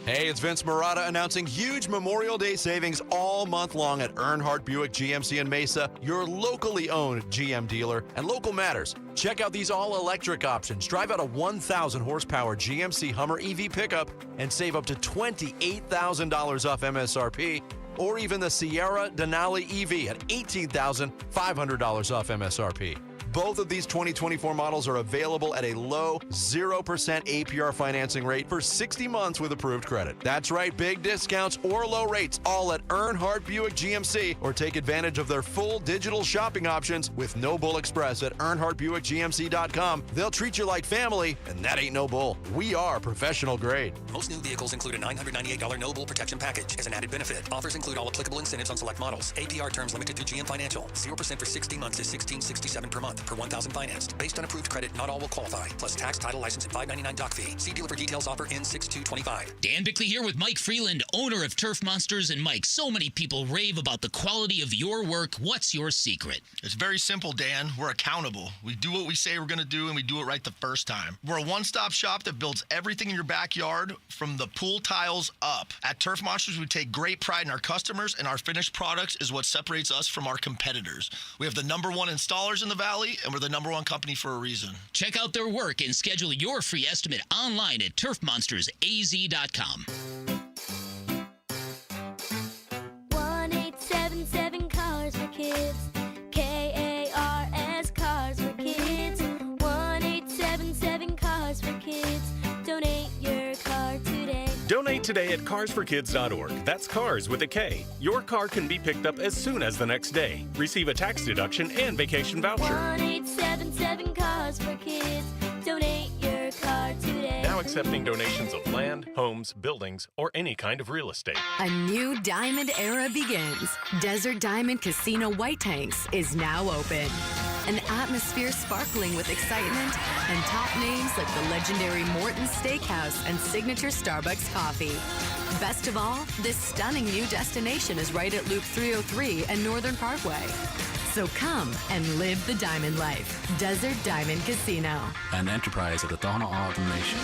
Hey, it's Vince Murata announcing huge Memorial Day savings all month long at Earnhardt Buick GMC in Mesa, your locally owned GM dealer, and local matters. Check out these all-electric options. Drive out a 1,000 horsepower GMC Hummer EV pickup and save up to $28,000 off MSRP, or even the Sierra Denali EV at $18,500 off MSRP. Both of these 2024 models are available at a low 0% APR financing rate for 60 months with approved credit. That's right, big discounts or low rates, all at Earnhardt Buick GMC, or take advantage of their full digital shopping options with No Bull Express at EarnhardtBuickGMC.com. They'll treat you like family, and that ain't no bull. We are professional grade. Most new vehicles include a $998 No Bull protection package as an added benefit. Offers include all applicable incentives on select models. APR terms limited through GM Financial. 0% for 60 months is $16.67 per month per 1,000 financed. Based on approved credit, not all will qualify. Plus tax, title, license, and $5.99 doc fee. See dealer for details. Offer ends 6/2/25. Dan Bickley here with Mike Freeland, owner of Turf Monsters. And Mike, so many people rave about the quality of your work. What's your secret? It's very simple, Dan. We're accountable. We do what we say we're going to do, and we do it right the first time. We're a one-stop shop that builds everything in your backyard from the pool tiles up. At Turf Monsters, we take great pride in our customers, and our finished products is what separates us from our competitors. We have the #1 installers in the Valley, and we're the #1 company for a reason. Check out their work and schedule your free estimate online at turfmonstersaz.com. 1877 Cars for Kids. KARS Cars for Kids. 1877 Cars for Kids. Donate your car today. Donate today at carsforkids.org. That's cars with a K. Your car can be picked up as soon as the next day. Receive a tax deduction and vacation voucher. 1877 Cars for Kids. Donate your car today. Now accepting donations of land, homes, buildings, or any kind of real estate. A new diamond era begins. Desert Diamond Casino White Tanks is now open. An atmosphere sparkling with excitement and top names like the legendary Morton's Steakhouse and signature Starbucks coffee. Best of all, this stunning new destination is right at Loop 303 and Northern Parkway. So come and live the diamond life. Desert Diamond Casino. An enterprise of the Donna Autumn Nation.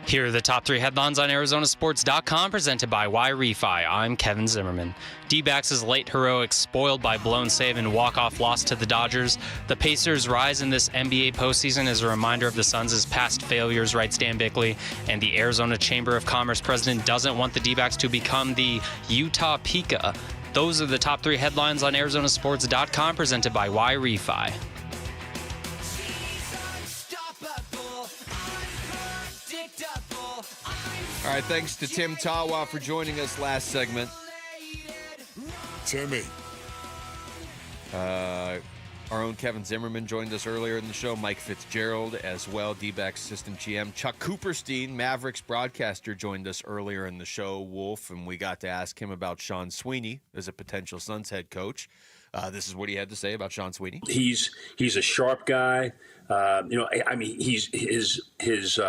Here are the top 3 headlines on ArizonaSports.com, presented by Y-Refi. I'm Kevin Zimmerman. D-backs' late heroics spoiled by blown save and walk-off loss to the Dodgers. The Pacers' rise in this NBA postseason is a reminder of the Suns' past failures, writes Dan Bickley. And the Arizona Chamber of Commerce president doesn't want the D-backs to become the Utah Pika. Those are the top 3 headlines on ArizonaSports.com, presented by Y-Refi. All right, thanks to Tim Tawa for joining us last segment. Timmy. Our own Kevin Zimmerman joined us earlier in the show. Mike Fitzgerald as well, D-backs assistant GM. Chuck Cooperstein, Mavericks broadcaster, joined us earlier in the show, Wolf, and we got to ask him about Sean Sweeney as a potential Suns head coach. This is what he had to say about Sean Sweeney. He's a sharp guy. His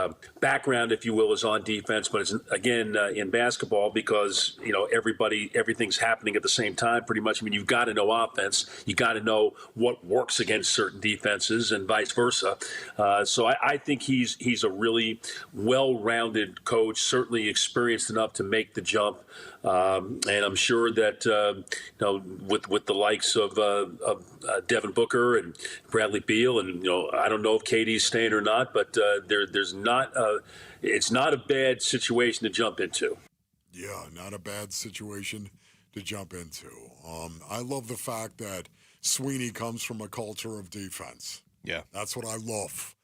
background, if you will, is on defense, but it's again in basketball because everything's happening at the same time. Pretty much. I mean, you've got to know offense. You got to know what works against certain defenses, and vice versa. So I think he's a really well-rounded coach. Certainly experienced enough to make the jump. And I'm sure that with the likes of Devin Booker and Bradley Beal, and I don't know if KD's staying or not, but it's not a bad situation to jump into. Yeah, not a bad situation to jump into. I love the fact that Sweeney comes from a culture of defense. Yeah, that's what I love.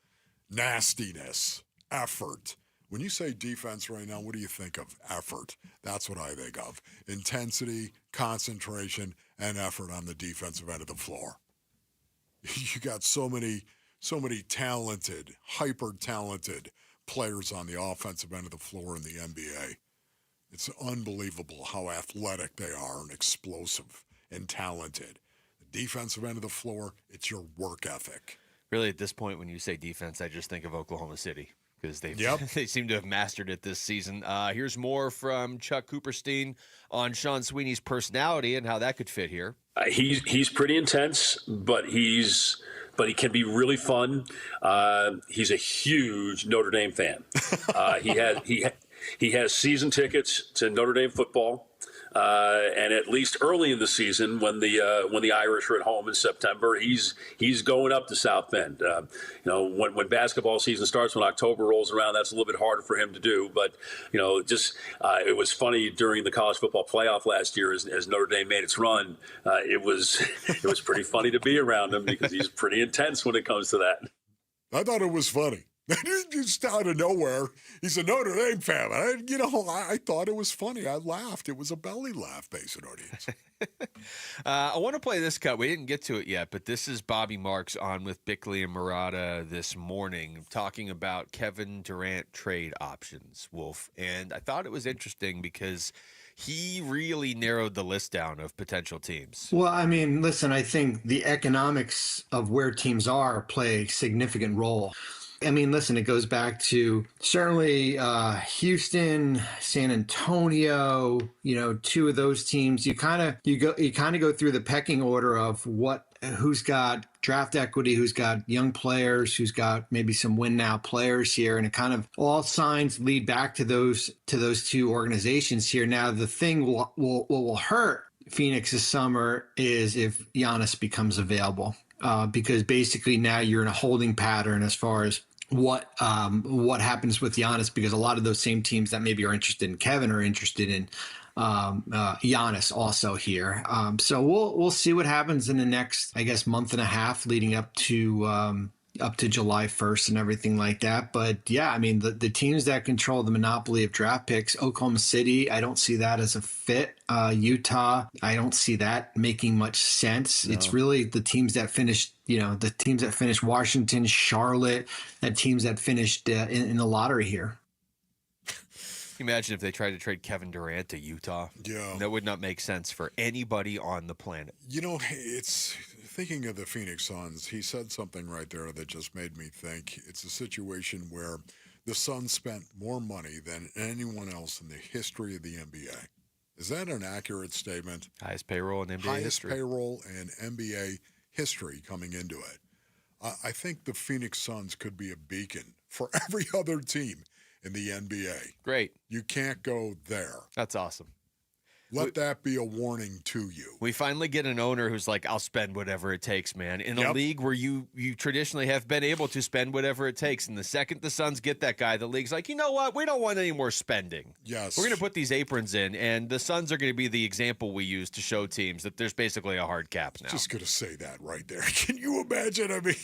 Nastiness, effort. When you say defense right now, what do you think of? Effort. That's what I think of. Intensity, concentration, and effort on the defensive end of the floor. You got so many talented, hyper-talented players on the offensive end of the floor in the NBA. It's unbelievable how athletic they are and explosive and talented. The defensive end of the floor, it's your work ethic. Really, at this point, when you say defense, I just think of Oklahoma City. Because they seem to have mastered it this season. Here's more from Chuck Cooperstein on Sean Sweeney's personality and how that could fit here. He's pretty intense, but he can be really fun. He's a huge Notre Dame fan. He has season tickets to Notre Dame football. And at least early in the season, when the Irish are at home in September, he's going up to South Bend. When basketball season starts, when October rolls around, that's a little bit harder for him to do. But it was funny during the college football playoff last year as Notre Dame made its run. It was pretty funny to be around him because he's pretty intense when it comes to that. I thought it was funny. Just out of nowhere, he's a Notre Dame fan. I thought it was funny. I laughed. It was a belly laugh, Basin audience. I want to play this cut. We didn't get to it yet, but this is Bobby Marks on with Bickley and Murata this morning talking about Kevin Durant trade options, Wolf. And I thought it was interesting because he really narrowed the list down of potential teams. Well, I mean, listen, I think the economics of where teams are play a significant role. I mean, listen, it goes back to certainly Houston, San Antonio, two of those teams. You kind of go through the pecking order of who's got draft equity, who's got young players, who's got maybe some win now players here, and it kind of all signs lead back to those two organizations here. Now, the thing will hurt Phoenix this summer is if Giannis becomes available. Because basically now you're in a holding pattern as far as what happens with Giannis, because a lot of those same teams that maybe are interested in Kevin are interested in Giannis also here. So we'll see what happens in the next, I guess, month and a half leading up to July 1st and everything like that. But yeah, I mean, the teams that control the monopoly of draft picks, Oklahoma City, I don't see that as a fit. Utah, I don't see that making much sense. No. It's really the teams that finished, Washington, Charlotte, that teams that finished in the lottery here. Imagine if they tried to trade Kevin Durant to Utah. Yeah. That would not make sense for anybody on the planet. It's thinking of the Phoenix Suns. He said something right there that just made me think. It's a situation where the Suns spent more money than anyone else in the history of the NBA. Is that an accurate statement? Highest payroll in NBA history. Highest payroll in NBA history coming into it. I think the Phoenix Suns could be a beacon for every other team in the NBA. Great. You can't go there. That's awesome. Let that be a warning to you. We finally get an owner who's like, I'll spend whatever it takes, man. In a league where you traditionally have been able to spend whatever it takes. And the second the Suns get that guy, the league's like, you know what? We don't want any more spending. Yes. We're going to put these aprons in, and the Suns are going to be the example we use to show teams that there's basically a hard cap now. Just going to say that right there. Can you imagine? I mean,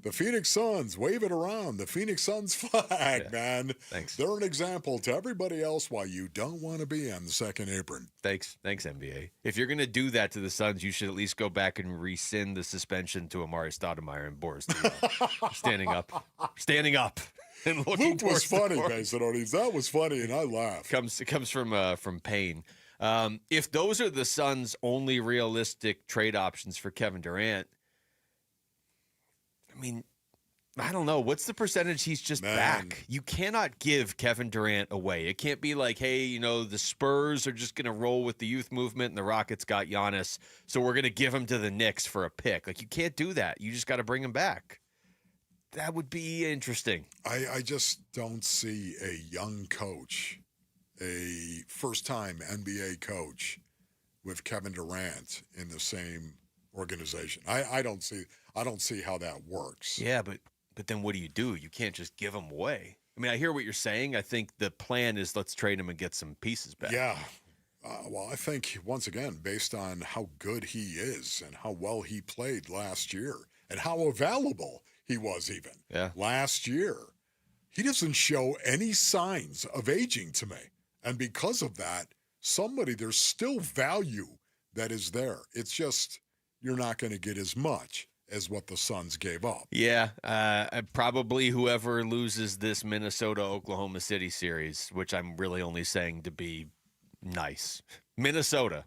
the Phoenix Suns, wave it around. The Phoenix Suns flag, man. Thanks. They're an example to everybody else why you don't want to be on the second apron. Thanks, NBA. If you're going to do that to the Suns, you should at least go back and rescind the suspension to Amari Stoudemire and Boris Diaw. Standing up, and looking. Luke was funny, Basin. That was funny, and I laughed. It comes from pain. If those are the Suns' only realistic trade options for Kevin Durant, I mean, I don't know. What's the percentage he's just back? You cannot give Kevin Durant away. It can't be like, hey, the Spurs are just going to roll with the youth movement and the Rockets got Giannis, so we're going to give him to the Knicks for a pick. Like, you can't do that. You just got to bring him back. That would be interesting. I just don't see a young coach, a first-time NBA coach with Kevin Durant in the same organization. I don't see how that works. Yeah, but then what do? You can't just give him away. I mean, I hear what you're saying. I think the plan is let's trade him and get some pieces back. Yeah. Well, I think, once again, based on how good he is and how well he played last year and how available he was even last year, he doesn't show any signs of aging to me. And because of that, there's still value that is there. It's just you're not going to get as much as what the Suns gave up. Yeah, probably whoever loses this Minnesota-Oklahoma City series, which I'm really only saying to be nice. Minnesota,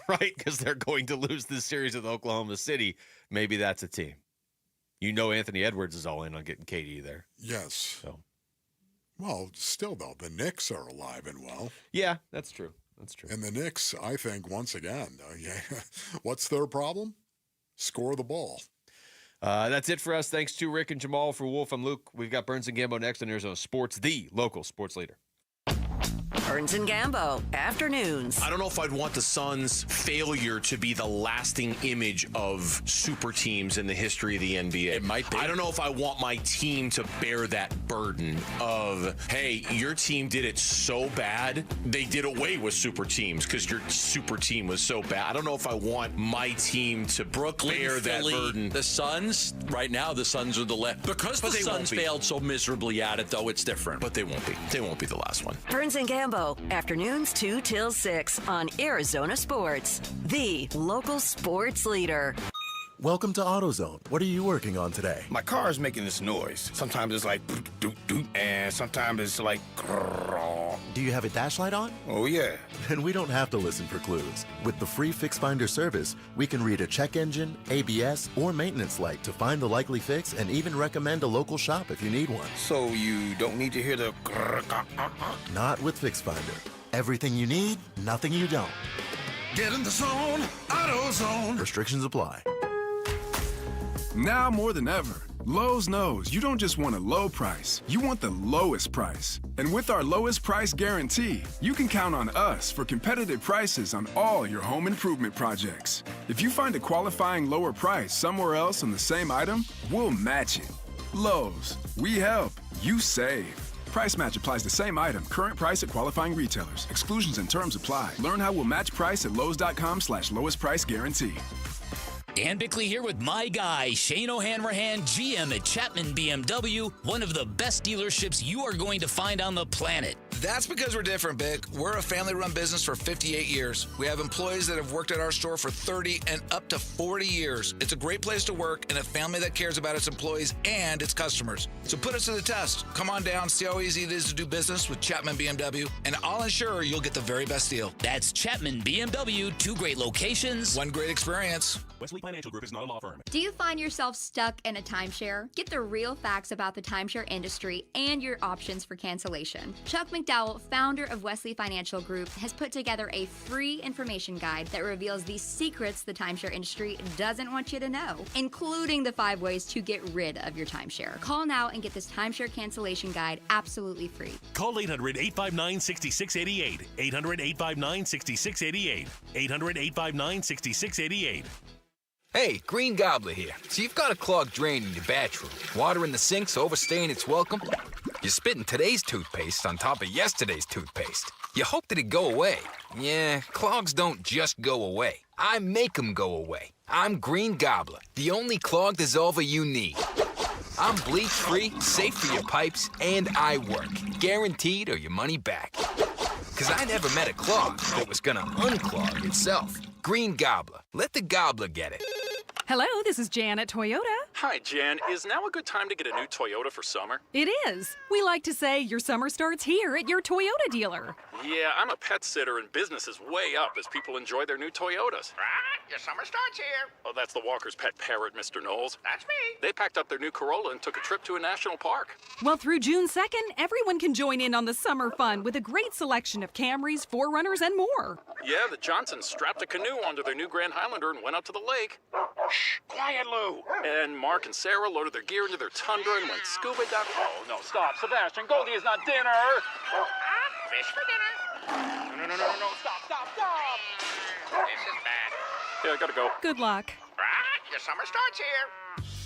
right? Because they're going to lose this series with Oklahoma City. Maybe that's a team. Anthony Edwards is all in on getting KD there. Yes. So, well, still, though, the Knicks are alive and well. Yeah, that's true. And the Knicks, I think, once again, what's their problem? Score the ball. That's it for us. Thanks to Rick and Jamal. For Wolf, I'm Luke. We've got Burns and Gambo next on Arizona Sports, the local sports leader. Burns and Gambo, afternoons. I don't know if I'd want the Suns' failure to be the lasting image of super teams in the history of the NBA. It might be. I don't know if I want my team to bear that burden of, hey, your team did it so bad, they did away with super teams because your super team was so bad. I don't know if I want my team to bear that burden. The Suns, right now, the Suns are the left. Because the Suns failed so miserably at it, though, it's different. But they won't be. They won't be the last one. Burns and Gambo, afternoons 2 till 6 on Arizona Sports, the local sports leader. Welcome to AutoZone. What are you working on today? My car is making this noise. Sometimes it's like doot doot, and sometimes it's like grrr. Do you have a dash light on? Oh yeah. Then we don't have to listen for clues. With the free Fix Finder service, we can read a check engine, ABS, or maintenance light to find the likely fix and even recommend a local shop if you need one. So you don't need to hear the grrr. Not with Fix Finder. Everything you need, nothing you don't. Get in the zone, AutoZone. Restrictions apply. Now more than ever, Lowe's knows you don't just want a low price, you want the lowest price. And with our lowest price guarantee, you can count on us for competitive prices on all your home improvement projects. If you find a qualifying lower price somewhere else on the same item, we'll match it. Lowe's, we help, you save. Price match applies the same item. Current price at qualifying retailers. Exclusions and terms apply. Learn how we'll match price at Lowe's.com/lowest price guarantee. Dan Bickley here with my guy, Shane O'Hanrahan, GM at Chapman BMW, one of the best dealerships you are going to find on the planet. That's because we're different, Bick. We're a family-run business for 58 years. We have employees that have worked at our store for 30 and up to 40 years. It's a great place to work and a family that cares about its employees and its customers. So put us to the test. Come on down, see how easy it is to do business with Chapman BMW, and I'll ensure you'll get the very best deal. That's Chapman BMW, 2 great locations, 1 great experience. Wesley Financial Group is not a law firm. Do you find yourself stuck in a timeshare? Get the real facts about the timeshare industry and your options for cancellation. Chuck McDowell, founder of Wesley Financial Group, has put together a free information guide that reveals the secrets the timeshare industry doesn't want you to know, including the 5 ways to get rid of your timeshare. Call now and get this timeshare cancellation guide absolutely free. Call 800-859-6688. 800-859-6688. 800-859-6688. Hey, Green Gobbler here. So you've got a clogged drain in your bathroom. Water in the sink's overstaying its welcome. You're spitting today's toothpaste on top of yesterday's toothpaste. You hoped it'd go away. Yeah, clogs don't just go away. I make them go away. I'm Green Gobbler, the only clog dissolver you need. I'm bleach-free, safe for your pipes, and I work. Guaranteed or your money back. Because I never met a clog that was gonna unclog itself. Green Gobbler. Let the gobbler get it. Hello, this is Jan at Toyota. Hi, Jan. Is now a good time to get a new Toyota for summer? It is. We like to say your summer starts here at your Toyota dealer. Yeah, I'm a pet sitter and business is way up as people enjoy their new Toyotas. Right, your summer starts here. Oh, that's the Walker's pet parrot, Mr. Knowles. That's me. They packed up their new Corolla and took a trip to a national park. Well, through June 2nd, everyone can join in on the summer fun with a great selection of Camrys, 4Runners, and more. Yeah, the Johnsons strapped a canoe onto their new Grand Highlander and went out to the lake. Shh, quiet, Lou. And Mark and Sarah loaded their gear into their Tundra and went scuba diving. Oh, no, stop. Sebastian, Goldie is not dinner. Fish for dinner. No, stop. This is bad. Yeah, I gotta go. Good luck. Right, your summer starts here.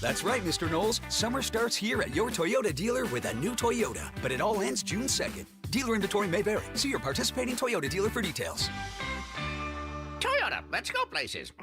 That's right, Mr. Knowles. Summer starts here at your Toyota dealer with a new Toyota. But it all ends June 2nd. Dealer inventory may vary. See your participating Toyota dealer for details. Toyota, let's go places.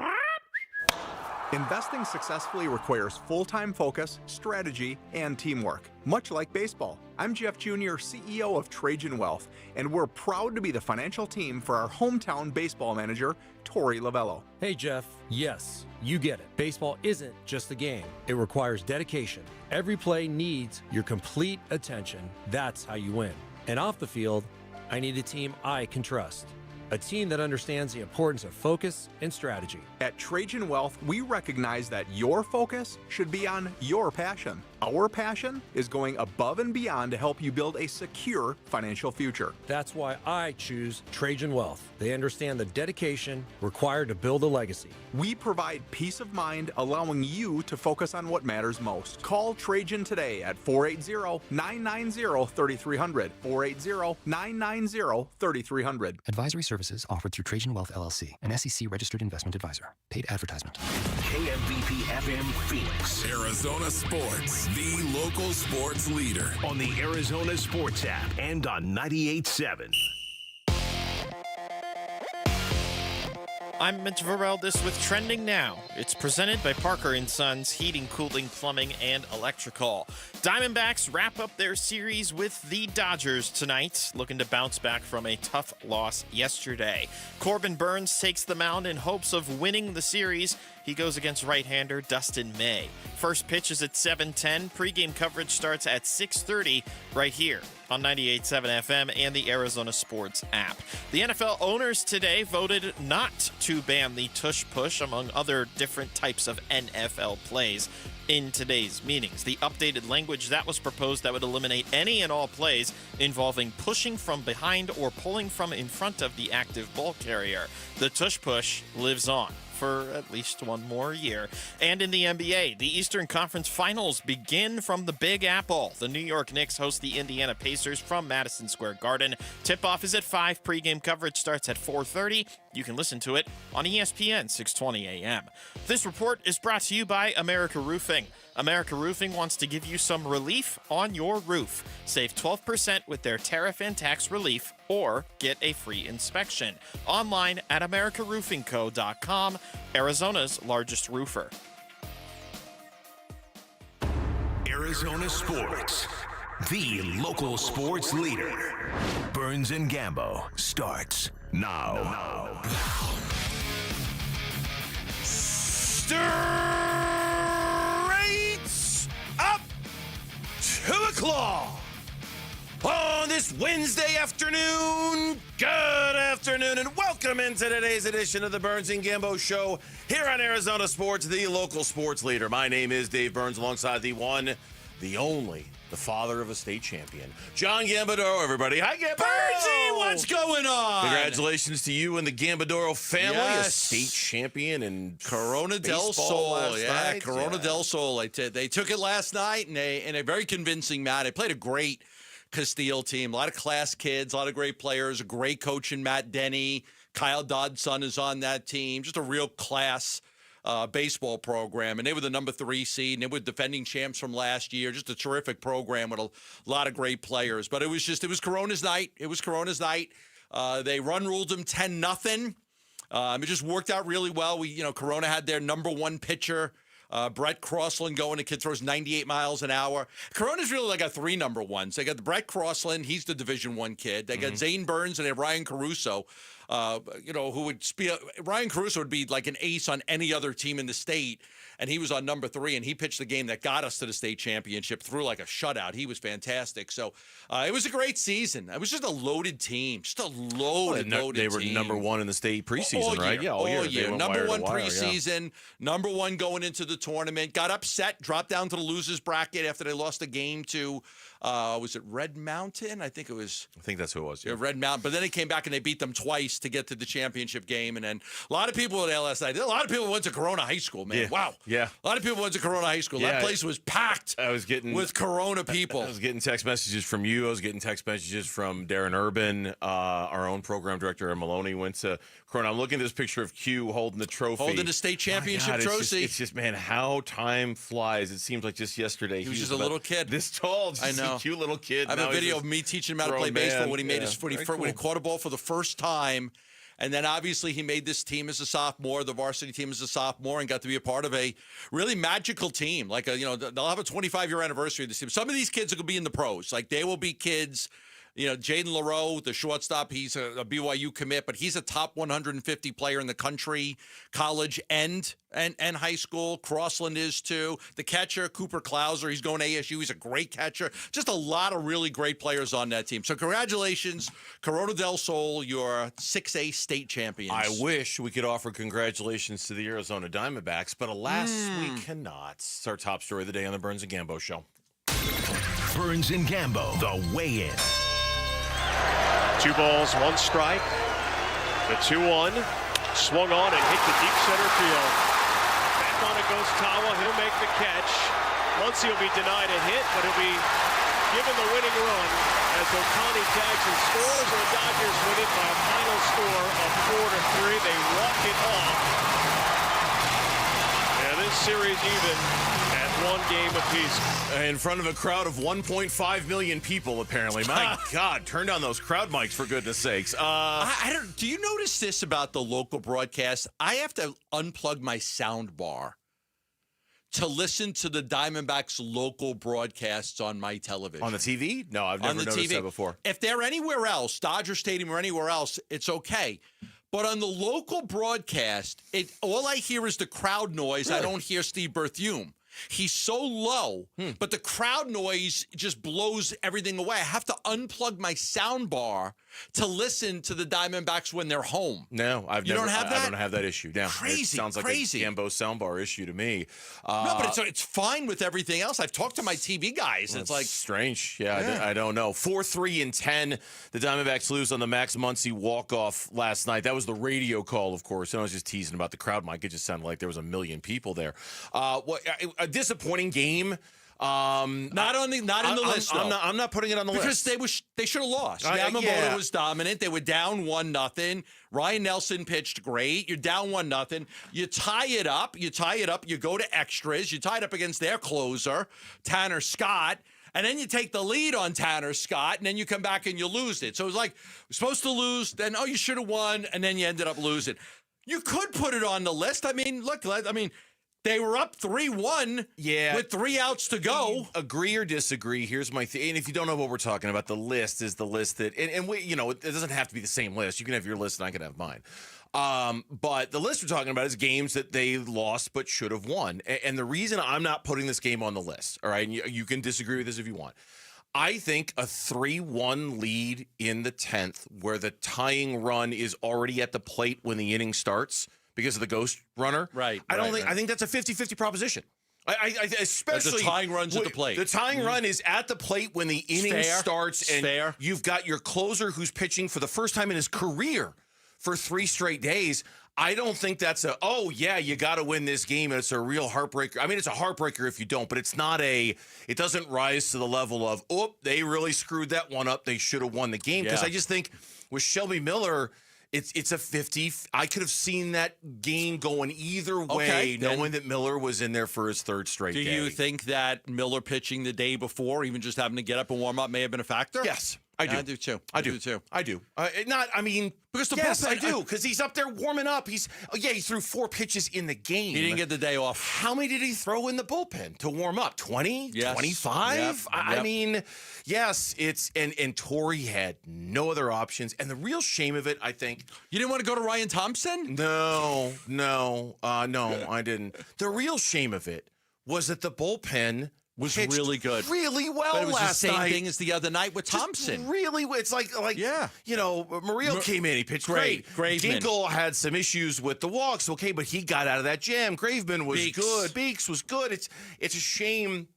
Investing successfully requires full-time focus, strategy, and teamwork, much like baseball. I'm Jeff Jr., CEO of Trajan Wealth, and we're proud to be the financial team for our hometown baseball manager, Tori Lavello. Hey, Jeff. Yes, you get it. Baseball isn't just a game. It requires dedication. Every play needs your complete attention. That's how you win. And off the field, I need a team I can trust. A team that understands the importance of focus and strategy. At Trajan Wealth, we recognize that your focus should be on your passion. Our passion is going above and beyond to help you build a secure financial future. That's why I choose Trajan Wealth. They understand the dedication required to build a legacy. We provide peace of mind, allowing you to focus on what matters most. Call Trajan today at 480-990-3300. 480-990-3300. Advisory services offered through Trajan Wealth LLC, an SEC registered investment advisor. Paid advertisement. KMVP FM Phoenix. Arizona Sports, the local sports leader. On the Arizona Sports app and on 98.7. I'm Mitch Vareldis with Trending Now. It's presented by Parker & Sons Heating, Cooling, Plumbing, and Electrical. Diamondbacks wrap up their series with the Dodgers tonight, looking to bounce back from a tough loss yesterday. Corbin Burns takes the mound in hopes of winning the series. He goes against right-hander Dustin May. First pitch is at 7:10. Pre-game coverage starts at 6:30 right here on 98.7 FM and the Arizona Sports app. The NFL owners today voted not to ban the Tush push, among other different types of NFL plays, in today's meetings. The updated language that was proposed that would eliminate any and all plays involving pushing from behind or pulling from in front of the active ball carrier. The Tush push lives on for at least one more year. And in the NBA, the Eastern Conference Finals begin from the Big Apple. The New York Knicks host the Indiana Pacers from Madison Square Garden. Tip-off is at 5. Pre-game coverage starts at 4:30. You can listen to it on ESPN 620 AM. This report is brought to you by America Roofing. America Roofing wants to give you some relief on your roof. Save 12% with their tariff and tax relief, or get a free inspection. Online at americaroofingco.com, Arizona's largest roofer. Arizona Sports, the local sports leader. Burns and Gambo starts now. Straight up 2 o'clock on this Wednesday afternoon. Good afternoon and welcome into today's edition of the Burns and Gambo Show here on Arizona Sports, the local sports leader. My name is Dave Burns, alongside the one, the only, the father of a state champion, John Gambadoro, everybody. Hi, Gambadoro! Burnsy, what's going on? Congratulations to you and the Gambadoro family, Yes. a state champion in Corona del baseball Sol. last Yeah, night. Corona Yeah. del Sol. They took it last night in a very convincing match. They played a great Castile team. A lot of class kids, a lot of great players, a great coach in Matt Denny. Kyle Dodd's son is on that team. Just a real class baseball program. And they were the number 3 seed, and they were defending champs from last year. Just a terrific program with a lot of great players. But it was Corona's night. It was Corona's night. They ruled them 10-0. It just worked out really well. Corona had their number 1 pitcher, Brett Crossland, going. The kid throws 98 miles an hour. Corona's really got 3 number 1s. They got the Brett Crossland. He's the Division I kid. They got Zane Burns, and they have Ryan Caruso. Who would be Ryan Caruso would be like an ace on any other team in the state, and he was on number 3, and he pitched the game that got us to the state championship through like a shutout. He was fantastic. So it was a great season. It was just a loaded team, loaded They were team. number 1 in the state preseason, All right? year, Yeah, all year. year. They went Number wire to 1 wire, yeah. preseason, number 1 going into the tournament. Got upset, dropped down to the losers bracket after they lost the game to, was it Red Mountain? I think that's who it was. Yeah, Red Mountain. But then they came back and they beat them twice to get to the championship game. And then a lot of people at LSI, a lot of people went to Corona High School, man. Yeah. Wow. Yeah. A lot of people went to Corona High School. Yeah. That place was packed with Corona people. I was getting text messages from you. I was getting text messages from Darren Urban. Our own program director, Maloney, went to Corona. I'm looking at this picture of Q holding the trophy. Holding the state championship trophy. It's just, man, how time flies. It seems like just yesterday. He was just a little kid. This tall, just I know. a cute little kid. I have a video of me teaching him how to play baseball when he made when he caught a ball for the first time. And then obviously he made this team as a sophomore, the varsity team as a sophomore, and got to be a part of a really magical team. They'll have a 25-year anniversary of this team. Some of these kids will be in the pros. Like, they will be kids, Jaden LaRoe, the shortstop, he's a BYU commit, but he's a top 150 player in the country, college and high school. Crossland is too. The catcher, Cooper Klauser, he's going to ASU. He's a great catcher. Just a lot of really great players on that team. So congratulations, Corona del Sol, your 6A state champions. I wish we could offer congratulations to the Arizona Diamondbacks, but alas, we cannot. It's our top story of the day on the Burns and Gambo Show. Burns and Gambo, the weigh-in. 2 balls, 1 strike. The 2-1 swung on and hit the deep center field. Back on it goes Tawa. He'll make the catch. Muncy will be denied a hit, but he'll be given the winning run as Ohtani tags and scores, and the Dodgers win it by a final score of 4-3. They walk it off. And this series even at 1 game apiece. In front of a crowd of 1.5 million people, apparently. My God, turn down those crowd mics, for goodness sakes. I don't. Do you notice this about the local broadcast? I have to unplug my sound bar to listen to the Diamondbacks local broadcasts on my television. On the TV? No, I've never noticed that before. If they're anywhere else, Dodger Stadium or anywhere else, it's okay. But on the local broadcast, all I hear is the crowd noise. Really? I don't hear Steve Berthiaume. He's so low, but the crowd noise just blows everything away. I have to unplug my sound bar to listen to the Diamondbacks when they're home. No, I don't have that issue. No, crazy, it sounds like a Gambo soundbar issue to me. No, but it's fine with everything else. I've talked to my TV guys. It's like strange. Yeah. I don't know. 4-3-10. The Diamondbacks lose on the Max Muncy walk-off last night. That was the radio call, of course. And I was just teasing about the crowd mic. It just sounded like there was a million people there. A disappointing game. Not in the list. I'm not putting it on the list because they should have lost. Yamamoto was dominant. They were down 1-0. Ryan Nelson pitched great. You're down 1-0. You tie it up. You go to extras. You tie it up against their closer, Tanner Scott. And then you take the lead on Tanner Scott, and then you come back and you lose it. So it was like, we're supposed to lose, then, you should have won, and then you ended up losing. You could put it on the list. I mean, look, they were up 3-1 with 3 outs to go. Agree or disagree? Here's my thing. And if you don't know what we're talking about, the list is the list that, and we, it doesn't have to be the same list. You can have your list and I can have mine. But the list we're talking about is games that they lost but should have won. And the reason I'm not putting this game on the list, all right, and you can disagree with this if you want. I think a 3-1 lead in the 10th where the tying run is already at the plate when the inning starts because of the ghost runner. Right. I think that's a 50-50 proposition. Especially the tying runs at the plate. The tying run is at the plate when the inning starts, and you've got your closer who's pitching for the first time in his career for 3 straight days. I don't think that's you got to win this game, and it's a real heartbreaker. I mean, it's a heartbreaker if you don't, but it's not it doesn't rise to the level of, they really screwed that one up. They should have won the game. Because I just think with Shelby Miller, it's a 50. I could have seen that game going either way, knowing that Miller was in there for his 3rd straight day. Do you think that Miller pitching the day before, even just having to get up and warm up, may have been a factor? Yes. I do. I do too. I do too. Because the bullpen, I do, because he's up there warming up. He threw 4 pitches in the game. He didn't get the day off. How many did he throw in the bullpen to warm up? 20? Yes. 25? Yep. I mean, yes, and Torrey had no other options. And the real shame of it, I think. You didn't want to go to Ryan Thompson? No, I didn't. The real shame of it was that the bullpen was really good. Really well last night. But it was the same thing as the other night with Thompson. It's like Murillo came in. He pitched great. Graveman. Ginkel had some issues with the walks. Okay, but he got out of that jam. Graveman was good. Beeks was good. It's a shame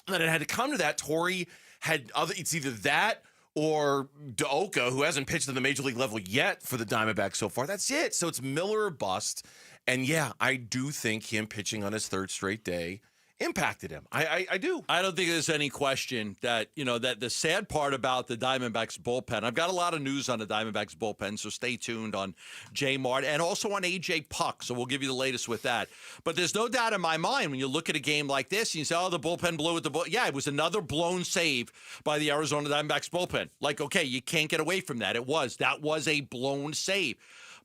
that it had to come to that. Torrey had it's either that or Daoka, who hasn't pitched at the major league level yet for the Diamondbacks so far. That's it. So it's Miller or bust. And I do think him pitching on his 3rd straight day impacted him. I do. I don't think there's any question that, that the sad part about the Diamondbacks bullpen, I've got a lot of news on the Diamondbacks bullpen, so stay tuned on J Mart and also on AJ Puck, so we'll give you the latest with that. But there's no doubt in my mind when you look at a game like this, and you say, the bullpen blew at the bullpen. Yeah, it was another blown save by the Arizona Diamondbacks bullpen. Like, okay, you can't get away from that. That was a blown save.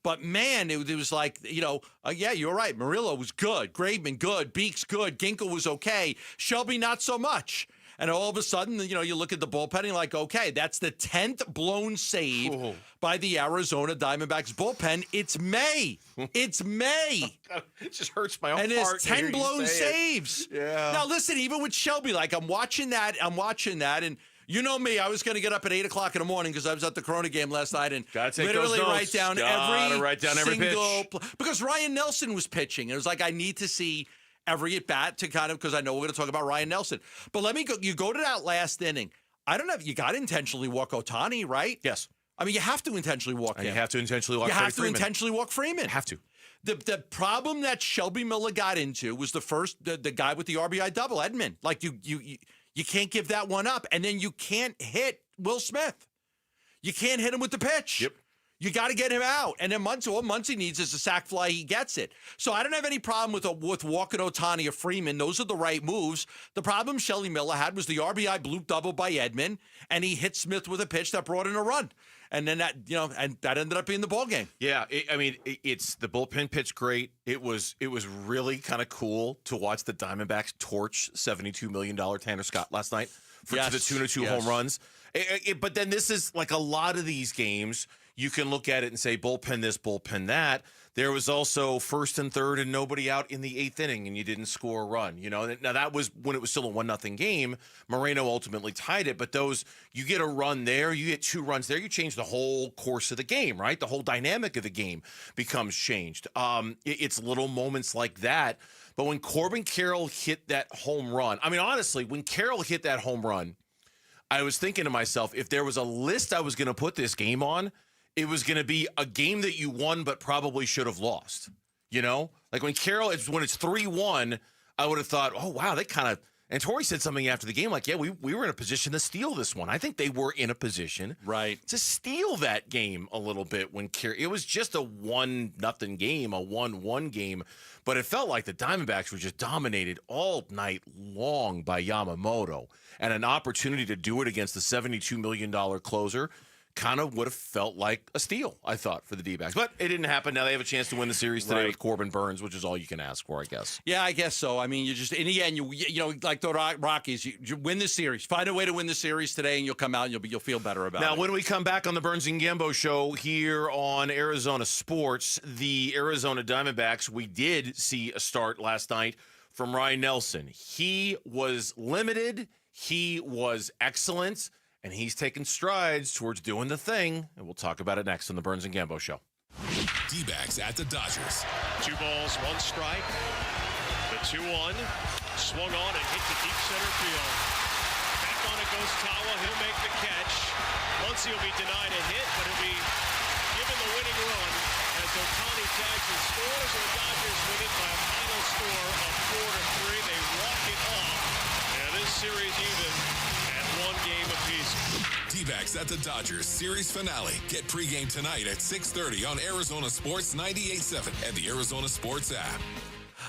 But, man, it was like, you're right. Murillo was good. Graveman, good. Beeks, good. Ginkel was okay. Shelby, not so much. And all of a sudden, you look at the bullpen and you're like, okay, that's the 10th blown save by the Arizona Diamondbacks bullpen. It's May. It's May. It just hurts my own heart. And heart. it's 10 blown saves. Yeah. Now, listen, even with Shelby, like I'm watching that. And you know me, I was going to get up at 8 o'clock in the morning because I was at the Corona game last night and literally write down every single because Ryan Nelson was pitching. It was like I need to see every at bat to kind of, because I know we're going to talk about Ryan Nelson. But let me go. You go to that last inning. I don't know if you got to intentionally walk Ohtani, right? Yes. I mean, you have to intentionally walk him. You have to intentionally walk. Intentionally walk Freeman. Have to. The problem that Shelby Miller got into was the guy with the RBI double, Edman. Like you can't give that one up, and then you can't hit Will Smith. You can't hit him with the pitch. Yep. You got to get him out. And then all Muncy needs is a sac fly. He gets it. So I don't have any problem with walking Ohtani or Freeman. Those are the right moves. The problem Shelby Miller had was the RBI bloop double by Edman, and he hit Smith with a pitch that brought in a run. And then that ended up being the ball game. Yeah, it's the bullpen pitch great. It was really kind of cool to watch the Diamondbacks torch $72 million Tanner Scott last night to the tune of 2 home runs. But then this is like a lot of these games. You can look at it and say bullpen this, bullpen that. There was also first and third and nobody out in the 8th inning, and you didn't score a run. Now that was when it was still a 1-0 game. Moreno ultimately tied it, but you get a run there, you get 2 runs there, you change the whole course of the game, right? The whole dynamic of the game becomes changed. It's little moments like that. But when Corbin Carroll hit that home run, I mean, honestly, when Carroll hit that home run, I was thinking to myself, if there was a list I was going to put this game on, it was going to be a game that you won but probably should have lost. Like when it's 3-1, I would have thought, oh, wow, they kind of – and Torrey said something after the game like, yeah, we were in a position to steal this one. I think they were in a position to steal that game a little bit when it was just a 1-0 game, a 1-1 game, but it felt like the Diamondbacks were just dominated all night long by Yamamoto, and an opportunity to do it against the $72 million closer kind of would have felt like a steal, I thought, for the D-backs. But it didn't happen. Now they have a chance to win the series today with Corbin Burns, which is all you can ask for, I guess. Yeah, I guess so. I mean, you just, in the end, you like the Rockies, you win the series. Find a way to win the series today, and you'll come out and you'll feel better about it. Now, when we come back on the Burns and Gambo show here on Arizona Sports, the Arizona Diamondbacks, we did see a start last night from Ryan Nelson. He was limited. He was excellent. And he's taken strides towards doing the thing, and we'll talk about it next on the Burns and Gambo Show. D-backs at the Dodgers. 2 balls, 1 strike. The 2-1 swung on and hit to deep center field. Back on it goes Tawa. He'll make the catch. Muncy will be denied a hit, but he'll be given the winning run as Ohtani tags and scores, and the Dodgers win it by a final score of 4-3. They walk it off, and this series even. 1 game apiece. D-backs at the Dodgers series finale. Get pregame tonight at 6:30 on Arizona Sports 98.7 and the Arizona Sports app.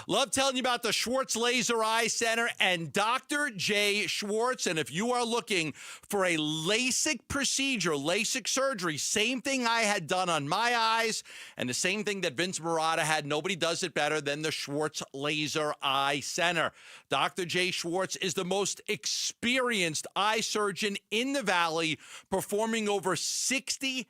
Love telling you about the Schwartz Laser Eye Center and Dr. J. Schwartz. And if you are looking for a LASIK procedure, LASIK surgery, same thing I had done on my eyes and the same thing that Vince Marotta had. Nobody does it better than the Schwartz Laser Eye Center. Dr. J. Schwartz is the most experienced eye surgeon in the Valley, performing over 60,000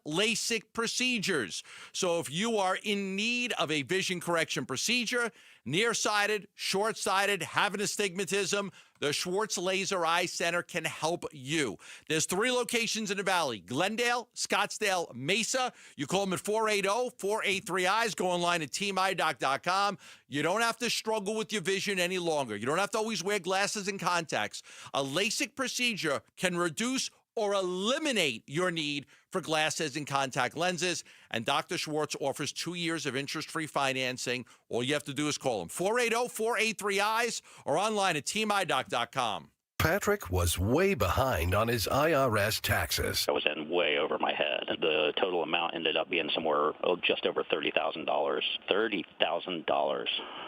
LASIK procedures. So if you are in need of a vision correction procedure, nearsighted, short-sighted, having astigmatism, the Schwartz Laser Eye Center can help you. There's 3 locations in the Valley: Glendale, Scottsdale, Mesa. You call them at 480-483-EYES. Go online at teameyedoc.com. You don't have to struggle with your vision any longer. You don't have to always wear glasses and contacts. A LASIK procedure can reduce or eliminate your need for glasses and contact lenses. And Dr. Schwartz offers 2 years of interest-free financing. All you have to do is call him, 480-483-EYES, or online at teameyedoc.com. Patrick was way behind on his IRS taxes. I was in way over my head. the total amount ended up being somewhere just over $30,000. $30,000.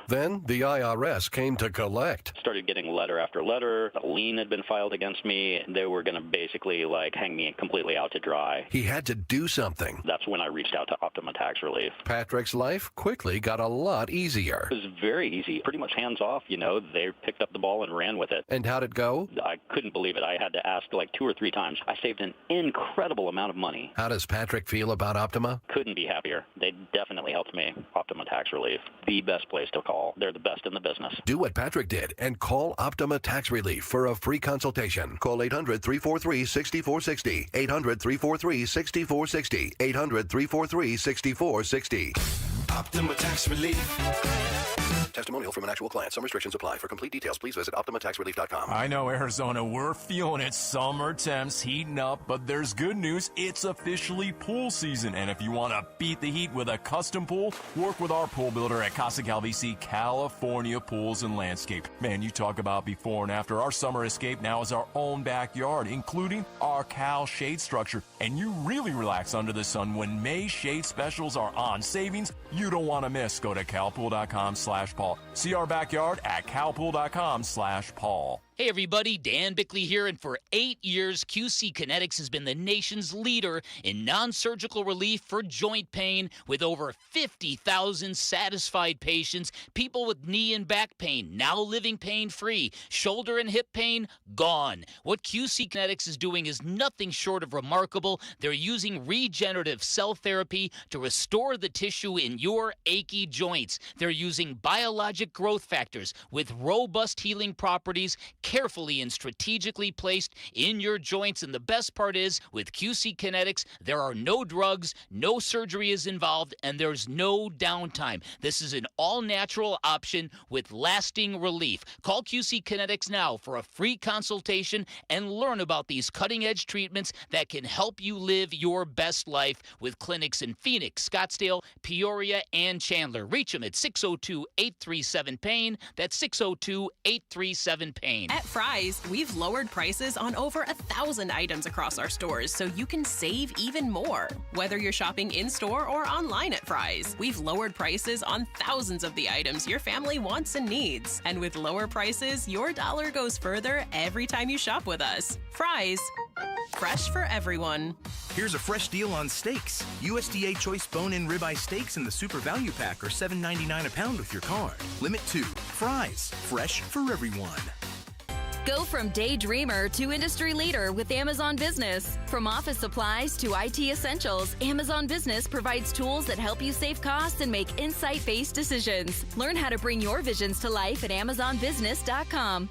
Then the IRS came to collect. Started getting letter after letter. A lien had been filed against me. They were going to basically hang me completely out to dry. He had to do something. That's when I reached out to Optima Tax Relief. Patrick's life quickly got a lot easier. It was very easy, pretty much hands off. They picked up the ball and ran with it. And how'd it go? I couldn't believe it. I had to ask 2 or 3 times. I saved an incredible amount of money. How does Patrick feel about Optima? Couldn't be happier. They definitely helped me. Optima Tax Relief, the best place to call. They're the best in the business. Do what Patrick did and call Optima Tax Relief for a free consultation. Call 800-343-6460. 800-343-6460. 800-343-6460. Optima Tax Relief. Testimonial from an actual client. Some restrictions apply. For complete details, please visit OptimaTaxRelief.com. I know, Arizona, we're feeling it. Summer temps heating up, but there's good news. It's officially pool season. And if you want to beat the heat with a custom pool, work with our pool builder at Casa Calvisi, California Pools and Landscape. Man, you talk about before and after. Our summer escape now is our own backyard, including our Cal shade structure. And you really relax under the sun when May shade specials are on. Savings you don't want to miss. Go to calpool.com/Paul. See our backyard at calpool.com/Paul. Hey everybody, Dan Bickley here, and for 8 years, QC Kinetics has been the nation's leader in non-surgical relief for joint pain with over 50,000 satisfied patients, people with knee and back pain, now living pain-free, shoulder and hip pain, gone. What QC Kinetics is doing is nothing short of remarkable. They're using regenerative cell therapy to restore the tissue in your achy joints. They're using biologic growth factors with robust healing properties, carefully and strategically placed in your joints. And the best part is, with QC Kinetics, there are no drugs, no surgery is involved, and there's no downtime. This is an all-natural option with lasting relief. Call QC Kinetics now for a free consultation and learn about these cutting-edge treatments that can help you live your best life, with clinics in Phoenix, Scottsdale, Peoria, and Chandler. Reach them at 602-837-PAIN. That's 602-837-PAIN. At Fry's, we've lowered prices on over 1,000 items across our stores so you can save even more. Whether you're shopping in-store or online at Fry's, we've lowered prices on thousands of the items your family wants and needs. And with lower prices, your dollar goes further every time you shop with us. Fry's, fresh for everyone. Here's a fresh deal on steaks. USDA Choice Bone-In Ribeye Steaks in the Super Value Pack are $7.99 a pound with your card. Limit 2. Fry's, fresh for everyone. Go from daydreamer to industry leader with Amazon Business. From office supplies to IT essentials, Amazon Business provides tools that help you save costs and make insight-based decisions. Learn how to bring your visions to life at AmazonBusiness.com.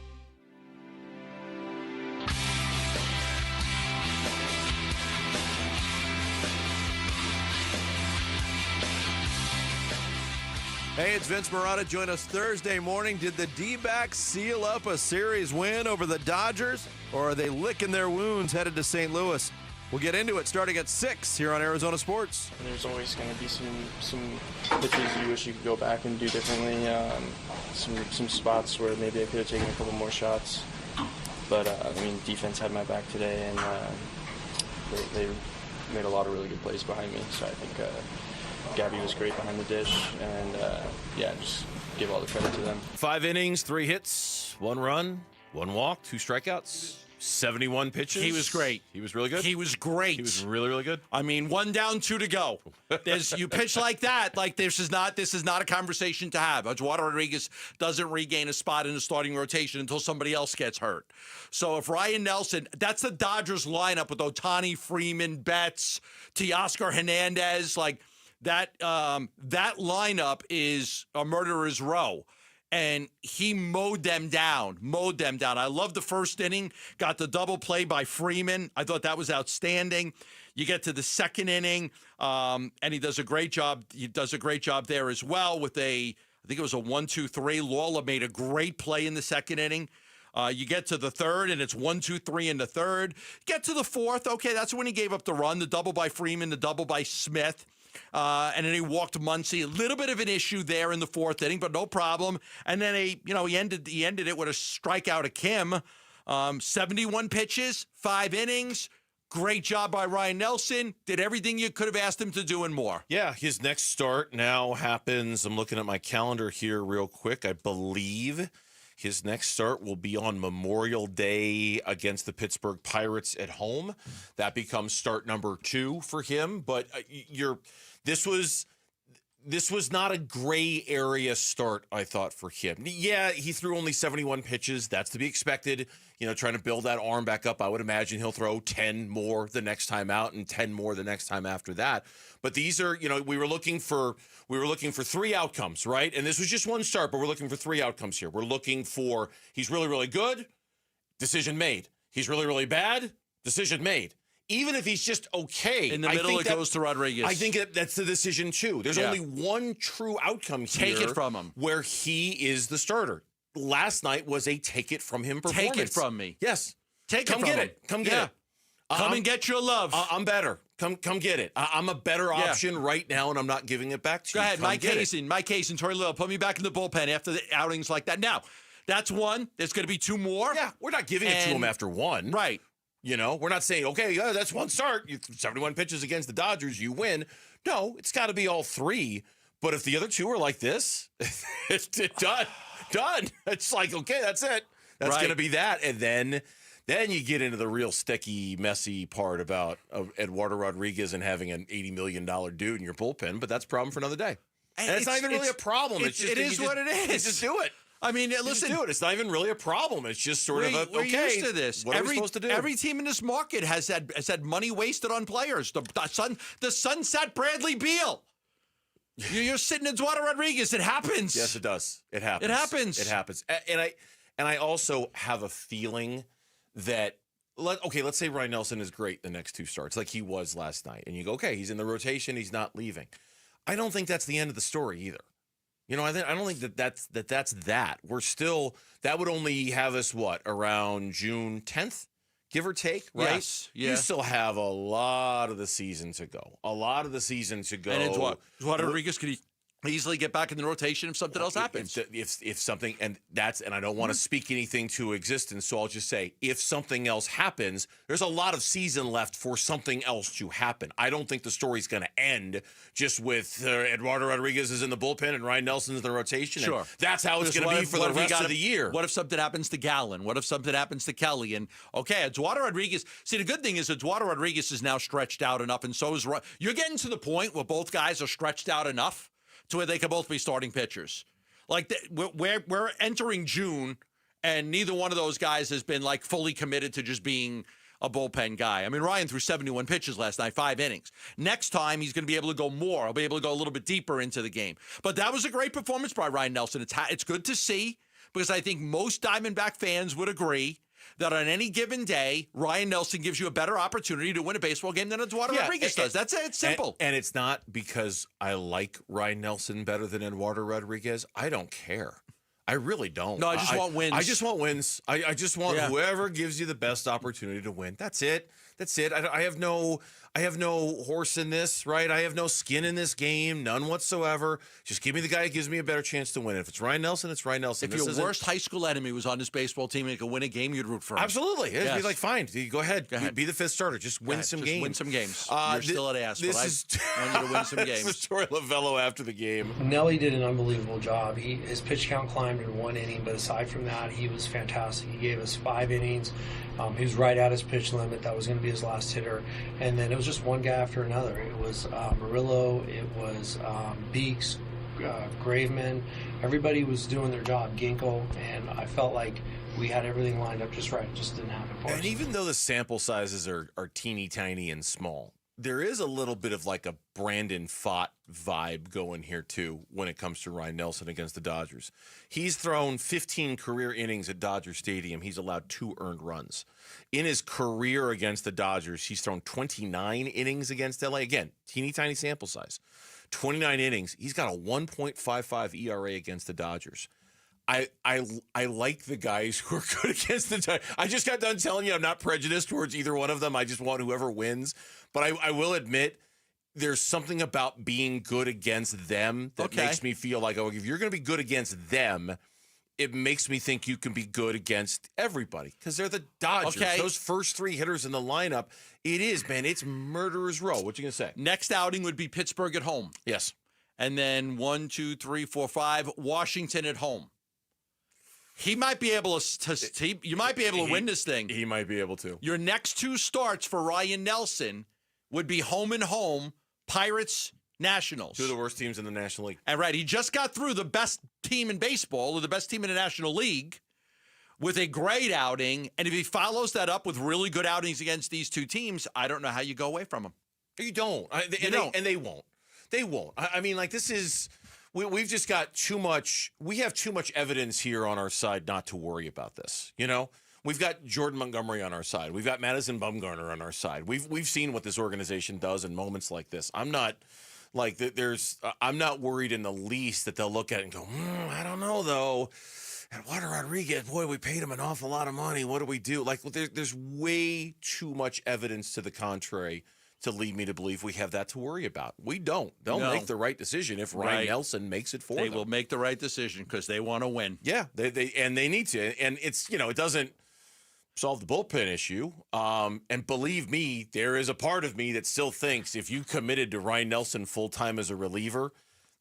Hey, it's Vince Marotta. Join us Thursday morning. Did the D-backs seal up a series win over the Dodgers, or are they licking their wounds headed to St. Louis? We'll get into it starting at 6 here on Arizona Sports. There's always going to be some pitches you wish you could go back and do differently. Some spots where maybe I could have taken a couple more shots. But, defense had my back today, and they made a lot of really good plays behind me. So I think Gabby was great behind the dish, and just give all the credit to them. 5 innings, 3 hits, 1 run, 1 walk, 2 strikeouts, 71 pitches. He was great. He was really good? He was great. He was really, really good? 1 down, 2 to go. You pitch like that, this is not a conversation to have. Eduardo Rodriguez doesn't regain a spot in the starting rotation until somebody else gets hurt. So if Ryan Nelson, that's the Dodgers lineup with Ohtani, Freeman, Betts, Teoscar Hernandez, that lineup is a murderer's row. And he mowed them down. I love the first inning. Got the double play by Freeman. I thought that was outstanding. You get to the second inning, and he does a great job. He does a great job there as well with I think it was a 1-2-3. Lawler made a great play in the second inning. You get to the third, and it's 1-2-3 in the third. Get to the fourth. Okay, that's when he gave up the run. The double by Freeman, the double by Smith. And then he walked Muncy. A little bit of an issue there in the fourth inning, but no problem. And then he ended it with a strikeout of Kim. 71 pitches, 5 innings, Great job by Ryan Nelson. Did everything you could have asked him to do and more. Yeah, his next start now happens. I'm looking at my calendar here real quick. I believe his next start will be on Memorial Day against the Pittsburgh Pirates at home. That becomes start number 2 for him. But this was not a gray area start, I thought, for him. Yeah, he threw only 71 pitches. That's to be expected. Trying to build that arm back up. I would imagine he'll throw 10 more the next time out and 10 more the next time after that. But these are, we were looking for 3 outcomes, right? And this was just one start, but we're looking for 3 outcomes here. We're looking for he's really, really good, decision made. He's really, really bad, decision made. Even if he's just okay. In the middle, it goes to Rodriguez. I think that's the decision, too. There's only one true outcome here. Take it from him. Where he is the starter. Last night was a take it from him performance. Take it from me. Yes. Come get it. Come get it. Come and get your love. I'm better. Come get it. I'm a better option right now, and I'm not giving it back to you. Go ahead. Mike Hazen, Torrey Little, put me back in the bullpen after the outings like that. Now, that's one. There's going to be 2 more. Yeah, we're not giving it to him after one. Right. We're not saying, okay, that's one start. 71 pitches against the Dodgers, you win. No, it's got to be all 3. But if the other 2 are like this, it's done. Done. It's like, okay, that's it. That's going to be that. And then you get into the real sticky, messy part about Eduardo Rodriguez and having an $80 million dude in your bullpen. But that's a problem for another day. And it's not even really a problem. It is what it is. Just do it. I mean, listen. Just do it. It's not even really a problem. It's just sort of we're used to this. What are we supposed to do? Every team in this market has had money wasted on players. The Sunset Bradley Beal. You're sitting Eduardo Rodriguez. It happens. Yes, it does. It happens. It happens. And I also have a feeling that let's say Ryan Nelson is great the next 2 starts, like he was last night, and you go, okay, he's in the rotation, he's not leaving. I don't think that's the end of the story either. I don't think that's that. We're still, that would only have us around June 10th, give or take, right? Yes. Yeah. You still have a lot of the season to go. And Eduardo Rodriguez could easily get back in the rotation if something else happens. If something, and I don't want to speak anything to existence, so I'll just say, if something else happens, there's a lot of season left for something else to happen. I don't think the story's going to end just with Eduardo Rodriguez is in the bullpen and Ryan Nelson's in the rotation. Sure. And that's how it's going to be for the rest of the year. What if something happens to Gallen? What if something happens to Kelly? And, okay, Eduardo Rodriguez. See, the good thing is Eduardo Rodriguez is now stretched out enough, and so is you're getting to the point where both guys are stretched out enough to where they could both be starting pitchers. We're entering June, and neither one of those guys has been fully committed to just being a bullpen guy. I mean, Ryan threw 71 pitches last night, 5 innings. Next time, he's going to be able to go more. He'll be able to go a little bit deeper into the game. But that was a great performance by Ryan Nelson. It's good to see, because I think most Diamondback fans would agree that on any given day, Ryan Nelson gives you a better opportunity to win a baseball game than Eduardo Rodriguez does. That's it. It's simple. And it's not because I like Ryan Nelson better than Eduardo Rodriguez. I don't care. I really don't. No, I just want wins. I just want wins. I just want whoever gives you the best opportunity to win. That's it. I have no horse in this, right? I have no skin in this game, none whatsoever. Just give me the guy who gives me a better chance to win. If it's Ryan Nelson, it's Ryan Nelson. If your worst high school enemy was on this baseball team and could win a game, you'd root for him. Absolutely. It'd be like, fine, go ahead. Be the 5th starter. Just win some games. Win some games. You're still at ass, but I want you to win some games. This is Torrey Lavello after the game. Nelly did an unbelievable job. His pitch count climbed in 1 inning, but aside from that, he was fantastic. He gave us 5 innings. He was right at his pitch limit. That was going to be his last hitter. And then it was just one guy after another. It was Murillo. It was Beeks, Graveman. Everybody was doing their job. Ginkle. And I felt like we had everything lined up just right. It just didn't happen for us. And even though the sample sizes are teeny tiny and small, there is a little bit of like a Brandon Pfaadt vibe going here, too, when it comes to Ryan Nelson against the Dodgers. He's thrown 15 career innings at Dodger Stadium. He's allowed 2 earned runs. In his career against the Dodgers, he's thrown 29 innings against LA. Again, teeny tiny sample size. 29 innings. He's got a 1.55 ERA against the Dodgers. I like the guys who are good against the Dodgers. I just got done telling you I'm not prejudiced towards either one of them. I just want whoever wins. But I will admit, there's something about being good against them that makes me feel like, if you're going to be good against them, it makes me think you can be good against everybody because they're the Dodgers. Okay. Those first three hitters in the lineup, it's murderer's row. What you going to say? Next outing would be Pittsburgh at home. Yes. And then 1, 2, 3, 4, 5, Washington at home. He might be able to. You might be able to win this thing. He might be able to. Your next two starts for Ryan Nelson would be home and home, Pirates, Nationals. Two of the worst teams in the National League. And right, he just got through the best team in baseball, or the best team in the National League, with a great outing. And if he follows that up with really good outings against these two teams, I don't know how you go away from him. You don't. They won't. They won't. I mean, like, this is... We've just got too much. We have too much evidence here on our side not to worry about this. You know, we've got Jordan Montgomery on our side. We've got Madison Bumgarner on our side. We've seen what this organization does in moments like this. I'm not worried in the least that they'll look at it and go, I don't know though. Eduardo Rodriguez, boy, we paid him an awful lot of money. What do we do? Like, there's way too much evidence to the contrary to lead me to believe we have that to worry about. We don't. They'll make the right decision if Ryan Nelson makes it for them. They will make the right decision because they want to win. Yeah, they need to. And it's, it doesn't solve the bullpen issue. And believe me, there is a part of me that still thinks if you committed to Ryan Nelson full-time as a reliever,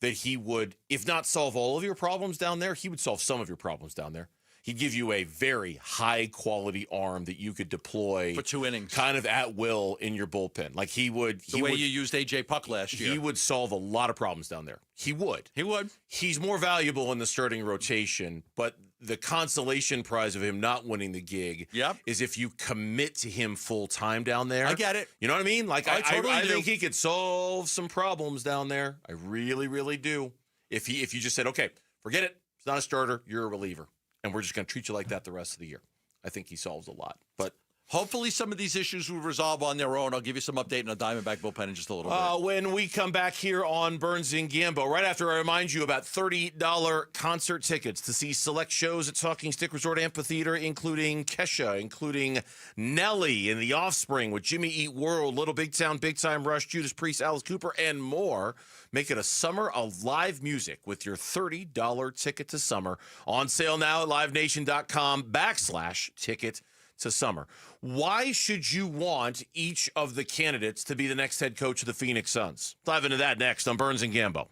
that he would, if not solve all of your problems down there, he would solve some of your problems down there. He'd give you a very high-quality arm that you could deploy for 2 innings, kind of at will in your bullpen. Like he would. The way you used A.J. Puck last year. He would solve a lot of problems down there. He would. He would. He's more valuable in the starting rotation, but the consolation prize of him not winning the gig is if you commit to him full-time down there. I get it. You know what I mean? Like I totally do. think he could solve some problems down there. I really, really do. If you just said, okay, forget it. It's not a starter. You're a reliever. And we're just going to treat you like that the rest of the year. I think he solves a lot. But hopefully some of these issues will resolve on their own. I'll give you some update on the Diamondback bullpen in just a little bit. When we come back here on Burns and Gambo, right after I remind you about $30 concert tickets to see select shows at Talking Stick Resort Amphitheater, including Kesha, including Nelly and The Offspring with Jimmy Eat World, Little Big Town, Big Time Rush, Judas Priest, Alice Cooper, and more. Make it a summer of live music with your $30 ticket to summer. On sale now at livenation.com/ticket to summer. Why should you want each of the candidates to be the next head coach of the Phoenix Suns? Dive into that next on Burns and Gambo.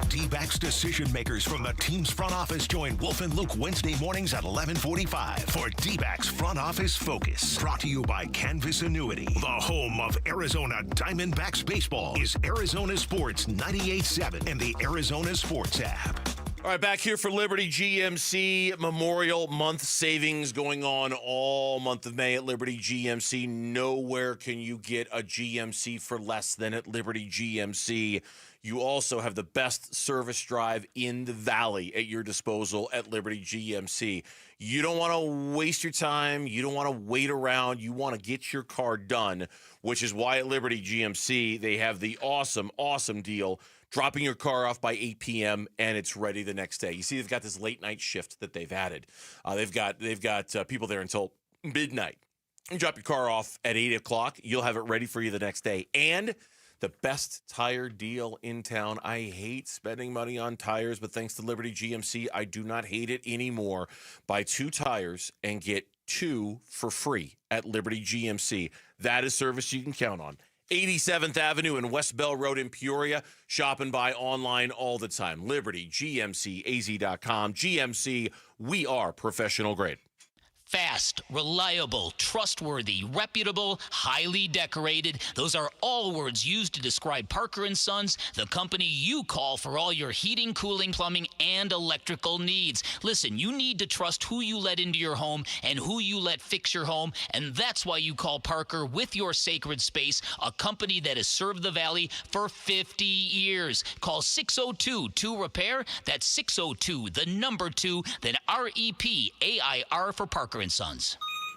D-backs decision makers from the team's front office join Wolf and Luke Wednesday mornings at 11:45 for D-backs Front Office Focus. Brought to you by Canvas Annuity. The home of Arizona Diamondbacks baseball is Arizona Sports 98.7 and the Arizona Sports app. All right, back here for Liberty GMC Memorial Month savings going on all month of May at Liberty GMC. Nowhere can you get a GMC for less than at Liberty GMC. You also have the best service drive in the Valley at your disposal at Liberty GMC. You don't want to waste your time. You don't want to wait around. You want to get your car done, which is why at Liberty GMC they have the awesome, awesome deal. Dropping your car off by 8 p.m. and it's ready the next day. You see, they've got this late night shift that they've added. They've got people there until midnight. You drop your car off at 8 o'clock. You'll have it ready for you the next day. And the best tire deal in town. I hate spending money on tires, but thanks to Liberty GMC, I do not hate it anymore. Buy 2 tires and get 2 for free at Liberty GMC. That is service you can count on. 87th Avenue and West Bell Road in Peoria. Shop and buy online all the time. Liberty, GMCAZ.com. GMC, we are professional grade. Fast, reliable, trustworthy, reputable, highly decorated. Those are all words used to describe Parker & Sons, the company you call for all your heating, cooling, plumbing, and electrical needs. Listen, you need to trust who you let into your home and who you let fix your home, and that's why you call Parker with your sacred space, a company that has served the Valley for 50 years. Call 602-2-REPAIR. That's 602-2, then REPAIR for Parker & Sons.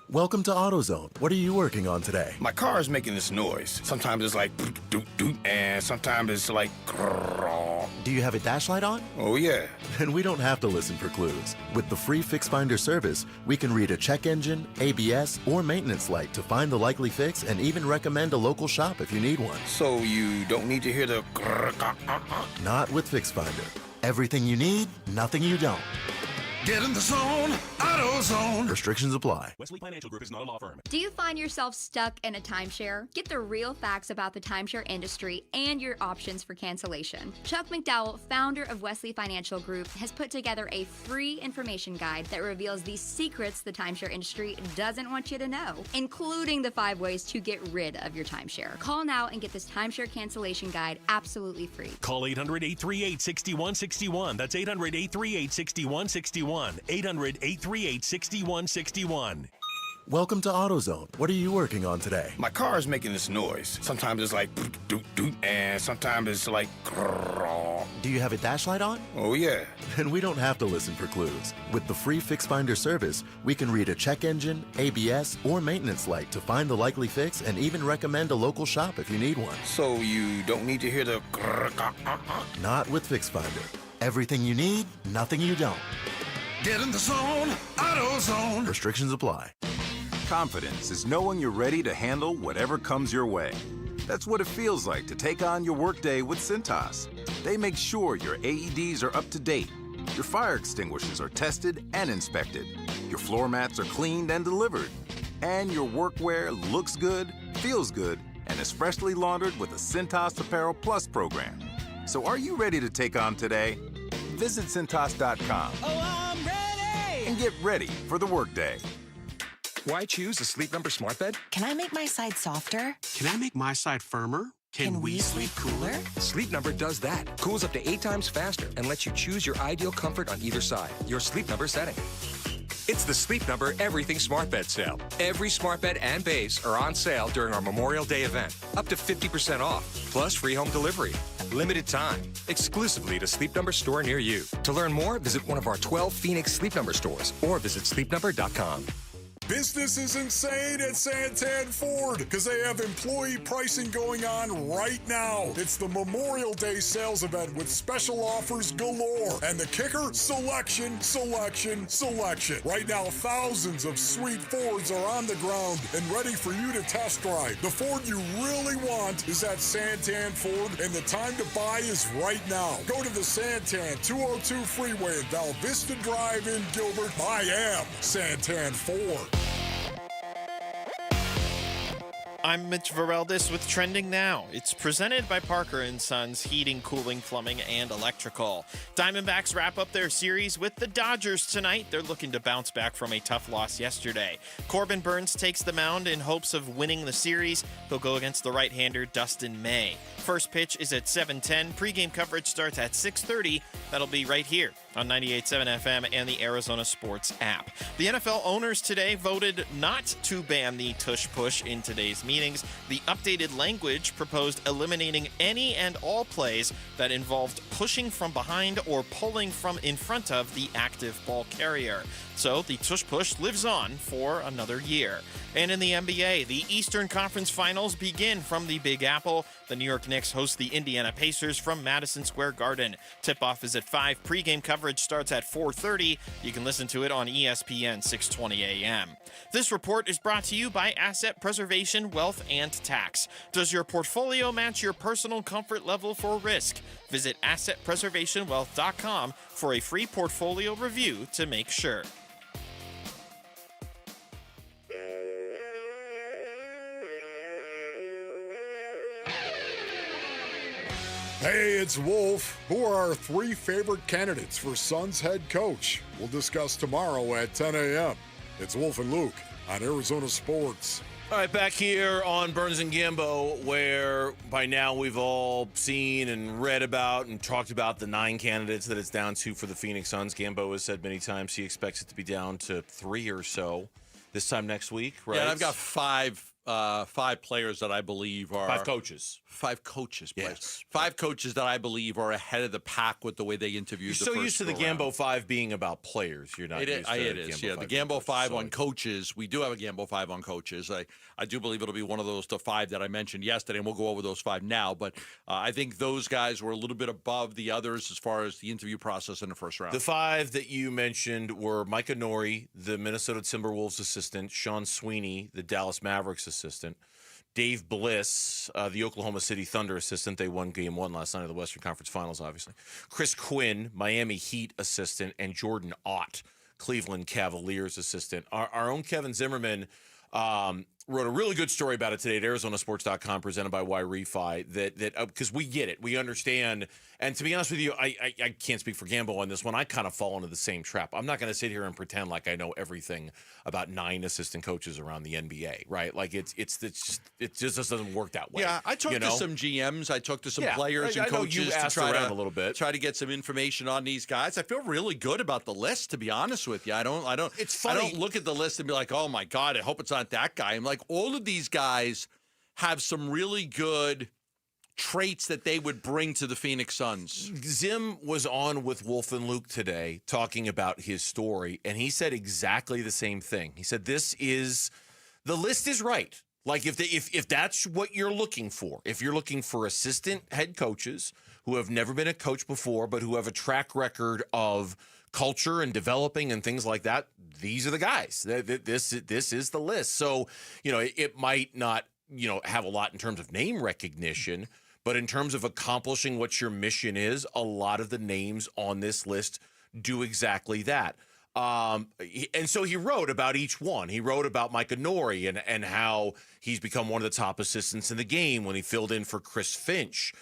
Welcome to AutoZone. What are you working on today? My car is making this noise. Sometimes it's like doot doot, and sometimes it's like grrr. Do you have a dash light on? Oh yeah. Then we don't have to listen for clues. With the free Fix Finder service, we can read a check engine, ABS, or maintenance light to find the likely fix and even recommend a local shop if you need one. So you don't need to hear the grrr. Not with Fix Finder. Everything you need, nothing you don't. Get in the zone, AutoZone. Restrictions apply. Wesley Financial Group is not a law firm. Do you find yourself stuck in a timeshare? Get the real facts about the timeshare industry and your options for cancellation. Chuck McDowell, founder of Wesley Financial Group, has put together a free information guide that reveals the secrets the timeshare industry doesn't want you to know, including the 5 ways to get rid of your timeshare. Call now and get this timeshare cancellation guide absolutely free. Call 800-838-6161. That's 800-838-6161. 800-838-6161. Welcome to AutoZone. What are you working on today? My car is making this noise. Sometimes it's like doot doot, and sometimes it's like grrr. Do you have a dash light on? Oh yeah. Then we don't have to listen for clues. With the free Fix Finder service, we can read a check engine, ABS, or maintenance light to find the likely fix and even recommend a local shop if you need one. So you don't need to hear the grrr. Not with Fix Finder. Everything you need, nothing you don't. Get in the zone, AutoZone. Restrictions apply. Confidence is knowing you're ready to handle whatever comes your way. That's what it feels like to take on your workday with Cintas. They make sure your AEDs are up to date, your fire extinguishers are tested and inspected, your floor mats are cleaned and delivered, and your workwear looks good, feels good, and is freshly laundered with a Cintas Apparel Plus program. So are you ready to take on today? Visit Cintas.com. Oh, I'm ready! And get ready for the workday. Why choose a Sleep Number smart bed? Can I make my side softer? Can I make my side firmer? Can we sleep cooler? Sleep Number does that. Cools up to 8 times faster and lets you choose your ideal comfort on either side. Your Sleep Number setting. It's the Sleep Number Everything Smart Bed sale. Every smart bed and base are on sale during our Memorial Day event. Up to 50% off, plus free home delivery. Limited time, exclusively to Sleep Number store near you. To learn more, visit one of our 12 Phoenix Sleep Number stores or visit sleepnumber.com. Business is insane at Santan Ford because they have employee pricing going on right now. It's the Memorial Day sales event with special offers galore. And the kicker? Selection, selection, selection. Right now, thousands of sweet Fords are on the ground and ready for you to test drive. The Ford you really want is at Santan Ford, and the time to buy is right now. Go to the Santan 202 freeway at Val Vista Drive in Gilbert. I am Santan Ford. I'm Mitch Vareldis with Trending Now. It's presented by Parker & Sons Heating, Cooling, Plumbing, and Electrical. Diamondbacks wrap up their series with the Dodgers tonight. They're looking to bounce back from a tough loss yesterday. Corbin Burns takes the mound in hopes of winning the series. He'll go against the right-hander Dustin May. First pitch is at 7:10. Pre-game coverage starts at 6:30. That'll be right here on 98.7 FM and the Arizona Sports app. The NFL owners today voted not to ban the Tush push in today's meetings. The updated language proposed eliminating any and all plays that involved pushing from behind or pulling from in front of the active ball carrier. So the Tush push lives on for another year. And in the NBA, the Eastern Conference Finals begin from the Big Apple. The New York Knicks host the Indiana Pacers from Madison Square Garden. Tip-off is at 5. Pre-game coverage starts at 4:30. You can listen to it on ESPN 620 AM. This report is brought to you by Asset Preservation Wealth and Tax. Does your portfolio match your personal comfort level for risk? Visit AssetPreservationWealth.com for a free portfolio review to make sure. Hey, it's Wolf. Who are our 3 favorite candidates for Suns head coach? We'll discuss tomorrow at 10 a.m. It's Wolf and Luke on Arizona Sports. All right, back here on Burns and Gambo, where by now we've all seen and read about and talked about the 9 candidates that it's down to for the Phoenix Suns. Gambo has said many times he expects it to be down to 3 or so this time next week, right? Yeah, and I've got 5 players that I believe are 5 coaches. 5 coaches, please. Yes. 5 coaches that I believe are ahead of the pack with the way they interviewed. You're so used to the Gambo 5 being about players. You're not. It used to is. Yeah, the Gambo 5 on coaches. We do have a Gambo 5 on coaches. I do believe it'll be one of those the 5 that I mentioned yesterday, and we'll go over those 5 now. But I think those guys were a little bit above the others as far as the interview process in the first round. The 5 that you mentioned were Micah Nori, the Minnesota Timberwolves assistant, Sean Sweeney, the Dallas Mavericks assistant, Dave Bliss, the Oklahoma City Thunder assistant. They won Game 1 last night of the Western Conference Finals, obviously. Chris Quinn, Miami Heat assistant, and Jordan Ott, Cleveland Cavaliers assistant. Our own Kevin Zimmerman wrote a really good story about it today at ArizonaSports.com, presented by Y-Refi, that because we get it. We understand. And to be honest with you, I can't speak for Gambo on this one. I kind of fall into the same trap. I'm not going to sit here and pretend like I know everything about 9 assistant coaches around the NBA, right? Like it just doesn't work that way. Yeah, I talked to some GMs. I talked to some players and coaches to try around a little bit. Try to get some information on these guys. I feel really good about the list, to be honest with you. I don't. It's funny. I don't look at the list and be like, oh my God, I hope it's not that guy. I'm like, all of these guys have some really good traits that they would bring to the Phoenix Suns. Zim was on with Wolf and Luke today talking about his story, and he said exactly the same thing. He said, the list is right. Like if that's what you're looking for, if you're looking for assistant head coaches who have never been a coach before, but who have a track record of culture and developing and things like that, these are the guys. This is the list. So, it might not, have a lot in terms of name recognition, but in terms of accomplishing what your mission is, a lot of the names on this list do exactly that. And so he wrote about each one. He wrote about Micah Nori and how he's become one of the top assistants in the game when he filled in for Chris Finch.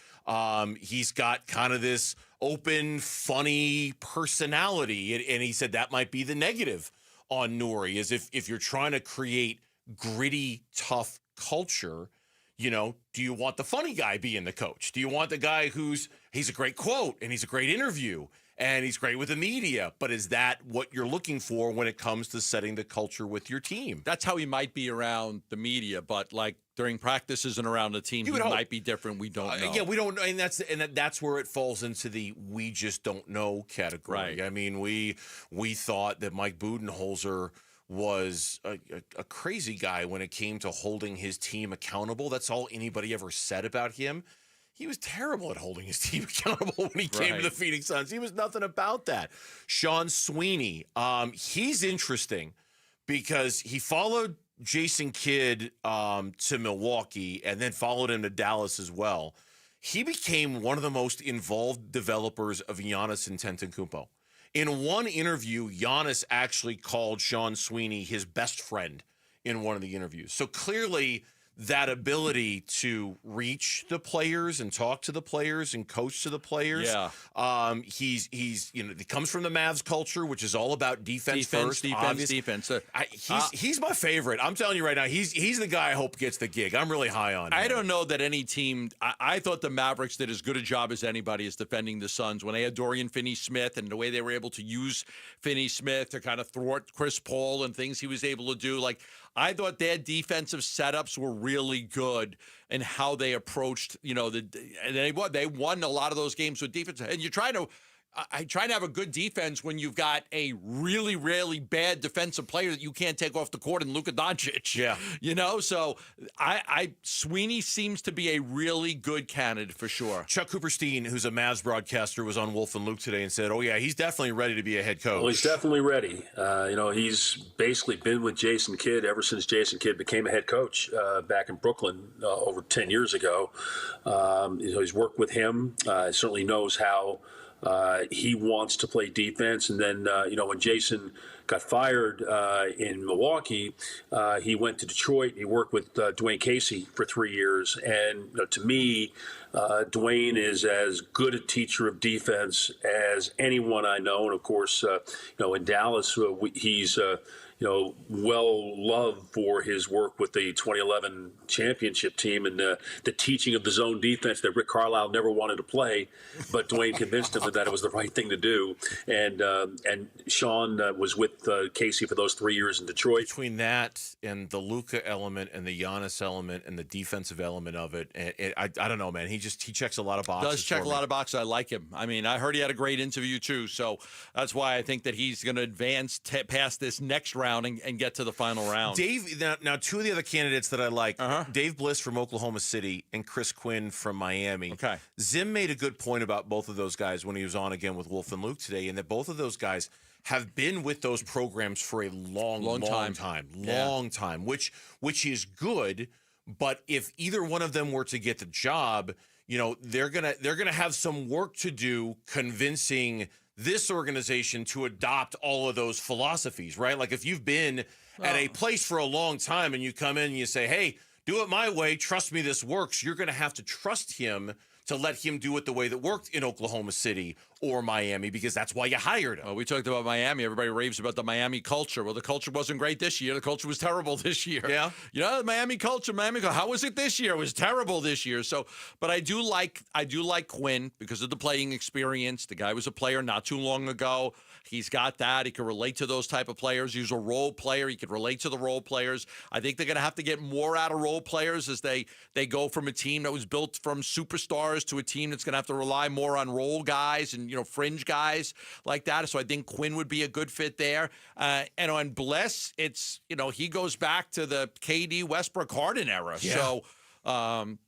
He's got kind of this open, funny personality. And he said that might be the negative on Nori, is if you're trying to create gritty, tough culture, do you want the funny guy being the coach? Do you want the guy he's a great quote and he's a great interview and he's great with the media, but is that what you're looking for when it comes to setting the culture with your team? That's how he might be around the media, but like during practices and around the team, he might be different. We don't know. Yeah, we don't know, and that's where it falls into the we just don't know category. Right. I mean, we thought that Mike Budenholzer was a crazy guy when it came to holding his team accountable. That's all anybody ever said about him. He was terrible at holding his team accountable when he came to the Phoenix Suns. He was nothing about that. Sean Sweeney, he's interesting because he followed Jason Kidd to Milwaukee and then followed him to Dallas as well. He became one of the most involved developers of Giannis Antetokounmpo. In one interview, Giannis actually called Sean Sweeney his best friend in one of the interviews. So clearly that ability to reach the players and talk to the players and coach to the players. Yeah. He's he comes from the Mavs culture, which is all about defense first. Defense. He's my favorite. I'm telling you right now, he's the guy I hope gets the gig. I'm really high on him. I don't know that any team. I thought the Mavericks did as good a job as anybody as defending the Suns when they had Dorian Finney-Smith and the way they were able to use Finney-Smith to kind of thwart Chris Paul and things he was able to do. Like, I thought their defensive setups were really good and how they approached, and they won a lot of those games with defense. And you're trying to have a good defense when you've got a really, really bad defensive player that you can't take off the court in Luka Doncic. Yeah. So Sweeney seems to be a really good candidate for sure. Chuck Cooperstein, who's a Mavs broadcaster, was on Wolf and Luke today and said, oh, yeah, he's definitely ready to be a head coach. Well, he's definitely ready. He's basically been with Jason Kidd ever since Jason Kidd became a head coach back in Brooklyn over 10 years ago. He's worked with him. Certainly knows how he wants to play defense. And then, when Jason got fired in Milwaukee, he went to Detroit. He worked with Dwayne Casey for 3 years. And to me, Dwayne is as good a teacher of defense as anyone I know. And of course, in Dallas, he's well loved for his work with the 2011 championship team and the teaching of the zone defense that Rick Carlisle never wanted to play, but Dwayne convinced him that it was the right thing to do. And Sean was with Casey for those 3 years in Detroit. Between that and the Luka element and the Giannis element and the defensive element of it, I don't know, man. He checks a lot of boxes. Does check a lot of boxes. I like him. I mean, I heard he had a great interview too, so that's why I think that he's going to advance past this next round and get to the final round. Dave, now two of the other candidates that I like, Dave Bliss from Oklahoma City and Chris Quinn from Miami. Okay. Zim made a good point about both of those guys when he was on again with Wolf and Luke today, and that both of those guys have been with those programs for a long time, which is good. But if either one of them were to get the job, they're gonna have some work to do convincing this organization to adopt all of those philosophies, right? Like if you've been at a place for a long time and you come in and you say, hey, do it my way, trust me, this works, you're going to have to trust him to let him do it the way that worked in Oklahoma City or Miami, because that's why you hired him. Well, we talked about Miami. Everybody raves about the Miami culture. Well, the culture wasn't great this year. The culture was terrible this year. Yeah. The Miami culture, how was it this year? It was terrible this year. So, but I do like Quinn because of the playing experience. The guy was a player not too long ago. He's got that. He can relate to those type of players. He's a role player. He can relate to the role players. I think they're going to have to get more out of role players as they go from a team that was built from superstars to a team that's going to have to rely more on role guys and, fringe guys like that. So I think Quinn would be a good fit there. And on Bliss, it's, he goes back to the KD Westbrook Harden era. Yeah. So,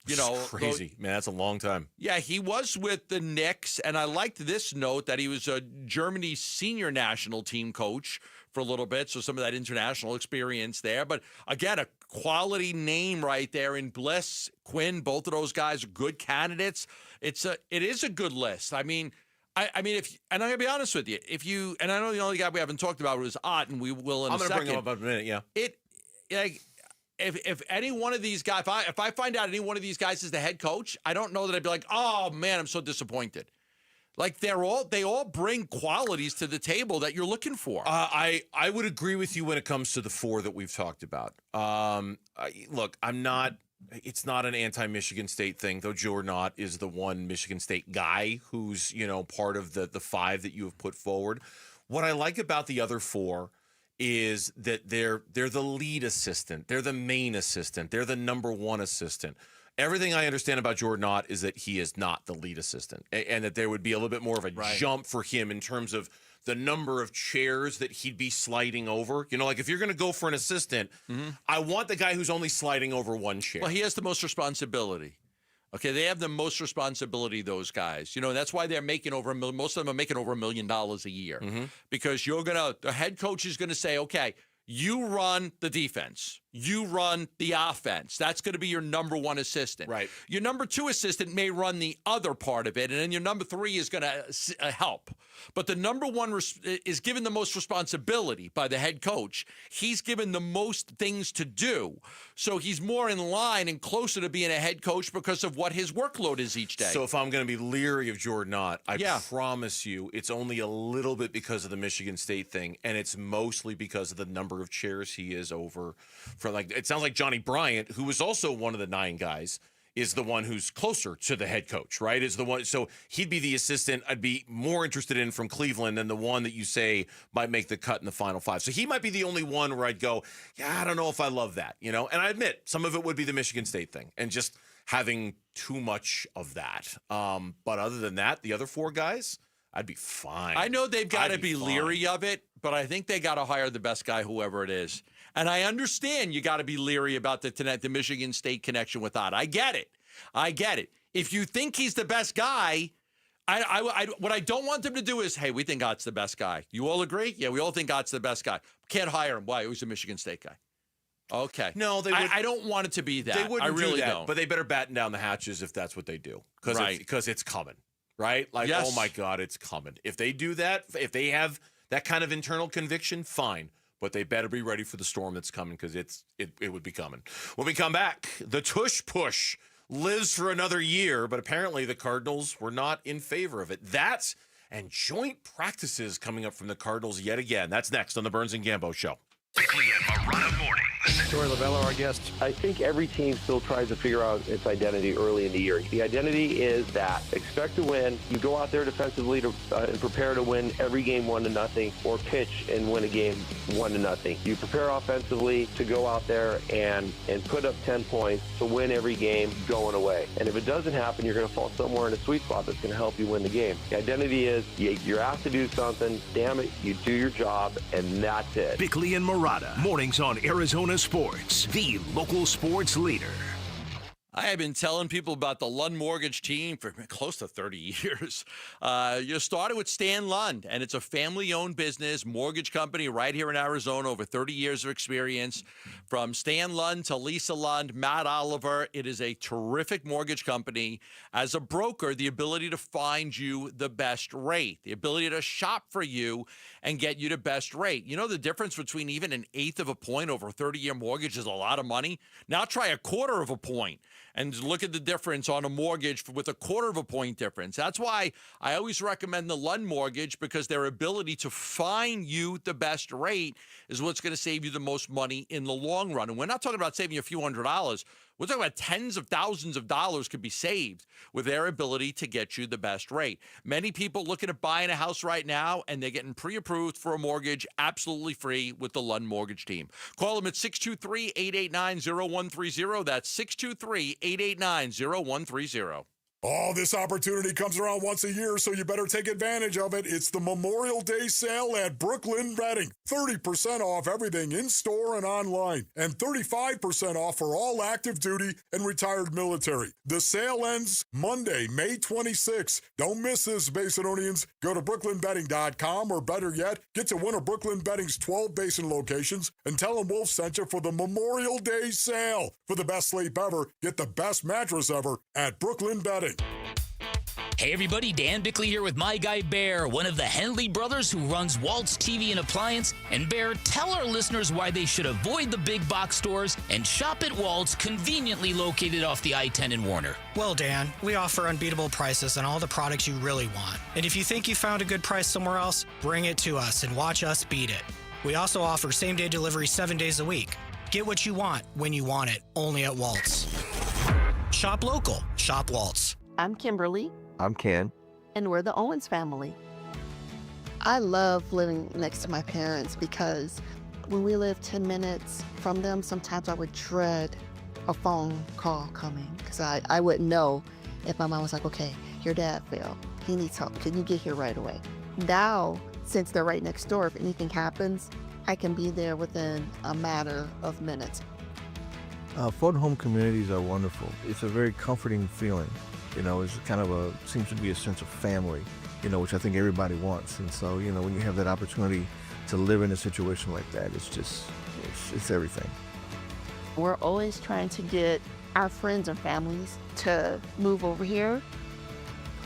It's crazy, man. That's a long time. Yeah, he was with the Knicks, and I liked this note that he was a Germany's senior national team coach for a little bit, so some of that international experience there. But again, a quality name right there in Bliss, Quinn. Both of those guys are good candidates. It is a good list. I mean, if and I'm gonna be honest with you, and I know the only guy we haven't talked about was Ott, and we will in a second. I'm gonna bring him up in a minute. Yeah. If any one of these guys, if I find out any one of these guys is the head coach, I don't know that I'd be like, oh man, I'm so disappointed. Like they all bring qualities to the table that you're looking for. I would agree with you when it comes to the four that we've talked about. Look, it's not an anti-Michigan State thing, though Jordan Ott is the one Michigan State guy who's, part of the five that you have put forward. What I like about the other four is that they're the lead assistant. They're the main assistant. They're the number one assistant. Everything I understand about Jordan Ott is that he is not the lead assistant, and that there would be a little bit more of a jump for him in terms of the number of chairs that he'd be sliding over. Like if you're going to go for an assistant, I want the guy who's only sliding over one chair. Well, he has the most responsibility. Okay, they have the most responsibility, those guys. And that's why they're making over most of them are making over $1 million a year. Because the head coach is going to say, okay, you run the defense. You run the offense. That's going to be your number one assistant. Right. Your number two assistant may run the other part of it, and then your number three is going to help. But the number one is given the most responsibility by the head coach. He's given the most things to do. So he's more in line and closer to being a head coach because of what his workload is each day. So if I'm going to be leery of Jordan Ott, I promise you it's only a little bit because of the Michigan State thing, and it's mostly because of the number of chairs he is over. It sounds like Johnny Bryant, who was also one of the 9 guys, is the one who's closer to the head coach, right? Is the one, so he'd be the assistant I'd be more interested in from Cleveland than the one that you say might make the cut in the Final 5. So he might be the only one where I'd go, yeah, I don't know if I love that, And I admit some of it would be the Michigan State thing and just having too much of that. But other than that, the other 4 guys, I'd be fine. I know they've got to be leery of it, but I think they got to hire the best guy, whoever it is. And I understand you got to be leery about the Michigan State connection with Ott. I get it. If you think he's the best guy, what I don't want them to do is, hey, we think Ott's the best guy. You all agree? Yeah, we all think Ott's the best guy. Can't hire him. Why? He's a Michigan State guy. Okay. No, they would, I don't want it to be that. They wouldn't I really do that, don't. but they better batten down the hatches if that's what they do. Because it's coming, right? Yes. Oh my God, it's coming. If they do that, if they have that kind of internal conviction, fine. But they better be ready for the storm that's coming because it would be coming. When we come back, the Tush push lives for another year, but apparently the Cardinals were not in favor of it. That and joint practices coming up from the Cardinals yet again. That's next on the Burns and Gambo Show. Bickley and Morata mornings. Joey Lavello, our guest. I think every team still tries to figure out its identity early in the year. The identity is that expect to win. You go out there defensively and prepare to win every game 1-0, or pitch and win a game 1-0. You prepare offensively to go out there and put up 10 points to win every game going away. And if it doesn't happen, you're going to fall somewhere in a sweet spot that's going to help you win the game. The identity is you're asked to do something. Damn it, you do your job, and that's it. Bickley and Morata mornings on Arizona Sports, the local sports leader. I have been telling people about the Lund Mortgage team for close to 30 years. You started with Stan Lund, and it's a family-owned business, mortgage company right here in Arizona, over 30 years of experience. From Stan Lund to Lisa Lund, Matt Oliver, it is a terrific mortgage company. As a broker, the ability to find you the best rate, the ability to shop for you and get you the best rate. You know the difference between even an eighth of a point over a 30-year mortgage is a lot of money? Now try a quarter of a point. And look at the difference on a mortgage with a quarter of a point difference. That's why I always recommend the Lund Mortgage, because their ability to find you the best rate is what's going to save you the most money in the long run. And we're not talking about saving a few $100s. We're talking about tens of thousands of dollars could be saved with their ability to get you the best rate. Many people looking at buying a house right now, and they're getting pre-approved for a mortgage absolutely free with the Lund Mortgage team. Call them at 623-889-0130. That's 623-889-0130. Oh, this opportunity comes around once a year, so you better take advantage of it. It's the Memorial Day sale at Brooklyn Bedding. 30% off everything in-store and online, and 35% off for all active duty and retired military. The sale ends Monday, May 26th. Don't miss this, Basinonians. Go to brooklynbedding.com, or better yet, get to one of Brooklyn Bedding's 12 Basin locations and tell them Wolf sent you for the Memorial Day sale. For the best sleep ever, get the best mattress ever at Brooklyn Bedding. Hey everybody, Dan Bickley here with my guy Bear, one of the Henley brothers who runs Walt's TV and Appliance. And Bear, tell our listeners why they should avoid the big box stores and shop at Walt's, conveniently located off the I-10 in Warner. Well, Dan, we offer unbeatable prices on all the products you really want. And if you think you found a good price somewhere else, bring it to us and watch us beat it. We also offer same-day delivery 7 days a week. Get what you want when you want it, only at Walt's. Shop local. Shop Walt's. I'm Kimberly. I'm Ken. And we're the Owens family. I love living next to my parents because when we live 10 minutes from them, sometimes I would dread a phone call coming because I wouldn't know if my mom was like, okay, your dad fell. He needs help. Can you get here right away? Now, since they're right next door, if anything happens, I can be there within a matter of minutes. Photo home communities are wonderful. It's a very comforting feeling. You know, it's kind of seems to be a sense of family, you know, which I think everybody wants. And so, you know, when you have that opportunity to live in a situation like that, it's everything. We're always trying to get our friends and families to move over here.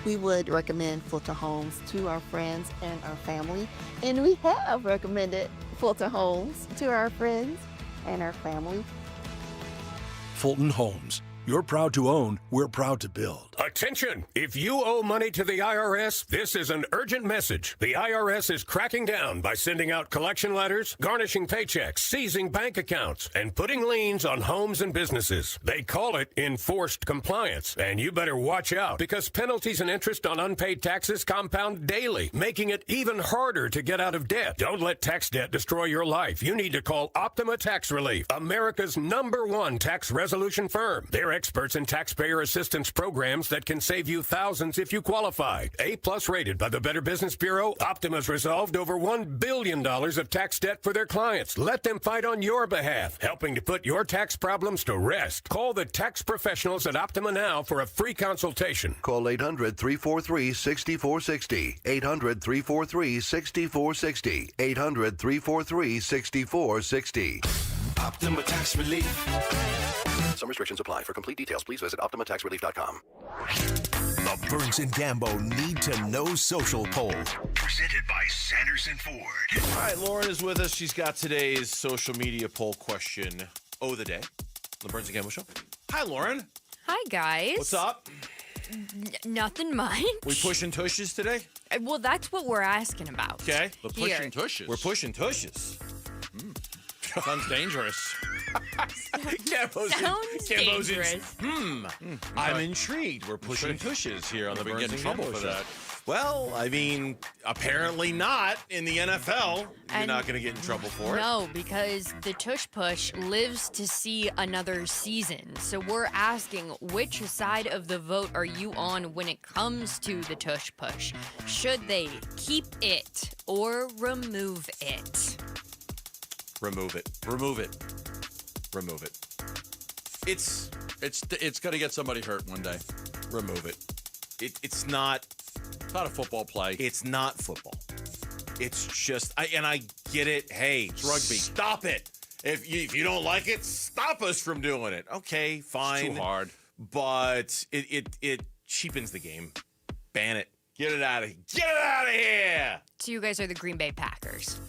We would recommend Fulton Homes to our friends and our family. And we have recommended Fulton Homes to our friends and our family. Fulton Homes. You're proud to own, we're proud to build. Attention! If you owe money to the IRS, this is an urgent message. The IRS is cracking down by sending out collection letters, garnishing paychecks, seizing bank accounts, and putting liens on homes and businesses. They call it enforced compliance, and you better watch out because penalties and interest on unpaid taxes compound daily, making it even harder to get out of debt. Don't let tax debt destroy your life. You need to call Optima Tax Relief, America's #1 tax resolution firm. They're experts in taxpayer assistance programs that can save you thousands if you qualify. A-plus rated by the Better Business Bureau, Optima's resolved over $1 billion of tax debt for their clients. Let them fight on your behalf, helping to put your tax problems to rest. Call the tax professionals at Optima now for a free consultation. Call 800-343-6460. 800-343-6460. 800-343-6460. Optima Tax Relief. Some restrictions apply. For complete details, please visit OptimaTaxRelief.com. The Burns and Gambo Need to Know Social Poll. Presented by Sanderson Ford. All right, Lauren is with us. She's got today's social media poll question of the day. The Burns and Gambo Show. Hi, Lauren. Hi, guys. What's up? Nothing much. We pushing tushes today? Well, that's what we're asking about. Okay. We're pushing tushes. We're pushing tushes. Sounds dangerous. Sounds dangerous. I'm intrigued. We're pushing tushes here on the Burns and Gambo Show. Well, I mean, apparently not in the NFL. You're not going to get in trouble for it. No, because the Tush Push lives to see another season. So we're asking, which side of the vote are you on when it comes to the Tush Push? Should they keep it or remove it? Remove it. Remove it. Remove it. It's It's going to get somebody hurt one day. Remove it. It's not a football play. It's not football. It's just, I get it. Hey, it's rugby. Stop it. If you don't like it, stop us from doing it. Okay, fine. It's too hard. But it cheapens the game. Ban it. Get it out of here. So you guys are the Green Bay Packers.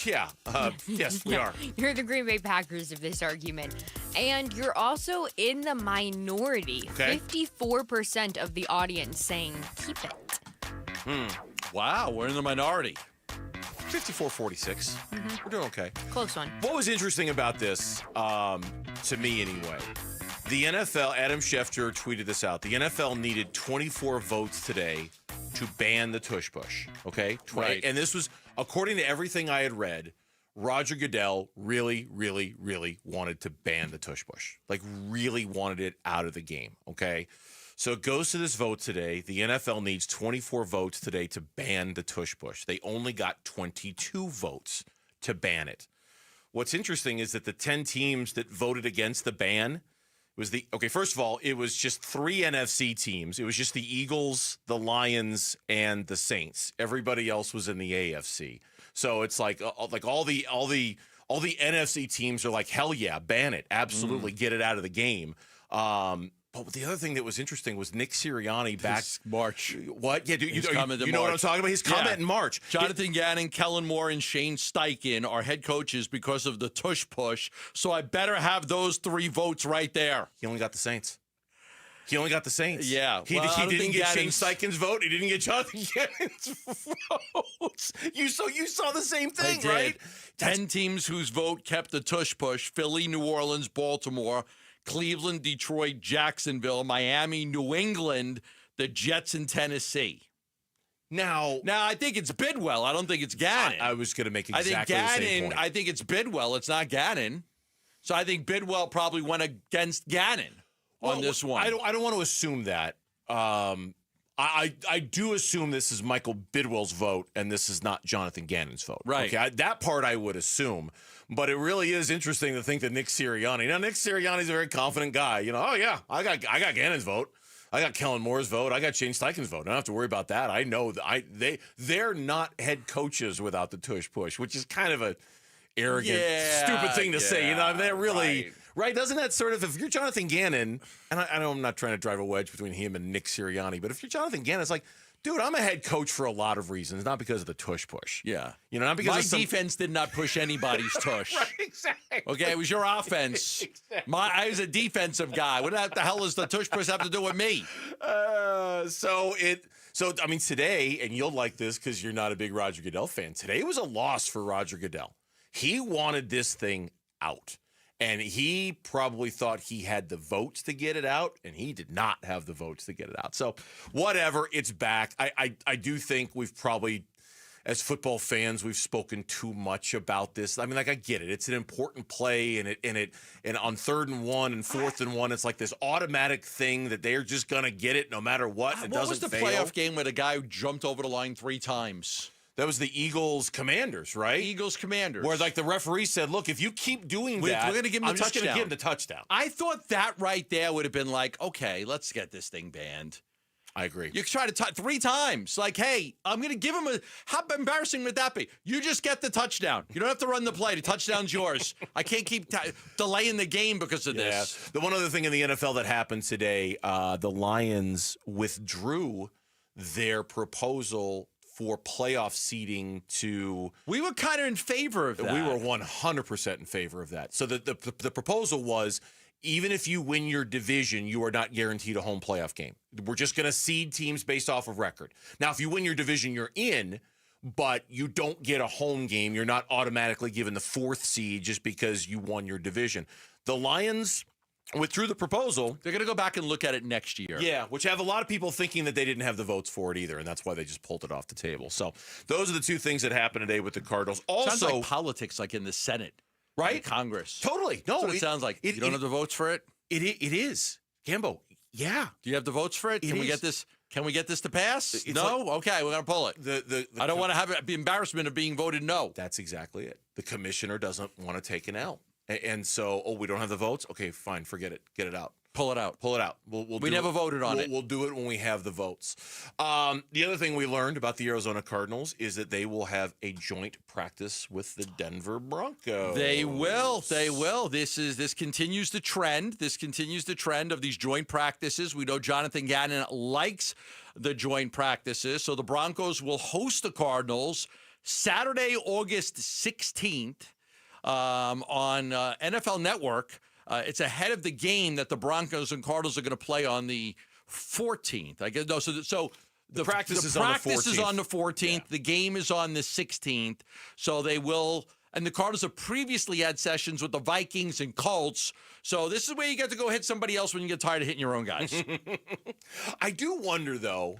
Yeah. Yes, we are. You're the Green Bay Packers of this argument. And you're also in the minority. Okay. 54% of the audience saying keep it. Wow, we're in the minority. 54-46. We're doing okay. Close one. What was interesting about this, to me anyway, the NFL, Adam Schefter tweeted this out. The NFL needed 24 votes today to ban the tush push. Okay? Right. And this was, according to everything I had read, Roger Goodell really, really, really wanted to ban the tush push. Like, really wanted it out of the game. Okay? So it goes to this vote today. The NFL needs 24 votes today to ban the tush push. They only got 22 votes to ban it. What's interesting is that the 10 teams that voted against the ban was first of all, it was just 3 NFC teams. It was just the Eagles, the Lions, and the Saints. Everybody else was in the AFC. So it's like all the NFC teams are like, hell yeah, ban it. Absolutely, get it out of the game. But the other thing that was interesting was Nick Sirianni back March. What? Yeah, dude, you know March. what I'm talking about? His comment in March. Jonathan Gannon, Kellen Moore, and Shane Steichen are head coaches because of the tush push. So I better have those 3 votes right there. He only got the Saints. He only got the Saints. Yeah. He didn't get Shane Steichen's vote. He didn't get Jonathan Gannon's votes. You saw the same thing, right? 10 teams whose vote kept the tush push: Philly, New Orleans, Baltimore, Cleveland, Detroit, Jacksonville, Miami, New England, the Jets, and Tennessee. Now, I think it's Bidwell. I don't think it's Gannon. I was going to make exactly the same point. I think it's Bidwell. It's not Gannon. So I think Bidwell probably went against Gannon on this one. I don't want to assume that. I do assume this is Michael Bidwell's vote and this is not Jonathan Gannon's vote. Right. Okay, that part I would assume. But it really is interesting to think that Nick Sirianni. Now, Nick Sirianni's a very confident guy. You know, oh yeah, I got Gannon's vote. I got Kellen Moore's vote. I got Shane Steichen's vote. I don't have to worry about that. I know that they're not head coaches without the tush push, which is kind of a arrogant, stupid thing to say. You know, they're really right. Doesn't that sort of, if you're Jonathan Gannon, and I know I'm not trying to drive a wedge between him and Nick Sirianni, but if you're Jonathan Gannon, it's like, dude, I'm a head coach for a lot of reasons, not because of the tush push. Yeah. You know, not because my defense did not push anybody's tush. Right, exactly. Okay, it was your offense. Exactly. I was a defensive guy. What the hell does the tush push have to do with me? So I mean, today, and you'll like this because you're not a big Roger Goodell fan, today was a loss for Roger Goodell. He wanted this thing out. And he probably thought he had the votes to get it out, and he did not have the votes to get it out. So whatever, it's back. I do think we've probably, as football fans, we've spoken too much about this. I mean, like, I get it. It's an important play, and on 3rd and 1 and 4th and 1, it's like this automatic thing that they're just gonna get it no matter what. It doesn't What was the fail. playoff game where the guy who jumped over the line 3 times? That was the Eagles-Commanders, right? Eagles-Commanders. Where, like, the referee said, look, if you keep doing that, we're going to give him I'm the just touchdown. going to give him the touchdown. I thought that right there would have been like, okay, let's get this thing banned. I agree. You try to 3 times. Like, hey, I'm going to give him how embarrassing would that be? You just get the touchdown. You don't have to run the play. The touchdown's yours. I can't keep delaying the game because of this. The one other thing in the NFL that happened today, the Lions withdrew their proposal for playoff seeding to... We were kind of in favor of that. We were 100% in favor of that. So the proposal was, even if you win your division, you are not guaranteed a home playoff game. We're just going to seed teams based off of record. Now, if you win your division, you're in, but you don't get a home game. You're not automatically given the 4th seed just because you won your division. The Lions withdrew the proposal. They're going to go back and look at it next year. Yeah, which have a lot of people thinking that they didn't have the votes for it either, and that's why they just pulled it off the table. So those are the 2 things that happened today with the Cardinals. Also, sounds like politics, like in the Senate, right? Congress. Totally. No, that's what it sounds like. You don't have the votes for it? It is. Gambo, yeah. Do you have the votes for it? Can we get this? Can we get this to pass? No? Okay, we're going to pull it. I don't want to have the embarrassment of being voted no. That's exactly it. The commissioner doesn't want to take an L. And so, we don't have the votes? Okay, fine, forget it. Get it out. Pull it out. Pull it out. We never voted on it. We'll do it when we have the votes. The other thing we learned about the Arizona Cardinals is that they will have a joint practice with the Denver Broncos. They will. This continues the trend. This continues the trend of these joint practices. We know Jonathan Gannon likes the joint practices. So the Broncos will host the Cardinals Saturday, August 16th on NFL Network. It's ahead of the game that the Broncos and Cardinals are going to play on the 14th. I guess no. So the practice is on the 14th. Yeah. The game is on the 16th. So they will. And the Cardinals have previously had sessions with the Vikings and Colts. So this is where you get to go hit somebody else when you get tired of hitting your own guys. I do wonder, though,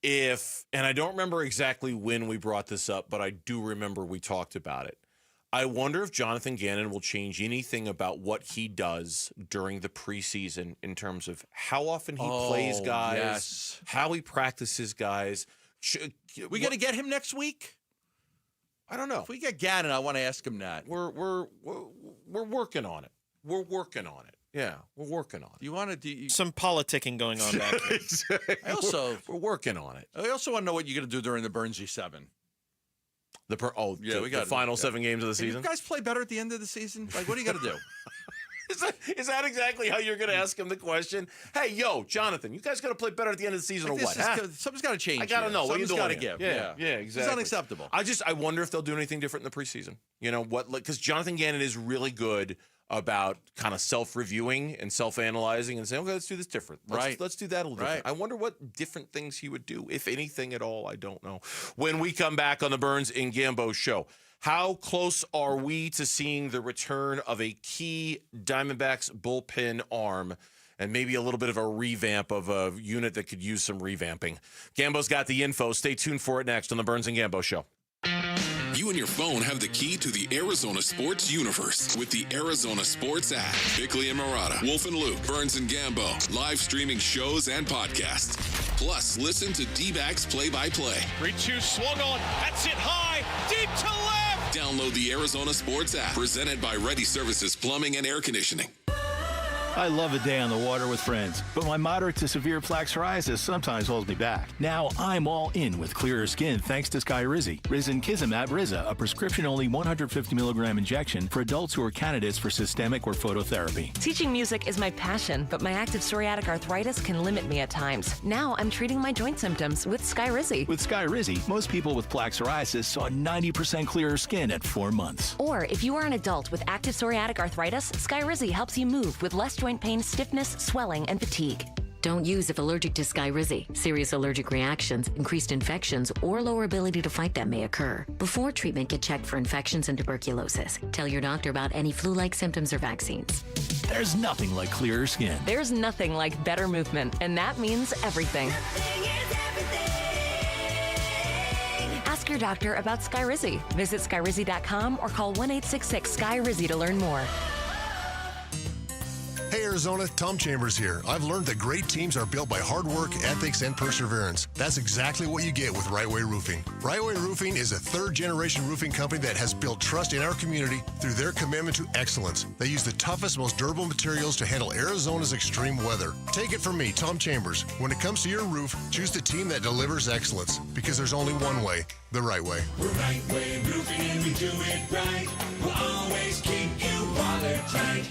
and I don't remember exactly when we brought this up, but I do remember we talked about it. I wonder if Jonathan Gannon will change anything about what he does during the preseason in terms of how often he plays guys, how he practices guys. We got to get him next week? I don't know. If we get Gannon, I want to ask him that. We're working on it. We're working on it. Yeah, we're working on it. You want to do some politicking going on back here. Exactly. We're working on it. I also want to know what you're going to do during the Burnsy 7. We got the final 7 games of the season. You guys play better at the end of the season? Like, what do you got to do? Is that exactly how you're going to ask him the question? Hey, Jonathan, you guys got to play better at the end of the season or what? Something's got to change. I got to know. Something's got to give. Yeah, exactly. It's unacceptable. I wonder if they'll do anything different in the preseason. You know what? Because Jonathan Gannon is really good about kind of self-reviewing and self-analyzing and saying, okay, let's do this different. Let's do that a little different. I wonder what different things he would do, if anything at all. I don't know. When we come back on the Burns and Gambo show, how close are we to seeing the return of a key Diamondbacks bullpen arm and maybe a little bit of a revamp of a unit that could use some revamping? Gambo's got the info. Stay tuned for it next on the Burns and Gambo show. You and your phone have the key to the Arizona sports universe with the Arizona Sports app. Bickley and Murata, Wolf and Luke, Burns and Gambo, live streaming shows and podcasts. Plus, listen to D-backs play-by-play. 3-2 swung on. That's it high, deep to left. Download the Arizona Sports app, presented by Ready Services Plumbing and Air Conditioning. I love a day on the water with friends, but my moderate to severe plaque psoriasis sometimes holds me back. Now I'm all in with clearer skin thanks to Skyrizi. Risankizumab Riza, a prescription-only 150 milligram injection for adults who are candidates for systemic or phototherapy. Teaching music is my passion, but my active psoriatic arthritis can limit me at times. Now I'm treating my joint symptoms with Skyrizi. With Skyrizi, most people with plaque psoriasis saw 90% clearer skin at 4 months. Or if you are an adult with active psoriatic arthritis, Skyrizi helps you move with less joint pain, stiffness, swelling, and fatigue. Don't use if allergic to Skyrizi. Serious allergic reactions, increased infections, or lower ability to fight them may occur. Before treatment, get checked for infections and tuberculosis. Tell your doctor about any flu-like symptoms or vaccines. There's nothing like clearer skin. There's nothing like better movement, and that means everything. Ask your doctor about Skyrizi. Visit Skyrizi.com or call 1-866-SKY-RIZZI to learn more. Hey Arizona, Tom Chambers here. I've learned that great teams are built by hard work, ethics, and perseverance. That's exactly what you get with Right Way Roofing. Right Way Roofing is a third-generation roofing company that has built trust in our community through their commitment to excellence. They use the toughest, most durable materials to handle Arizona's extreme weather. Take it from me, Tom Chambers. When it comes to your roof, choose the team that delivers excellence, because there's only one way, the right way. We're Right Way Roofing and we do it right. We'll always keep you watertight.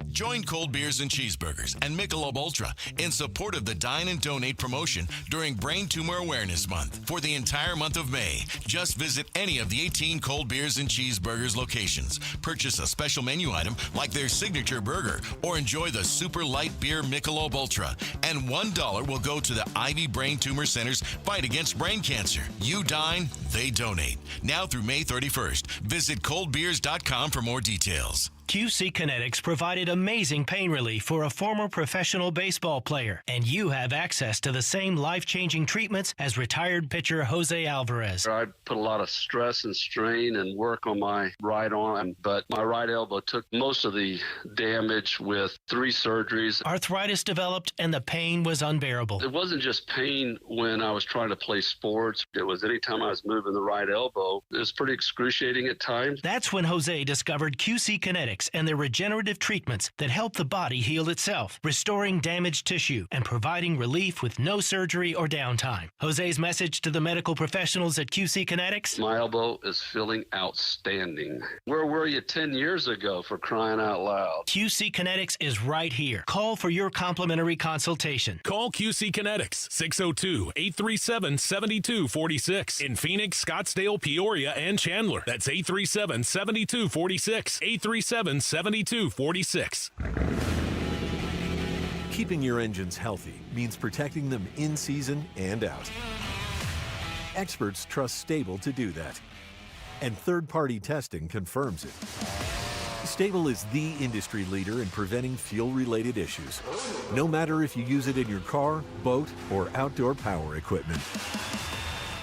Join Cold Beers and Cheeseburgers and Michelob Ultra in support of the Dine and Donate promotion during Brain Tumor Awareness Month. For the entire month of May, just visit any of the 18 Cold Beers and Cheeseburgers locations. Purchase a special menu item like their signature burger or enjoy the super light beer Michelob Ultra. And $1 will go to the Ivy Brain Tumor Center's fight against brain cancer. You dine, they donate. Now through May 31st. Visit coldbeers.com for more details. QC Kinetics provided amazing pain relief for a former professional baseball player, and you have access to the same life-changing treatments as retired pitcher Jose Alvarez. I put a lot of stress and strain and work on my right arm, but my right elbow took most of the damage with 3 surgeries. Arthritis developed, and the pain was unbearable. It wasn't just pain when I was trying to play sports. It was anytime I was moving nerve in the right elbow. It's pretty excruciating at times. That's when Jose discovered QC Kinetics and their regenerative treatments that help the body heal itself, restoring damaged tissue and providing relief with no surgery or downtime. Jose's message to the medical professionals at QC Kinetics: My elbow is feeling outstanding. Where were you 10 years ago, for crying out loud? QC Kinetics is right here. Call for your complimentary consultation. Call QC Kinetics, 602-837-7246. In Phoenix, Scottsdale, Peoria, and Chandler. That's 837-7246. 837-7246. Keeping your engines healthy means protecting them in season and out. Experts trust Stable to do that. And third-party testing confirms it. Stable is the industry leader in preventing fuel-related issues, no matter if you use it in your car, boat, or outdoor power equipment.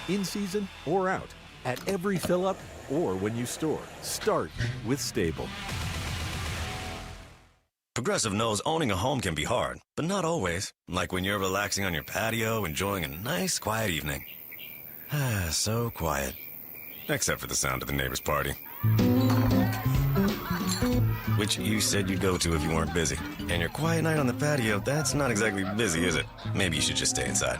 In season or out, at every fill-up or when you store, start with Stable. Progressive knows owning a home can be hard, but not always. Like when you're relaxing on your patio, enjoying a nice, quiet evening. So quiet. Except for the sound of the neighbor's party. Which you said you'd go to if you weren't busy. And your quiet night on the patio, that's not exactly busy, is it? Maybe you should just stay inside.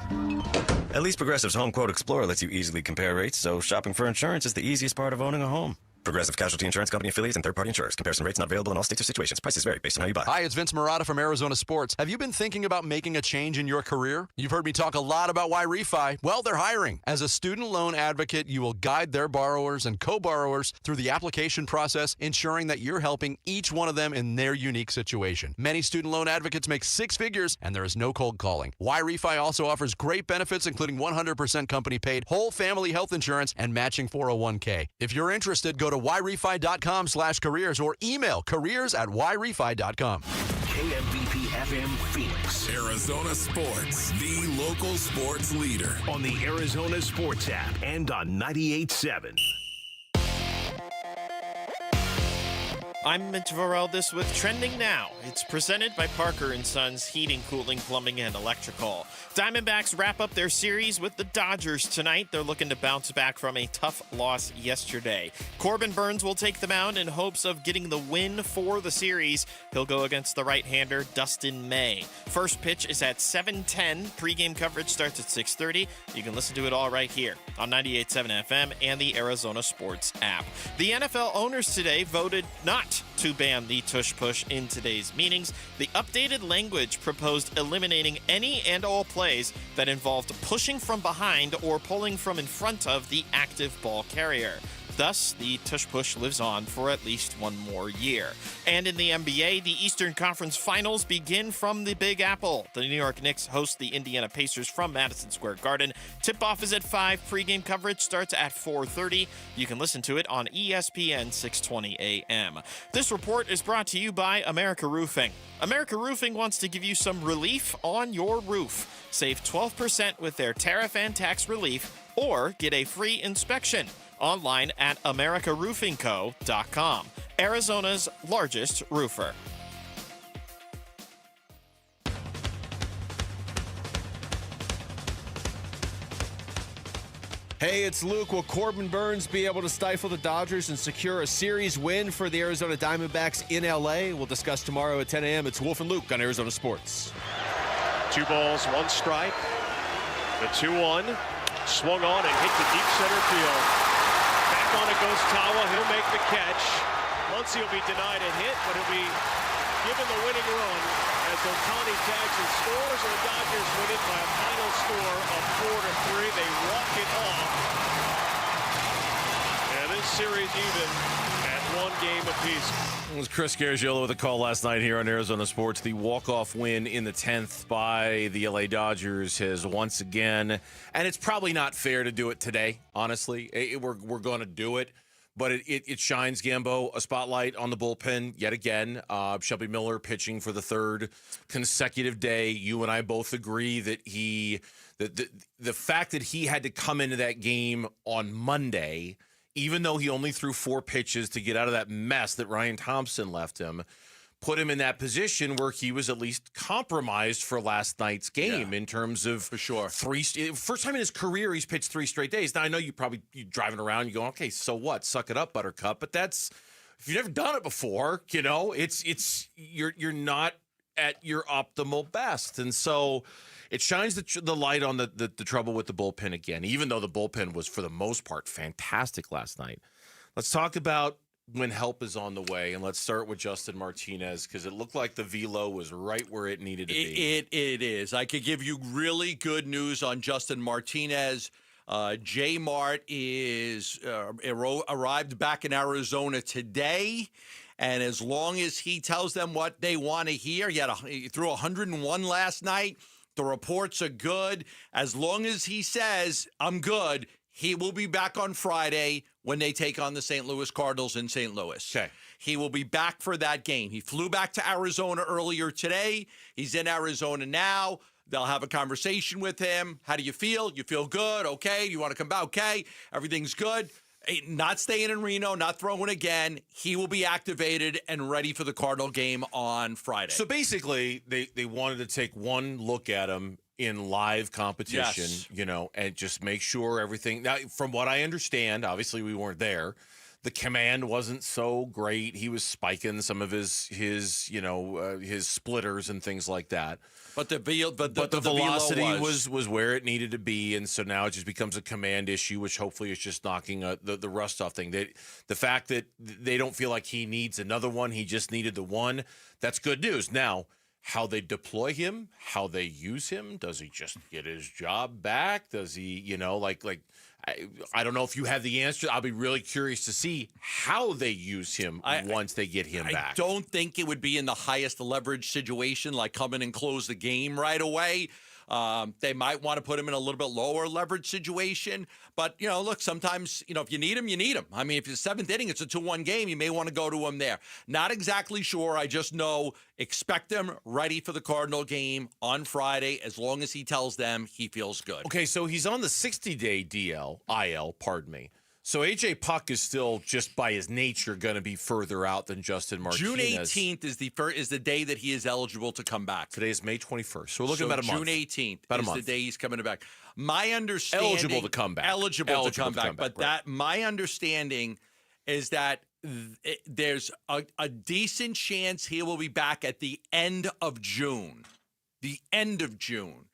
At least Progressive's Home Quote Explorer lets you easily compare rates, so shopping for insurance is the easiest part of owning a home. Progressive Casualty Insurance Company affiliates and third-party insurers. Comparison rates not available in all states or situations. Prices vary based on how you buy. Hi, it's Vince Marotta from Arizona Sports. Have you been thinking about making a change in your career? You've heard me talk a lot about Y-Refi. Well, they're hiring. As a student loan advocate, you will guide their borrowers and co-borrowers through the application process, ensuring that you're helping each one of them in their unique situation. Many student loan advocates make six figures, and there is no cold calling. Y-Refi also offers great benefits, including 100% company-paid whole family health insurance and matching 401k. If you're interested, go to yrefi.com/careers or email careers@yrefi.com. KMBP FM Phoenix. Arizona Sports, the local sports leader. On the Arizona Sports app and on 98.7. I'm Mitch Varel. With Trending Now. It's presented by Parker & Sons Heating, Cooling, Plumbing, and Electrical. Diamondbacks wrap up their series with the Dodgers tonight. They're looking to bounce back from a tough loss yesterday. Corbin Burnes will take the mound in hopes of getting the win for the series. He'll go against the right-hander Dustin May. First pitch is at 7:10. Pre-game coverage starts at 6:30. You can listen to it all right here on 98.7 FM and the Arizona Sports app. The NFL owners today voted not to ban the tush push in today's meetings. The updated language proposed eliminating any and all plays that involved pushing from behind or pulling from in front of the active ball carrier. Thus, the tush push lives on for at least one more year. And in the NBA, the Eastern Conference Finals begin from the Big Apple. The New York Knicks host the Indiana Pacers from Madison Square Garden. Tip-off is at 5. Pre-game coverage starts at 4:30. You can listen to it on ESPN 620 AM. This report is brought to you by America Roofing. America Roofing wants to give you some relief on your roof. Save 12% with their tariff and tax relief, or get a free inspection online at americaroofingco.com, Arizona's largest roofer. Hey, it's Luke. Will Corbin Burnes be able to stifle the Dodgers and secure a series win for the Arizona Diamondbacks in L.A.? We'll discuss tomorrow at 10 a.m. It's Wolf and Luke on Arizona Sports. 2 balls, 1 strike. The 2-1. Swung on and hit to deep center field. Back on it goes Tawa. He'll make the catch. Muncy will be denied a hit, but he'll be given the winning run as Ohtani tags and scores, and the Dodgers win it by a final score of 4-3. They walk it off. And this series even at 1 game apiece. It was Chris Gargiulo with a call last night here on Arizona Sports. The walk-off win in the 10th by the LA Dodgers has once again, and it's probably not fair to do it today, honestly. We're going to do it, but it shines, Gambo, a spotlight on the bullpen yet again. Shelby Miller pitching for the 3rd consecutive day. You and I both agree that the fact that he had to come into that game on Monday, even though he only threw 4 pitches to get out of that mess that Ryan Thompson left him, put him in that position where he was at least compromised for last night's game in terms of for sure first time in his career he's pitched 3 straight days. Now I know you're driving around, you go, okay, so what? Suck it up, Buttercup. But that's, if you've never done it before, it's you're not at your optimal best, and so it shines the light on the trouble with the bullpen again. Even though the bullpen was for the most part fantastic last night. Let's talk about when help is on the way, and let's start with Justin Martinez, because it looked like the velo was right where it needed to be. It is. I could give you really good news on Justin Martinez. J Mart is arrived back in Arizona today, and as long as he tells them what they want to hear, he threw 101 last night. The reports are good. As long as he says, I'm good, he will be back on Friday when they take on the St. Louis Cardinals in St. Louis. Okay. He will be back for that game. He flew back to Arizona earlier today. He's in Arizona now. They'll have a conversation with him. How do you feel? You feel good? Okay. You want to come back? Okay. Everything's good. Not staying in Reno, not throwing again. He will be activated and ready for the Cardinal game on Friday. So basically, they wanted to take one look at him in live competition, and just make sure everything. Now, from what I understand, obviously we weren't there. The command wasn't so great. He was spiking some of his splitters and things like that. But the velocity was where it needed to be, and so now it just becomes a command issue, which hopefully is just knocking the rust off thing. The fact that they don't feel like he needs another one, he just needed the one. That's good news. Now, how they deploy him, how they use him, does he just get his job back? Does he, I don't know if you have the answer. I'll be really curious to see how they use him once they get him back. I don't think it would be in the highest leverage situation, like come in and close the game right away. They might want to put him in a little bit lower leverage situation. But, look, sometimes, if you need him, you need him. I mean, if it's 7th inning, it's a 2-1 game, you may want to go to him there. Not exactly sure. I just know expect him ready for the Cardinal game on Friday as long as he tells them he feels good. Okay, so he's on the 60-day IL, So A.J. Puck is still, just by his nature, going to be further out than Justin Martinez. June 18th is the day that he is eligible to come back. Today is May 21st. So we're looking about a month. June 18th about is the day he's coming back. My understanding... Eligible to come back. Eligible to come back. But right. My understanding is that there's a decent chance he will be back at the end of June. The end of June.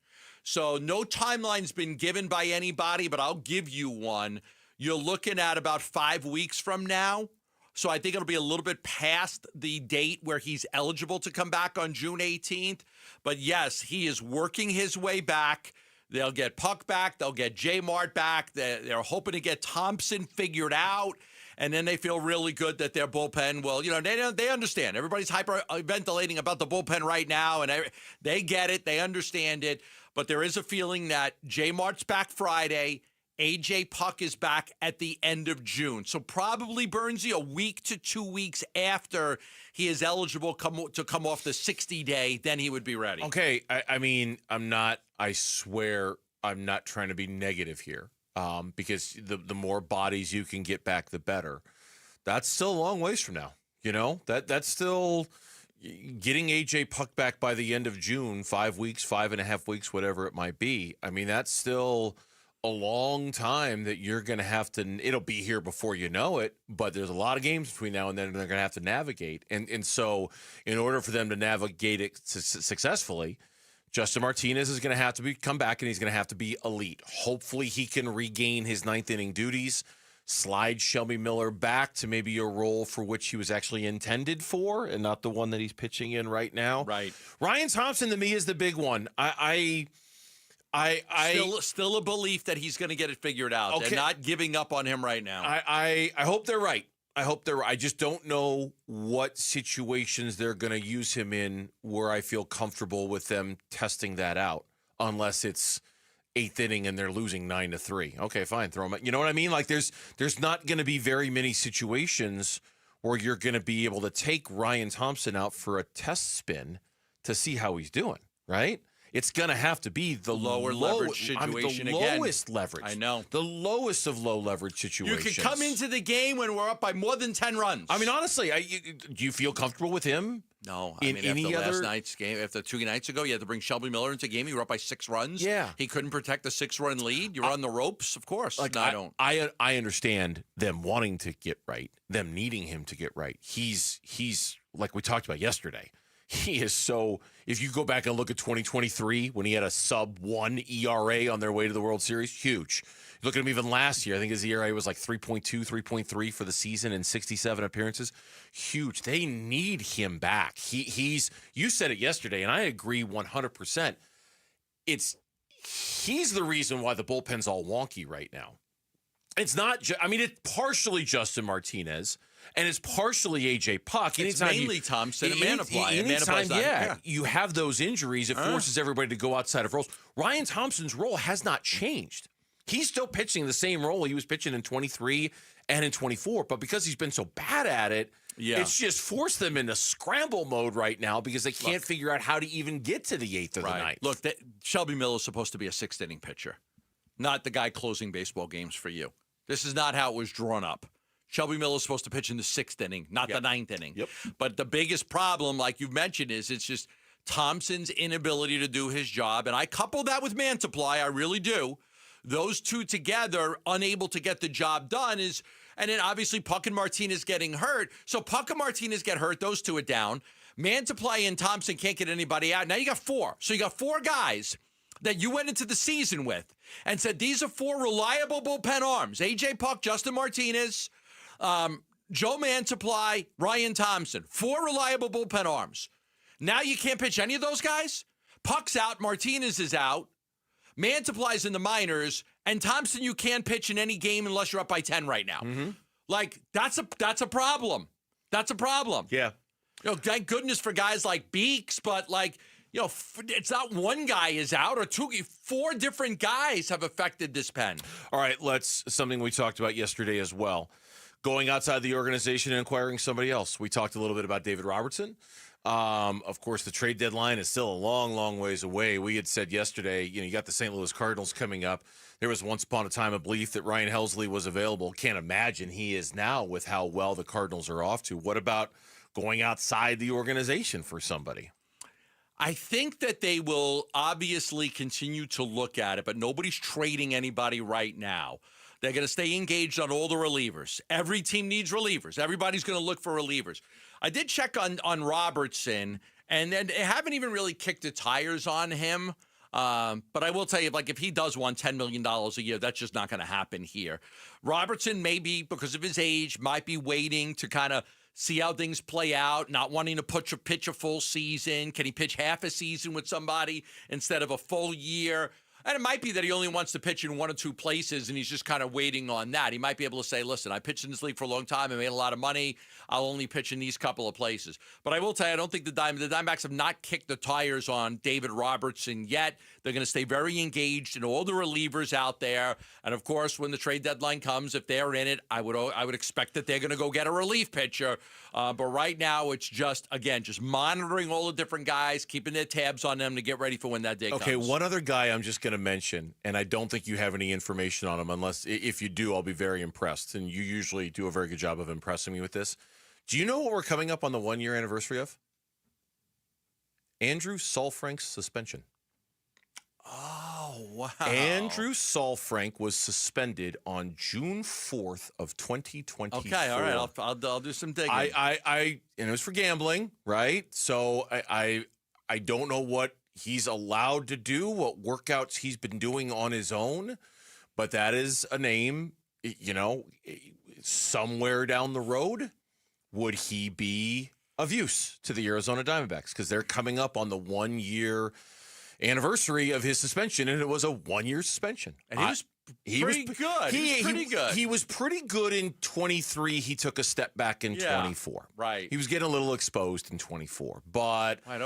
So no timeline's been given by anybody, but I'll give you one. You're looking at about 5 weeks from now. So I think it'll be a little bit past the date where he's eligible to come back on June 18th. But yes, he is working his way back. They'll get Puck back. They'll get J Mart back. They're hoping to get Thompson figured out. And then they feel really good that their bullpen will, they understand. Everybody's hyperventilating about the bullpen right now, and they get it. They understand it. But there is a feeling that J Mart's back Friday. A.J. Puck is back at the end of June. So probably, Burnsy, a week to 2 weeks after he is eligible to come off the 60-day, then he would be ready. Okay, I swear I'm not trying to be negative here, because the more bodies you can get back, the better. That's still a long ways from now. That's still getting A.J. Puck back by the end of June, 5 weeks, 5.5 weeks, whatever it might be. I mean, that's still a long time that you're going to have to, it'll be here before you know it, but there's a lot of games between now and then they're going to have to navigate. And so in order for them to navigate it successfully, Justin Martinez is going to have to come back and he's going to have to be elite. Hopefully he can regain his 9th inning duties, slide Shelby Miller back to maybe a role for which he was actually intended for and not the one that he's pitching in right now. Right. Ryan Thompson to me is the big one. Still a belief that he's going to get it figured out. Okay. They're not giving up on him right now. I hope they're right. I just don't know what situations they're going to use him in where I feel comfortable with them testing that out, unless it's 8th inning and they're losing 9-3. Okay, fine, throw him out. You know what I mean? Like there's not going to be very many situations where you're going to be able to take Ryan Thompson out for a test spin to see how he's doing, right? it's going to have to be the lower leverage situation the again. lowest leverage. I know. The lowest of low leverage situations. You could come into the game when we're up by more than 10 runs. I mean, honestly, do you feel comfortable with him? No. In any after other last night's game, after 2 nights ago, you had to bring Shelby Miller into the game. You were up by 6 runs. Yeah. He couldn't protect the 6-run lead. You're on the ropes, of course. Like, no, I don't. I understand them wanting to get right, them needing him to get right. He's like we talked about yesterday. He is so. If you go back and look at 2023 when he had a sub-1 ERA on their way to the World Series, huge. Look at him even last year. I think his ERA was like 3.2, 3.3 for the season in 67 appearances. Huge. They need him back. He's. You said it yesterday, and I agree 100%. He's the reason why the bullpen's all wonky right now. It's not. It's partially Justin Martinez, and it's partially AJ Puck. It's mainly Thompson and Manaply. You have those injuries, it forces everybody to go outside of roles. Ryan Thompson's role has not changed. He's still pitching the same role he was pitching in 23 and in 24, but because he's been so bad at it, it's just forced them into scramble mode right now because they can't figure out how to even get to the 8th or the 9th. Look, Shelby Miller is supposed to be a 6th-inning pitcher, not the guy closing baseball games for you. This is not how it was drawn up. Shelby Miller is supposed to pitch in the 6th inning, not the 9th inning. Yep. But the biggest problem, like you've mentioned, is it's just Thompson's inability to do his job. And I couple that with Mantiply, I really do. Those two together, unable to get the job done is, and then obviously Puck and Martinez getting hurt. So Puck and Martinez get hurt, those two are down. Mantiply and Thompson can't get anybody out. Now you got 4. So you got 4 guys that you went into the season with and said, these are 4 reliable bullpen arms. AJ Puck, Justin Martinez, Joe Mantiply, Ryan Thompson. 4 reliable bullpen arms. Now you can't pitch any of those guys? Puck's out, Martinez is out. Mantiply's in the minors, and Thompson you can't pitch in any game unless you're up by 10 right now. Mm-hmm. Like, that's a problem. That's a problem. Yeah. Thank goodness for guys like Beeks, but it's not one guy is out or 4 different guys have affected this pen. All right, something we talked about yesterday as well. Going outside the organization and acquiring somebody else. We talked a little bit about David Robertson. Of course, the trade deadline is still a long, long ways away. We had said yesterday, you got the St. Louis Cardinals coming up. There was once upon a time a belief that Ryan Helsley was available. Can't imagine he is now with how well the Cardinals are off to. What about going outside the organization for somebody? I think that they will obviously continue to look at it, but nobody's trading anybody right now. They're going to stay engaged on all the relievers. Every team needs relievers. Everybody's going to look for relievers. I did check on Robertson, and then they haven't even really kicked the tires on him. But I will tell you, if he does want $10 million a year, that's just not going to happen here. Robertson, maybe because of his age, might be waiting to kind of see how things play out, not wanting to pitch a full season. Can he pitch half a season with somebody instead of a full year? And it might be that he only wants to pitch in 1 or 2 places, and he's just kind of waiting on that. He might be able to say, listen, I pitched in this league for a long time. I made a lot of money. I'll only pitch in these couple of places. But I will tell you, I don't think the Diamondbacks have not kicked the tires on David Robertson yet. They're going to stay very engaged in all the relievers out there. And, of course, when the trade deadline comes, if they're in it, I would expect that they're going to go get a relief pitcher. But right now, it's just monitoring all the different guys, keeping their tabs on them to get ready for when that day comes. Okay, one other guy I'm just going to mention, and I don't think you have any information on him, unless if you do, I'll be very impressed. And you usually do a very good job of impressing me with this. Do you know what we're coming up on the 1-year anniversary of? Andrew Saalfrank's suspension. Oh, wow. Andrew Saalfrank was suspended on June 4th of 2024. Okay, all right. I'll do some digging. And it was for gambling, right? So I don't know what he's allowed to do, what workouts he's been doing on his own, but that is a name, somewhere down the road. Would he be of use to the Arizona Diamondbacks? Because they're coming up on the 1-year anniversary of his suspension, and it was a 1-year suspension. And he was good. He was pretty good in 23. He took a step back in 24. Right. He was getting a little exposed in 24. But I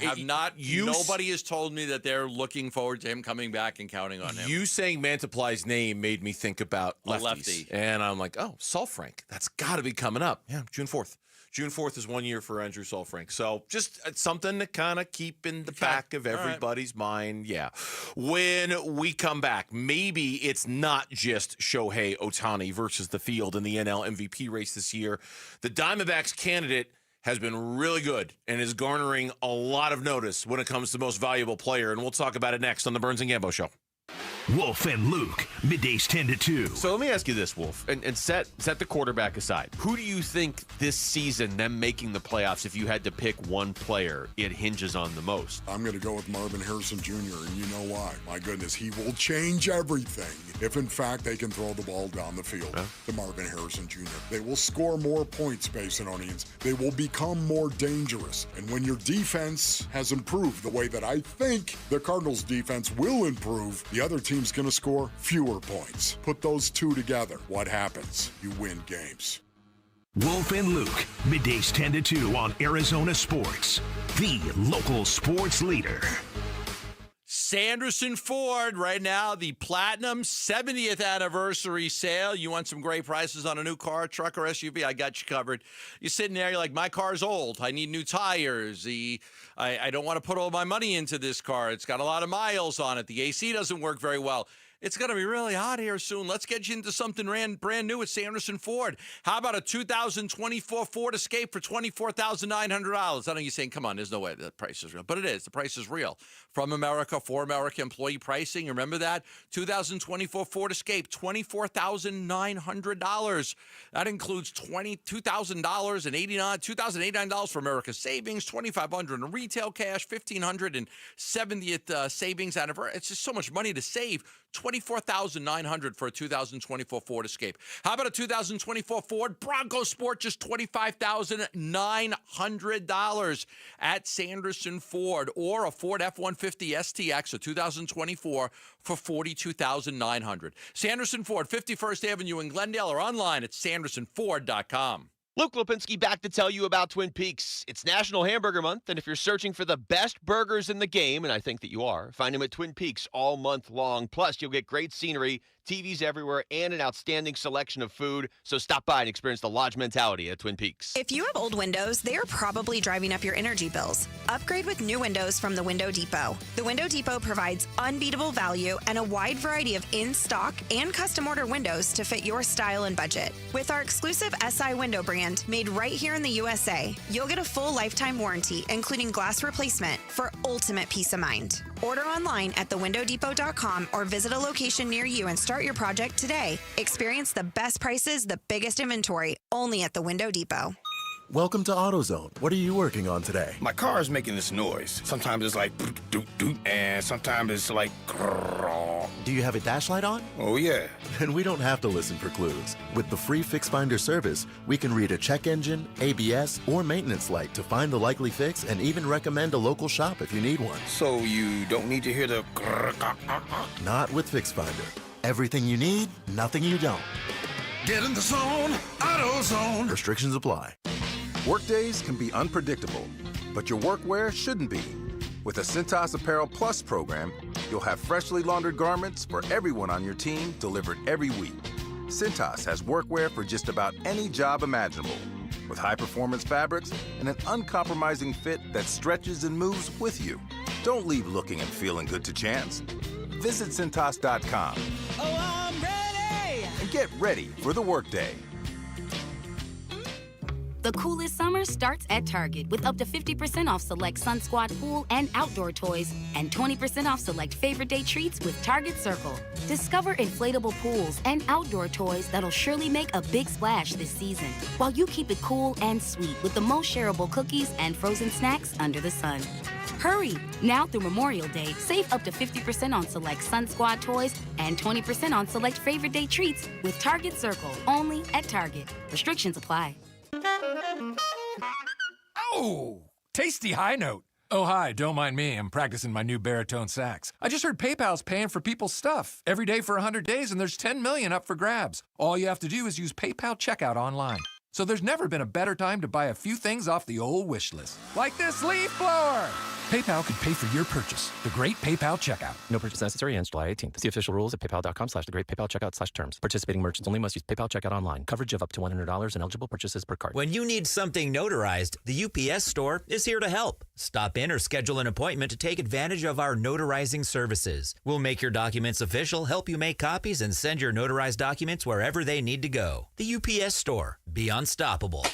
have not. Nobody has told me that they're looking forward to him coming back and counting on him. You saying Mantiply's name made me think about lefties. Lefty. And I'm like, oh, Saalfrank. That's got to be coming up. Yeah, June 4th. June 4th is 1 year for Andrew Saalfrank. So just something to kind of keep in the back of everybody's mind. Yeah. When we come back, maybe it's not just Shohei Ohtani versus the field in the NL MVP race this year. The Diamondbacks candidate has been really good and is garnering a lot of notice when it comes to most valuable player. And we'll talk about it next on the Burns and Gambo Show. Wolf and Luke, middays 10 to 2. So let me ask you this, Wolf, and set the quarterback aside. Who do you think this season, them making the playoffs, if you had to pick one player, it hinges on the most? I'm going to go with Marvin Harrison Jr., and you know why. My goodness, he will change everything if, in fact, they can throw the ball down the field to Marvin Harrison Jr. They will score more points, Basinonians. They will become more dangerous. And when your defense has improved the way that I think the Cardinals' defense will improve, the other team's going to score fewer points. Put those two together. What happens? You win games. Wolf and Luke, middays 10 to 2 on Arizona Sports, the local sports leader. Sanderson Ford, right now, the Platinum 70th anniversary sale. You want some great prices on a new car, truck, or SUV? I got you covered. You're sitting there, you're like, my car's old. I need new tires. I don't want to put all my money into this car. It's got a lot of miles on it. The AC doesn't work very well. It's going to be really hot here soon. Let's get you into something brand new at Sanderson Ford. How about a 2024 Ford Escape for $24,900? I know you're saying, come on, there's no way the price is real. But it is. The price is real. From America, for America, employee pricing. Remember that? 2024 Ford Escape, $24,900. That includes $2,089 for America's savings, $2,500 in retail cash, $1,500 in 70th savings anniversary. It's just so much money to save. $24,900 for a 2024 Ford Escape. How about a 2024 Ford Bronco Sport, just $25,900 at Sanderson Ford, or a Ford F-150 STX, a 2024 for $42,900. Sanderson Ford, 51st Avenue in Glendale, or online at sandersonford.com. Luke Lipinski back to tell you about Twin Peaks. It's National Hamburger Month, and if you're searching for the best burgers in the game, and I think that you are, find them at Twin Peaks all month long. Plus, you'll get great scenery, TVs everywhere, and an outstanding selection of food. So stop by and experience the lodge mentality at Twin Peaks. If you have old windows, they are probably driving up your energy bills. Upgrade with new windows from the Window Depot. The Window Depot provides unbeatable value and a wide variety of in-stock and custom order windows to fit your style and budget. With our exclusive SI window brand made right here in the USA, you'll get a full lifetime warranty, including glass replacement, for ultimate peace of mind. Order online at thewindowdepot.com or visit a location near you and start your project today. Experience the best prices, the biggest inventory, only at the Window Depot. Welcome to AutoZone. What are you working on today? My car is making this noise. Sometimes it's like doot doot, and sometimes it's like grrr. Do you have a dash light on? Oh yeah. Then we don't have to listen for clues. With the free Fix Finder service, we can read a check engine, ABS, or maintenance light to find the likely fix and even recommend a local shop if you need one. So you don't need to hear the grrr. Not with Fix Finder. Everything you need, nothing you don't. Get in the zone, AutoZone. Restrictions apply. Workdays can be unpredictable, but your workwear shouldn't be. With the Cintas Apparel Plus program, you'll have freshly laundered garments for everyone on your team delivered every week. Cintas has workwear for just about any job imaginable, with high-performance fabrics and an uncompromising fit that stretches and moves with you. Don't leave looking and feeling good to chance. Visit Cintas.com. Oh, I'm ready! And get ready for the workday. The coolest summer starts at Target with up to 50% off select Sun Squad pool and outdoor toys and 20% off select favorite day treats with Target Circle. Discover inflatable pools and outdoor toys that'll surely make a big splash this season, while you keep it cool and sweet with the most shareable cookies and frozen snacks under the sun. Hurry! Now through Memorial Day, save up to 50% on select Sun Squad toys and 20% on select favorite day treats with Target Circle, only at Target. Restrictions apply. Oh, tasty high note. Oh, hi, don't mind me. I'm practicing my new baritone sax. I just heard PayPal's paying for people's stuff every day for 100 days, and there's 10 million up for grabs. All you have to do is use PayPal checkout online. So there's never been a better time to buy a few things off the old wish list. Like this leaf blower. PayPal could pay for your purchase. The Great PayPal Checkout. No purchase necessary ends July 18th. See official rules at paypal.com/thegreatpaypalcheckout/terms. Participating merchants only must use PayPal Checkout online. Coverage of up to $100 and eligible purchases per card. When you need something notarized, the UPS store is here to help. Stop in or schedule an appointment to take advantage of our notarizing services. We'll make your documents official, help you make copies, and send your notarized documents wherever they need to go. The UPS store. Be unstoppable.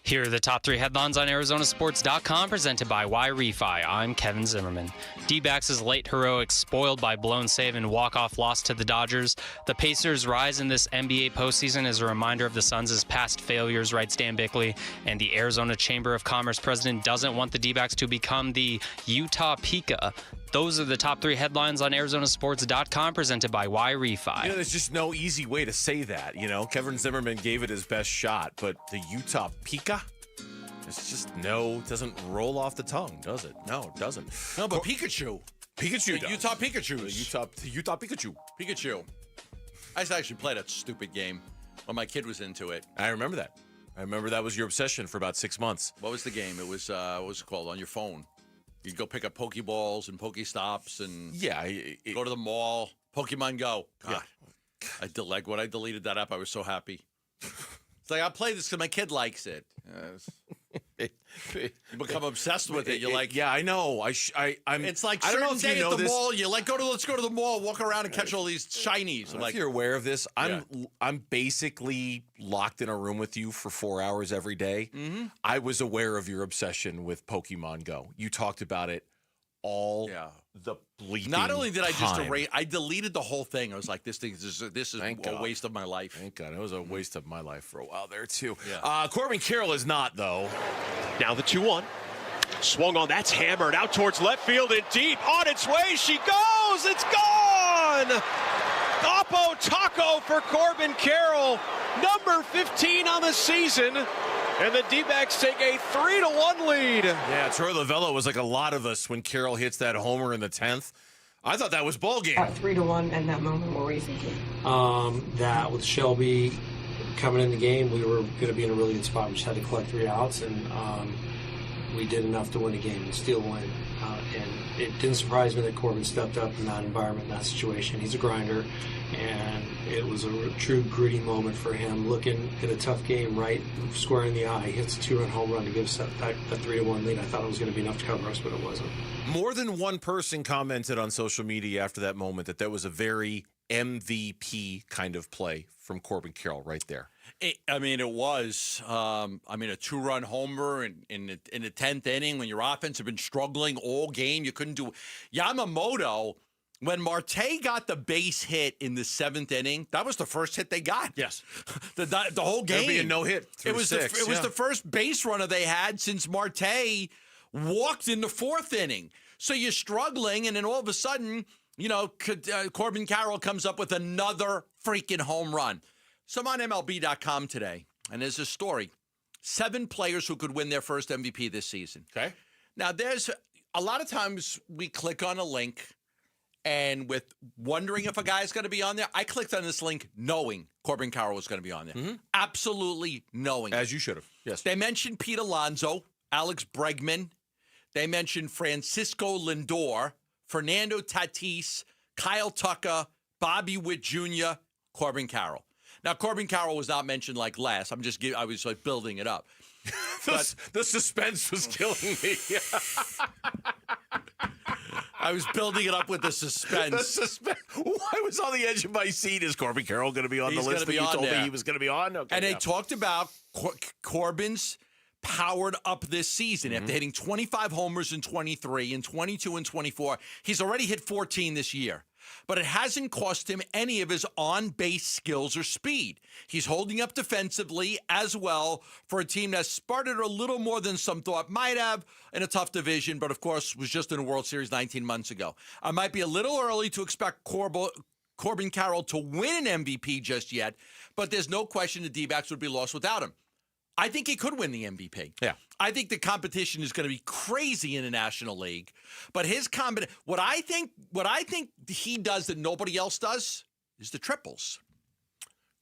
Here are the top 3 headlines on ArizonaSports.com, presented by Y-Refi. I'm Kevin Zimmerman. D-backs' late heroics spoiled by blown save and walk-off loss to the Dodgers. The Pacers' rise in this NBA postseason is a reminder of the Suns' past failures, writes Dan Bickley. And the Arizona Chamber of Commerce president doesn't want the D-backs to become the Utah Pika. Those are the top 3 headlines on ArizonaSports.com, presented by Y-Refi. There's just no easy way to say that. Kevin Zimmerman gave it his best shot, but the Utah Pika? It's just doesn't roll off the tongue, does it? No, it doesn't. No, but Pikachu. Pikachu does. Utah Pikachus. The Utah Pikachu. Pikachu. I used to actually play that stupid game when my kid was into it. I remember that. I remember that was your obsession for about 6 months. What was the game? It was, what was it called? On your phone. You'd go pick up Pokeballs and Pokestops and go to the mall. Pokemon Go. God. Yeah. When I deleted that app, I was so happy. It's like, I'll play this because my kid likes it. You become obsessed with it. You're like, yeah, I know. I'm. It's like I don't know certain if day you know at the this. mall. You're like, let's go to the mall, walk around and catch all these shinies. If you're aware of this, I'm basically locked in a room with you for 4 hours every day. Mm-hmm. I was aware of your obsession with Pokemon Go. You talked about it all the bleeping Not only did I just time. erase, I deleted the whole thing. I was like, this is a waste of my life. Thank God. It was a waste of my life for a while there, too. Yeah. Corbin Carroll is not, though. Now the 2-1. Swung on. That's hammered out towards left field and deep. On its way. She goes. It's gone. Oppo Taco for Corbin Carroll. Number 15 on the season. And the D-backs take a 3-1 lead. Yeah, Troy Lavello was like a lot of us when Carroll hits that homer in the 10th. I thought that was ball game. 3-1 in that moment. What were you thinking? That with Shelby coming in the game, we were going to be in a really good spot. We just had to collect 3 outs, and we did enough to win the game and steal win. And it didn't surprise me that Corbin stepped up in that environment, in that situation. He's a grinder, and it was a true gritty moment for him, looking at a tough game right square in the eye. He hits a 2-run home run to give us that 3-1 lead. I thought it was going to be enough to cover us, but it wasn't. More than one person commented on social media after that moment that was a very MVP kind of play from Corbin Carroll right there. It was. A 2-run homer in the 10th inning when your offense had been struggling all game. You couldn't do Yamamoto. When Marte got the base hit in the 7th inning, that was the first hit they got. Yes, the whole game. There'll be a no hit. It was the first base runner they had since Marte walked in the 4th inning. So you're struggling, and then all of a sudden, Corbin Carroll comes up with another freaking home run. So I'm on MLB.com today, and there's a story. 7 players who could win their first MVP this season. Okay. Now, there's a lot of times we click on a link, and with wondering if a guy's going to be on there, I clicked on this link knowing Corbin Carroll was going to be on there. Mm-hmm. Absolutely knowing. As you should have. Yes. They mentioned Pete Alonso, Alex Bregman. They mentioned Francisco Lindor, Fernando Tatis, Kyle Tucker, Bobby Witt Jr., Corbin Carroll. Now, Corbin Carroll was not mentioned like last. I was like building it up. The suspense was killing me. I was building it up with the suspense. I was on the edge of my seat. Is Corbin Carroll going to be on the list that you told me he was going to be on? Okay, and they talked about Corbin's powered up this season after hitting 25 homers in 23 and 22 and 24. He's already hit 14 this year. But it hasn't cost him any of his on-base skills or speed. He's holding up defensively as well for a team that started a little more than some thought might have in a tough division, but of course was just in a World Series 19 months ago. I might be a little early to expect Corbin Carroll to win an MVP just yet, but there's no question the D-backs would be lost without him. I think he could win the MVP. Yeah. I think the competition is going to be crazy in the National League. But what I think he does that nobody else does is the triples.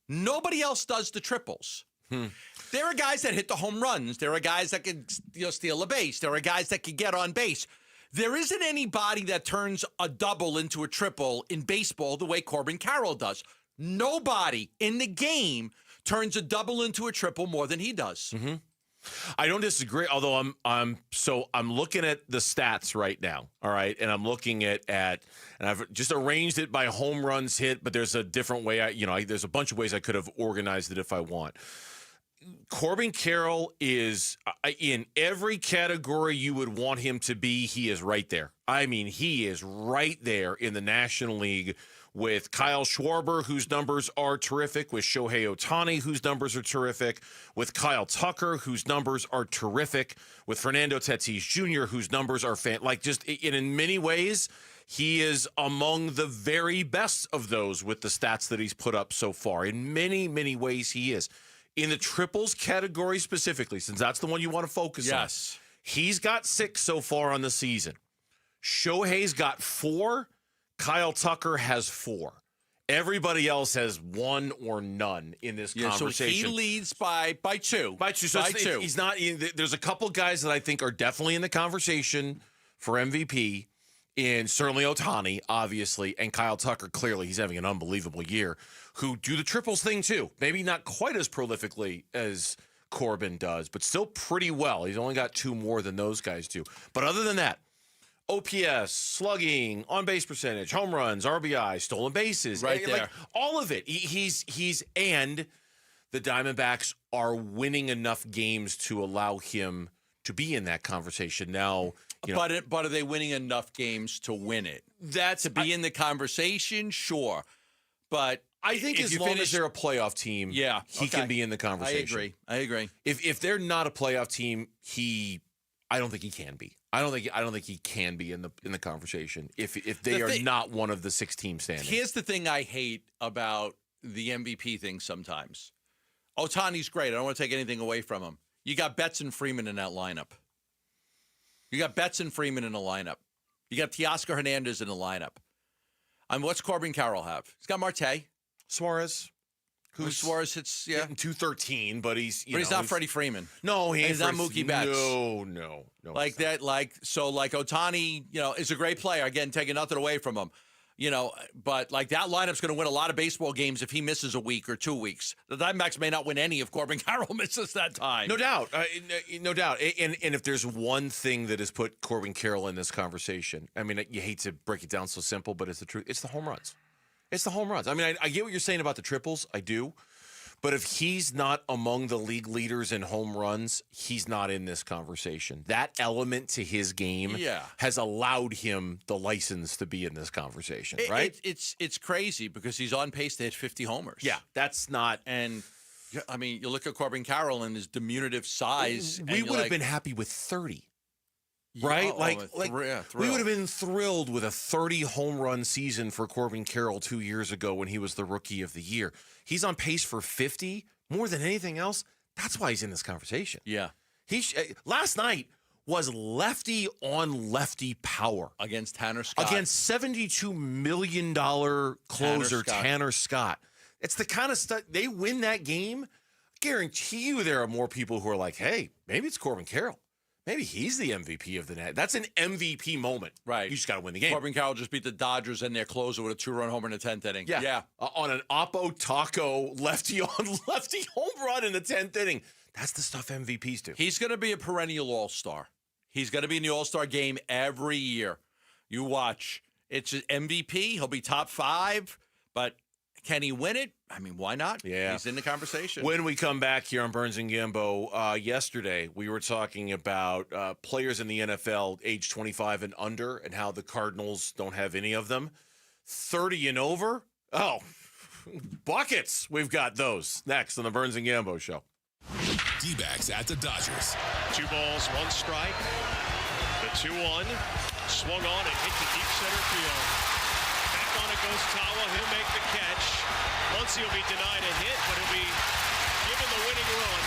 Nobody else does the triples. There are guys that hit the home runs. There are guys that can steal a base. There are guys that can get on base. There isn't anybody that turns a double into a triple in baseball the way Corbin Carroll does. Nobody in the game turns a double into a triple more than he does. Mm-hmm. I don't disagree, although I'm looking at the stats right now, all right, and I'm looking at and I've just arranged it by home runs hit, but there's a different way. There's a bunch of ways I could have organized it if I want. Corbin Carroll is in every category you would want him to be. He is right there. I mean, he is right there in the National League with Kyle Schwarber, whose numbers are terrific, with Shohei Ohtani, whose numbers are terrific, with Kyle Tucker, whose numbers are terrific, with Fernando Tatis Jr., whose numbers are in many ways, he is among the very best of those with the stats that he's put up so far. In many, many ways, he is. In the triples category specifically, since that's the one you want to focus on, he's got 6 so far on the season. Shohei's got 4. Kyle Tucker has 4. Everybody else has 1 or none in this conversation. So he leads by 2. By 2. So he's not. There's a couple guys that I think are definitely in the conversation for MVP. And certainly Ohtani, obviously, and Kyle Tucker, clearly, he's having an unbelievable year, who do the triples thing, too. Maybe not quite as prolifically as Corbin does, but still pretty well. He's only got 2 more than those guys do. But other than that, OPS, slugging, on-base percentage, home runs, RBI, stolen bases. Right there. Like, all of it. And the Diamondbacks are winning enough games to allow him to be in that conversation. Now, but are they winning enough games to win it? To be in the conversation, sure. But I think as long as they're a playoff team, he can be in the conversation. I agree. If they're not a playoff team, I don't think he can be. I don't think he can be in the conversation if they are not one of the 6 teams standing. Here's the thing I hate about the MVP thing sometimes. Ohtani's great. I don't want to take anything away from him. You got Betts and Freeman in that lineup. You got Teoscar Hernandez in the lineup. What's Corbin Carroll have? He's got Marte. Suarez. Suarez hits, hitting 213, but he's not Freddie Freeman. No, he's not Mookie Betts. No. Like that, Ohtani, is a great player. Again, taking nothing away from him. But like that lineup's going to win a lot of baseball games if he misses a week or 2 weeks. The Diamondbacks may not win any if Corbin Carroll misses that time. No doubt. No doubt. And if there's one thing that has put Corbin Carroll in this conversation, I mean, you hate to break it down so simple, but it's the truth. It's the home runs. I mean, I get what you're saying about the triples. I do. But if he's not among the league leaders in home runs, he's not in this conversation. That element to his game has allowed him the license to be in this conversation, right? It's crazy because he's on pace to hit 50 homers. Yeah, that's not. And I mean, you look at Corbin Carroll and his diminutive size. We would have been happy with 30. Right? We would have been thrilled with a 30 home run season for Corbin Carroll 2 years ago when he was the Rookie of the Year. He's on pace for 50 more than anything else. That's why he's in this conversation. Yeah. Last night was lefty on lefty power against Tanner Scott. Against $72 million closer Tanner Scott. It's the kind of stuff they win that game. Guarantee you there are more people who are like, hey, maybe it's Corbin Carroll. Maybe he's the MVP of the night. That's an MVP moment. Right. You just got to win the game. Corbin Carroll just beat the Dodgers and their closer with a 2-run homer in the 10th inning. Yeah. On an Oppo Taco lefty on lefty home run in the 10th inning. That's the stuff MVPs do. He's going to be a perennial all-star. He's going to be in the all-star game every year. You watch. It's an MVP. He'll be top 5, but can he win it? I mean, why not? Yeah. He's in the conversation. When we come back here on Burns and Gambo, yesterday we were talking about players in the NFL age 25 and under and how the Cardinals don't have any of them. 30 and over? Oh, buckets. We've got those next on the Burns and Gambo Show. D-backs at the Dodgers. 2 balls, 1 strike. The 2-1. Swung on and hit to deep center field. Back on it goes Tawa. He'll make the catch. Muncy will be denied a hit, but he'll be given the winning run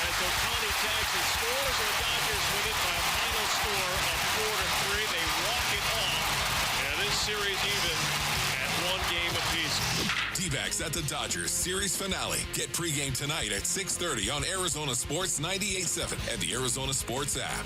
as Ohtani tags and scores, and the Dodgers win it by a final score of 4-3. They walk it off. And this series even at 1 game apiece. D-backs Diamondbacks at the Dodgers series finale. Get pregame tonight at 6:30 on Arizona Sports 98.7 and the Arizona Sports app.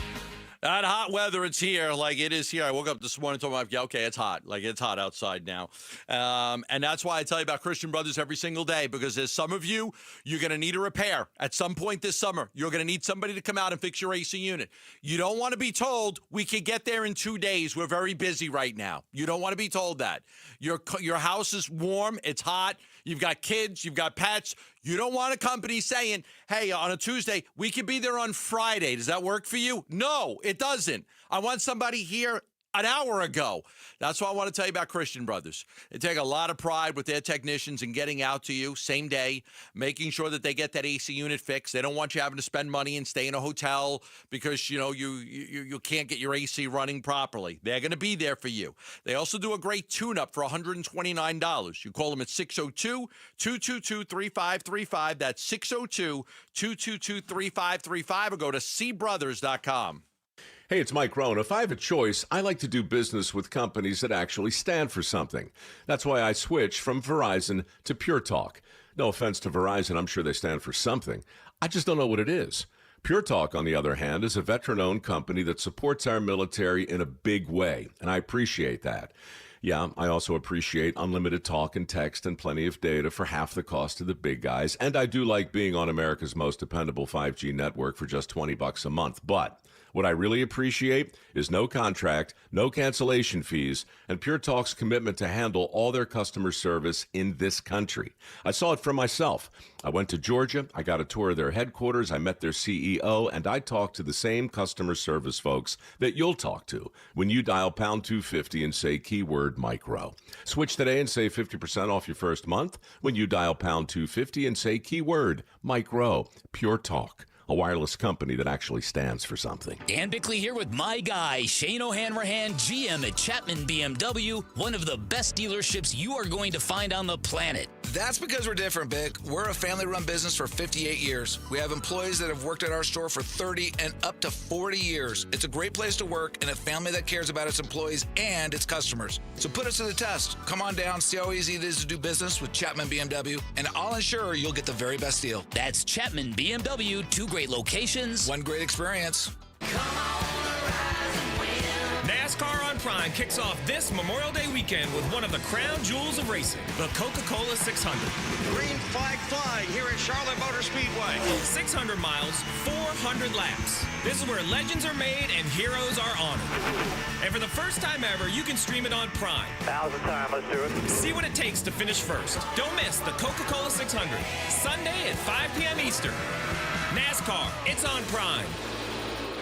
That hot weather, it's here like it is here. I woke up this morning and told my wife, yeah, okay, it's hot. Like, it's hot outside now. And that's why I tell you about Christian Brothers every single day, because there's some of you, you're going to need a repair. At some point this summer, you're going to need somebody to come out and fix your AC unit. You don't want to be told, we could get there in 2 days. We're very busy right now. You don't want to be told that. Your house is warm. It's hot. You've got kids. You've got pets. You don't want a company saying, hey, on a Tuesday, we could be there on Friday. Does that work for you? No, it doesn't. I want somebody here an hour ago. That's why I want to tell you about Christian Brothers. They take a lot of pride with their technicians in getting out to you same day, making sure that they get that AC unit fixed. They don't want you having to spend money and stay in a hotel because, you know, you can't get your AC running properly. They're going to be there for you. They also do a great tune-up for $129. You call them at 602-222-3535. That's 602-222-3535, or go to cbrothers.com. Hey, it's Mike Rohn. If I have a choice, I like to do business with companies that actually stand for something. That's why I switched from Verizon to Pure Talk. No offense to Verizon, I'm sure they stand for something. I just don't know what it is. Pure Talk, on the other hand, is a veteran-owned company that supports our military in a big way, and I appreciate that. Yeah, I also appreciate unlimited talk and text and plenty of data for half the cost of the big guys, and I do like being on America's most dependable 5G network for just $20 a month, but what I really appreciate is no contract, no cancellation fees, and Pure Talk's commitment to handle all their customer service in this country. I saw it for myself. I went to Georgia, I got a tour of their headquarters, I met their CEO, and I talked to the same customer service folks that you'll talk to when you dial pound 250 and say keyword Mike Rowe. Switch today and save 50% off your first month when you dial pound 250 and say keyword Mike Rowe. Pure Talk, a wireless company that actually stands for something. Dan Bickley here with my guy, Shane O'Hanrahan, GM at Chapman BMW, one of the best dealerships you are going to find on the planet. That's because we're different, Bick. We're a family-run business for 58 years. We have employees that have worked at our store for 30 and up to 40 years. It's a great place to work and a family that cares about its employees and its customers. So put us to the test. Come on down, see how easy it is to do business with Chapman BMW, and I'll ensure you'll get the very best deal. That's Chapman BMW, 2 great locations, 1 great experience. NASCAR on Prime kicks off this Memorial Day weekend with one of the crown jewels of racing, the Coca-Cola 600. Green flag flying here at Charlotte Motor Speedway. 600 miles, 400 laps. This is where legends are made and heroes are honored. And for the first time ever, you can stream it on Prime. Now's the time, let's do it. See what it takes to finish first. Don't miss the Coca-Cola 600, Sunday at 5 p.m. Eastern. NASCAR, it's on Prime.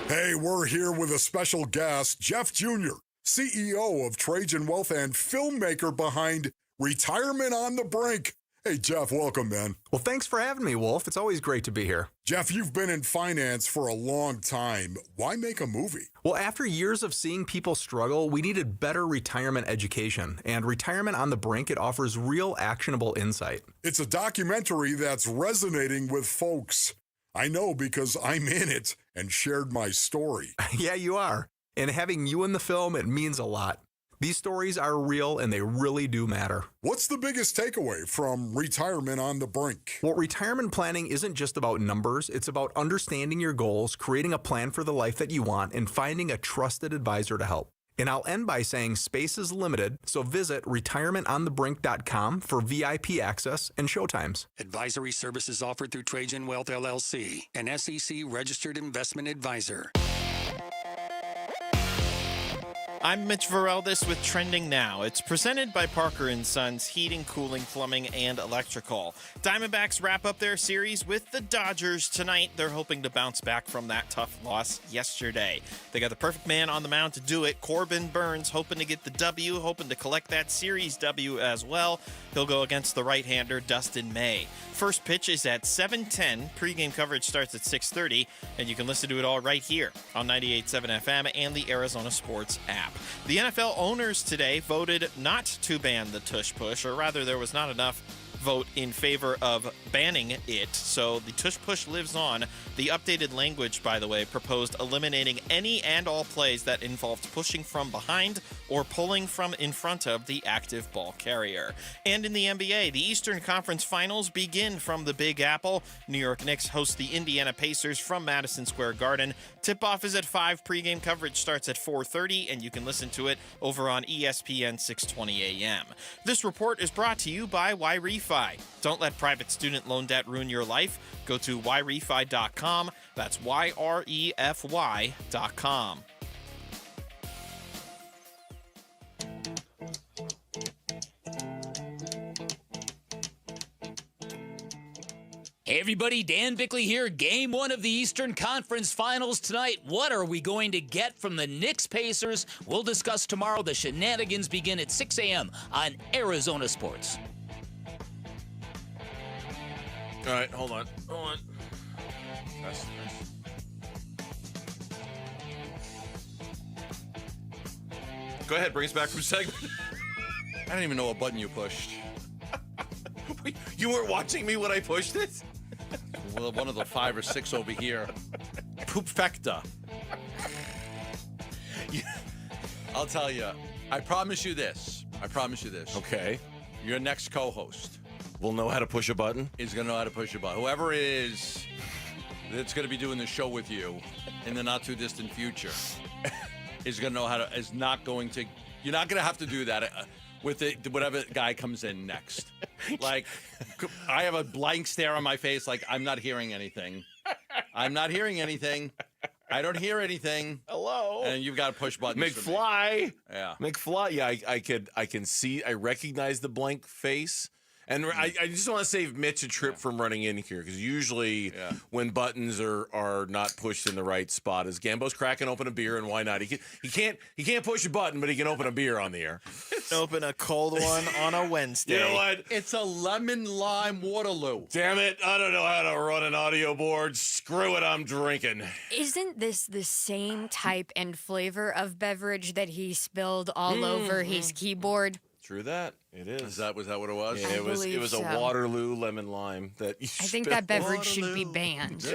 Hey, we're here with a special guest, Jeff Jr., CEO of Trajan Wealth and filmmaker behind Retirement on the Brink. Hey, Jeff, welcome, man. Well, thanks for having me, Wolf. It's always great to be here. Jeff, you've been in finance for a long time. Why make a movie? Well, after years of seeing people struggle, we needed better retirement education. And Retirement on the Brink, it offers real actionable insight. It's a documentary that's resonating with folks. I know because I'm in it and shared my story. Yeah, you are. And having you in the film, it means a lot. These stories are real and they really do matter. What's the biggest takeaway from Retirement on the Brink? Well, retirement planning isn't just about numbers. It's about understanding your goals, creating a plan for the life that you want, and finding a trusted advisor to help. And I'll end by saying space is limited, so visit retirementonthebrink.com for VIP access and showtimes. Advisory services offered through Trajan Wealth LLC, an SEC-registered investment advisor. I'm Mitch Vareldis with Trending Now. It's presented by Parker & Sons Heating, Cooling, Plumbing, and Electrical. Diamondbacks wrap up their series with the Dodgers tonight. They're hoping to bounce back from that tough loss yesterday. They got the perfect man on the mound to do it. Corbin Burns hoping to get the W, hoping to collect that series W as well. He'll go against the right-hander Dustin May. First pitch is at 7:10. Pre-game coverage starts at 6:30, and you can listen to it all right here on 98.7 FM and the Arizona Sports app. The NFL owners today voted not to ban the Tush push, or rather there was not enough vote in favor of banning it. So the tush push lives on. The updated language, by the way, proposed eliminating any and all plays that involved pushing from behind or pulling from in front of the active ball carrier. And in the NBA, the Eastern Conference Finals begin from the Big Apple. New York Knicks host the Indiana Pacers from Madison Square Garden. Tip-off is at 5. Pregame coverage starts at 4:30, and you can listen to it over on ESPN 620 AM. This report is brought to you by YRefi. Don't let private student loan debt ruin your life. Go to YRefi.com. That's YREFY.com. Hey everybody, Dan Bickley here. Game 1 of the Eastern Conference Finals tonight. What are we going to get from the Knicks Pacers? We'll discuss tomorrow. The shenanigans begin at 6 a.m. on Arizona Sports. All right, hold on. Nice. Go ahead, bring us back from segment. I don't even know what button you pushed. You weren't watching me when I pushed it? Well, one of the 5 or 6 over here. Poopfecta. I'll tell you. I promise you this. Okay. Your next co-host will know how to push a button? Is going to know how to push a button. Whoever it is that's going to be doing the show with you in the not-too-distant future is going to know how to, is not going to, you're not going to have to do that with whatever guy comes in next. Like, I have a blank stare on my face like I'm not hearing anything. I don't hear anything. Hello. And you've got to push buttons. McFly. Yeah. McFly. Yeah, I can see, I recognize the blank face. And I just want to save Mitch a trip from running in here, because usually when buttons are not pushed in the right spot, is Gambo's cracking open a beer, and why not? He can't push a button, but he can open a beer on the air. Open a cold one on a Wednesday. You know what? It's a lemon lime Waterloo. Damn it! I don't know how to run an audio board. Screw it! I'm drinking. Isn't this the same type and flavor of beverage that he spilled all over his keyboard? True that. It is. Was that what it was? Yeah, it was a Waterloo lemon lime that you I think that beverage should be banned.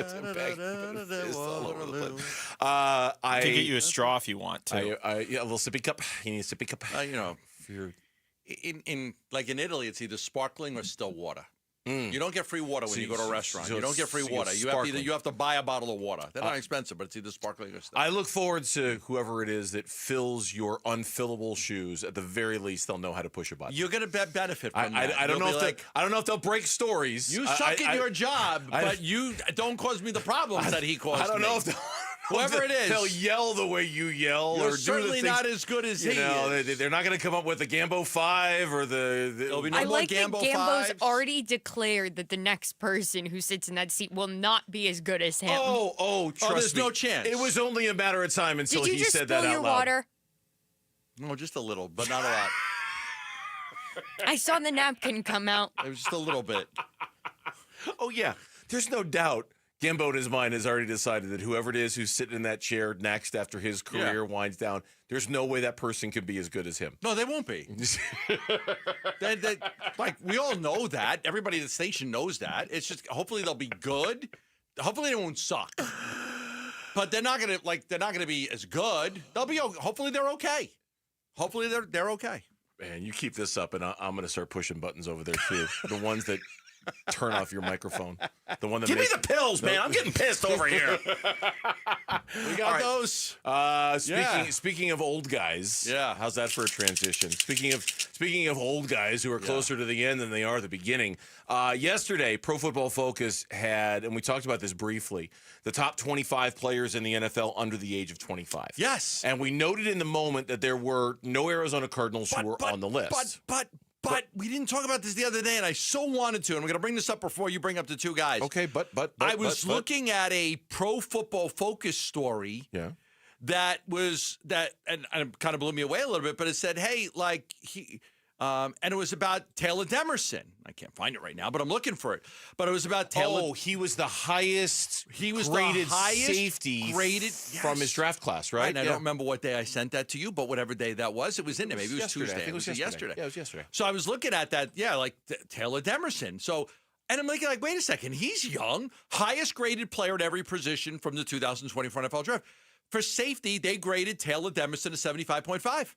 I can get you a straw if you want to. A little sippy cup. You need a sippy cup. If you're in Italy, it's either sparkling or still water. You don't get free water when you go to a restaurant. You don't get free water. You have to buy a bottle of water. They're not expensive, but it's either sparkling or still. I look forward to whoever it is that fills your unfillable shoes. At the very least, they'll know how to push a button. You're going to benefit from that. I don't know if they'll break stories. You suck at your job, but you don't cause me the problems that he caused me. I don't know if whoever it is, they'll yell the way you yell. You're or certainly do the things, not as good as he is. They're not going to come up with the Gambo 5 or There'll be no I more like Gambo that Gambo's 5s. already declared that the next person who sits in that seat will not be as good as him. Trust there's me. no chance. It was only a matter of time until Did you he just said spill that out your loud. water? No, just a little, but not a lot. I saw the napkin come out. It was just a little bit. Oh, yeah. There's no doubt. Gambo in his mind has already decided that whoever it is who's sitting in that chair next after his career winds down, there's no way that person can be as good as him. No, they won't be. Like, we all know that. Everybody at the station knows that. It's just, hopefully they'll be good. Hopefully they won't suck. But they're not gonna be as good. They'll be. Hopefully they're okay. Hopefully they're okay. Man, you keep this up, and I'm going to start pushing buttons over there too. The ones that turn off your microphone. The one that Give me the pills, man. I'm getting pissed over here. We got those. Speaking of old guys, how's that for a transition? Speaking of old guys who are closer to the end than they are the beginning. Yesterday, Pro Football Focus had, and we talked about this briefly, the top 25 players in the NFL under the age of 25. Yes. And we noted in the moment that there were no Arizona Cardinals who were on the list. But we didn't talk about this the other day, and I so wanted to. And I'm going to bring this up before you bring up the two guys. Okay, but I was looking at a Pro Football Focus story. Yeah. That kind of blew me away a little bit, but it said, hey, like And it was about Taylor Demerson. I can't find it right now, but I'm looking for it. But it was about Taylor. Oh, he was the highest graded safety from his draft class, right? And I don't remember what day I sent that to you, but whatever day that was, it was in there. Maybe it was Tuesday. I think it was yesterday. Yeah, it was yesterday. So I was looking at that, like Taylor Demerson. So, and I'm looking like, wait a second, he's young, highest graded player at every position from the 2024 NFL draft. For safety, they graded Taylor Demerson a 75.5.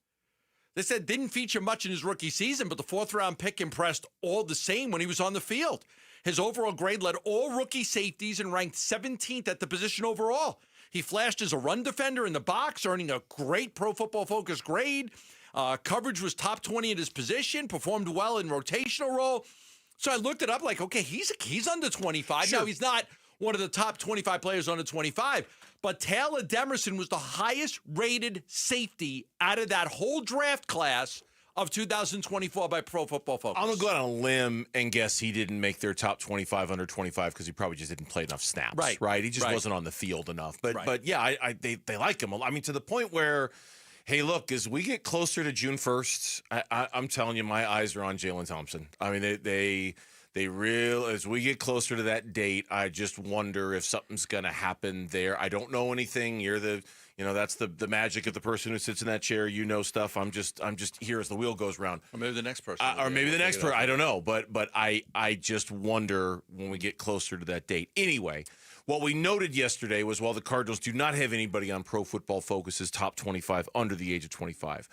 They said didn't feature much in his rookie season, but the 4th-round pick impressed all the same when he was on the field. His overall grade led all rookie safeties and ranked 17th at the position overall. He flashed as a run defender in the box, earning a great Pro Football Focus grade. Coverage was top 20 in his position, performed well in rotational role. So I looked it up like, okay, he's under 25. Sure. Now, he's not one of the top 25 players under 25. But Taylor Demerson was the highest rated safety out of that whole draft class of 2024 by Pro Football Focus. I'm going to go out on a limb and guess he didn't make their top 25 under 25 because he probably just didn't play enough snaps. Right. He just wasn't on the field enough. But yeah, they like him. I mean, to the point where, hey, look, as we get closer to June 1st, I'm telling you, my eyes are on Jalen Thompson. I mean, as we get closer to that date, I just wonder if something's going to happen there. I don't know anything. That's the magic of the person who sits in that chair. You know stuff. I'm just here as the wheel goes round. Or maybe the next person. I don't know. But I just wonder when we get closer to that date. Anyway, what we noted yesterday was while the Cardinals do not have anybody on Pro Football Focus's top 25 under the age of 25,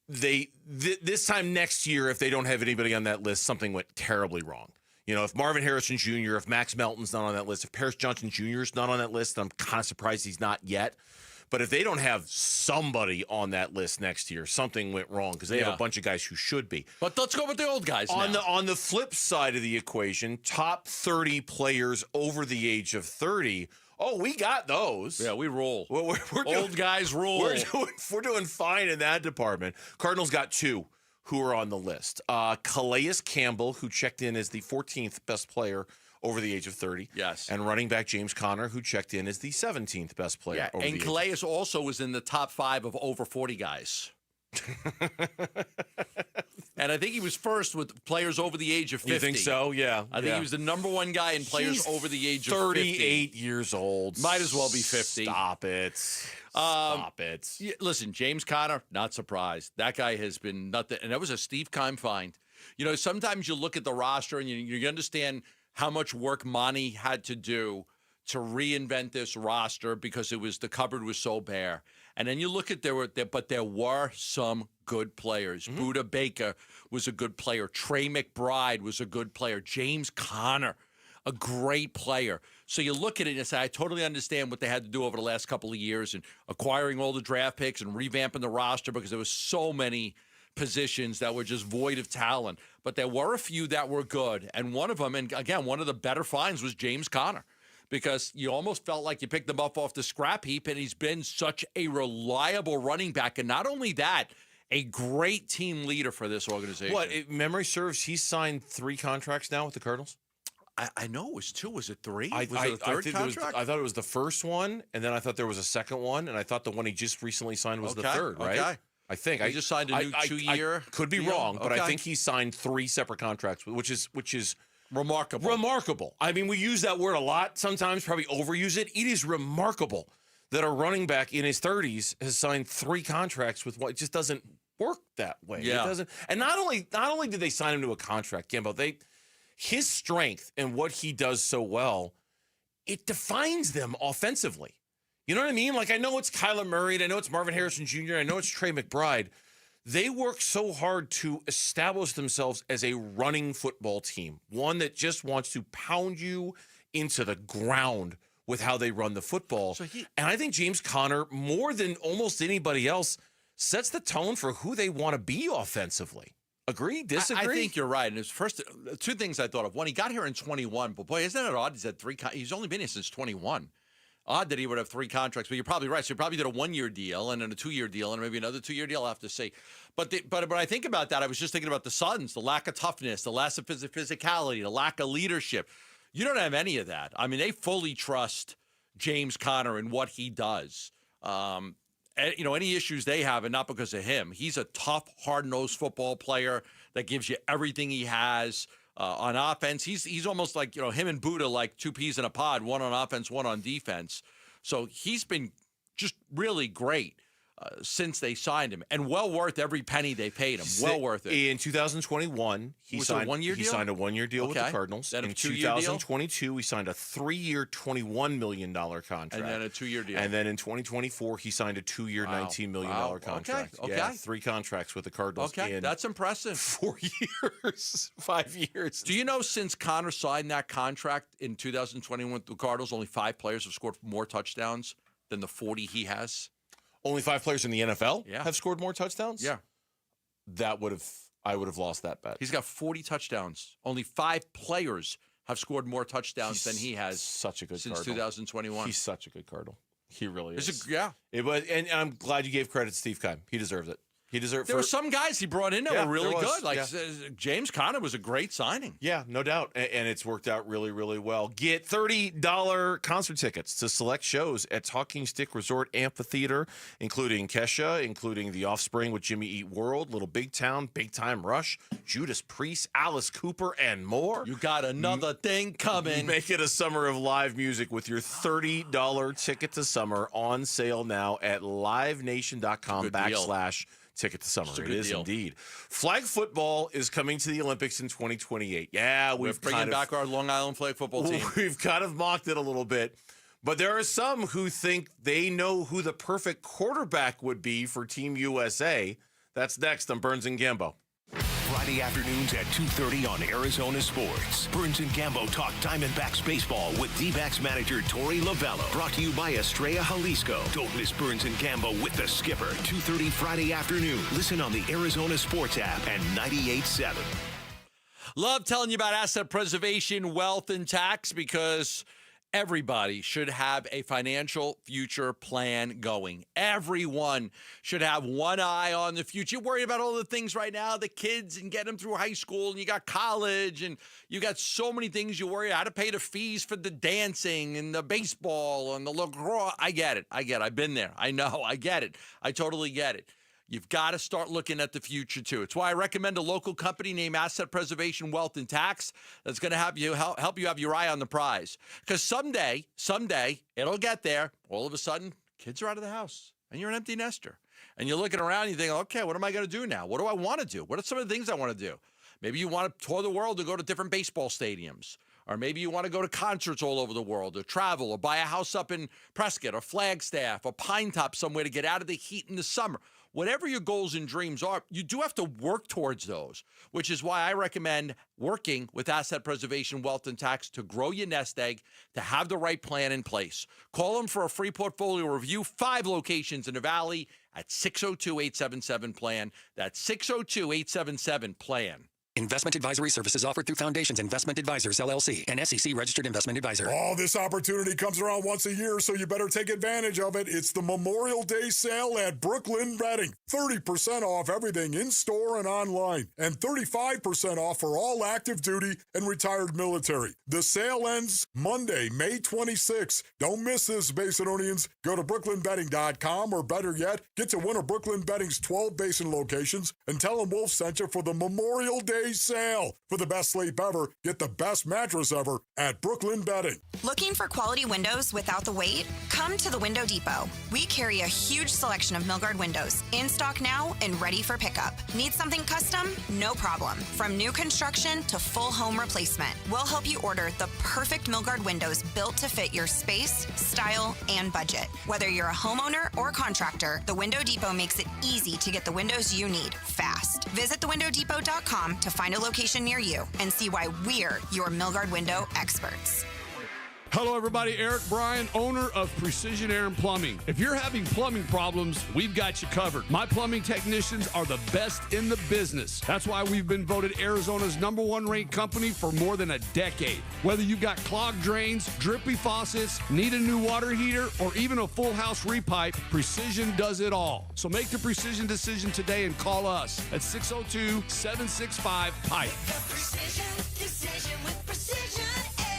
this time next year, if they don't have anybody on that list, something went terribly wrong. If Marvin Harrison Jr., if Max Melton's not on that list, if Paris Johnson Jr. is not on that list, I'm kind of surprised he's not yet. But if they don't have somebody on that list next year, something went wrong because they have a bunch of guys who should be. But let's go with the old guys now. On the flip side of the equation, top 30 players over the age of 30. Oh, we got those. Yeah, we roll. We're old guys roll. We're doing fine in that department. Cardinals got 2 who are on the list. Calais Campbell, who checked in as the 14th best player over the age of 30. Yes. And running back James Conner, who checked in as the 17th best player over the age of 30. And Calais also was in the top 5 of over 40 guys. And I think he was first with players over the age of 50. You think so? Yeah. I think he was the number 1 guy in players over the age of 50. 38 years old. Might as well be 50. Stop it. Stop it. Yeah, listen, James Conner, not surprised. That guy has been nothing. And that was a Steve Keim find. Sometimes you look at the roster and you understand how much work Monty had to do to reinvent this roster because the cupboard was so bare. And then you look at there were some good players. Buda Baker was a good player. Trey McBride was a good player. James Conner, a great player. So you look at it and say, I totally understand what they had to do over the last couple of years and acquiring all the draft picks and revamping the roster because there was so many positions that were just void of talent. But there were a few that were good. And one of them, and again, one of the better finds was James Conner. Because you almost felt like you picked him up off the scrap heap, and he's been such a reliable running back. And not only that, a great team leader for this organization. If memory serves, he's signed 3 contracts now with the Cardinals? I know it was 2. Was it 3? Was it a third contract? I thought it was the first one, and then I thought there was a second one, and I thought the one he just recently signed was the third, right? Okay. I think. He just signed a new 2-year I could be deal? wrong, but I think he signed 3 separate contracts, which is Remarkable. I mean, we use that word a lot sometimes, probably overuse it. It is remarkable that a running back in his 30s has signed 3 contracts with it just doesn't work that way. Yeah. It doesn't. And not only did they sign him to a contract, Gambo, his strength and what he does so well, it defines them offensively. You know what I mean? Like, I know it's Kyler Murray, and I know it's Marvin Harrison Jr., I know it's Trey McBride. They work so hard to establish themselves as a running football team, one that just wants to pound you into the ground with how they run the football. And I think James Conner, more than almost anybody else, sets the tone for who they want to be offensively. Agree? Disagree? I think you're right. And his first 2 things I thought of. One, he got here in 21, but boy, isn't it odd? He's only been here since 21. Odd that he would have 3 contracts, but you're probably right. So he probably did a 1-year deal and then a 2-year deal and maybe another 2-year deal. I'll have to see. But when I think about that, I was just thinking about the Suns, the lack of toughness, the lack of physicality, the lack of leadership. You don't have any of that. I mean, they fully trust James Conner and what he does. Any issues they have, and not because of him. He's a tough, hard-nosed football player that gives you everything he has on offense. He's almost like, him and Buddha, like two peas in a pod, one on offense, one on defense. So he's been just really great since they signed him, and well worth every penny they paid him. Well worth it. In 2021, he signed a one-year deal? He signed a one-year deal with the Cardinals. Then in a two-year deal? 2022, he signed a 3-year, $21 million contract. And then a 2-year deal. And then in 2024, he signed a 2-year, $19 million contract. Okay. Yeah, 3 contracts with the Cardinals. Okay, that's impressive. 4 years, 5 years. Do you know since Connor signed that contract in 2021 with the Cardinals, only 5 players have scored more touchdowns than the 40 he has? Only 5 players in the NFL Yeah. have scored more touchdowns? Yeah. I would have lost that bet. He's got 40 touchdowns. Only 5 players have scored more touchdowns than he has such a good since Cardinal. 2021. He's such a good Cardinal. He really is. Yeah. And I'm glad you gave credit to Steve Keim. He deserves it. He deserved. There were some guys he brought in that were really good. Like James Conner was a great signing. Yeah, no doubt. And it's worked out really, really well. Get $30 concert tickets to select shows at Talking Stick Resort Amphitheater, including Kesha, including The Offspring with Jimmy Eat World, Little Big Town, Big Time Rush, Judas Priest, Alice Cooper, and more. You got another thing coming. Make it a summer of live music with your $30 ticket to summer on sale now at livenation.com/ticket to summer. It is deal. Indeed. Flag football is coming to the Olympics in 2028. Yeah, We're bringing back our Long Island flag football team. We've kind of mocked it a little bit, but there are some who think they know who the perfect quarterback would be for Team USA. That's next on Burns and Gambo. Friday afternoons at 2:30 on Arizona Sports. Burns and Gambo talk Diamondbacks baseball with D-backs manager Torey Lovello. Brought to you by Estrella Jalisco. Don't miss Burns and Gambo with the skipper. 2:30 Friday afternoon. Listen on the Arizona Sports app and 98.7. Love telling you about asset preservation, wealth, and tax because everybody should have a financial future plan going. Everyone should have one eye on the future. You're worried about all the things right now, the kids, and getting them through high school, and you got college, and you got so many things you worry about. How to pay the fees for the dancing and the baseball and the lacrosse. I get it. I've been there. I know. I get it. I totally get it. You've got to start looking at the future, too. It's why I recommend a local company named Asset Preservation Wealth and Tax that's going to help you have your eye on the prize. Because someday, it'll get there. All of a sudden, kids are out of the house, and you're an empty nester. And you're looking around, and you think, okay, what am I going to do now? What do I want to do? What are some of the things I want to do? Maybe you want to tour the world to go to different baseball stadiums. Or maybe you want to go to concerts all over the world, or travel, or buy a house up in Prescott, or Flagstaff, or Pine Top somewhere to get out of the heat in the summer. Whatever your goals and dreams are, you do have to work towards those, which is why I recommend working with Asset Preservation Wealth and Tax to grow your nest egg, to have the right plan in place. Call them for a free portfolio review, 5 locations in the Valley at 602-877-PLAN. That's 602-877-PLAN. Investment advisory services offered through Foundations Investment Advisors, LLC, an SEC-registered investment advisor. Oh, this opportunity comes around once a year, so you better take advantage of it. It's the Memorial Day sale at Brooklyn Bedding. 30% off everything in-store and online, and 35% off for all active duty and retired military. The sale ends Monday, May 26th. Don't miss this, Basinonians. Go to brooklynbedding.com, or better yet, get to one of Brooklyn Bedding's 12 Basin locations and tell them Wolf sent you for the Memorial Day sale. For the best sleep ever, get the best mattress ever at Brooklyn Bedding. Looking for quality windows without the wait? Come to the Window Depot. We carry a huge selection of Milgard windows, in stock now and ready for pickup. Need something custom? No problem. From new construction to full home replacement, we'll help you order the perfect Milgard windows built to fit your space, style, and budget. Whether you're a homeowner or contractor, the Window Depot makes it easy to get the windows you need fast. Visit thewindowdepot.com to find a location near you and see why we're your Milgard window experts. Hello, everybody. Eric Bryan, owner of Precision Air and Plumbing. If you're having plumbing problems, we've got you covered. My plumbing technicians are the best in the business. That's why we've been voted Arizona's #1 ranked company for more than a decade. Whether you've got clogged drains, drippy faucets, need a new water heater, or even a full house repipe, Precision does it all. So make the Precision decision today and call us at 602-765-PIPE. Precision decision with Precision Air.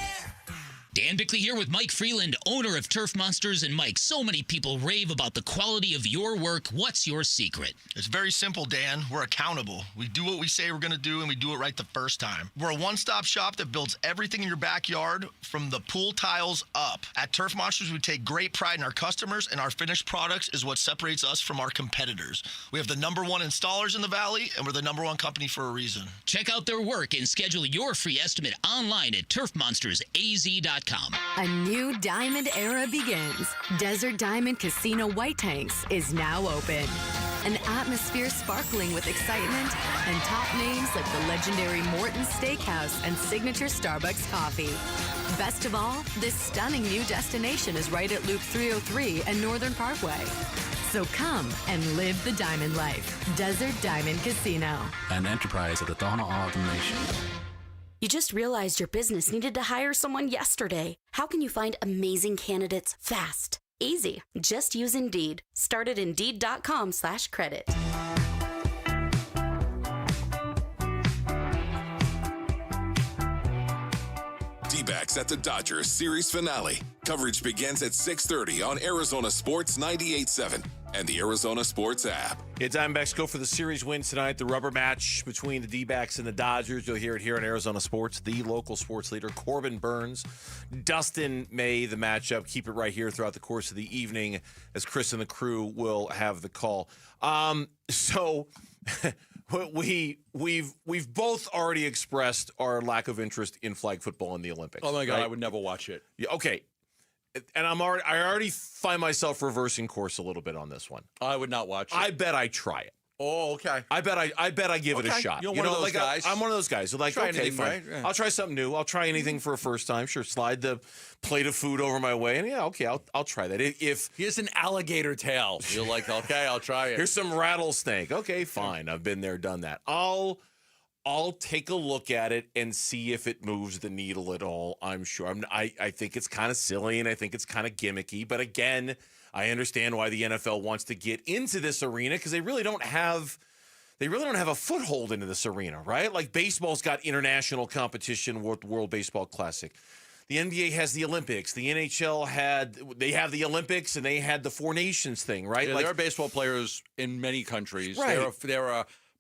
Dan Bickley here with Mike Freeland, owner of Turf Monsters. And Mike, so many people rave about the quality of your work. What's your secret? It's very simple, Dan. We're accountable. We do what we say we're going to do, and we do it right the first time. We're a one-stop shop that builds everything in your backyard from the pool tiles up. At Turf Monsters, we take great pride in our customers, and our finished products is what separates us from our competitors. We have the #1 installers in the Valley, and we're the #1 company for a reason. Check out their work and schedule your free estimate online at turfmonstersaz.com. A new diamond era begins. Desert Diamond Casino White Tanks is now open. An atmosphere sparkling with excitement and top names like the legendary Morton's Steakhouse and signature Starbucks coffee. Best of all, this stunning new destination is right at Loop 303 and Northern Parkway. So come and live the diamond life. Desert Diamond Casino. An enterprise of the Donna Autumn Nation. You just realized your business needed to hire someone yesterday. How can you find amazing candidates fast? Easy. Just use Indeed. Start at Indeed.com/credit. D-backs at the Dodgers series finale. Coverage begins at 6:30 on Arizona Sports 98.7 and the Arizona Sports app. Yeah, Diamondbacks go for the series win tonight. The rubber match between the D-backs and the Dodgers. You'll hear it here on Arizona Sports. The local sports leader, Corbin Burns, Dustin May, the matchup. Keep it right here throughout the course of the evening as Chris and the crew will have the call. So we've both already expressed our lack of interest in flag football in the Olympics. Oh my God, right? I would never watch it. Yeah, okay. And I already find myself reversing course a little bit on this one. I would not watch it. I bet I try it. Oh, okay. I bet I give it a shot. You're one of those guys. I'm one of those guys. So like, Try okay, anything, fine. right? Yeah. I'll try something new. I'll try anything for a first time. Sure, slide the plate of food over my way, and yeah, okay, I'll try that. If here's an alligator tail, you're like, okay, I'll try it. Here's some rattlesnake. Okay, fine. I've been there, done that. I'll take a look at it and see if it moves the needle at all. I'm sure. I think it's kind of silly and I think it's kind of gimmicky. But again, I understand why the NFL wants to get into this arena because they really don't have a foothold into this arena, right? Like baseball's got international competition, World Baseball Classic. The NBA has the Olympics. The NHL have the Olympics and they had the Four Nations thing, right? Yeah, like, there are baseball players in many countries. Right.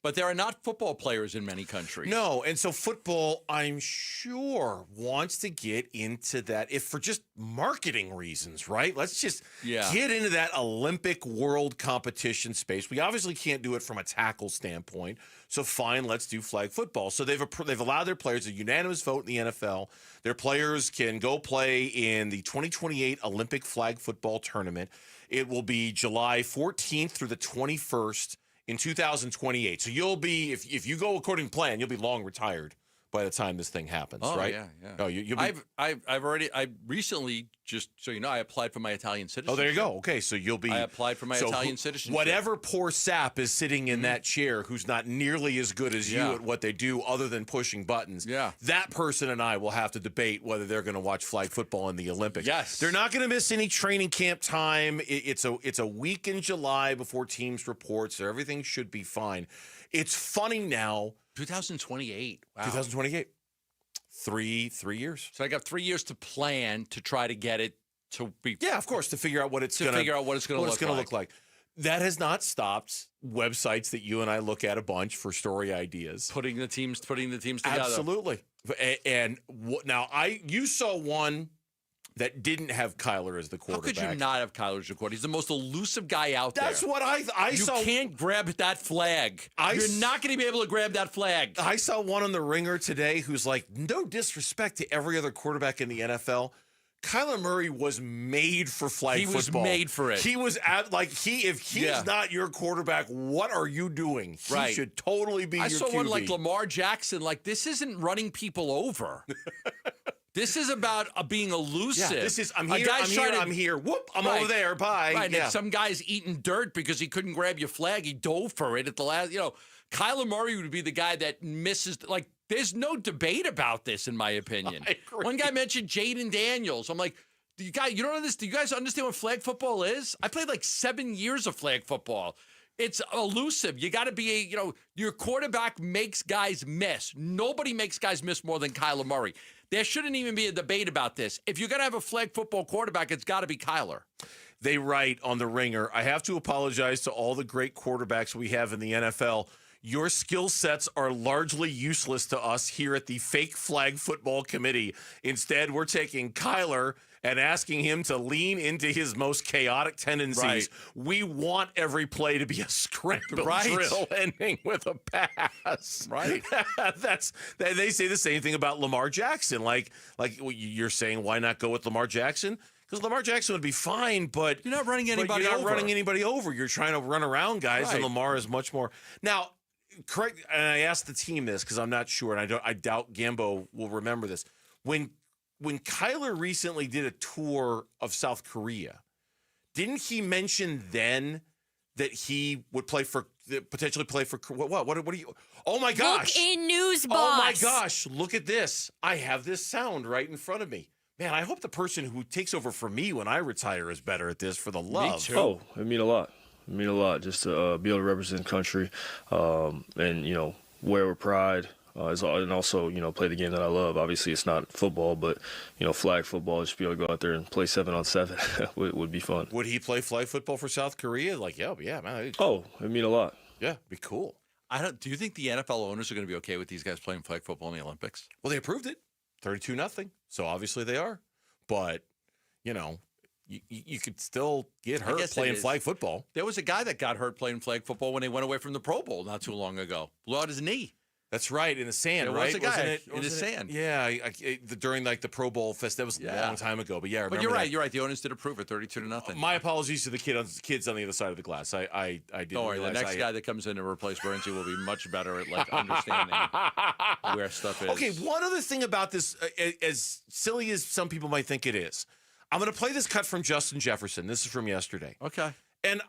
But there are not football players in many countries. No, and so football, I'm sure, wants to get into that, if for just marketing reasons, right? Let's just get into that Olympic world competition space. We obviously can't do it from a tackle standpoint, so fine, let's do flag football. So they've allowed their players a unanimous vote in the NFL. Their players can go play in the 2028 Olympic flag football tournament. It will be July 14th through the 21st. In 2028. So you'll be, if you go according to plan, you'll be long retired by the time this thing happens, right? Yeah. Oh, you'll be, I recently, just so you know, I applied for my Italian citizenship. Oh, there you go. Okay, so you'll be. I applied for my Italian citizenship. Whatever poor sap is sitting in that chair who's not nearly as good as you at what they do other than pushing buttons, that person and I will have to debate whether they're going to watch flag football in the Olympics. Yes. They're not going to miss any training camp time. It's a week in July before teams report, so everything should be fine. It's funny now. 2028. Wow. 2028. Three years. So I got 3 years to plan to try to get it to be. Yeah, of course, to figure out what it's going to look like. That has not stopped websites that you and I look at a bunch for story ideas. Putting the teams together. Absolutely. And now you saw one that didn't have Kyler as the quarterback. How could you not have Kyler as your quarterback? He's the most elusive guy out there. That's what I saw. You can't grab that flag. You're not going to be able to grab that flag. I saw one on the Ringer today who's like, no disrespect to every other quarterback in the NFL. Kyler Murray was made for flag football. He was made for it. He was if he's not your quarterback, what are you doing? He should totally be your QB. I saw one like Lamar Jackson. Like, this isn't running people over. This is about being elusive. Yeah, this is I'm here. Whoop, I'm over there. Bye. Right. Yeah. And some guy's eating dirt because he couldn't grab your flag. He dove for it at the last. Kyler Murray would be the guy that misses. Like, there's no debate about this, in my opinion. I agree. One guy mentioned Jaden Daniels. I'm like, you don't understand. Do you guys understand what flag football is? I played like 7 years of flag football. It's elusive. You got to be your quarterback makes guys miss. Nobody makes guys miss more than Kyler Murray. there shouldn't even be a debate about this. If you're going to have a flag football quarterback, it's got to be Kyler. They write on the Ringer, I have to apologize to all the great quarterbacks we have in the NFL. Your skill sets are largely useless to us here at the Fake Flag Football Committee. Instead, we're taking Kyler and asking him to lean into his most chaotic tendencies. Right. We want every play to be a scramble drill ending with a pass. Right. They say the same thing about Lamar Jackson. Like you're saying, why not go with Lamar Jackson? Because Lamar Jackson would be fine, but you're not running anybody over. Running anybody over. You're trying to run around guys, and Lamar is much more. Now, correct. And I asked the team this because I'm not sure, and I doubt Gambo will remember this. When Kyler recently did a tour of South Korea, didn't he mention then that he would potentially play for what? What are you? Oh my gosh! Look in News Box. Oh my gosh! Look at this! I have this sound right in front of me. Man, I hope the person who takes over for me when I retire is better at this for the love. Me too. Oh, it mean a lot. It mean a lot just to be able to represent country and, wear with pride. And also, play the game that I love. Obviously, it's not football, but, flag football, just be able to go out there and play 7-on-7 would be fun. Would he play flag football for South Korea? Like, yeah, man. Oh, it mean a lot. Yeah, be cool. Do you think the NFL owners are going to be okay with these guys playing flag football in the Olympics? Well, they approved it. 32-0. So obviously they are. But, you could still get hurt playing flag football. There was a guy that got hurt playing flag football when they went away from the Pro Bowl not too long ago. Blew out his knee. That's right, in the sand, there right? Was a guy in the sand. Yeah, during the Pro Bowl fest. That was a long time ago. But yeah, I remember you're right. that. You're right. The owners did approve it, 32-0. My apologies to the kids on the other side of the glass. I didn't. Don't worry. The next guy that comes in to replace Bernsey will be much better at understanding where stuff is. Okay, one other thing about this, as silly as some people might think it is, I'm going to play this cut from Justin Jefferson. This is from yesterday. Okay. And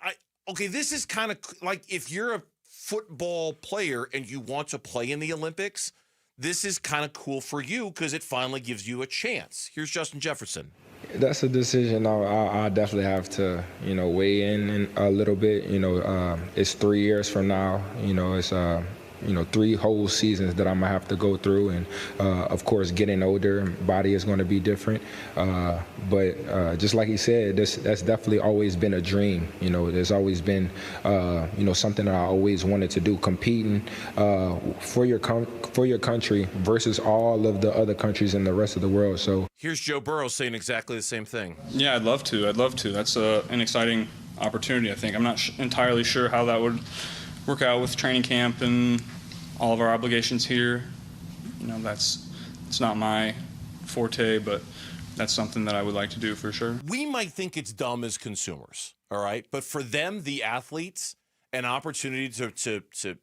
this is kind of like if you're a football player and you want to play in the Olympics, this is kind of cool for you because it finally gives you a chance. Here's Justin Jefferson. That's a decision I'll definitely have to, weigh in a little bit. It's 3 years from now. It's 3 whole seasons that I'm gonna have to go through, and of course, getting older, body is going to be different. But just like he said, that's definitely always been a dream. There's always been, something that I always wanted to do, competing for your country versus all of the other countries in the rest of the world. So here's Joe Burrow saying exactly the same thing. Yeah, I'd love to. That's an exciting opportunity. I think I'm not entirely sure how that would work out with training camp and all of our obligations here. It's not my forte, but that's something that I would like to do for sure. We might think it's dumb as consumers, all right? But for them, the athletes, an opportunity to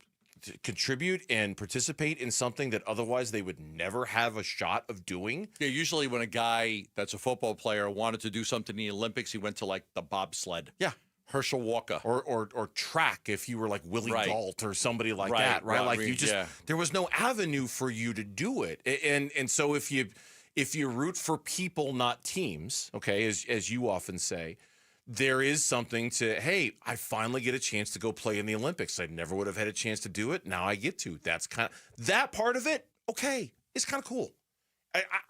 contribute and participate in something that otherwise they would never have a shot of doing. Yeah, usually when a guy that's a football player wanted to do something in the Olympics, he went to like the bobsled. Yeah. Herschel Walker. Or track if you were like Willie Gault or somebody like that, right? Like you just there was no avenue for you to do it. And so if you root for people, not teams, okay, as you often say, there is something to, hey, I finally get a chance to go play in the Olympics. I never would have had a chance to do it. Now I get to. That's kind of that part of it, okay, it's kind of cool.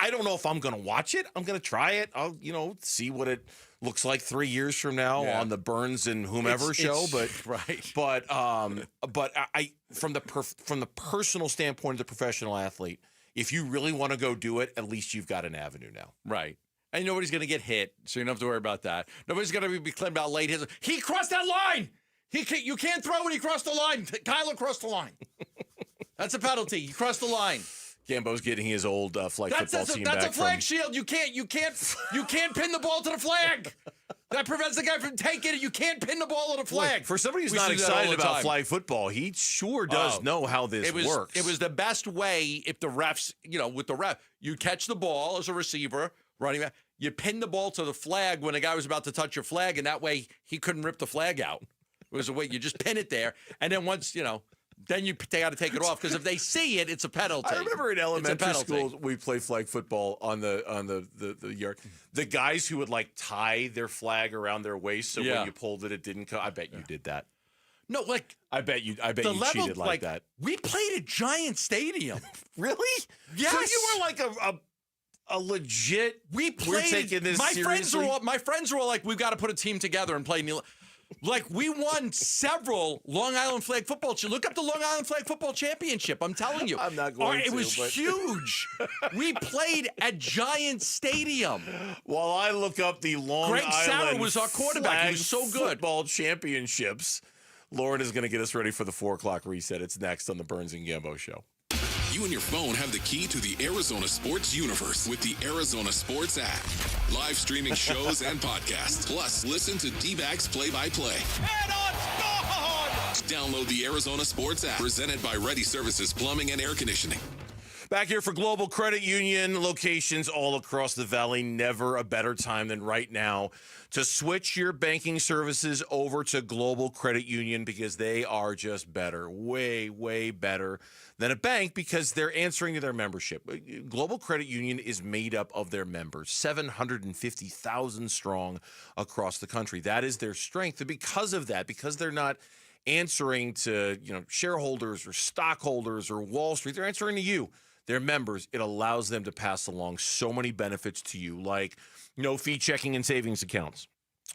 I don't know if I'm going to watch it. I'm going to try it. I'll, see what it looks like 3 years from now on the Burns and whomever show. But I from the personal standpoint of the professional athlete, if you really want to go do it, at least you've got an avenue now. Right. And nobody's going to get hit, so you don't have to worry about that. Nobody's going to be claimed about late hits. He crossed that line. You can't throw when he crossed the line. Kyler crossed the line. That's a penalty. He crossed the line. Gambo's getting his old flag football team back. That's a flag shield. You can't pin the ball to the flag. That prevents the guy from taking it. You can't pin the ball to the flag. Look, for somebody who's not excited about flag football, he sure does know how this works. It was the best way if the refs, with the ref, you catch the ball as a receiver, running back, you pin the ball to the flag when the guy was about to touch your flag, and that way he couldn't rip the flag out. It was a way you just pin it there, and then once, then you got to take it off because if they see it, it's a penalty. I remember in elementary school we played flag football on the yard. The guys who would like tie their flag around their waist so when you pulled it, it didn't come. I bet you did that. No, I bet you cheated like that. We played at Giant Stadium. Really? Yes. So you were like a a legit. We're taking this seriously. My friends are all like, we've got to put a team together and play. Like, we won several Long Island Flag football. Look up the Long Island Flag football championship. I'm telling you. I'm not going to. It was huge. We played at Giant Stadium. While I look up the Long Greg Island Sauer was our quarterback. Flag He was so good. Football championships. Lauren is going to get us ready for the 4 o'clock reset. It's next on the Burns and Gambo Show. You and your phone have the key to the Arizona sports universe with the Arizona Sports app. Live streaming shows and podcasts. Plus, listen to D-backs play-by-play. And on score! Download the Arizona Sports app. Presented by Ready Services Plumbing and Air Conditioning. Back here for Global Credit Union, locations all across the valley. Never a better time than right now to switch your banking services over to Global Credit Union because they are just better, way, way better than a bank because they're answering to their membership. Global Credit Union is made up of their members, 750,000 strong across the country. That is their strength. And because of that, because they're not answering to shareholders or stockholders or Wall Street, they're answering to you. Their members, it allows them to pass along so many benefits to you, like no fee checking and savings accounts,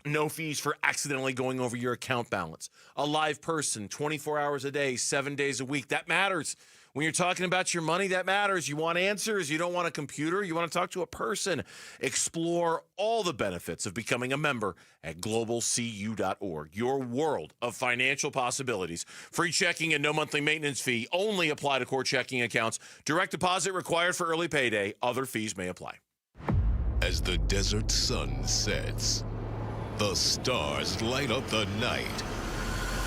no fees for accidentally going over your account balance, a live person 24 hours a day, 7 days a week. That matters. When you're talking about your money, that matters. You want answers. You don't want a computer. You want to talk to a person. Explore all the benefits of becoming a member at globalcu.org. Your world of financial possibilities. Free checking and no monthly maintenance fee. Only apply to core checking accounts. Direct deposit required for early payday. Other fees may apply. As the desert sun sets, the stars light up the night.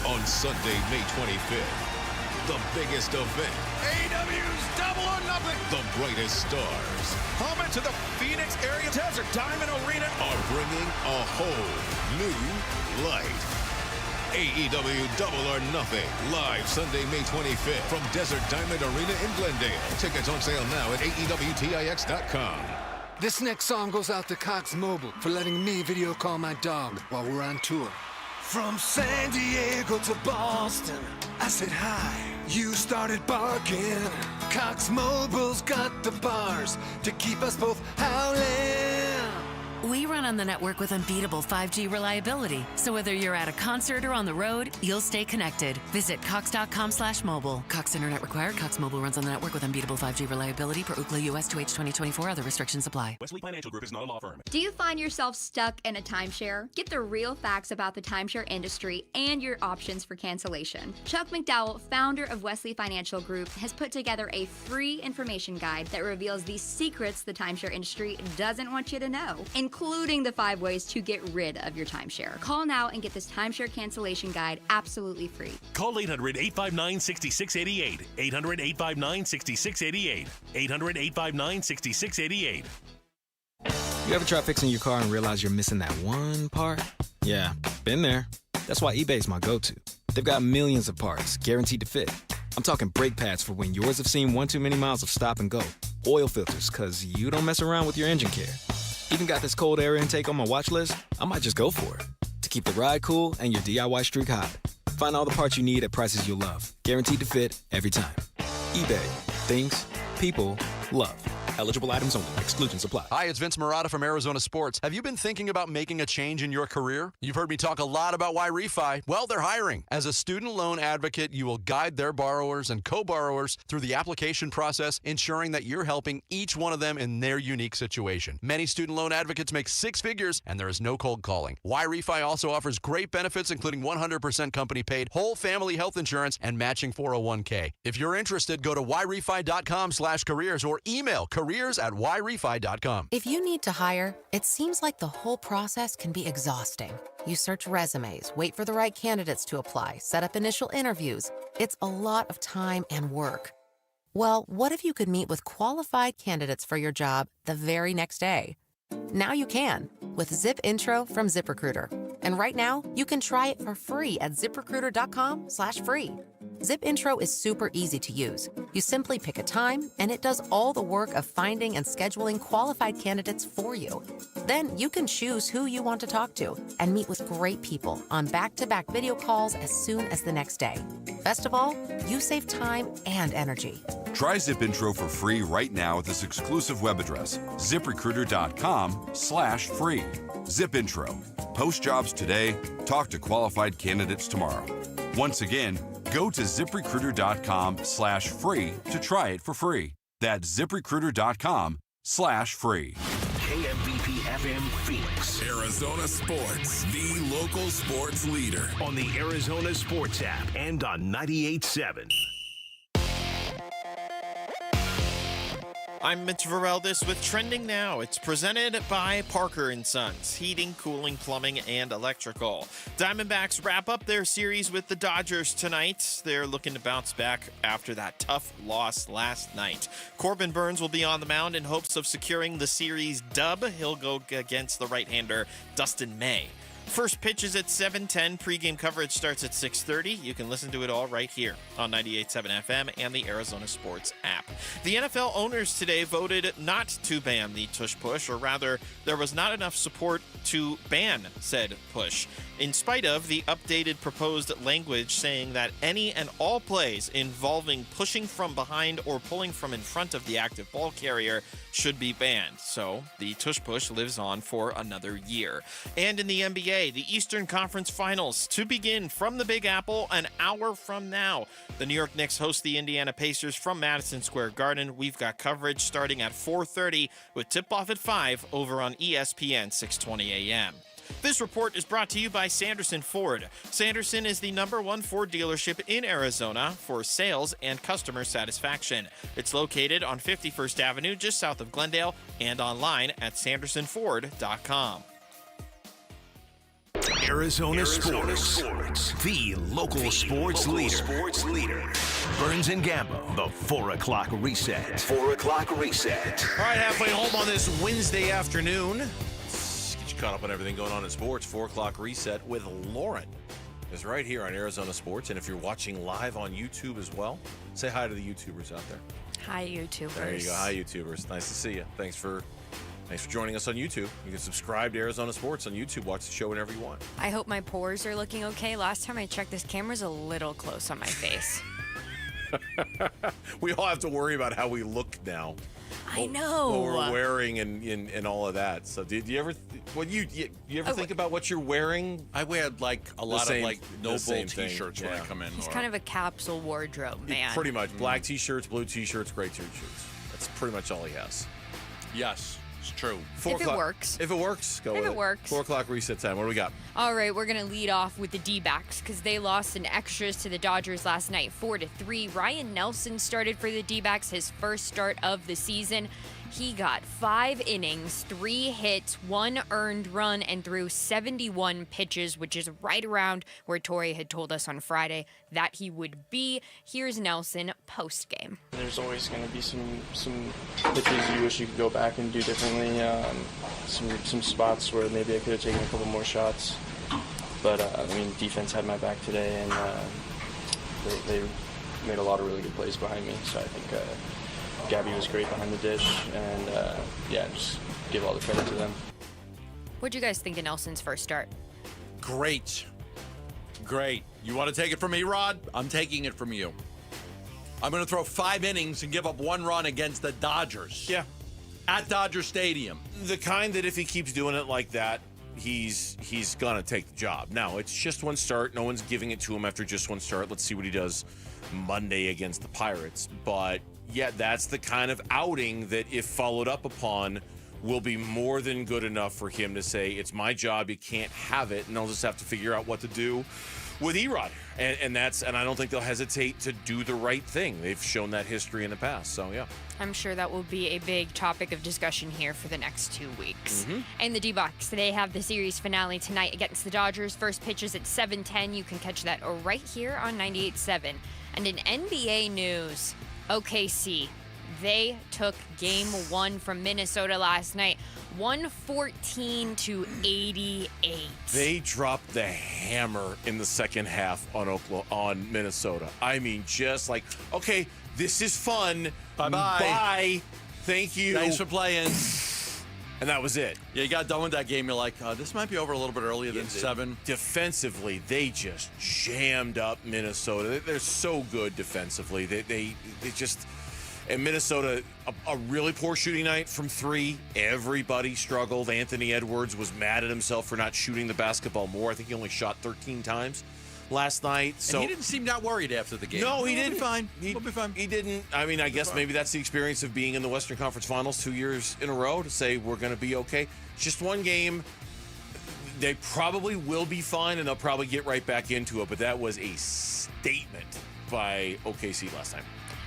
On Sunday, May 25th, the biggest event. AEW's Double or Nothing. The brightest stars Home into the Phoenix area Desert Diamond Arena are bringing a whole new light. AEW Double or Nothing, live Sunday, May 25th from Desert Diamond Arena in Glendale. Tickets on sale now at AEWTIX.com. This next song goes out to Cox Mobile for letting me video call my dog while we're on tour. From San Diego to Boston, I said hi. You started barking. Cox Mobile's got the bars to keep us both howling. We run on the network with unbeatable 5G reliability. So whether you're at a concert or on the road, you'll stay connected. Visit cox.com/mobile. Cox Internet required. Cox Mobile runs on the network with unbeatable 5G reliability per Ookla US to H2024. Other restrictions apply. Wesley Financial Group is not a law firm. Do you find yourself stuck in a timeshare? Get the real facts about the timeshare industry and your options for cancellation. Chuck McDowell, founder of Wesley Financial Group, has put together a free information guide that reveals the secrets the timeshare industry doesn't want you to know, including the 5 ways to get rid of your timeshare. Call now and get this timeshare cancellation guide absolutely free. Call 800-859-6688. 800-859-6688. 800-859-6688. You ever try fixing your car and realize you're missing that one part? Yeah, been there. That's why eBay's my go-to. They've got millions of parts, guaranteed to fit. I'm talking brake pads for when yours have seen one too many miles of stop and go. Oil filters, because you don't mess around with your engine care. Even got this cold air intake on my watch list. I might just go for it. To keep the ride cool and your DIY streak hot. Find all the parts you need at prices you'll love. Guaranteed to fit every time. eBay. Things people love. Eligible items only. Exclusions apply. Hi, it's Vince Marotta from Arizona Sports. Have you been thinking about making a change in your career? You've heard me talk a lot about why Refi. Well, they're hiring. As a student loan advocate, you will guide their borrowers and co-borrowers through the application process, ensuring that you're helping each one of them in their unique situation. Many student loan advocates make 6 figures, and there is no cold calling. Why Refi also offers great benefits, including 100% company-paid whole family health insurance and matching 401k. If you're interested, go to whyrefi.com/careers or email careers@whyrefi.com. If you need to hire, it seems like the whole process can be exhausting. You search resumes, wait for the right candidates to apply, set up initial interviews. It's a lot of time and work. Well, what if you could meet with qualified candidates for your job the very next day? Now you can with Zip Intro from ZipRecruiter. And right now, you can try it for free at ziprecruiter.com/free. Zip Intro is super easy to use. You simply pick a time, and it does all the work of finding and scheduling qualified candidates for you. Then you can choose who you want to talk to and meet with great people on back-to-back video calls as soon as the next day. Best of all, you save time and energy. Try Zip Intro for free right now at this exclusive web address, ZipRecruiter.com/free. Zip Intro. Post jobs today. Talk to qualified candidates tomorrow. Once again, go to ZipRecruiter.com/free to try it for free. That's ZipRecruiter.com/free. KMVP FM Phoenix. Arizona Sports, the local sports leader. On the Arizona Sports app and on 98.7. I'm Mitch Vareldis with Trending Now. It's presented by Parker & Sons, heating, cooling, plumbing, and electrical. Diamondbacks wrap up their series with the Dodgers tonight. They're looking to bounce back after that tough loss last night. Corbin Burns will be on the mound in hopes of securing the series dub. He'll go against the right-hander Dustin May. First pitch is at 7:10. Pre-game coverage starts at 6:30. You can listen to it all right here on 98.7 FM and the Arizona Sports app. The NFL owners today voted not to ban the Tush push, or rather, there was not enough support to ban said push, in spite of the updated proposed language saying that any and all plays involving pushing from behind or pulling from in front of the active ball carrier should be banned. So the Tush push lives on for another year. And in the NBA, the Eastern Conference Finals to begin from the Big Apple an hour from now. The New York Knicks host the Indiana Pacers from Madison Square Garden. We've got coverage starting at 4:30 with tip-off at 5 over on ESPN 620 AM. This report is brought to you by Sanderson Ford. Sanderson is the #1 Ford dealership in Arizona for sales and customer satisfaction. It's located on 51st Avenue, just south of Glendale, and online at sandersonford.com. Arizona Sports. The local sports leader. Burns and Gambo, the 4 o'clock reset. 4 o'clock reset. All right, halfway home on this Wednesday afternoon. Let's get you caught up on everything going on in sports. 4 o'clock reset with Lauren is right here on Arizona Sports. And if you're watching live on YouTube as well, say hi to the YouTubers out there. Hi, YouTubers. There you go. Hi, YouTubers. Nice to see you. Thanks for joining us on YouTube. You can subscribe to Arizona Sports on YouTube. Watch the show whenever you want. I hope my pores are looking okay. Last time I checked, this camera's a little close on my face. We all have to worry about how we look now. I know. What we're wearing and all of that. So, do you ever think about what you're wearing? I wear like a lot of like Noble t-shirts when I come in. He's kind of a capsule wardrobe, man. Pretty much. Black t-shirts, blue t-shirts, gray t-shirts. That's pretty much all he has. Yes. It's true. If it works. If it works, go with it. If it works. 4 o'clock reset time. What do we got? All right, we're going to lead off with the D-backs because they lost in extras to the Dodgers last night, 4-3. Ryan Nelson started for the D-backs, his first start of the season. He got 5 innings, 3 hits, 1 earned run, and threw 71 pitches, which is right around where Torrey had told us on Friday that he would be. Here's Nelson post-game. There's always going to be some pitches you wish you could go back and do differently. Some spots where maybe I could have taken a couple more shots. But, defense had my back today, and they made a lot of really good plays behind me. So I think Gabby was great behind the dish, and just give all the credit to them. What'd you guys think of Nelson's first start? Great. You want to take it from me, Rod? I'm taking it from you. I'm going to throw 5 innings and give up 1 run against the Dodgers. Yeah. At Dodger Stadium. The kind that if he keeps doing it like that, he's going to take the job. Now, it's just 1 start. No one's giving it to him after just 1 start. Let's see what he does Monday against the Pirates. But yeah, that's the kind of outing that, if followed up upon, will be more than good enough for him to say, it's my job, you can't have it, and they'll just have to figure out what to do with Erod. And I don't think they'll hesitate to do the right thing. They've shown that history in the past, so yeah. I'm sure that will be a big topic of discussion here for the next 2 weeks. And the D-backs, they have the series finale tonight against the Dodgers. First pitch is at 7:10. You can catch that right here on 98.7. And in NBA news, OKC, they took Game 1 from Minnesota last night, 114-88. They dropped the hammer in the second half on Minnesota. I mean, just like, okay, this is fun. Bye-bye. Bye. Thank you. Thanks for playing. And that was it. Yeah, you got done with that game. You're like, this might be over a little bit earlier than 7. Defensively, they just jammed up Minnesota. They're so good defensively. They just... And Minnesota, a really poor shooting night from 3. Everybody struggled. Anthony Edwards was mad at himself for not shooting the basketball more. I think he only shot 13 times last night. So and he didn't seem that worried after the game. No, he didn't. He'll be fine. He'll be fine. He didn't. I mean, I guess maybe that's the experience of being in the Western Conference Finals 2 years in a row to say we're going to be okay. It's just one game. They probably will be fine, and they'll probably get right back into it. But that was a statement by OKC last time.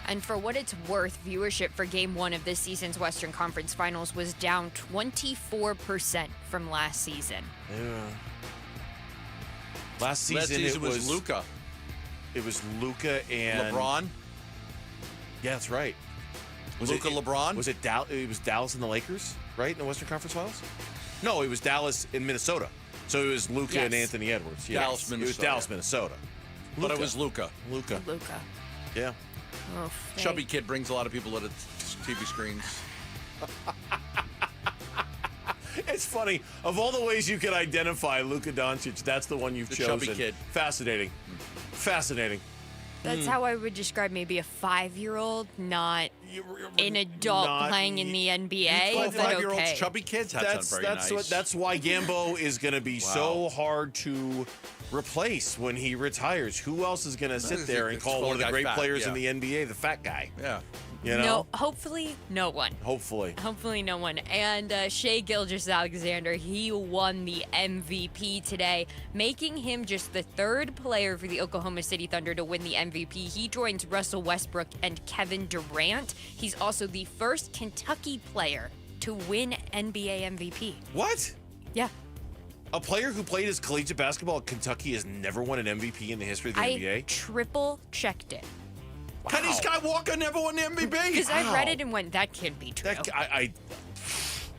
And for what it's worth, viewership for Game 1 of this season's Western Conference Finals was down 24% from last season. Yeah. Last season it was Luka. It was Luka and LeBron. Yeah, that's right. Luka, LeBron. Was it It was Dallas and the Lakers, right, in the Western Conference Finals? No, it was Dallas in Minnesota. So it was Luka and Anthony Edwards. Yeah. Dallas, Minnesota. It was Dallas, Minnesota. But it was Luka. Luka. Yeah. Oh, Chubby kid brings a lot of people to the TV screens. It's funny. Of all the ways you could identify Luka Doncic, that's the one you've chosen. Chubby kid. Fascinating. Fascinating. That's how I would describe maybe a 5-year-old, not an adult playing in the NBA. Well, but 5-year-olds, okay. chubby kids. That's very nice. That's why Gambo is going to be so hard to replace when he retires. Who else is going to sit there and call one of the great players in the NBA the fat guy? Yeah. You know? No, hopefully no one. Hopefully no one. And Shai Gilgeous-Alexander, he won the MVP today, making him just the 3rd player for the Oklahoma City Thunder to win the MVP. He joins Russell Westbrook and Kevin Durant. He's also the first Kentucky player to win NBA MVP. What? Yeah. A player who played his collegiate basketball at Kentucky has never won an MVP in the history of the NBA? I triple checked it. Wow. Kenny Skywalker never won the MVP. Because I read it and went, that can't be true.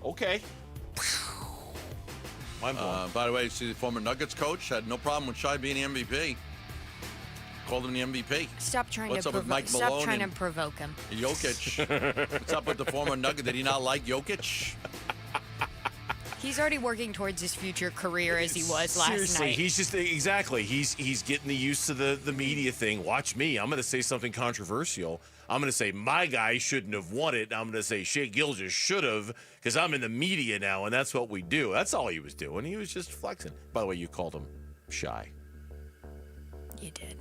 Okay. Mind blown. By the way, see the former Nuggets coach had no problem with Shai being the MVP. Called him the MVP. Stop trying What's to up with Mike Malone? Stop trying to provoke him. Jokic. What's up with the former Nugget? Did he not like Jokic? He's already working towards his future career as he was last Seriously, night. he's just he's getting the use to the media thing. Watch me. I'm going to say something controversial. I'm going to say my guy shouldn't have won it. I'm going to say Shai Gilgeous should have because I'm in the media now, and that's what we do. That's all he was doing. He was just flexing. By the way, you called him shy. You did.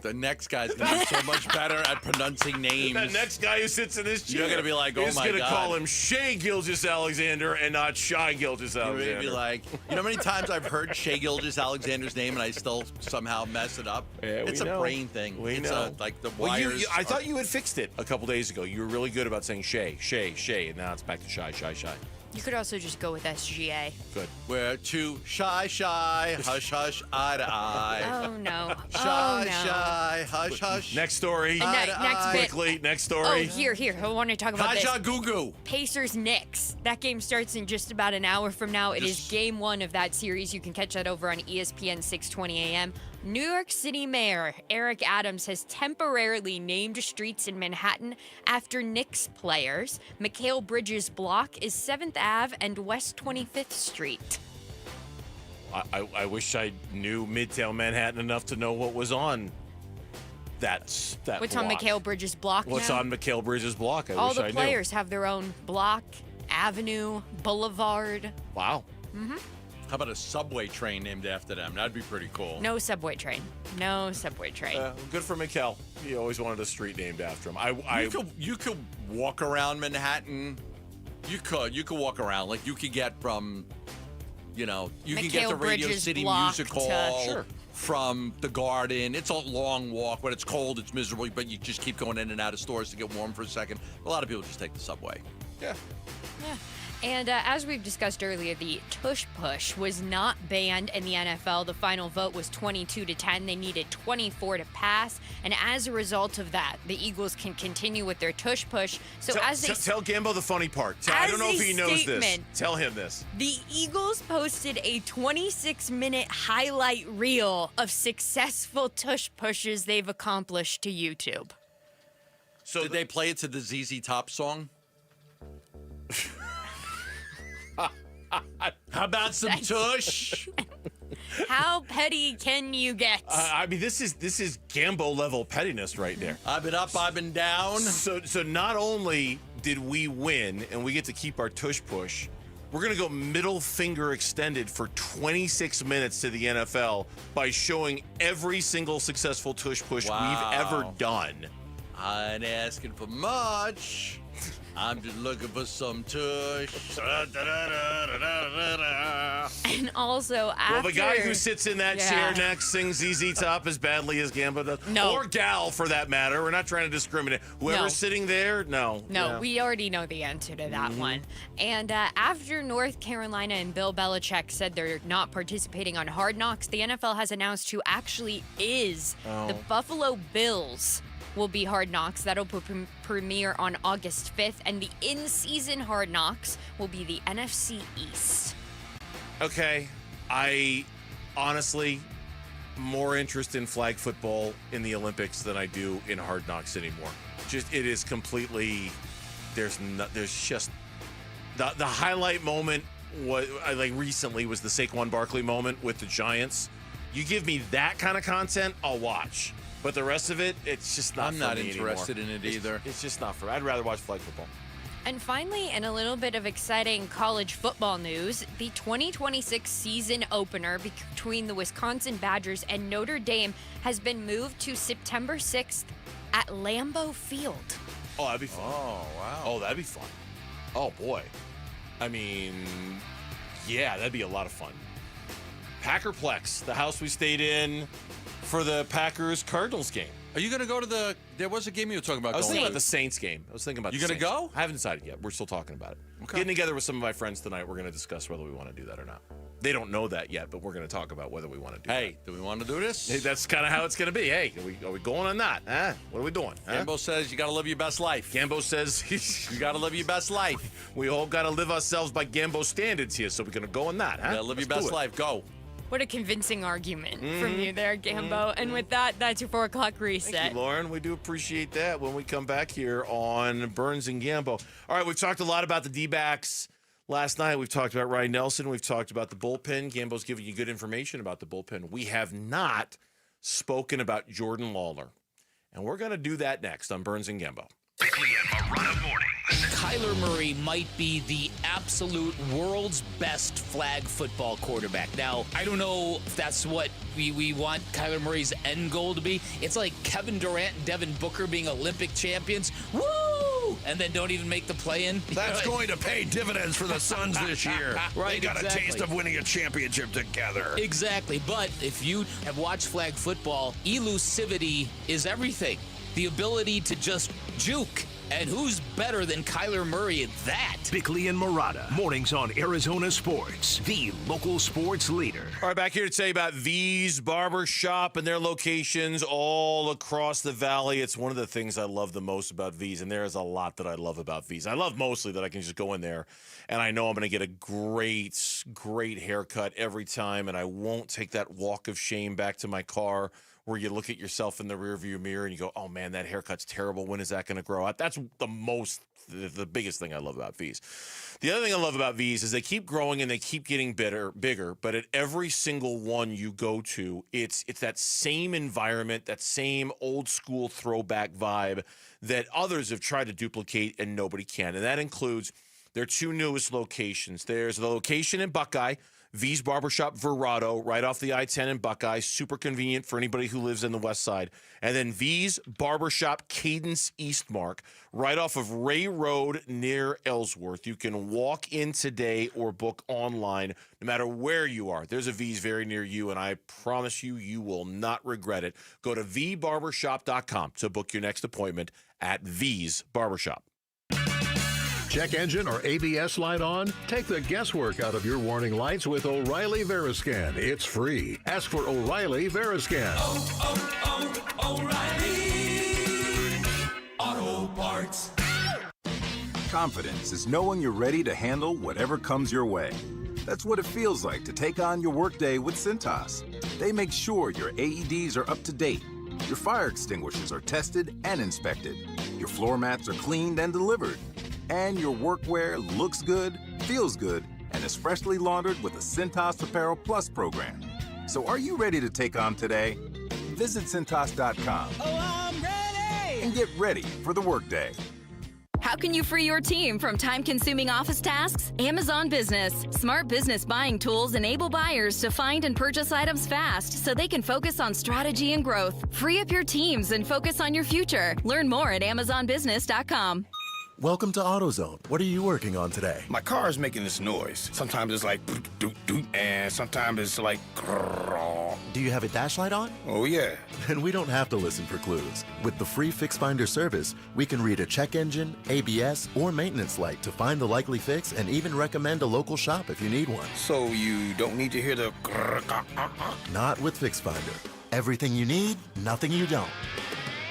The next guy's going to be so much better at pronouncing names. The next guy who sits in this chair, you're going to be like, oh my God. He's going to call him Shai Gilgeous-Alexander and not Shai Gilgeous-Alexander. You're going to be like, you know how many times I've heard Shai Gilgeous-Alexander's name and I still somehow mess it up? Yeah, it's a brain thing. It's like the well, wires. I thought you had fixed it a couple days ago. You were really good about saying Shai, and now it's back to Shai. You could also just go with SGA. Good. We're too shy, hush, hush, eye to eye. Oh, no. Shy, hush, hush. Next story. Next bit. Quickly, next story. Oh, here. I want to talk about this. Kaja Gugu. Pacers-Knicks. That game starts in just about an hour from now. It is game 1 of that series. You can catch that over on ESPN 620 a.m. New York City Mayor Eric Adams has temporarily named streets in Manhattan after Knicks players. Mikal Bridges' block is 7th Ave and West 25th Street. I wish I knew Midtown Manhattan enough to know what was on that What's block. on Mikal Bridges' block What's now? on Mikal Bridges' block? All the players have their own block, avenue, boulevard. Wow. Mm-hmm. How about a subway train named after them? That'd be pretty cool. No subway train. Good for Mikal. He always wanted a street named after him. You could walk around Manhattan. You could walk around. Like you could get from, you could get to Radio Bridges City block Music Hall to- from the Garden. It's a long walk. When it's cold, it's miserable, but you just keep going in and out of stores to get warm for a second. A lot of people just take the subway. Yeah. And as we've discussed earlier, the Tush Push was not banned in the NFL. The final vote was 22-10. They needed 24 to pass. And as a result of that, the Eagles can continue with their Tush Push. So tell Gambo the funny part. I don't know if he knows this. Tell him this. The Eagles posted a 26-minute highlight reel of successful Tush Pushes they've accomplished to YouTube. So did they play it to the ZZ Top song? How about some Tush? How petty can you get? I mean, this is Gambo level pettiness right there. I've been up, I've been down. So not only did we win and we get to keep our Tush push, we're going to go middle finger extended for 26 minutes to the NFL by showing every single successful Tush push we've ever done. I ain't asking for much. I'm just looking for some Tush. And also, after... Well, the guy who sits in that chair next sings ZZ Top as badly as Gambo does. No. Or Gal, for that matter. We're not trying to discriminate. Whoever's sitting there, no. No, we already know the answer to that one. And after North Carolina and Bill Belichick said they're not participating on Hard Knocks, the NFL has announced who actually is the Buffalo Bills. Will be Hard Knocks. That'll premiere on August 5th. And the in-season Hard Knocks will be the NFC East. Okay. I honestly more interest in flag football in the Olympics than I do in Hard Knocks anymore. Just it is completely there's just the highlight moment recently was the Saquon Barkley moment with the Giants. You give me that kind of content, I'll watch. But the rest of it, it's just not for me anymore. I'm not interested in it either. It's just not for me. I'd rather watch flag football. And finally, in a little bit of exciting college football news, the 2026 season opener between the Wisconsin Badgers and Notre Dame has been moved to September 6th at Lambeau Field. Oh, that'd be fun. Oh, wow. Oh, that'd be fun. Oh, boy. I mean, yeah, that'd be a lot of fun. Packerplex, the house we stayed in for the Packers-Cardinals game. Are you going to go to there was a game you were talking about I was going thinking to. about the Saints game. I was thinking about You the going to Saints. go? I haven't decided yet. We're still talking about it. Okay. Getting together with some of my friends tonight, we're going to discuss whether we want to do that or not. They don't know that yet, but we're going to talk about whether we want to do that. Hey, do we want to do this? Hey, that's kind of how it's going to be. Hey, are we going on that? Huh? What are we doing? Huh? Gambo says you got to live your best life. Gambo says you got to live your best life. We all got to live ourselves by Gambo standards here, so we're going to go on that. Huh? You got to live your best life. Go. What a convincing argument from you there, Gambo. And with that, that's your 4 o'clock reset. Thank you, Lauren. We do appreciate that when we come back here on Burns and Gambo. All right, we've talked a lot about the D-backs last night. We've talked about Ryan Nelson. We've talked about the bullpen. Gambo's giving you good information about the bullpen. We have not spoken about Jordan Lawler. And we're going to do that next on Burns and Gambo. Bickley and Morana mornings. Kyler Murray might be the absolute world's best flag football quarterback. Now, I don't know if that's what we want Kyler Murray's end goal to be. It's like Kevin Durant and Devin Booker being Olympic champions. Woo! And then don't even make the play-in. That's going to pay dividends for the Suns this year. Right, They got exactly. a taste of winning a championship together. Exactly. But if you have watched flag football, elusivity is everything. The ability to just juke. And who's better than Kyler Murray at that? Bickley and Morana, mornings on Arizona Sports, the local sports leader. All right, back here to tell you about V's Barber Shop and their locations all across the valley. It's one of the things I love the most about V's, and there is a lot that I love about V's. I love mostly that I can just go in there, and I know I'm going to get a great haircut every time, and I won't take that walk of shame back to my car where you look at yourself in the rearview mirror and you go, oh, man, that haircut's terrible. When is that going to grow out? That's the biggest thing I love about V's. The other thing I love about V's is they keep growing and they keep getting bigger, but at every single one you go to, it's that same environment, that same old school throwback vibe that others have tried to duplicate and nobody can. And that includes their 2 newest locations. There's the location in Buckeye, V's Barbershop Verrado, right off the I-10 in Buckeye. Super convenient for anybody who lives in the west side. And then V's Barbershop Cadence Eastmark, right off of Ray Road near Ellsworth. You can walk in today or book online, no matter where you are. There's a V's very near you, and I promise you, you will not regret it. Go to vbarbershop.com to book your next appointment at V's Barbershop. Check engine or ABS light on? Take the guesswork out of your warning lights with O'Reilly Veriscan. It's free. Ask for O'Reilly Veriscan. O'Reilly Auto Parts. Confidence is knowing you're ready to handle whatever comes your way. That's what it feels like to take on your workday with Cintas. They make sure your AEDs are up to date, your fire extinguishers are tested and inspected, your floor mats are cleaned and delivered. And your workwear looks good, feels good, and is freshly laundered with the Cintas Apparel Plus program. So are you ready to take on today? Visit Cintas.com. Oh, I'm ready! And get ready for the workday. How can you free your team from time-consuming office tasks? Amazon Business. Smart business buying tools enable buyers to find and purchase items fast so they can focus on strategy and growth. Free up your teams and focus on your future. Learn more at AmazonBusiness.com. Welcome to AutoZone. What are you working on today? My car is making this noise. Sometimes it's like doot doot, and sometimes it's like grrr. Do you have a dash light on? Oh yeah. Then we don't have to listen for clues. With the free Fix Finder service, we can read a check engine, ABS, or maintenance light to find the likely fix and even recommend a local shop if you need one. So you don't need to hear the grrr. Not with Fix Finder. Everything you need, nothing you don't.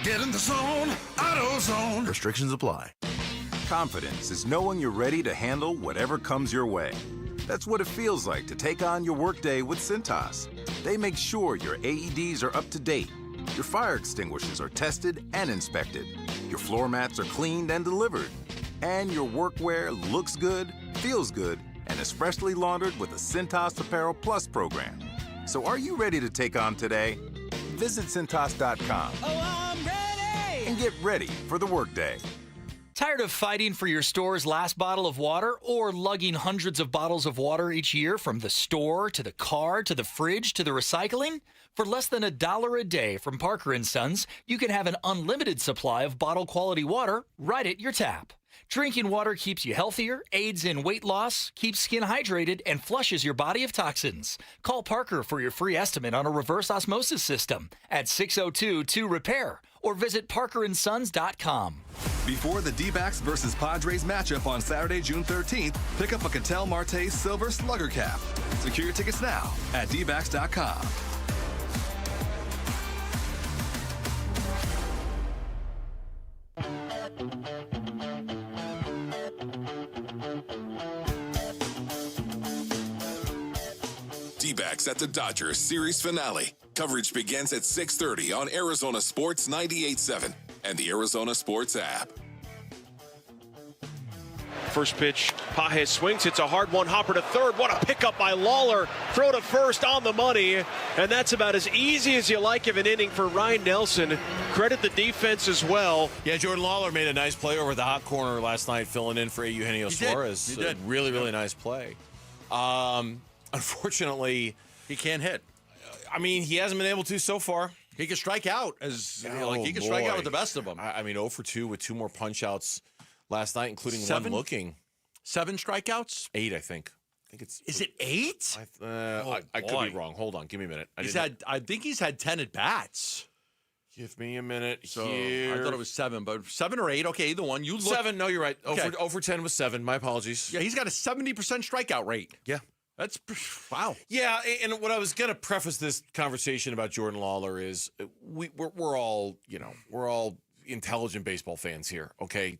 Get in the zone, AutoZone. Restrictions apply. Confidence is knowing you're ready to handle whatever comes your way. That's what it feels like to take on your workday with Cintas. They make sure your AEDs are up to date, your fire extinguishers are tested and inspected, your floor mats are cleaned and delivered, and your workwear looks good, feels good, and is freshly laundered with the Cintas Apparel Plus program. So are you ready to take on today? Visit Cintas.com. Oh, I'm ready! And get ready for the workday. Tired of fighting for your store's last bottle of water or lugging hundreds of bottles of water each year from the store to the car to the fridge to the recycling? For less than $1 a day from Parker & Sons, you can have an unlimited supply of bottle quality water right at your tap. Drinking water keeps you healthier, aids in weight loss, keeps skin hydrated, and flushes your body of toxins. Call Parker for your free estimate on a reverse osmosis system at 602-2-REPAIR or visit parkerandsons.com. Before the D-backs versus Padres matchup on Saturday, June 13th, pick up a Cattell Marte Silver Slugger cap. Secure your tickets now at dbacks.com. D-backs at the Dodgers series finale. Coverage begins at 6:30 on Arizona Sports 98.7 and the Arizona Sports app. First pitch, Pages swings, hits a hard one, hopper to third. What a pickup by Lawler. Throw to first on the money, and that's about as easy as you like of an inning for Ryan Nelson. Credit the defense as well. Yeah, Jordan Lawler made a nice play over the hot corner last night, filling in for Eugenio Suarez. He did. Really, really nice play. Unfortunately, he can't hit. I mean, he hasn't been able to so far. He can strike out he can strike out with the best of them. I mean, 0 for 2 with 2 more punch-outs last night, including 7? one looking. 7 strikeouts? 8, I think. Is it 8? I could be wrong. Hold on, give me a minute. I think he's had 10 at bats. Give me a minute So here. I thought it was 7, but 7 or 8. Okay, either one. You look. 7. No, you're right. Okay. 0 for 10 was 7. My apologies. Yeah, he's got a 70% strikeout rate. Yeah. That's wow. Yeah, and what I was going to preface this conversation about Jordan Lawler is we're all intelligent baseball fans here, okay?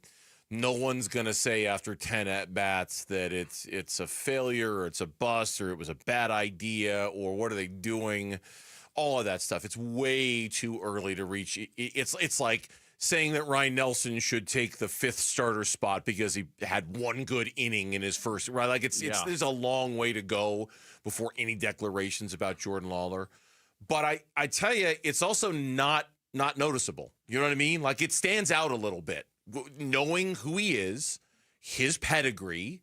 No one's going to say after 10 at-bats that it's a failure or it's a bust or it was a bad idea or what are they doing, all of that stuff. It's way too early to reach. It's like saying that Ryan Nelson should take the 5th starter spot because he had one good inning in his first, right? Like there's a long way to go before any declarations about Jordan Lawler. But I tell you, it's also not noticeable. You know what I mean? Like it stands out a little bit. Knowing who he is, his pedigree,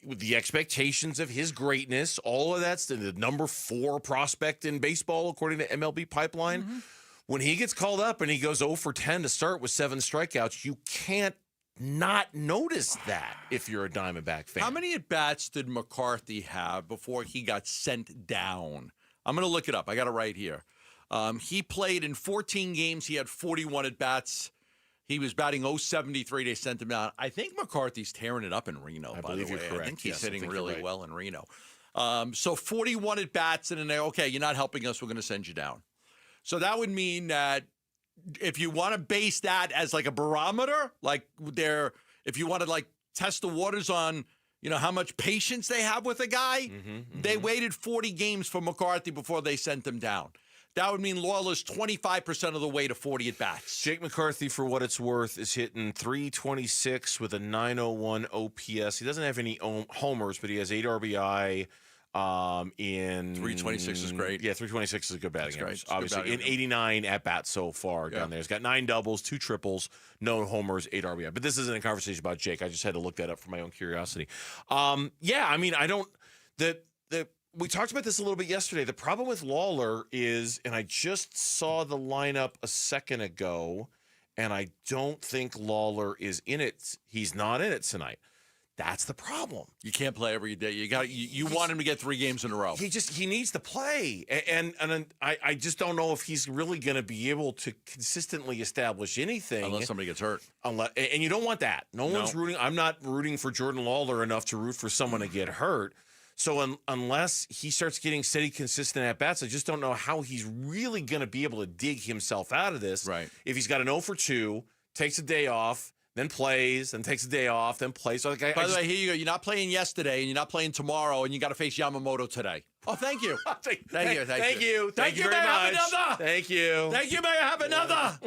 the expectations of his greatness, all of that's the number 4 prospect in baseball, according to MLB Pipeline. Mm-hmm. When he gets called up and he goes 0 for 10 to start with 7 strikeouts, you can't not notice that if you're a Diamondback fan. How many at-bats did McCarthy have before he got sent down? I'm going to look it up. I got it right here. He played in 14 games. He had 41 at-bats. He was batting .073. They sent him down. I think McCarthy's tearing it up in Reno, by the way. You're correct. I think he's hitting you're really right. well in Reno. So 41 at-bats, and then they're, okay, you're not helping us. We're going to send you down. So that would mean that if you want to base that as like a barometer, like if you want to like test the waters on, how much patience they have with a guy, they waited 40 games for McCarthy before they sent him down. That would mean Lawler's 25% of the way to 40 at-bats. Jake McCarthy, for what it's worth, is hitting .326 with a .901 OPS. He doesn't have any homers, but he has 8 RBI. In 326 is great. Yeah, 326 is a good batting average. Great. Obviously, in 89 at bats so far down there. He's got 9 doubles, 2 triples, no homers, 8 RBI. But this isn't a conversation about Jake. I just had to look that up for my own curiosity. Yeah, I mean, I don't. We talked about this a little bit yesterday. The problem with Lawler is, and I just saw the lineup a second ago, and I don't think Lawler is in it. He's not in it tonight. That's the problem. You can't play every day. You want him to get 3 games in a row. He needs to play, and I just don't know if he's really going to be able to consistently establish anything unless somebody gets hurt. And you don't want that. No one's rooting. I'm not rooting for Jordan Lawler enough to root for someone to get hurt. So unless he starts getting steady, consistent at bats, I just don't know how he's really going to be able to dig himself out of this. Right. If he's got an 0 for 2, takes a day off, then plays, then takes a day off, then plays. So By the way, here you go. You're not playing yesterday, and you're not playing tomorrow, and you got to face Yamamoto today. Oh, thank you. Thank you very much. May I have another? Thank you. Thank you. May I have another?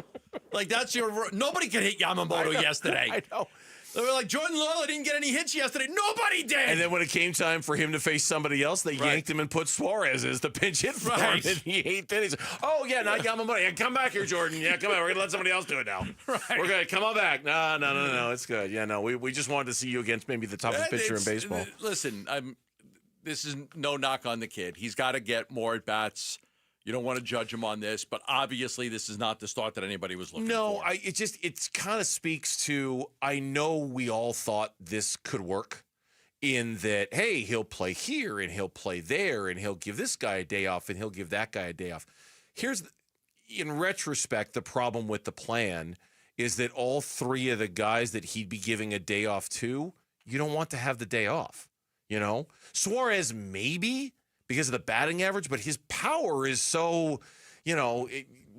Like, that's your... Nobody could hit Yamamoto yesterday. I know. They were like, Jordan Lawler didn't get any hits yesterday. Nobody did. And then when it came time for him to face somebody else, they yanked him and put Suarez as the pinch hit for him. And he ate pennies. Oh, yeah, not Yamamoto. Yeah, come back here, Jordan. Yeah, come on. We're going to let somebody else do it now. Right. We're going to come on back. No. It's good. Yeah, no, we just wanted to see you against maybe the toughest pitcher in baseball. Listen, this is no knock on the kid. He's got to get more at-bats. You don't want to judge him on this, but obviously this is not the start that anybody was looking for. No, it kind of speaks to, I know we all thought this could work in that, hey, he'll play here and he'll play there and he'll give this guy a day off and he'll give that guy a day off. In retrospect, the problem with the plan is that all 3 of the guys that he'd be giving a day off to, you don't want to have the day off, you know? Suarez maybe, because of the batting average, but his power is so, you know,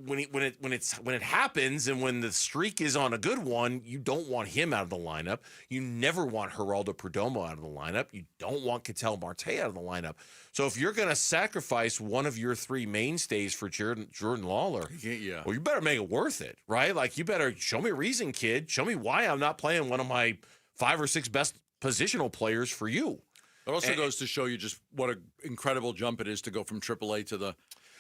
when it happens and when the streak is on a good one, you don't want him out of the lineup. You never want Geraldo Perdomo out of the lineup. You don't want Ketel Marte out of the lineup. So if you're going to sacrifice one of your 3 mainstays for Jordan Lawler, well, you better make it worth it, right? Like, you better show me a reason, kid. Show me why I'm not playing one of my 5 or 6 best positional players for you. It also goes to show you just what an incredible jump it is to go from AAA to the...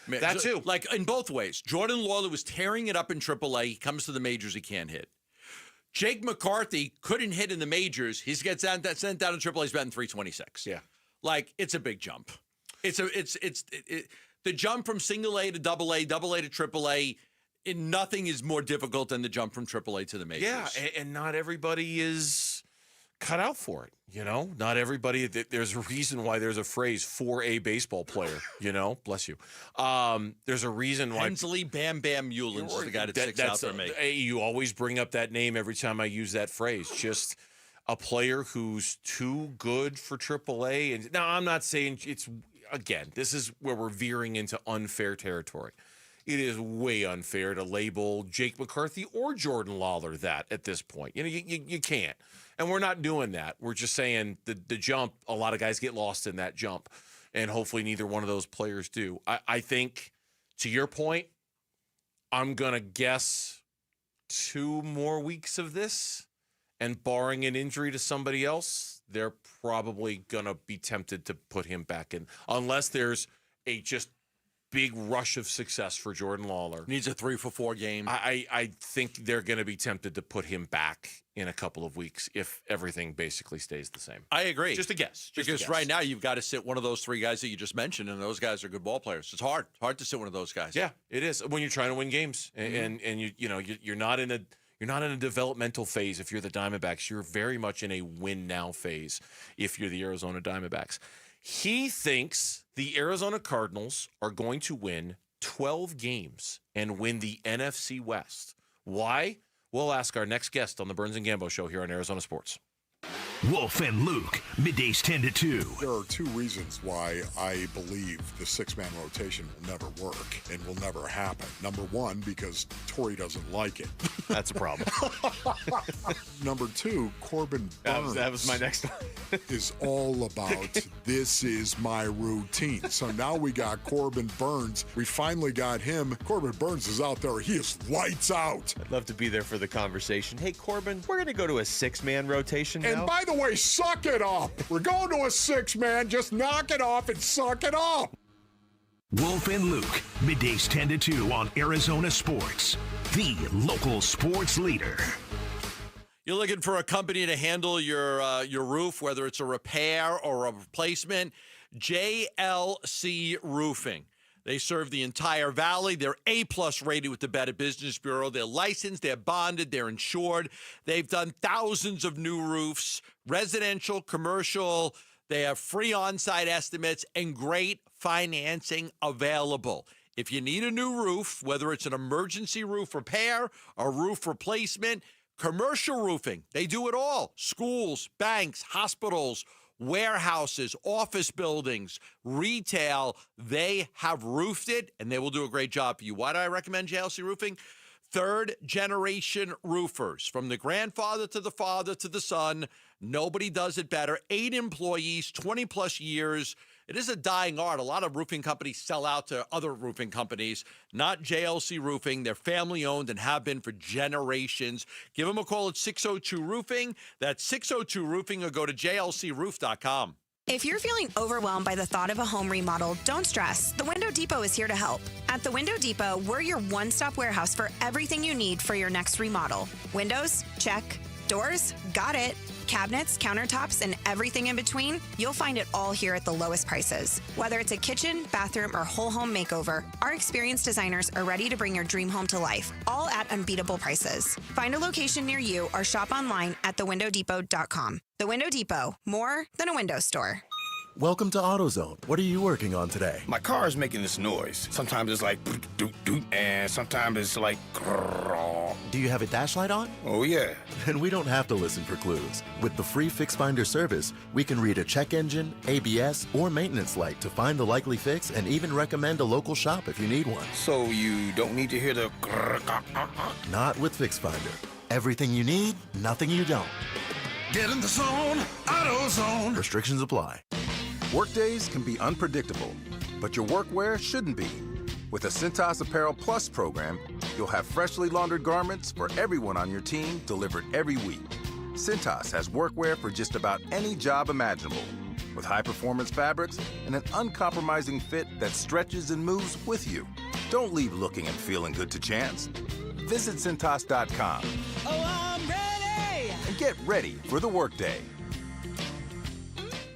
That too. Like, in both ways. Jordan Lawler was tearing it up in AAA. He comes to the majors, he can't hit. Jake McCarthy couldn't hit in the majors. He gets sent down to AAA, he's batting .326. Yeah. Like, it's a big jump. The jump from single A to double A to AAA, nothing is more difficult than the jump from AAA to the majors. Yeah, and not everybody is cut out for it. You know, not everybody. There's a reason why there's a phrase for a baseball player. You know, bless you. There's a reason why Hensley Bam Bam Muellen's the guy that sticks out for me. You always bring up that name every time I use that phrase. Just a player who's too good for AAA. And now I'm not saying it's, again, this is where we're veering into unfair territory. It is way unfair to label Jake McCarthy or Jordan Lawler that at this point. You know, you can't. And we're not doing that. We're just saying the jump, a lot of guys get lost in that jump. And hopefully neither one of those players do. I think, to your point, I'm going to guess 2 more weeks of this. And barring an injury to somebody else, they're probably going to be tempted to put him back in. Unless there's a just big rush of success for Jordan Lawler. Needs a 3-for-4 game. I think they're going to be tempted to put him back in a couple of weeks if everything basically stays the same. I agree. Just a guess. Because right now you've got to sit one of those 3 guys that you just mentioned, and those guys are good ball players. It's hard to sit one of those guys. Yeah, it is when you're trying to win games, and you're not in a developmental phase. If you're the Diamondbacks, you're very much in a win now phase. If you're the Arizona Diamondbacks. He thinks the Arizona Cardinals are going to win 12 games and win the NFC West. Why? We'll ask our next guest on the Burns and Gambo Show here on Arizona Sports. Wolf and Luke, middays 10 to 2. There are two reasons why I believe the six-man rotation will never work and will never happen. Number one, because Torrey doesn't like it. That's a problem. Number two, Corbin Burns. That was my next one. is all about this is my routine. So now we got Corbin Burns. We finally got him. Corbin Burns is out there. He is lights out. I'd love to be there for the conversation. Hey, Corbin, we're going to go to a six-man rotation now. And by the way, suck it up. We're going to a six-man. Just knock it off and suck it up. Wolf and Luke, middays 10 to 2 on Arizona Sports, the local sports leader. You're looking for a company to handle your roof, whether it's a repair or a replacement. JLC Roofing. They serve the entire valley. They're A-plus rated with the Better Business Bureau. They're licensed, they're bonded, they're insured. They've done thousands of new roofs, residential, commercial. They have free on-site estimates and great financing available. If you need a new roof, whether it's an emergency roof repair, a roof replacement, commercial roofing, they do it all. Schools, banks, hospitals, warehouses, office buildings, retail, they have roofed it, and they will do a great job for you. Why do I recommend JLC Roofing? Third-generation roofers. From the grandfather to the father to the son, nobody does it better. 8 employees, 20-plus years. It is a dying art. A lot of roofing companies sell out to other roofing companies, not JLC Roofing. They're family-owned and have been for generations. Give them a call at 602-ROOFING. That's 602-ROOFING, or go to jlcroof.com. If you're feeling overwhelmed by the thought of a home remodel, don't stress. The Window Depot is here to help. At the Window Depot, we're your one-stop warehouse for everything you need for your next remodel. Windows? Check. Doors? Got it. Cabinets, countertops, and everything in between, you'll find it all here at the lowest prices. Whether it's a kitchen, bathroom, or whole home makeover, our experienced designers are ready to bring your dream home to life, all at unbeatable prices. Find a location near you or shop online at thewindowdepot.com. The Window Depot, more than a window store. Welcome to AutoZone. What are you working on today? My car is making this noise. Sometimes it's like doot doot, and sometimes it's like grrr. Do you have a dash light on? Oh yeah. Then we don't have to listen for clues. With the free Fix Finder service, we can read a check engine, ABS, or maintenance light to find the likely fix and even recommend a local shop if you need one. So you don't need to hear the grrr. Not with Fix Finder. Everything you need, nothing you don't. Get in the zone, AutoZone. Restrictions apply. Workdays can be unpredictable, but your workwear shouldn't be. With a Cintas Apparel Plus program, you'll have freshly laundered garments for everyone on your team delivered every week. Cintas has workwear for just about any job imaginable, with high-performance fabrics and an uncompromising fit that stretches and moves with you. Don't leave looking and feeling good to chance. Visit Cintas.com. Oh, I'm ready! And get ready for the workday.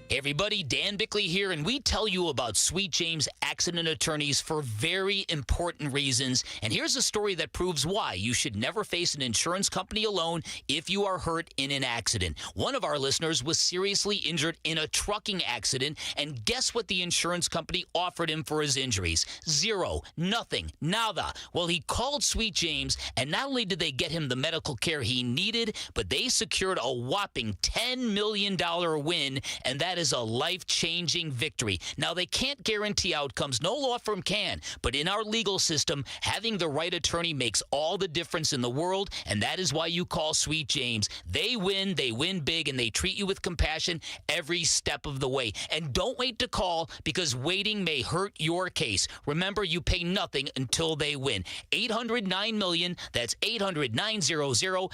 Hey everybody, Dan Bickley here, and we tell you about Sweet James Accident Attorneys for very important reasons. And here's a story that proves why you should never face an insurance company alone if you are hurt in an accident. One of our listeners was seriously injured in a trucking accident, and guess what the insurance company offered him for his injuries? Zero, nothing, nada. Well, he called Sweet James, and not only did they get him the medical care he needed, but they secured a whopping $10 million win, and that is a life-changing victory. Now, they can't guarantee outcomes. No law firm can. But in our legal system, having the right attorney makes all the difference in the world, and that is why you call Sweet James. They win big, and they treat you with compassion every step of the way. And don't wait to call, because waiting may hurt your case. Remember, you pay nothing until they win. 800-9-million. That's 800-900-0000.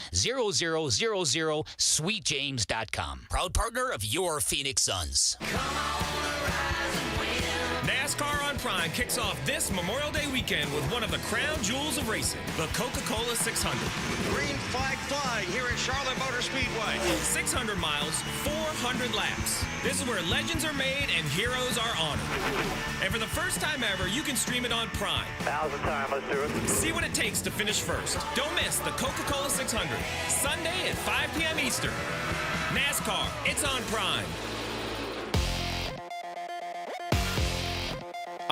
SweetJames.com. Proud partner of your Phoenix Suns. NASCAR on Prime kicks off this Memorial Day weekend with one of the crown jewels of racing, the Coca-Cola 600. Green flag flying here at Charlotte Motor Speedway. 600 miles, 400 laps. This is where legends are made and heroes are honored. And for the first time ever, you can stream it on Prime. Now's the time, let's do it. See what it takes to finish first. Don't miss the Coca-Cola 600, Sunday at 5 p.m. Eastern. NASCAR, it's on Prime.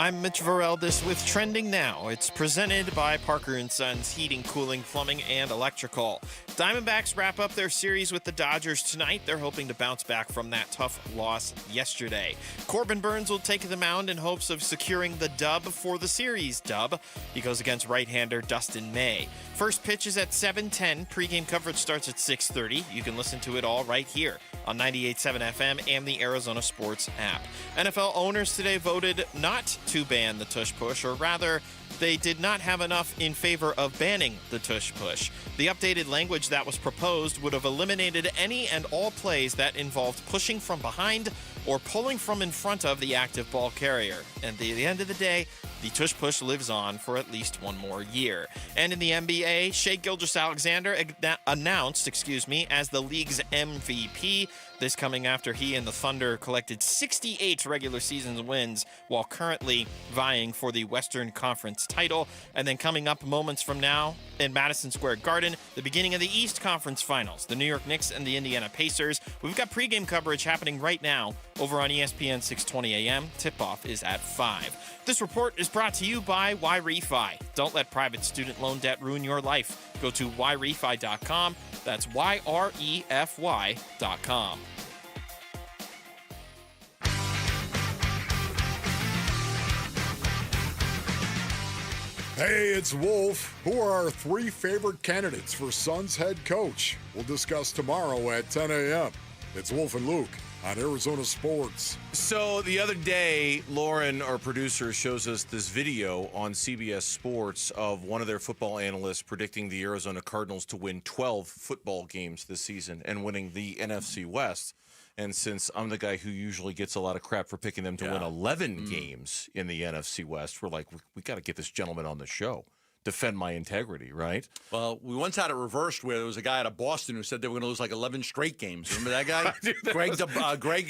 I'm Mitch Vareldis with Trending Now. It's presented by Parker & Sons Heating, Cooling, Plumbing, and Electrical. Diamondbacks wrap up their series with the Dodgers tonight. They're hoping to bounce back from that tough loss yesterday. Corbin Burnes will take the mound in hopes of securing the dub for the series dub. He goes against right-hander Dustin May. First pitch is at 7:10. Pre-game coverage starts at 6:30. You can listen to it all right here on 98.7 FM and the Arizona Sports app. NFL owners today voted not to ban the Tush push, or rather, they did not have enough in favor of banning the Tush push. The updated language that was proposed would have eliminated any and all plays that involved pushing from behind or pulling from in front of the active ball carrier. And at the end of the day, the Tush push lives on for at least one more year. And in the NBA, Shai Gilgeous-Alexander announced, as the league's MVP. This coming after he and the Thunder collected 68 regular season wins while currently vying for the Western Conference title. And then coming up moments from now in Madison Square Garden, the beginning of the East Conference Finals, the New York Knicks and the Indiana Pacers. We've got pregame coverage happening right now over on ESPN 620 AM. Tip-off is at 5. This report is brought to you by YRefi. Don't let private student loan debt ruin your life. Go to YRefi.com. That's YREFY.com. Hey, it's Wolf. Who are our 3 favorite candidates for Suns head coach? We'll discuss tomorrow at 10 a.m. It's Wolf and Luke on Arizona Sports. So the other day, Lauren, our producer, shows us this video on CBS Sports of one of their football analysts predicting the Arizona Cardinals to win 12 football games this season and winning the NFC West. And since I'm the guy who usually gets a lot of crap for picking them to win 11 games in the NFC West, we're like, we got to get this gentleman on the show. Defend my integrity, right? Well, we once had it reversed where there was a guy out of Boston who said they were going to lose like 11 straight games. Remember that guy? Greg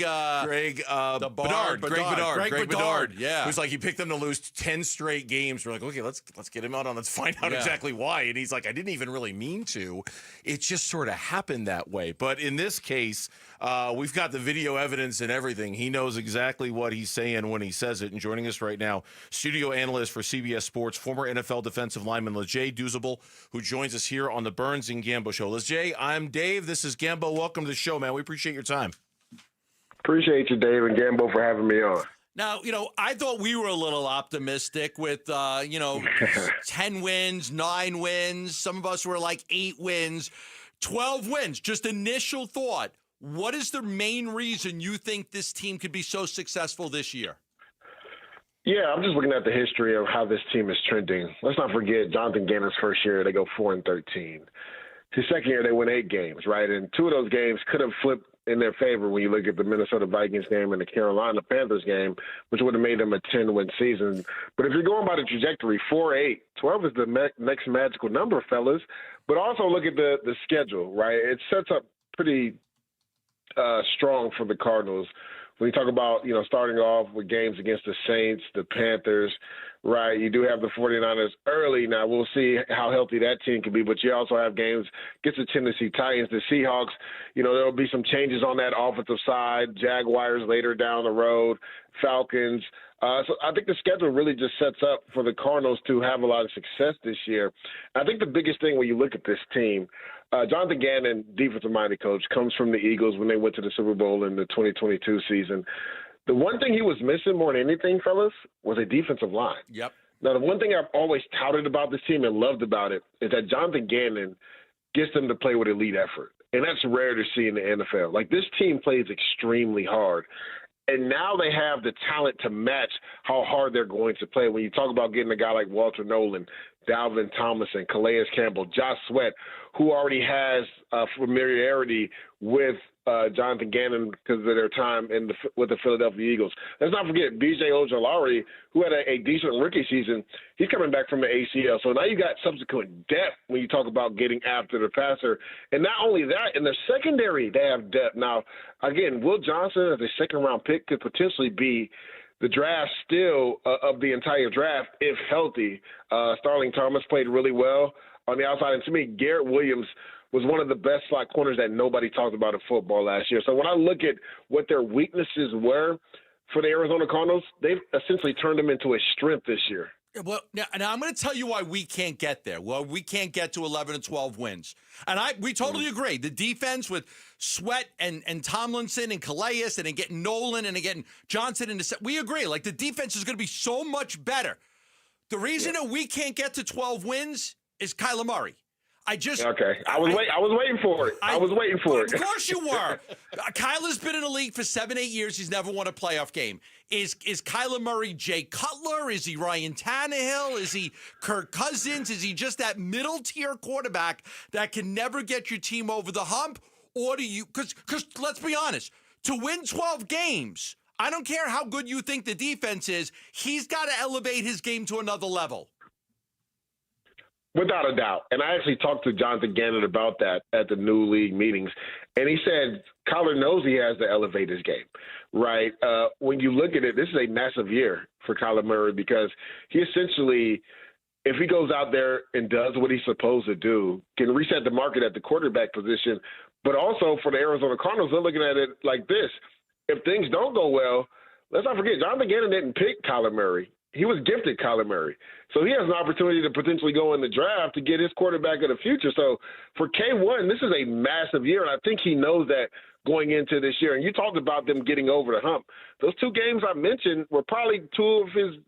Bedard. Yeah. It was like he picked them to lose 10 straight games. We're like, okay, let's get him out on. Let's find out exactly why. And he's like, I didn't even really mean to. It just sort of happened that way. But in this case, we've got the video evidence and everything. He knows exactly what he's saying when he says it. And joining us right now, studio analyst for CBS Sports, former NFL defensive lineman Lejay Douzable, who joins us here on the Burns and Gambo Show. Lejay, I'm Dave. This is Gambo. Welcome to the show, man. We appreciate your time. Appreciate you, Dave and Gambo, for having me on. Now, I thought we were a little optimistic with, 10 wins, 9 wins. Some of us were like 8 wins, 12 wins. Just initial thought. What is the main reason you think this team could be so successful this year? Yeah, I'm just looking at the history of how this team is trending. Let's not forget Jonathan Gannon's first year, they go 4-13. His second year, they win 8 games, right? And 2 of those games could have flipped in their favor when you look at the Minnesota Vikings game and the Carolina Panthers game, which would have made them a 10-win season. But if you're going by the trajectory, 4-8, 12 is the next magical number, fellas. But also look at the schedule, right? It sets up pretty strong for the Cardinals. When you talk about, starting off with games against the Saints, the Panthers, right, you do have the 49ers early. Now, we'll see how healthy that team can be, but you also have games against the Tennessee Titans, the Seahawks. There will be some changes on that offensive side, Jaguars later down the road, Falcons. So I think the schedule really just sets up for the Cardinals to have a lot of success this year. I think the biggest thing when you look at this team, Jonathan Gannon, defensive-minded coach, comes from the Eagles when they went to the Super Bowl in the 2022 season. The one thing he was missing more than anything, fellas, was a defensive line. Yep. Now, the one thing I've always touted about this team and loved about it is that Jonathan Gannon gets them to play with elite effort. And that's rare to see in the NFL. Like, this team plays extremely hard. And now they have the talent to match how hard they're going to play. When you talk about getting a guy like Walter Nolan, Dalvin Tomlinson, Calais Campbell, Josh Sweat, who already has familiarity with Jonathan Gannon because of their time with the Philadelphia Eagles. Let's not forget B.J. Ojulari, who had a decent rookie season. He's coming back from the ACL. So now you got subsequent depth when you talk about getting after the passer. And not only that, in the secondary, they have depth. Now, again, Will Johnson, as a second-round pick, could potentially be the draft still of the entire draft if healthy. Starling Thomas played really well on the outside. And to me, Garrett Williams was one of the best slot corners that nobody talked about in football last year. So when I look at what their weaknesses were for the Arizona Cardinals, they've essentially turned them into a strength this year. Well, now I'm going to tell you why we can't get there. Well, we can't get to 11 and 12 wins. And we totally agree. The defense with Sweat and Tomlinson and Calais and then getting Nolan and then getting Johnson in the we agree. Like, the defense is going to be so much better. The reason that we can't get to 12 wins is Kyler Murray. I was waiting for it. I was waiting for it. Of course you were. Kyler's been in the league for 7-8 years. He's never won a playoff game. Is Kyler Murray Jay Cutler? Is he Ryan Tannehill? Is he Kirk Cousins? Is he just that middle tier quarterback that can never get your team over the hump? Or do you? Because let's be honest, to win 12 games, I don't care how good you think the defense is. He's got to elevate his game to another level. Without a doubt. And I actually talked to Jonathan Gannon about that at the new league meetings. And he said Kyler knows he has to elevate his game, right? When you look at it, this is a massive year for Kyler Murray because he essentially, if he goes out there and does what he's supposed to do, can reset the market at the quarterback position. But also for the Arizona Cardinals, they're looking at it like this. If things don't go well, let's not forget, Jonathan Gannon didn't pick Kyler Murray. He was gifted Kyler Murray. So he has an opportunity to potentially go in the draft to get his quarterback of the future. So for K1, this is a massive year, and I think he knows that going into this year. And you talked about them getting over the hump. Those two games I mentioned were probably two of his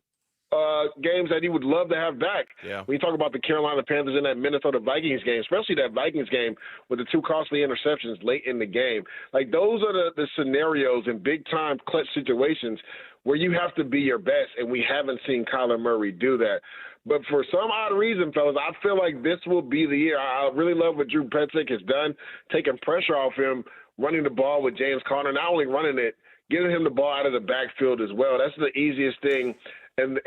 games that he would love to have back. Yeah. When you talk about the Carolina Panthers and that Minnesota Vikings game, especially that Vikings game with the two costly interceptions late in the game. Like, those are the scenarios in big-time clutch situations where you have to be your best, and we haven't seen Kyler Murray do that. But for some odd reason, fellas, I feel like this will be the year. I really love what Drew Petzing has done, taking pressure off him, running the ball with James Conner, not only running it, giving him the ball out of the backfield as well. That's the easiest thing. And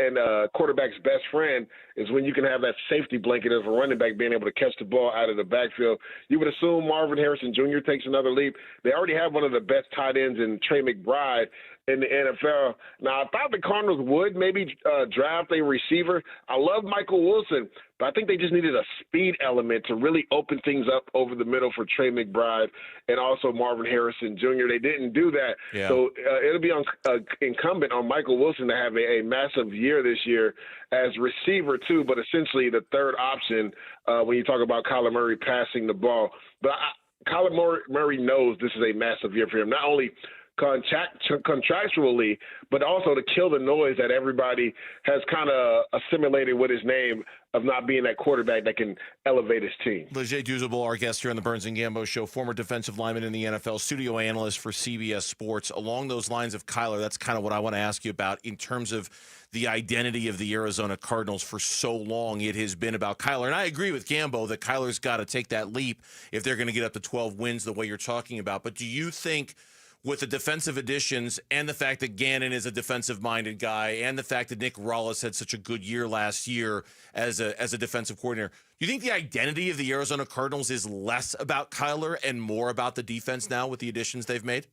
quarterback's best friend is when you can have that safety blanket as a running back being able to catch the ball out of the backfield. You would assume Marvin Harrison Jr. takes another leap. They already have one of the best tight ends in Trey McBride in the NFL. Now, I thought the Cardinals would maybe draft a receiver. I love Michael Wilson, but I think they just needed a speed element to really open things up over the middle for Trey McBride and also Marvin Harrison Jr. They didn't do that. Yeah. So it'll be incumbent on Michael Wilson to have a massive year this year as receiver too, but essentially the third option when you talk about Kyler Murray passing the ball. But Kyler Murray knows this is a massive year for him, not only contractually, but also to kill the noise that everybody has kind of assimilated with his name of not being that quarterback that can elevate his team. Leger Douzable, our guest here on the Burns and Gambo Show, former defensive lineman in the NFL, studio analyst for CBS Sports. Along those lines of Kyler, that's kind of what I want to ask you about in terms of the identity of the Arizona Cardinals. For so long, it has been about Kyler. And I agree with Gambo that Kyler's got to take that leap if they're going to get up to 12 wins the way you're talking about. But do you think, with the defensive additions and the fact that Gannon is a defensive-minded guy and the fact that Nick Rallis had such a good year last year as a defensive coordinator, do you think the identity of the Arizona Cardinals is less about Kyler and more about the defense now with the additions they've made?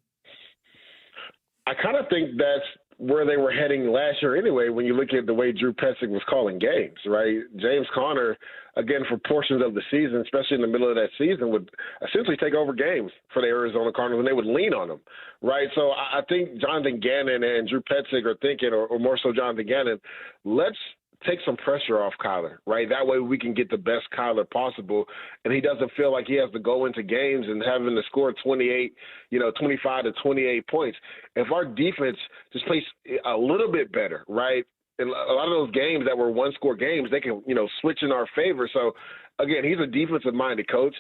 I kind of think that's where they were heading last year anyway when you look at the way Drew Petzing was calling games, right? James Conner, again, for portions of the season, especially in the middle of that season, would essentially take over games for the Arizona Cardinals, and they would lean on them, right? So I think Jonathan Gannon and Drew Petzing are thinking, or more so Jonathan Gannon, let's take some pressure off Kyler, right? That way we can get the best Kyler possible, and he doesn't feel like he has to go into games and having to score 25 to 28 points. If our defense just plays a little bit better, right? And a lot of those games that were one-score games, they can, switch in our favor. So, again, he's a defensive-minded coach.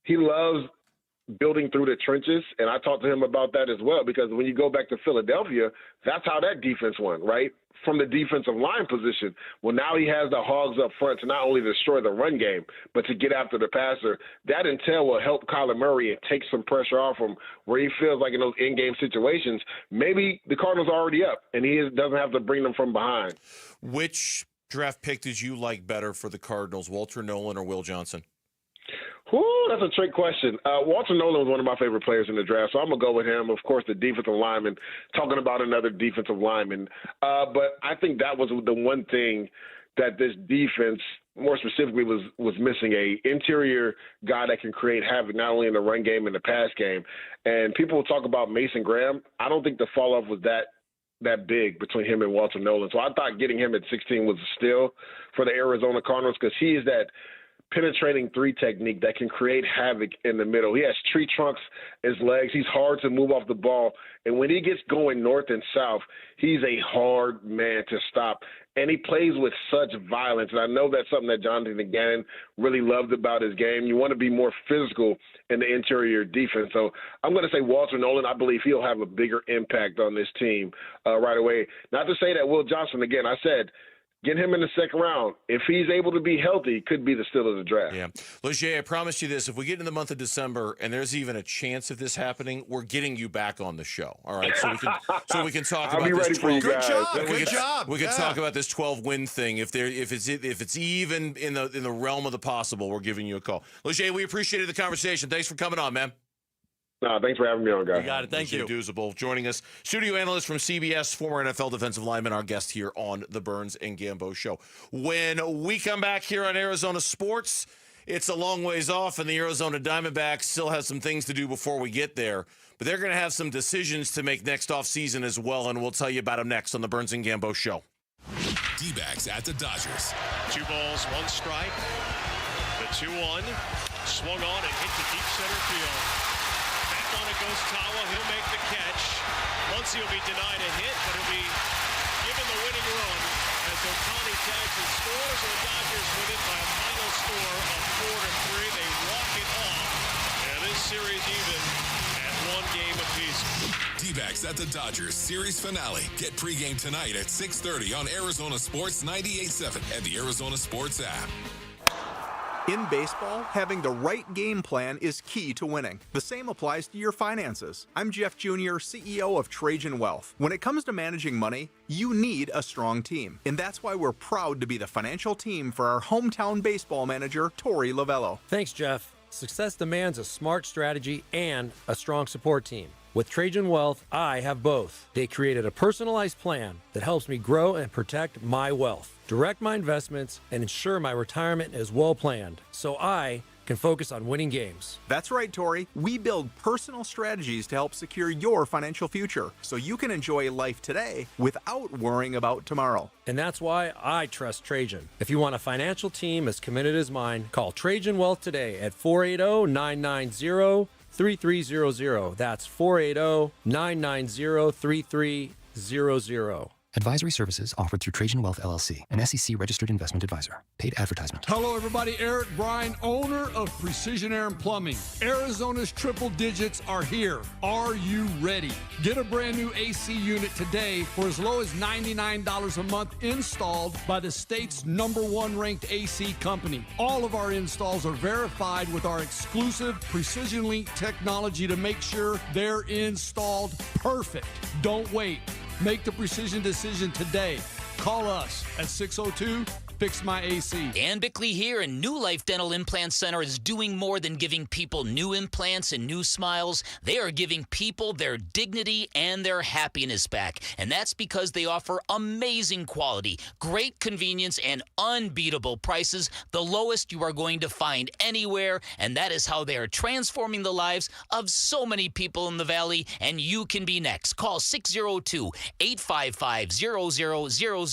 He loves building through the trenches, and I talked to him about that as well, because when you go back to Philadelphia, that's how that defense won, right? From the defensive line position. Well, now he has the hogs up front to not only destroy the run game, but to get after the passer. That intel will help Kyler Murray and take some pressure off him where he feels like in those in-game situations, maybe the Cardinals are already up, and he doesn't have to bring them from behind. Which draft pick did you like better for the Cardinals, Walter Nolan or Will Johnson? Whew, that's a trick question. Walter Nolan was one of my favorite players in the draft, so I'm going to go with him. Of course, the defensive lineman, talking about another defensive lineman. But I think that was the one thing that this defense, more specifically, was missing, a interior guy that can create havoc not only in the run game and the pass game. And people will talk about Mason Graham. I don't think the fall-off was that that big between him and Walter Nolan. So I thought getting him at 16 was a steal for the Arizona Cardinals because he is that penetrating three technique that can create havoc in the middle. He has tree trunks as legs. He's hard to move off the ball. And when he gets going north and south, he's a hard man to stop. And he plays with such violence. And I know that's something that Jonathan Gannon really loved about his game. You want to be more physical in the interior defense. So I'm going to say Walter Nolan. I believe he'll have a bigger impact on this team right away. Not to say that Will Johnson, again, I said, get him in the second round. If he's able to be healthy, could be the steal of the draft. Yeah. Leger, I promise you this. If we get in the month of December and there's even a chance of this happening, we're getting you back on the show. All right? So we can talk about this 12. Good job. We can talk about this 12-win thing. If it's even in the realm of the possible, we're giving you a call. Leger, we appreciated the conversation. Thanks for coming on, man. No, thanks for having me on, guys. You got it. Thank you. Duzable joining us. Studio analyst from CBS, former NFL defensive lineman, our guest here on the Burns and Gambo Show. When we come back here on Arizona Sports, it's a long ways off, and the Arizona Diamondbacks still have some things to do before we get there. But they're going to have some decisions to make next offseason as well, and we'll tell you about them next on the Burns and Gambo Show. D-backs at the Dodgers. 2 balls, 1 strike. The 2-1 swung on and hit to deep center field. On it goes Tawa. He'll make the catch. Muncy will be denied a hit, but he'll be given the winning run as Ohtani tags and scores, and the Dodgers win it by a final score of 4-3. They walk it off, and this series even at 1 game apiece. D-backs at the Dodgers series finale. Get pregame tonight at 6:30 on Arizona Sports 98.7 and the Arizona Sports app. In baseball, having the right game plan is key to winning. The same applies to your finances. I'm Jeff Jr., CEO of Trajan Wealth. When it comes to managing money, you need a strong team. And that's why we're proud to be the financial team for our hometown baseball manager, Tori Lavello. Thanks, Jeff. Success demands a smart strategy and a strong support team. With Trajan Wealth, I have both. They created a personalized plan that helps me grow and protect my wealth, direct my investments, and ensure my retirement is well planned, so I can focus on winning games. That's right, Tori. We build personal strategies to help secure your financial future, so you can enjoy life today without worrying about tomorrow. And that's why I trust Trajan. If you want a financial team as committed as mine, call Trajan Wealth today at 480-990-3300. That's 480-990-3300. Advisory services offered through Trajan Wealth LLC, an SEC registered investment advisor. Paid advertisement. Hello, everybody. Eric Bryan, owner of Precision Air and Plumbing. Arizona's triple digits are here. Are you ready? Get a brand new AC unit today for as low as $99 a month, installed by the state's #1 ranked AC company. All of our installs are verified with our exclusive Precision Link technology to make sure they're installed perfect. Don't wait. Make the precision decision today. Call us at 602-FIX-MY-AC. Dan Bickley here, and New Life Dental Implant Center is doing more than giving people new implants and new smiles. They are giving people their dignity and their happiness back. And that's because they offer amazing quality, great convenience, and unbeatable prices, the lowest you are going to find anywhere. And that is how they are transforming the lives of so many people in the Valley, and you can be next. Call 602-855-0000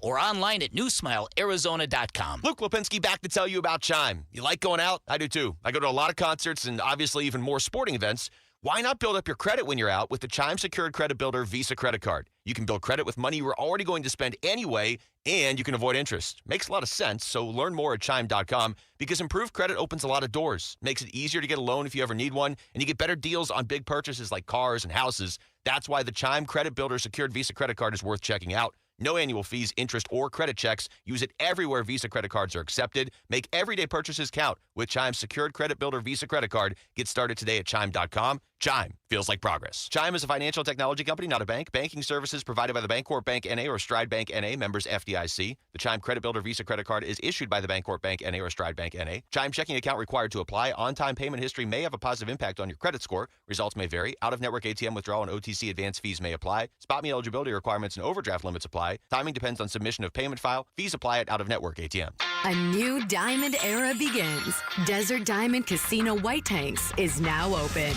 or online at newsmilearizona.com. Luke Lipinski back to tell you about Chime. You like going out? I do too. I go to a lot of concerts and obviously even more sporting events. Why not build up your credit when you're out with the Chime Secured Credit Builder Visa Credit Card? You can build credit with money you were already going to spend anyway, and you can avoid interest. Makes a lot of sense, so learn more at Chime.com because improved credit opens a lot of doors. Makes it easier to get a loan if you ever need one, and you get better deals on big purchases like cars and houses. That's why the Chime Credit Builder Secured Visa Credit Card is worth checking out. No annual fees, interest, or credit checks. Use it everywhere Visa credit cards are accepted. Make everyday purchases count with Chime's Secured Credit Builder Visa Credit Card. Get started today at Chime.com. Chime feels like progress. Chime is a financial technology company, not a bank. Banking services provided by the Bancorp Bank N.A. or Stride Bank N.A. members FDIC. The Chime Credit Builder Visa Credit Card is issued by the Bancorp Bank N.A. or Stride Bank N.A. Chime checking account required to apply. On-time payment history may have a positive impact on your credit score. Results may vary. Out-of-network ATM withdrawal and OTC advance fees may apply. Spot me eligibility requirements and overdraft limits apply. Timing depends on submission of payment file. Fees apply at out-of-network ATM. A new diamond era begins. Desert Diamond Casino White Tanks is now open.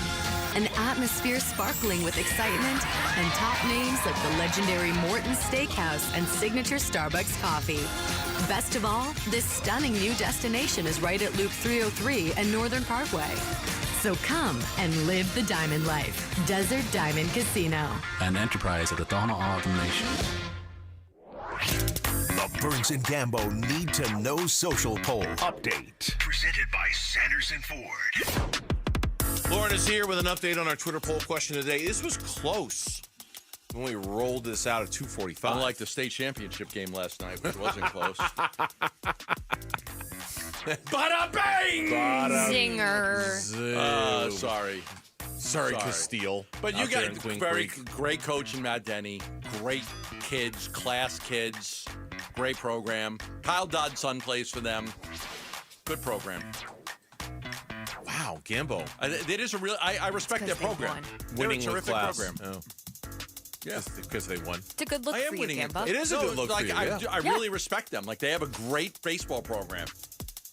An atmosphere sparkling with excitement and top names like the legendary Morton's Steakhouse and signature Starbucks coffee. Best of all, this stunning new destination is right at Loop 303 and Northern Parkway. So come and live the diamond life. Desert Diamond Casino. An enterprise of the Donna Autumn Nation. The Burns and Gambo Need to Know Social Poll Update. Presented by Sanderson Ford. Lauren is here with an update on our Twitter poll question today. This was close when we rolled this out at 2:45. Unlike the state championship game last night, which wasn't close. Bada bang! Zinger. Sorry, Castile. But you got great coach in Matt Denny, great kids, class kids, great program. Kyle Dodd's son plays for them. Good program. Wow, Gambo. It is a real. I respect their program. Winning They're a terrific class. program. Oh. Yeah, because they won. It's a good look for you, Gambo. It is a good look for you. I really respect them. Like, they have a great baseball program.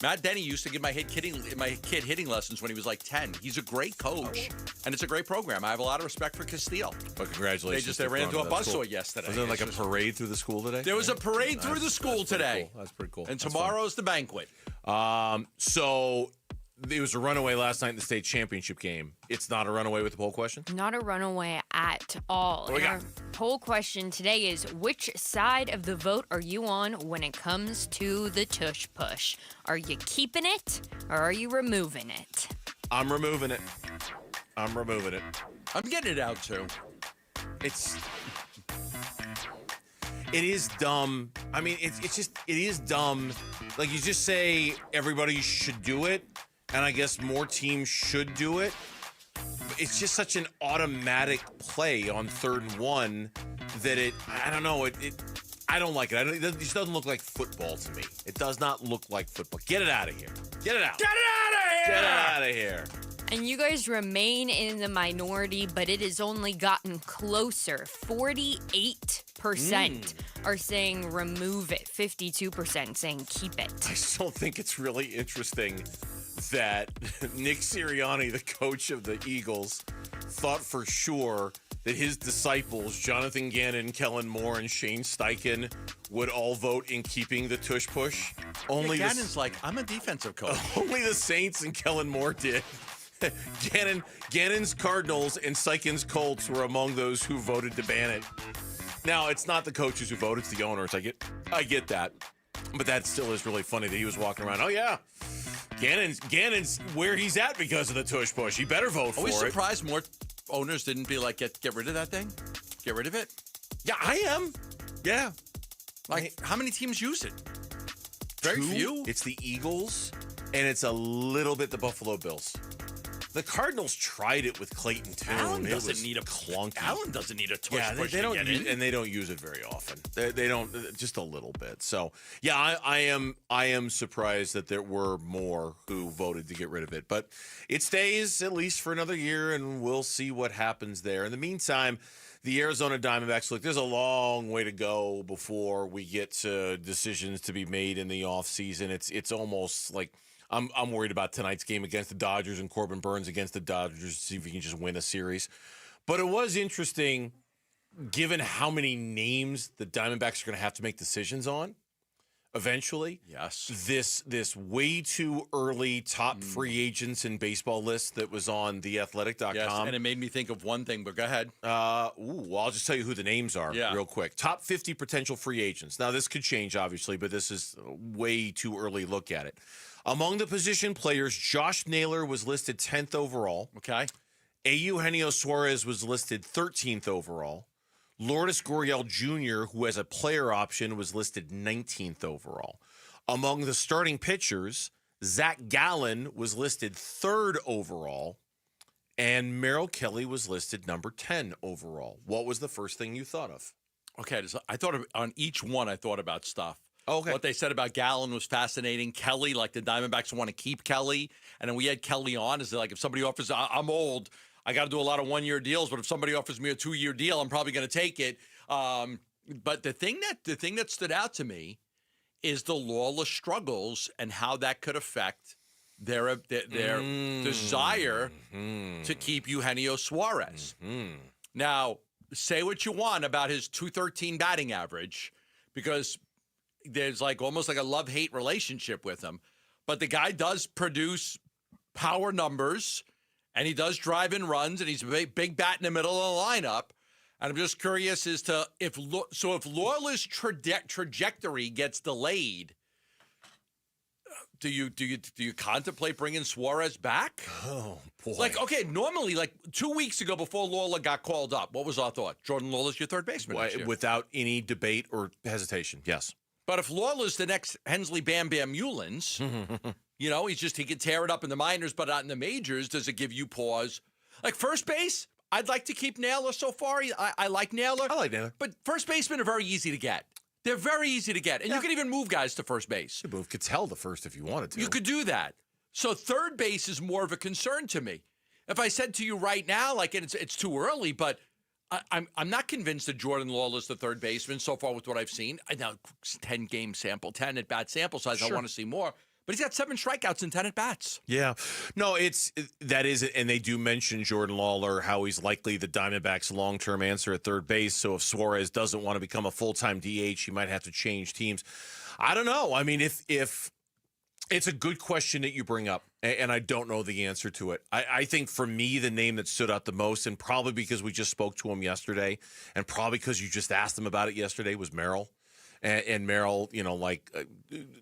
Matt Denny used to give my kid hitting lessons when he was like 10. He's a great coach, and it's a great program. I have a lot of respect for Castile. But congratulations. They ran into a buzzsaw yesterday. Was there like a parade through the school today? There was a parade through the school today. Cool. That's pretty cool. And tomorrow's the banquet. So it was a runaway last night in the state championship game. It's not a runaway with the poll question? Not a runaway at all. What we got? Our poll question today is, which side of the vote are you on when it comes to the tush push? Are you keeping it or are you removing it? I'm removing it. I'm getting it out too. It is dumb. I mean, it is dumb. Like, you just say everybody should do it, and I guess more teams should do it. It's just such an automatic play on 3rd and 1 that I don't know, I don't like it. It just doesn't look like football to me. It does not look like football. Get it out of here. Get it out. Get it out of here. Get it out of here. And you guys remain in the minority, but it has only gotten closer. 48% are saying remove it. 52% saying keep it. I still think it's really interesting that Nick Sirianni, the coach of the Eagles, thought for sure that his disciples, Jonathan Gannon, Kellen Moore, and Shane Steichen, would all vote in keeping the tush push. Only Gannon's like, I'm a defensive coach. Only the Saints and Kellen Moore did. Gannon's Cardinals and Steichen's Colts were among those who voted to ban it. Now, it's not the coaches who vote, it's the owners. I get that. But that still is really funny that he was walking around. Oh, yeah. Gannon's where he's at because of the tush push. He better vote for it. Are we surprised more owners didn't be like, get rid of that thing? Get rid of it? Yeah, I am. Yeah. Like, how many teams use it? Very few. It's the Eagles, and it's a little bit the Buffalo Bills. The Cardinals tried it with Clayton too. Allen doesn't need a clunky. Allen doesn't need a tush push they don't to get in. And they don't use it very often. They don't, just a little bit. So yeah, I am surprised that there were more who voted to get rid of it. But it stays at least for another year, and we'll see what happens there. In the meantime, the Arizona Diamondbacks, look, there's a long way to go before we get to decisions to be made in the offseason. It's almost like I'm worried about tonight's game against the Dodgers and Corbin Burns against the Dodgers to see if we can just win a series. But it was interesting, given how many names the Diamondbacks are going to have to make decisions on eventually. Yes. This way too early top free agents in baseball list that was on theathletic.com. Yes, and it made me think of one thing, but go ahead. Well, I'll just tell you who the names are real quick. Top 50 potential free agents. Now, this could change, obviously, but this is a way too early look at it. Among the position players, Josh Naylor was listed 10th overall. Okay. Eugenio Suarez was listed 13th overall. Lourdes Gurriel Jr., who has a player option, was listed 19th overall. Among the starting pitchers, Zach Gallen was listed 3rd overall, and Merrill Kelly was listed number 10 overall. What was the first thing you thought of? Okay, I thought on each one, I thought about stuff. Okay. What they said about Gallen was fascinating. Kelly, like the Diamondbacks want to keep Kelly. And then we had Kelly on. Is like if somebody offers, I'm old, I got to do a lot of one-year deals. But if somebody offers me a 2-year deal, I'm probably going to take it. But the thing that stood out to me is the lawless struggles and how that could affect their desire to keep Eugenio Suarez. Now, say what you want about his .213 batting average, because there's almost like a love-hate relationship with him. But the guy does produce power numbers, and he does drive in runs, and he's a big bat in the middle of the lineup. And I'm just curious as to if Lawler's trajectory gets delayed, do you contemplate bringing Suarez back? Oh, boy. Okay, normally, 2 weeks ago before Lawler got called up, what was our thought? Jordan Lawler's your third baseman next year. Without any debate or hesitation, yes. But if Lawler's the next Hensley Bam Bam Mullins, he could tear it up in the minors, but not in the majors. Does it give you pause? First base, I'd like to keep Naylor so far. I like Naylor. I like Naylor. But first basemen are very easy to get. They're very easy to get. And you can even move guys to first base. You move Cattell to first if you wanted to. You could do that. So third base is more of a concern to me. If I said to you right now, it's too early, but I'm not convinced that Jordan Lawler's the third baseman so far with what I've seen. Now, 10 at-bat sample size. Sure. I want to see more. But he's got 7 strikeouts and 10 at-bats. Yeah. No, that is it. And they do mention Jordan Lawler, how he's likely the Diamondbacks' long-term answer at third base. So if Suarez doesn't want to become a full-time DH, he might have to change teams. I don't know. I mean, if it's a good question that you bring up, and I don't know the answer to it. I think for me, the name that stood out the most, and probably because we just spoke to him yesterday, and probably because you just asked him about it yesterday, was Merrill. And Merrill,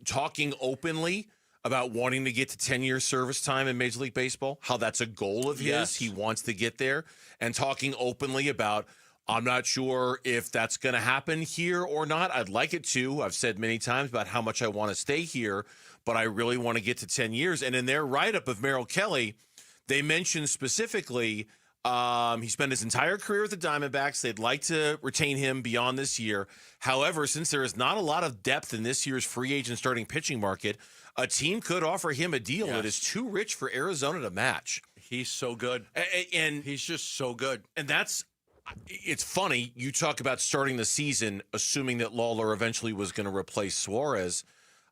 talking openly about wanting to get to 10-year service time in Major League Baseball, how that's a goal of his. Yes. He wants to get there, and talking openly about, I'm not sure if that's going to happen here or not. I'd like it to. I've said many times about how much I want to stay here, but I really want to get to 10 years. And in their write-up of Merrill Kelly, they mentioned specifically he spent his entire career with the Diamondbacks. They'd like to retain him beyond this year. However, since there is not a lot of depth in this year's free agent starting pitching market, a team could offer him a deal that is too rich for Arizona to match. He's so good. And he's just so good. And it's funny. You talk about starting the season, assuming that Lawler eventually was going to replace Suarez.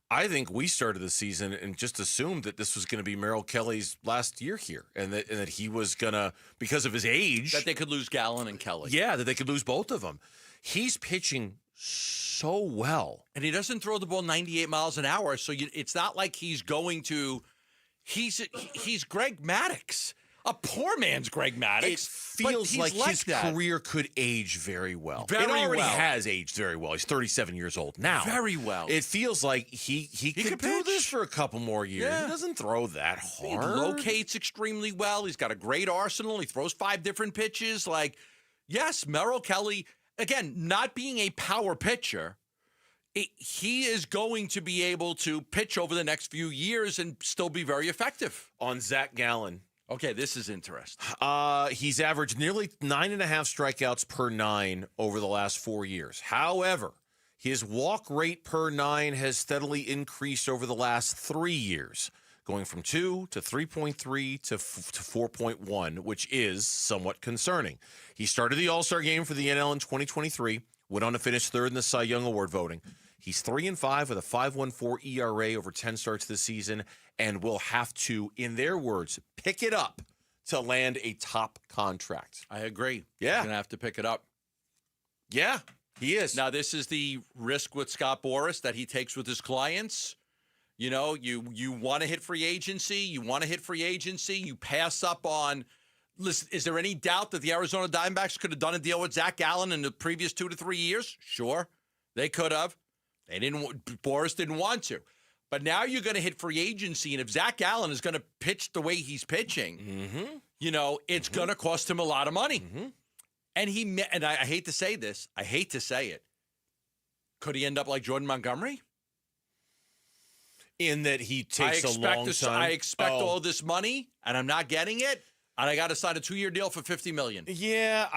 I think we started the season and just assumed that this was going to be Merrill Kelly's last year here, and that he was going to, because of his age, that they could lose Gallen and Kelly. Yeah, that they could lose both of them. He's pitching so well, and he doesn't throw the ball 98 miles an hour. So it's not like he's going to. He's Greg Maddux. A poor man's Greg Maddux. It feels like his career could age very well. It already has aged very well. He's 37 years old now. Very well. It feels like he could do this for a couple more years. Yeah. He doesn't throw that hard. He locates extremely well. He's got a great arsenal. He throws 5 different pitches. Yes, Merrill Kelly, again, not being a power pitcher, he is going to be able to pitch over the next few years and still be very effective. On Zach Gallen. Okay, this is interesting. He's averaged nearly 9.5 strikeouts per 9 over the last 4 years. However, his walk rate per 9 has steadily increased over the last 3 years, going from 2 to 3.3 to 4.1, which is somewhat concerning. He started the All-Star game for the NL in 2023, went on to finish third in the Cy Young Award voting. He's 3-5 with a 5.14 ERA over 10 starts this season, and will have to, in their words, pick it up to land a top contract. I agree. Yeah. He's going to have to pick it up. Yeah, he is. Now, this is the risk with Scott Boras that he takes with his clients. You want to hit free agency. You pass up on. Listen, is there any doubt that the Arizona Diamondbacks could have done a deal with Zach Gallen in the previous 2 to 3 years? Sure, they could have. They didn't. Boras didn't want to. But now you're going to hit free agency, and if Zach Gallen is going to pitch the way he's pitching, it's going to cost him a lot of money. And I hate to say this, I hate to say it. Could he end up like Jordan Montgomery? In that he takes a long time. I expect all this money, and I'm not getting it, and I got to sign a 2-year deal for $50 million. Yeah,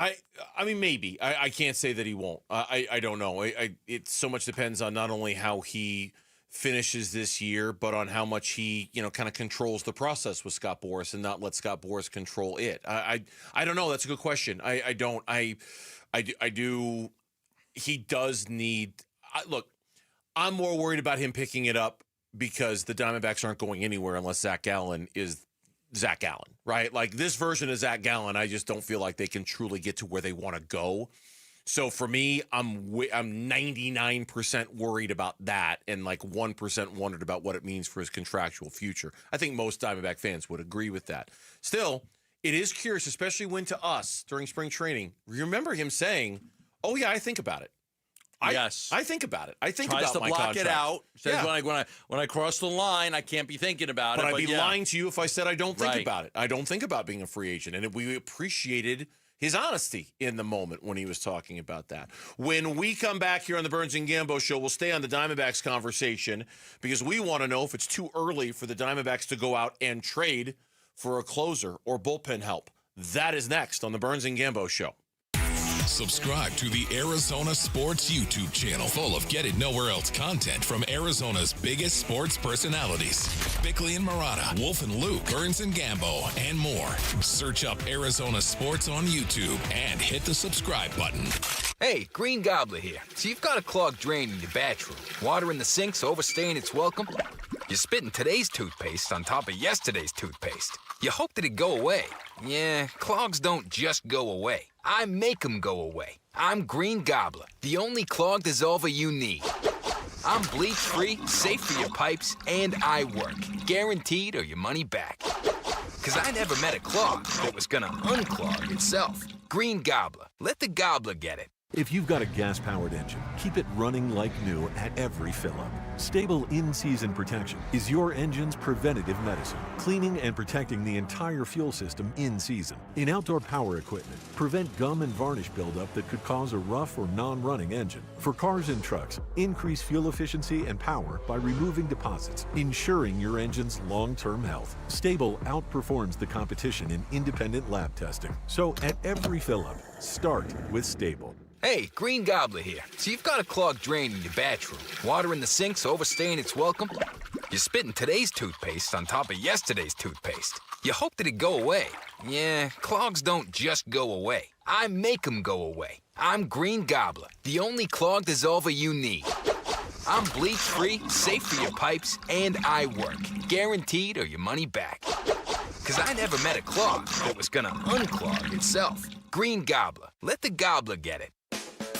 I mean, maybe. I can't say that he won't. I don't know. It so much depends on not only how he finishes this year, but on how much he, kind of controls the process with Scott Boras and not let Scott Boras control it. I don't know. That's a good question. I do. He does need. Look, I'm more worried about him picking it up because the Diamondbacks aren't going anywhere unless Zach Gallen is Zach Gallen, right? Like this version of Zach Gallen, I just don't feel like they can truly get to where they want to go. So for me, I'm 99% worried about that and like 1% wondered about what it means for his contractual future. I think most Diamondback fans would agree with that. Still, it is curious, especially when to us during spring training, remember him saying, oh yeah, I think about it. Yes. I think about it. I think Tries about to my block contract. it out. Says Yeah. when I cross the line, I can't be thinking about But it. I'd be yeah. lying to you if I said I don't think Right. about it. I don't think about being a free agent. And we appreciated his honesty in the moment when he was talking about that. When we come back here on the Burns and Gambo show, we'll stay on the Diamondbacks conversation because we want to know if it's too early for the Diamondbacks to go out and trade for a closer or bullpen help. That is next on the Burns and Gambo show. Subscribe to the Arizona Sports YouTube channel, full of Get It Nowhere Else content from Arizona's biggest sports personalities. Bickley and Murata, Wolf and Luke, Burns and Gambo, and more. Search up Arizona Sports on YouTube and hit the subscribe button. Hey, Green Gobbler here. So you've got a clogged drain in your bathroom. Water in the sink's overstaying its welcome. You're spitting today's toothpaste on top of yesterday's toothpaste. You hope that it'd go away. Yeah, clogs don't just go away. I make them go away. I'm Green Gobbler, the only clog dissolver you need. I'm bleach-free, safe for your pipes, and I work. Guaranteed or your money back. Because I never met a clog that was gonna unclog itself. Green Gobbler. Let the gobbler get it. If you've got a gas-powered engine, keep it running like new at every fill-up. Stable in-season protection is your engine's preventative medicine, cleaning and protecting the entire fuel system in season. In outdoor power equipment, prevent gum and varnish buildup that could cause a rough or non-running engine. For cars and trucks, increase fuel efficiency and power by removing deposits, ensuring your engine's long-term health. Stable outperforms the competition in independent lab testing. So at every fill-up, start with Stable. Hey, Green Gobbler here. So you've got a clogged drain in your bathroom. Water in the sink's overstaying its welcome. You're spitting today's toothpaste on top of yesterday's toothpaste. You hope that it'd go away. Yeah, clogs don't just go away. I make them go away. I'm Green Gobbler, the only clog dissolver you need. I'm bleach-free, safe for your pipes, and I work. Guaranteed or your money back. Because I never met a clog that was gonna unclog itself. Green Gobbler. Let the gobbler get it.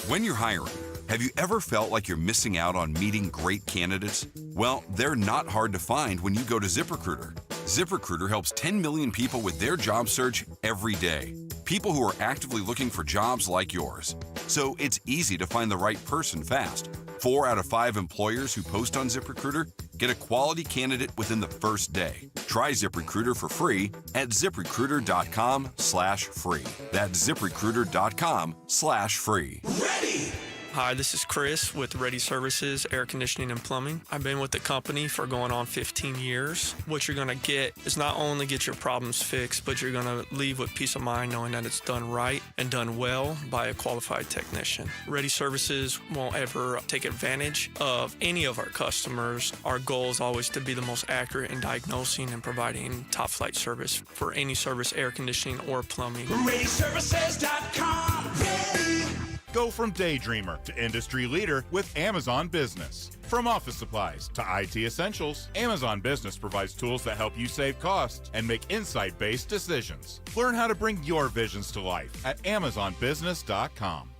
When you're hiring, have you ever felt like you're missing out on meeting great candidates? Well, they're not hard to find when you go to ZipRecruiter. ZipRecruiter helps 10 million people with their job search every day. People who are actively looking for jobs like yours. So it's easy to find the right person fast. 4 out of 5 employers who post on ZipRecruiter get a quality candidate within the first day. Try ZipRecruiter for free at ZipRecruiter.com/free. That's ZipRecruiter.com/free. Ready! Hi, this is Chris with Ready Services, Air Conditioning and Plumbing. I've been with the company for going on 15 years. What you're going to get is not only get your problems fixed, but you're going to leave with peace of mind knowing that it's done right and done well by a qualified technician. Ready Services won't ever take advantage of any of our customers. Our goal is always to be the most accurate in diagnosing and providing top-flight service for any service, air conditioning or plumbing. ReadyServices.com. Ready. Go from daydreamer to industry leader with Amazon Business. From office supplies to IT essentials, Amazon Business provides tools that help you save costs and make insight-based decisions. Learn how to bring your visions to life at AmazonBusiness.com.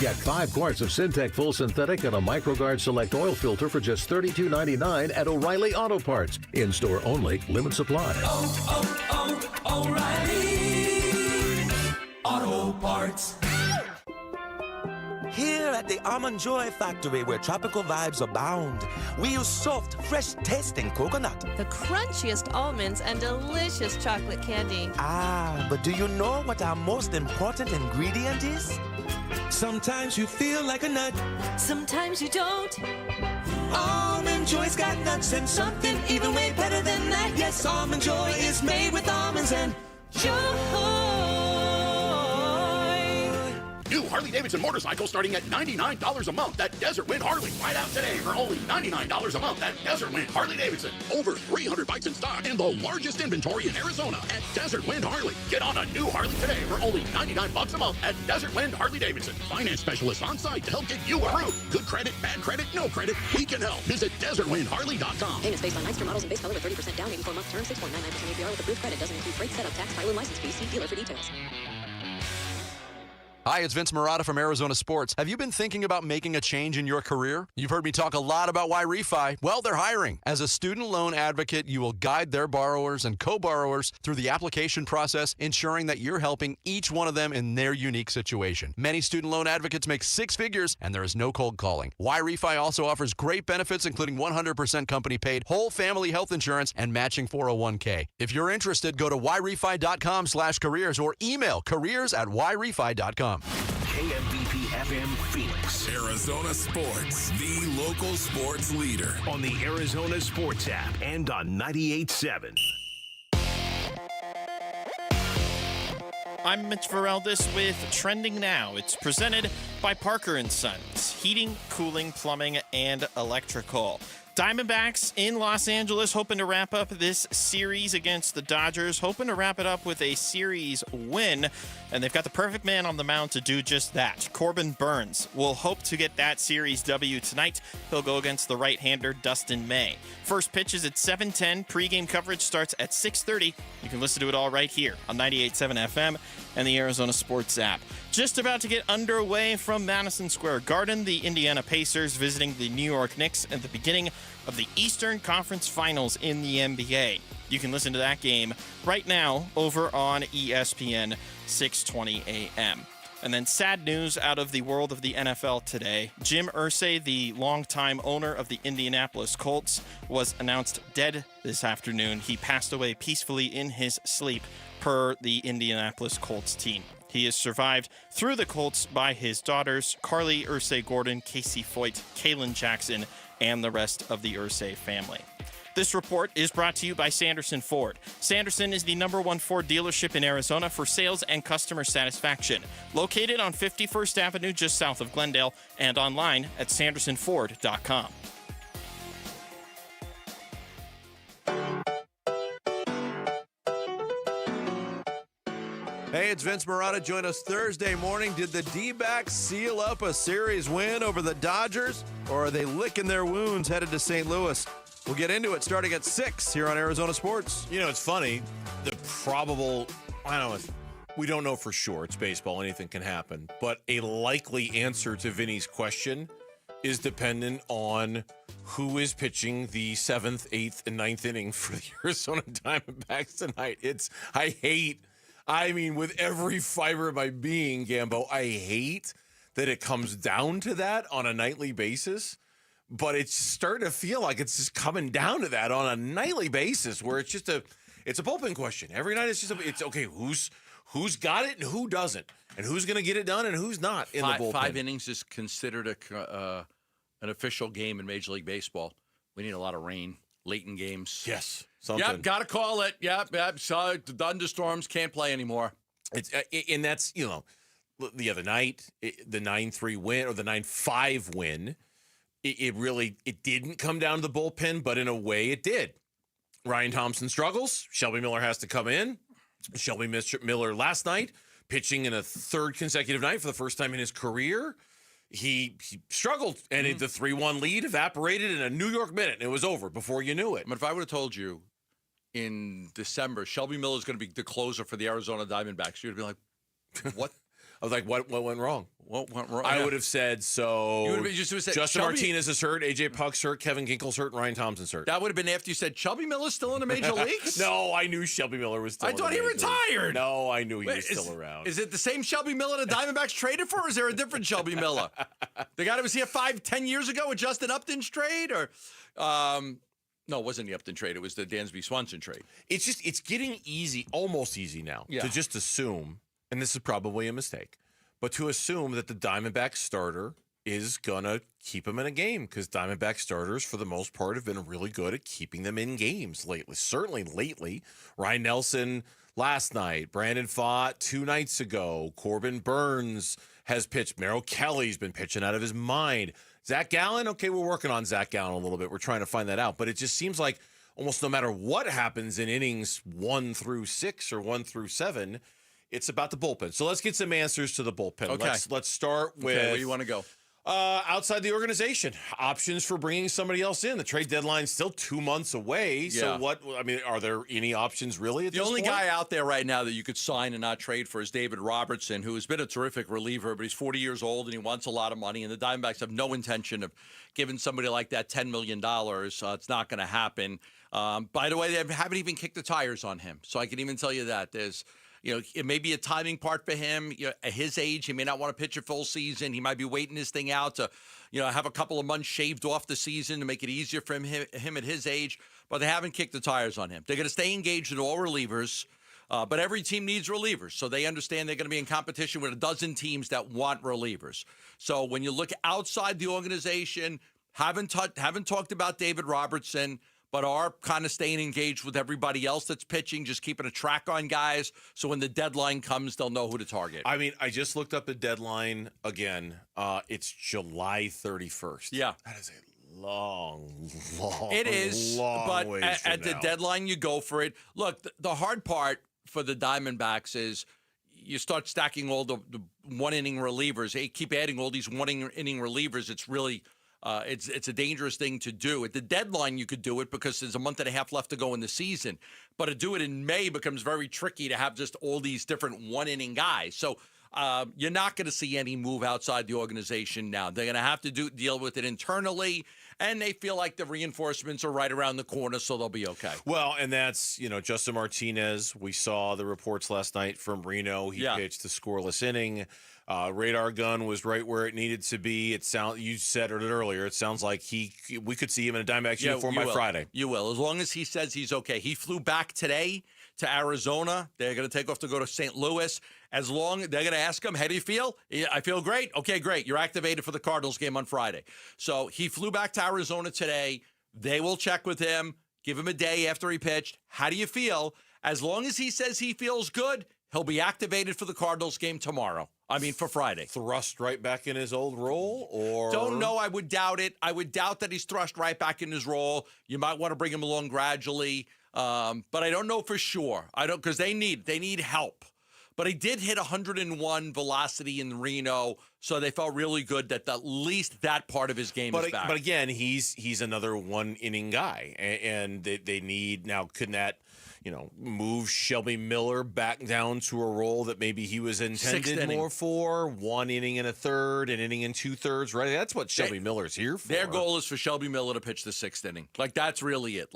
Get 5 quarts of Syntec Full Synthetic and a MicroGuard Select Oil Filter for just $32.99 at O'Reilly Auto Parts. In-store only, limit supply. O'Reilly Auto Parts. Here at the Almond Joy Factory, where tropical vibes abound, we use soft, fresh-tasting coconut. The crunchiest almonds and delicious chocolate candy. Ah, but do you know what our most important ingredient is? Sometimes you feel like a nut. Sometimes you don't. Almond Joy's got nuts and something even way better than that. Yes, Almond Joy is made with almonds and joy. New Harley-Davidson motorcycle starting at $99 a month at Desert Wind Harley. Find out today for only $99 a month at Desert Wind Harley-Davidson. Over 300 bikes in stock and the largest inventory in Arizona at Desert Wind Harley. Get on a new Harley today for only $99 a month at Desert Wind Harley-Davidson. Finance specialists on site to help get you approved. Good credit, bad credit, no credit, we can help. Visit desertwindharley.com. Payments based on Nightster models and base color with 30% down, 84-month term, 6.99% APR with approved credit. Doesn't include freight, setup, tax, title, and license fees. See dealer for details. Hi, it's Vince Marotta from Arizona Sports. Have you been thinking about making a change in your career? You've heard me talk a lot about Y-Refi. Well, they're hiring. As a student loan advocate, you will guide their borrowers and co-borrowers through the application process, ensuring that you're helping each one of them in their unique situation. Many student loan advocates make six figures, and there is no cold calling. Y-Refi also offers great benefits, including 100% company-paid whole family health insurance and matching 401k. If you're interested, go to yrefi.com/careers or email careers@yrefi.com. KMBP FM Phoenix. Arizona Sports, the local sports leader. On the Arizona Sports app and on 98.7. I'm Mitch Vareldes with Trending Now. It's presented by Parker & Sons, heating, cooling, plumbing, and electrical. Diamondbacks in Los Angeles hoping to wrap up this series against the Dodgers, hoping to wrap it up with a series win, and they've got the perfect man on the mound to do just that. Corbin Burns will hope to get that series W tonight. He'll go against the right-hander Dustin May. First pitch is at 7:10. Pre-game coverage starts at 6:30. You can listen to it all right here on 98.7 FM and the Arizona Sports app. Just about to get underway from Madison Square Garden, the Indiana Pacers visiting the New York Knicks at the beginning of the Eastern Conference Finals in the NBA. You can listen to that game right now over on ESPN 620 AM. And then sad news out of the world of the NFL today. Jim Irsay, the longtime owner of the Indianapolis Colts, was announced dead this afternoon. He passed away peacefully in his sleep per the Indianapolis Colts team. He is survived through the Colts by his daughters, Carly Irsay Gordon, Casey Foyt, Kaylin Jackson, and the rest of the Irsay family. This report is brought to you by Sanderson Ford. Sanderson is the #1 Ford dealership in Arizona for sales and customer satisfaction. Located on 51st Avenue just south of Glendale and online at sandersonford.com. Hey, it's Vince Marotta. Join us Thursday morning. Did the D-backs seal up a series win over the Dodgers, or are they licking their wounds headed to St. Louis? We'll get into it starting at 6 here on Arizona Sports. You know, it's funny. The probable, we don't know for sure. It's baseball. Anything can happen. But a likely answer to Vinny's question is dependent on who is pitching the 7th, 8th, and 9th inning for the Arizona Diamondbacks tonight. With every fiber of my being, Gambo, I hate that it comes down to that on a nightly basis, but it's starting to feel like it's just coming down to that on a nightly basis where it's a bullpen question. Every night it's okay, who's got it and who doesn't, and who's going to get it done and who's not in the bullpen. 5 innings is considered an official game in Major League Baseball. We need a lot of rain late in games. Yes. Something. Yep, got to call it. Yep. So the thunderstorms can't play anymore. And that's, the other night, the 9-3 win or the 9-5 win, it didn't come down to the bullpen, but in a way it did. Ryan Thompson struggles. Shelby Miller has to come in. Shelby Miller last night, pitching in a third consecutive night for the first time in his career. He struggled, and the 3-1 lead evaporated in a New York minute, and it was over before you knew it. But if I would have told you in December, Shelby Miller is going to be the closer for the Arizona Diamondbacks, you'd have been like, what? I was like, what went wrong? What went wrong? I would have said, so you would have just said, Justin Martinez is hurt, A.J. Puck's hurt, Kevin Ginkel's hurt, and Ryan Thompson's hurt. That would have been after you said, Shelby Miller's still in the major leagues? No, I knew Shelby Miller was still in the I thought he retired. No, I knew he was still around. Is it the same Shelby Miller the Diamondbacks traded for, or is there a different Shelby Miller? The guy that was here 5-10 years ago with Justin Upton's trade? Or no, it wasn't the Upton trade. It was the Dansby-Swanson trade. It's getting easy, almost easy now, to just assume, and this is probably a mistake, but to assume that the Diamondback starter is going to keep him in a game because Diamondback starters, for the most part, have been really good at keeping them in games lately. Certainly lately. Ryan Nelson last night, Brandon Pfaadt 2 nights ago, Corbin Burns has pitched. Merrill Kelly's been pitching out of his mind. Zach Gallen, okay, we're working on Zach Gallen a little bit. We're trying to find that out. But it just seems like almost no matter what happens in innings 1 through 6 or 1 through 7, it's about the bullpen. So let's get some answers to the bullpen. Okay. Let's start with where you want to go? Outside the organization, options for bringing somebody else in. The trade deadline's still 2 months away. So are there any options really at this point? The only guy out there right now that you could sign and not trade for is David Robertson, who has been a terrific reliever, but he's 40 years old and he wants a lot of money. And the Diamondbacks have no intention of giving somebody like that $10 million. It's not going to happen. By the way, they haven't even kicked the tires on him. So I can even tell you that. It may be a timing part for him. At his age, he may not want to pitch a full season. He might be waiting this thing out to, have a couple of months shaved off the season to make it easier for him at his age. But they haven't kicked the tires on him. They're going to stay engaged with all relievers. But every team needs relievers. So they understand they're going to be in competition with a dozen teams that want relievers. So when you look outside the organization, haven't talked about David Robertson, but are kind of staying engaged with everybody else that's pitching, just keeping a track on guys. So when the deadline comes, they'll know who to target. I mean, I just looked up the deadline again. It's July 31st. Yeah. That is a long It is, but at the deadline, you go for it. Look, the hard part for the Diamondbacks is you start stacking all the one-inning relievers. They keep adding all these one-inning relievers. It's really... It's a dangerous thing to do. At the deadline, you could do it because there's a month and a half left to go in the season. But to do it in May becomes very tricky to have just all these different one-inning guys. So you're not going to see any move outside the organization now. They're going to have to deal with it internally, and they feel like the reinforcements are right around the corner, so they'll be okay. Well, and that's, Justin Martinez. We saw the reports last night from Reno. He pitched the scoreless inning. Radar gun was right where it needed to be. You said it earlier. It sounds like we could see him in a Diamondbacks uniform by Friday. You will, as long as he says he's okay. He flew back today to Arizona. They're going to take off to go to St. Louis. They're going to ask him, how do you feel? I feel great. Okay, great. You're activated for the Cardinals game on Friday. So he flew back to Arizona today. They will check with him, give him a day after he pitched. How do you feel? As long as he says he feels good, he'll be activated for the Cardinals game tomorrow. For Friday. Thrust right back in his old role, or? Don't know. I would doubt it. I would doubt that he's thrust right back in his role. You might want to bring him along gradually. But I don't know for sure. Because they need help. But he did hit 101 velocity in Reno, so they felt really good that at least that part of his game is back. But again, he's another one-inning guy, and they need now. Couldn't that move Shelby Miller back down to a role that maybe he was intended more for? 1 inning and a third, an inning and 2/3, right? That's what Shelby Miller's here for. Their goal is for Shelby Miller to pitch the 6th inning. That's really it.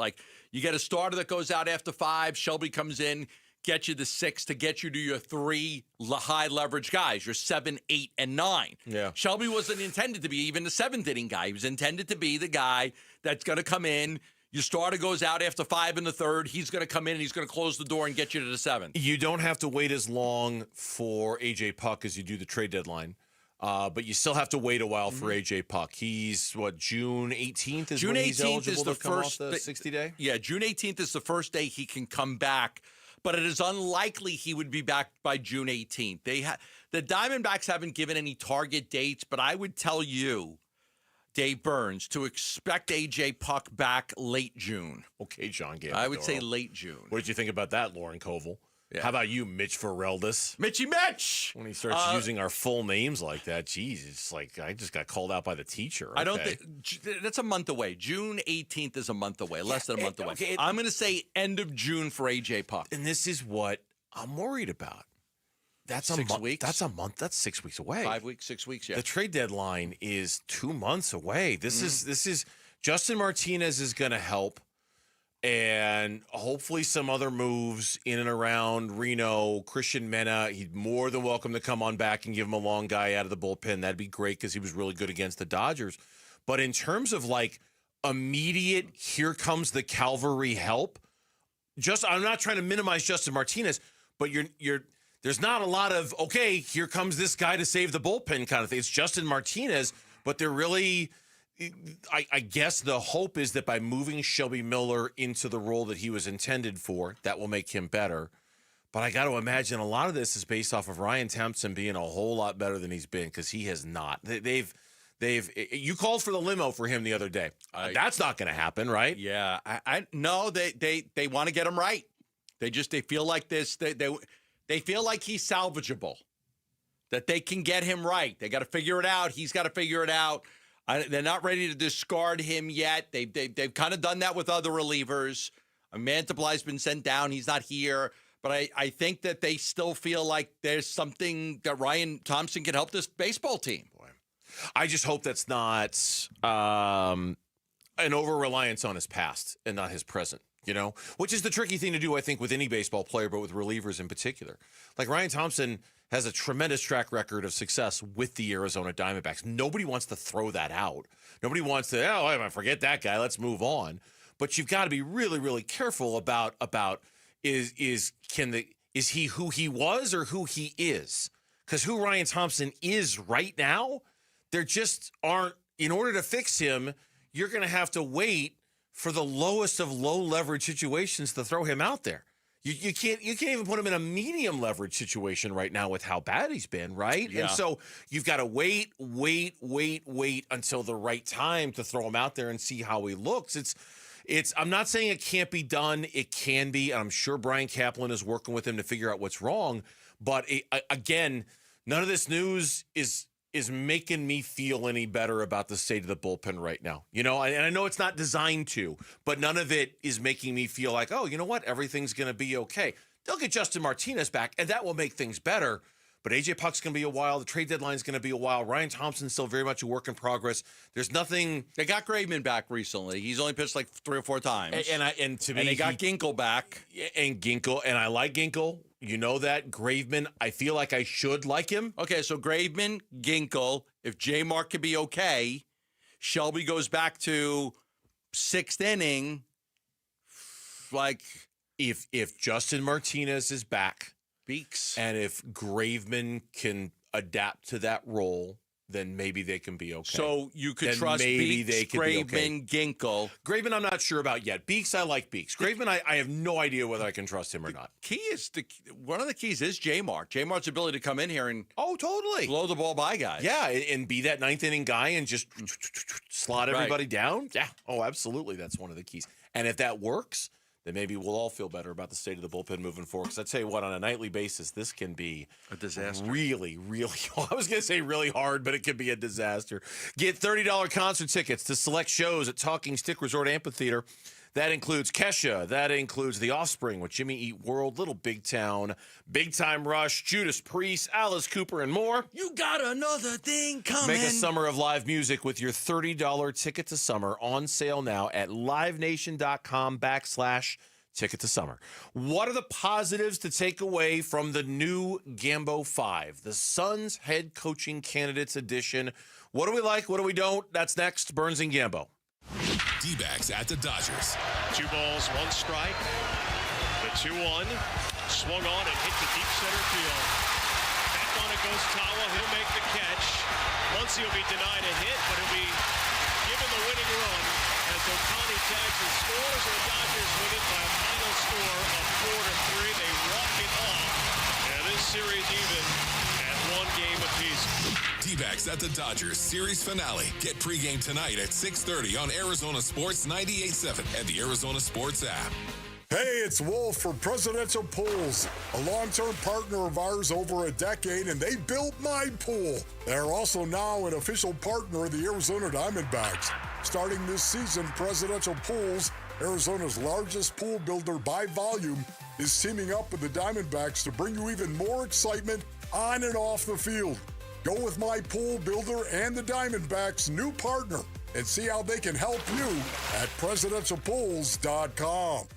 You get a starter that goes out after 5. Shelby comes in, get you the 6 to get you to your 3 high leverage guys, your 7, 8, and 9. Yeah. Shelby wasn't intended to be even the 7th inning guy. He was intended to be the guy that's going to come in. Your starter goes out after 5 in the 3rd. He's going to come in and he's going to close the door and get you to the 7th. You don't have to wait as long for A.J. Puck as you do the trade deadline. But you still have to wait a while for A.J. Puck. He's, June 18th is when he's eligible to come off the 60-day? Yeah, June 18th is the first day he can come back. But it is unlikely he would be back by June 18th. The Diamondbacks haven't given any target dates, but I would tell you, Dave Burns, to expect A.J. Puck back late June. Okay, John Gambadoro. I would say late June. What did you think about that, Lauren Koval? Yeah. How about you, Mitch Ferreldis? Mitchy Mitch! When he starts using our full names like that, geez, it's like I just got called out by the teacher. Okay. I don't think that's a month away. June 18th is a month away, less than a month away. Okay, I'm going to say end of June for A.J. Puck. And this is what I'm worried about. That's 6 weeks. That's a month. That's 6 weeks away. 5 weeks, 6 weeks. Yeah. The trade deadline is 2 months away. This is Justin Martinez is going to help, and hopefully some other moves in and around Reno. Christian Mena, he's more than welcome to come on back and give him a long guy out of the bullpen. That'd be great because he was really good against the Dodgers. But in terms of immediate, here comes the cavalry help. I'm not trying to minimize Justin Martinez, but there's not a lot of, okay, here comes this guy to save the bullpen kind of thing. It's Justin Martinez, But they're really, I guess the hope is that by moving Shelby Miller into the role that he was intended for, that will make him better. But I got to imagine a lot of this is based off of Ryan Thompson being a whole lot better than he's been, because he has not. You called for the limo for him the other day. That's not going to happen, right? Yeah, no, they want to get him right. They feel like this. They feel like he's salvageable, that they can get him right. They got to figure it out. He's got to figure it out. They're not ready to discard him yet. They've kind of done that with other relievers. Mantiply's been sent down. He's not here. But I think that they still feel like there's something that Ryan Thompson can help this baseball team. Boy, I just hope that's not an over-reliance on his past and not his present, which is the tricky thing to do, I think, with any baseball player, but with relievers in particular. Like Ryan Thompson has a tremendous track record of success with the Arizona Diamondbacks. Nobody wants to throw that out. Nobody wants to, forget that guy, let's move on. But you've got to be really, really careful about is he who he was or who he is? Because who Ryan Thompson is right now, there just aren't. In order to fix him, you're going to have to wait for the lowest of low leverage situations to throw him out there. You can't even put him in a medium leverage situation right now with how bad he's been, right? Yeah. And so you've got to wait until the right time to throw him out there and see how he looks. I'm not saying it can't be done. It can be. I'm sure Brian Kaplan is working with him to figure out what's wrong. But again, none of this news is making me feel any better about the state of the bullpen right now. And I know it's not designed to, but none of it is making me feel like, oh, you know what? Everything's going to be okay. They'll get Justin Martinez back, and that will make things better. But A.J. Puck's going to be a while. The trade deadline's going to be a while. Ryan Thompson's still very much a work in progress. There's nothing. They got Graveman back recently. He's only pitched like 3 or 4 times. And to me, they got Ginkel back. And I like Ginkel. You know that. Graveman, I feel like I should like him. Okay, so Graveman, Ginkel. If J-Mark could be okay, Shelby goes back to 6th inning. Like if Justin Martinez is back. Beeks. And if Graveman can adapt to that role, then maybe they can be okay. So you could then trust maybe Beeks, they can Graveman, be okay. Ginkle. Graveman, I'm not sure about yet. Beeks, I like Beeks. Graveman, I have no idea whether I can trust him or not. One of the keys is J-Mark. J-Mark's ability to come in here and totally blow the ball by guys. Yeah, and be that 9th inning guy and just slot everybody down. Yeah. Oh, absolutely. That's one of the keys. And if that works, then maybe we'll all feel better about the state of the bullpen moving forward. Because I tell you what, on a nightly basis, this can be a disaster. Really, really, I was going to say really hard, but it could be a disaster. Get $30 concert tickets to select shows at Talking Stick Resort Amphitheater. That includes Kesha. That includes The Offspring with Jimmy Eat World, Little Big Town, Big Time Rush, Judas Priest, Alice Cooper, and more. You got another thing coming. Make a summer of live music with your $30 ticket to summer on sale now at livenation.com/ticket to summer. What are the positives to take away from the new Gambo 5, the Suns head coaching candidates edition? What do we like? What do we don't? That's next. Burns and Gambo. D-backs at the Dodgers. 2 balls, 1 strike. The 2-1 swung on and hit to deep center field. Back on it goes Tawa. He'll make the catch. Muncy will be denied a hit, but he'll be given the winning run as Ohtani tags and scores, and the Dodgers win it by a final score of 4-3. They walk it off, and this series even at 1 game apiece. D-backs at the Dodgers series finale. Get pregame tonight at 6:30 on Arizona Sports 98.7 and the Arizona Sports app. Hey, it's Wolf for Presidential Pools, a long-term partner of ours over a decade, and they built my pool. They're also now an official partner of the Arizona Diamondbacks. Starting this season, Presidential Pools, Arizona's largest pool builder by volume, is teaming up with the Diamondbacks to bring you even more excitement on and off the field. Go with my pool builder and the Diamondbacks' new partner and see how they can help you at presidentialpools.com.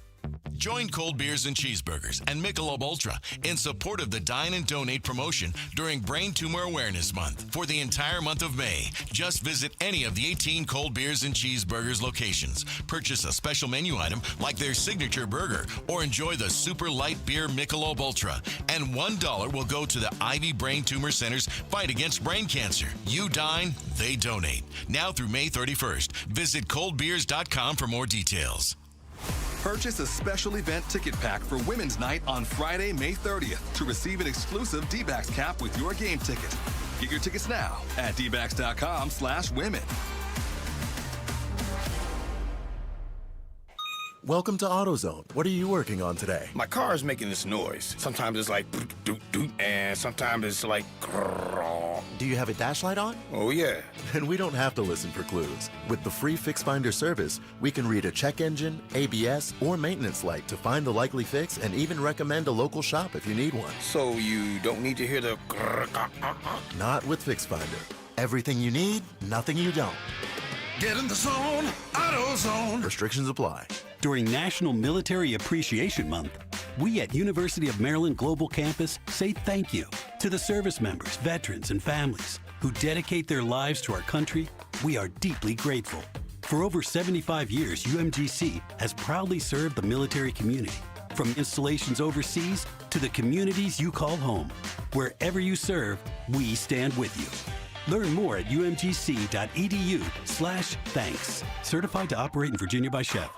Join Cold Beers and Cheeseburgers and Michelob Ultra in support of the Dine and Donate promotion during Brain Tumor Awareness Month. For the entire month of May, just visit any of the 18 Cold Beers and Cheeseburgers locations. Purchase a special menu item like their signature burger or enjoy the super light beer Michelob Ultra. And $1 will go to the Ivy Brain Tumor Center's fight against brain cancer. You dine, they donate. Now through May 31st. Visit coldbeers.com for more details. Purchase a special event ticket pack for Women's Night on Friday, May 30th to receive an exclusive D-Backs cap with your game ticket. Get your tickets now at dbacks.com/women. Welcome to AutoZone. What are you working on today? My car is making this noise. Sometimes it's like doot, doot, doot, and sometimes it's like grrr. Do you have a dash light on? Oh, yeah. Then we don't have to listen for clues. With the free Fix Finder service, we can read a check engine, ABS, or maintenance light to find the likely fix and even recommend a local shop if you need one. So you don't need to hear the grrr. Not with Fix Finder. Everything you need, nothing you don't. Get in the zone, AutoZone. Restrictions apply. During National Military Appreciation Month, we at University of Maryland Global Campus say thank you to the service members, veterans, and families who dedicate their lives to our country. We are deeply grateful. For over 75 years, UMGC has proudly served the military community, from installations overseas to the communities you call home. Wherever you serve, we stand with you. Learn more at umgc.edu/thanks. Certified to operate in Virginia by Chef.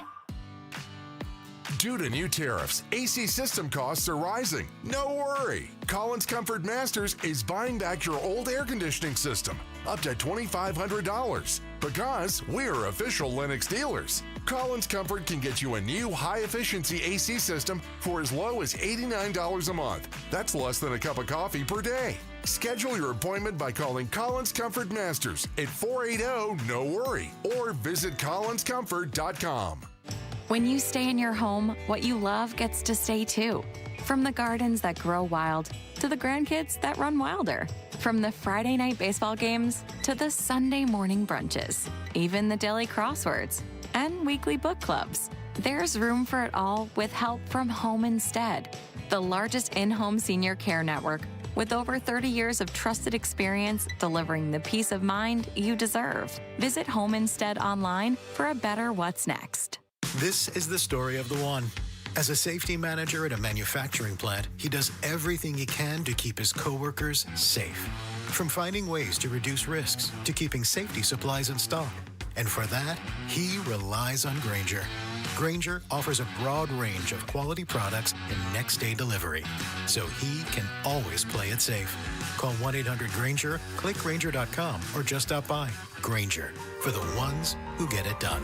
Due to new tariffs, AC system costs are rising. No worry. Collins Comfort Masters is buying back your old air conditioning system, up to $2,500. Because we're official Lennox dealers. Collins Comfort can get you a new high-efficiency AC system for as low as $89 a month. That's less than a cup of coffee per day. Schedule your appointment by calling Collins Comfort Masters at 480-NO-WORRY or visit collinscomfort.com. When you stay in your home, what you love gets to stay too. From the gardens that grow wild to the grandkids that run wilder. From the Friday night baseball games to the Sunday morning brunches. Even the daily crosswords and weekly book clubs. There's room for it all with help from Home Instead, the largest in-home senior care network with over 30 years of trusted experience delivering the peace of mind you deserve. Visit Home Instead online for a better what's next. This is the story of the one. As a safety manager at a manufacturing plant, he does everything he can to keep his coworkers safe. From finding ways to reduce risks to keeping safety supplies in stock. And for that, he relies on Grainger. Grainger offers a broad range of quality products and next-day delivery, so he can always play it safe. Call 1-800-GRAINGER, click Grainger.com, or just stop by. Grainger, for the ones who get it done.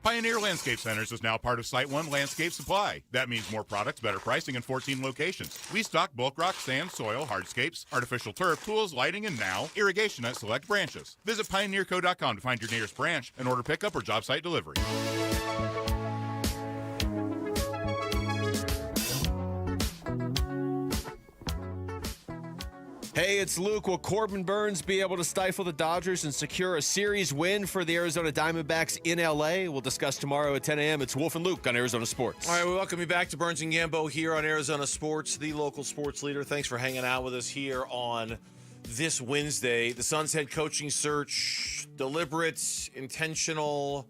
Pioneer Landscape Centers is now part of Site One Landscape Supply. That means more products, better pricing, and 14 locations. We stock bulk rock, sand, soil, hardscapes, artificial turf, tools, lighting, and now irrigation at select branches. Visit pioneerco.com to find your nearest branch and order pickup or job site delivery. Hey, it's Luke. Will Corbin Burnes be able to stifle the Dodgers and secure a series win for the Arizona Diamondbacks in L.A.? We'll discuss tomorrow at 10 a.m. It's Wolf and Luke on Arizona Sports. All right, we welcome you back to Burnes and Gambo here on Arizona Sports, the local sports leader. Thanks for hanging out with us here on this Wednesday. The Suns head coaching search, deliberate, intentional,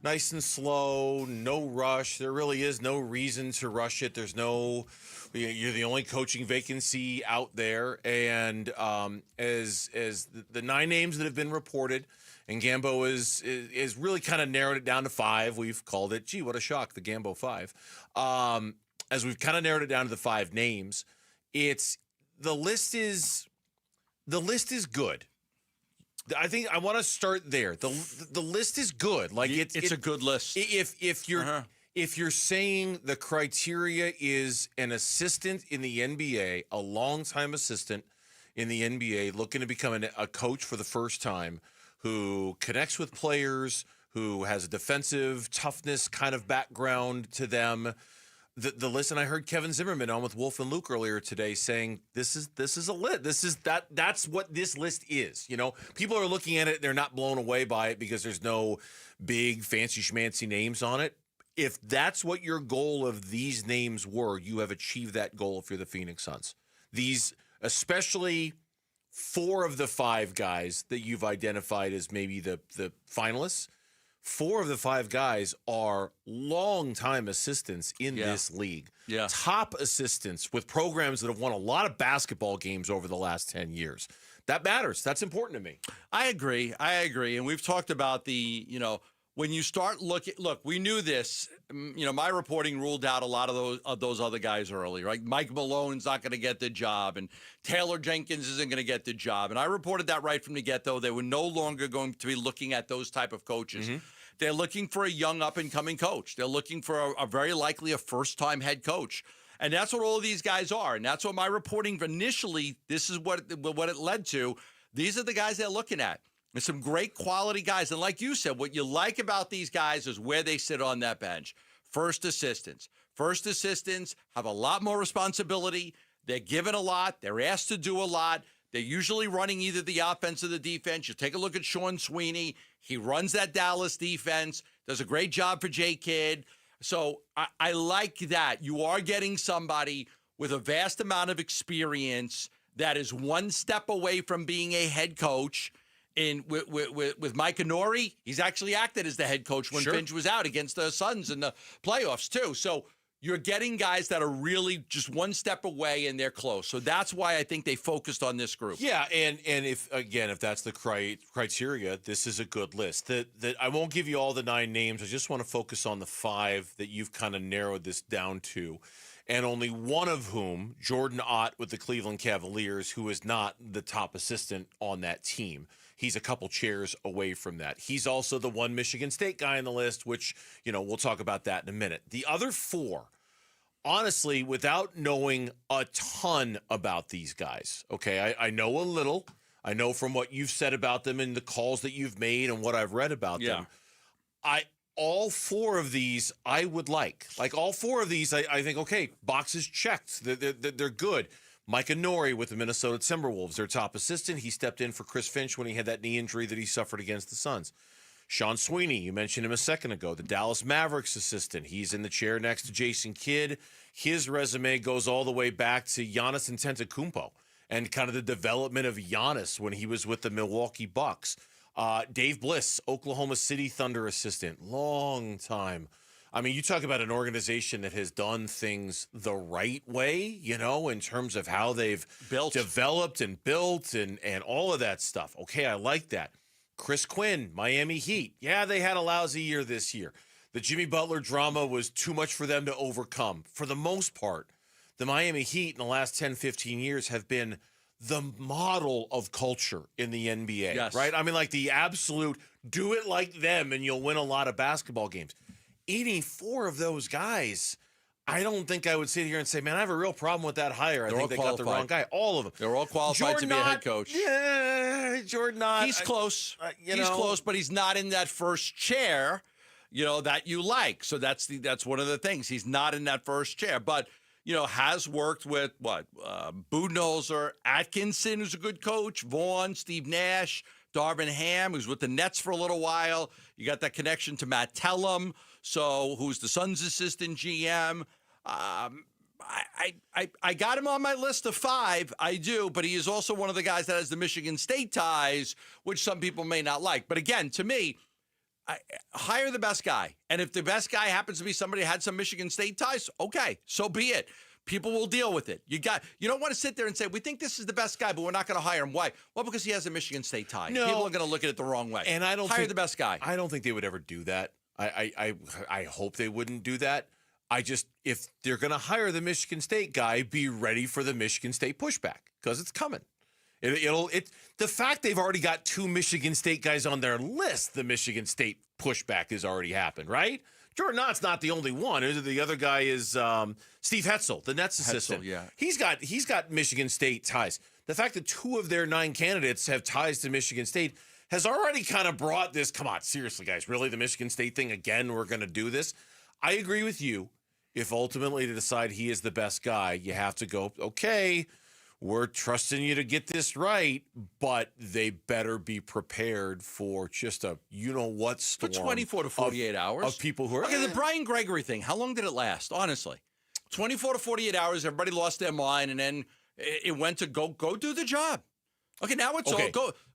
nice and slow, no rush. There really is no reason to rush it. You're the only coaching vacancy out there, and as the 9 names that have been reported, and Gambo is really kind of narrowed it down to 5. We've called it, gee, what a shock, the Gambo 5. As we've kind of narrowed it down to the 5 names, the list is good. I think I want to start there. The list is good. Like it's a good list. If you're saying the criteria is an assistant in the NBA, a longtime assistant in the NBA looking to become a coach for the first time, who connects with players, who has a defensive toughness kind of background to them, the list. And I heard Kevin Zimmerman on with Wolf and Luke earlier today saying this is a list. That's what this list is. You know, people are looking at it, they're not blown away by it because there's no big fancy schmancy names on it. if that's what your goal of these names were, you have achieved that goal if you're the Phoenix Suns. These, especially 4 of the 5 guys that you've identified as maybe the finalists, 4 of the 5 guys are longtime assistants in this league. Yeah. Top assistants with programs that have won a lot of basketball games over the last 10 years. That matters. That's important to me. I agree. And we've talked about when you start look, we knew this. My reporting ruled out a lot of those other guys early, right? Mike Malone's not going to get the job, and Taylor Jenkins isn't going to get the job. And I reported that right from the get-go. They were no longer going to be looking at those type of coaches. Mm-hmm. They're looking for a young up-and-coming coach. They're looking for a very likely a first-time head coach. And that's what all of these guys are. And that's what my reporting initially, this is what it led to. These are the guys they're looking at. There's some great quality guys. And like you said, what you like about these guys is where they sit on that bench. First assistants. First assistants have a lot more responsibility. They're given a lot. They're asked to do a lot. They're usually running either the offense or the defense. You take a look at Sean Sweeney. He runs that Dallas defense, does a great job for J. Kidd. So I like that. You are getting somebody with a vast amount of experience that is one step away from being a head coach. And with Mike Inori, he's actually acted as the head coach when Finch was out against the Suns in the playoffs too. So you're getting guys that are really just one step away and they're close. So that's why I think they focused on this group. Yeah, and if that's the criteria, this is a good list. That I won't give you all the 9 names. I just want to focus on the 5 that you've kind of narrowed this down to. And only one of whom, Jordan Ott with the Cleveland Cavaliers, who is not the top assistant on that team. He's a couple chairs away from that. He's also the one Michigan State guy on the list, which, we'll talk about that in a minute. The other 4, honestly, without knowing a ton about these guys, okay, I know a little. I know from what you've said about them and the calls that you've made and what I've read about them. All 4 of these I would like. Like all 4 of these, I think, okay, boxes checked. They're good. Mike Inori with the Minnesota Timberwolves, their top assistant. He stepped in for Chris Finch when he had that knee injury that he suffered against the Suns. Sean Sweeney, you mentioned him a second ago, the Dallas Mavericks assistant. He's in the chair next to Jason Kidd. His resume goes all the way back to Giannis Antetokounmpo and kind of the development of Giannis when he was with the Milwaukee Bucks. Dave Bliss, Oklahoma City Thunder assistant, long time. I mean, you talk about an organization that has done things the right way, in terms of how they've developed and built and all of that stuff. Okay, I like that. Chris Quinn, Miami Heat. Yeah, they had a lousy year this year. The Jimmy Butler drama was too much for them to overcome. For the most part, the Miami Heat in the last 10, 15 years have been the model of culture in the NBA, right? I mean, like the absolute do it like them and you'll win a lot of basketball games. Eating 4 of those guys, I don't think I would sit here and say, man, I have a real problem with that hire. I think they got the wrong guy. All of them. They're all qualified to be a head coach. Yeah, Jordan Ott. He's close. He's close, but he's not in that first chair, that you like. So that's one of the things. He's not in that first chair. But, has worked with Budenholzer, Atkinson, who's a good coach, Vaughn, Steve Nash, Darvin Ham, who's with the Nets for a little while. You got that connection to Matt Tellem, who's the Suns' assistant GM. I got him on my list of 5. I do, but he is also one of the guys that has the Michigan State ties, which some people may not like. But again, to me, hire the best guy. And if the best guy happens to be somebody who had some Michigan State ties, okay, so be it. People will deal with it. You don't want to sit there and say, we think this is the best guy, but we're not going to hire him. Why? Well, because he has a Michigan State tie. No. People are going to look at it the wrong way. And I don't hire the best guy. I don't think they would ever do that. I hope they wouldn't do that. If they're going to hire the Michigan State guy, be ready for the Michigan State pushback because it's coming. The fact they've already got 2 Michigan State guys on their list, the Michigan State pushback has already happened, right? Jordan Ott's not the only one. The other guy is Steve Hetzel, the Nets assistant. Yeah. He's got Michigan State ties. The fact that 2 of their 9 candidates have ties to Michigan State has already kind of brought this, come on, seriously, guys, really the Michigan State thing again, we're going to do this? I agree with you. If ultimately to decide he is the best guy, you have to go, okay, we're trusting you to get this right, but they better be prepared for just a you-know-what storm. For 24 to 48 hours. Of people who are... Okay, the Brian Gregory thing, how long did it last, honestly? 24 to 48 hours, everybody lost their mind, and then it went to go do the job. Okay, now it's all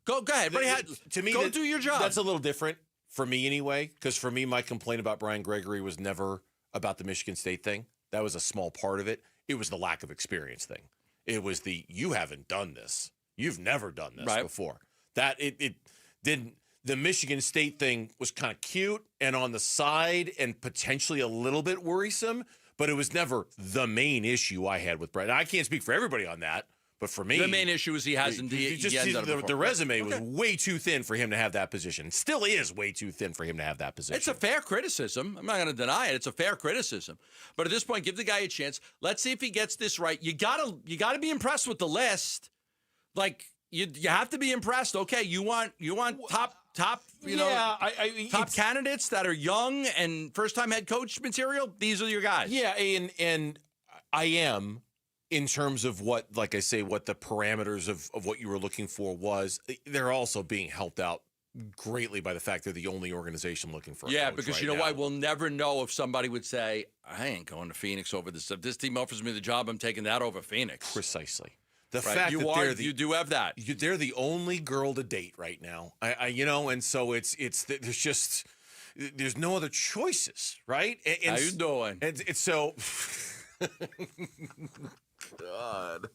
go ahead. To me, do your job. That's a little different for me anyway, because for me, my complaint about Brian Gregory was never about the Michigan State thing. That was a small part of it. It was the lack of experience thing. It was you haven't done this. You've never done this before. That it didn't. The Michigan State thing was kind of cute and on the side and potentially a little bit worrisome, but it was never the main issue I had with Brian. I can't speak for everybody on that. But for me, the main issue is he hasn't. The resume was way too thin for him to have that position. Still is way too thin for him to have that position. It's a fair criticism. I'm not going to deny it. It's a fair criticism. But at this point, give the guy a chance. Let's see if he gets this right. You gotta be impressed with the list. Like you have to be impressed. Okay, you want top. Top candidates that are young and first time head coach material. These are your guys. Yeah, and I am. In terms of what the parameters of what you were looking for was, they're also being helped out greatly by the fact they're the only organization looking for a coach because right you know now. why? We'll never know if somebody would say, I ain't going to Phoenix over this. If this team offers me the job, I'm taking that over Phoenix. Precisely. The fact that you do have that. They're the only girl to date right now. And so there's no other choices, right? How you doing? It's so... God,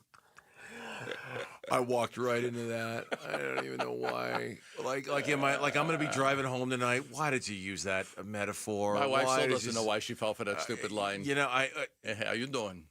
I walked right into that. I don't even know why. I'm going to be driving home tonight. Why did you use that metaphor? My wife still doesn't know why she fell for that stupid line. Hey, how you doing?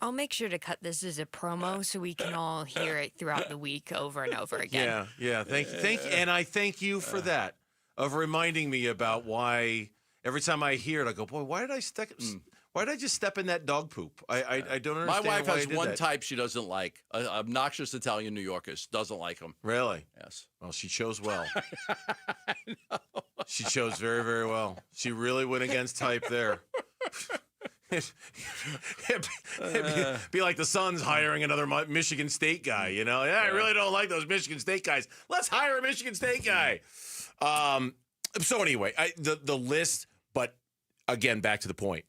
I'll make sure to cut this as a promo so we can all hear it throughout the week over and over again. Yeah. Thank you, and I thank you for that of reminding me about why. Every time I hear it, I go, boy, why did I just step in that dog poop? I don't understand. My wife why has I did one that. type she doesn't like. Obnoxious Italian New Yorkers. Doesn't like them. Really? Yes. Well, she chose well. She chose very, very well. She really went against type there. It'd be like the Suns hiring another Michigan State guy, you know? Yeah, I really don't like those Michigan State guys. Let's hire a Michigan State guy. So anyway, the list, but again, back to the point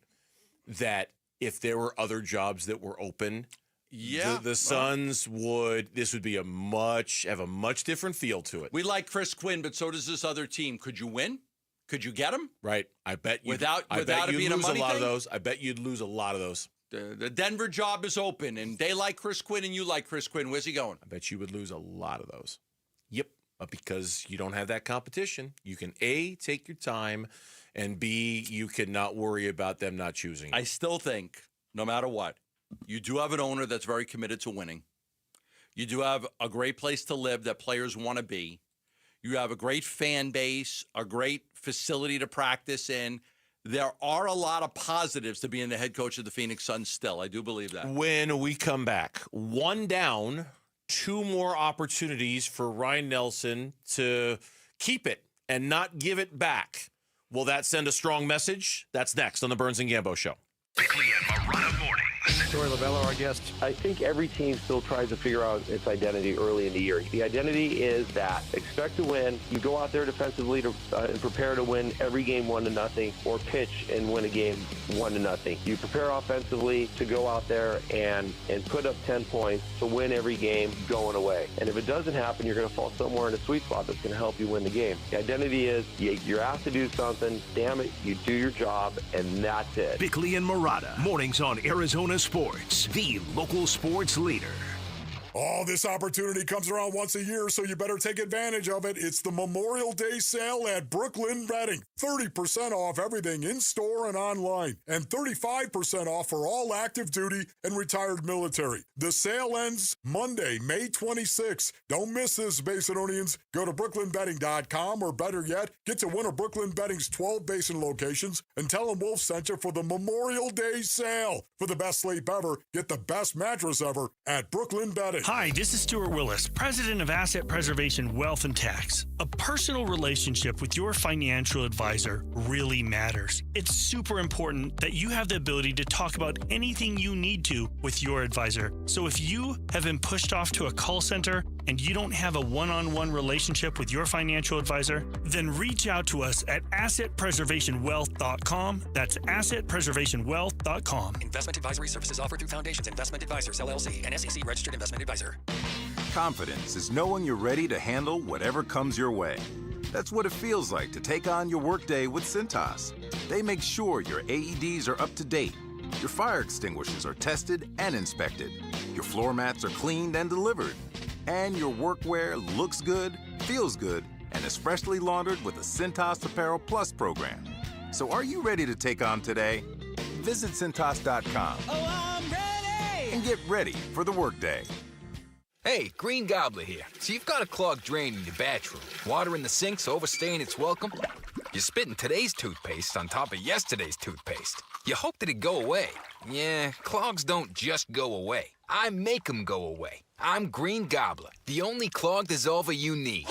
that if there were other jobs that were open, the Suns would be have a much different feel to it. We like Chris Quinn, but so does this other team. Could you win? Could you get him? Right. I bet you'd lose a lot of those. I bet you'd lose a lot of those. The Denver job is open, and they like Chris Quinn, and you like Chris Quinn. Where's he going? I bet you would lose a lot of those. Yep. Because you don't have that competition. You can, A, take your time, and B, you can not worry about them not choosing you. I still think, no matter what, you do have an owner that's very committed to winning. You do have a great place to live that players want to be. You have a great fan base, a great facility to practice in. There are a lot of positives to being the head coach of the Phoenix Suns still. I do believe that. When we come back, one down, two more opportunities for Ryan Nelson to keep it and not give it back. Will that send a strong message? That's next on the Burns and Gambo Show. Bickley and Morana mornings. Torrey Lavello, our guest. I think every team still tries to figure out its identity early in the year. The identity is that expect to win. You go out there defensively and prepare to win every game 1-0, or pitch and win a game 1-0. You prepare offensively to go out there and put up 10 points to win every game going away. And if it doesn't happen, you're going to fall somewhere in a sweet spot that's going to help you win the game. The identity is you're asked to do something. Damn it, you do your job, and that's it. Bickley and Morana, mornings on Arizona Sports, the local sports leader. Oh, this opportunity comes around once a year, so you better take advantage of it. It's the Memorial Day sale at Brooklyn Bedding. 30% off everything in-store and online, and 35% off for all active duty and retired military. The sale ends Monday, May 26th. Don't miss this, Basinonians. Go to brooklynbedding.com, or better yet, get to one of Brooklyn Bedding's 12 Basin locations and tell them Wolf sent you for the Memorial Day sale. For the best sleep ever, get the best mattress ever at Brooklyn Bedding. Hi, this is Stuart Willis, president of Asset Preservation Wealth and Tax. A personal relationship with your financial advisor really matters. It's super important that you have the ability to talk about anything you need to with your advisor. So if you have been pushed off to a call center and you don't have a one-on-one relationship with your financial advisor, then reach out to us at assetpreservationwealth.com. That's assetpreservationwealth.com. Investment advisory services offered through Foundations Investment Advisors, LLC, an SEC registered investment advisor. Confidence is knowing you're ready to handle whatever comes your way. That's what it feels like to take on your workday with Cintas. They make sure your AEDs are up to date, your fire extinguishers are tested and inspected, your floor mats are cleaned and delivered, and your workwear looks good, feels good, and is freshly laundered with the Cintas Apparel Plus program. So are you ready to take on today? Visit Cintas.com. Oh, I'm ready! And get ready for the workday. Hey, Green Gobbler here. So you've got a clogged drain in your bathroom. Water in the sink's overstaying its welcome. You're spitting today's toothpaste on top of yesterday's toothpaste. You hope that it go away. Yeah, clogs don't just go away. I make them go away. I'm Green Gobbler, the only clog dissolver you need.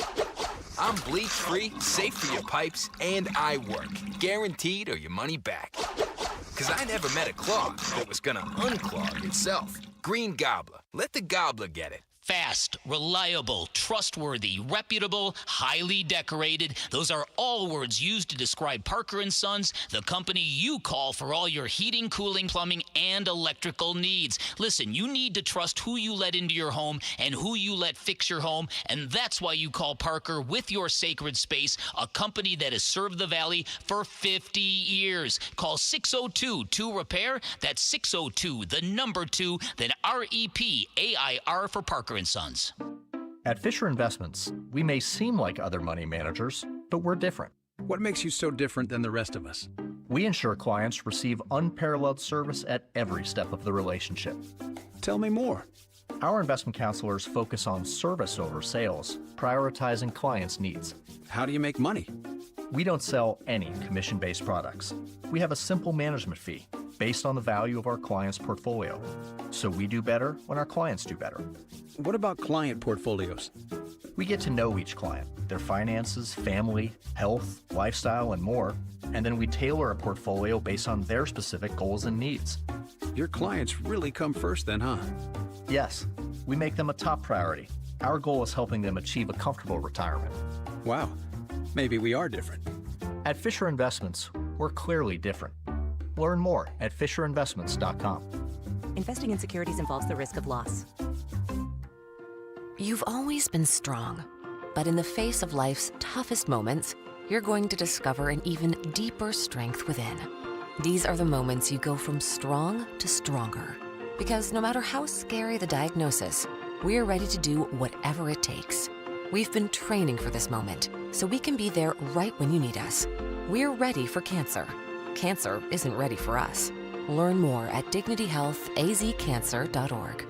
I'm bleach-free, safe for your pipes, and I work. Guaranteed or your money back. Because I never met a clog that was gonna unclog itself. Green Gobbler. Let the gobbler get it. Fast, reliable, trustworthy, reputable, highly decorated. Those are all words used to describe Parker & Sons, the company you call for all your heating, cooling, plumbing, and electrical needs. Listen, you need to trust who you let into your home and who you let fix your home, and that's why you call Parker with your sacred space, a company that has served the Valley for 50 years. Call 602-2-REPAIR. That's 602, the number 2, then REPAIR for Parker & Sons. At Fisher Investments, we may seem like other money managers, but we're different. What makes you so different than the rest of us? We ensure clients receive unparalleled service at every step of the relationship. Tell me more. Our investment counselors focus on service over sales, prioritizing clients' needs. How do you make money? We don't sell any commission-based products. We have a simple management fee based on the value of our client's portfolio. So we do better when our clients do better. What about client portfolios? We get to know each client, their finances, family, health, lifestyle, and more, and then we tailor a portfolio based on their specific goals and needs. Your clients really come first then, huh? Yes, we make them a top priority. Our goal is helping them achieve a comfortable retirement. Wow, maybe we are different. At Fisher Investments, we're clearly different. Learn more at FisherInvestments.com. Investing in securities involves the risk of loss. You've always been strong, but in the face of life's toughest moments, you're going to discover an even deeper strength within. These are the moments you go from strong to stronger. Because no matter how scary the diagnosis, we're ready to do whatever it takes. We've been training for this moment, so we can be there right when you need us. We're ready for cancer. Cancer isn't ready for us. Learn more at dignityhealthazcancer.org.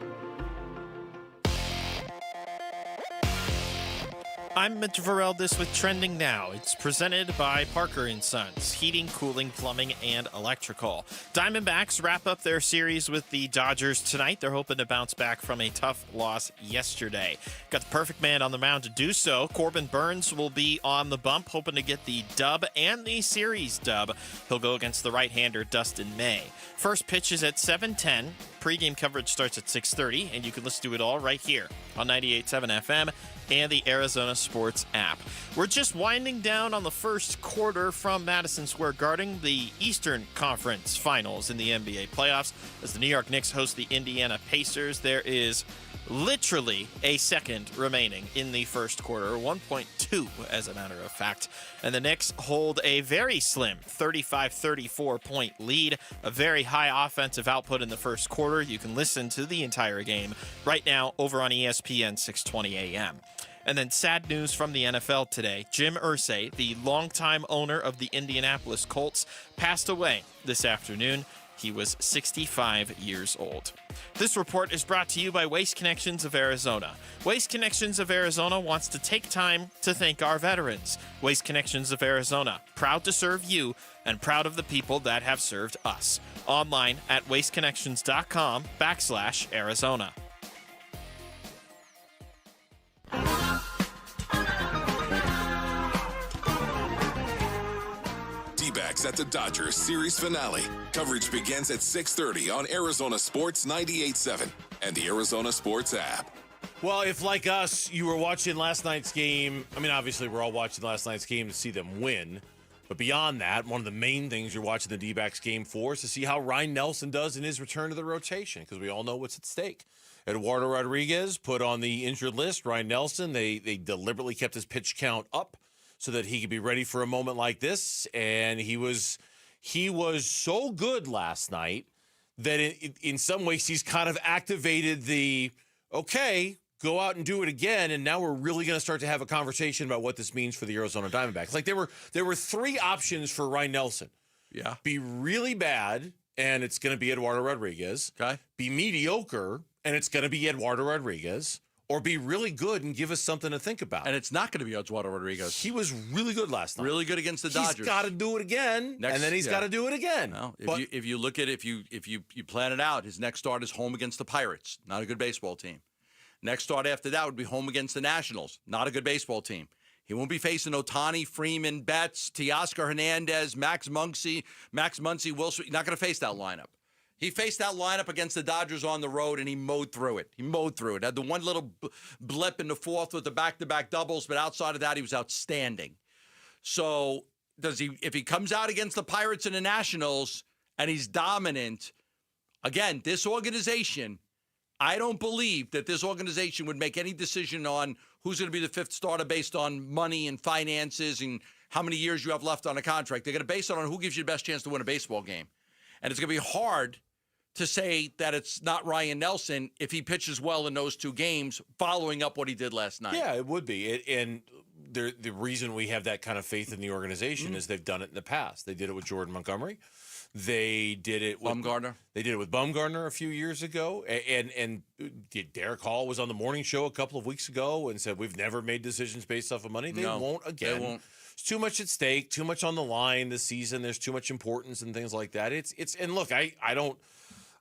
I'm Mitch Varel, with Trending Now. It's presented by Parker & Sons, heating, cooling, plumbing, and electrical. Diamondbacks wrap up their series with the Dodgers tonight. They're hoping to bounce back from a tough loss yesterday. Got the perfect man on the mound to do so. Corbin Burnes will be on the bump, hoping to get the dub and the series dub. He'll go against the right-hander Dustin May. First pitch is at 7:10. Pre-game coverage starts at 6:30, and you can listen to it all right here on 98.7 FM and the Arizona Sports app. We're just winding down on the first quarter from Madison Square Garden, the Eastern Conference Finals in the NBA playoffs. As the New York Knicks host the Indiana Pacers, there is literally a second remaining in the first quarter, 1.2 as a matter of fact. And the Knicks hold a very slim 35-34 point lead, a very high offensive output in the first quarter. You can listen to the entire game right now over on ESPN 620 AM. And then sad news from the NFL today. Jim Irsay, the longtime owner of the Indianapolis Colts, passed away this afternoon. He was 65 years old. This report is brought to you by Waste Connections of Arizona. Waste Connections of Arizona wants to take time to thank our veterans. Waste Connections of Arizona, proud to serve you and proud of the people that have served us. Online at wasteconnections.com/Arizona. Diamondbacks at the Dodgers series finale. Coverage begins at 6:30 on Arizona Sports 98.7 and the Arizona Sports app. Well, if like us, you were watching last night's game, I mean, obviously we're all watching last night's game to see them win. But beyond that, one of the main things you're watching the D-backs game for is to see how Ryan Nelson does in his return to the rotation, because we all know what's at stake. Eduardo Rodriguez put on the injured list. Ryan Nelson, they deliberately kept his pitch count up so that he could be ready for a moment like this. And he was so good last night that in some ways he's kind of activated the, okay, go out and do it again, and now we're really going to start to have a conversation about what this means for the Arizona Diamondbacks. Like there were three options for Ryan Nelson. Yeah. Be really bad, and it's going to be Eduardo Rodriguez. Okay. Be mediocre, and it's going to be Eduardo Rodriguez. Or be really good and give us something to think about. And it's not going to be Eduardo Rodriguez. He was really good last night. Really good against the Dodgers. He's got to do it again, and then he's got to do it again. No, if you look at it, if you plan it out, his next start is home against the Pirates. Not a good baseball team. Next start after that would be home against the Nationals. Not a good baseball team. He won't be facing Ohtani, Freeman, Betts, Teoscar Hernandez, Max Muncy, Wilson. He's not going to face that lineup. He faced that lineup against the Dodgers on the road, and he mowed through it. Had the one little blip in the fourth with the back-to-back doubles, but outside of that, he was outstanding. So if he comes out against the Pirates and the Nationals and he's dominant, again, this organization, I don't believe that this organization would make any decision on who's going to be the fifth starter based on money and finances and how many years you have left on a contract. They're going to base it on who gives you the best chance to win a baseball game. And it's going to be hard to say that it's not Ryan Nelson if he pitches well in those two games following up what he did last night. Yeah, it would be. And the reason we have that kind of faith in the organization is they've done it in the past. They did it with Jordan Montgomery. They did it with Bumgarner. They did it with Bumgarner a few years ago. And Derek Hall was on the morning show a couple of weeks ago and said, we've never made decisions based off of money. They won't again. They won't. It's too much at stake, too much on the line this season. There's too much importance and things like that. And look,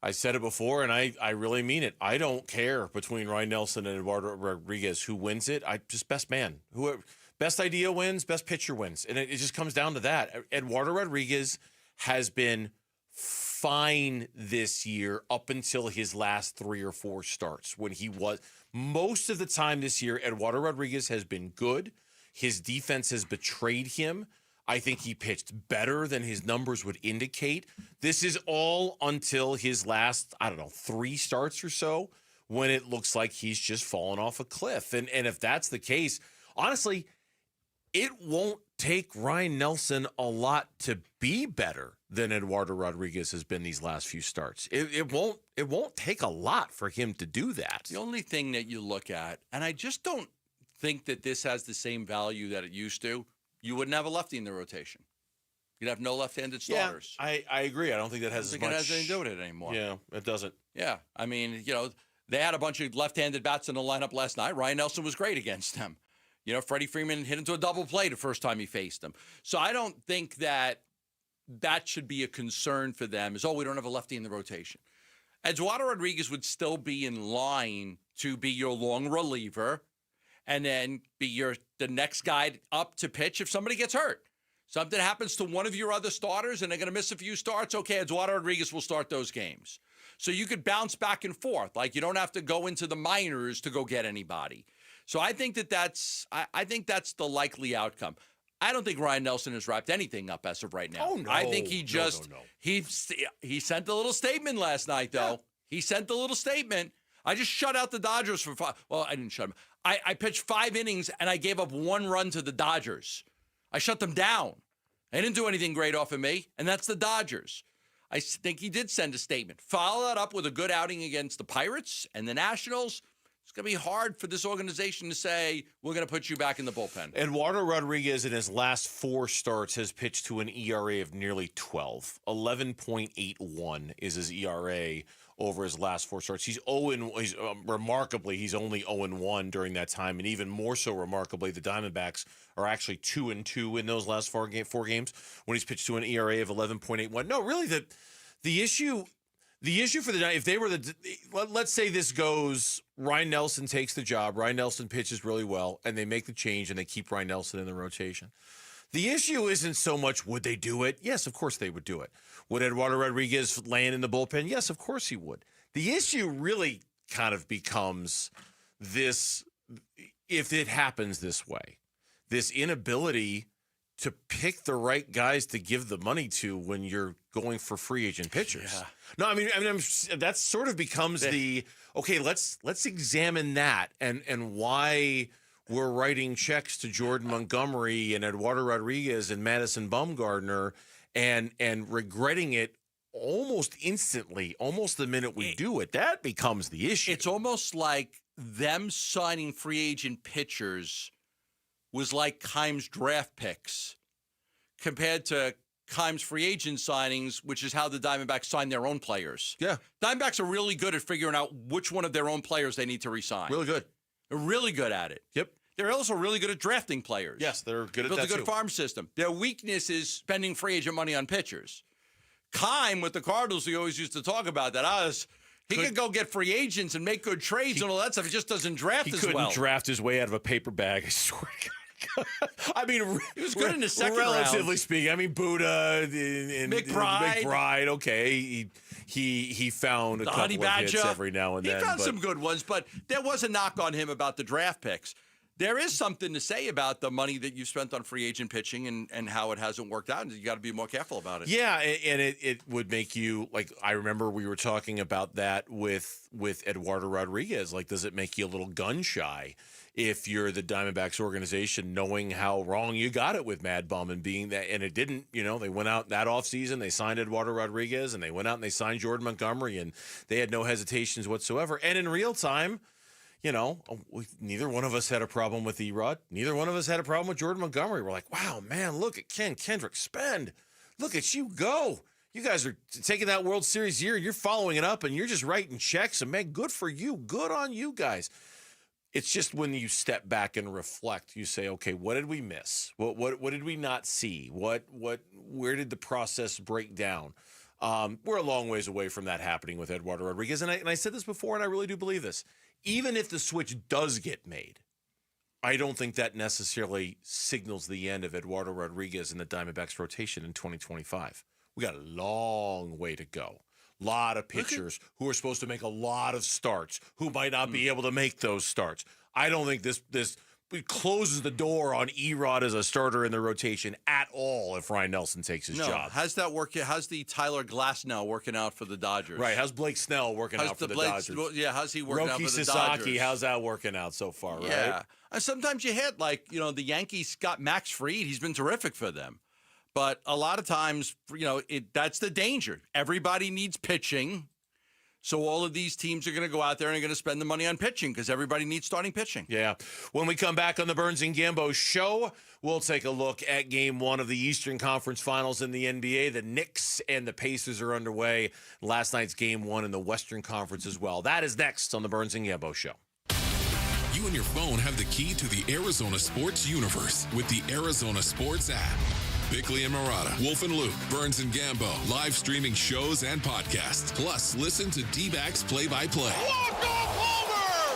I said it before, and I really mean it. I don't care between Ryan Nelson and Eduardo Rodriguez who wins it. Just best man. Whoever, best idea wins, best pitcher wins. And it just comes down to that. Eduardo Rodriguez has been fine this year up until his last 3 or 4 starts when he was. Most of the time this year, Eduardo Rodriguez has been good. His defense has betrayed him. I think he pitched better than his numbers would indicate. This is all until his last, 3 starts or so, when it looks like he's just fallen off a cliff. And if that's the case, honestly, it won't take Ryan Nelson a lot to be better than Eduardo Rodriguez has been these last few starts. It won't take a lot for him to do that. The only thing that you look at, and I just don't think that this has the same value that it used to, you wouldn't have a lefty in the rotation. You'd have no left-handed starters. Yeah, I agree. I don't think that has as much. It has anything to do with it anymore. Yeah, it doesn't. Yeah, I mean, they had a bunch of left-handed bats in the lineup last night. Ryan Nelson was great against them. Freddie Freeman hit into a double play the first time he faced them. So I don't think that should be a concern for them is, we don't have a lefty in the rotation. Eduardo Rodriguez would still be in line to be your long reliever and then be the next guy up to pitch if somebody gets hurt. Something happens to one of your other starters and they're going to miss a few starts, okay, Eduardo Rodriguez will start those games. So you could bounce back and forth. Like, you don't have to go into the minors to go get anybody. So I think that's the likely outcome. I don't think Ryan Nelson has wrapped anything up as of right now. Oh, no. I think he just he sent a little statement last night, though. Yeah. He sent a little statement. I just shut out the Dodgers for 5. Well, I didn't shut them. I pitched 5 innings, and I gave up 1 run to the Dodgers. I shut them down. They didn't do anything great off of me, and that's the Dodgers. I think he did send a statement. Follow that up with a good outing against the Pirates and the Nationals. It's going to be hard for this organization to say, we're going to put you back in the bullpen. Eduardo Rodriguez in his last 4 starts has pitched to an ERA of nearly 12. 11.81 is his ERA over his last 4 starts. Remarkably, he's only 0-1 during that time. And even more so remarkably, the Diamondbacks are actually 2-2 in those last 4 games when he's pitched to an ERA of 11.81. No, really, the issue for the if they were let's say this goes, Ryan Nelson takes the job, Ryan Nelson pitches really well, and they make the change and they keep Ryan Nelson in the rotation. The issue isn't so much would they do it? Yes, of course they would do it. Would Eduardo Rodriguez land in the bullpen? Yes, of course he would. The issue really kind of becomes this, if it happens this way, this inability to pick the right guys to give the money to when you're going for free agent pitchers. Yeah. No, I mean, that sort of becomes the, okay, let's examine that and why we're writing checks to Jordan Montgomery and Eduardo Rodriguez and Madison Bumgarner and regretting it almost instantly, almost the minute we do it. That becomes the issue. It's almost like them signing free agent pitchers was like Keim's draft picks compared to Keim's free agent signings, which is how the Diamondbacks sign their own players. Yeah. Diamondbacks are really good at figuring out which one of their own players they need to re-sign. Really good. They're really good at it. Yep. They're also really good at drafting players. Yes, they're good at that, Built a good too. farm system. Their weakness is spending free agent money on pitchers. Keim with the Cardinals, we always used to talk about that. He could go get free agents and make good trades and all that stuff. He just doesn't draft as well. He couldn't draft his way out of a paper bag, I swear to God. I mean, he was good in the second relatively round. speaking. I mean, Buddha and McBride. Okay, he found a The couple Honey of Badger. hits every now and then. He found but some good ones, but there was a knock on him about the draft picks. There is something to say about the money that you spent on free agent pitching and how it hasn't worked out, and you got to be more careful about it. Yeah, and it would make you, like, I remember we were talking about that with Eduardo Rodriguez. Like, does it make you a little gun shy if you're the Diamondbacks organization, knowing how wrong you got it with Mad Bum and being that, and it didn't, they went out that offseason, they signed Eduardo Rodriguez, and they went out and they signed Jordan Montgomery, and they had no hesitations whatsoever. And in real time, neither one of us had a problem with Erod. Neither one of us had a problem with Jordan Montgomery. We're like, wow, man, look at Ken Kendrick spend. Look at you go. You guys are taking that World Series year. You're following it up, and you're just writing checks. And, man, good for you. Good on you guys. It's just when you step back and reflect, you say, okay, what did we miss? What did we not see? Where did the process break down? We're a long ways away from that happening with Eduardo Rodriguez. And I said this before, and I really do believe this. Even if the switch does get made, I don't think that necessarily signals the end of Eduardo Rodriguez in the Diamondbacks rotation in 2025. We got a long way to go. A lot of pitchers who are supposed to make a lot of starts who might not be able to make those starts. I don't think this closes the door on Erod as a starter in the rotation at all if Ryan Nelson takes his job. How's that working? How's the Tyler Glasnow working out for the Dodgers? Right. How's Blake Snell working out for the Dodgers? Yeah, how's he working out for the Roki Dodgers? Sasaki, how's that working out so far, right? Yeah. And sometimes you hit, the Yankees got Max Fried. He's been terrific for them. But a lot of times, that's the danger. Everybody needs pitching. So all of these teams are going to go out there and are going to spend the money on pitching because everybody needs starting pitching. Yeah. When we come back on the Burns and Gambo show, we'll take a look at Game 1 of the Eastern Conference Finals in the NBA. The Knicks and the Pacers are underway. Last night's Game 1 in the Western Conference as well. That is next on the Burns and Gambo show. You and your phone have the key to the Arizona sports universe with the Arizona Sports app. Bickley and Murata, Wolf and Luke, Burns and Gambo, live streaming shows and podcasts. Plus, listen to D-backs play-by-play.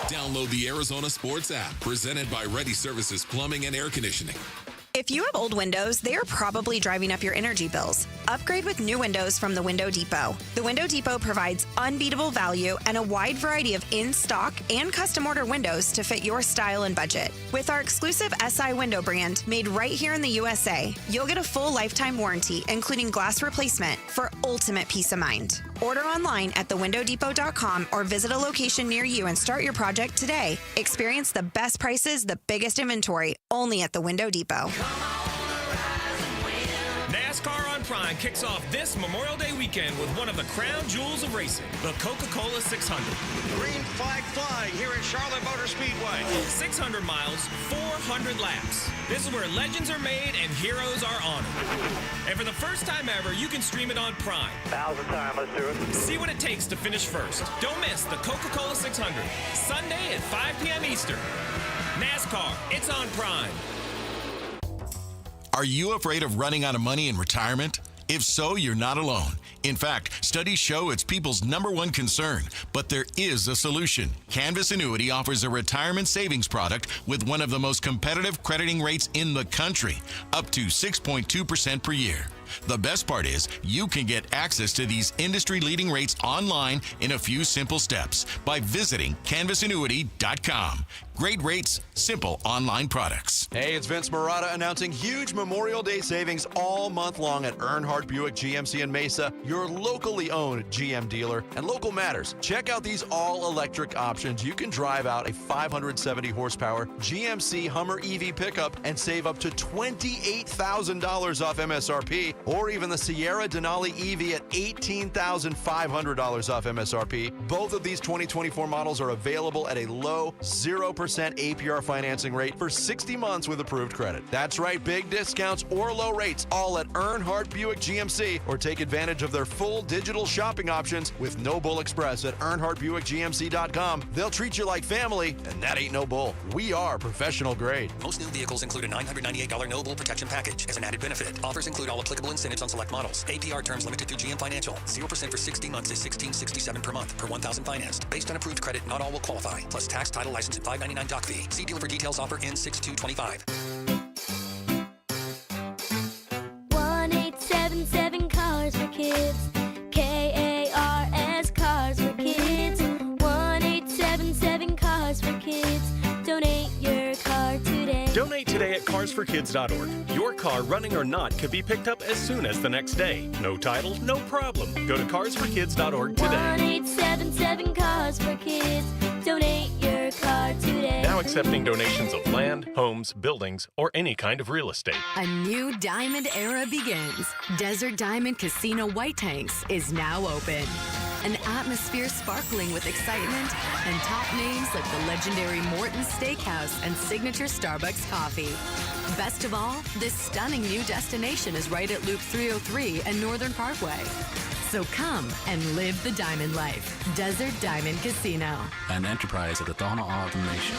Download the Arizona Sports app, presented by Ready Services Plumbing and Air Conditioning. If you have old windows, they are probably driving up your energy bills. Upgrade with new windows from the Window Depot. The Window Depot provides unbeatable value and a wide variety of in-stock and custom order windows to fit your style and budget. With our exclusive SI window brand, made right here in the USA, you'll get a full lifetime warranty, including glass replacement, for ultimate peace of mind. Order online at thewindowdepot.com or visit a location near you and start your project today. Experience the best prices, the biggest inventory, only at the Window Depot. NASCAR on Prime kicks off this Memorial Day weekend with one of the crown jewels of racing, the Coca-Cola 600. Green flag flying here at Charlotte Motor Speedway. 600 miles, 400 laps. This is where legends are made and heroes are honored. And for the first time ever, you can stream it on Prime. 1,000 times, let's do it. See what it takes to finish first. Don't miss the Coca-Cola 600, Sunday at 5 p.m. Eastern. NASCAR, it's on Prime. Are you afraid of running out of money in retirement? If so, you're not alone. In fact, studies show it's people's #1 concern, but there is a solution. Canvas Annuity offers a retirement savings product with one of the most competitive crediting rates in the country, up to 6.2% per year. The best part is you can get access to these industry-leading rates online in a few simple steps by visiting canvasannuity.com. Great rates, simple online products. Hey, it's Vince Marotta announcing huge Memorial Day savings all month long at Earnhardt Buick GMC in Mesa, your locally owned GM dealer. And local matters. Check out these all-electric options. You can drive out a 570 horsepower GMC Hummer EV pickup and save up to $28,000 off MSRP, or even the Sierra Denali EV at $18,500 off MSRP. Both of these 2024 models are available at a low 0% APR financing rate for 60 months with approved credit. That's right, big discounts or low rates, all at Earnhardt Buick GMC, or take advantage of their full digital shopping options with No Bull Express at EarnhardtBuickGMC.com. They'll treat you like family, and that ain't no bull. We are professional grade. Most new vehicles include a $998 No Bull protection package as an added benefit. Offers include all applicable incentives on select models. APR terms limited through GM Financial. 0% for 60 months is $16.67 per month per 1,000 financed. Based on approved credit, not all will qualify. Plus tax, title, license, and $5.99 doc fee. See dealer for details. Offer ends 6/2/25. 1-877 Cars for Kids. KARS Cars for Kids. 1-877 Cars for Kids. Donate your car today. Donate today at carsforkids.org. Your car, running or not, could be picked up as soon as the next day. No title, no problem. Go to carsforkids.org today. 1-877 Cars for Kids. Donate your car today. Now accepting donations of land, homes, buildings, or any kind of real estate. A new diamond era begins. Desert Diamond Casino White Tanks is now open. An atmosphere sparkling with excitement and top names like the legendary Morton's Steakhouse and signature Starbucks coffee. Best of all, this stunning new destination is right at Loop 303 and Northern Parkway. So come and live the diamond life. Desert Diamond Casino. An enterprise of the Donna Autumn Nation.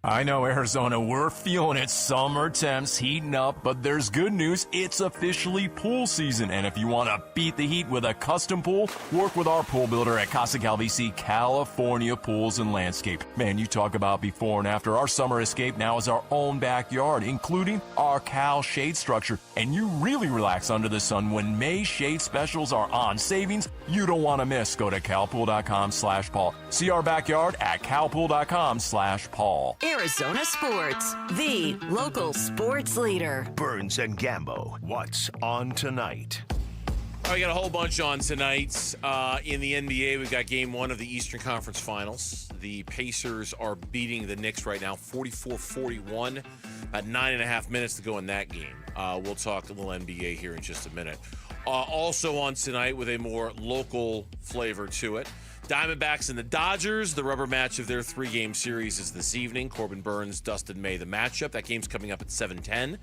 I know, Arizona, we're feeling it. Summer temps heating up, but there's good news. It's officially pool season. And if you want to beat the heat with a custom pool, work with our pool builder at Casa Calvisi, California Pools and Landscape. Man, you talk about before and after. Our summer escape now is our own backyard, including our Cal shade structure. And you really relax under the sun when May shade specials are on. Savings you don't want to miss. Go to calpool.com/Paul. See our backyard at calpool.com/Paul. Arizona Sports, the local sports leader. Burns and Gambo, what's on tonight? All right, we got a whole bunch on tonight. In the NBA, we've got game 1 of the Eastern Conference Finals. The Pacers are beating the Knicks right now, 44-41. About 9.5 minutes to go in that game. We'll talk a little NBA here in just a minute. Also on tonight with a more local flavor to it, Diamondbacks and the Dodgers. The rubber match of their 3-game series is this evening. Corbin Burns, Dustin May, the matchup. That game's coming up at 7:10,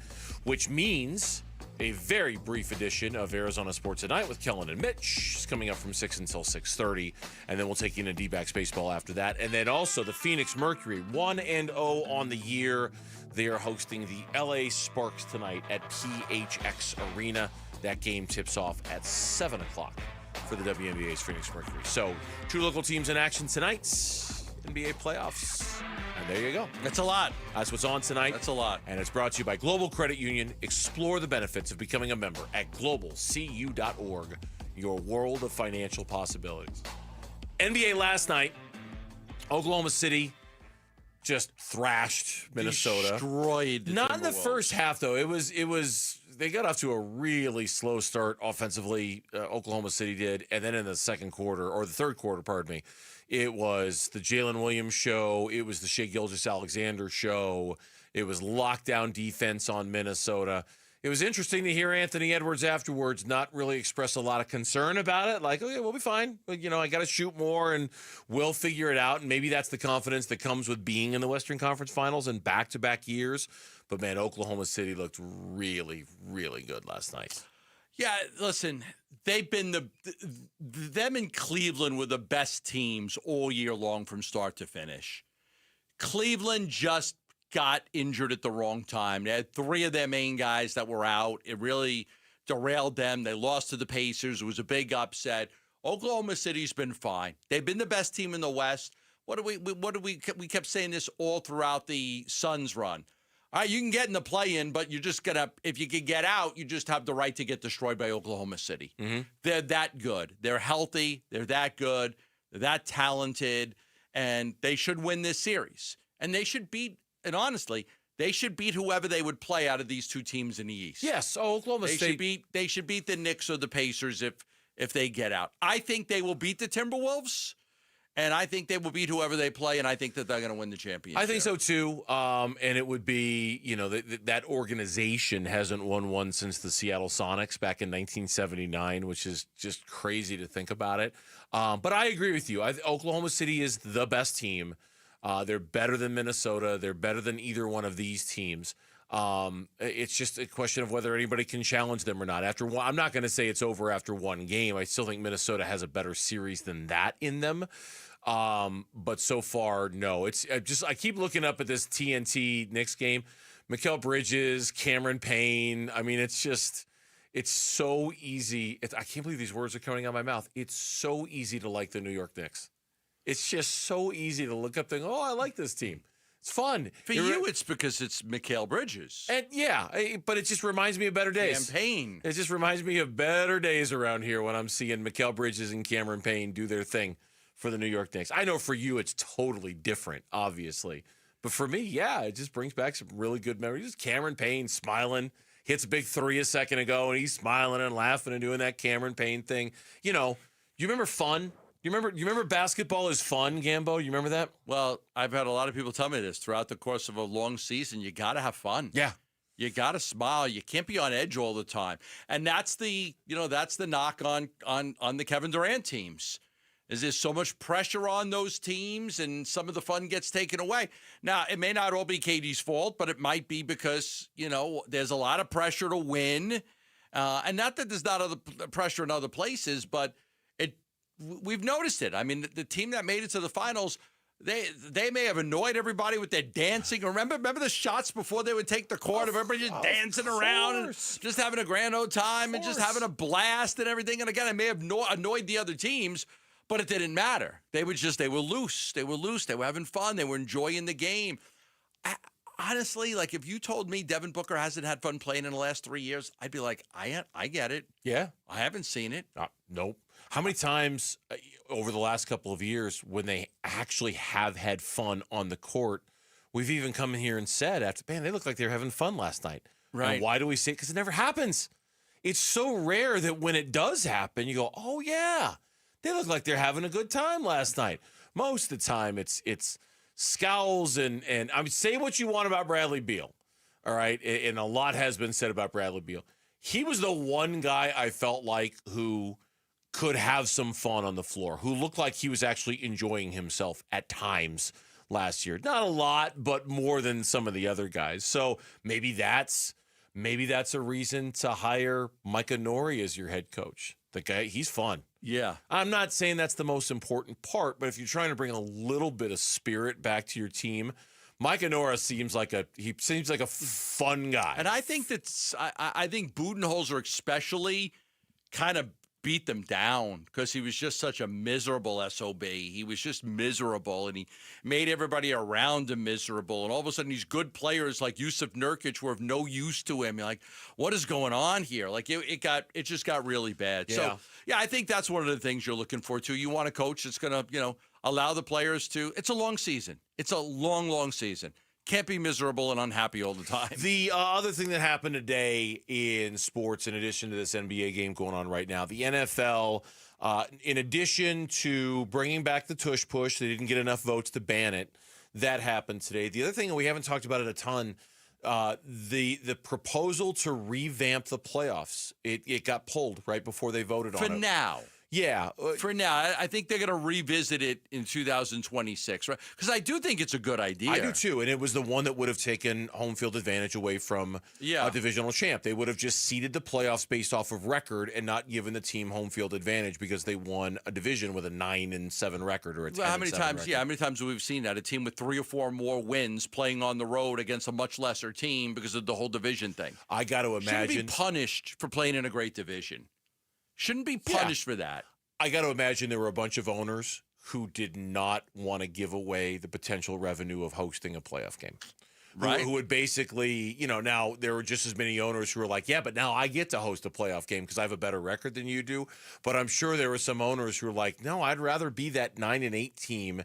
which means a very brief edition of Arizona Sports Tonight with Kellen and Mitch. It's coming up from 6 until 6:30, and then we'll take you into D-backs baseball after that. And then also the Phoenix Mercury, 1-0 on the year. They are hosting the LA Sparks tonight at PHX Arena. That game tips off at 7 o'clock. For the WNBA's Phoenix Mercury. So, 2 local teams in action tonight. NBA playoffs. And there you go. That's a lot. That's what's on tonight. That's a lot. And it's brought to you by Global Credit Union. Explore the benefits of becoming a member at globalcu.org. Your world of financial possibilities. NBA last night, Oklahoma City just thrashed Minnesota. Destroyed. Not in the first half, though. It was. They got off to a really slow start offensively, Oklahoma City did, and then in the second quarter, or the third quarter, pardon me, it was the Jalen Williams show, it was the Shai Gilgeous-Alexander show, it was lockdown defense on Minnesota. It was interesting to hear Anthony Edwards afterwards not really express a lot of concern about it, like, okay, we'll be fine, but, I got to shoot more, and we'll figure it out, and maybe that's the confidence that comes with being in the Western Conference Finals in back-to-back years. But, man, Oklahoma City looked really, really good last night. Yeah, listen, they've been them in Cleveland were the best teams all year long from start to finish. Cleveland just got injured at the wrong time. They had 3 of their main guys that were out. It really derailed them. They lost to the Pacers. It was a big upset. Oklahoma City's been fine. They've been the best team in the West. We kept saying this all throughout the Suns run. All right, you can get in the play-in, but you're just going to, if you can get out, you just have the right to get destroyed by Oklahoma City. Mm-hmm. They're that good. They're healthy. They're that good. They're that talented. And they should win this series. And they should beat, and honestly, they should beat whoever they would play out of these two teams in the East. Yes, Oklahoma State. They should beat the Knicks or the Pacers if they get out. I think they will beat the Timberwolves. And I think they will beat whoever they play, and I think that they're going to win the championship. I think so, too. And it would be, that organization hasn't won one since the Seattle Sonics back in 1979, which is just crazy to think about it. But I agree with you. Oklahoma City is the best team. They're better than Minnesota. They're better than either one of these teams. It's just a question of whether anybody can challenge them or not. I'm not going to say it's over after one game. I still think Minnesota has a better series than that in them. But so far, no. It's I keep looking up at this TNT Knicks game. Mikal Bridges, Cameron Payne. I mean, it's so easy. I can't believe these words are coming out of my mouth. It's so easy to like the New York Knicks. It's just so easy to look up and go, oh, I like this team. It's fun. For you, it's because it's Mikal Bridges. And but it just reminds me of better days. Payne. It just reminds me of better days around here when I'm seeing Mikal Bridges and Cameron Payne do their thing for the New York Knicks. I know for you it's totally different, obviously. But for me, it just brings back some really good memories. Just Cameron Payne smiling, hits a big three a second ago, and he's smiling and laughing and doing that Cameron Payne thing. You remember fun? You remember basketball is fun, Gambo? You remember that? Well, I've had a lot of people tell me this. Throughout the course of a long season, you got to have fun. Yeah. You got to smile. You can't be on edge all the time. And that's the knock on the Kevin Durant teams. Is there's so much pressure on those teams and some of the fun gets taken away. Now, it may not all be KD's fault, but it might be because, there's a lot of pressure to win. And not that there's not other pressure in other places, but we've noticed it. I mean, the team that made it to the finals, they may have annoyed everybody with their dancing. Remember the shots before they would take the court of everybody just dancing around and just having a grand old time and just having a blast and everything. And again, it may have annoyed the other teams, but it didn't matter. They were loose. They were having fun. They were enjoying the game. Honestly, if you told me Devin Booker hasn't had fun playing in the last 3 years, I'd be like, I get it. Yeah. I haven't seen it. Nope. How many times over the last couple of years when they actually have had fun on the court, we've even come in here and said, they look like they were having fun last night. Right. And why do we say it? Because it never happens. It's so rare that when it does happen, you go, oh, yeah, they look like they're having a good time last night. Most of the time, it's scowls and I mean, say what you want about Bradley Beal, all right? And a lot has been said about Bradley Beal. He was the one guy I felt like who could have some fun on the floor, who looked like he was actually enjoying himself at times last year. Not a lot, but more than some of the other guys. So maybe that's a reason to hire Micah Nori as your head coach. The guy, he's fun. Yeah. I'm not saying that's the most important part, but if you're trying to bring a little bit of spirit back to your team, Micah Nori seems like a fun guy. And I think I think Budenholzer especially kind of beat them down because he was just such a miserable SOB. He was just miserable, and he made everybody around him miserable. And all of a sudden, these good players like Yusuf Nurkic were of no use to him. You're like, what is going on here? Like it just got really bad. Yeah. So yeah, I think that's one of the things you're looking for too. You want a coach that's going to allow the players to. It's a long season. It's a long season. Can't be miserable and unhappy all the time. The other thing that happened today in sports, in addition to this NBA game going on right now, the NFL, in addition to bringing back the Tush push, they didn't get enough votes to ban it. That happened today. The other thing, and we haven't talked about it a ton, the proposal to revamp the playoffs, it got pulled right before they voted on it. For now. Yeah. For now, I think they're going to revisit it in 2026, right? Because I do think it's a good idea. I do too, and it was the one that would have taken home field advantage away from a divisional champ. They would have just seeded the playoffs based off of record and not given the team home field advantage because they won a division with a 9-7 record or a 10-7 how many times? record. Yeah, how many times have we seen that? A team with 3 or 4 more wins playing on the road against a much lesser team because of the whole division thing. I got to imagine. Shouldn't be punished for playing in a great division. Shouldn't be punished for that. I got to imagine there were a bunch of owners who did not want to give away the potential revenue of hosting a playoff game. Right. Who would basically, now there were just as many owners who were like, yeah, but now I get to host a playoff game because I have a better record than you do. But I'm sure there were some owners who were like, no, I'd rather be that 9-8 team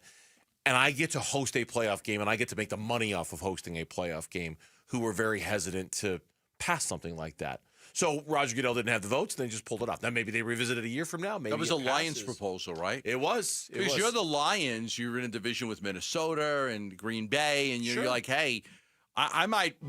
and I get to host a playoff game and I get to make the money off of hosting a playoff game, who were very hesitant to pass something like that. So Roger Goodell didn't have the votes, and they just pulled it off. Now maybe they revisit it a year from now. Maybe that was a Lions proposal, right? It was. Because you're the Lions. You're in a division with Minnesota and Green Bay, and you're like, hey, I might win